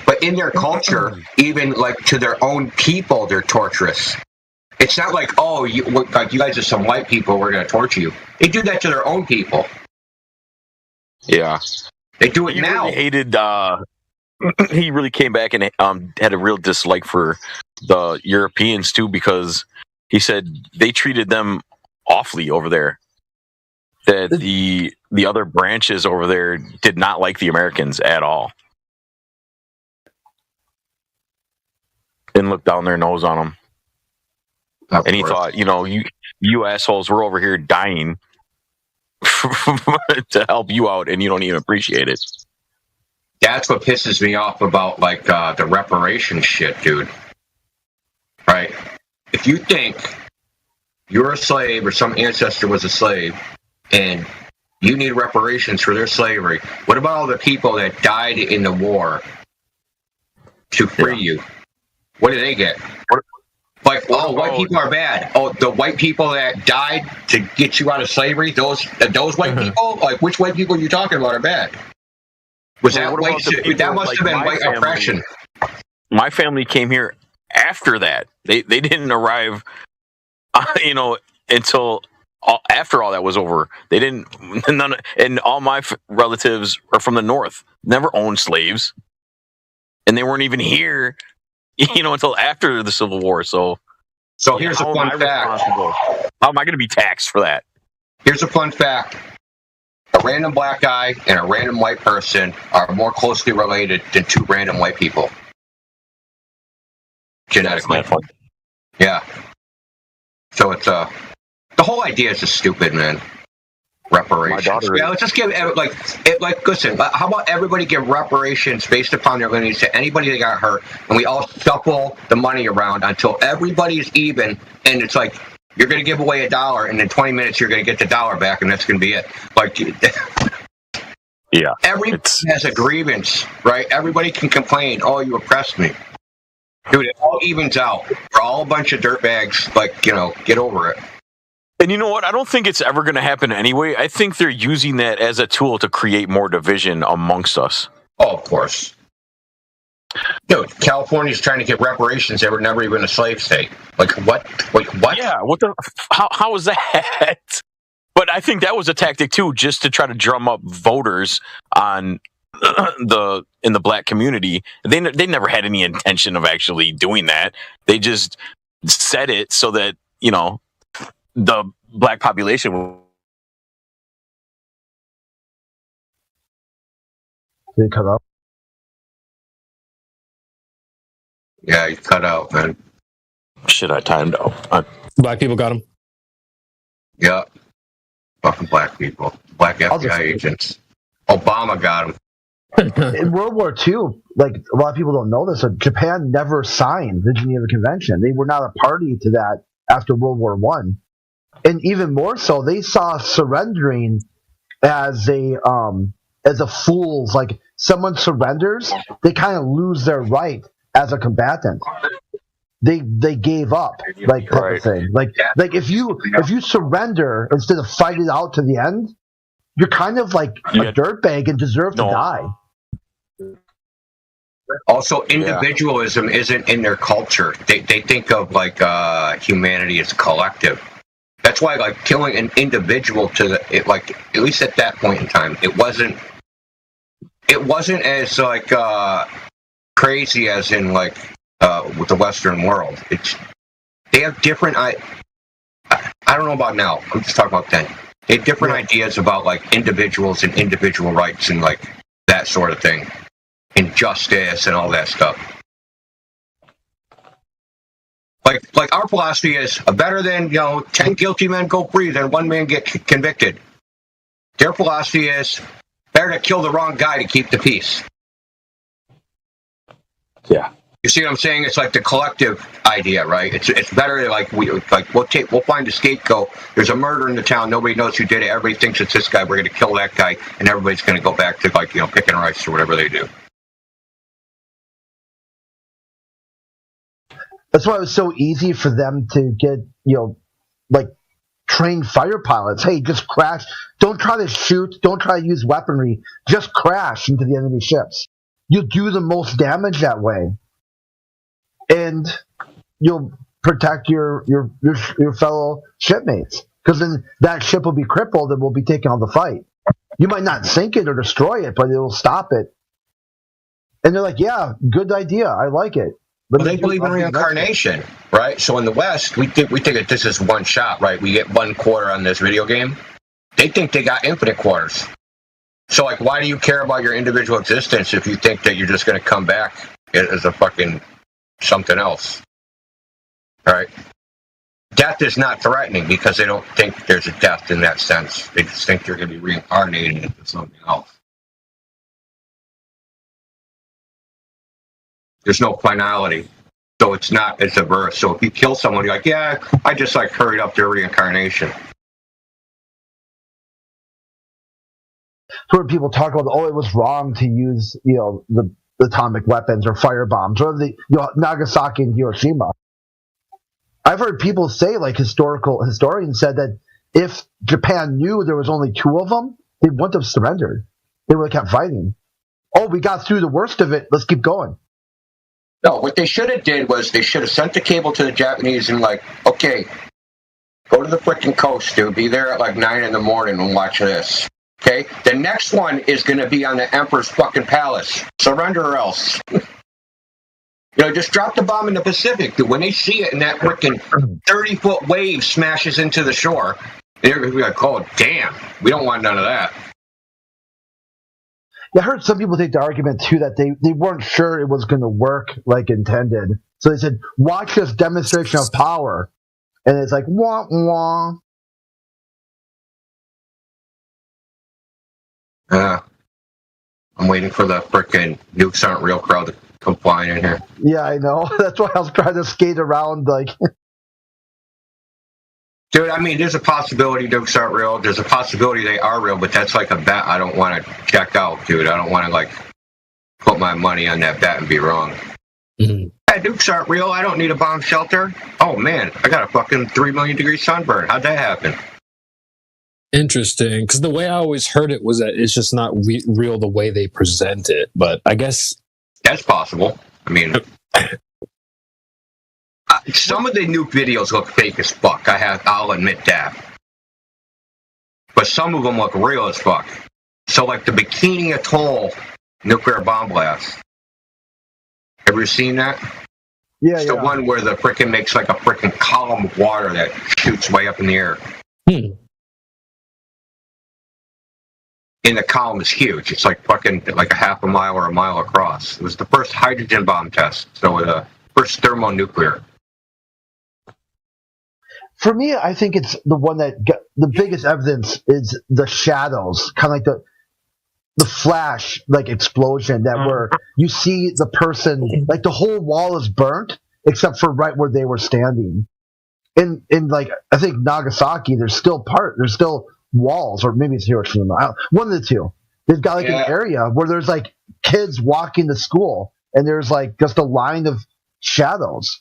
But in their culture, even like to their own people, they're torturous. It's not like, oh, you guys are some white people, we're going to torture you. They do that to their own people. Yeah, they do it now. Really hated. He really came back and had a real dislike for the Europeans too, because he said they treated them awfully over there. That the other branches over there did not like the Americans at all. Didn't look down their nose on them. And he thought, you assholes, we're over here dying to help you out, and you don't even appreciate it. That's what pisses me off about the reparations shit, dude. Right? If you think you're a slave or some ancestor was a slave and you need reparations for their slavery. What about all the people that died in the war to free you? What do they get? Like, oh, white people are bad. Oh, the white people that died to get you out of slavery, those white people? Like, which white people are you talking about are bad? Was that white? That must have been white oppression. My family came here after that. They didn't arrive, until after all that was over. They didn't. And all my relatives are from the north. Never owned slaves, and they weren't even here, until after the Civil War. So here's a fun fact. How am I going to be taxed for that? Here's a fun fact. A random black guy and a random white person are more closely related than two random white people. Genetically. Yeah. So it's the whole idea is just stupid, man. Reparations. Yeah, let's just give listen, how about everybody give reparations based upon their lineage to anybody that got hurt, and we all shuffle the money around until everybody's even, and it's like you're going to give away $1, and in 20 minutes you're going to get the $1 back, and that's going to be it. Like, yeah, everybody has a grievance, right? Everybody can complain. Oh, you oppressed me, dude. It all evens out. We're all a bunch of dirtbags. Like, get over it. And you know what? I don't think it's ever going to happen anyway. I think they're using that as a tool to create more division amongst us. Oh, of course. Dude, California's trying to get reparations. They were never even a slave state. Like, what? Wait, what? Yeah, what the? How was that? But I think that was a tactic too, just to try to drum up voters on in the black community. They never had any intention of actually doing that. They just said it so that the black population will. Did it cut out? Yeah, you cut out, man. Shit, I timed out. Black people got him. Yeah. Fucking black people. Black FBI agents. Obama got him. In World War II, like, a lot of people don't know this, but Japan never signed the Geneva Convention. They were not a party to that after World War I. And even more so, they saw surrendering as a fool's, like, someone surrenders, they kind of lose their right as a combatant. They gave up, like, type of thing. Like if you surrender instead of fight it out to the end, you're kind of like a dirtbag and deserve to die. Also, individualism isn't in their culture. They think of like humanity as collective. That's why, like, killing an individual like, at least at that point in time, it wasn't as like crazy as in like with the Western world. They have different. I don't know about now. I'm just talking about then. They have different ideas about like individuals and individual rights and like that sort of thing, and justice and all that stuff. Like our philosophy is better than 10 guilty men go free than one man get convicted. Their philosophy is better to kill the wrong guy to keep the peace. Yeah. You see what I'm saying? It's like the collective idea, right? It's better to we'll find a scapegoat. There's a murder in the town. Nobody knows who did it. Everybody thinks it's this guy. We're going to kill that guy, and everybody's going to go back to picking rice or whatever they do. That's why it was so easy for them to get, like, trained fighter pilots. Hey, just crash. Don't try to shoot. Don't try to use weaponry. Just crash into the enemy ships. You'll do the most damage that way, and you'll protect your fellow shipmates. Because then that ship will be crippled and will be taking on the fight. You might not sink it or destroy it, but it will stop it. And they're like, "Yeah, good idea. I like it." But they believe in reincarnation, right? So in the West, we think that this is one shot, right? We get 1 quarter on this video game. They think they got infinite quarters. So, like, why do you care about your individual existence if you think that you're just going to come back as a fucking something else? All right? Death is not threatening because they don't think there's a death in that sense. They just think they're going to be reincarnated into something else. There's no finality. So it's not as averse. So if you kill someone, you're like, yeah, I just like hurried up their reincarnation. where people talk about, it was wrong to use, the atomic weapons or fire bombs or Nagasaki and Hiroshima. I've heard people say, like historians said that if Japan knew there was only 2 of them, they wouldn't have surrendered. They would have kept fighting. Oh, we got through the worst of it. Let's keep going. No, what they should have did was they should have sent the cable to the Japanese and okay, go to the freaking coast, dude. Be there at 9 in the morning and watch this. Okay? The next one is going to be on the Emperor's fucking palace. Surrender or else. Just drop the bomb in the Pacific, dude. When they see it and that freaking 30-foot wave smashes into the shore, they're going to be like, oh, damn. We don't want none of that. I heard some people take the argument, too, that they weren't sure it was going to work like intended. So they said, watch this demonstration of power. And it's like, wah, wah. I'm waiting for the frickin' nukes aren't real crowd to come flying in here. Yeah, I know. That's why I was trying to skate around, Dude, I mean, there's a possibility nukes aren't real. There's a possibility they are real, but that's like a bet I don't want to check out, dude. I don't want to, put my money on that bet and be wrong. Mm-hmm. Hey, nukes aren't real. I don't need a bomb shelter. Oh, man, I got a fucking 3 million degree sunburn. How'd that happen? Interesting, because the way I always heard it was that it's just not real the way they present it. But I guess that's possible. I mean, some of the nuke videos look fake as fuck. I'll admit that. But some of them look real as fuck. So, the Bikini Atoll nuclear bomb blast. Ever seen that? Yeah, it's the one where the frickin' makes a frickin' column of water that shoots way up in the air. And the column is huge. It's fucking a half a mile or a mile across. It was the first hydrogen bomb test. So the first thermonuclear. For me, I think it's the one that the biggest evidence is the shadows, kind of like the flash, explosion where you see the person, the whole wall is burnt except for right where they were standing. In I think Nagasaki, there's still walls, or maybe it's Hiroshima. One of the two. They've got an area where there's kids walking to school, and there's just a line of shadows.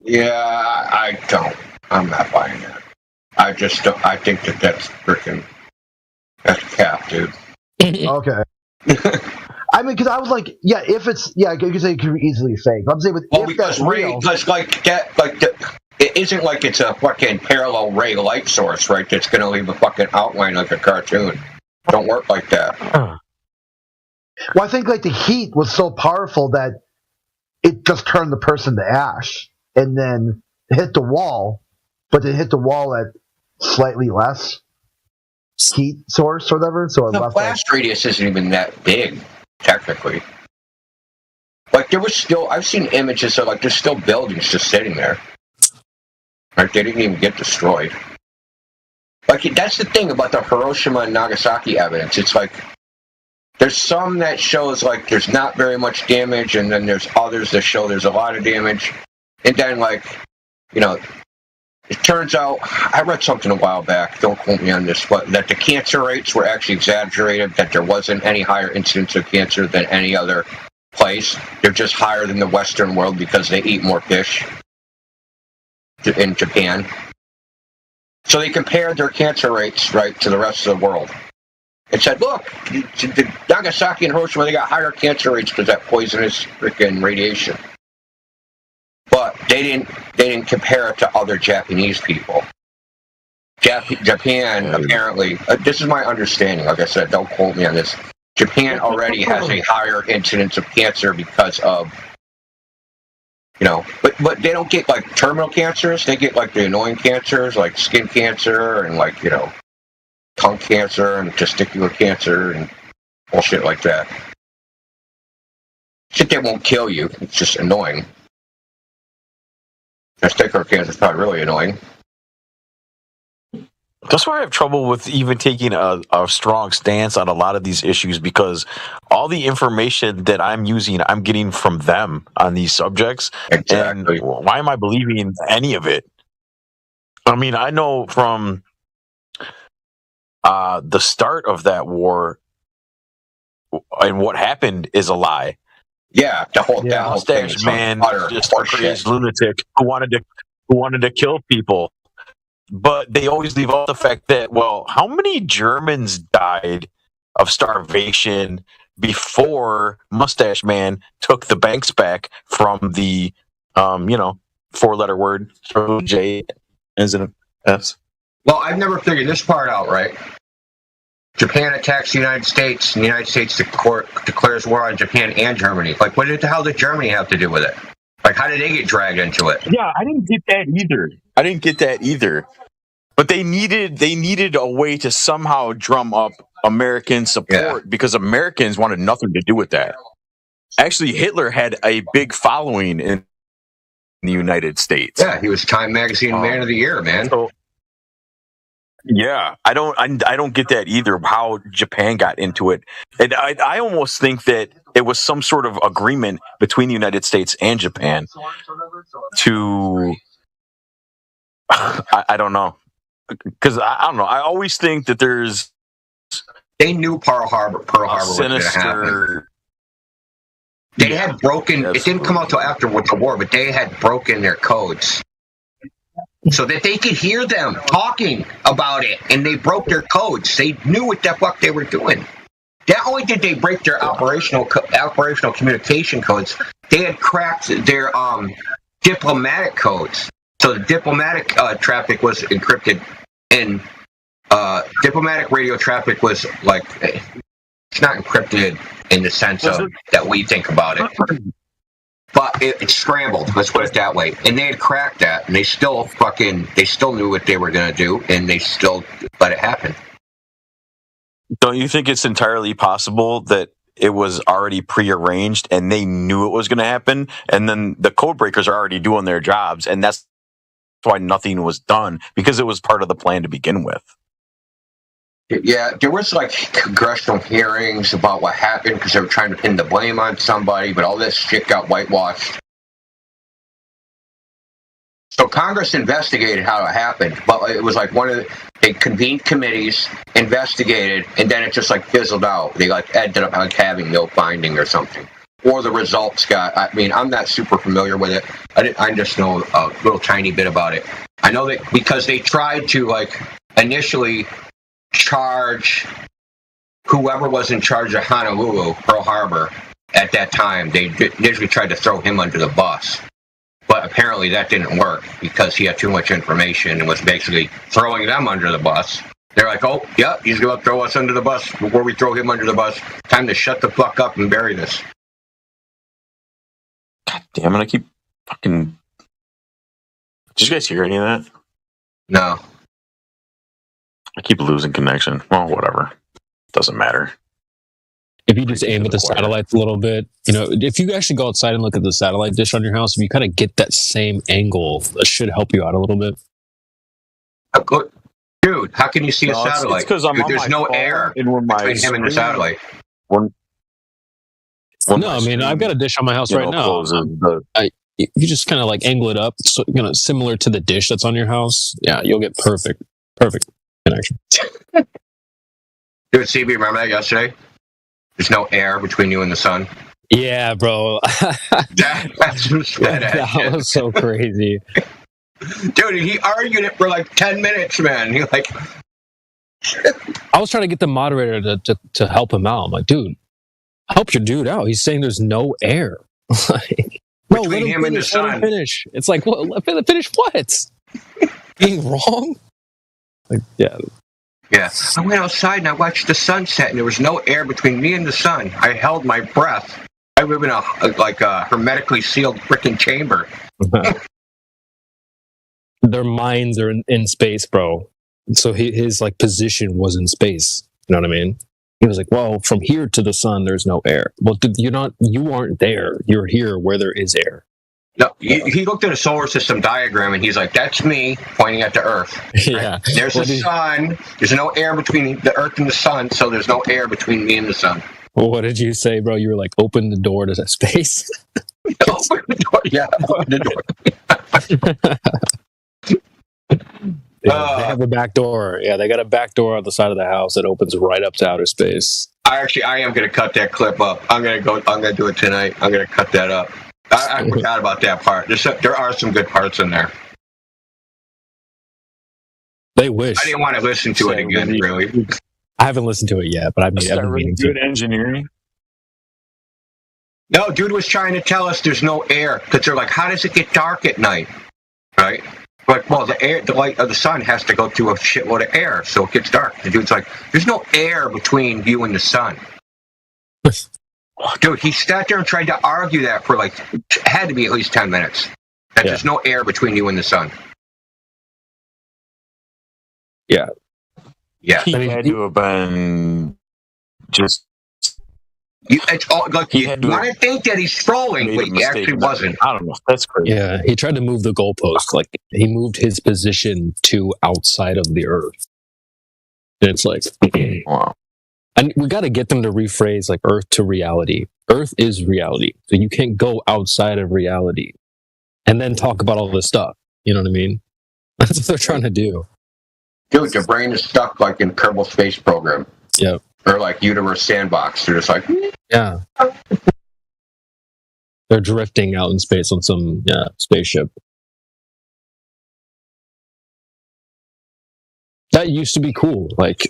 Yeah, I'm not buying that. I just don't. I think that's freaking. That's cap, dude. Okay. I mean, because I was if it's you could say it could be easily fake. I'm saying because it isn't like it's a fucking parallel ray light source, right? That's going to leave a fucking outline like a cartoon. Don't work like that. Well, I think the heat was so powerful that it just turned the person to ash, and then hit the wall, but it hit the wall at slightly less heat source or whatever. So the blast radius isn't even that big, technically. There was still, I've seen images of there's still buildings just sitting there. They didn't even get destroyed. That's the thing about the Hiroshima and Nagasaki evidence. It's there's some that shows there's not very much damage, and then there's others that show there's a lot of damage. And then it turns out, I read something a while back, don't quote me on this, but that the cancer rates were actually exaggerated, that there wasn't any higher incidence of cancer than any other place. They're just higher than the Western world because they eat more fish in Japan. So they compared their cancer rates, right, to the rest of the world. It said, look, the Nagasaki and Hiroshima, they got higher cancer rates because that poisonous freaking radiation. But they didn't compare it to other Japanese people. Japan, apparently, this is my understanding, like I said, don't quote me on this. Japan already has a higher incidence of cancer because of, but they don't get terminal cancers. They get the annoying cancers, like skin cancer and tongue cancer and testicular cancer and bullshit like that. Shit that won't kill you. It's just annoying. Testicular cancer is probably really annoying. That's why I have trouble with even taking a strong stance on a lot of these issues, because all the information that I'm using, I'm getting from them on these subjects. Exactly. And why am I believing any of it? I mean, I know from the start of that war and what happened is a lie. Yeah, the whole Mustache Man, just a crazed lunatic who wanted to kill people. But they always leave out the fact that, well, how many Germans died of starvation before Mustache Man took the banks back from the, 4-letter word, J as an S? Well, I've never figured this part out, right? Japan attacks the United States, and the United States declares war on Japan and Germany. Like, what the hell did Germany have to do with it? Like, how did they get dragged into it? Yeah, I didn't get that either. But they needed a way to somehow drum up American support because Americans wanted nothing to do with that. Actually, Hitler had a big following in the United States. Yeah, he was Time Magazine Man of the Year, man. Yeah, I don't get that either. How Japan got into it, and I almost think that it was some sort of agreement between the United States and Japan to. I don't know, because I don't know. I always think that they knew Pearl Harbor was going to happen. They had broken. It didn't come out till after the war, but they had broken their codes. So that they could hear them talking about it, and they broke their codes. They knew what the fuck they were doing. Not only did they break their operational communication codes, they had cracked their diplomatic codes. So the diplomatic traffic was encrypted, and diplomatic radio traffic was like it's not encrypted in the sense of that we think about it. But it's scrambled. Let's put it that way. And they had cracked that, and they still knew what they were going to do, and they still let it happen. Don't you think it's entirely possible that it was already prearranged and they knew it was going to happen, and then the code breakers are already doing their jobs, and that's why nothing was done, because it was part of the plan to begin with? Yeah, there was like congressional hearings about what happened because they were trying to pin the blame on somebody, but all this shit got whitewashed. So Congress investigated how it happened, but it was like they convened committees, investigated, and then it just like fizzled out. They like ended up like having no finding or something, or the results got. I mean, I'm not super familiar with it. I just know a little tiny bit about it. I know that because they tried to like initially charge whoever was in charge of Honolulu, Pearl Harbor, at that time. They initially tried to throw him under the bus, but apparently that didn't work because he had too much information and was basically throwing them under the bus. They're like, oh, yeah, he's going to throw us under the bus before we throw him under the bus. Time to shut the fuck up and bury this. God damn it, I keep fucking... Did you guys hear any of that? No. I keep losing connection. Well, whatever. Doesn't matter. If you just aim at the satellites a little bit, if you actually go outside and look at the satellite dish on your house, if you kind of get that same angle, that should help you out a little bit. Dude, how can you see a satellite? It's Dude, there's no air between him and the satellite. No, I mean, I've got a dish on my house right now. You just kind of like angle it up, so similar to the dish that's on your house. Yeah, you'll get perfect connection. Dude, CB, remember that yesterday? There's no air between you and the sun. Yeah, bro. That was so crazy. Dude, he argued it for like 10 minutes, man. He like... I was trying to get the moderator to help him out. I'm like, dude, help your dude out. He's saying there's no air. No, between him and the sun. Let him finish. It's like, what? Finish what? Being wrong? Like, yeah. Yeah. I went outside and I watched the sunset, and there was no air between me and the sun. I held my breath. I live in a hermetically sealed freaking chamber. Their minds are in space, bro. So his like position was in space. You know what I mean? He was like, well, from here to the sun, there's no air. Well, you aren't there. You're here where there is air. No, he looked at a solar system diagram and he's like, that's me pointing at the Earth. Yeah. Right? There's the sun. There's no air between the Earth and the sun, so there's no air between me and the sun. Well, what did you say, bro? You were like, open the door to space? Open the door. Yeah, open the door. They have a back door. Yeah, they got a back door on the side of the house that opens right up to outer space. I am going to cut that clip up. I'm going to do it tonight. I'm going to cut that up. I forgot about that part. There are some good parts in there. They wish. I didn't want to listen to it again, really. I haven't listened to it yet, but I've been meaning to. Good engineering. No, dude was trying to tell us there's no air because they're like, how does it get dark at night? Right? Like, well, the light of the sun has to go through a shitload of air, so it gets dark. The dude's like, there's no air between you and the sun. Dude, he sat there and tried to argue that for had to be at least 10 minutes. That there's no air between you and the sun. Yeah. Yeah. He had to have been just. It's all like you want to think that he's trolling, but he actually wasn't. I don't know. That's crazy. Yeah, he tried to move the goalpost. Like he moved his position to outside of the Earth. And it's like, wow. And we got to get them to rephrase like Earth to reality. Earth is reality, so you can't go outside of reality and then talk about all this stuff. You know what I mean? That's what they're trying to do. Dude, your brain is stuck like in Kerbal Space Program. Yeah. Or like Universe Sandbox. They're just like, yeah. They're drifting out in space on some spaceship. That used to be cool. Like,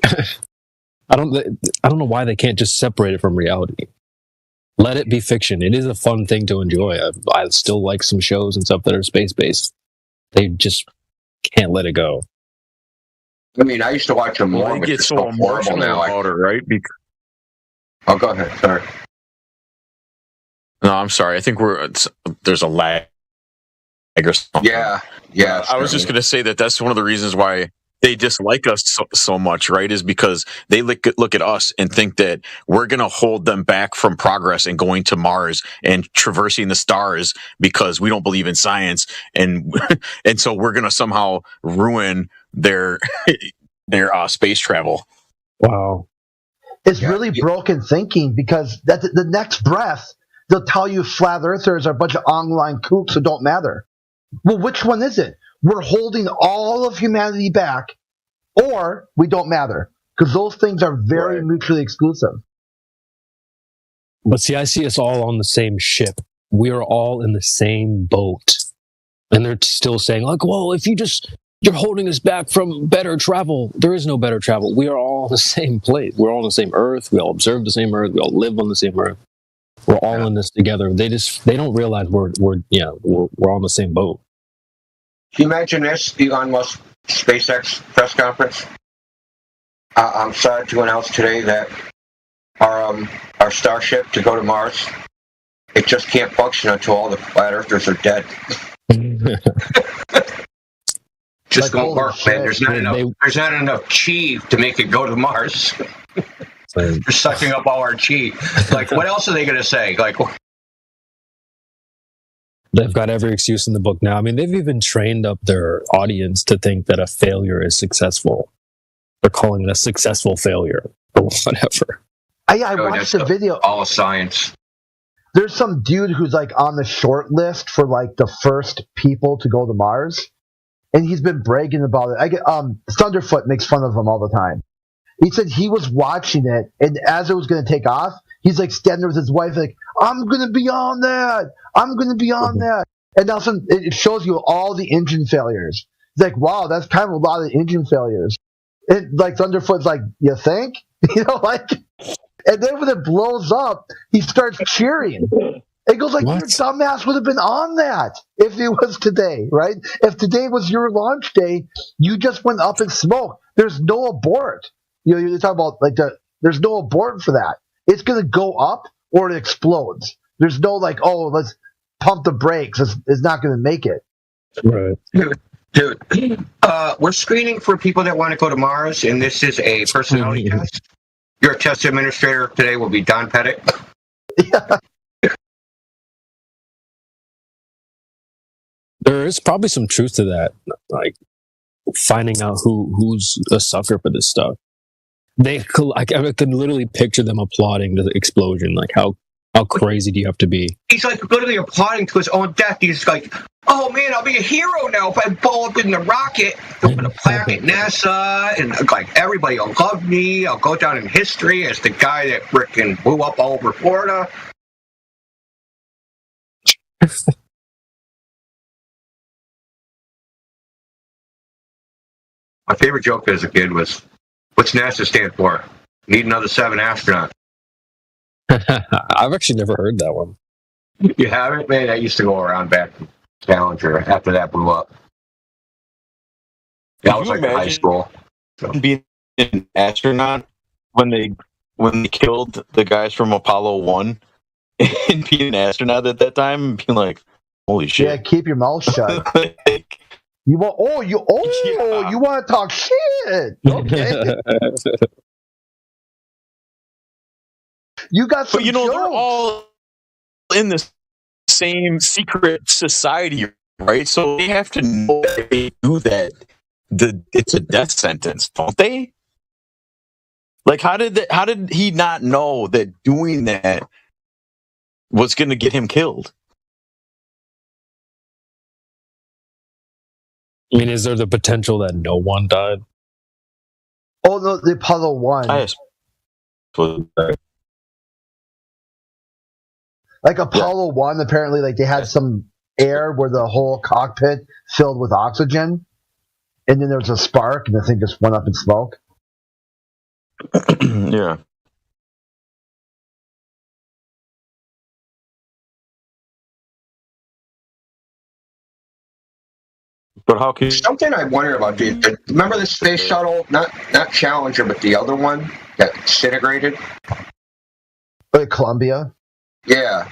I don't know why they can't just separate it from reality. Let it be fiction. It is a fun thing to enjoy. I still like some shows and stuff that are space-based. They just can't let it go. I mean, I used to watch them more, but get it's so so horrible now. about it, right? Oh, go ahead. Sorry. No, I'm sorry. I think there's a lag or something. Yeah. I was just going to say that's one of the reasons why they dislike us so much, right? Is because they look at us and think that we're going to hold them back from progress and going to Mars and traversing the stars because we don't believe in science, and so we're going to somehow ruin their space travel. Wow. It's really broken thinking because the next breath they'll tell you flat earthers are a bunch of online kooks who don't matter. Well, which one is it? We're holding all of humanity back, or we don't matter, because those things are very mutually exclusive. But see, I see us all on the same ship. We are all in the same boat. And they're still saying, like, well, if you're holding us back from better travel. There is no better travel. We are all in the same place. We're all on the same Earth. We all observe the same Earth. We all live on the same Earth. We're all in this together. They don't realize we're on the same boat. Can you imagine this, Elon Musk SpaceX press conference? I'm sorry to announce today that our Starship to go to Mars, it just can't function until all the flat earthers are dead. Just won't work, man. There's not enough chi to make it go to Mars. They're sucking up all our chi. Like, what else are they going to say? Like, they've got every excuse in the book now. I mean, they've even trained up their audience to think that a failure is successful. They're calling it a successful failure or whatever. I watched the video. All of science. There's some dude who's like on the short list for like the first people to go to Mars, and he's been bragging about it. Thunderfoot makes fun of him all the time. He said he was watching it, and as it was going to take off, he's like standing with his wife, like, I'm going to be on that. I'm going to be on that. And now it shows you all the engine failures. It's like, wow, that's kind of a lot of engine failures. And like Thunderfoot's like, you think? And then when it blows up, he starts cheering. It goes like, your dumbass would have been on that if it was today, right? If today was your launch day, you just went up in smoke. There's no abort. You talk about there's no abort for that. It's going to go up or it explodes. There's no let's pump the brakes. It's not going to make it. Right. Dude, we're screening for people that want to go to Mars, and this is a personality test. Your test administrator today will be Don Pettit. Yeah. There is probably some truth to that, like finding out who's a sucker for this stuff. I can literally picture them applauding the explosion. Like, how How crazy do you have to be? He's like literally applauding to his own death. He's like, "Oh man, I'll be a hero now if I blow up in the rocket. They'll put a plaque at NASA, and like everybody will love me. I'll go down in history as the guy that frickin' blew up all over Florida." My favorite joke as a kid was, "What's NASA stand for? Need another 7 astronauts." I've actually never heard that one. You haven't? Man, that used to go around back in Challenger after that blew up. That was like in high school. So. Being an astronaut when they killed the guys from Apollo 1 and being an astronaut at that time and being like, holy shit. Yeah, keep your mouth shut. You want you want to talk shit. Okay. You got some But they're all in the same secret society, right? So they have to know that if they do that, it's a death sentence, don't they? Like, how did he not know that doing that was going to get him killed? I mean, is there the potential that no one died? Oh no, the Apollo 1. Like Apollo 1, apparently, like they had some air where the whole cockpit filled with oxygen, and then there was a spark, and the thing just went up in smoke. Yeah. But how can something I wonder about? Remember the space shuttle? Not Challenger, but the other one that disintegrated. Columbia. Yeah.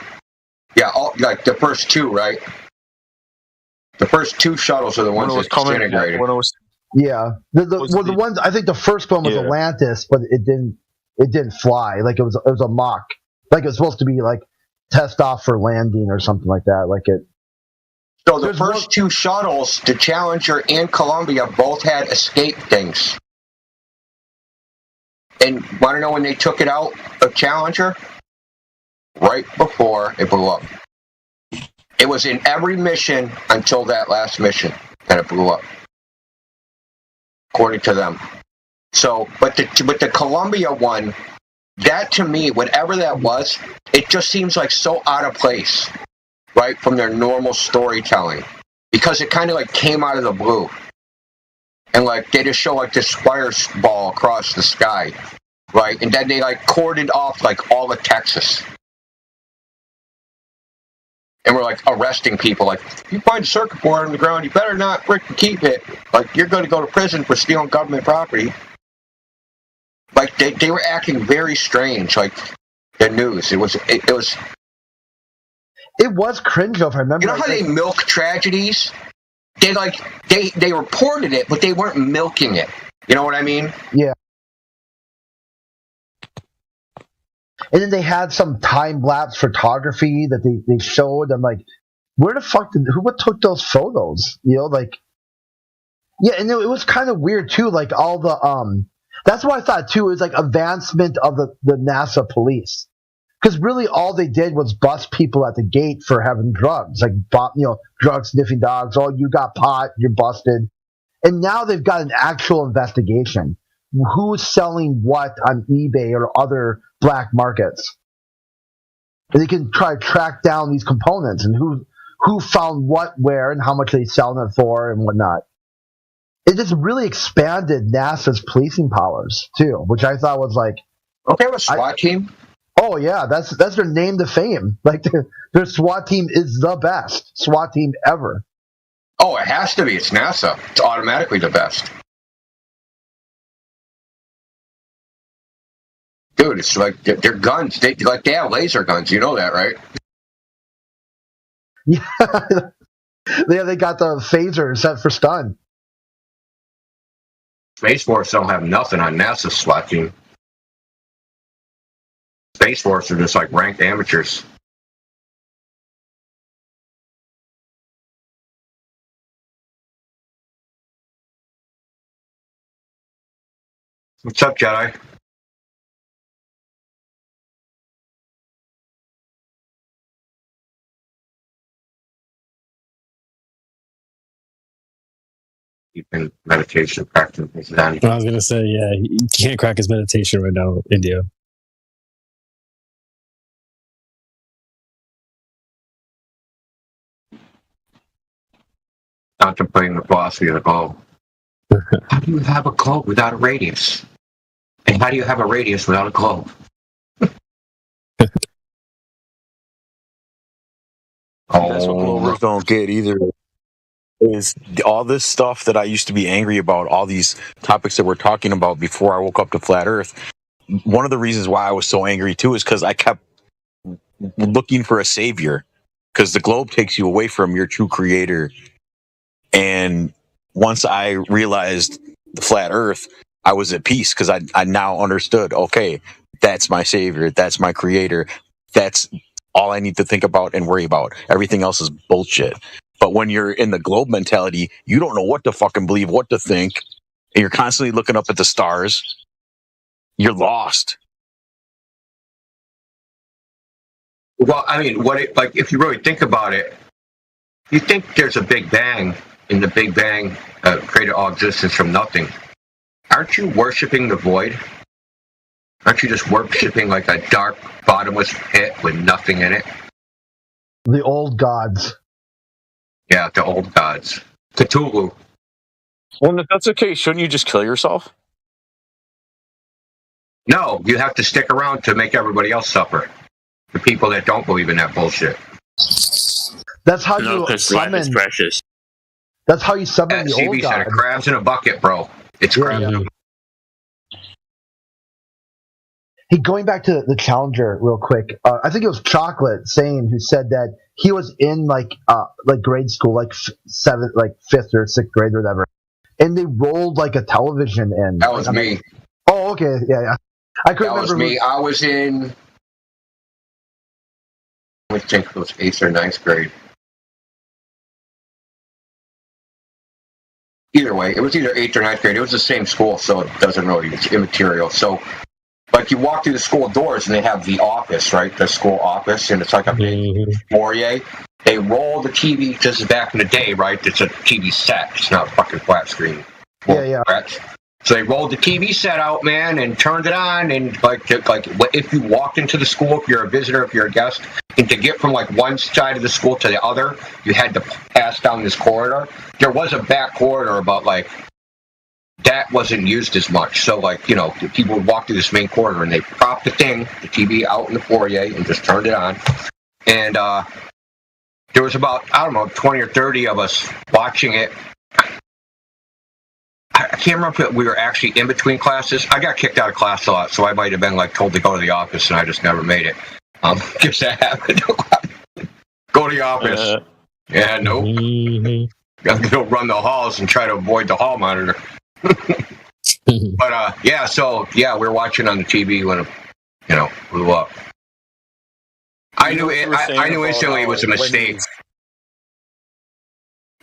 Like the first two, right? The first two shuttles are the ones that disintegrated. Yeah, the ones. I think the first one was Atlantis, but it didn't fly. Like it was a mock. Like it was supposed to be like test off for landing or something like that. Like it. So the first two shuttles, the Challenger and Columbia, both had escape things. And want to know when they took it out of Challenger? Right before it blew up. It was in every mission until that last mission that it blew up, according to them. So, but the Columbia one, that to me, whatever that was, it just seems like so out of place, right, from their normal storytelling, because it kind of like came out of the blue, and like they just show like this fireball across the sky, right, and then they like cordoned off like all of Texas. And we're like arresting people. Like, if you find a circuit board on the ground, you better not freaking keep it. Like, you're going to go to prison for stealing government property. Like, they were acting very strange. Like, the news. It was cringe, if I remember. You know how they milk tragedies? They reported it, but they weren't milking it. You know what I mean? Yeah. And then they had some time-lapse photography that they showed. I'm like, where the fuck what took those photos? You know, like, yeah, and it was kind of weird too. Like all the that's what I thought too. It was like advancement of the NASA police, because really all they did was bust people at the gate for having drugs, like drug sniffing dogs. Oh, you got pot, you're busted. And now they've got an actual investigation. Who's selling what on eBay or other black markets? And they can try to track down these components and who found what where and how much they selling it for and whatnot. It just really expanded NASA's policing powers too, which I thought was like, okay, with SWAT team. Oh yeah, that's their name to fame. Like their SWAT team is the best SWAT team ever. Oh, it has to be. It's NASA. It's automatically the best. Dude, it's like their guns. They have laser guns. You know that, right? Yeah, they got the phaser set for stun. Space Force don't have nothing on NASA's SWAT team. Space Force are just like ranked amateurs. What's up, Jedi? keeping meditation practices then. I was gonna say, yeah, he can't crack his meditation right now, India. Contemplating the philosophy of the globe. How do you have a globe without a radius? And how do you have a radius without a globe? That's what Glovers don't get either. Is all this stuff that I used to be angry about, all these topics that we're talking about before I woke up to Flat Earth. One of the reasons why I was so angry too is because I kept looking for a savior, because the globe takes you away from your true creator. And once I realized the Flat Earth, I was at peace, because I now understood, okay, that's my savior, that's my creator, that's all I need to think about and worry about. Everything else is bullshit. But when you're in the globe mentality, you don't know what to fucking believe, what to think, and you're constantly looking up at the stars. You're lost. Well, I mean, like if you really think about it, you think there's a Big Bang, and the Big Bang created all existence from nothing. Aren't you worshiping the void? Aren't you just worshiping like a dark, bottomless pit with nothing in it? The old gods. Yeah, the old gods. Cthulhu. Well, if that's the case, shouldn't you just kill yourself? No, you have to stick around to make everybody else suffer. The people that don't believe in that bullshit. That's how No, you because life is summon. precious. That's how you summon the old CB said gods. it, crabs in a bucket, bro. It's crabs in a bucket. Hey, going back to the Challenger real quick, I think it was Chocolate saying who said that he was in like grade school, like fifth or sixth grade or whatever, and they rolled like a television in. That was me. Oh, okay, yeah. I couldn't That was remember. me. I was in, I think it was 8th or 9th grade. Either way, it was either 8th or 9th grade. It was the same school, so it doesn't really, it's immaterial. So, like, you walk through the school doors and they have the office, right? The school office, and it's like a big foyer. They roll the TV, just back in the day, right? It's a TV set. It's not a fucking flat screen. Yeah. So they rolled the TV set out, man, and turned it on. And like if you walked into the school, if you're a visitor, if you're a guest, and to get from like one side of the school to the other, you had to pass down this corridor. There was a back corridor, but like that wasn't used as much. So like, you know, people would walk through this main corridor and they propped the TV out in the foyer and just turned it on. And there was about, I don't know, 20 or 30 of us watching it. I can't remember if we were actually in between classes. I got kicked out of class a lot, so I might have been like told to go to the office, and I just never made it. Guess that happened. Go to the office. Yeah, nope. Got to go run the halls and try to avoid the hall monitor. But we were watching on the TV when it, you know, blew up. I knew instantly it was a mistake.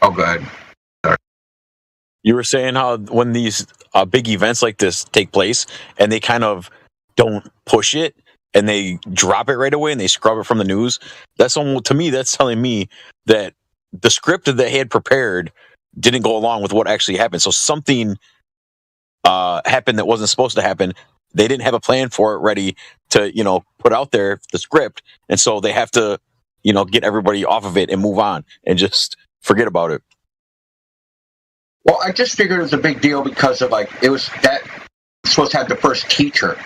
Oh, go ahead. You were saying how when these big events like this take place and they kind of don't push it and they drop it right away and they scrub it from the news, that's to me, that's telling me that the script that they had prepared didn't go along with what actually happened. So something happened that wasn't supposed to happen. They didn't have a plan for it ready to, you know, put out there the script. And so they have to, you know, get everybody off of it and move on and just forget about it. Well, I just figured it was a big deal because of like it was supposed to have the first teacher,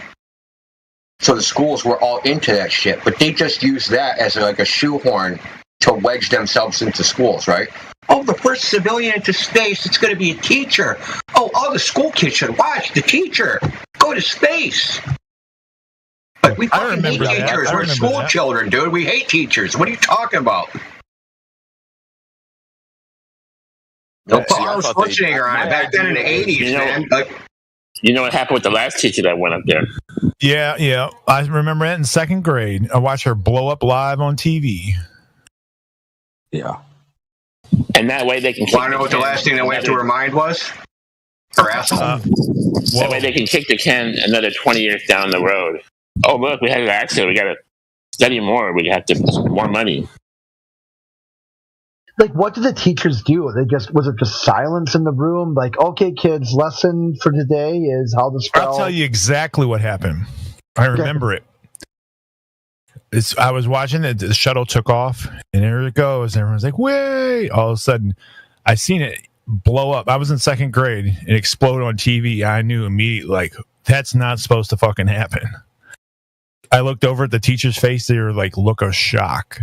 so the schools were all into that shit. But they just used that as like a shoehorn to wedge themselves into schools, right? Oh, the first civilian into space, it's going to be a teacher. Oh, all the school kids should watch the teacher go to space. But we fucking hate teachers. We're school children, dude. We hate teachers. What are you talking about? They'll put Arnold Schwarzenegger on it back then in the 80s, man. You know what happened with the last teacher that went up there? Yeah. I remember that in second grade. I watched her blow up live on TV. Yeah. And that way they can Want to know what the last thing that went through her mind was? Her asshole. That way they can kick the can another 20 years down the road. Oh, look, we had an accident. We got to study more. We have to more money. Like, what did the teachers do? Was it just silence in the room? Like, okay, kids, lesson for today is how to spell. I'll tell you exactly what happened. I remember it. I was watching it. The shuttle took off, and there it goes. And everyone's like, "Way!" All of a sudden, I seen it blow up. I was in second grade. It exploded on TV. I knew immediately, like, that's not supposed to fucking happen. I looked over at the teacher's face. They were like, look of shock.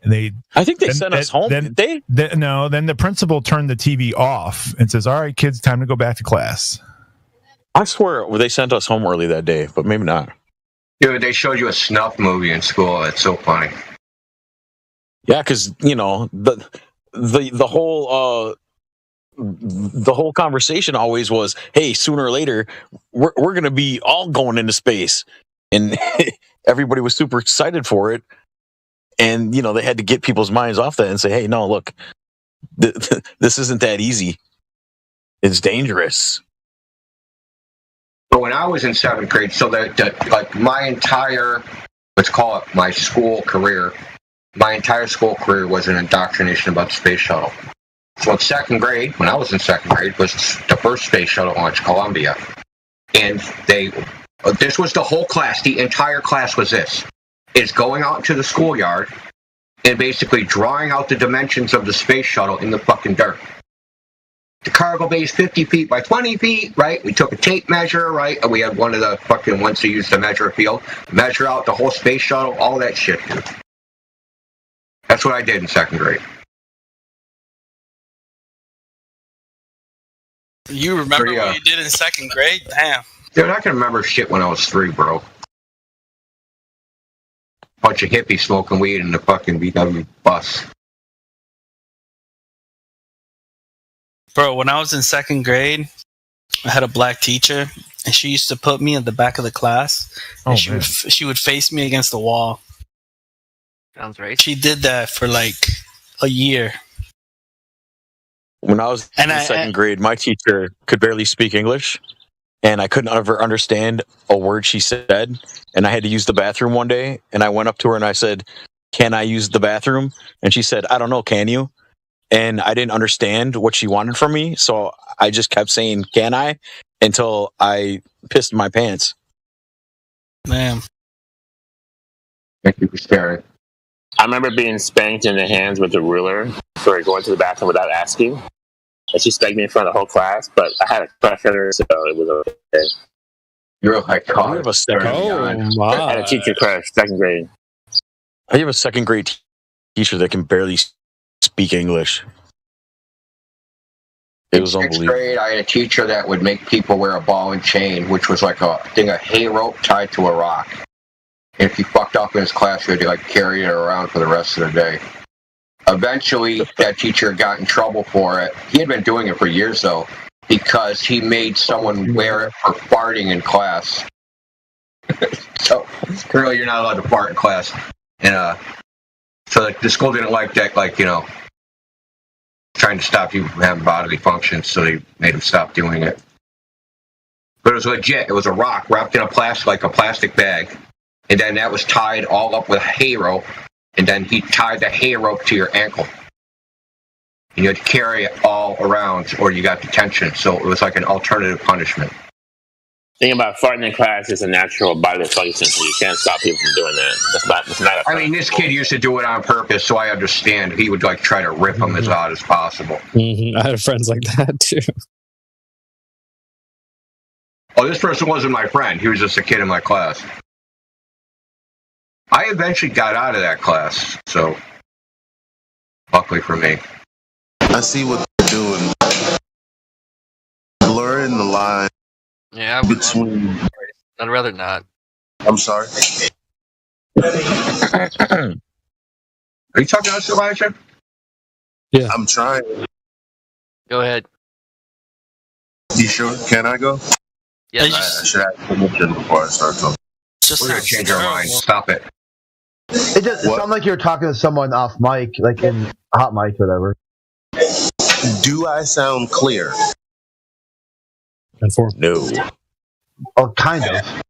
And I think they sent us home. Did they? No. Then the principal turned the TV off and says, "All right, kids, time to go back to class." I swear they sent us home early that day, but maybe not. Dude, they showed you a snuff movie in school. It's so funny. Yeah, because the whole conversation always was, "Hey, sooner or later, we're gonna be all going into space," and everybody was super excited for it. And they had to get people's minds off that and say, "Hey, no, look, this isn't that easy. It's dangerous." But when I was in seventh grade, so that like my entire, let's call it my school career, my entire school career was an indoctrination about the space shuttle. So in second grade, when I was in second grade, was the first space shuttle launch, Columbia. And this was the whole class, the entire class was this. Is going out into the schoolyard and basically drawing out the dimensions of the space shuttle in the fucking dirt. The cargo bay is 50 feet by 20 feet, right? We took a tape measure, right? And we had one of the fucking ones to use to measure a field, measure out the whole space shuttle, all that shit, dude. That's what I did in second grade. You remember what you did in second grade? Damn. Dude, I can remember shit when I was 3, bro. Bunch of hippies smoking weed in the fucking VW bus. Bro, when I was in second grade, I had a black teacher, and she used to put me at the back of the class, and she would face me against the wall. Sounds right. She did that for like a year. When I was in second grade, my teacher could barely speak English, and I couldn't ever understand a word she said. And I had to use the bathroom one day, and I went up to her and I said, "Can I use the bathroom?" And she said, "I don't know, can you?" And I didn't understand what she wanted from me, so I just kept saying, "Can I?" until I pissed my pants. Man. Thank you for sharing. I remember being spanked in the hands with a ruler for going to the bathroom without asking. And she spanked me in front of the whole class, but I had a crush on her, so it was okay. You're like, I have a second. I had a teacher crush, second grade. I have a second grade teacher that can barely speak English. It was unbelievable. In sixth grade, I had a teacher that would make people wear a ball and chain, which was like a hay rope tied to a rock. And if you fucked up in his class, you had to like carry it around for the rest of the day. Eventually, that teacher got in trouble for it. He had been doing it for years, though, because he made someone wear it for farting in class. So, currently, you're not allowed to fart in class. And so like, the school didn't like that, like, trying to stop you from having bodily functions, so they made him stop doing it. But it was legit. It was a rock wrapped in a plastic bag. And then that was tied all up with a hay rope. And then he tied the hay rope to your ankle. And you had to carry it all around, or you got detention. So it was like an alternative punishment. The thing about farting in class is a natural bodily function, so you can't stop people from doing that. It's not I mean, this kid used to do it on purpose, so I understand. He would like try to rip them as loud as possible. Mm-hmm. I had friends like that too. Oh, this person wasn't my friend. He was just a kid in my class. I eventually got out of that class, so luckily for me. I see what they're doing. Blurring the line between... I'd rather not. I'm sorry? Are you talking to us, Elijah? Yeah. I'm trying. Go ahead. You sure? Can I go? Yeah. I should ask permission before I start talking. We're going to change our minds. Stop it. It just sounded like you were talking to someone off mic, like in hot mic, whatever. Do I sound clear? No. Oh, kind of.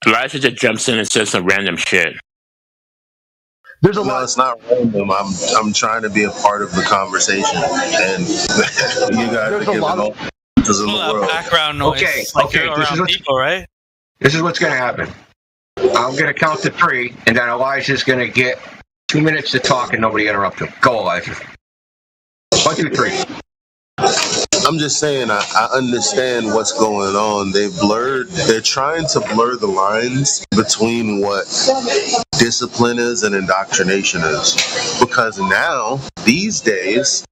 Elijah just jumps in and says some random shit. There's a lot. It's not random. I'm trying to be a part of the conversation, and you guys are giving all answers in the world. Background noise. Okay, like okay. you're This is around what's, people, right? this is what's going to happen. I'm going to count to 3, and then Elijah's going to get 2 minutes to talk, and nobody interrupt him. Go, Elijah. 1, 2, 3. I'm just saying, I understand what's going on. They're trying to blur the lines between what discipline is and indoctrination is. Because now, these days,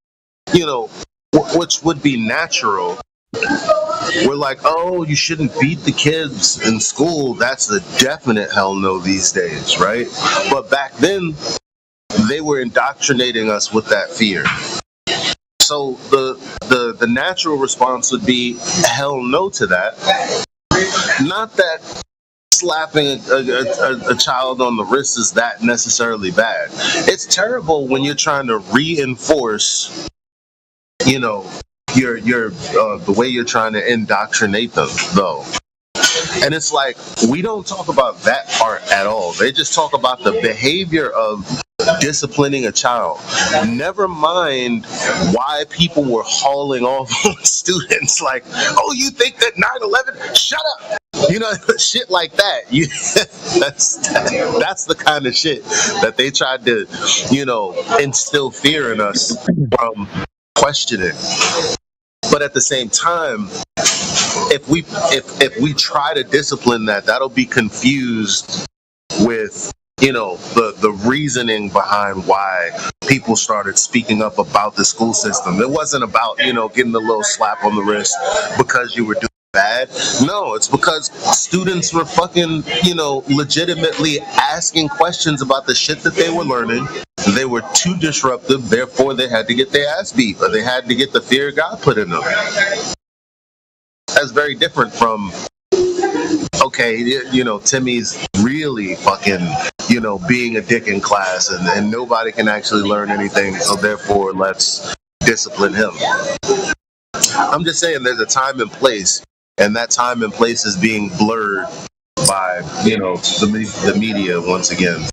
which would be natural, we're like, oh, you shouldn't beat the kids in school. That's a definite hell no these days, right? But back then, they were indoctrinating us with that fear. So the natural response would be hell no to that. Not that slapping a child on the wrist is that necessarily bad. It's terrible when you're trying to reinforce, the way you're trying to indoctrinate them, though. And it's like, we don't talk about that part at all. They just talk about the behavior of disciplining a child. Never mind why people were hauling off students. Like, oh, you think that 9/11? Shut up. Shit like that. That's the kind of shit that they tried to, instill fear in us from questioning. But at the same time, if we try to discipline that'll be confused with the reasoning behind why people started speaking up about the school system. It wasn't about getting a little slap on the wrist because you were doing bad. No, it's because students were fucking legitimately asking questions about the shit that they were learning. They were too disruptive, therefore they had to get their ass beat, or they had to get the fear of God put in them. That's very different from, okay, Timmy's really fucking, being a dick in class and nobody can actually learn anything, so therefore let's discipline him. I'm just saying there's a time and place, and that time and place is being blurred by, the media once again.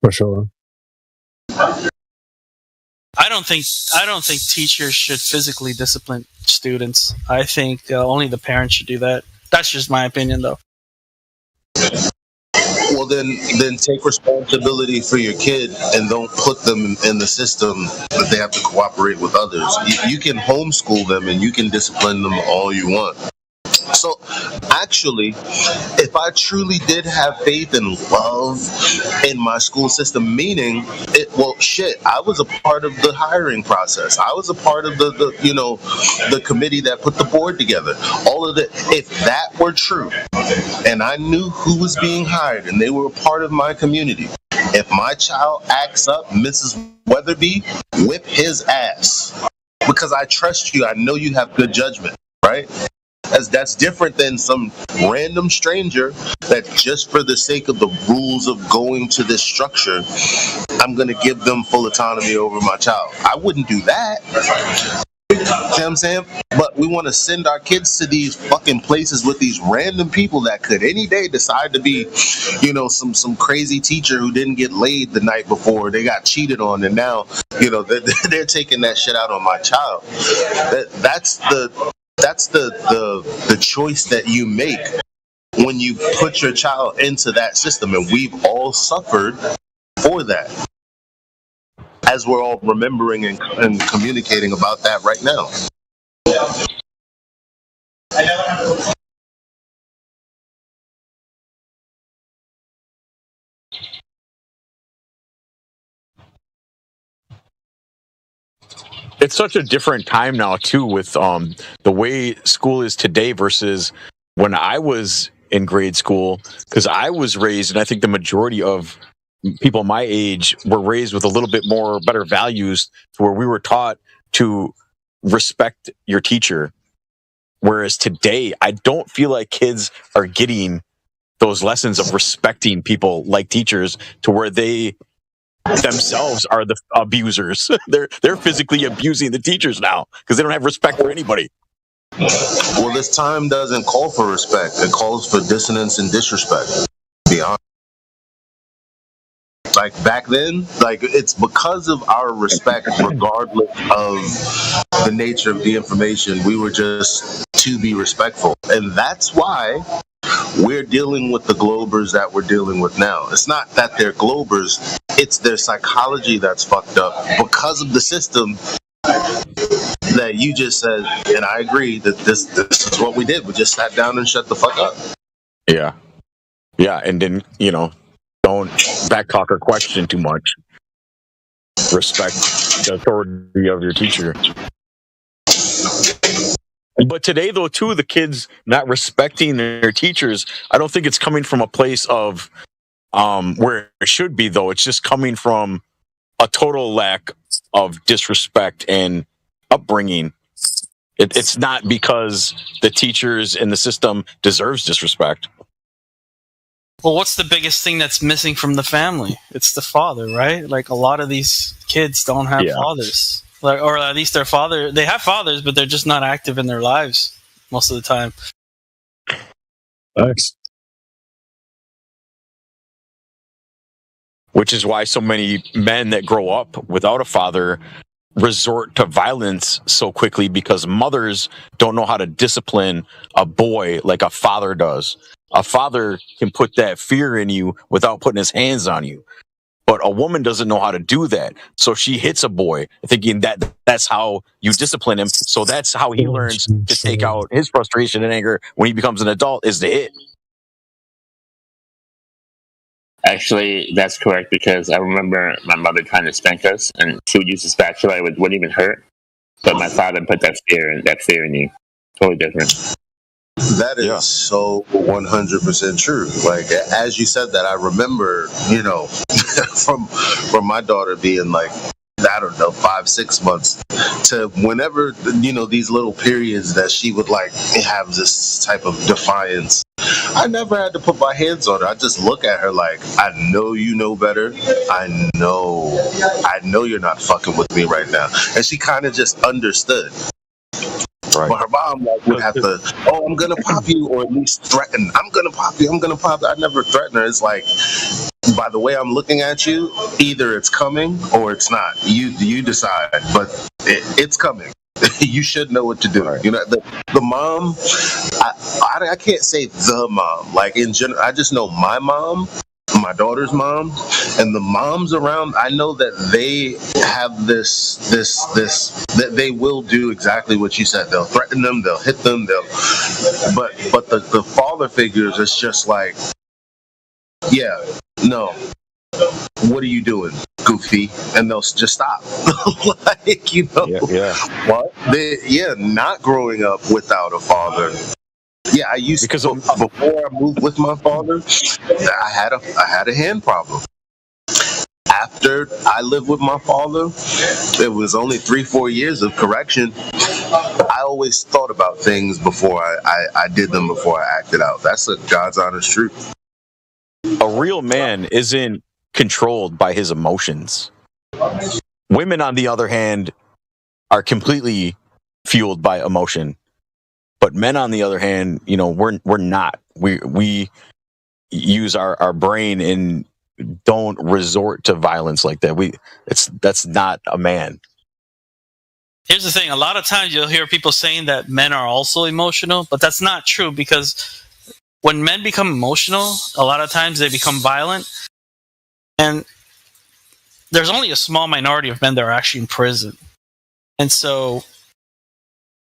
For sure. I don't think teachers should physically discipline students. I think only the parents should do that. That's just my opinion, though. Well, then take responsibility for your kid and don't put them in the system that they have to cooperate with others. You can homeschool them and you can discipline them all you want. So, actually, if I truly did have faith and love in my school system, meaning, I was a part of the hiring process. I was a part of the committee that put the board together. All of it. If that were true, and I knew who was being hired, and they were a part of my community, if my child acts up, Mrs. Weatherby, whip his ass. Because I trust you. I know you have good judgment, right? That's different than some random stranger that just for the sake of the rules of going to this structure, I'm going to give them full autonomy over my child. I wouldn't do that. See what I'm saying? But we want to send our kids to these fucking places with these random people that could any day decide to be, some crazy teacher who didn't get laid the night before. They got cheated on, and now, they're taking that shit out on my child. That's the choice that you make when you put your child into that system, and we've all suffered for that, as we're all remembering and communicating about that right now. It's such a different time now too, with the way school is today versus when I was in grade school, because I was raised, and I think the majority of people my age were raised with a little bit more better values, to where we were taught to respect your teacher. Whereas today, I don't feel like kids are getting those lessons of respecting people like teachers, to where they themselves are the abusers. They're physically abusing the teachers now because they don't have respect for anybody. Well, this time doesn't call for respect. It calls for dissonance and disrespect. To be honest. Like back then, like it's because of our respect, regardless of the nature of the information, we were just to be respectful. And that's why we're dealing with the Globers that we're dealing with now. It's not that they're Globers, it's their psychology that's fucked up because of the system that you just said. And I agree that this is what we did. We just sat down and shut the fuck up. Yeah. Yeah, and then, don't backtalk or question too much. Respect the authority of your teacher. But today, though, too, the kids not respecting their teachers, I don't think it's coming from a place of where it should be, though. It's just coming from a total lack of disrespect and upbringing. It's not because the teachers in the system deserves disrespect. Well, what's the biggest thing that's missing from the family? It's the father, right? Like a lot of these kids don't have fathers. Like, or at least they have fathers, but they're just not active in their lives most of the time. Thanks. Which is why so many men that grow up without a father resort to violence so quickly, because mothers don't know how to discipline a boy like a father does. A father can put that fear in you without putting his hands on you. But a woman doesn't know how to do that. So she hits a boy thinking that that's how you discipline him. So that's how he learns to take out his frustration and anger when he becomes an adult, is to hit. Actually, that's correct, because I remember my mother trying to spank us, and she would use the spatula. It wouldn't even hurt. But my father put that fear in you. Totally different. That is so 100% true. Like, as you said that, I remember, from my daughter being like, I don't know, 5-6 months to whenever, these little periods that she would like have this type of defiance. I never had to put my hands on her. I just look at her like, I know you know better. I know you're not fucking with me right now. And she kind of just understood. Right. But her mom would have to, I'm going to pop you, or at least threaten. I'm going to pop you. I'm going to pop you. I never threaten her. It's like, by the way I'm looking at you, either it's coming or it's not. You decide, but it's coming. You should know what to do. Right. The mom, I can't say the mom. Like in general, I just know my mom, my daughter's mom, and the moms around. I know that they have this that they will do exactly what you said. They'll threaten them, they'll hit them, but the father figures, it's just like, yeah, no. What are you doing, goofy? And they'll just stop. Like, what? Not growing up without a father. Yeah, I used to, before I moved with my father, I had a hand problem. After I lived with my father, it was only 3-4 years of correction. I always thought about things before I did them, before I acted out. That's a God's honest truth. A real man isn't controlled by his emotions. Women, on the other hand, are completely fueled by emotion. But men, on the other hand, we're not. We use our brain and don't resort to violence like that. That's not a man. Here's the thing. A lot of times you'll hear people saying that men are also emotional, but that's not true, because when men become emotional, a lot of times they become violent. And there's only a small minority of men that are actually in prison. And so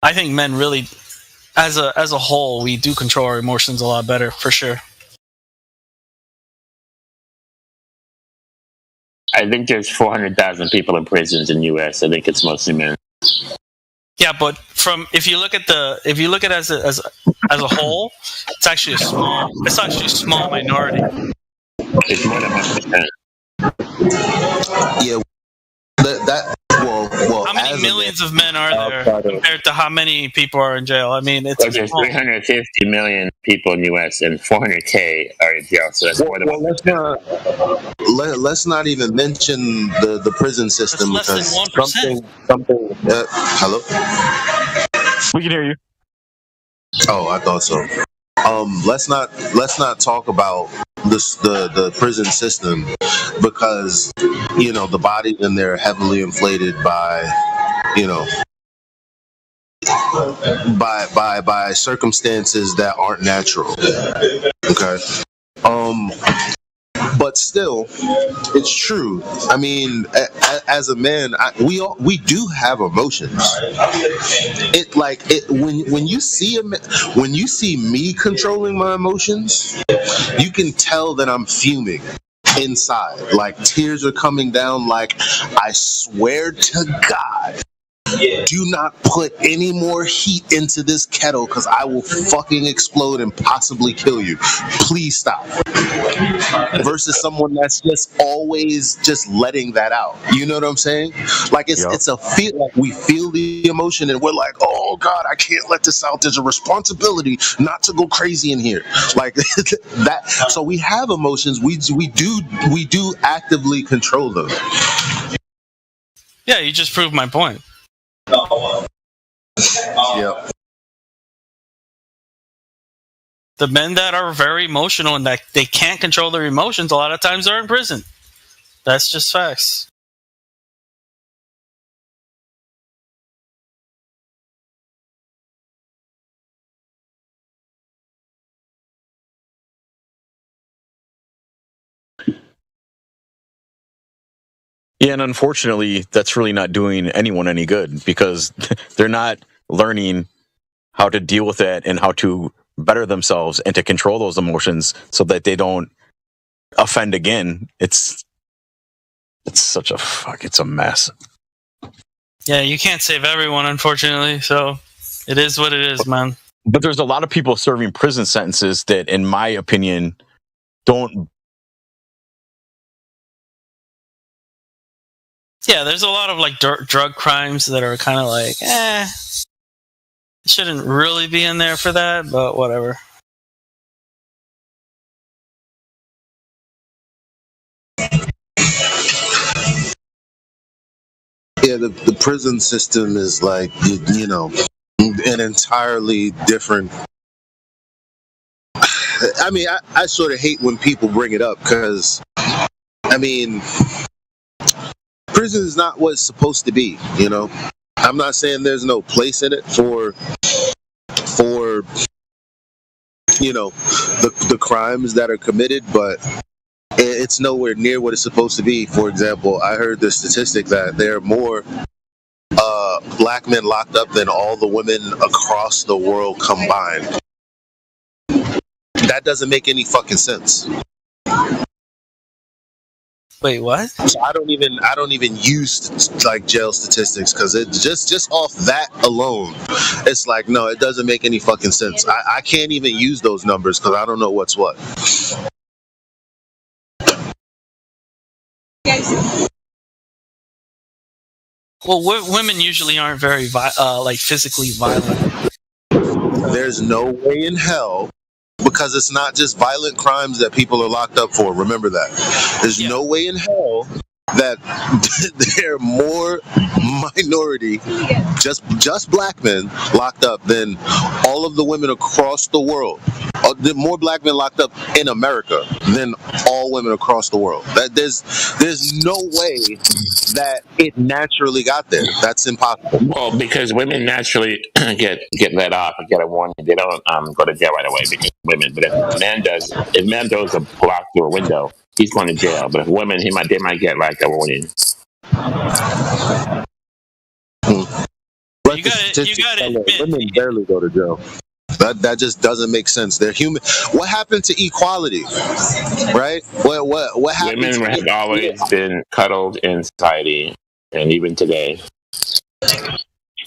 I think men really, as a whole, we do control our emotions a lot better, for sure. I think there's 400,000 people in prisons in the U.S. I think it's mostly men. Yeah, but if you look at it as a whole, it's actually a small minority. It's more than 1%. Yeah, how many millions of men are there compared to how many people are in jail? I mean, there's 350 million people in the U.S. and 400K are in jail, so that's more than 1%. Let's not even mention the prison system, that's because less than 1%. something. Hello. We can hear you. Oh, I thought so. Let's not talk about the the prison system because the bodies in there are heavily inflated by by circumstances that aren't natural. Okay. But still, it's true. I mean, as a man, we do have emotions. When you see me controlling my emotions, you can tell that I'm fuming inside. Like tears are coming down. Like I swear to God, do not put any more heat into this kettle because I will fucking explode and possibly kill you. Please stop. Versus someone that's just always just letting that out. You know what I'm saying? Like it's a feel, like we feel the emotion and we're like, oh God, I can't let this out. There's a responsibility not to go crazy in here. Like that. So we have emotions. We do actively control them. Yeah, you just proved my point. Yep. The men that are very emotional and that they can't control their emotions, a lot of times are in prison. That's just facts. Yeah, and unfortunately, that's really not doing anyone any good because they're not learning how to deal with that and how to better themselves and to control those emotions so that they don't offend again. It's such a it's a mess. Yeah, you can't save everyone, unfortunately. So it is what it is, man. But there's a lot of people serving prison sentences that, in my opinion, don't. Yeah, there's a lot of like drug crimes that are kind of like, shouldn't really be in there for that, but whatever. Yeah, the prison system is like, an entirely different. I mean, I sort of hate when people bring it up because, I mean, prison is not what it's supposed to be, I'm not saying there's no place in it for the crimes that are committed, but it's nowhere near what it's supposed to be. For example, I heard the statistic that there are more black men locked up than all the women across the world combined. That doesn't make any fucking sense. Wait, what? So I don't even use like jail statistics because it just off that alone, it's like, no, it doesn't make any fucking sense. I can't even use those numbers because I don't know what's what. Well, women usually aren't very physically violent. There's no way in hell, because it's not just violent crimes that people are locked up for. Remember that. There's no way in hell that there are more minority, just black men locked up than all of the women across the world. More black men locked up in America than all women across the world. That there's no way that it naturally got there. That's impossible. Well, because women naturally get let off and get a warning. They don't go to jail right away because women. But if a man throws a block through a window, he's going to jail. But if women, they might get like a warning. You got it. Women barely go to jail. That just doesn't make sense. They're human. What happened to equality? Right? What happened? Women have always been cuddled in society, and even today.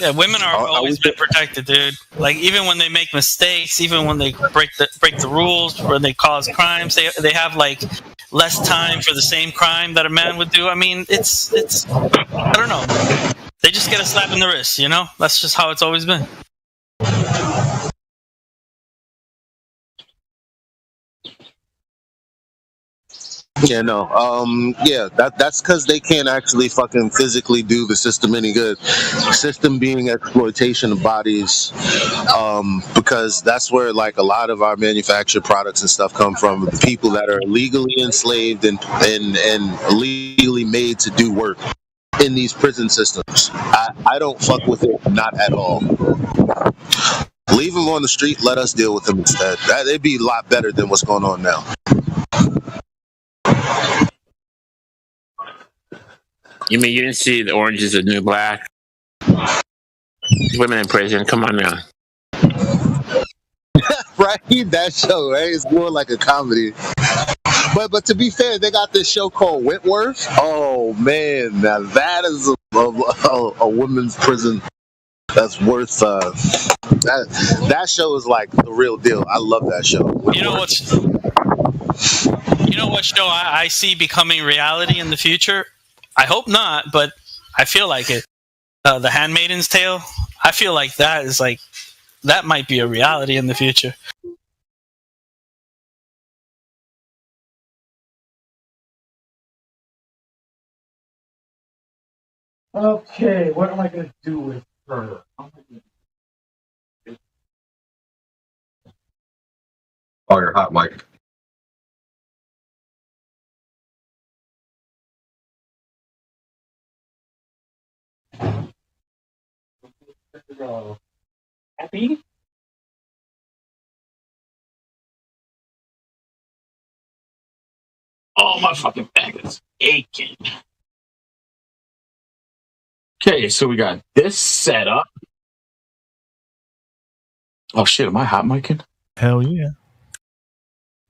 Yeah, women are always been protected, dude. Like even when they make mistakes, even when they break the rules, when they cause crimes, they have like less time for the same crime that a man would do. I mean, it's I don't know. They just get a slap in the wrist, That's just how it's always been. Yeah, no. Yeah, that's because they can't actually fucking physically do the system any good. The system being exploitation of bodies, because that's where like a lot of our manufactured products and stuff come from. The people that are legally enslaved and legally made to do work in these prison systems. I don't fuck with it, not at all. Leave them on the street. Let us deal with them instead. It'd be a lot better than what's going on now. You mean you didn't see the Orange is the New Black? Women in prison, come on now. Right? That show, right? It's more like a comedy. But to be fair, they got this show called Wentworth. Oh man, now that is a women's prison that's worth that show is like the real deal. I love that show. Wentworth. You know what show I see becoming reality in the future? I hope not, but I feel like it. The Handmaid's Tale. I feel like that might be a reality in the future. Okay, what am I going to do with her? Oh, you're hot, Mike. Happy? Oh, my fucking back is aching. Okay, so we got this set up. Oh shit, am I hot micing? Hell yeah.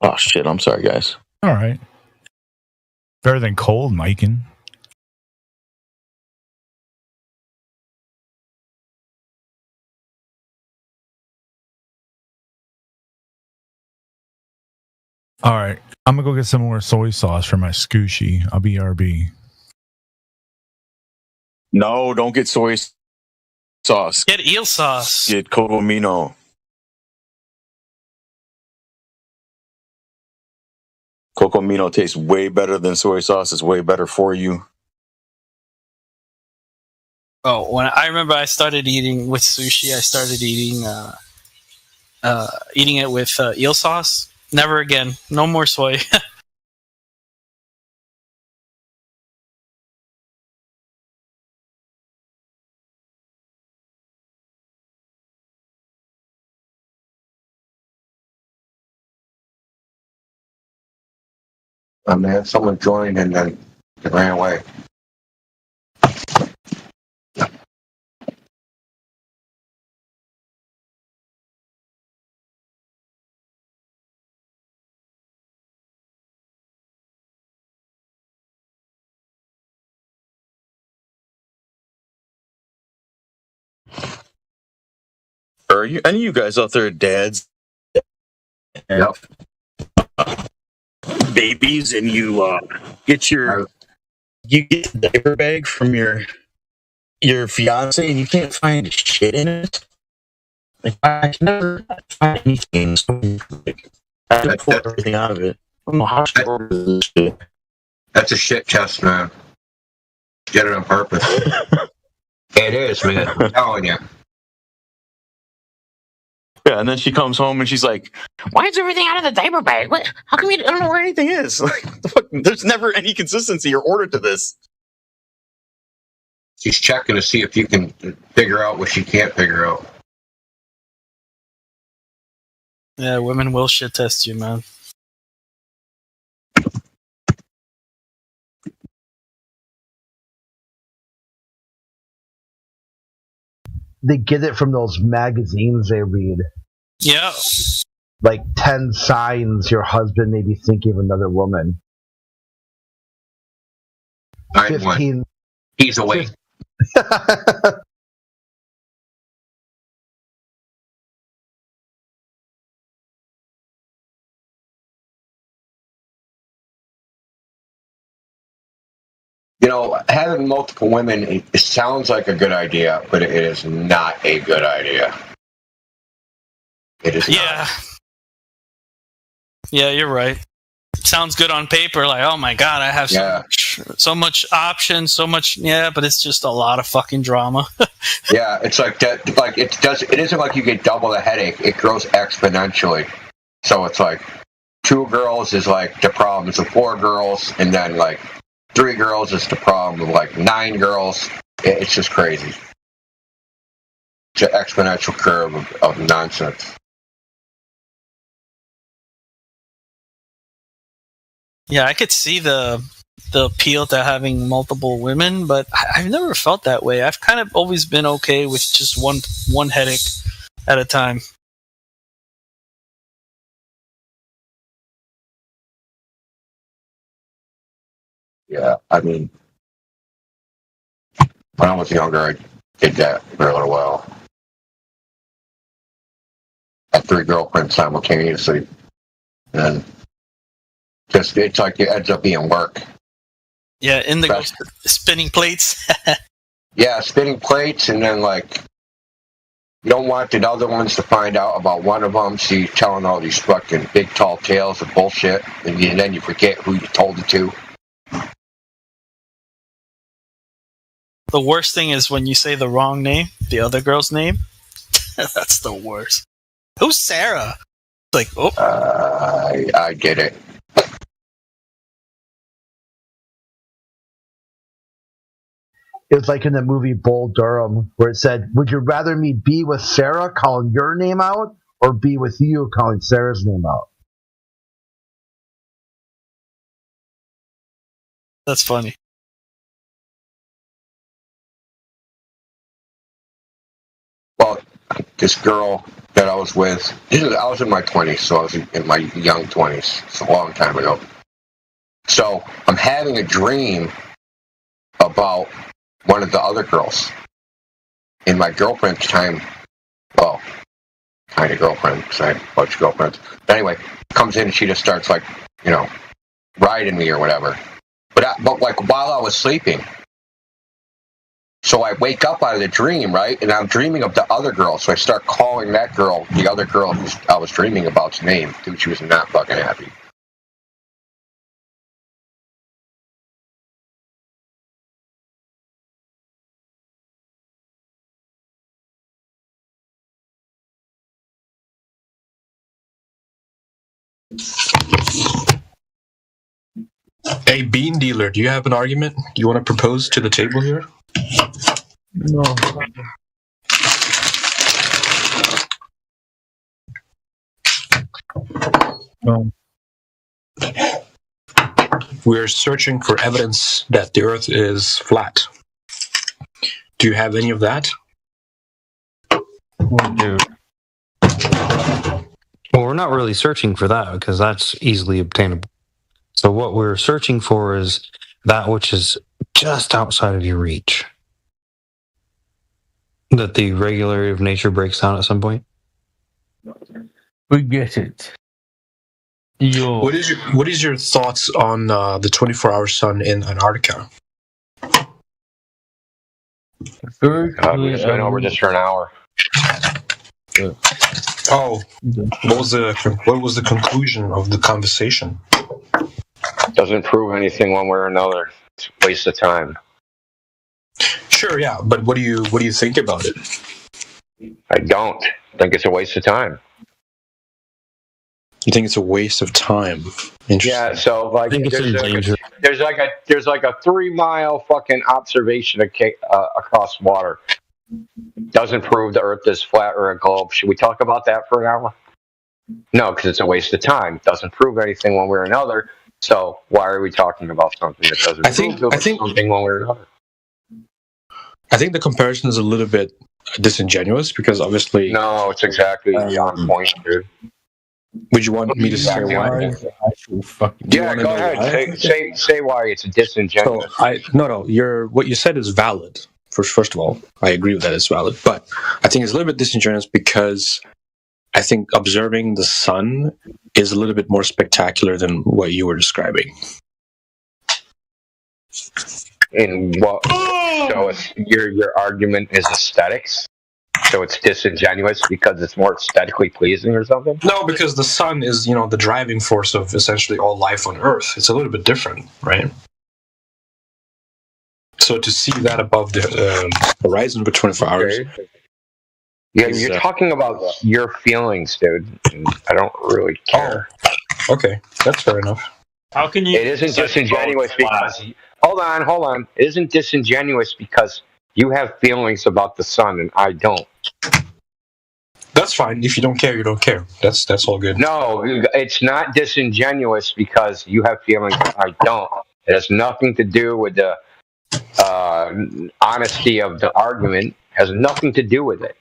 Oh shit, I'm sorry, guys. All right. Better than cold micing. All right. I'm going to go get some more soy sauce for my scooshy. I'll be RB. No, don't get soy sauce. Get eel sauce. Get Cocomino. Cocomino tastes way better than soy sauce. It's way better for you. Oh, when I remember I started eating with sushi, I started eating it with eel sauce. Never again. No more soy. Oh man, someone joined and then it ran away. Are you any of you guys out there dads? Yep. Babies, and you get the diaper bag from your fiance, and you can't find shit in it. Like, I can never find anything. I didn't pull everything out of it. I don't know how she ordered this shit. That's a shit test, man. Get it on purpose. It is, man. I'm telling you. Yeah, and then she comes home and she's like, "Why is everything out of the diaper bag? What? How come you don't know where anything is? Like, the fuck? There's never any consistency or order to this." She's checking to see if you can figure out what she can't figure out. Yeah, women will shit test you, man. They get it from those magazines they read. Yeah. Like 10 signs your husband may be thinking of another woman. 15. He's awake. You know, having multiple women, it sounds like a good idea, but it is not a good idea. It is not. Yeah, you're right. sounds good on paper. Like, oh my god, I have so much options, so much. Yeah, but it's just a lot of fucking drama. Yeah, it's like that. Like it isn't like you get double the headache. It grows exponentially. So it's like 2 girls is like the problem of 4 girls, and then like 3 girls is the problem of like 9 girls. It's just crazy. It's an exponential curve of nonsense. Yeah, I could see the appeal to having multiple women, but I've never felt that way. I've kind of always been okay with just one headache at a time. Yeah, I mean, when I was younger, I did that for a little while. I had 3 girlfriends simultaneously, and just it's like it ends up being work. Yeah, spinning plates. Yeah, spinning plates, and then like you don't want the other ones to find out about one of them, so you're telling all these fucking big tall tales of bullshit, and then you forget who you told it to. The worst thing is when you say the wrong name, the other girl's name. That's the worst. Who's Sarah? Like, oh. I get it. It was like in the movie Bull Durham, where it said, "Would you rather me be with Sarah calling your name out, or be with you calling Sarah's name out?" That's funny. Well, this girl that I was with, I was in my 20s, so I was in my young 20s. It's a long time ago. So I'm having a dream about one of the other girls. In my girlfriend's time, well, kind of girlfriend, because I had a bunch of girlfriends. But anyway, comes in and she just starts like, riding me or whatever. But like while I was sleeping. So I wake up out of the dream, right? And I'm dreaming of the other girl. So I start calling that girl, the other girl who I was dreaming about's name. Dude, she was not fucking happy. Hey, Bean Dealer, do you have an argument you want to propose to the table here? No. No. We're searching for evidence that the Earth is flat. Do you have any of that? Dude. Well, we're not really searching for that because that's easily obtainable. So what we're searching for is that which is just outside of your reach. That the regularity of nature breaks down at some point. We get it. What is your thoughts on the 24-hour sun in Antarctica? We've been over this for an hour. Oh, what was the conclusion of the conversation? Doesn't prove anything one way or another. It's a waste of time. Sure, yeah, but what do you think about it? I don't think it's a waste of time. You think it's a waste of time? Yeah, so like there's like a 3-mile fucking observation across water. Doesn't prove the Earth is flat or a globe. Should we talk about that for an hour? No, because it's a waste of time. Doesn't prove anything one way or another. So why are we talking about something that doesn't prove something one way or another? I think the comparison is a little bit disingenuous because obviously. No, it's exactly on point, dude. Would you want me to say why? Yeah, go ahead. Say why it's disingenuous. So what you said is valid. First of all, I agree with that it's valid, but I think it's a little bit disingenuous because I think observing the sun is a little bit more spectacular than what you were describing. In what? So your argument is aesthetics? So it's disingenuous because it's more aesthetically pleasing or something? No, because the sun is, the driving force of essentially all life on Earth. It's a little bit different, right? So to see that above the horizon for 24 hours. Yeah, you're talking about your feelings, dude. And I don't really care. Oh, okay, that's fair enough. How can you? It isn't disingenuous because. Hold on. It isn't disingenuous because you have feelings about the sun and I don't. That's fine. If you don't care, you don't care. That's all good. No, it's not disingenuous because you have feelings and I don't. It has nothing to do with the honesty of the argument. It has nothing to do with it.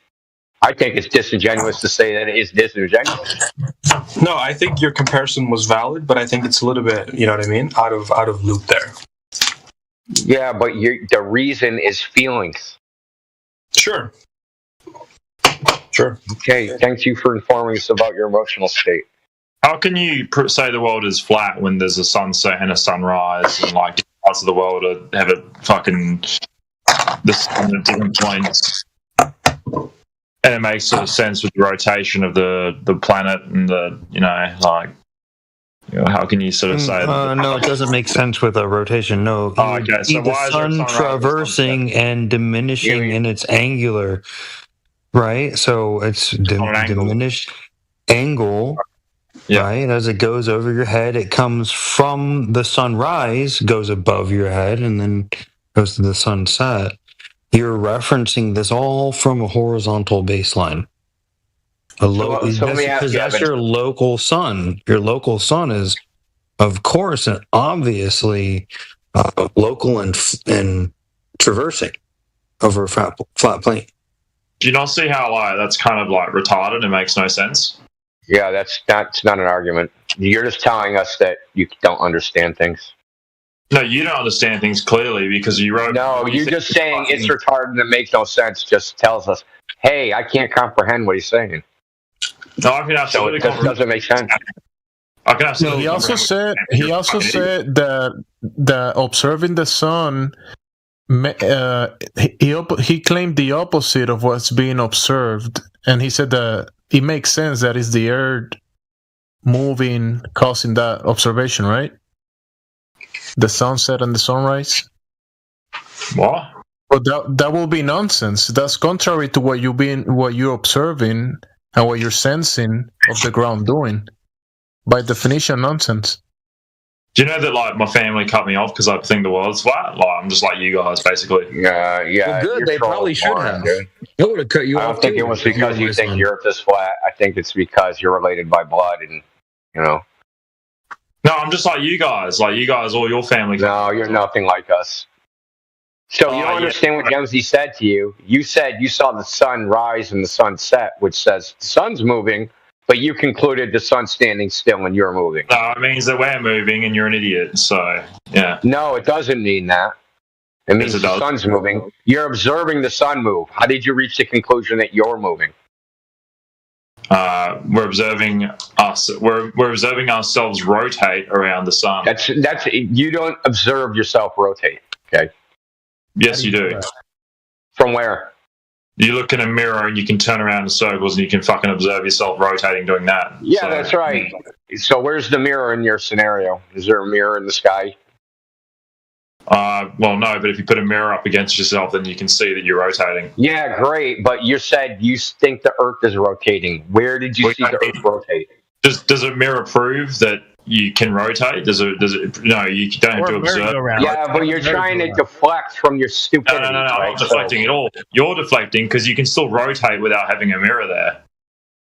I think it's disingenuous to say that it is disingenuous. No, I think your comparison was valid, but I think it's a little bit, you know what I mean, out of loop there. Yeah, but the reason is feelings. Sure. Okay, thank you for informing us about your emotional state. How can you say the world is flat when there's a sunset and a sunrise, and like parts of the world have a fucking the sun at different points? And it makes sort of sense with the rotation of the planet and how can you sort of say that? No, it doesn't make sense with a rotation. No, okay. So the why is there sun traversing and diminishing in its angular, right? So it's diminished angle, right? As it goes over your head, it comes from the sunrise, goes above your head, and then goes to the sunset. You're referencing this all from a horizontal baseline. So let me ask you, that's your local sun. Your local sun is, of course, and obviously local and traversing over a flat plane. Do you not see how that's kind of retarded? It makes no sense. Yeah, it's not an argument. You're just telling us that you don't understand things. No, you don't understand things clearly because you wrote. No, you're just saying it's retarded and it makes no sense. Just tells us, hey, I can't comprehend what he's saying. No, I can absolutely. So it just doesn't make sense. I can absolutely. He also said that observing the sun, he claimed the opposite of what's being observed, and he said that it makes sense that it's the Earth moving causing that observation, right? The sunset and the sunrise. What? But that will be nonsense. That's contrary to what you're observing and what you're sensing of the ground doing. By definition, nonsense. Do you know that my family cut me off because I think the world's flat? I'm just like you guys, basically. Yeah. Well, good. They probably should have. It would have cut you off. I don't think it was because you think the Earth is flat. I think it's because you're related by blood, and No, I'm just like you guys. Like you guys, all your family. No, you're nothing like us. So you don't understand what Jemsy said to you. You said you saw the sun rise and the sun set, which says the sun's moving, but you concluded the sun's standing still and you're moving. No, it means that we're moving and you're an idiot. So, yeah. No, it doesn't mean that. It means the sun's moving. You're observing the sun move. How did you reach the conclusion that you're moving? We're observing us. We're observing ourselves rotate around the sun. That's you don't observe yourself rotate. Okay. Yes, you do. From where? You look in a mirror and you can turn around in circles and you can fucking observe yourself rotating doing that. Yeah, that's right. So where's the mirror in your scenario? Is there a mirror in the sky? Well, no, but if you put a mirror up against yourself, then you can see that you're rotating. Yeah, great. But you said you think the Earth is rotating. Where did you see the Earth rotate? Does a mirror prove that you can rotate? Does it? No, you don't have to observe. Yeah, but you're trying to deflect from your stupidity. No, I'm not deflecting at all. You're deflecting because you can still rotate without having a mirror there.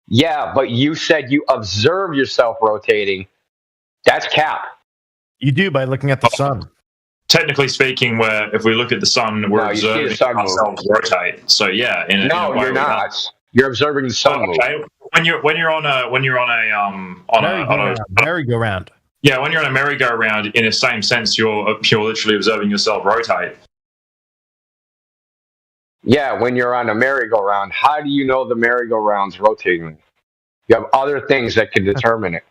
Yeah, but you said you observe yourself rotating. That's cap. You do by looking at the sun. Technically speaking, if we look at the sun, we're observing ourselves rotate. So yeah, no, you're not. You're observing the sun move. Okay. When you're on a merry-go-round. Yeah, when you're on a merry-go-round, in the same sense, you're literally observing yourself rotate. Yeah, when you're on a merry-go-round, how do you know the merry-go-round's rotating? You have other things that can determine it.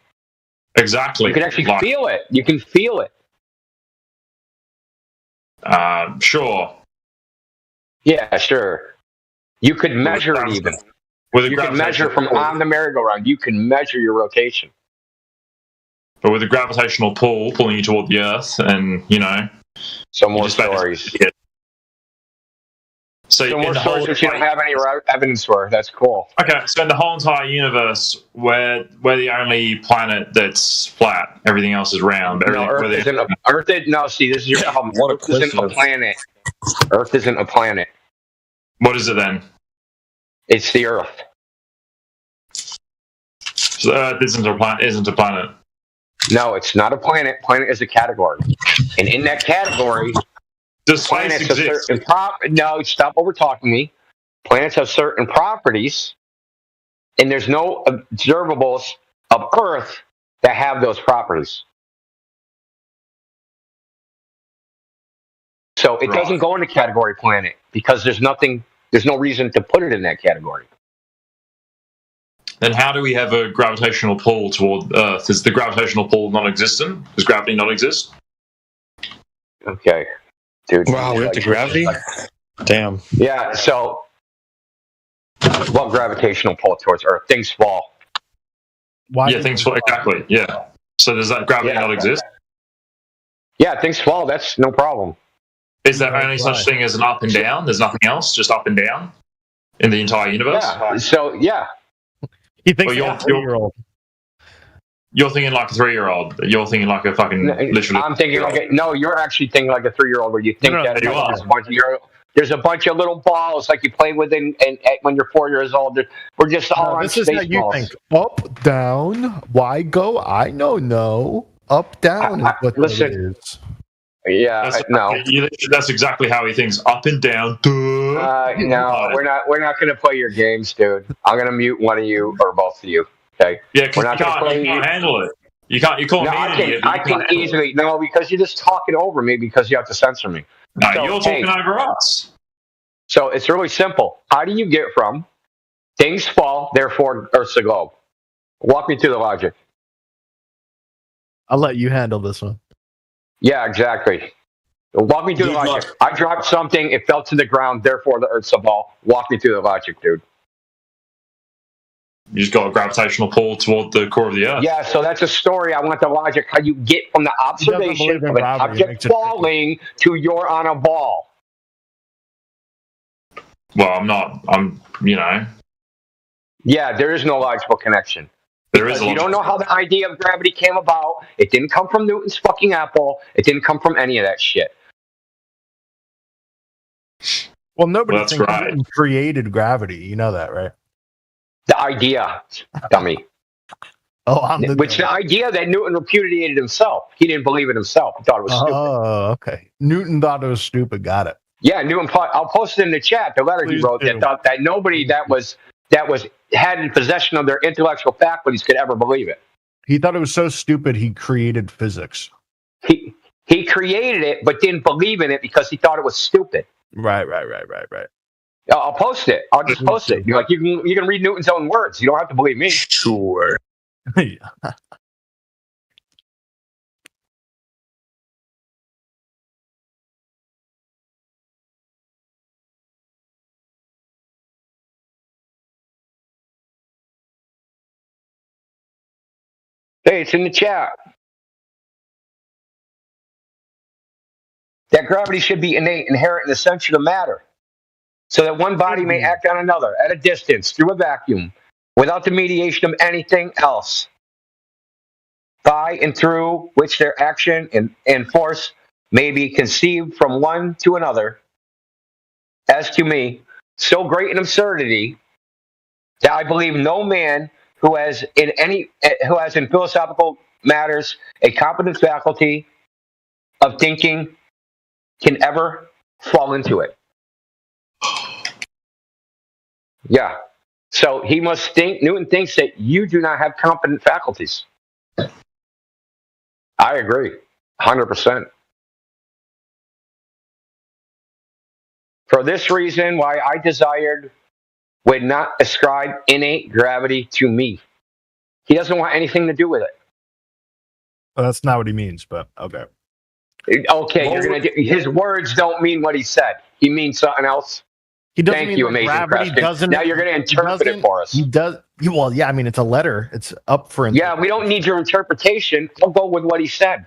Exactly. You can actually feel it. You can feel it. Sure. Yeah, sure. You could measure it even. You can measure from on the merry-go-round. You can measure your rotation. But with a gravitational pull pulling you toward the Earth, and some more stories. So some more stories which you don't have any evidence for. That's cool. Okay, so in the whole entire universe, we're the only planet that's flat. Everything else is round. No, Earth isn't. No, see, this is your problem. Earth isn't a planet. Earth isn't a planet. What is it then? It's the Earth. So Earth isn't a planet. No, it's not a planet. Planet is a category, and in that category, does planets exist? No, stop over talking me. Planets have certain properties, and there's no observables of Earth that have those properties. So it doesn't go into category planet because there's no reason to put it in that category. Then how do we have a gravitational pull toward Earth? Is the gravitational pull non-existent? Does gravity not exist? Okay, dude. Wow, we have to gravity? Damn. Yeah, so what gravitational pull towards Earth? Things fall. Things fall, exactly, yeah. So does that gravity not exist? Yeah, things fall, that's no problem. Is there only such thing as an up and down? There's nothing else, just up and down in the entire universe? Yeah, so, yeah. He thinks you're a 3-year-old. You're thinking like a 3-year-old. You're thinking like a fucking literally. I'm thinking you're actually thinking like a 3-year-old where you think there's a bunch of little balls like you play with and when you're 4 years old. We're just all on this is how you balls. think. Up, down, why go? I know, no. Up, down is what listen, it is. Yeah, that's exactly how he thinks. Up and down. No, we're not going to play your games, dude. I'm going to mute one of you or both of you. Okay. Yeah, because you can't handle it. You can't. You call me an idiot. I can easily because you're just talking over me because you have to censor me. No, you're talking over us. So it's really simple. How do you get from things fall, therefore Earth's a globe? Walk me through the logic. I'll let you handle this one. Yeah, exactly. Walk me through the logic. I dropped something, it fell to the ground, therefore the Earth's a ball. Walk me through the logic, dude. You just got a gravitational pull toward the core of the Earth. Yeah, so that's a story. I want the logic. How you get from the observation of an object falling to you're on a ball. Well, I'm not. Yeah, there is no logical connection. There is. You don't know how the idea of gravity came about. It didn't come from Newton's fucking apple. It didn't come from any of that shit. Well, nobody thinks Newton created gravity. You know that, right? The idea, dummy. The idea that Newton repudiated himself. He didn't believe it himself. He thought it was stupid. Oh, okay. Newton thought it was stupid. Got it. Yeah, Newton. I'll post it in the chat. The letter he wrote that thought that nobody that was had in possession of their intellectual faculties could ever believe it. He thought it was so stupid he created physics. He created it, but didn't believe in it because he thought it was stupid. Right. I'll post it. I'll just post it. You're like you can read Newton's own words. You don't have to believe me. Sure. Yeah. Hey, it's in the chat. That gravity should be innate, inherent, and essential to matter, so that one body may act on another at a distance through a vacuum, without the mediation of anything else, by and through which their action and force may be conceived from one to another, as to me, so great an absurdity that I believe no man who has in philosophical matters a competent faculty of thinking can ever fall into it. Yeah. So he must think, Newton thinks that you do not have competent faculties. I agree, 100%. For this reason, why I desired would not ascribe innate gravity to me. He doesn't want anything to do with it. Well, that's not what he means, but okay. Okay, his words don't mean what he said. He means something else. He doesn't Thank mean you, that Amazing gravity Preston. doesn't. Now you're going to interpret it for us. He does. Well, yeah. I mean, it's a letter. It's up for. Yeah, we don't need your interpretation. I'll go with what he said.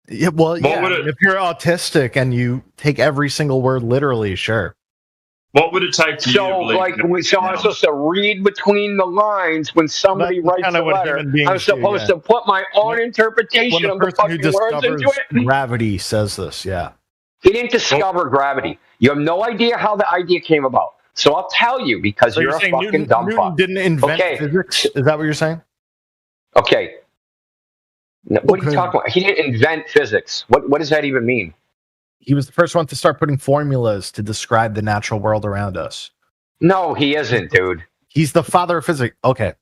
Yeah, well, yeah. If you're autistic and you take every single word literally, sure. What would it take for you to believe? So I'm supposed to read between the lines when somebody writes a letter. I'm supposed to put my own interpretation of the fucking words into it. Gravity says this. Yeah. He didn't discover gravity. You have no idea how the idea came about. So I'll tell you because So you're a fucking Newton, dumb Newton fuck. didn't invent physics. Is that what you're saying? Okay. No, what are you talking about? He didn't invent physics. What does that even mean? He was the first one to start putting formulas to describe the natural world around us. No, he isn't, dude. He's the father of physics. Okay.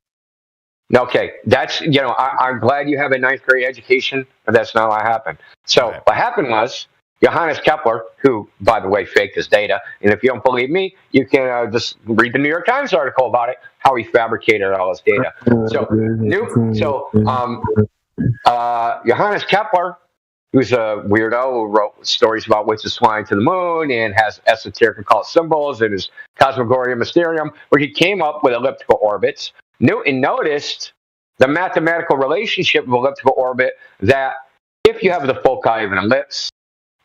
Okay, that's, I'm glad you have a ninth grade education, but that's not what happened. So what happened was Johannes Kepler, who, by the way, faked his data, and if you don't believe me, you can just read the New York Times article about it, how he fabricated all his data. Johannes Kepler, who's a weirdo who wrote stories about witches flying to the moon and has esoteric occult symbols in his Cosmogoria Mysterium, where he came up with elliptical orbits. Newton noticed the mathematical relationship of elliptical orbit, that if you have the foci of an ellipse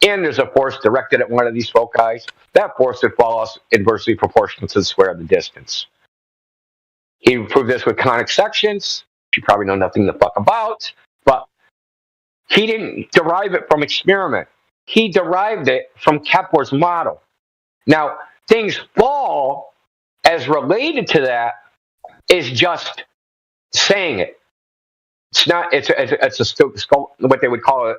and there's a force directed at one of these foci, that force would follow inversely proportional to the square of the distance. He proved this with conic sections, which you probably know nothing the fuck about, but he didn't derive it from experiment. He derived it from Kepler's model. Now, things fall as related to that is just saying it. It's not. It's what they would call it.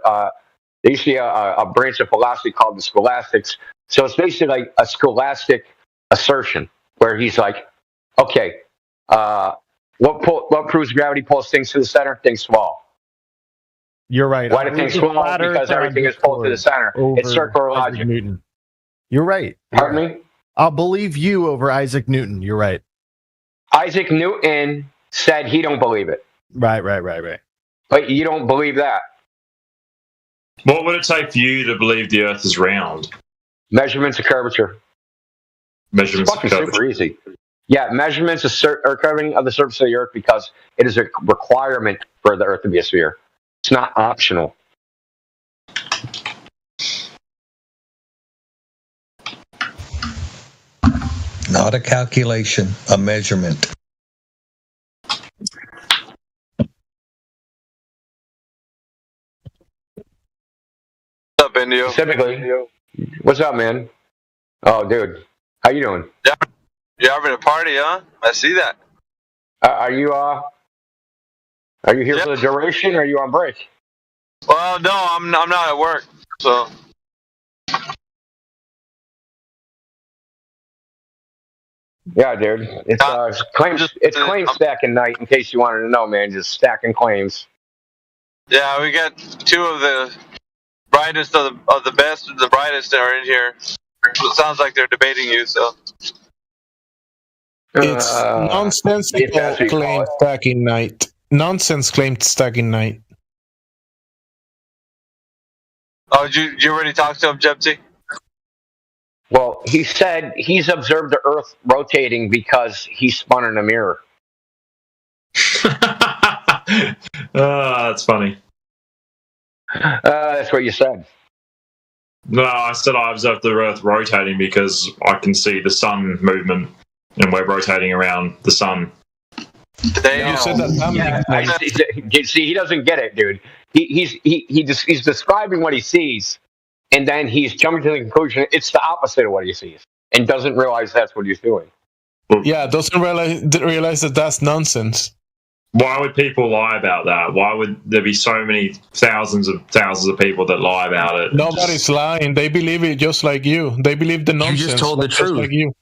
There used to be a branch of philosophy called the scholastics. So it's basically like a scholastic assertion where he's like, okay, what proves gravity pulls things to the center? Things fall. You're right. Why do things fall? Because everything is pulled to the center. It's circular logic. Newton. You're right. Pardon me? I'll believe you over Isaac Newton. You're right. Isaac Newton said he don't believe it. Right. But you don't believe that. What would it take for you to believe the Earth is round? Measurements of curvature. Measurements of curvature. Super easy. Yeah, measurements of curving of the surface of the Earth because it is a requirement for the Earth to be a sphere. It's not optional. Not a calculation, a measurement. What's up, Indio? Specifically, what's up, man? Oh, dude, how you doing? Yeah, you're having a party, huh? I see that. Are you here for the duration, or are you on break? Well, no, I'm not at work, so. Yeah, dude. It's claim stacking night. In case you wanted to know, man, just stacking claims. Yeah, we got two of the brightest of the best and the brightest that are in here. It sounds like they're debating you, so. It's nonsensical claim stacking night. Nonsense claim stacking night. Oh, did you already talk to him, Jepsy? Well, he said he's observed the Earth rotating because he spun in a mirror. That's funny. That's what you said. No, I said I observed the Earth rotating because I can see the sun movement, and we're rotating around the sun. You said that. See, he doesn't get it, dude. He's describing what he sees, and then he's jumping to the conclusion it's the opposite of what he sees, and doesn't realize that's what he's doing. Yeah, doesn't realize that that's nonsense. Why would people lie about that? Why would there be so many thousands of people that lie about it? Nobody's lying. They believe it just like you. They believe the nonsense. You just told the truth. Like you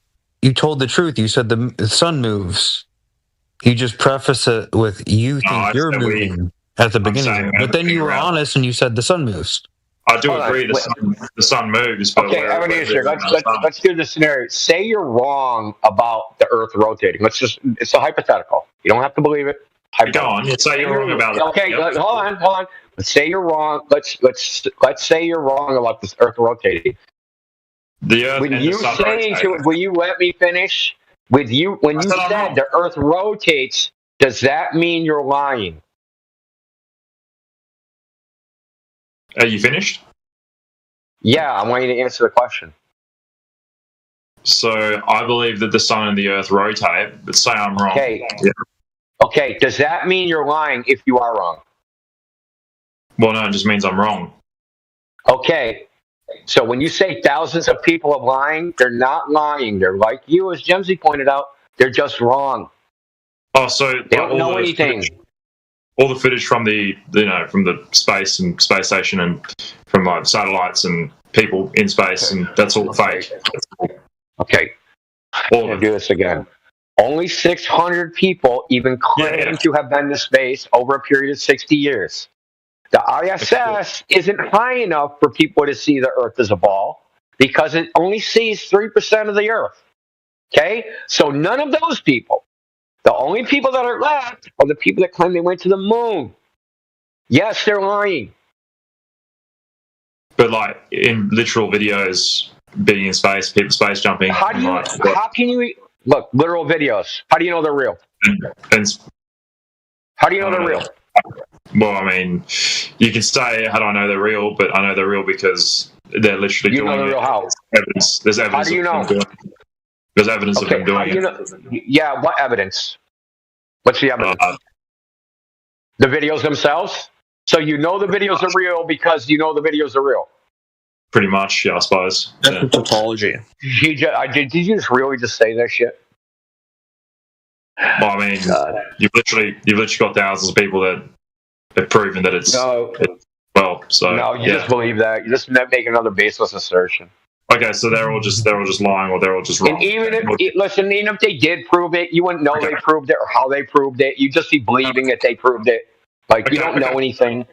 told the truth. You said the sun moves. You just preface it with you think you're moving at the beginning, but then you were honest and you said the sun moves. I do agree the sun moves. But okay, Ebenezer, let's do this scenario. Say you're wrong about the Earth rotating. It's a hypothetical. You don't have to believe it. Go on. Say you're wrong about it. Okay, hold on. Let's say you're wrong. Let's say you're wrong about this Earth rotating. The Earth When and you the sun saying rotate. to, will you let me finish? With you, when you said the Earth rotates, does that mean you're lying? Are you finished? Yeah, I want you to answer the question. So I believe that the sun and the Earth rotate, but say I'm wrong. Okay. Yeah. Okay, does that mean you're lying if you are wrong? Well, no, it just means I'm wrong. Okay. So when you say thousands of people are lying, they're not lying. They're like you, as Jemsy pointed out, they're just wrong. Oh, so They don't know anything. All the footage from the from the space and space station and from like satellites and people in space, and that's all fake. Okay. I'm going to do this again. Only 600 people even claim to have been to space over a period of 60 years. The ISS isn't high enough for people to see the Earth as a ball because it only sees 3% of the Earth. Okay? So none of those people, the only people that are left are the people that claim they went to the moon. Yes, they're lying. But like in literal videos, being in space, people space jumping. How can you look literal videos? How do you know they're real? How do you know they're real? Well, I mean, you can say how do I know they're real, but I know they're real because they're literally doing they're it. real how? There's evidence. How do you know? There's evidence of them doing it. Yeah, what evidence? What's the evidence? The videos themselves? So you know the videos are real because you know the videos are real? Pretty much, yeah, I suppose. That's the tautology. Did you just really just say that shit? Well, I mean, you've literally got thousands of people that have proven that it's no, you just believe that. You just make another baseless assertion. Okay, so they're all just lying, or they're all just wrong. And even if they did prove it, you wouldn't know they proved it or how they proved it. You'd just be believing that they proved it. Like you don't know anything.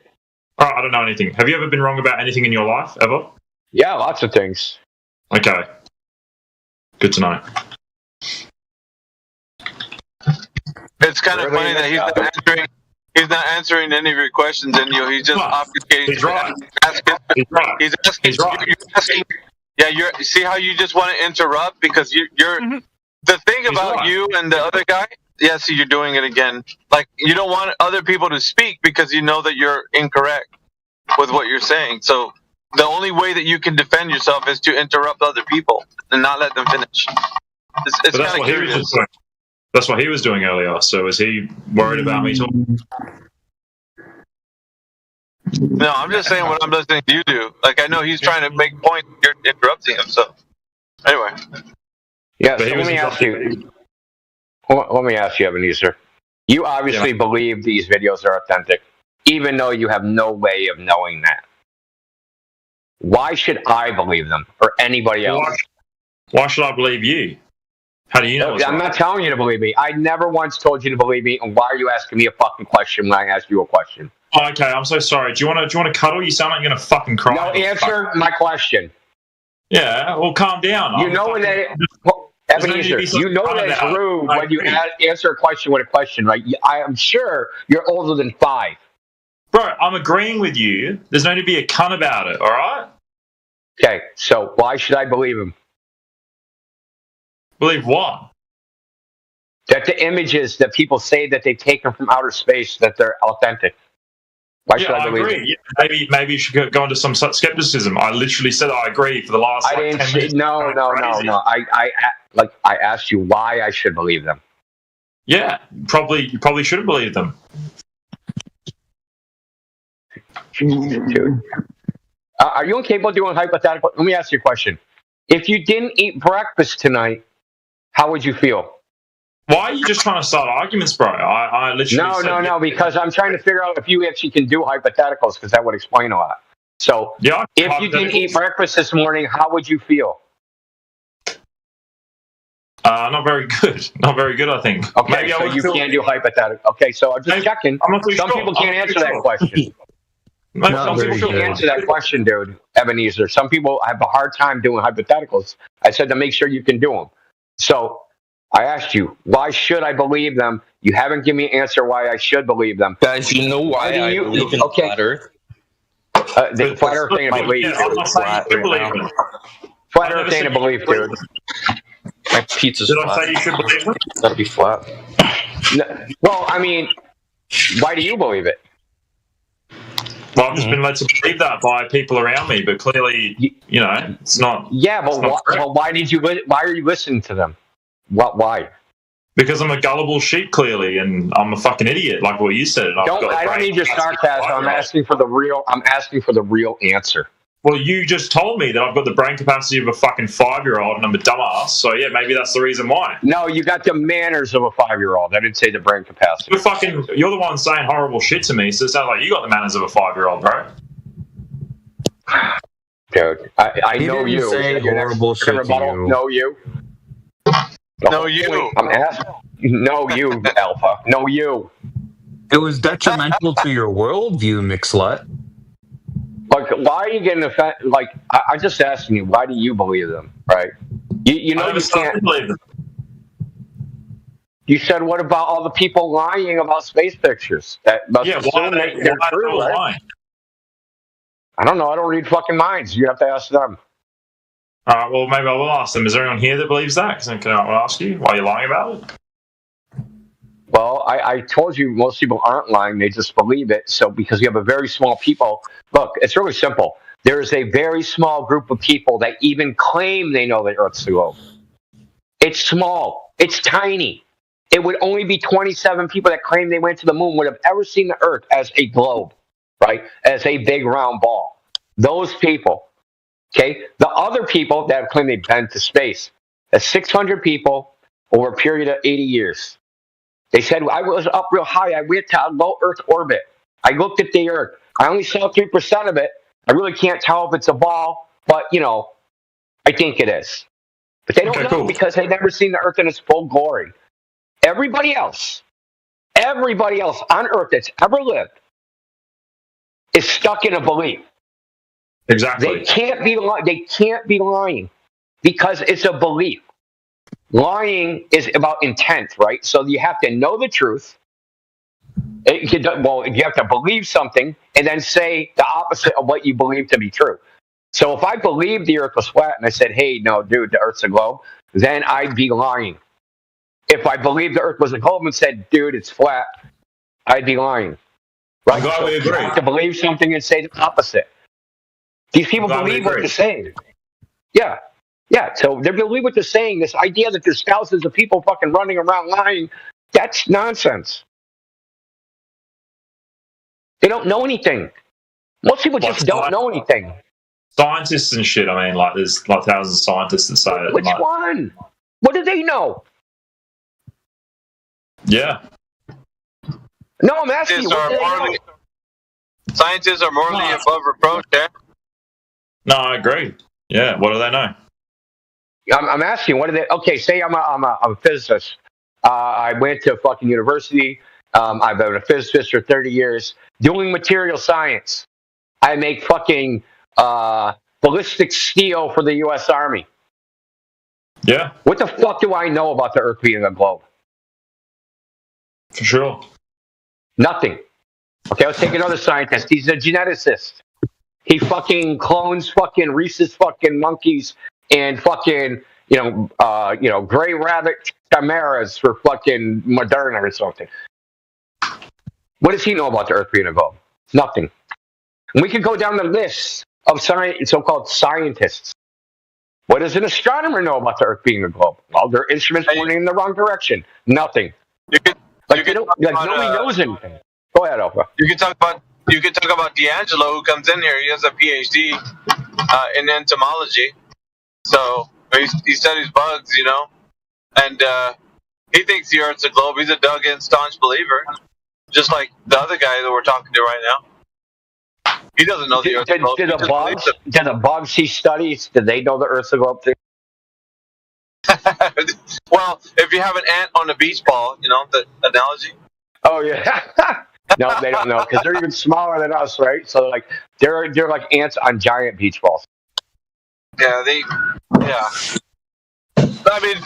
Oh, I don't know anything. Have you ever been wrong about anything in your life ever? Yeah, lots of things. Okay, good to know. It's kind of funny that he's not answering any of your questions, and he's just obfuscating. He's right. He's asking. Yeah, you see how you just want to interrupt because you're the thing about you and the other guy. Yeah, see, you're doing it again. Like you don't want other people to speak because you know that you're incorrect with what you're saying. So the only way that you can defend yourself is to interrupt other people and not let them finish. It's kind of curious. That's what he was doing earlier. So is he worried about me talking? No, I'm just saying what I'm listening to you do. Like I know he's trying to make points. You're interrupting him. So anyway. Yeah. So let me ask you, Ebenezer. You obviously believe these videos are authentic, even though you have no way of knowing that. Why should I believe them or anybody else? Why should I believe you? How do you know? I'm not telling you to believe me. I never once told you to believe me. And why are you asking me a fucking question when I ask you a question? Oh, okay, I'm so sorry. Do you want to cuddle? You sound like you're gonna fucking cry. No, answer my question. Yeah, well, calm down. You know that, Ebenezer. You know that it's rude when you answer a question with a question, right? I am sure you're older than 5. Bro, I'm agreeing with you. There's no need to be a cunt about it. All right. Okay, so why should I believe him? Believe what? That the images that people say that they've taken from outer space, that they're authentic. Why should I believe agree. Yeah, maybe you should go into some skepticism. I literally said I agree for the last. I didn't 10 minutes. No. I asked you why I should believe them. Yeah, you probably shouldn't believe them. Dude. Are you incapable of doing hypothetical? Let me ask you a question. If you didn't eat breakfast tonight, how would you feel? Why are you just trying to start arguments, bro? I literally No, because I'm trying to figure out if you actually can do hypotheticals, because that would explain a lot. So, if you didn't eat breakfast this morning, how would you feel? Not very good. Not very good, I think. Okay, maybe so you can't do hypothetical. Okay, so I'm just checking. Some people can't answer that question. Some people can't answer that question, dude, Ebenezer. Some people have a hard time doing hypotheticals. I said to make sure you can do them. So I asked you, why should I believe them? You haven't given me an answer why I should believe them. Guys, you know why I believe in flat Earth? The flat Earth thing, I believe. I'm not saying you believe them. Flat Earth ain't a belief, dude. My pizza's Did flat. I say you should believe it? Gotta be flat. No, well, I mean, why do you believe it? Well, I've just been led to believe that by people around me, but clearly, you know, it's not. Yeah, but why did you? Why are you listening to them? Why? Because I'm a gullible sheep, clearly, and I'm a fucking idiot, like what you said. And I don't need your sarcasm. I'm asking for the real. I'm asking for the real answer. Well, you just told me that I've got the brain capacity of a fucking 5-year-old, and I'm a dumbass. So yeah, maybe that's the reason why. No, you got the manners of a 5-year-old. I didn't say the brain capacity. You're the one saying horrible shit to me, so it sounds like you got the manners of a 5-year-old, bro. Dude, I know you. Say horrible shit to you. No, you. No, you. I'm asking. No, you, Alpha. No, you. It was detrimental to your worldview, Mixlet. Like, why are you getting offended? Like, I'm just asking you, why do you believe them, right? You know you can't believe them. You said, what about all the people lying about space pictures? That must assume they're true, right? Lying? I don't know. I don't read fucking minds. You have to ask them. All right, well, maybe I will ask them. Is there anyone here that believes that? Can I ask you why you're lying about it? Well, I told you most people aren't lying. They just believe it. So because you have a very small people, look, it's really simple. There is a very small group of people that even claim they know the Earth's the globe. It's small. It's tiny. It would only be 27 people that claim they went to the moon would have ever seen the Earth as a globe, right? As a big round ball. Those people, okay? The other people that claim they've been to space, that's 600 people over a period of 80 years. They said, I was up real high. I went to a low Earth orbit. I looked at the Earth. I only saw 3% of it. I really can't tell if it's a ball, but, you know, I think it is. But they don't know because they've never seen the Earth in its full glory. Everybody else on Earth that's ever lived is stuck in a belief. Exactly. They can't be lying because it's a belief. Lying is about intent, right? So you have to know the truth. You have to believe something and then say the opposite of what you believe to be true. So if I believed the Earth was flat and I said, hey, no, dude, the Earth's a globe, then I'd be lying. If I believed the Earth was a globe and said, dude, it's flat, I'd be lying. Right? I'm glad we agree. You have to believe something and say the opposite. These people believe what they're saying. Yeah. Yeah, so they believe what they're saying. This idea that there's thousands of people fucking running around lying, that's nonsense. They don't know anything. Most people just don't know anything. Scientists and shit, I mean, like, there's like thousands of scientists that say that. Which one? What do they know? Yeah. No, I'm asking you. What do they know? Scientists are morally above reproach, yeah? No, I agree. Yeah, what do they know? I'm asking, what are they? Okay, say I'm a physicist. I went to fucking university. I've been a physicist for 30 years doing material science. I make fucking ballistic steel for the U.S. Army. Yeah. What the fuck do I know about the Earth being a globe? For sure. Nothing. Okay, let's take another scientist. He's a geneticist. He fucking clones fucking rhesus fucking monkeys and fucking, gray rabbit chimeras for fucking Moderna or something. What does he know about the Earth being a globe? Nothing. And we could go down the list of so-called scientists. What does an astronomer know about the Earth being a globe? Well, their instruments pointing in the wrong direction. Nothing. Nobody knows anything. Go ahead, Alpha. You can talk about D'Angelo, who comes in here. He has a PhD in entomology. So he studies bugs, and he thinks the Earth's a globe. He's a dug-in, staunch believer, just like the other guy that we're talking to right now. He doesn't know the Earth's a globe. Did the bugs he studies, did they know the Earth's a globe too? Well, if you have an ant on a beach ball, the analogy. Oh yeah. No, they don't know because they're even smaller than us, right? So they're like ants on giant beach balls. Yeah, I mean,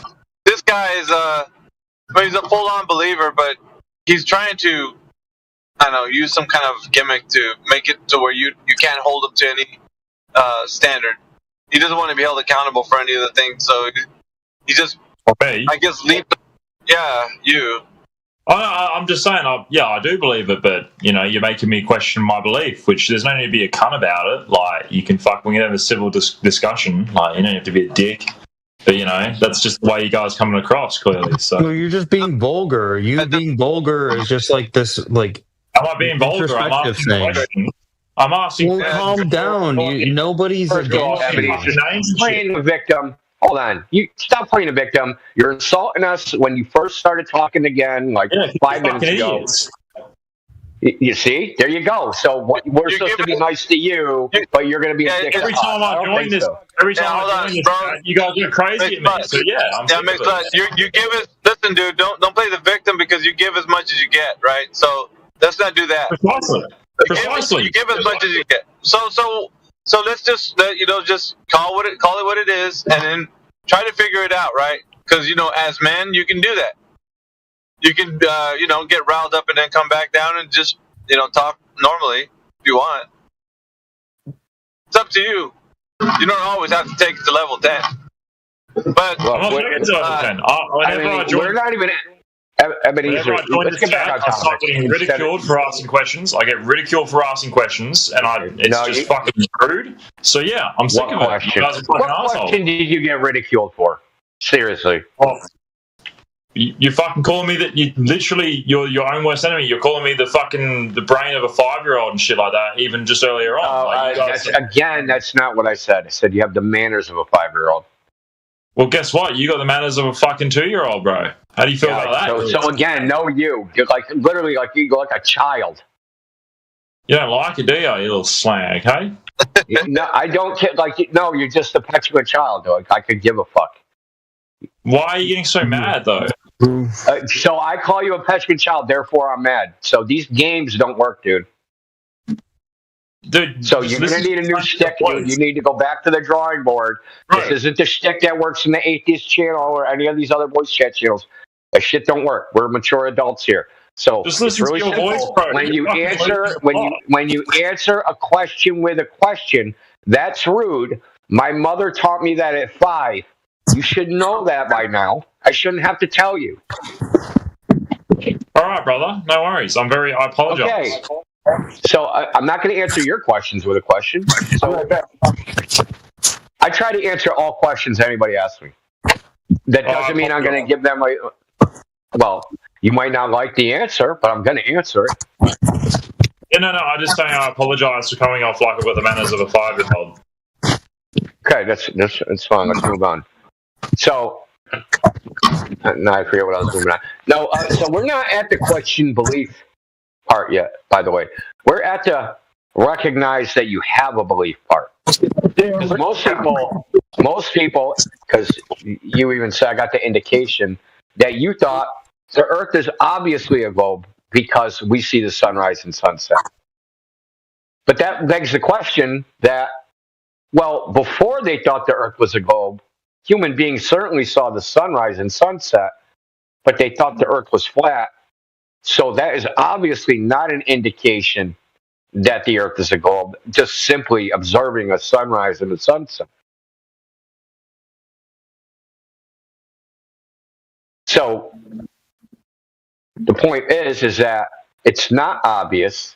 this guy is he's a full-on believer, but he's trying to, use some kind of gimmick to make it to where you can't hold him to any standard. he doesn't want to be held accountable for any of the things. So he just, me? I guess, yeah, you. I'm just saying, I do believe it, but you're making me question my belief. Which there's no need to be a cunt about it. Like we can have a civil discussion. Like you don't have to be a dick. But that's just the way you guys coming across clearly. So you're just being vulgar. You being vulgar is just like this, like. Am I being vulgar? I'm asking questions. I'm asking. Well, calm down. Nobody's against you. Playing the victim. Hold on. You stop playing the victim. You're insulting us when you first started talking again, like 5 minutes ago. Idiots. You see? There you go. So we're supposed to be nice to you, but you're going to be a dick. Every time I join this, you guys are crazy at me. So I'm makes sense. You give us. Listen, dude. Don't play the victim because you give as much as you get, right? So let's not do that. Precisely. You give as much as you get. So let's just just call it what it is, and then try to figure it out, right? Because as men, you can do that. You can get riled up and then come back down and just talk normally if you want. It's up to you. You don't always have to take it to level 10. But we're not even. Ebenezer, let's get back on topic. I start getting ridiculed for asking questions. I get ridiculed for asking questions, and it's just fucking rude. So I'm sick of it. You guys are fucking assholes. What question did you get ridiculed for? Seriously. You're fucking calling me that you're your own worst enemy. You're calling me the brain of a 5-year-old and shit like that, even just earlier on. That's not what I said. I said you have the manners of a 5-year-old. Well, guess what? You got the manners of a fucking 2-year-old, bro. How do you feel about that? So again, no, you're literally you go like a child. You don't like it, do you little slag, hey? No, I don't no, you're just a petulant child, though. I could give a fuck. Why are you getting so mad, though? So I call you a petulant child, therefore I'm mad. So these games don't work, dude. So you're going to need a new stick, dude. You need to go back to the drawing board. Right. This isn't the stick that works in the Atheist channel or any of these other voice chat channels. That shit don't work. We're mature adults here. So just listen it's really to your simple. voice, bro. When you answer a question with a question, that's rude. My mother taught me that at 5. You should know that by now. I shouldn't have to tell you. All right, brother. No worries. I apologize. Okay. So I'm not going to answer your questions with a question. So I try to answer all questions anybody asks me. That doesn't mean I'm going to give them well, you might not like the answer, but I'm going to answer it. Yeah, no. I'm just saying I apologize for coming off like I've got the manners of a 5-year-old. Okay, that's fine. Let's move on. So, now I forget what I was moving on. No, so we're not at the question belief part yet, by the way. We're at the recognize that you have a belief part. Because most people, because you even said, I got the indication that you thought the Earth is obviously a globe because we see the sunrise and sunset. But that begs the question that, well, before they thought the Earth was a globe, human beings certainly saw the sunrise and sunset, but they thought the Earth was flat. So that is obviously not an indication that the Earth is a globe, just simply observing a sunrise and a sunset. So the point is that it's not obvious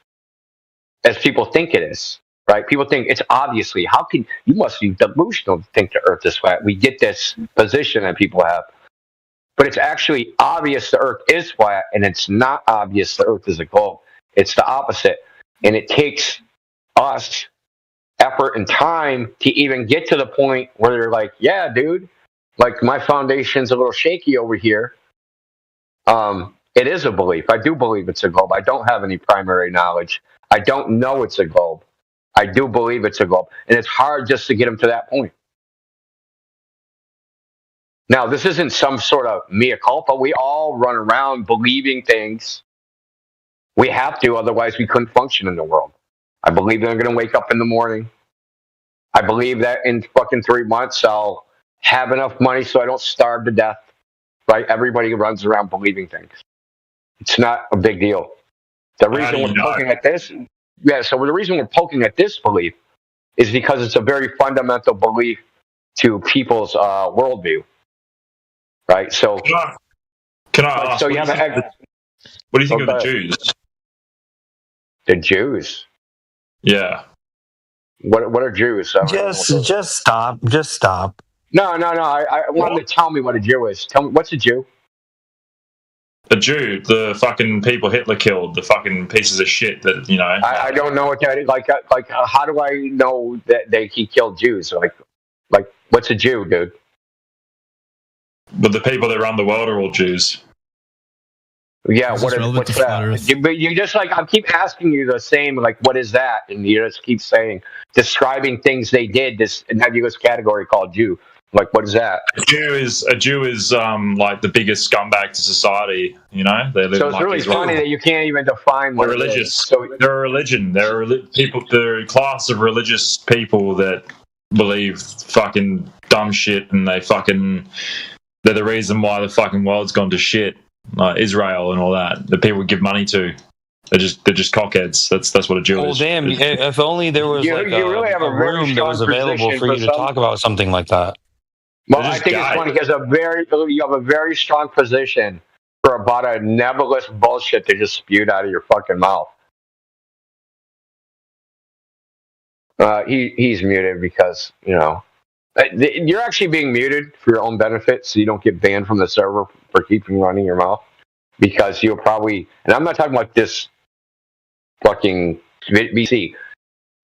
as people think it is, right? People think it's obviously, you must be delusional to think the Earth is flat. We get this position that people have. But it's actually obvious the Earth is flat, and it's not obvious the Earth is a globe. It's the opposite. And it takes us effort and time to even get to the point where they're like, yeah, dude, like my foundation's a little shaky over here. It is a belief. I do believe it's a globe. I don't have any primary knowledge. I don't know it's a globe. I do believe it's a globe. And it's hard just to get them to that point. Now, this isn't some sort of mea culpa. We all run around believing things. We have to, otherwise we couldn't function in the world. I believe that I'm going to wake up in the morning. I believe that in fucking 3 months I'll have enough money so I don't starve to death. Right? Everybody runs around believing things. It's not a big deal. The reason we're poking at this, so the reason we're poking at this belief is because it's a very fundamental belief to people's worldview, right? So, can I ask? So you have what do you think of the Jews? The Jews? Yeah. What are Jews? Just stop. Just stop. No. I want them to tell me what a Jew is. Tell me, what's a Jew? A Jew, the fucking people Hitler killed, the fucking pieces of shit that, you know. I don't know what that is. Like, how do I know that he killed Jews? Like, what's a Jew, dude? But the people that run the world are all Jews. Yeah, what's that? But you just like, I keep asking you the same, like, what is that? And you just keep saying, describing things they did, this nebulous category called Jew. Like, what is that? A Jew is like the biggest scumbag to society. You know, they live. So it's really funny that you can't even define what they're religious. So they're a religion. They're a class of religious people that believe fucking dumb shit, and they're the reason why the fucking world's gone to shit. Like Israel and all that. The people give money to. They're just cockheads. That's what a Jew is. Well, damn! If only there was you really have a room that was available for you to talk about something like that. Well, I think it's funny because you have a very strong position for about a nebulous bullshit that just spewed out of your fucking mouth. He's muted because, you know, you're actually being muted for your own benefit, so you don't get banned from the server for keeping running your mouth. Because you'll probably, and I'm not talking about this fucking BC,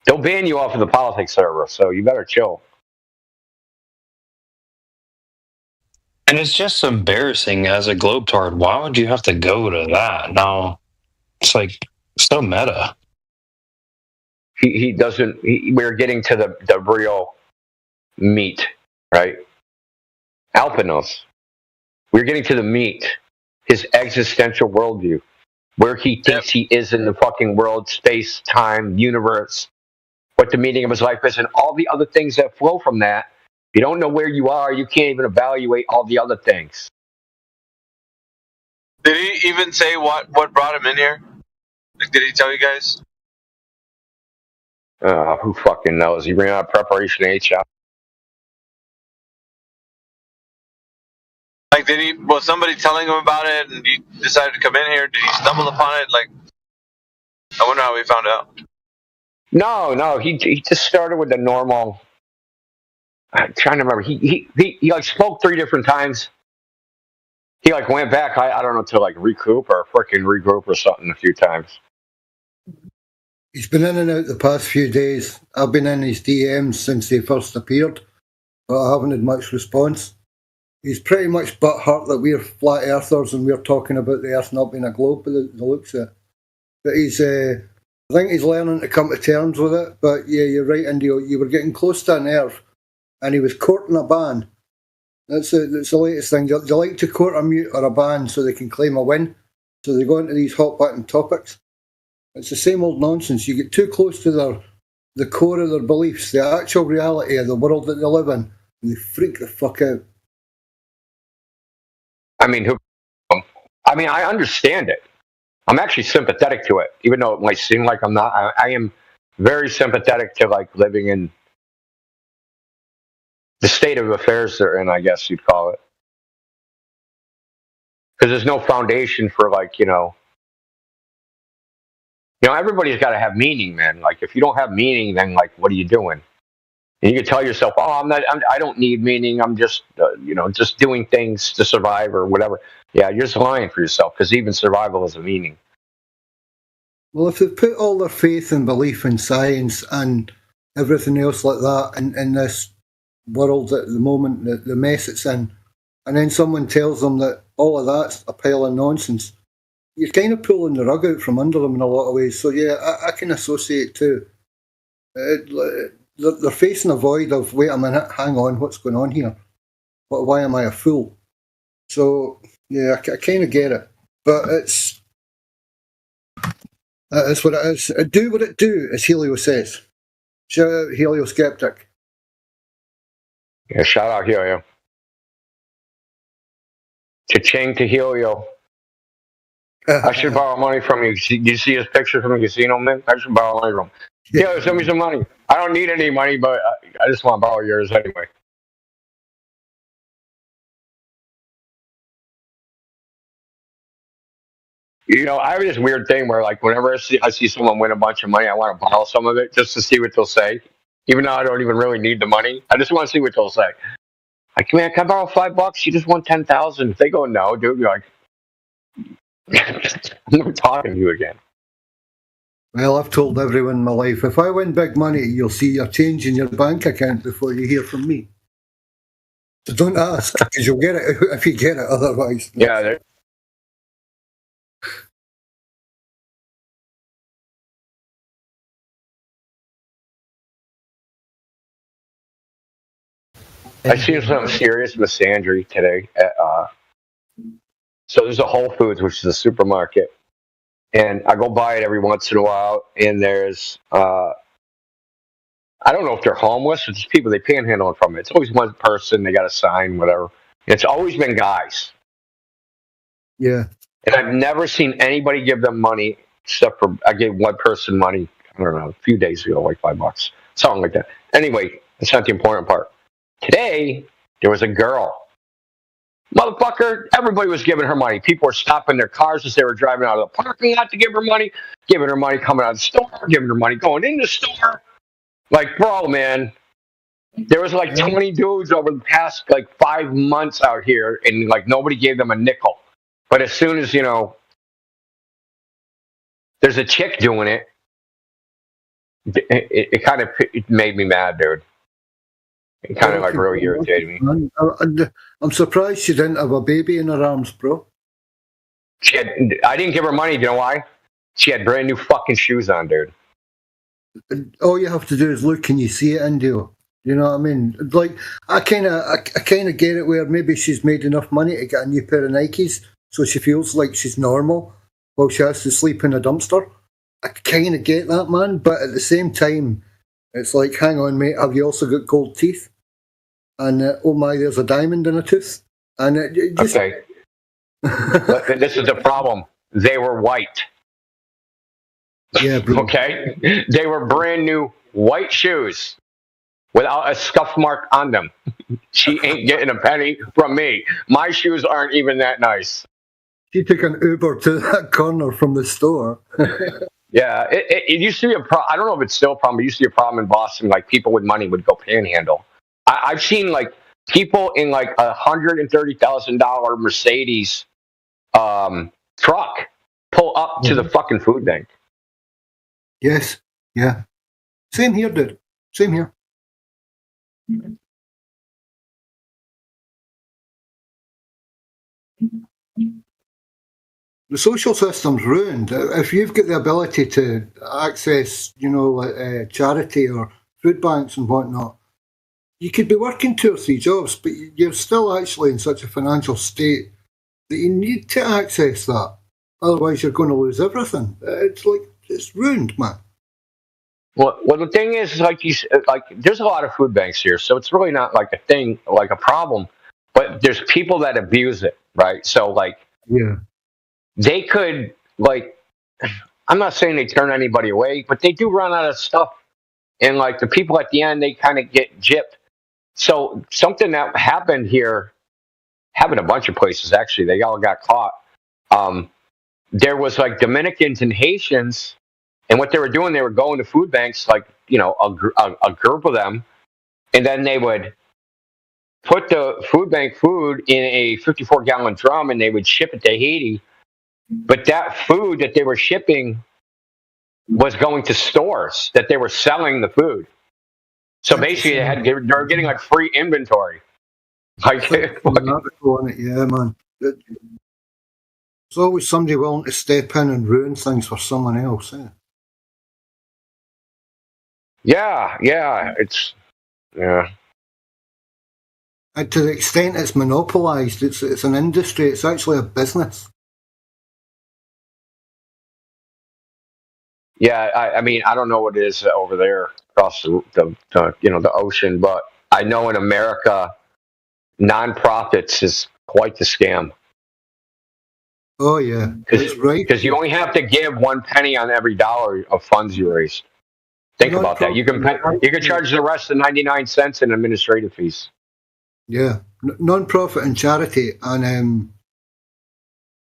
they'll ban you off of the politics server, so you better chill. And it's just embarrassing as a globetard. Why would you have to go to that? Now, it's like so meta. He doesn't. We're getting to the real meat, right? Alpinos. We're getting to the meat. His existential worldview, where he thinks he is in the fucking world, space, time, universe, what the meaning of his life is, and all the other things that flow from that. If you don't know where you are, you can't even evaluate all the other things. Did he even say what brought him in here? Like, did he tell you guys? Who fucking knows? He ran out of preparation HR. Like, was somebody telling him about it and he decided to come in here? Did he stumble upon it? Like, I wonder how he found out. No, he just started with the normal. I'm trying to remember. He like spoke 3 different times. He like went back. I don't know, to like regroup or something a few times. He's been in and out the past few days. I've been in his DMs since he first appeared, but I haven't had much response. He's pretty much butthurt that we're flat earthers and we're talking about the Earth not being a globe by the looks of it. But I think he's learning to come to terms with it. But yeah, you're right, Indio. You were getting close to a nerve, and he was courting a ban. That's the latest thing. They like to court a mute or a ban so they can claim a win. So they go into these hot button topics. It's the same old nonsense. You get too close to the core of their beliefs, the actual reality of the world that they live in, and they freak the fuck out. I mean, I understand it. I'm actually sympathetic to it, even though it might seem like I'm not. I am very sympathetic to like living in the state of affairs they're in, I guess you'd call it. Because there's no foundation for like, everybody's got to have meaning, man. Like if you don't have meaning, then like, what are you doing? And you can tell yourself, "Oh, I don't need meaning. I'm just, just doing things to survive or whatever." Yeah, you're just lying for yourself because even survival is a meaning. Well, if they put all their faith and belief in science and everything else like that in this world at the moment, the mess it's in, and then someone tells them that all of that's a pile of nonsense, you're kind of pulling the rug out from under them in a lot of ways. So yeah, I can associate too. They're facing a void of, wait a minute, hang on, what's going on here? Why am I a fool? So, yeah, I kind of get it. But it's what it is. Do what it do, as Helio says. Shout out Helio Skeptic. Yeah, shout out Helio. Cha-ching to Helio. I should borrow money from you. Do you see his picture from the casino, man? I should borrow money from him. Yeah, send me some money. I don't need any money, but I just want to borrow yours anyway. You know, I have this weird thing where, like, whenever I see someone win a bunch of money, I want to borrow some of it just to see what they'll say. Even though I don't even really need the money, I just want to see what they'll say. Like, man, can I borrow $5? You just won 10,000. If they go no, dude, you're like, I'm never talking to you again. Well, I've told everyone in my life, if I win big money, you'll see your change in your bank account before you hear from me. So don't ask, because you'll get it if you get it otherwise. Yeah. I seen something serious with Sandry today. So there's a Whole Foods, which is a supermarket, and I go by it every once in a while. And there's, I don't know if they're homeless or just people they panhandle from it. It's always one person. They got a sign, whatever. It's always been guys. Yeah. And I've never seen anybody give them money except for I gave one person money. I don't know, a few days ago, like $5, something like that. Anyway, that's not the important part. Today, there was a girl. Motherfucker, everybody was giving her money. People were stopping their cars as they were driving out of the parking lot to give her money, giving her money coming out of the store, giving her money going in the store. Like, bro, man, there was like 20 dudes over the past like 5 months out here, and like nobody gave them a nickel. But as soon as, you know, there's a chick doing it, it kind of made me mad, dude. It kind of like really irritated me. I'm surprised she didn't have a baby in her arms, bro. I didn't give her money. Do you know why? She had brand new fucking shoes on, dude. All you have to do is look and you see it, Indio. You know what I mean? Like, I kind of get it where maybe she's made enough money to get a new pair of Nikes, so she feels like she's normal while she has to sleep in a dumpster. I kind of get that, man. But at the same time, it's like, hang on, mate, have you also got gold teeth? And oh my, there's a diamond in a tooth. And just... Okay. But this is the problem. They were white. Yeah, bro. Okay? They were brand new white shoes without a scuff mark on them. She ain't getting a penny from me. My shoes aren't even that nice. She took an Uber to that corner from the store. Yeah, it used to be a problem. I don't know if it's still a problem, but it used to be a problem in Boston. Like, people with money would go panhandle. I've seen, like, people in, like, $130,000 Mercedes truck pull up to the fucking food bank. Yes, yeah. Same here, dude. Same here. The social system's ruined. If you've got the ability to access, you know, charity or food banks and whatnot, you could be working 2 or 3 jobs, but you're still actually in such a financial state that you need to access that. Otherwise, you're going to lose everything. It's ruined, man. Well, the thing is, like, there's a lot of food banks here, so it's really not like a thing, like a problem. But there's people that abuse it, right? So, like, yeah. They could, like, I'm not saying they turn anybody away, but they do run out of stuff. And, like, the people at the end, they kind of get gypped. So something that happened here, happened a bunch of places, actually. They all got caught. There was, like, Dominicans and Haitians, and what they were doing, they were going to food banks, like, you know, a group of them, and then they would put the food bank food in a 54-gallon drum, and they would ship it to Haiti. But that food that they were shipping was going to stores that they were selling the food. So basically, they were getting like free inventory. Like, yeah, man. There's always somebody willing to step in and ruin things for someone else. Eh? Yeah. And to the extent it's monopolized, it's an industry. It's actually a business. Yeah, I mean, I don't know what it is over there across the ocean, but I know in America, nonprofits is quite the scam. Oh yeah, that's right. Because you only have to give 1 penny on every dollar of funds you raise. Think about that. You can charge the rest of 99 cents in administrative fees. Yeah, non-profit and charity, and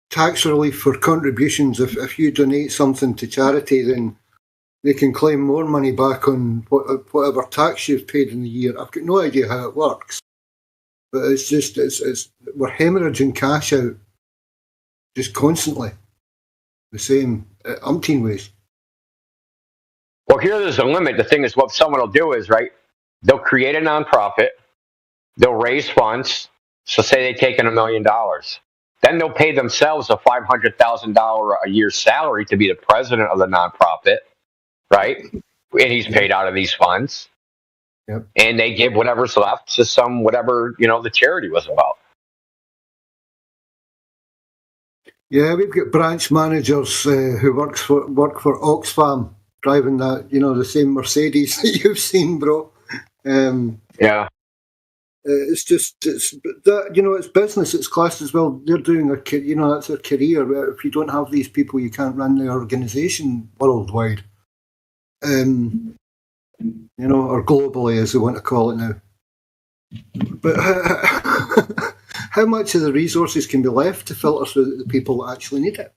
tax relief for contributions. If you donate something to charity, then they can claim more money back on whatever tax you've paid in the year. I've got no idea how it works, but it's just we're hemorrhaging cash out just constantly, the same umpteen ways. Well, here there's a limit. The thing is, what someone will do is, right, they'll create a nonprofit, they'll raise funds, so say they take in $1 million. Then they'll pay themselves a $500,000 a year salary to be the president of the nonprofit, right? And he's paid out of these funds. Yep. And they give whatever's left to whatever, the charity was about. Yeah, we've got branch managers who work for Oxfam, driving that, the same Mercedes that you've seen, bro. Yeah. It's business. It's classed as well. They're doing that's their career. If you don't have these people, you can't run the organisation worldwide. Or globally, as they want to call it now. But how much of the resources can be left to filter through the people that actually need it?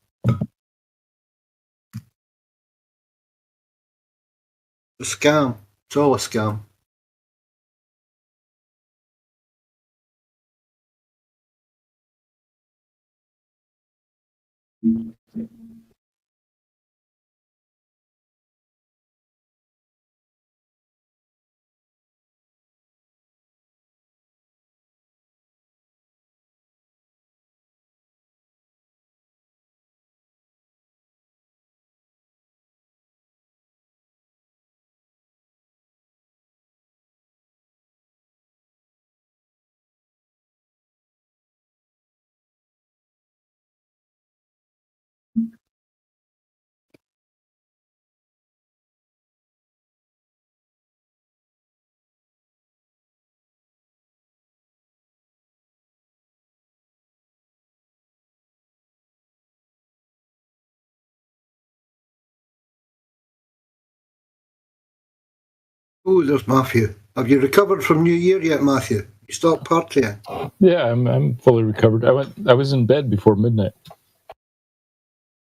A scam. It's all a scam. Oh, there's Matthew. Have you recovered from New Year yet, Matthew? You stopped partying? Yeah, I'm fully recovered. I was in bed before midnight.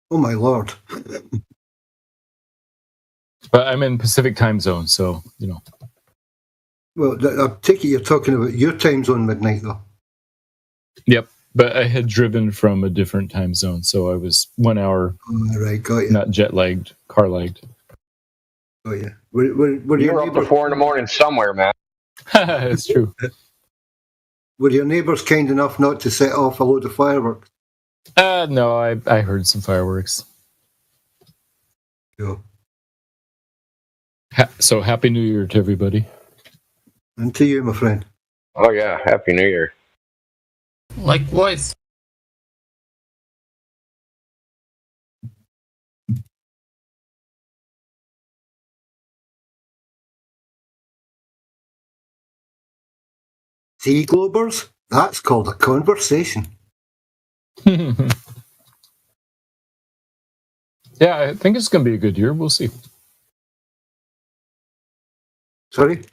Oh my lord! But I'm in Pacific time zone, so Well, I take it you're talking about your time zone midnight, though. Yep, but I had driven from a different time zone, so I was 1 hour. Right, got you. Not jet lagged, car lagged. Oh yeah, were You're up to 4 a.m. somewhere, man. It's true. Were your neighbours kind enough not to set off a load of fireworks? No, I heard some fireworks. Yeah. So happy New Year to everybody. And to you, my friend. Oh yeah, happy New Year. Likewise. See, Globers? That's called a conversation. Yeah, I think it's going to be a good year. We'll see. Sorry?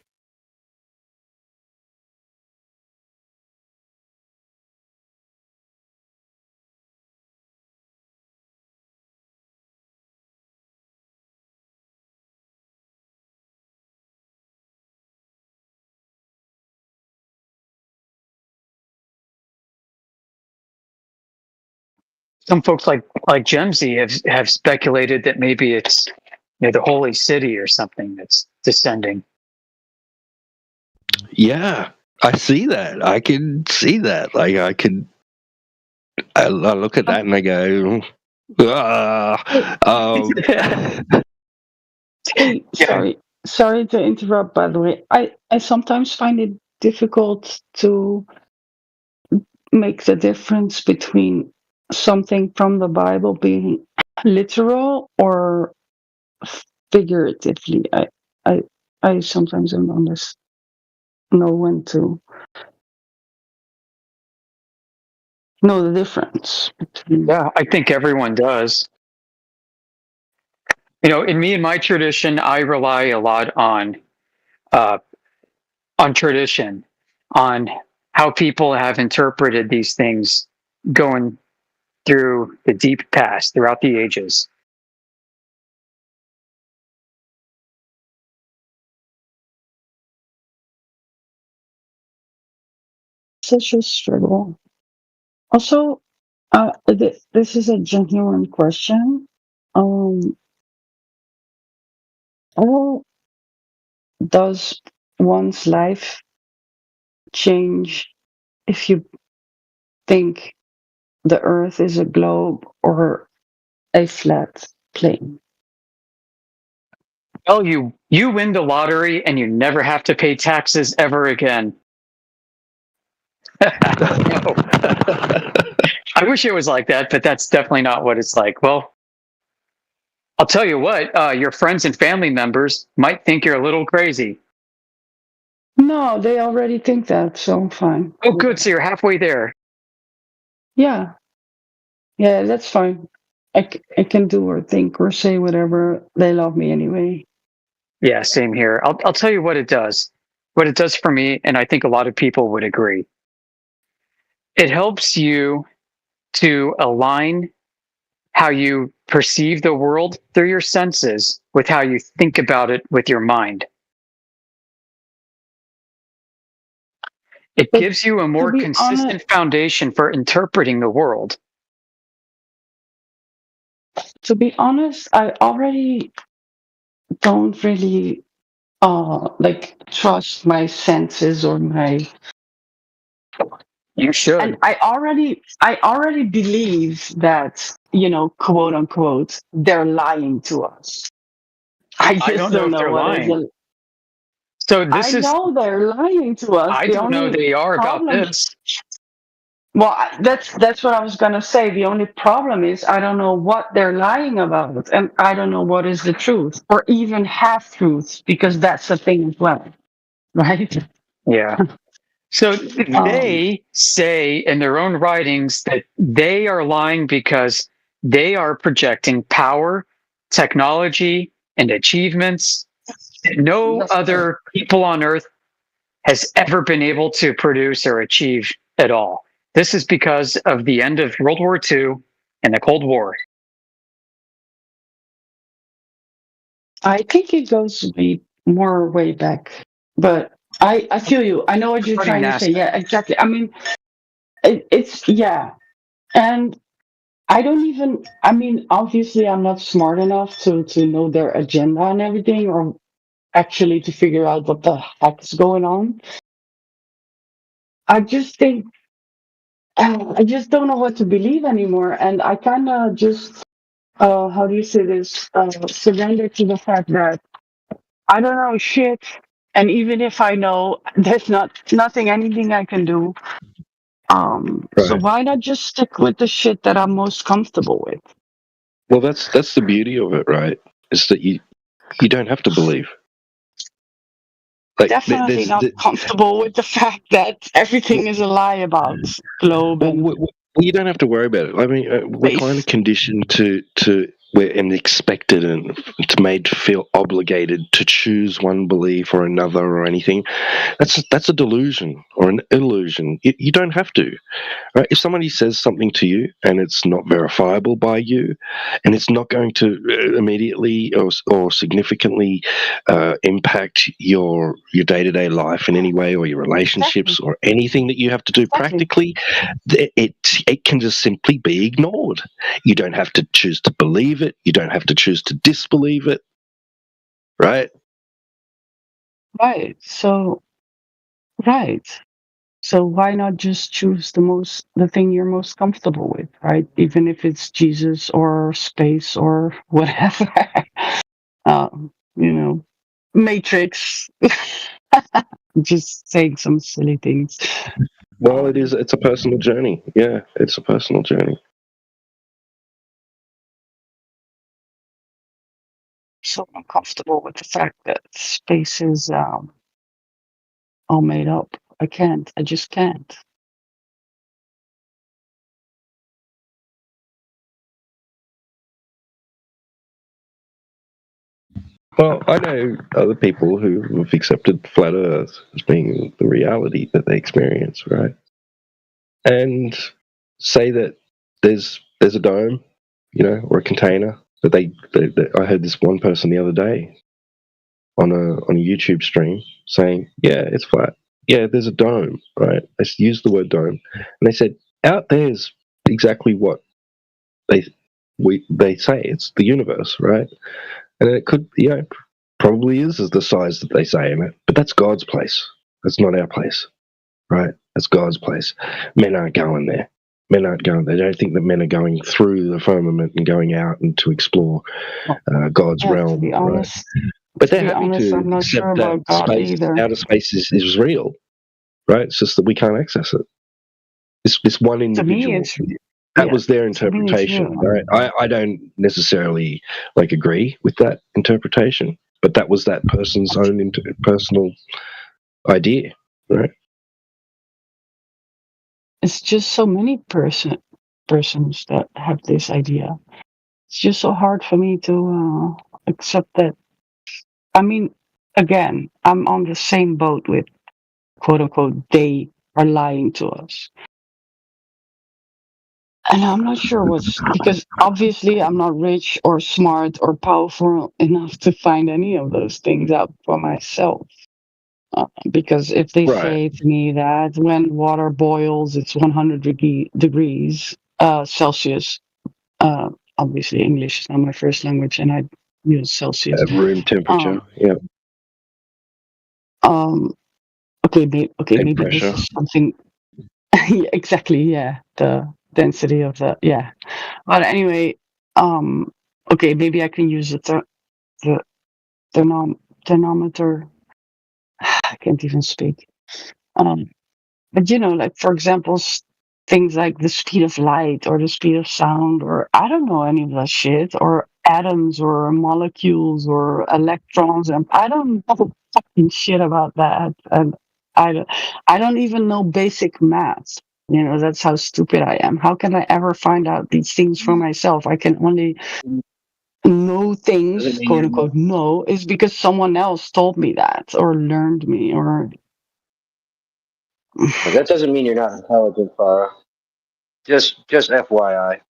Some folks like Gemsy have speculated that maybe it's the holy city or something that's descending. Yeah, I see that. I can see that. Like I look at that and I go, Sorry to interrupt, by the way. I sometimes find it difficult to make the difference between something from the Bible being literal or figuratively. I sometimes don't know when to know the difference between. Yeah, I think everyone does. In me and my tradition, I rely a lot on tradition, on how people have interpreted these things going through the deep past, throughout the ages. Such a struggle. Also, this is a genuine question. How does one's life change if you think the Earth is a globe or a flat plane? Well, you win the lottery and you never have to pay taxes ever again. No. I wish it was like that, but that's definitely not what it's like. Well, I'll tell you what, your friends and family members might think you're a little crazy. No, they already think that, so I'm fine. Oh, good. So you're halfway there. Yeah. Yeah, that's fine. I can do or think or say whatever. They love me anyway. Yeah, same here. I'll tell you what it does. What it does for me, and I think a lot of people would agree. It helps you to align how you perceive the world through your senses with how you think about it with your mind. It gives you a more consistent foundation for interpreting the world. To be honest, I already don't really trust my senses or my. You should. And I already believe that, quote unquote, they're lying to us. I just don't know what is. So this is. I know they're lying to us. I don't know they are about this. Well, that's what I was gonna say. The only problem is I don't know what they're lying about, and I don't know what is the truth, or even half truths, because that's a thing as well, right? Yeah. So they say in their own writings that they are lying because they are projecting power, technology, and achievements that no other people on Earth has ever been able to produce or achieve at all. This is because of the end of World War II and the Cold War. I think it goes more way back, but I feel you. I know what you're trying to say. Yeah, exactly. I mean, it's yeah, and I don't even. I mean, obviously, I'm not smart enough to know their agenda and everything, or actually to figure out what the heck is going on. I just think I just don't know what to believe anymore, and I kind of just how do you say this? Surrender to the fact that I don't know shit, and even if I know, there's anything I can do. So why not just stick with the shit that I'm most comfortable with? Well, that's the beauty of it, right? Is that you don't have to believe. Definitely not comfortable with the fact that everything is a lie about globe. Well, you don't have to worry about it. I mean, we're kind of conditioned to and expected and made to feel obligated to choose one belief or another or anything. That's a delusion or an illusion. You don't have to. Right? If somebody says something to you and it's not verifiable by you, and it's not going to immediately or significantly impact your day-to-day life in any way, or your relationships, or anything that you have to do practically, it can just simply be ignored. You don't have to choose to believe it. You don't have to choose to disbelieve it. Right? Right. So why not just choose the thing you're most comfortable with, right? Even if it's Jesus or space or whatever. Matrix. Just saying some silly things. Well, it's a personal journey. Yeah, it's a personal journey. So uncomfortable with the fact that space is all made up. I just can't. Well, I know other people who have accepted flat Earth as being the reality that they experience, right? And say that there's a dome, or a container that I heard this one person the other day on a YouTube stream saying, yeah, it's flat. Yeah, there's a dome, right? They used the word dome, and they said out there's exactly what they say. It's the universe, right? And it could, probably is the size that they say in it, but that's God's place. That's not our place, right? That's God's place. Men aren't going there. Men aren't going. They don't think that men are going through the firmament and going out and to explore God's realm. To be honest, right? But they're happy honest, to I'm not accept sure that about God either. outer space is real, right? It's just that we can't access it. This one individual. That was their interpretation, right? I don't necessarily agree with that interpretation, but that was that person's own personal idea, right? It's just so many persons that have this idea. It's just so hard for me to accept that. I mean, again, I'm on the same boat with quote unquote they are lying to us. And I'm not sure because obviously I'm not rich or smart or powerful enough to find any of those things out for myself. Because if they say to me that when water boils, it's 100 degrees Celsius, obviously English is not my first language and I use Celsius. At room temperature, yeah. Okay, maybe this is something. Yeah, exactly, yeah. The density of the but anyway, okay, maybe I can use the thermometer. I can't even speak. But like for example, things like the speed of light or the speed of sound, or I don't know any of that shit, or atoms or molecules or electrons, and I don't know fucking shit about that, and I don't even know basic math. That's how stupid I am. How can I ever find out these things for myself? I can only know things, quote unquote, know is because someone else told me that or learned me or. That doesn't mean you're not intelligent, Farah. Just FYI.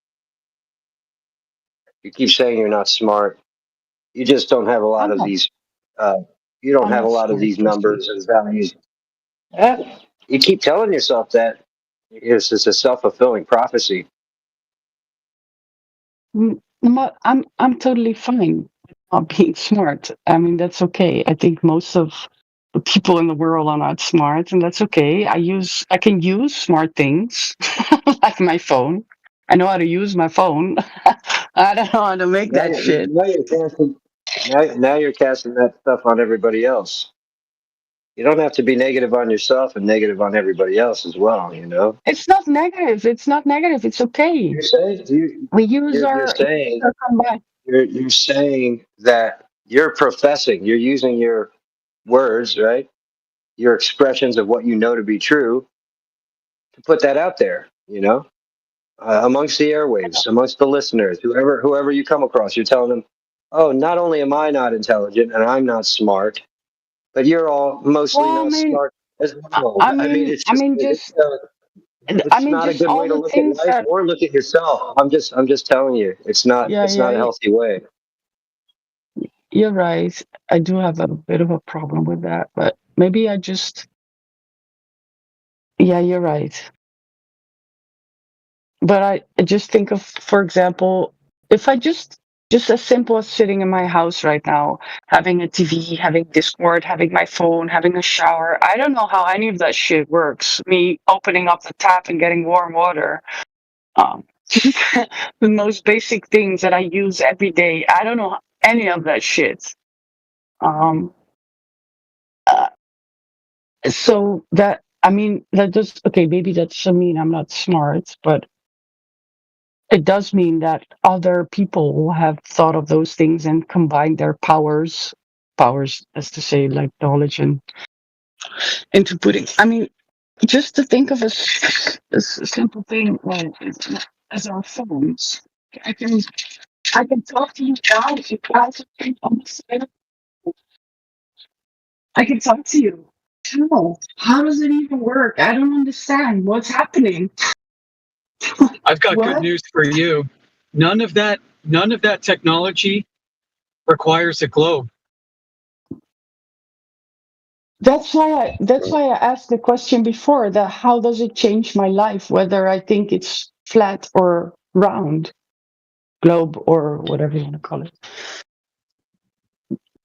You keep saying you're not smart. You just don't have a lot of these. You don't have a lot of these numbers and values. You keep telling yourself that. It's a self-fulfilling prophecy. I'm totally fine with not being smart. I mean, that's okay. I think most of the people in the world are not smart, and that's okay. I can use smart things like my phone. I know how to use my phone. I don't know how to make that shit. Now you're casting that stuff on everybody else. You don't have to be negative on yourself and negative on everybody else as well, It's not negative. It's not negative. It's okay. You're saying you're saying that you're professing, you're using your words, right? Your expressions of what you know to be true to put that out there, amongst the airwaves, amongst the listeners, whoever you come across, you're telling them, oh, not only am I not intelligent and I'm not smart, but you're all mostly not smart as well. It's not a good way to look at life or look at yourself. I'm just telling you, it's not a healthy way. You're right. I do have a bit of a problem with that, but maybe I just. Yeah, you're right. But I just think of, for example, if I just as simple as sitting in my house right now, having a TV, having Discord, having my phone, having a shower. I don't know how any of that shit works. Me opening up the tap and getting warm water. The most basic things that I use every day. I don't know any of that shit. So that, that does, okay, maybe that doesn't mean I'm not smart, but it does mean that other people have thought of those things and combined their powers, as to say, like knowledge and into putting, just to think of a simple thing like as our phones. I can talk to you guys. You guys are on the side. I can talk to you. How does it even work? I don't understand what's happening. I've got good news for you. None of that technology requires a globe. That's why I asked the question before, that how does it change my life, whether I think it's flat or round, globe or whatever you want to call it.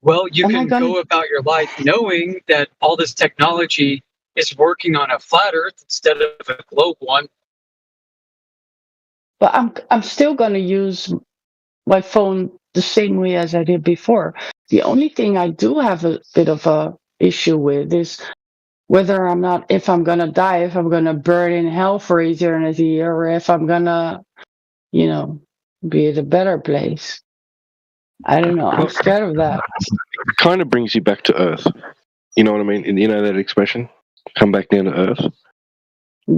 Well, you can go about your life knowing that all this technology is working on a flat Earth instead of a globe one. But I'm still going to use my phone the same way as I did before. The only thing I do have a bit of a issue with is whether if I'm going to die, if I'm going to burn in hell for eternity, or if I'm going to, be at a better place. I don't know. I'm scared of that. It kind of brings you back to Earth. You know what I mean? You know that expression? Come back down to Earth?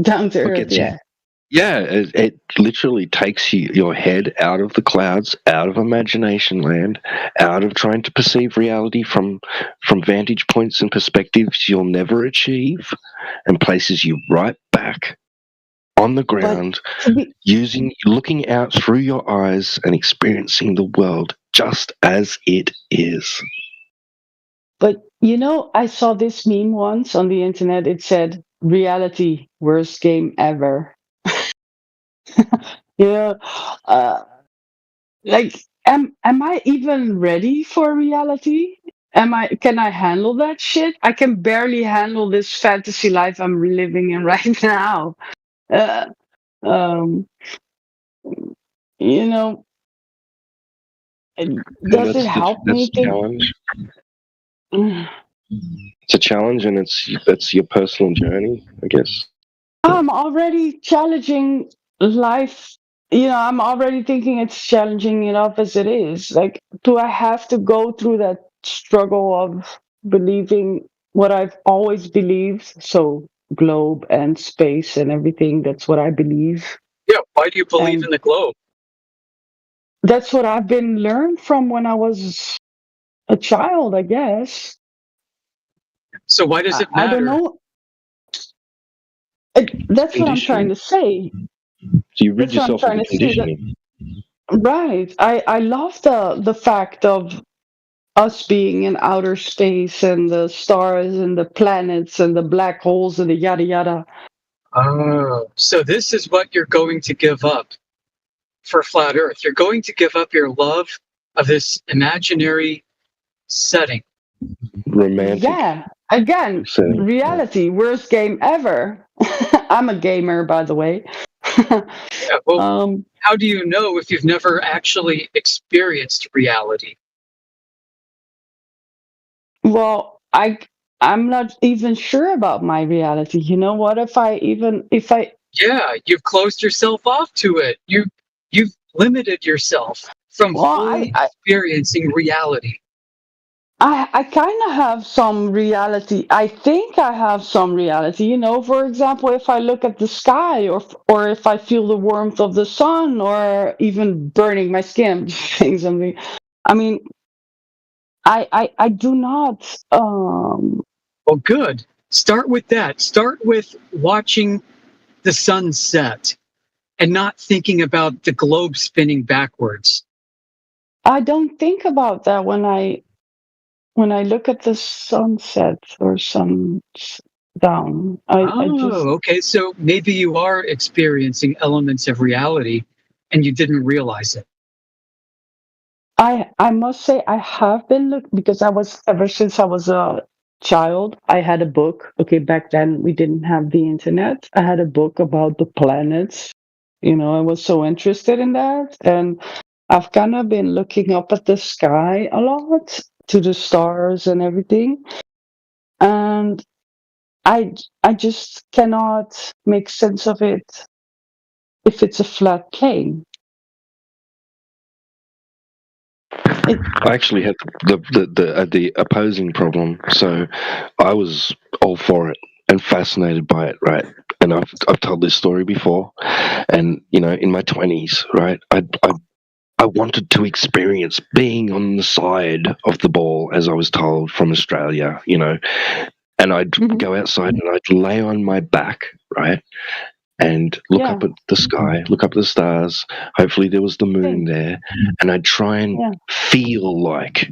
Down to Earth, yeah. Yeah, it literally takes your head out of the clouds, out of imagination land, out of trying to perceive reality from vantage points and perspectives you'll never achieve, and places you right back on the ground, looking out through your eyes and experiencing the world just as it is. But, I saw this meme once on the internet. It said, reality, worst game ever. Am I even ready for reality? Can I handle that shit? I can barely handle this fantasy life I'm living in right now. Does it help me think? Challenge. It's a challenge, and that's your personal journey, I guess. I'm already challenging life. I'm already thinking it's challenging enough as it is. Like, do I have to go through that struggle of believing what I've always believed? So, globe and space and everything, that's what I believe. Yeah, why do you believe in the globe? That's what I've been learned from when I was a child, I guess. So why does it matter? I don't know. That's what I'm trying to say. So you rid yourself of the conditioning. Right. I love the fact of us being in outer space and the stars and the planets and the black holes and the yada yada. Oh, so this is what you're going to give up for Flat Earth. You're going to give up your love of this imaginary setting. Romantic. Yeah. Again, reality, worst game ever. I'm a gamer, by the way. Yeah, well, how do you know if you've never actually experienced reality? Well, I'm not even sure about my reality. What if I Yeah, you've closed yourself off to it. You've limited yourself from fully experiencing reality. I kind of have some reality. I think I have some reality. For example, if I look at the sky, or if I feel the warmth of the sun, or even burning my skin, I'm just saying something. I mean, I do not. Well, good. Start with that. Start with watching the sun set and not thinking about the globe spinning backwards. I don't think about that when I look at the sunset or sundown. Okay. So maybe you are experiencing elements of reality and you didn't realize it. I must say I have been looking, because ever since I was a child, I had a book. Okay, back then we didn't have the internet. I had a book about the planets. I was so interested in that, and I've kind of been looking up at the sky a lot, to the stars and everything, and I just cannot make sense of it if it's a flat plane. I actually had the opposing problem, so I was all for it and fascinated by it, right? And I've told this story before, and in my 20s, right, I I wanted to experience being on the side of the ball, as I was told from Australia, and I'd go outside and I'd lay on my back, right? And look up at the sky, look up at the stars. Hopefully there was the moon there. And I'd try and feel like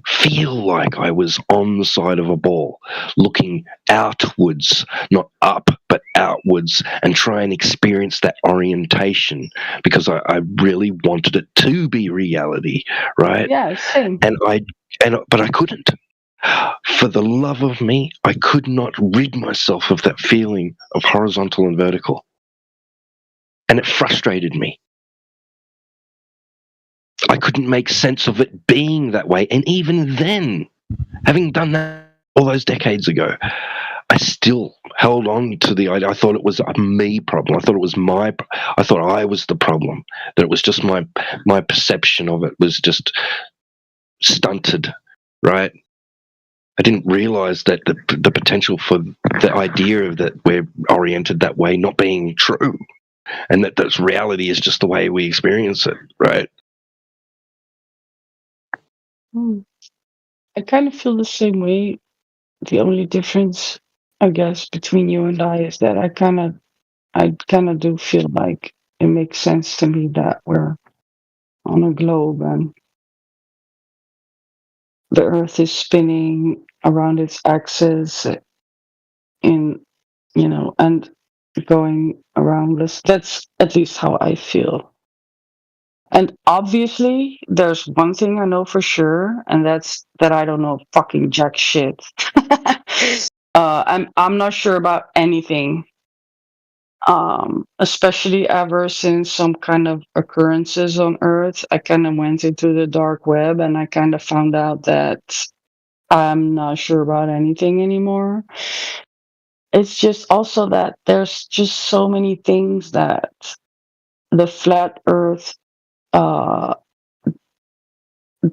I was on the side of a ball, looking outwards, not up, but outwards, and try and experience that orientation, because I really wanted it to be reality, right? Yeah, same. But I couldn't. For the love of me, I could not rid myself of that feeling of horizontal and vertical. And it frustrated me. I couldn't make sense of it being that way. And even then, having done that all those decades ago, I still held on to the idea. I thought it was a me problem. I thought I was the problem. That it was just my perception of it was just stunted, right? I didn't realize that the potential for the idea of that we're oriented that way not being true. And that's reality is just the way we experience it, right? I kind of feel the same way. The only difference, I guess, between you and I is that I kind of do feel like it makes sense to me that we're on a globe and the Earth is spinning around its axis and going around this. That's at least how I feel. And obviously, there's one thing I know for sure, and that's that I don't know fucking jack shit. I'm not sure about anything, especially ever since some kind of occurrences on Earth. I kind of went into the dark web, and I kind of found out that I'm not sure about anything anymore. It's just also that there's just so many things that the flat Earth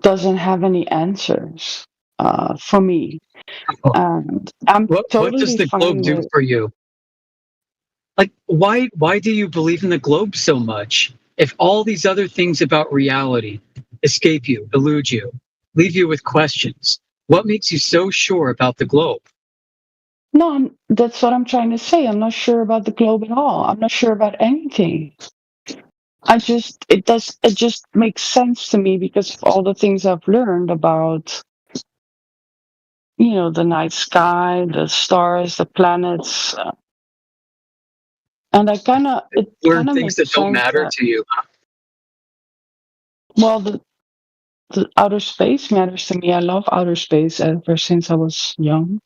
doesn't have any answers for me. And I'm what does the globe do for you? Like, why do you believe in the globe so much if all these other things about reality escape you, elude you, leave you with questions? What makes you so sure about the globe? No, that's what I'm trying to say. I'm not sure about the globe at all. I'm not sure about anything. It just makes sense to me because of all the things I've learned about, the night sky, the stars, the planets, and it kind of things that don't matter to you. Huh? Well, the outer space matters to me. I love outer space ever since I was young.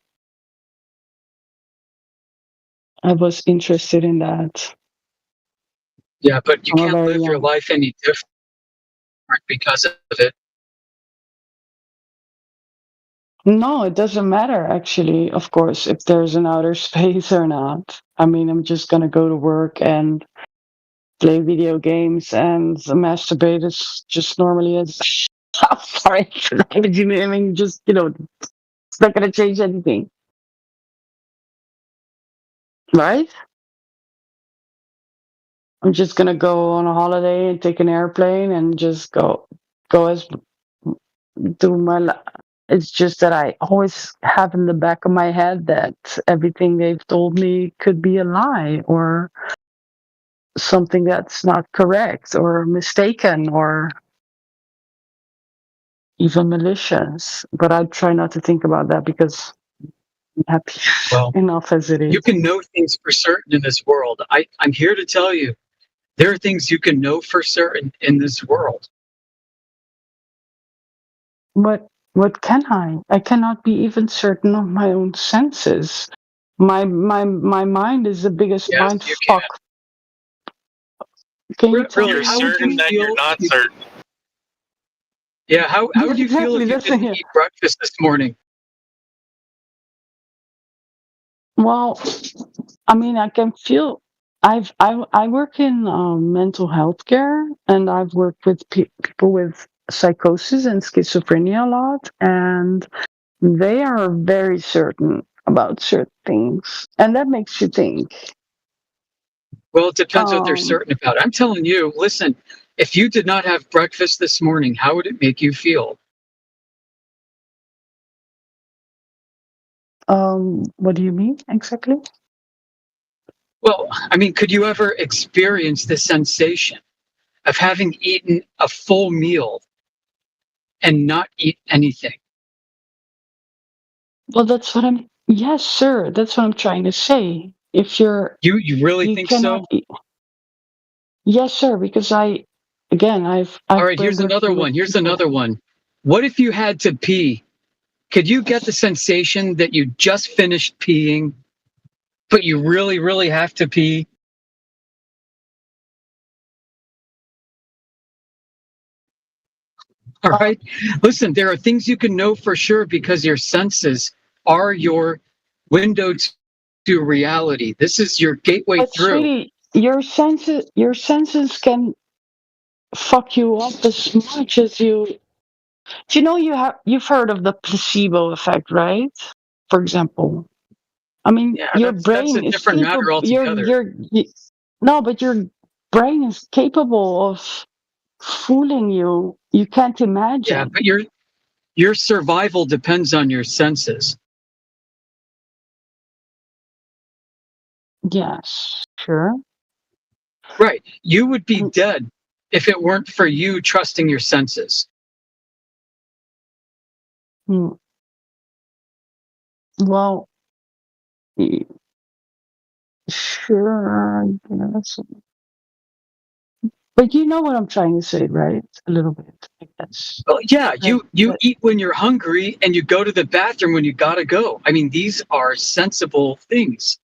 I was interested in that. Yeah, but you can't live your life any different because of it. No, it doesn't matter, actually, of course, if there's an outer space or not. I mean, I'm just going to go to work and play video games and masturbate as just normally as. I'm sorry. I mean, just, it's not going to change anything. Right? I'm just going to go on a holiday and take an airplane and just go as do my life. It's just that I always have in the back of my head that everything they've told me could be a lie or something that's not correct or mistaken or even malicious. But I try not to think about that because I'm happy enough as it is. You can know things for certain in this world. I'm here to tell you, there are things you can know for certain in this world. What can I? I cannot be even certain of my own senses. My mind is the biggest mind fuck. Can you tell you're me certain that you're not certain? Yeah, how would you feel if you didn't eat breakfast this morning? Well, I mean, I can feel. I work in mental health care, and I've worked with people with psychosis and schizophrenia a lot, and they are very certain about certain things, and that makes you think. Well, it depends what they're certain about. I'm telling you, listen, If you did not have breakfast this morning, how would it make you feel? What do you mean exactly? Well, I mean, could you ever experience the sensation of having eaten a full meal and not eat anything? Well, that's what I'm. Yes, sir. That's what I'm trying to say. If you're, you really think cannot so? Eat. Yes, sir. Because I've All right, here's been another working one. with Here's people. another one. What if you had to pee? Could you get the sensation that you just finished peeing, but you really, really have to pee? All right. Listen, there are things you can know for sure because your senses are your window to reality. This is your gateway But through. sweetie, your senses can fuck you up as much as you. Do you know you've heard of the placebo effect, right? For example, I mean, Yeah, your that's brain a is different matter capable. altogether. No, but your brain is capable of fooling you. You can't Yeah, imagine. but your survival depends on your senses. Yes, sure. Right. You would be dead if it weren't for you trusting your senses. Well, sure, I guess. But you know what I'm trying to say, right? A little bit. Like that's. Well, yeah, you eat when you're hungry and you go to the bathroom when you gotta go. I mean, these are sensible things.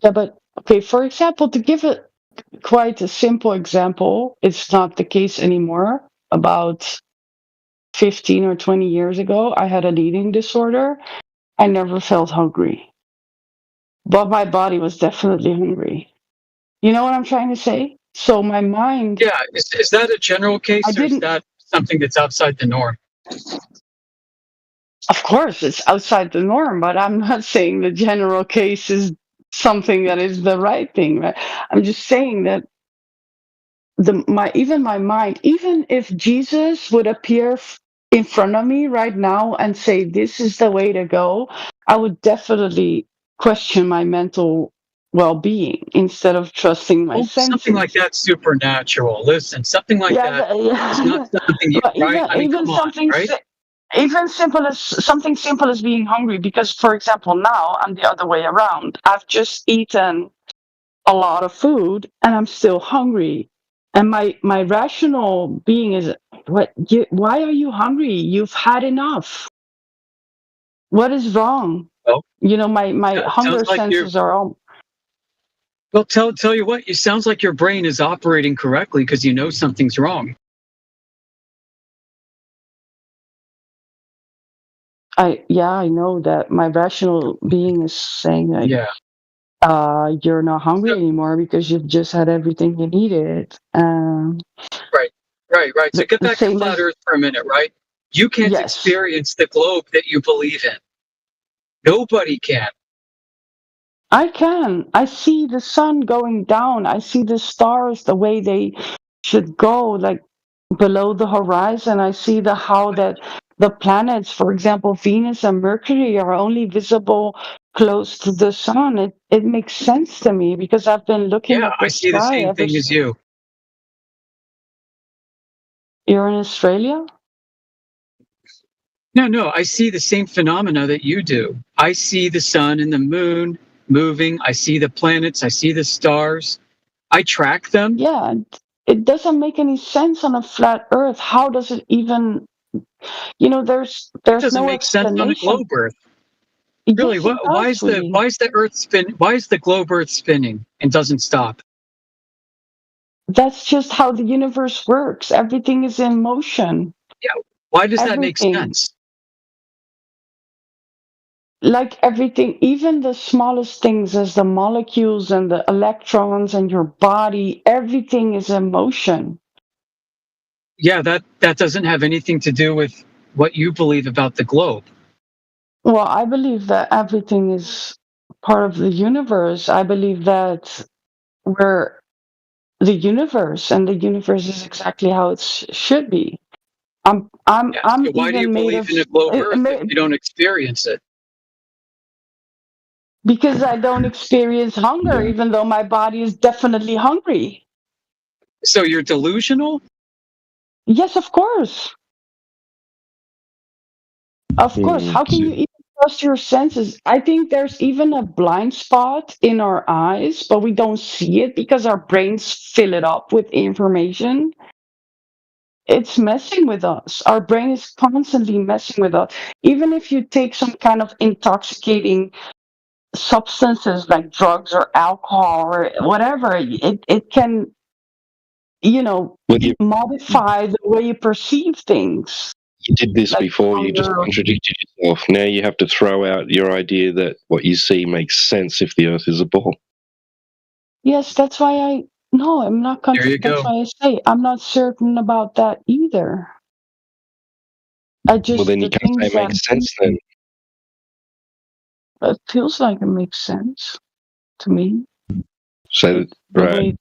Yeah, but okay. For example, to give it quite a simple example, it's not the case anymore. About 15 or 20 years ago, I had an eating disorder. I never felt hungry, but my body was definitely hungry. You know what I'm trying to say? So my mind. Yeah, is that a general case or is that something that's outside the norm? Of course, it's outside the norm, but I'm not saying the general case is something that is the right thing, right? I'm just saying that my mind, even if Jesus would appear in front of me right now and say this is the way to go, I would definitely question my mental well-being instead of trusting my senses. Something like that's supernatural. Listen, something like that is not something you, But right? I mean, even come on, something right? even something simple as being hungry, because for example now I'm the other way around. I've just eaten a lot of food and I'm still hungry, and my rational being is, why are you hungry? You've had enough. What is wrong? Well, my hunger like senses are all. Well, tell you what, it sounds like your brain is operating correctly because you know something's wrong. I know that my rational being is saying like, you're not hungry anymore because you've just had everything you needed. Right. So get back to flat Earth for a minute, right? You can't experience the globe that you believe in. Nobody can. I can. I see the sun going down. I see the stars the way they should go, like below the horizon. I see how that the planets, for example, Venus and Mercury, are only visible close to the sun. It makes sense to me because I've been looking at the I see the sky same thing as you. You're in Australia? No, I see the same phenomena that you do. I see the sun and the moon moving. I see the planets. I see the stars. I track them. Yeah, it doesn't make any sense on a flat Earth. How does it even? There's doesn't no make sense on a explanation. globe Earth. Really, why is the Earth spin? Why is the globe Earth spinning and doesn't stop? That's just how the universe works. Everything is in motion. Yeah. Why does that make sense? Like everything, even the smallest things as the molecules and the electrons and your body, everything is in motion. Yeah, that doesn't have anything to do with what you believe about the globe. Well, I believe that everything is part of the universe. I believe that we're the universe, and the universe is exactly how it should be. I'm So why do you even made believe of in a globe Earth if you don't experience it? because I don't experience hunger, even though my body is definitely hungry. So you're delusional? Yes, of course. Of course. How can you even trust your senses? I think there's even a blind spot in our eyes, but we don't see it because our brains fill it up with information. It's messing with us. Our brain is constantly messing with us. Even if you take some kind of intoxicating substances like drugs or alcohol or whatever, it can, modify the way you perceive things. You did this before, you just contradicted yourself. Now you have to throw out your idea that what you see makes sense if the Earth is a ball. Yes, that's why I'm not that's why I say I'm not certain about that either. Well, then you can't say it makes sense then. It feels like it makes sense to me. So, right.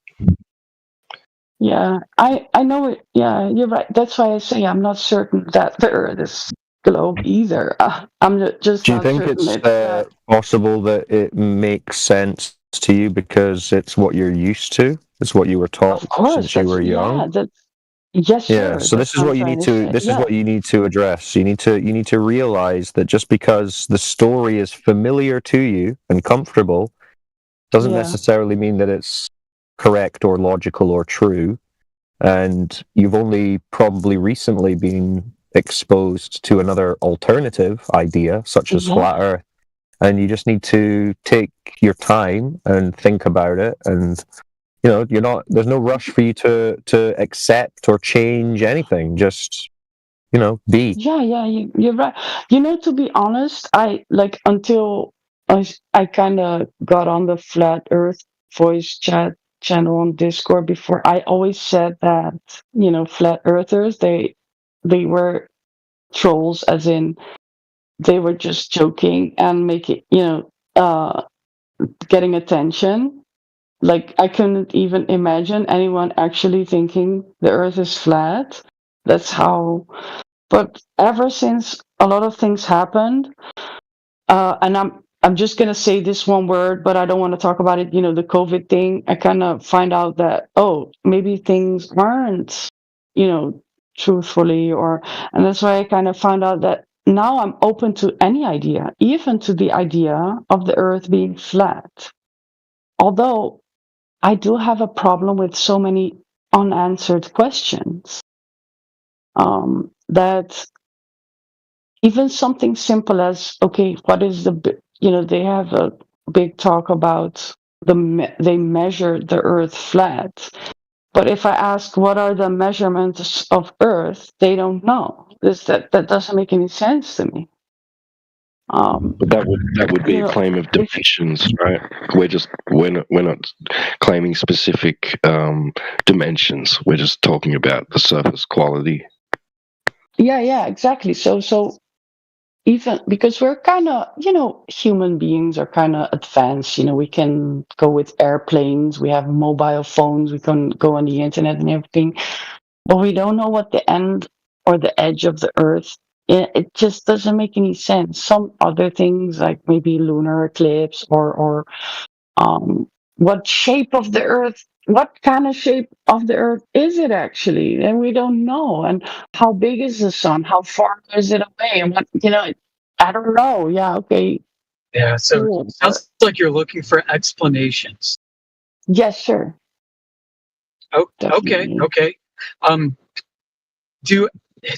Yeah, I know it. Yeah, you're right. That's why I say I'm not certain that the Earth is globe either. I'm just. Do you not think certain it's possible that it makes sense to you because it's what you're used to? It's what you were taught since you were young. Yes, Yeah. sir. So this is what you need to. This is what you need to address. You need to realize that just because the story is familiar to you and comfortable, doesn't necessarily mean that it's correct or logical or true. And you've only probably recently been exposed to another alternative idea, such as flat Earth, and you just need to take your time and think about it. And there's no rush for you to accept or change anything. Just be. Yeah, you're right. To be honest, until I kind of got on the Flat Earth voice chat channel on Discord before, I always said that Flat Earthers they were trolls, as in they were just joking and making getting attention. Like, I couldn't even imagine anyone actually thinking the Earth is flat. That's how. But ever since a lot of things happened, and I'm just gonna say this one word, but I don't want to talk about it. The COVID thing. I kind of find out that maybe things aren't, truthfully, and that's why I kind of found out that now I'm open to any idea, even to the idea of the Earth being flat. Although I do have a problem with so many unanswered questions. That even something simple as, okay, what is they have a big talk about they measured the Earth flat. But if I ask what are the measurements of Earth, they don't know. That doesn't make any sense to me. But that would be a claim of dimensions, right? We're not claiming specific dimensions. We're just talking about the surface quality. Yeah, exactly. So even because we're kind of, human beings are kind of advanced. We can go with airplanes. We have mobile phones. We can go on the internet and everything, but we don't know what the end or the edge of the Earth. It just doesn't make any sense. Some other things, like maybe lunar eclipse or what shape of the Earth, what kind of shape of the Earth is it actually? And we don't know. And how big is the sun? How far is it away? And what, I don't know. Yeah, okay. Yeah, so it sounds like you're looking for explanations. Yes, sir. Oh, okay.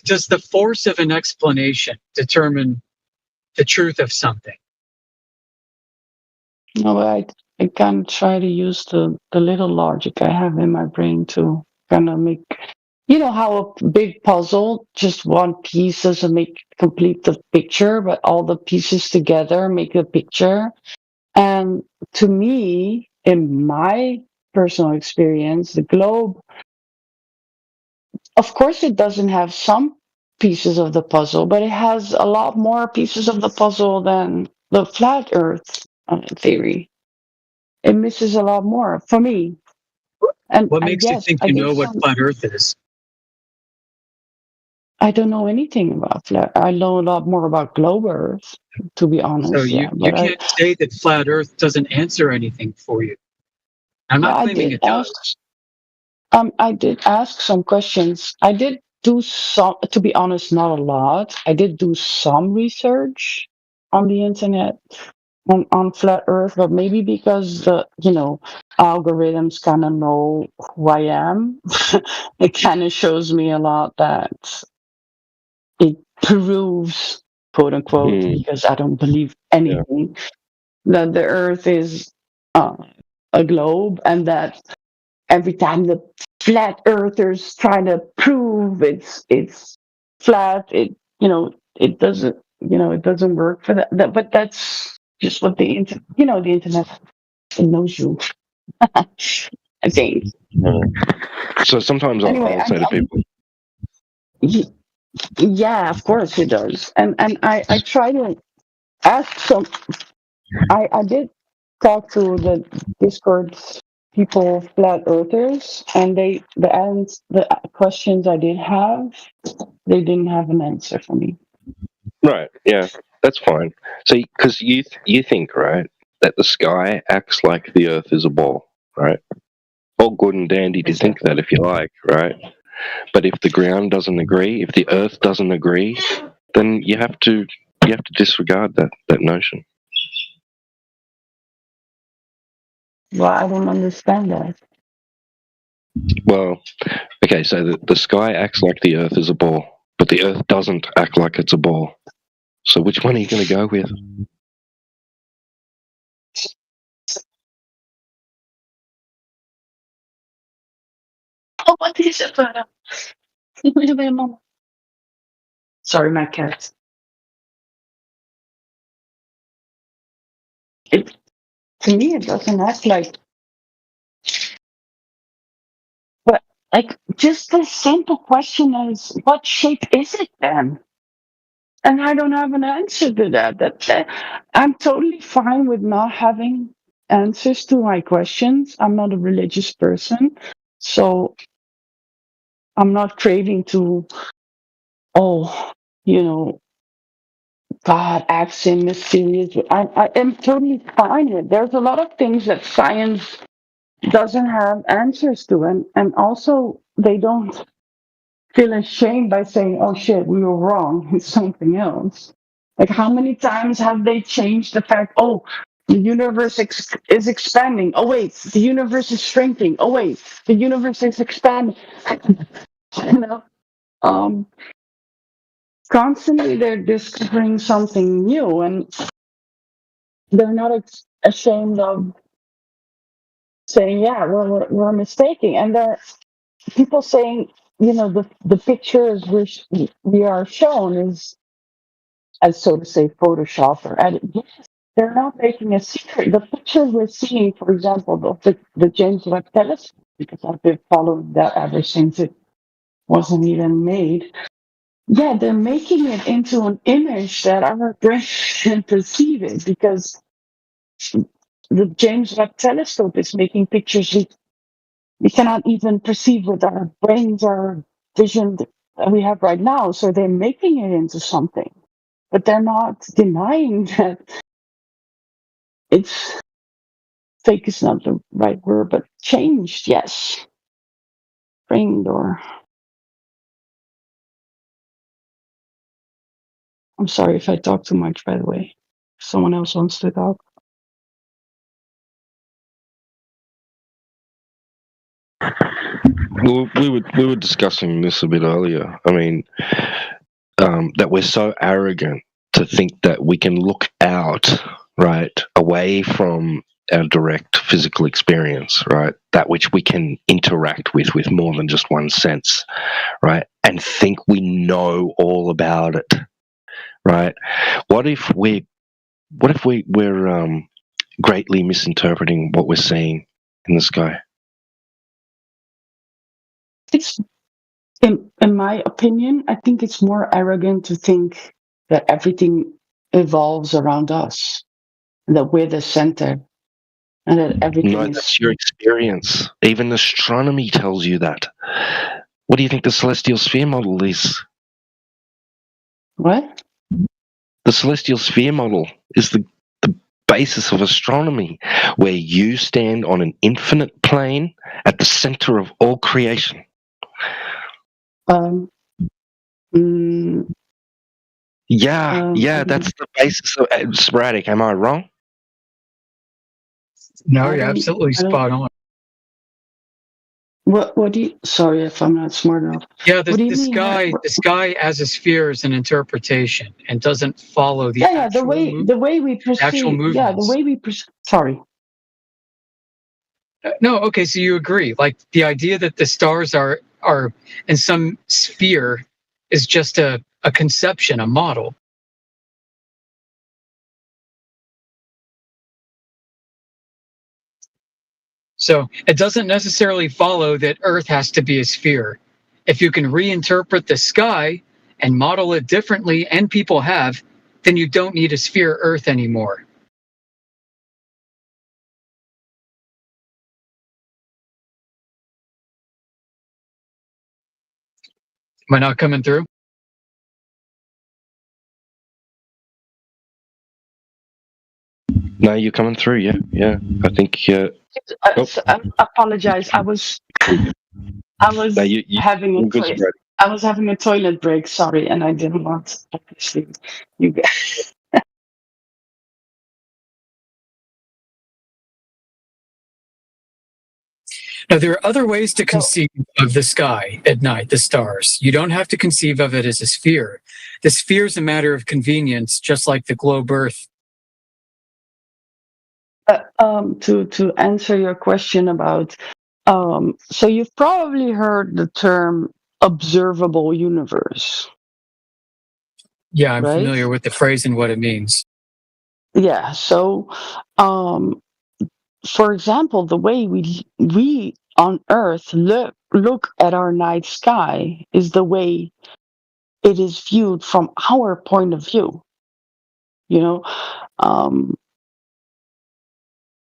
Does the force of an explanation determine the truth of something? No, I kind of try to use the little logic I have in my brain to kind of make, how a big puzzle, just one piece doesn't complete the picture, but all the pieces together make a picture. And to me, in my personal experience, the globe, of course, it doesn't have some pieces of the puzzle, but it has a lot more pieces of the puzzle than the flat Earth theory. It misses a lot more for me. And What makes you yes, think I you did know what some. flat Earth is? I don't know anything about flat. I know a lot more about globe Earth, to be honest. So you But can't say that flat Earth doesn't answer anything for you. I'm not claiming it does. I did ask some questions. I did do some, to be honest, not a lot. I did do some research on the internet on flat Earth, but maybe because the algorithms kind of know who I am, it kind of shows me a lot that it proves, quote unquote, because I don't believe anything, that the Earth is a globe, and that every time the flat earthers try to prove it's flat, it doesn't it doesn't work for that, but that's just what the internet, it knows you. I think. So sometimes Anyway, I'll say to people, yeah, of course it does, and I try to ask some. I did talk to the Discord people, flat earthers, and the questions I did have, they didn't have an answer for me. right, yeah, that's fine. So, because you think, right, that the sky acts like the Earth is a ball, right? All good and dandy to think that if you like, right? But if the ground doesn't agree, if the Earth doesn't agree, then you have to disregard that notion. Well, I don't understand that. Well, okay, so the sky acts like the Earth is a ball, but the Earth doesn't act like it's a ball. So which one are you going to go with? Oh, what is it, Farah? Sorry, my cat. To me, it doesn't act like. But like, just a simple question is, what shape is it then? And I don't have an answer to that. I'm totally fine with not having answers to my questions. I'm not a religious person, so I'm not craving to, God acts in mysterious. I am totally fine with. There's a lot of things that science doesn't have answers to, and also they don't feel ashamed by saying, "Oh shit, we were wrong. It's something else." Like, how many times have they changed the fact? Oh, the universe is expanding. Oh wait, the universe is shrinking. Oh wait, the universe is expanding. you know, constantly they're discovering something new, and they're not ashamed of saying, "Yeah, we're mistaken." And there are people saying, the pictures which we are shown is, as so to say, Photoshop or edit. Yes, they're not making a secret. The pictures we're seeing, for example, of the James Webb Telescope, because I've been following that ever since it wasn't even made. Yeah, they're making it into an image that our brain can perceive it, because the James Webb Telescope is making pictures we cannot even perceive with our brains or vision that we have right now. So they're making it into something, but they're not denying that it's fake is not the right word, but changed, yes. Framed, or I'm sorry if I talk too much, by the way. If someone else wants to talk. Well, we were discussing this a bit earlier. I mean, that we're so arrogant to think that we can look out, right, away from our direct physical experience, right, that which we can interact with more than just one sense, right, and think we know all about it, right? What if we're greatly misinterpreting what we're seeing in the sky? It's, in my opinion, I think it's more arrogant to think that everything evolves around us, that we're the center. and that everything No, is. that's your experience. Even astronomy tells you that. What do you think the celestial sphere model is? What? The celestial sphere model is the basis of astronomy, where you stand on an infinite plane at the center of all creation. Yeah, that's the basis of sporadic. Am I wrong? No, you're absolutely spot on. What do you? Sorry if I'm not smart enough. Yeah, What do you mean? the sky as a sphere is an interpretation and doesn't follow the the way we perceive. actual movements. Yeah, the way we perceive. Sorry. No, okay, so you agree. Like the idea that the stars are in some sphere is just a conception, a model. So it doesn't necessarily follow that Earth has to be a sphere. If you can reinterpret the sky and model it differently, and people have, then you don't need a sphere Earth anymore. Am I not coming through? No, you're coming through. Yeah. I think. I apologize. I was having a toilet. I was having a toilet break. Sorry, and I didn't want obviously you guys. Now, there are other ways to conceive of the sky at night, the stars. You don't have to conceive of it as a sphere. The sphere is a matter of convenience, just like the globe Earth. To answer your question about, so you've probably heard the term observable universe. Yeah, I'm familiar with the phrase and what it means. Yeah, so for example, the way we on Earth look at our night sky is the way it is viewed from our point of view. You know,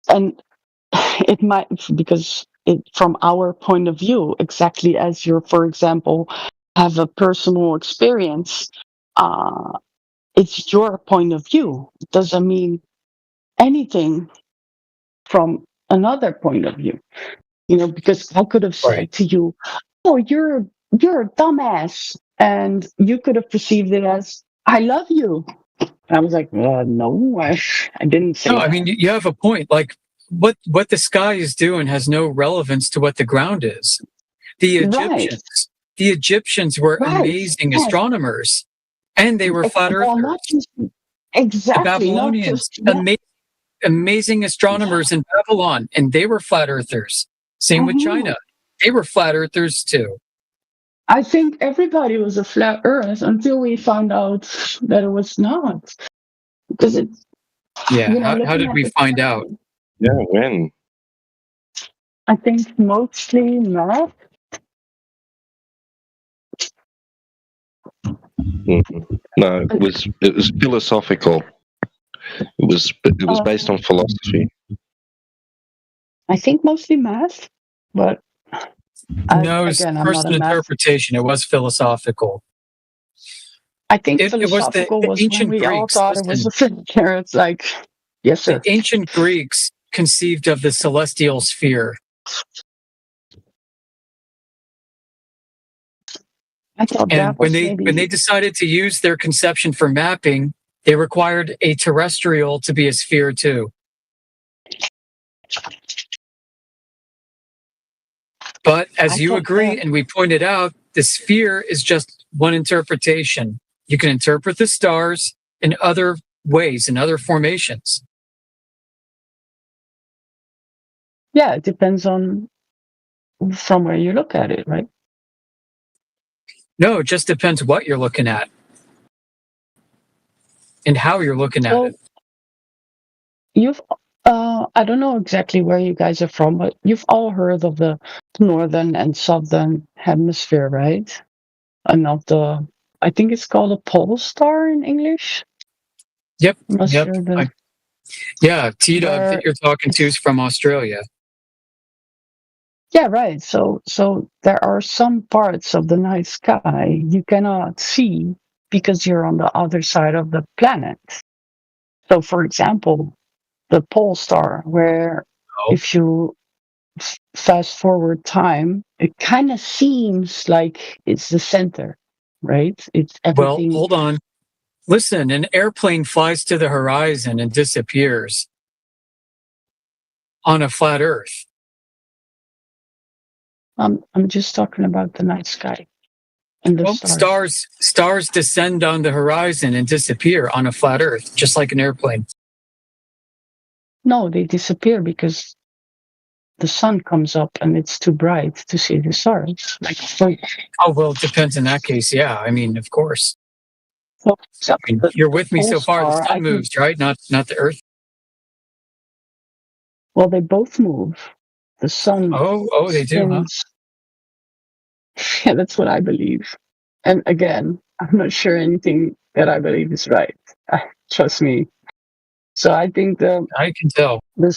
and it might, because from our point of view, exactly as you're, for example, have a personal experience, it's your point of view. It doesn't mean anything from another point of view. You know, because I could have said to you, "Oh, you're a dumbass," and you could have perceived it as, "I love you." I was like, "No, I didn't say." No, that. I mean, you have a point. Like what the sky is doing has no relevance to what the ground is. The Egyptians were amazing astronomers, and they were flat earthers. Exactly. The Babylonians, amazing astronomers in Babylon, and they were flat earthers. Same with China. They were flat earthers too. I think everybody was a flat earth until we found out that it was not. Because it. Yeah, how did we find out? Yeah, when? I think mostly math. No, it was philosophical. It was based on philosophy. I think mostly math, but no, it's first an interpretation. It was philosophical. I think philosophical was ancient when we all Greeks, thought it was a figure. It's like, yes, sir. The ancient Greeks conceived of the celestial sphere. I thought and when they decided to use their conception for mapping, they required a terrestrial to be a sphere too. But as you agree, and we pointed out, the sphere is just one interpretation. You can interpret the stars in other ways, in other formations. Yeah, it depends on from where you look at it, right? No, it just depends what you're looking at and how you're looking at it. You've, I don't know exactly where you guys are from, but you've all heard of the northern and southern hemisphere, right? And of the, I think it's called a pole star in English. Yep. I'm not sure Yeah, T-Dub that you're talking to is from Australia. Yeah, right. So there are some parts of the night sky you cannot see because you're on the other side of the planet. So, for example, the pole star, where if you fast forward time, it kind of seems like it's the center, right? It's everything. Well, hold on. Listen, an airplane flies to the horizon and disappears on a flat Earth. I'm just talking about the night sky and the stars. Stars descend on the horizon and disappear on a flat Earth, just like an airplane. No, they disappear because the sun comes up and it's too bright to see the stars. Oh, well, it depends in that case. Yeah, I mean, of course. So I mean, you're with me so far. The sun moves, right? Not the Earth. Well, they both move. The sun. Oh, they do, huh? Yeah, that's what I believe. And again, I'm not sure anything that I believe is right. Trust me. So I think I can tell. The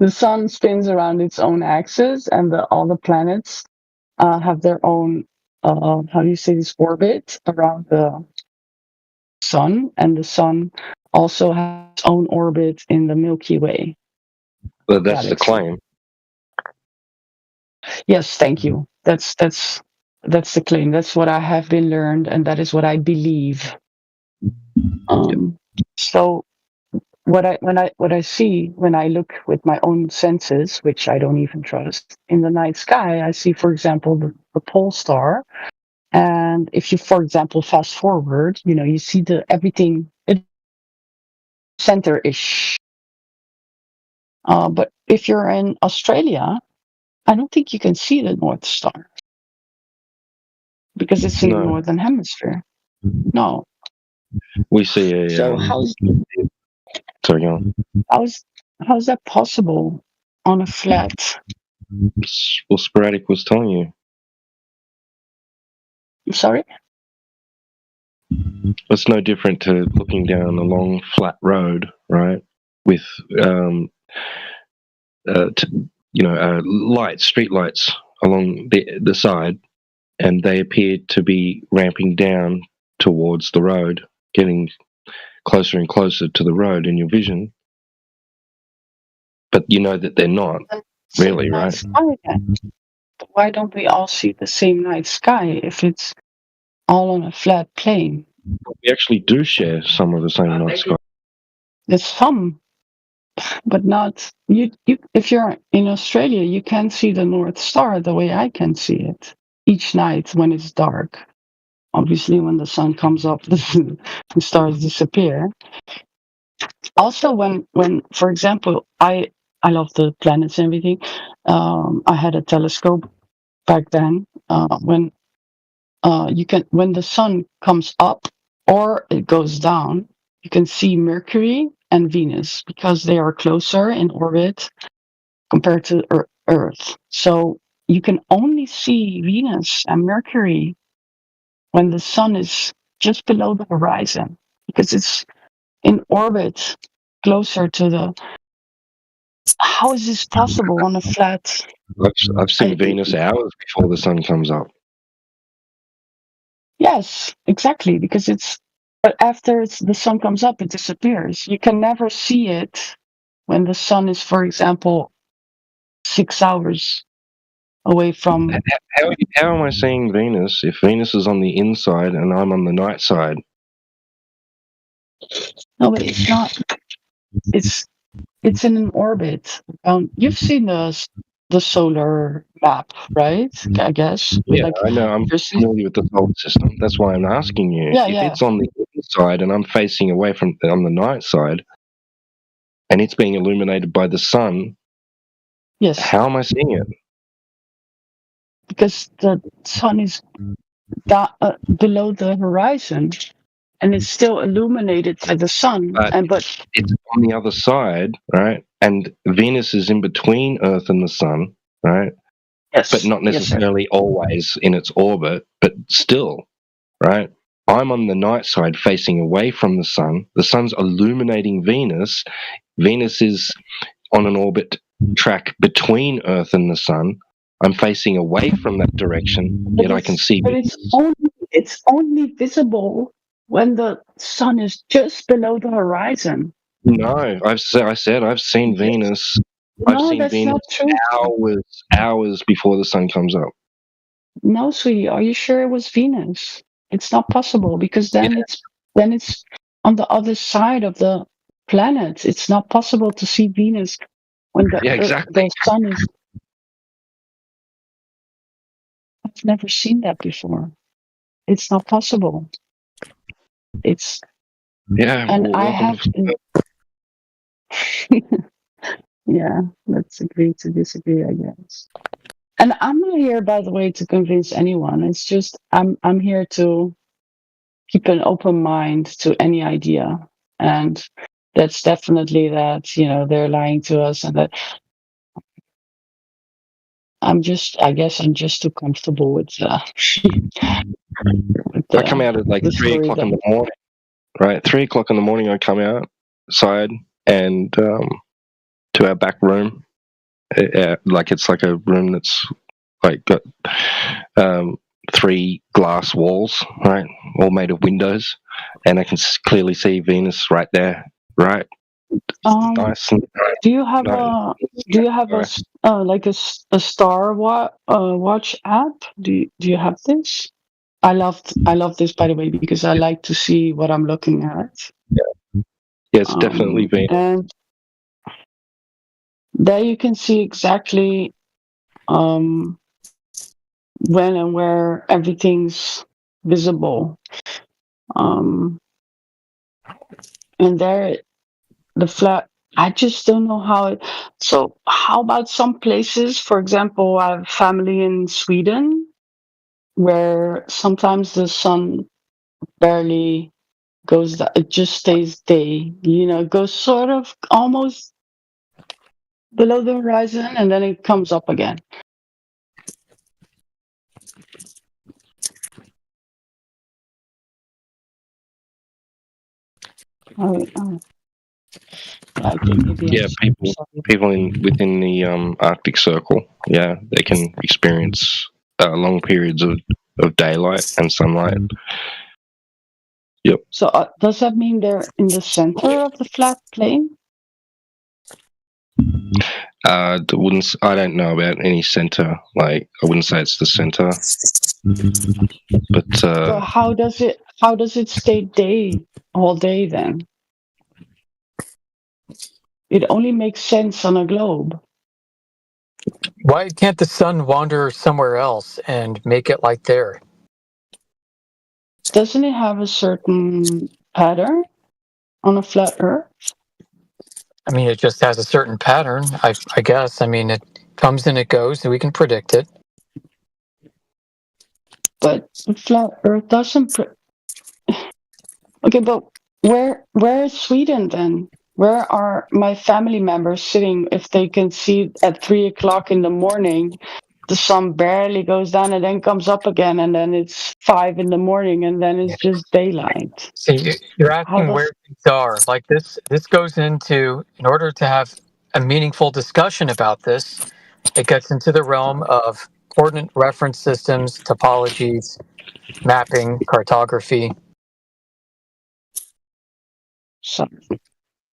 sun spins around its own axis, and all the planets have their own, how do you say this, orbit around the sun, and the sun also has its own orbit in the Milky Way. Well, that's the claim. Yes, thank you. That's the claim. That's what I have been learned, and that is what I believe. So what I see when I look with my own senses, which I don't even trust, in the night sky, I see, for example, the pole star. And if you, for example, fast forward, you see everything center-ish. But if you're in Australia, I don't think you can see the North Star because it's in the northern hemisphere. No. We see a. So Sorry, go on. How's that possible on a flat? Well, Sporadic was telling you. I'm sorry? It's no different to looking down a long flat road, right? With lights, street lights along the side, and they appear to be ramping down towards the road, getting closer and closer to the road in your vision. But you know that they're not really, right? Why don't we all see the same night sky if it's all on a flat plane? We actually do share some of the same night sky. There's some, but not you. If you're in Australia, you can see the North Star the way I can see it each night when it's dark. Obviously, when the sun comes up, the stars disappear. Also, when for example, I love the planets and everything. I had a telescope back then. When the sun comes up or it goes down, you can see Mercury and Venus because they are closer in orbit compared to Earth. So you can only see Venus and Mercury when the sun is just below the horizon because it's in orbit closer to the. How is this possible on a flat? I've seen Venus hours before the sun comes up. Yes, exactly, because but after the sun comes up, it disappears. You can never see it when the sun is, for example, 6 hours away from. How am I seeing Venus if Venus is on the inside and I'm on the night side? No, but it's not. It's in an orbit. You've seen the solar map, right? I guess. Yeah, I know. I'm familiar with the solar system. That's why I'm asking you. Yeah, if it's on the inside and I'm facing away from on the night side, and it's being illuminated by the sun, yes. How am I seeing it? Because the sun is below the horizon, and it's still illuminated by the sun. But it's on the other side, right? And Venus is in between Earth and the sun, right? Yes. But not necessarily always in its orbit, but still, right? I'm on the night side facing away from the sun. The sun's illuminating Venus. Venus is on an orbit track between Earth and the sun. I'm facing away from that direction, yet I can see Venus. It's only visible when the sun is just below the horizon. No, I said I've seen Venus. I've No, seen that's Venus not true. hours before the sun comes up. No, sweetie, are you sure it was Venus? It's not possible because then it's on the other side of the planet. It's not possible to see Venus when the sun is. I've never seen that before. It's not possible. It's and well, I have. Yeah, let's agree to disagree, I guess. And I'm not here, by the way, to convince anyone. It's just I'm here to keep an open mind to any idea, and that's definitely that they're lying to us, and that I guess I'm just too comfortable with. I come out at like 3 o'clock in the morning, right? 3 o'clock in the morning, I come outside and to our back room. Like it's like a room that's like got 3 glass walls, right, all made of windows, and I can clearly see Venus right there, right. Nice. Do you have a Star Watch app? Do you have this? I love this, by the way, because I like to see what I'm looking at. Yeah, it's definitely Venus. And there you can see exactly when and where everything's visible. And there, the flat, I just don't know how it. So, how about some places? For example, I have family in Sweden where sometimes the sun barely goes, it just stays day, it goes sort of almost below the horizon and then it comes up again. Yeah, people within the Arctic Circle, yeah, they can experience long periods of daylight and sunlight. Yep. So does that mean they're in the center of the flat plane? I don't know about any center. Like, I wouldn't say it's the center. But so how does it stay day all day then? It only makes sense on a globe. Why can't the sun wander somewhere else and make it like there? Doesn't it have a certain pattern on a flat Earth? I mean, it just has a certain pattern, I guess. I mean, it comes and it goes, and we can predict it. But the flat Earth doesn't. Okay, but where is Sweden then? Where are my family members sitting if they can see at 3 o'clock in the morning, the sun barely goes down and then comes up again, and then it's 5 in the morning, and then it's just daylight? See, you're asking where things are. Like this goes into, in order to have a meaningful discussion about this, it gets into the realm of coordinate reference systems, topologies, mapping, cartography.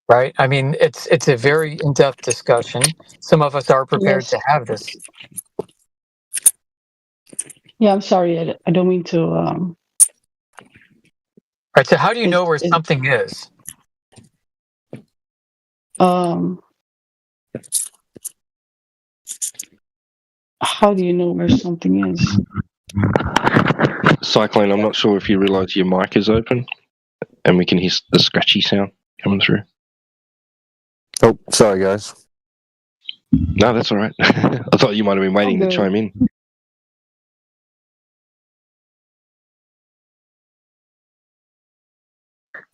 Right? I mean, it's a very in-depth discussion. Some of us are prepared to have this. Yeah, I'm sorry. I don't mean to. Right. So, how do you know where something is? How do you know where something is? Cyclone, I'm not sure if you realise your mic is open, and we can hear the scratchy sound coming through. Oh, sorry, guys. No, that's all right. I thought you might have been waiting to chime in.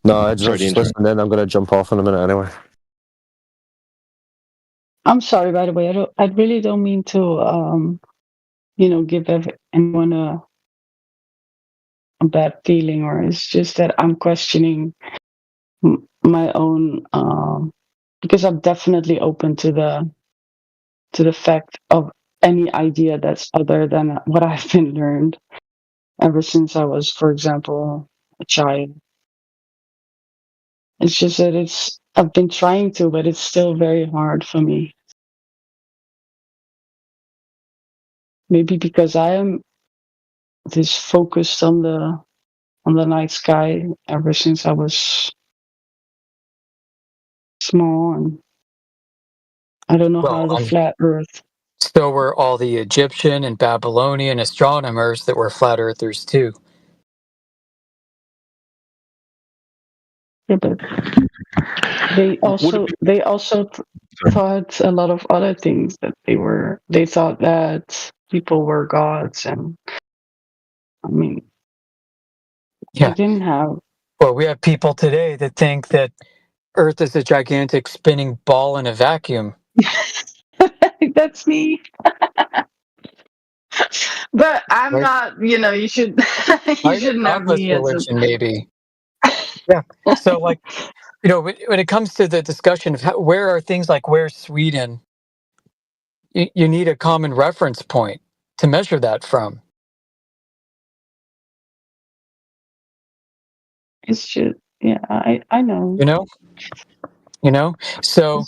No, I just listened in. I'm going to jump off in a minute anyway. I'm sorry, by the way. I really don't mean to, give anyone a bad feeling, or it's just that I'm questioning my own, because I'm definitely open to the fact of any idea that's other than what I've been learned ever since I was, for example, a child. It's just that I've been trying to, but it's still very hard for me. Maybe because I am this focused on the night sky ever since I was small, and I don't know how the flat Earth. So were all the Egyptian and Babylonian astronomers that were flat earthers too. Yeah, but they also thought a lot of other things, that they thought that people were gods, and I mean, Yeah. they didn't have. Well, we have people today that think that Earth is a gigantic spinning ball in a vacuum. That's me. But I'm not. You should. You shouldn't have me as religion, maybe. Yeah. So, like, when it comes to the discussion of where are things like where's Sweden, you need a common reference point to measure that from. It's just, yeah, I know. So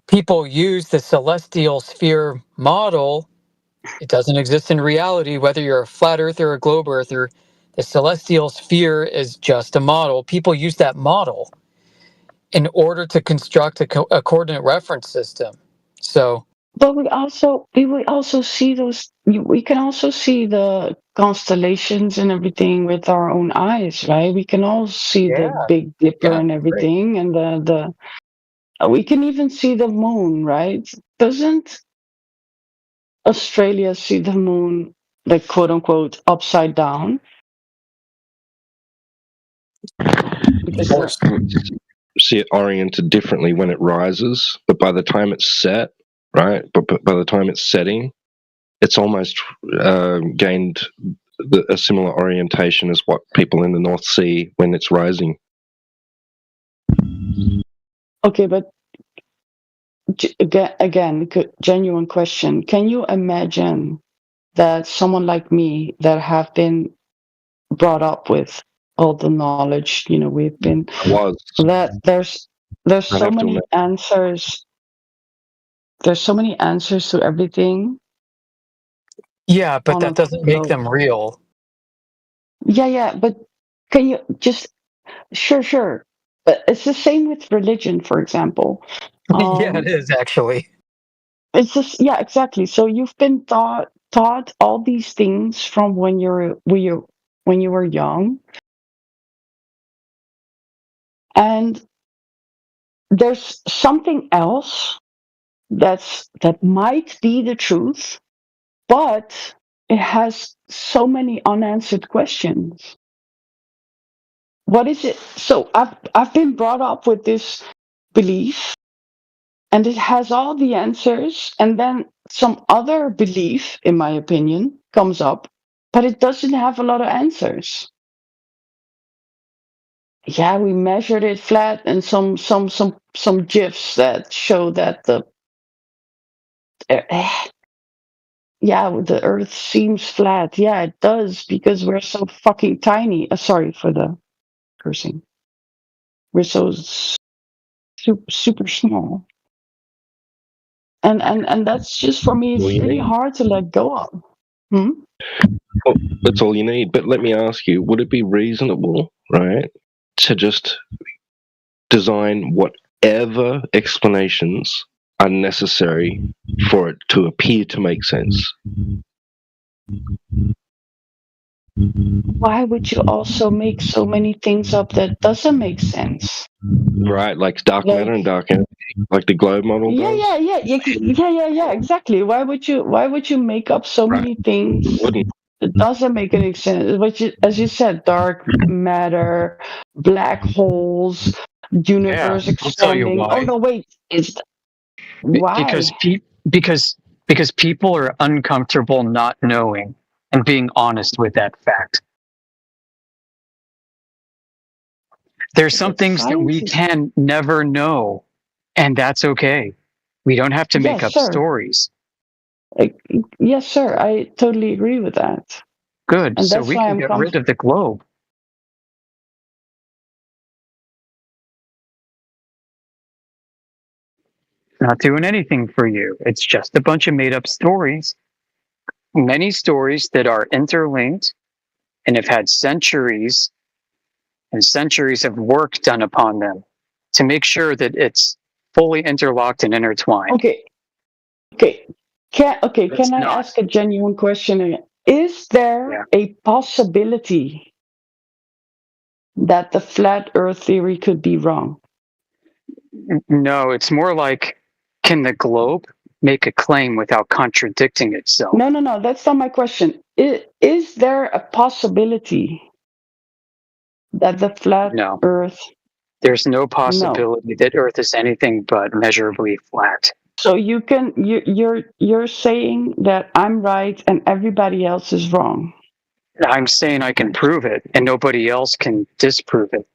people use the celestial sphere model. It doesn't exist in reality, whether you're a flat earther or a globe earther. The celestial sphere is just a model. People use that model in order to construct a coordinate reference system. So, but we also see those. We can also see the constellations and everything with our own eyes, right? We can all see the Big Dipper and everything, and the we can even see the moon, right? Doesn't Australia see the moon, like, quote unquote, upside down? Because see it oriented differently when it rises, but by the time it's set, right? But by the time it's setting, it's almost gained a similar orientation as what people in the north see when it's rising. Okay, but again, genuine question. Can you imagine that someone like me, that have been brought up with all the knowledge, we've been, that there's so many answers. There's so many answers to everything. Yeah, but that doesn't make them real. Yeah, but can you just sure. But it's the same with religion, for example. Yeah, it is actually. It's just, yeah, exactly. So you've been taught all these things from when you were young, and there's something else that might be the truth, but it has so many unanswered questions. What is it? So I've been brought up with this belief, and it has all the answers, and then some other belief, in my opinion, comes up, but it doesn't have a lot of answers. Yeah, we measured it flat, and some gifs that show that the Earth seems flat. Yeah, it does, because we're so fucking tiny. Sorry for the cursing. We're so super small. And that's just, for me, it's really hard to let go of. Well, that's all you need. But let me ask you, would it be reasonable, right, to just design whatever explanations are necessary for it to appear to make sense? Why would you also make so many things up that doesn't make sense? Right, like dark matter and dark energy, like the globe model does. Yeah, exactly. Why would you make up so many things that doesn't make any sense? Which, as you said, dark matter, black holes, universe expanding. I'll tell you why. Oh no, wait, why? Because people are uncomfortable not knowing and being honest with that fact. There's some things that we can never know, and that's okay. We don't have to make up stories. Yes, sir. I totally agree with that. Good. And so that's we why can I'm get rid of the globe. Not doing anything for you. It's just a bunch of made up stories. Many stories that are interlinked and have had centuries and centuries of work done upon them to make sure that it's fully interlocked and intertwined. Okay. Can I ask a genuine question? Is there a possibility that the flat Earth theory could be wrong? No, it's more like, can the globe make a claim without contradicting itself? No. That's not my question. Is there a possibility that the flat Earth? There's no possibility that Earth is anything but measurably flat. So you're saying that I'm right and everybody else is wrong. I'm saying I can prove it, and nobody else can disprove it.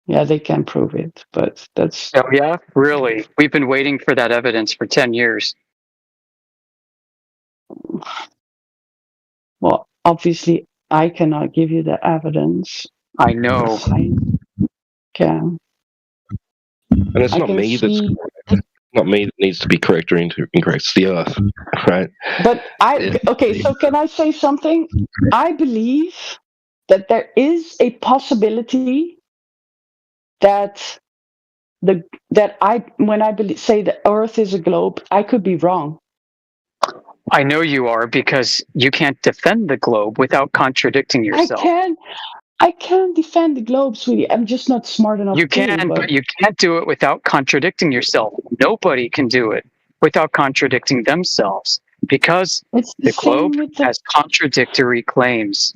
Yeah, they can prove it, but that's... Oh, yeah? Really? We've been waiting for that evidence for 10 years. Well, obviously, I cannot give you the evidence. I know. I can. And it's not me that's not me that needs to be correct or incorrect. It's the Earth, right? But so can I say something? I believe that there is a possibility that when I say the Earth is a globe, I could be wrong. I know you are, because you can't defend the globe without contradicting yourself. I can defend the globe, sweetie. I'm just not smart enough. You can, but you can't do it without contradicting yourself. Nobody can do it without contradicting themselves, because the globe has contradictory claims.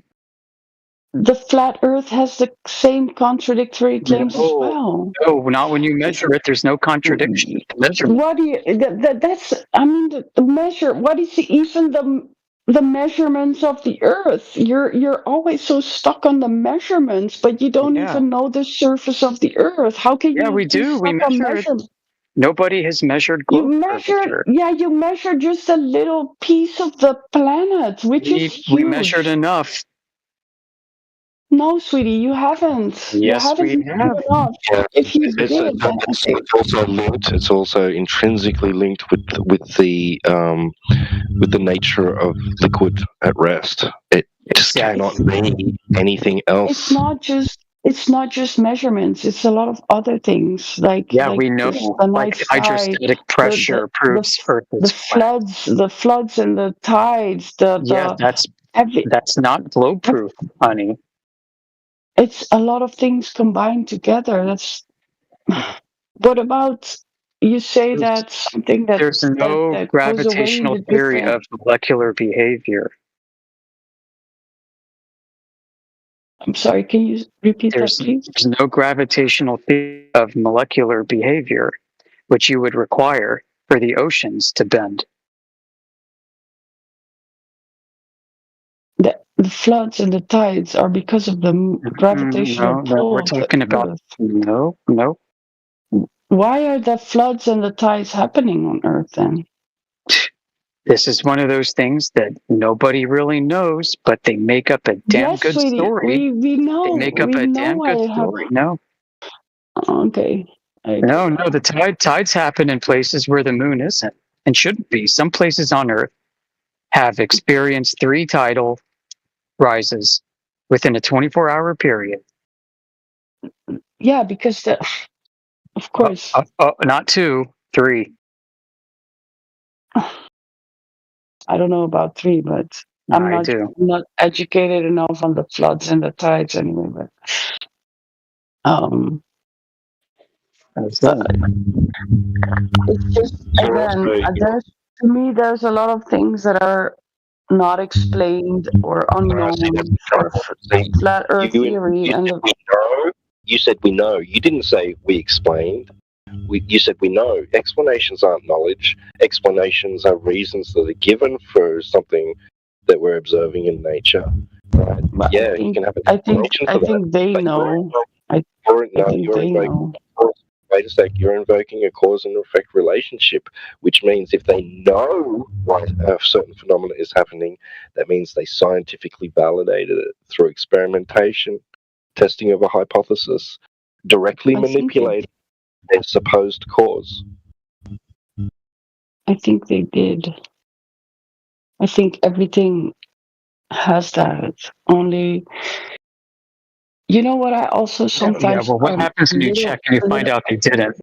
The flat Earth has the same contradictory claims as well. No, not when you measure it. There's no contradiction. What do you? The measure. What is even the measurements of the Earth? You're always so stuck on the measurements, but you don't even know the surface of the Earth. How can you? Yeah, we do. We measure it. Nobody has measured globe. You measured just a little piece of the planet, which is huge. We measured enough. No, sweetie, you haven't. Yes, we have. If you did, it's also linked. It's also intrinsically linked with the nature of liquid at rest. It just cannot be anything else. It's not just measurements. It's a lot of other things. We know. Like hydrostatic pressure proves Earth is flat. The floods and the tides. That's not globe proof, honey. It's a lot of things combined together. What about you say that something that there's no gravitational theory of molecular behavior. I'm sorry, can you repeat that, please? There's no gravitational theory of molecular behavior, which you would require for the oceans to bend. The floods and the tides are because of the gravitational pull. No, we're talking about no. Why are the floods and the tides happening on Earth then? This is one of those things that nobody really knows, but they make up a damn good story. We know. They make up a damn good story. No. Okay. No. The tides happen in places where the moon isn't and shouldn't be. Some places on Earth have experienced 3 tidal rises within a 24-hour period. Yeah, because of course. Not 2, 3. I don't know about 3, but I'm not educated enough on the floods and the tides anyway. But it's just again, to me, there's a lot of things that are not explained or unknown. Flat Earth theory You said we know. You didn't say we explained. You said we know. Explanations aren't knowledge. Explanations are reasons that are given for something that we're observing in nature. Right? But you can have an I explanation think they know. You're invoking. Wait a sec. You're invoking a cause and effect relationship, which means if they know why a certain phenomenon is happening, that means they scientifically validated it through experimentation, testing of a hypothesis, directly manipulating their supposed cause. I think they did. I think everything has that. Only, you know what? I also sometimes. Well, what happens when you check and you find out they didn't?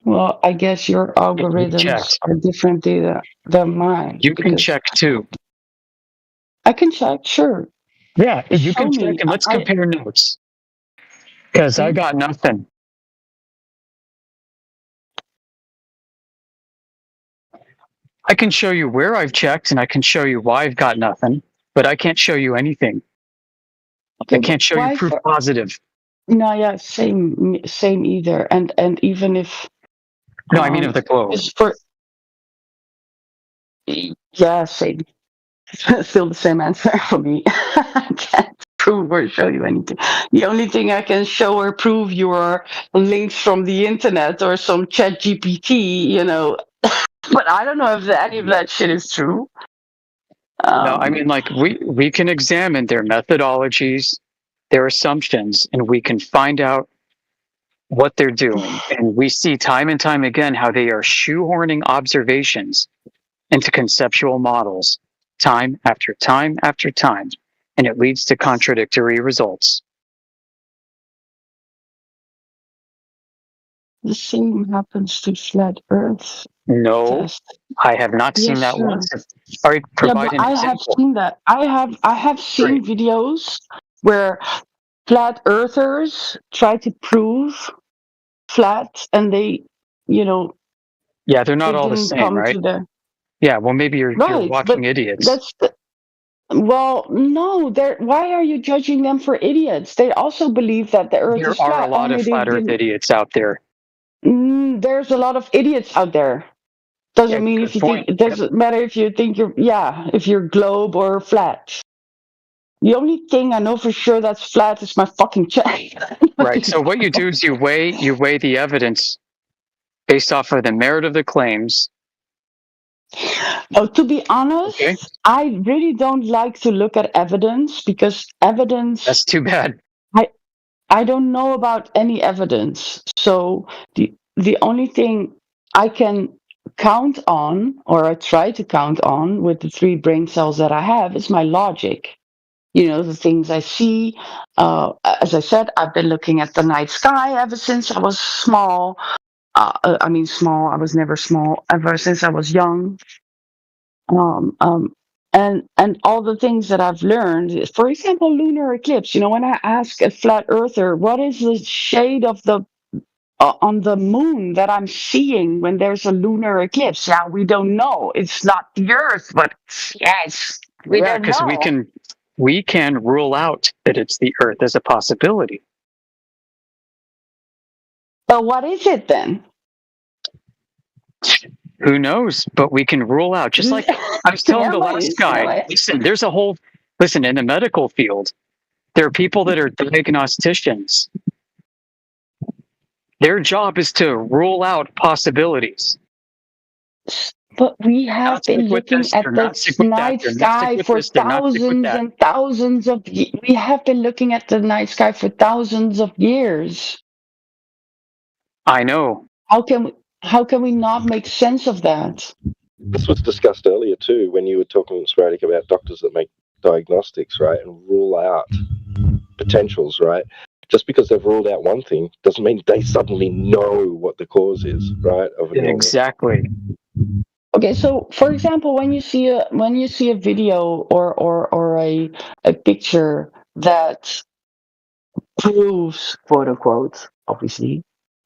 Well, I guess your algorithms are different than mine. You can check too. I can check, sure. Yeah, you can check, and let's compare notes. Because I got nothing. I can show you where I've checked, and I can show you why I've got nothing, but I can't show you anything. I can't show you proof positive. No, yeah, same either. And even if no, I mean of the globe. Yeah, same. Still the same answer for me. I can't prove or show you anything. The only thing I can show or prove you are links from the internet or some chat GPT, you know. But I don't know if any of that shit is true. No, I mean, like, we can examine their methodologies, their assumptions, and we can find out what they're doing. And we see time and time again how they are shoehorning observations into conceptual models time after time after time, and it leads to contradictory results. The same happens to flat Earth. No, I have not seen that once. Sorry, provide an I example. have seen that. I have seen videos where flat earthers try to prove flat, and they, you know. Yeah, they're not all the same, right? Yeah, well, maybe you're watching idiots. Well, no. Why are you judging them for idiots? They also believe that the Earth is flat. There are a lot of flat Earth idiots out there. There's a lot of idiots out there. Doesn't mean if you think. It doesn't matter if you think if you're globe or flat. The only thing I know for sure that's flat is my fucking chest. Right. So what you do is you weigh the evidence based off of the merit of the claims. Oh, to be honest, I really don't like to look at evidence because evidence. That's too bad. I don't know about any evidence. So the only thing I can count on, or I try to count on with the 3 brain cells that I have, is my logic. You know, the things I see. As I said, I've been looking at the night sky ever since I was small. I mean, small. I was never small ever since I was young. And all the things that I've learned. For example, lunar eclipse. You know, when I ask a flat earther, what is the shade of the on the moon that I'm seeing when there's a lunar eclipse? Yeah, we don't know. It's not the Earth, but yes, we don't know. Because we can rule out that it's the Earth as a possibility. But what is it then? Who knows? But we can rule out. Just like I was telling the last guy, listen, in the medical field, there are people that are diagnosticians. Their job is to rule out possibilities. But we have been looking at the night sky for thousands and thousands of years. We have been looking at the night sky for thousands of years. I know. How can we not make sense of that? This was discussed earlier too, when you were talking, Sporadic, about doctors that make diagnostics, right, and rule out potentials, right? Just because they've ruled out one thing doesn't mean they suddenly know what the cause is, right? Exactly. Okay, so for example, when you see a video or a picture that proves, quote unquote, obviously,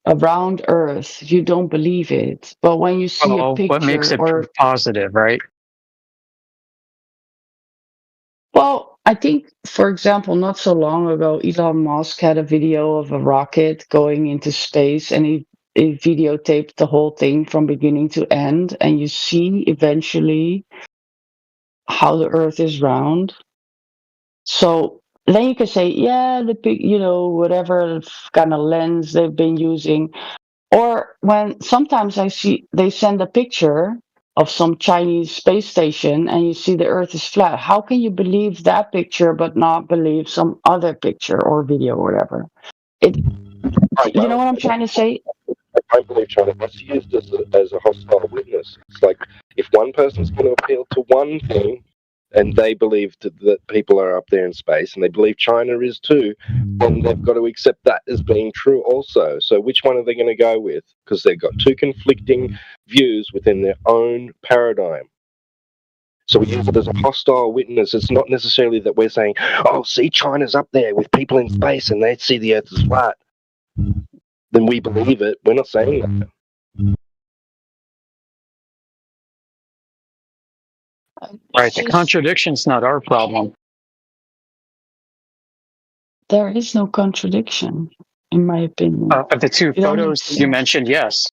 a round Earth, you don't believe it. But when you see a picture, what makes it positive, right? Well, I think, for example, not so long ago, Elon Musk had a video of a rocket going into space, and he videotaped the whole thing from beginning to end, and you see eventually how the Earth is round. So then you can say, yeah, the big, whatever kind of lens they've been using. Or when sometimes I see they send a picture of some Chinese space station and you see the Earth is flat. How can you believe that picture but not believe some other picture or video or whatever? You know what I'm trying to say? I believe China was used as a hostile witness. It's like if one person's going to appeal to one thing, and they believe that people are up there in space, and they believe China is too, then they've got to accept that as being true also. So which one are they going to go with? Because they've got two conflicting views within their own paradigm. So we use it as a hostile witness. It's not necessarily that we're saying, oh, see, China's up there with people in space and they see the Earth is flat. Then we believe it. We're not saying that. Right, the contradiction's not our problem. There is no contradiction, in my opinion. Of the two photos you mentioned, yes.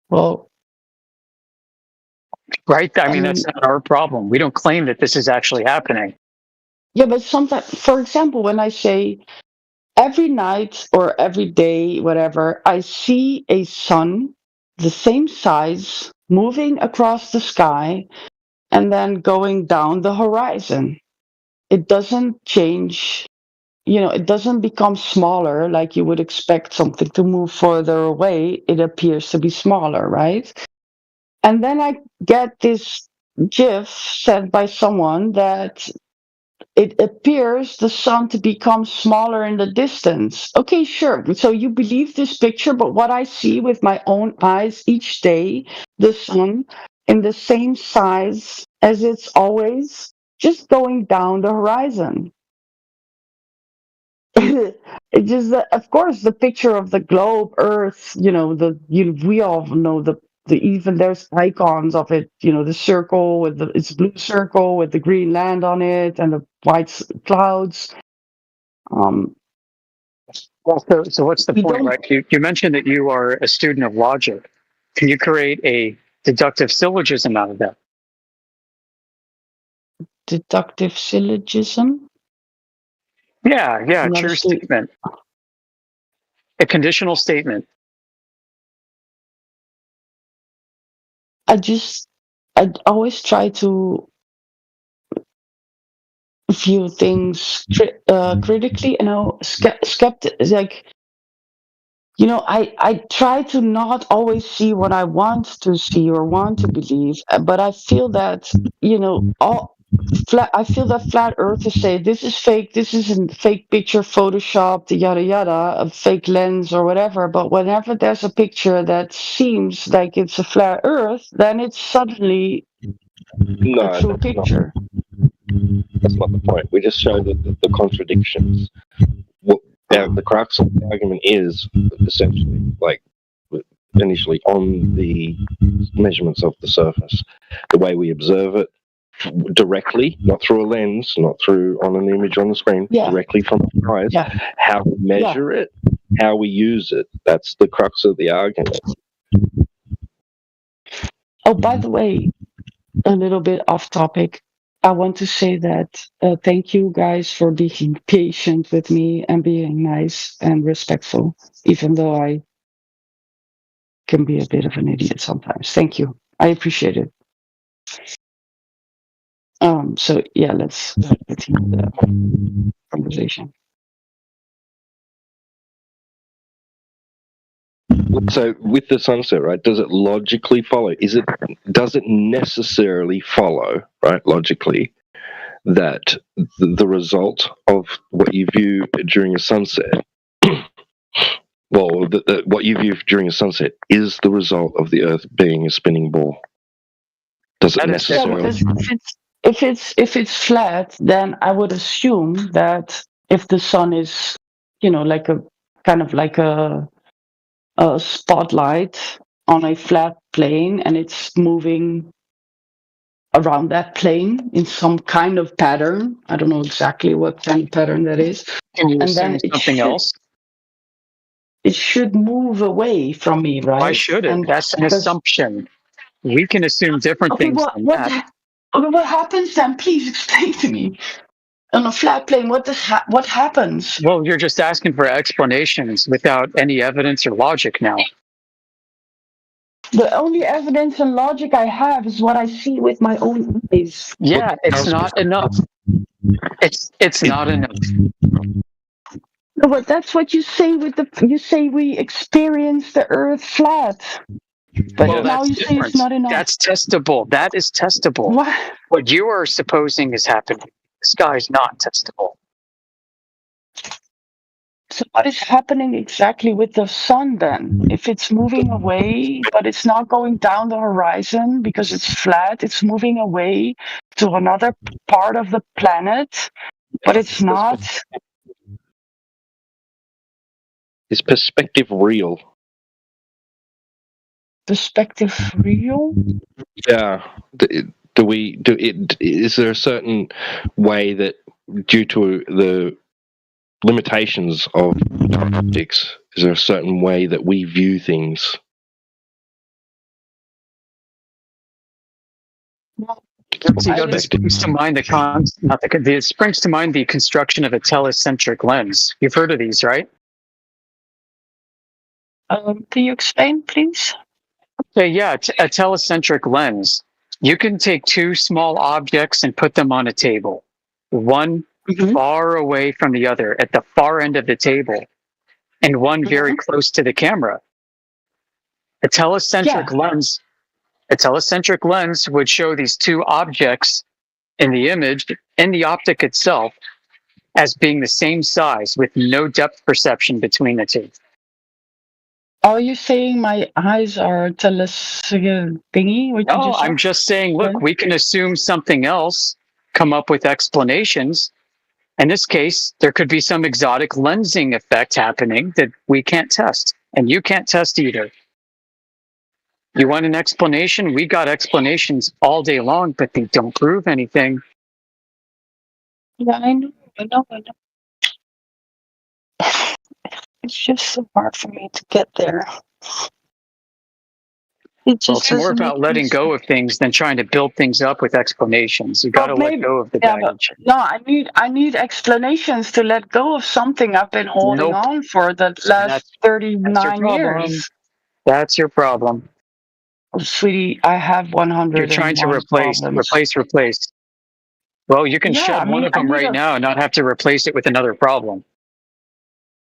Well, right? I mean, that's not our problem. We don't claim that this is actually happening. Yeah, but sometimes, for example, when I say every night or every day, whatever, I see a sun the same size moving across the sky and then going down the horizon. It doesn't change, it doesn't become smaller like you would expect something to move further away. It appears to be smaller, right? And then I get this GIF sent by someone that it appears the sun to become smaller in the distance. Okay, sure. So you believe this picture, but what I see with my own eyes each day, the sun in the same size as it's always, just going down the horizon. It's just that, of course, the picture of the globe, Earth, we all know the even there's icons of it, the circle with it's blue circle with the green land on it and the white clouds. So what's the point, right? You mentioned that you are a student of logic. Can you create a deductive syllogism out of that? Deductive syllogism? Yeah, true statement. A conditional statement. I always try to view things critically, I try to not always see what I want to see or want to believe, but I feel that, I feel that flat earthers say this is fake, this is a fake picture, photoshopped, yada yada, a fake lens or whatever. But whenever there's a picture that seems like it's a flat earth, then it's suddenly a true picture. That's not the point. We just show the contradictions. The crux of the argument is essentially, initially on the measurements of the surface, the way we observe it directly, not through a lens, not through on an image on the screen, directly from our eyes, how we measure it, how we use it. That's the crux of the argument. Oh, by the way, a little bit off topic. I want to say that thank you guys for being patient with me and being nice and respectful, even though I can be a bit of an idiot sometimes. Thank you. I appreciate it. So yeah, let's continue the conversation. So with the sunset, right, does it logically follow? Does it necessarily follow, right, logically, that the result of what you view during a sunset, what you view during a sunset is the result of the Earth being a spinning ball? Does it necessarily? If it's flat, then I would assume that if the sun is, like a kind of like a spotlight on a flat plane and it's moving around that plane in some kind of pattern. I don't know exactly what kind of pattern that is. Can you assume something else? It should move away from me, right? Why should it? That's an assumption. We can assume different things than that. what happens then? Please explain to me. On a flat plane, what happens? Well, you're just asking for explanations without any evidence or logic now. The only evidence and logic I have is what I see with my own eyes. Yeah, it's not enough. It's not enough. No, but that's what you say you say we experience the Earth flat. But well, now you say it's not enough. That's testable. That is testable. What you are supposing is happening. The sky's not testable. So what is happening exactly with the sun then? If it's moving away, but it's not going down the horizon because it's flat, it's moving away to another part of the planet, but it's not. Is perspective real? Perspective real? Yeah. Is there a certain way that, due to the limitations of optics, is there a certain way that we view things? It springs to mind it springs to mind the construction of a telecentric lens. You've heard of these, right? Can you explain, please? Okay, yeah, a telecentric lens. You can take two small objects and put them on a table, one far away from the other at the far end of the table, and one very close to the camera. A telecentric lens would show these two objects in the image, in the optic itself, as being the same size with no depth perception between the two. Are you saying my eyes are thingy? No, I'm just saying, look, we can assume something else, come up with explanations. In this case, there could be some exotic lensing effect happening that we can't test, and you can't test either. You want an explanation? We got explanations all day long, but they don't prove anything. Yeah, I know. It's just so hard for me to get there. It's more about letting go of things than trying to build things up with explanations. You got to let go of the baggage. No, I need explanations to let go of something I've been holding on for the last 39 years. That's your problem. Oh, sweetie, I have 100. You're trying to replace. Well, you can shed one of them right now and not have to replace it with another problem.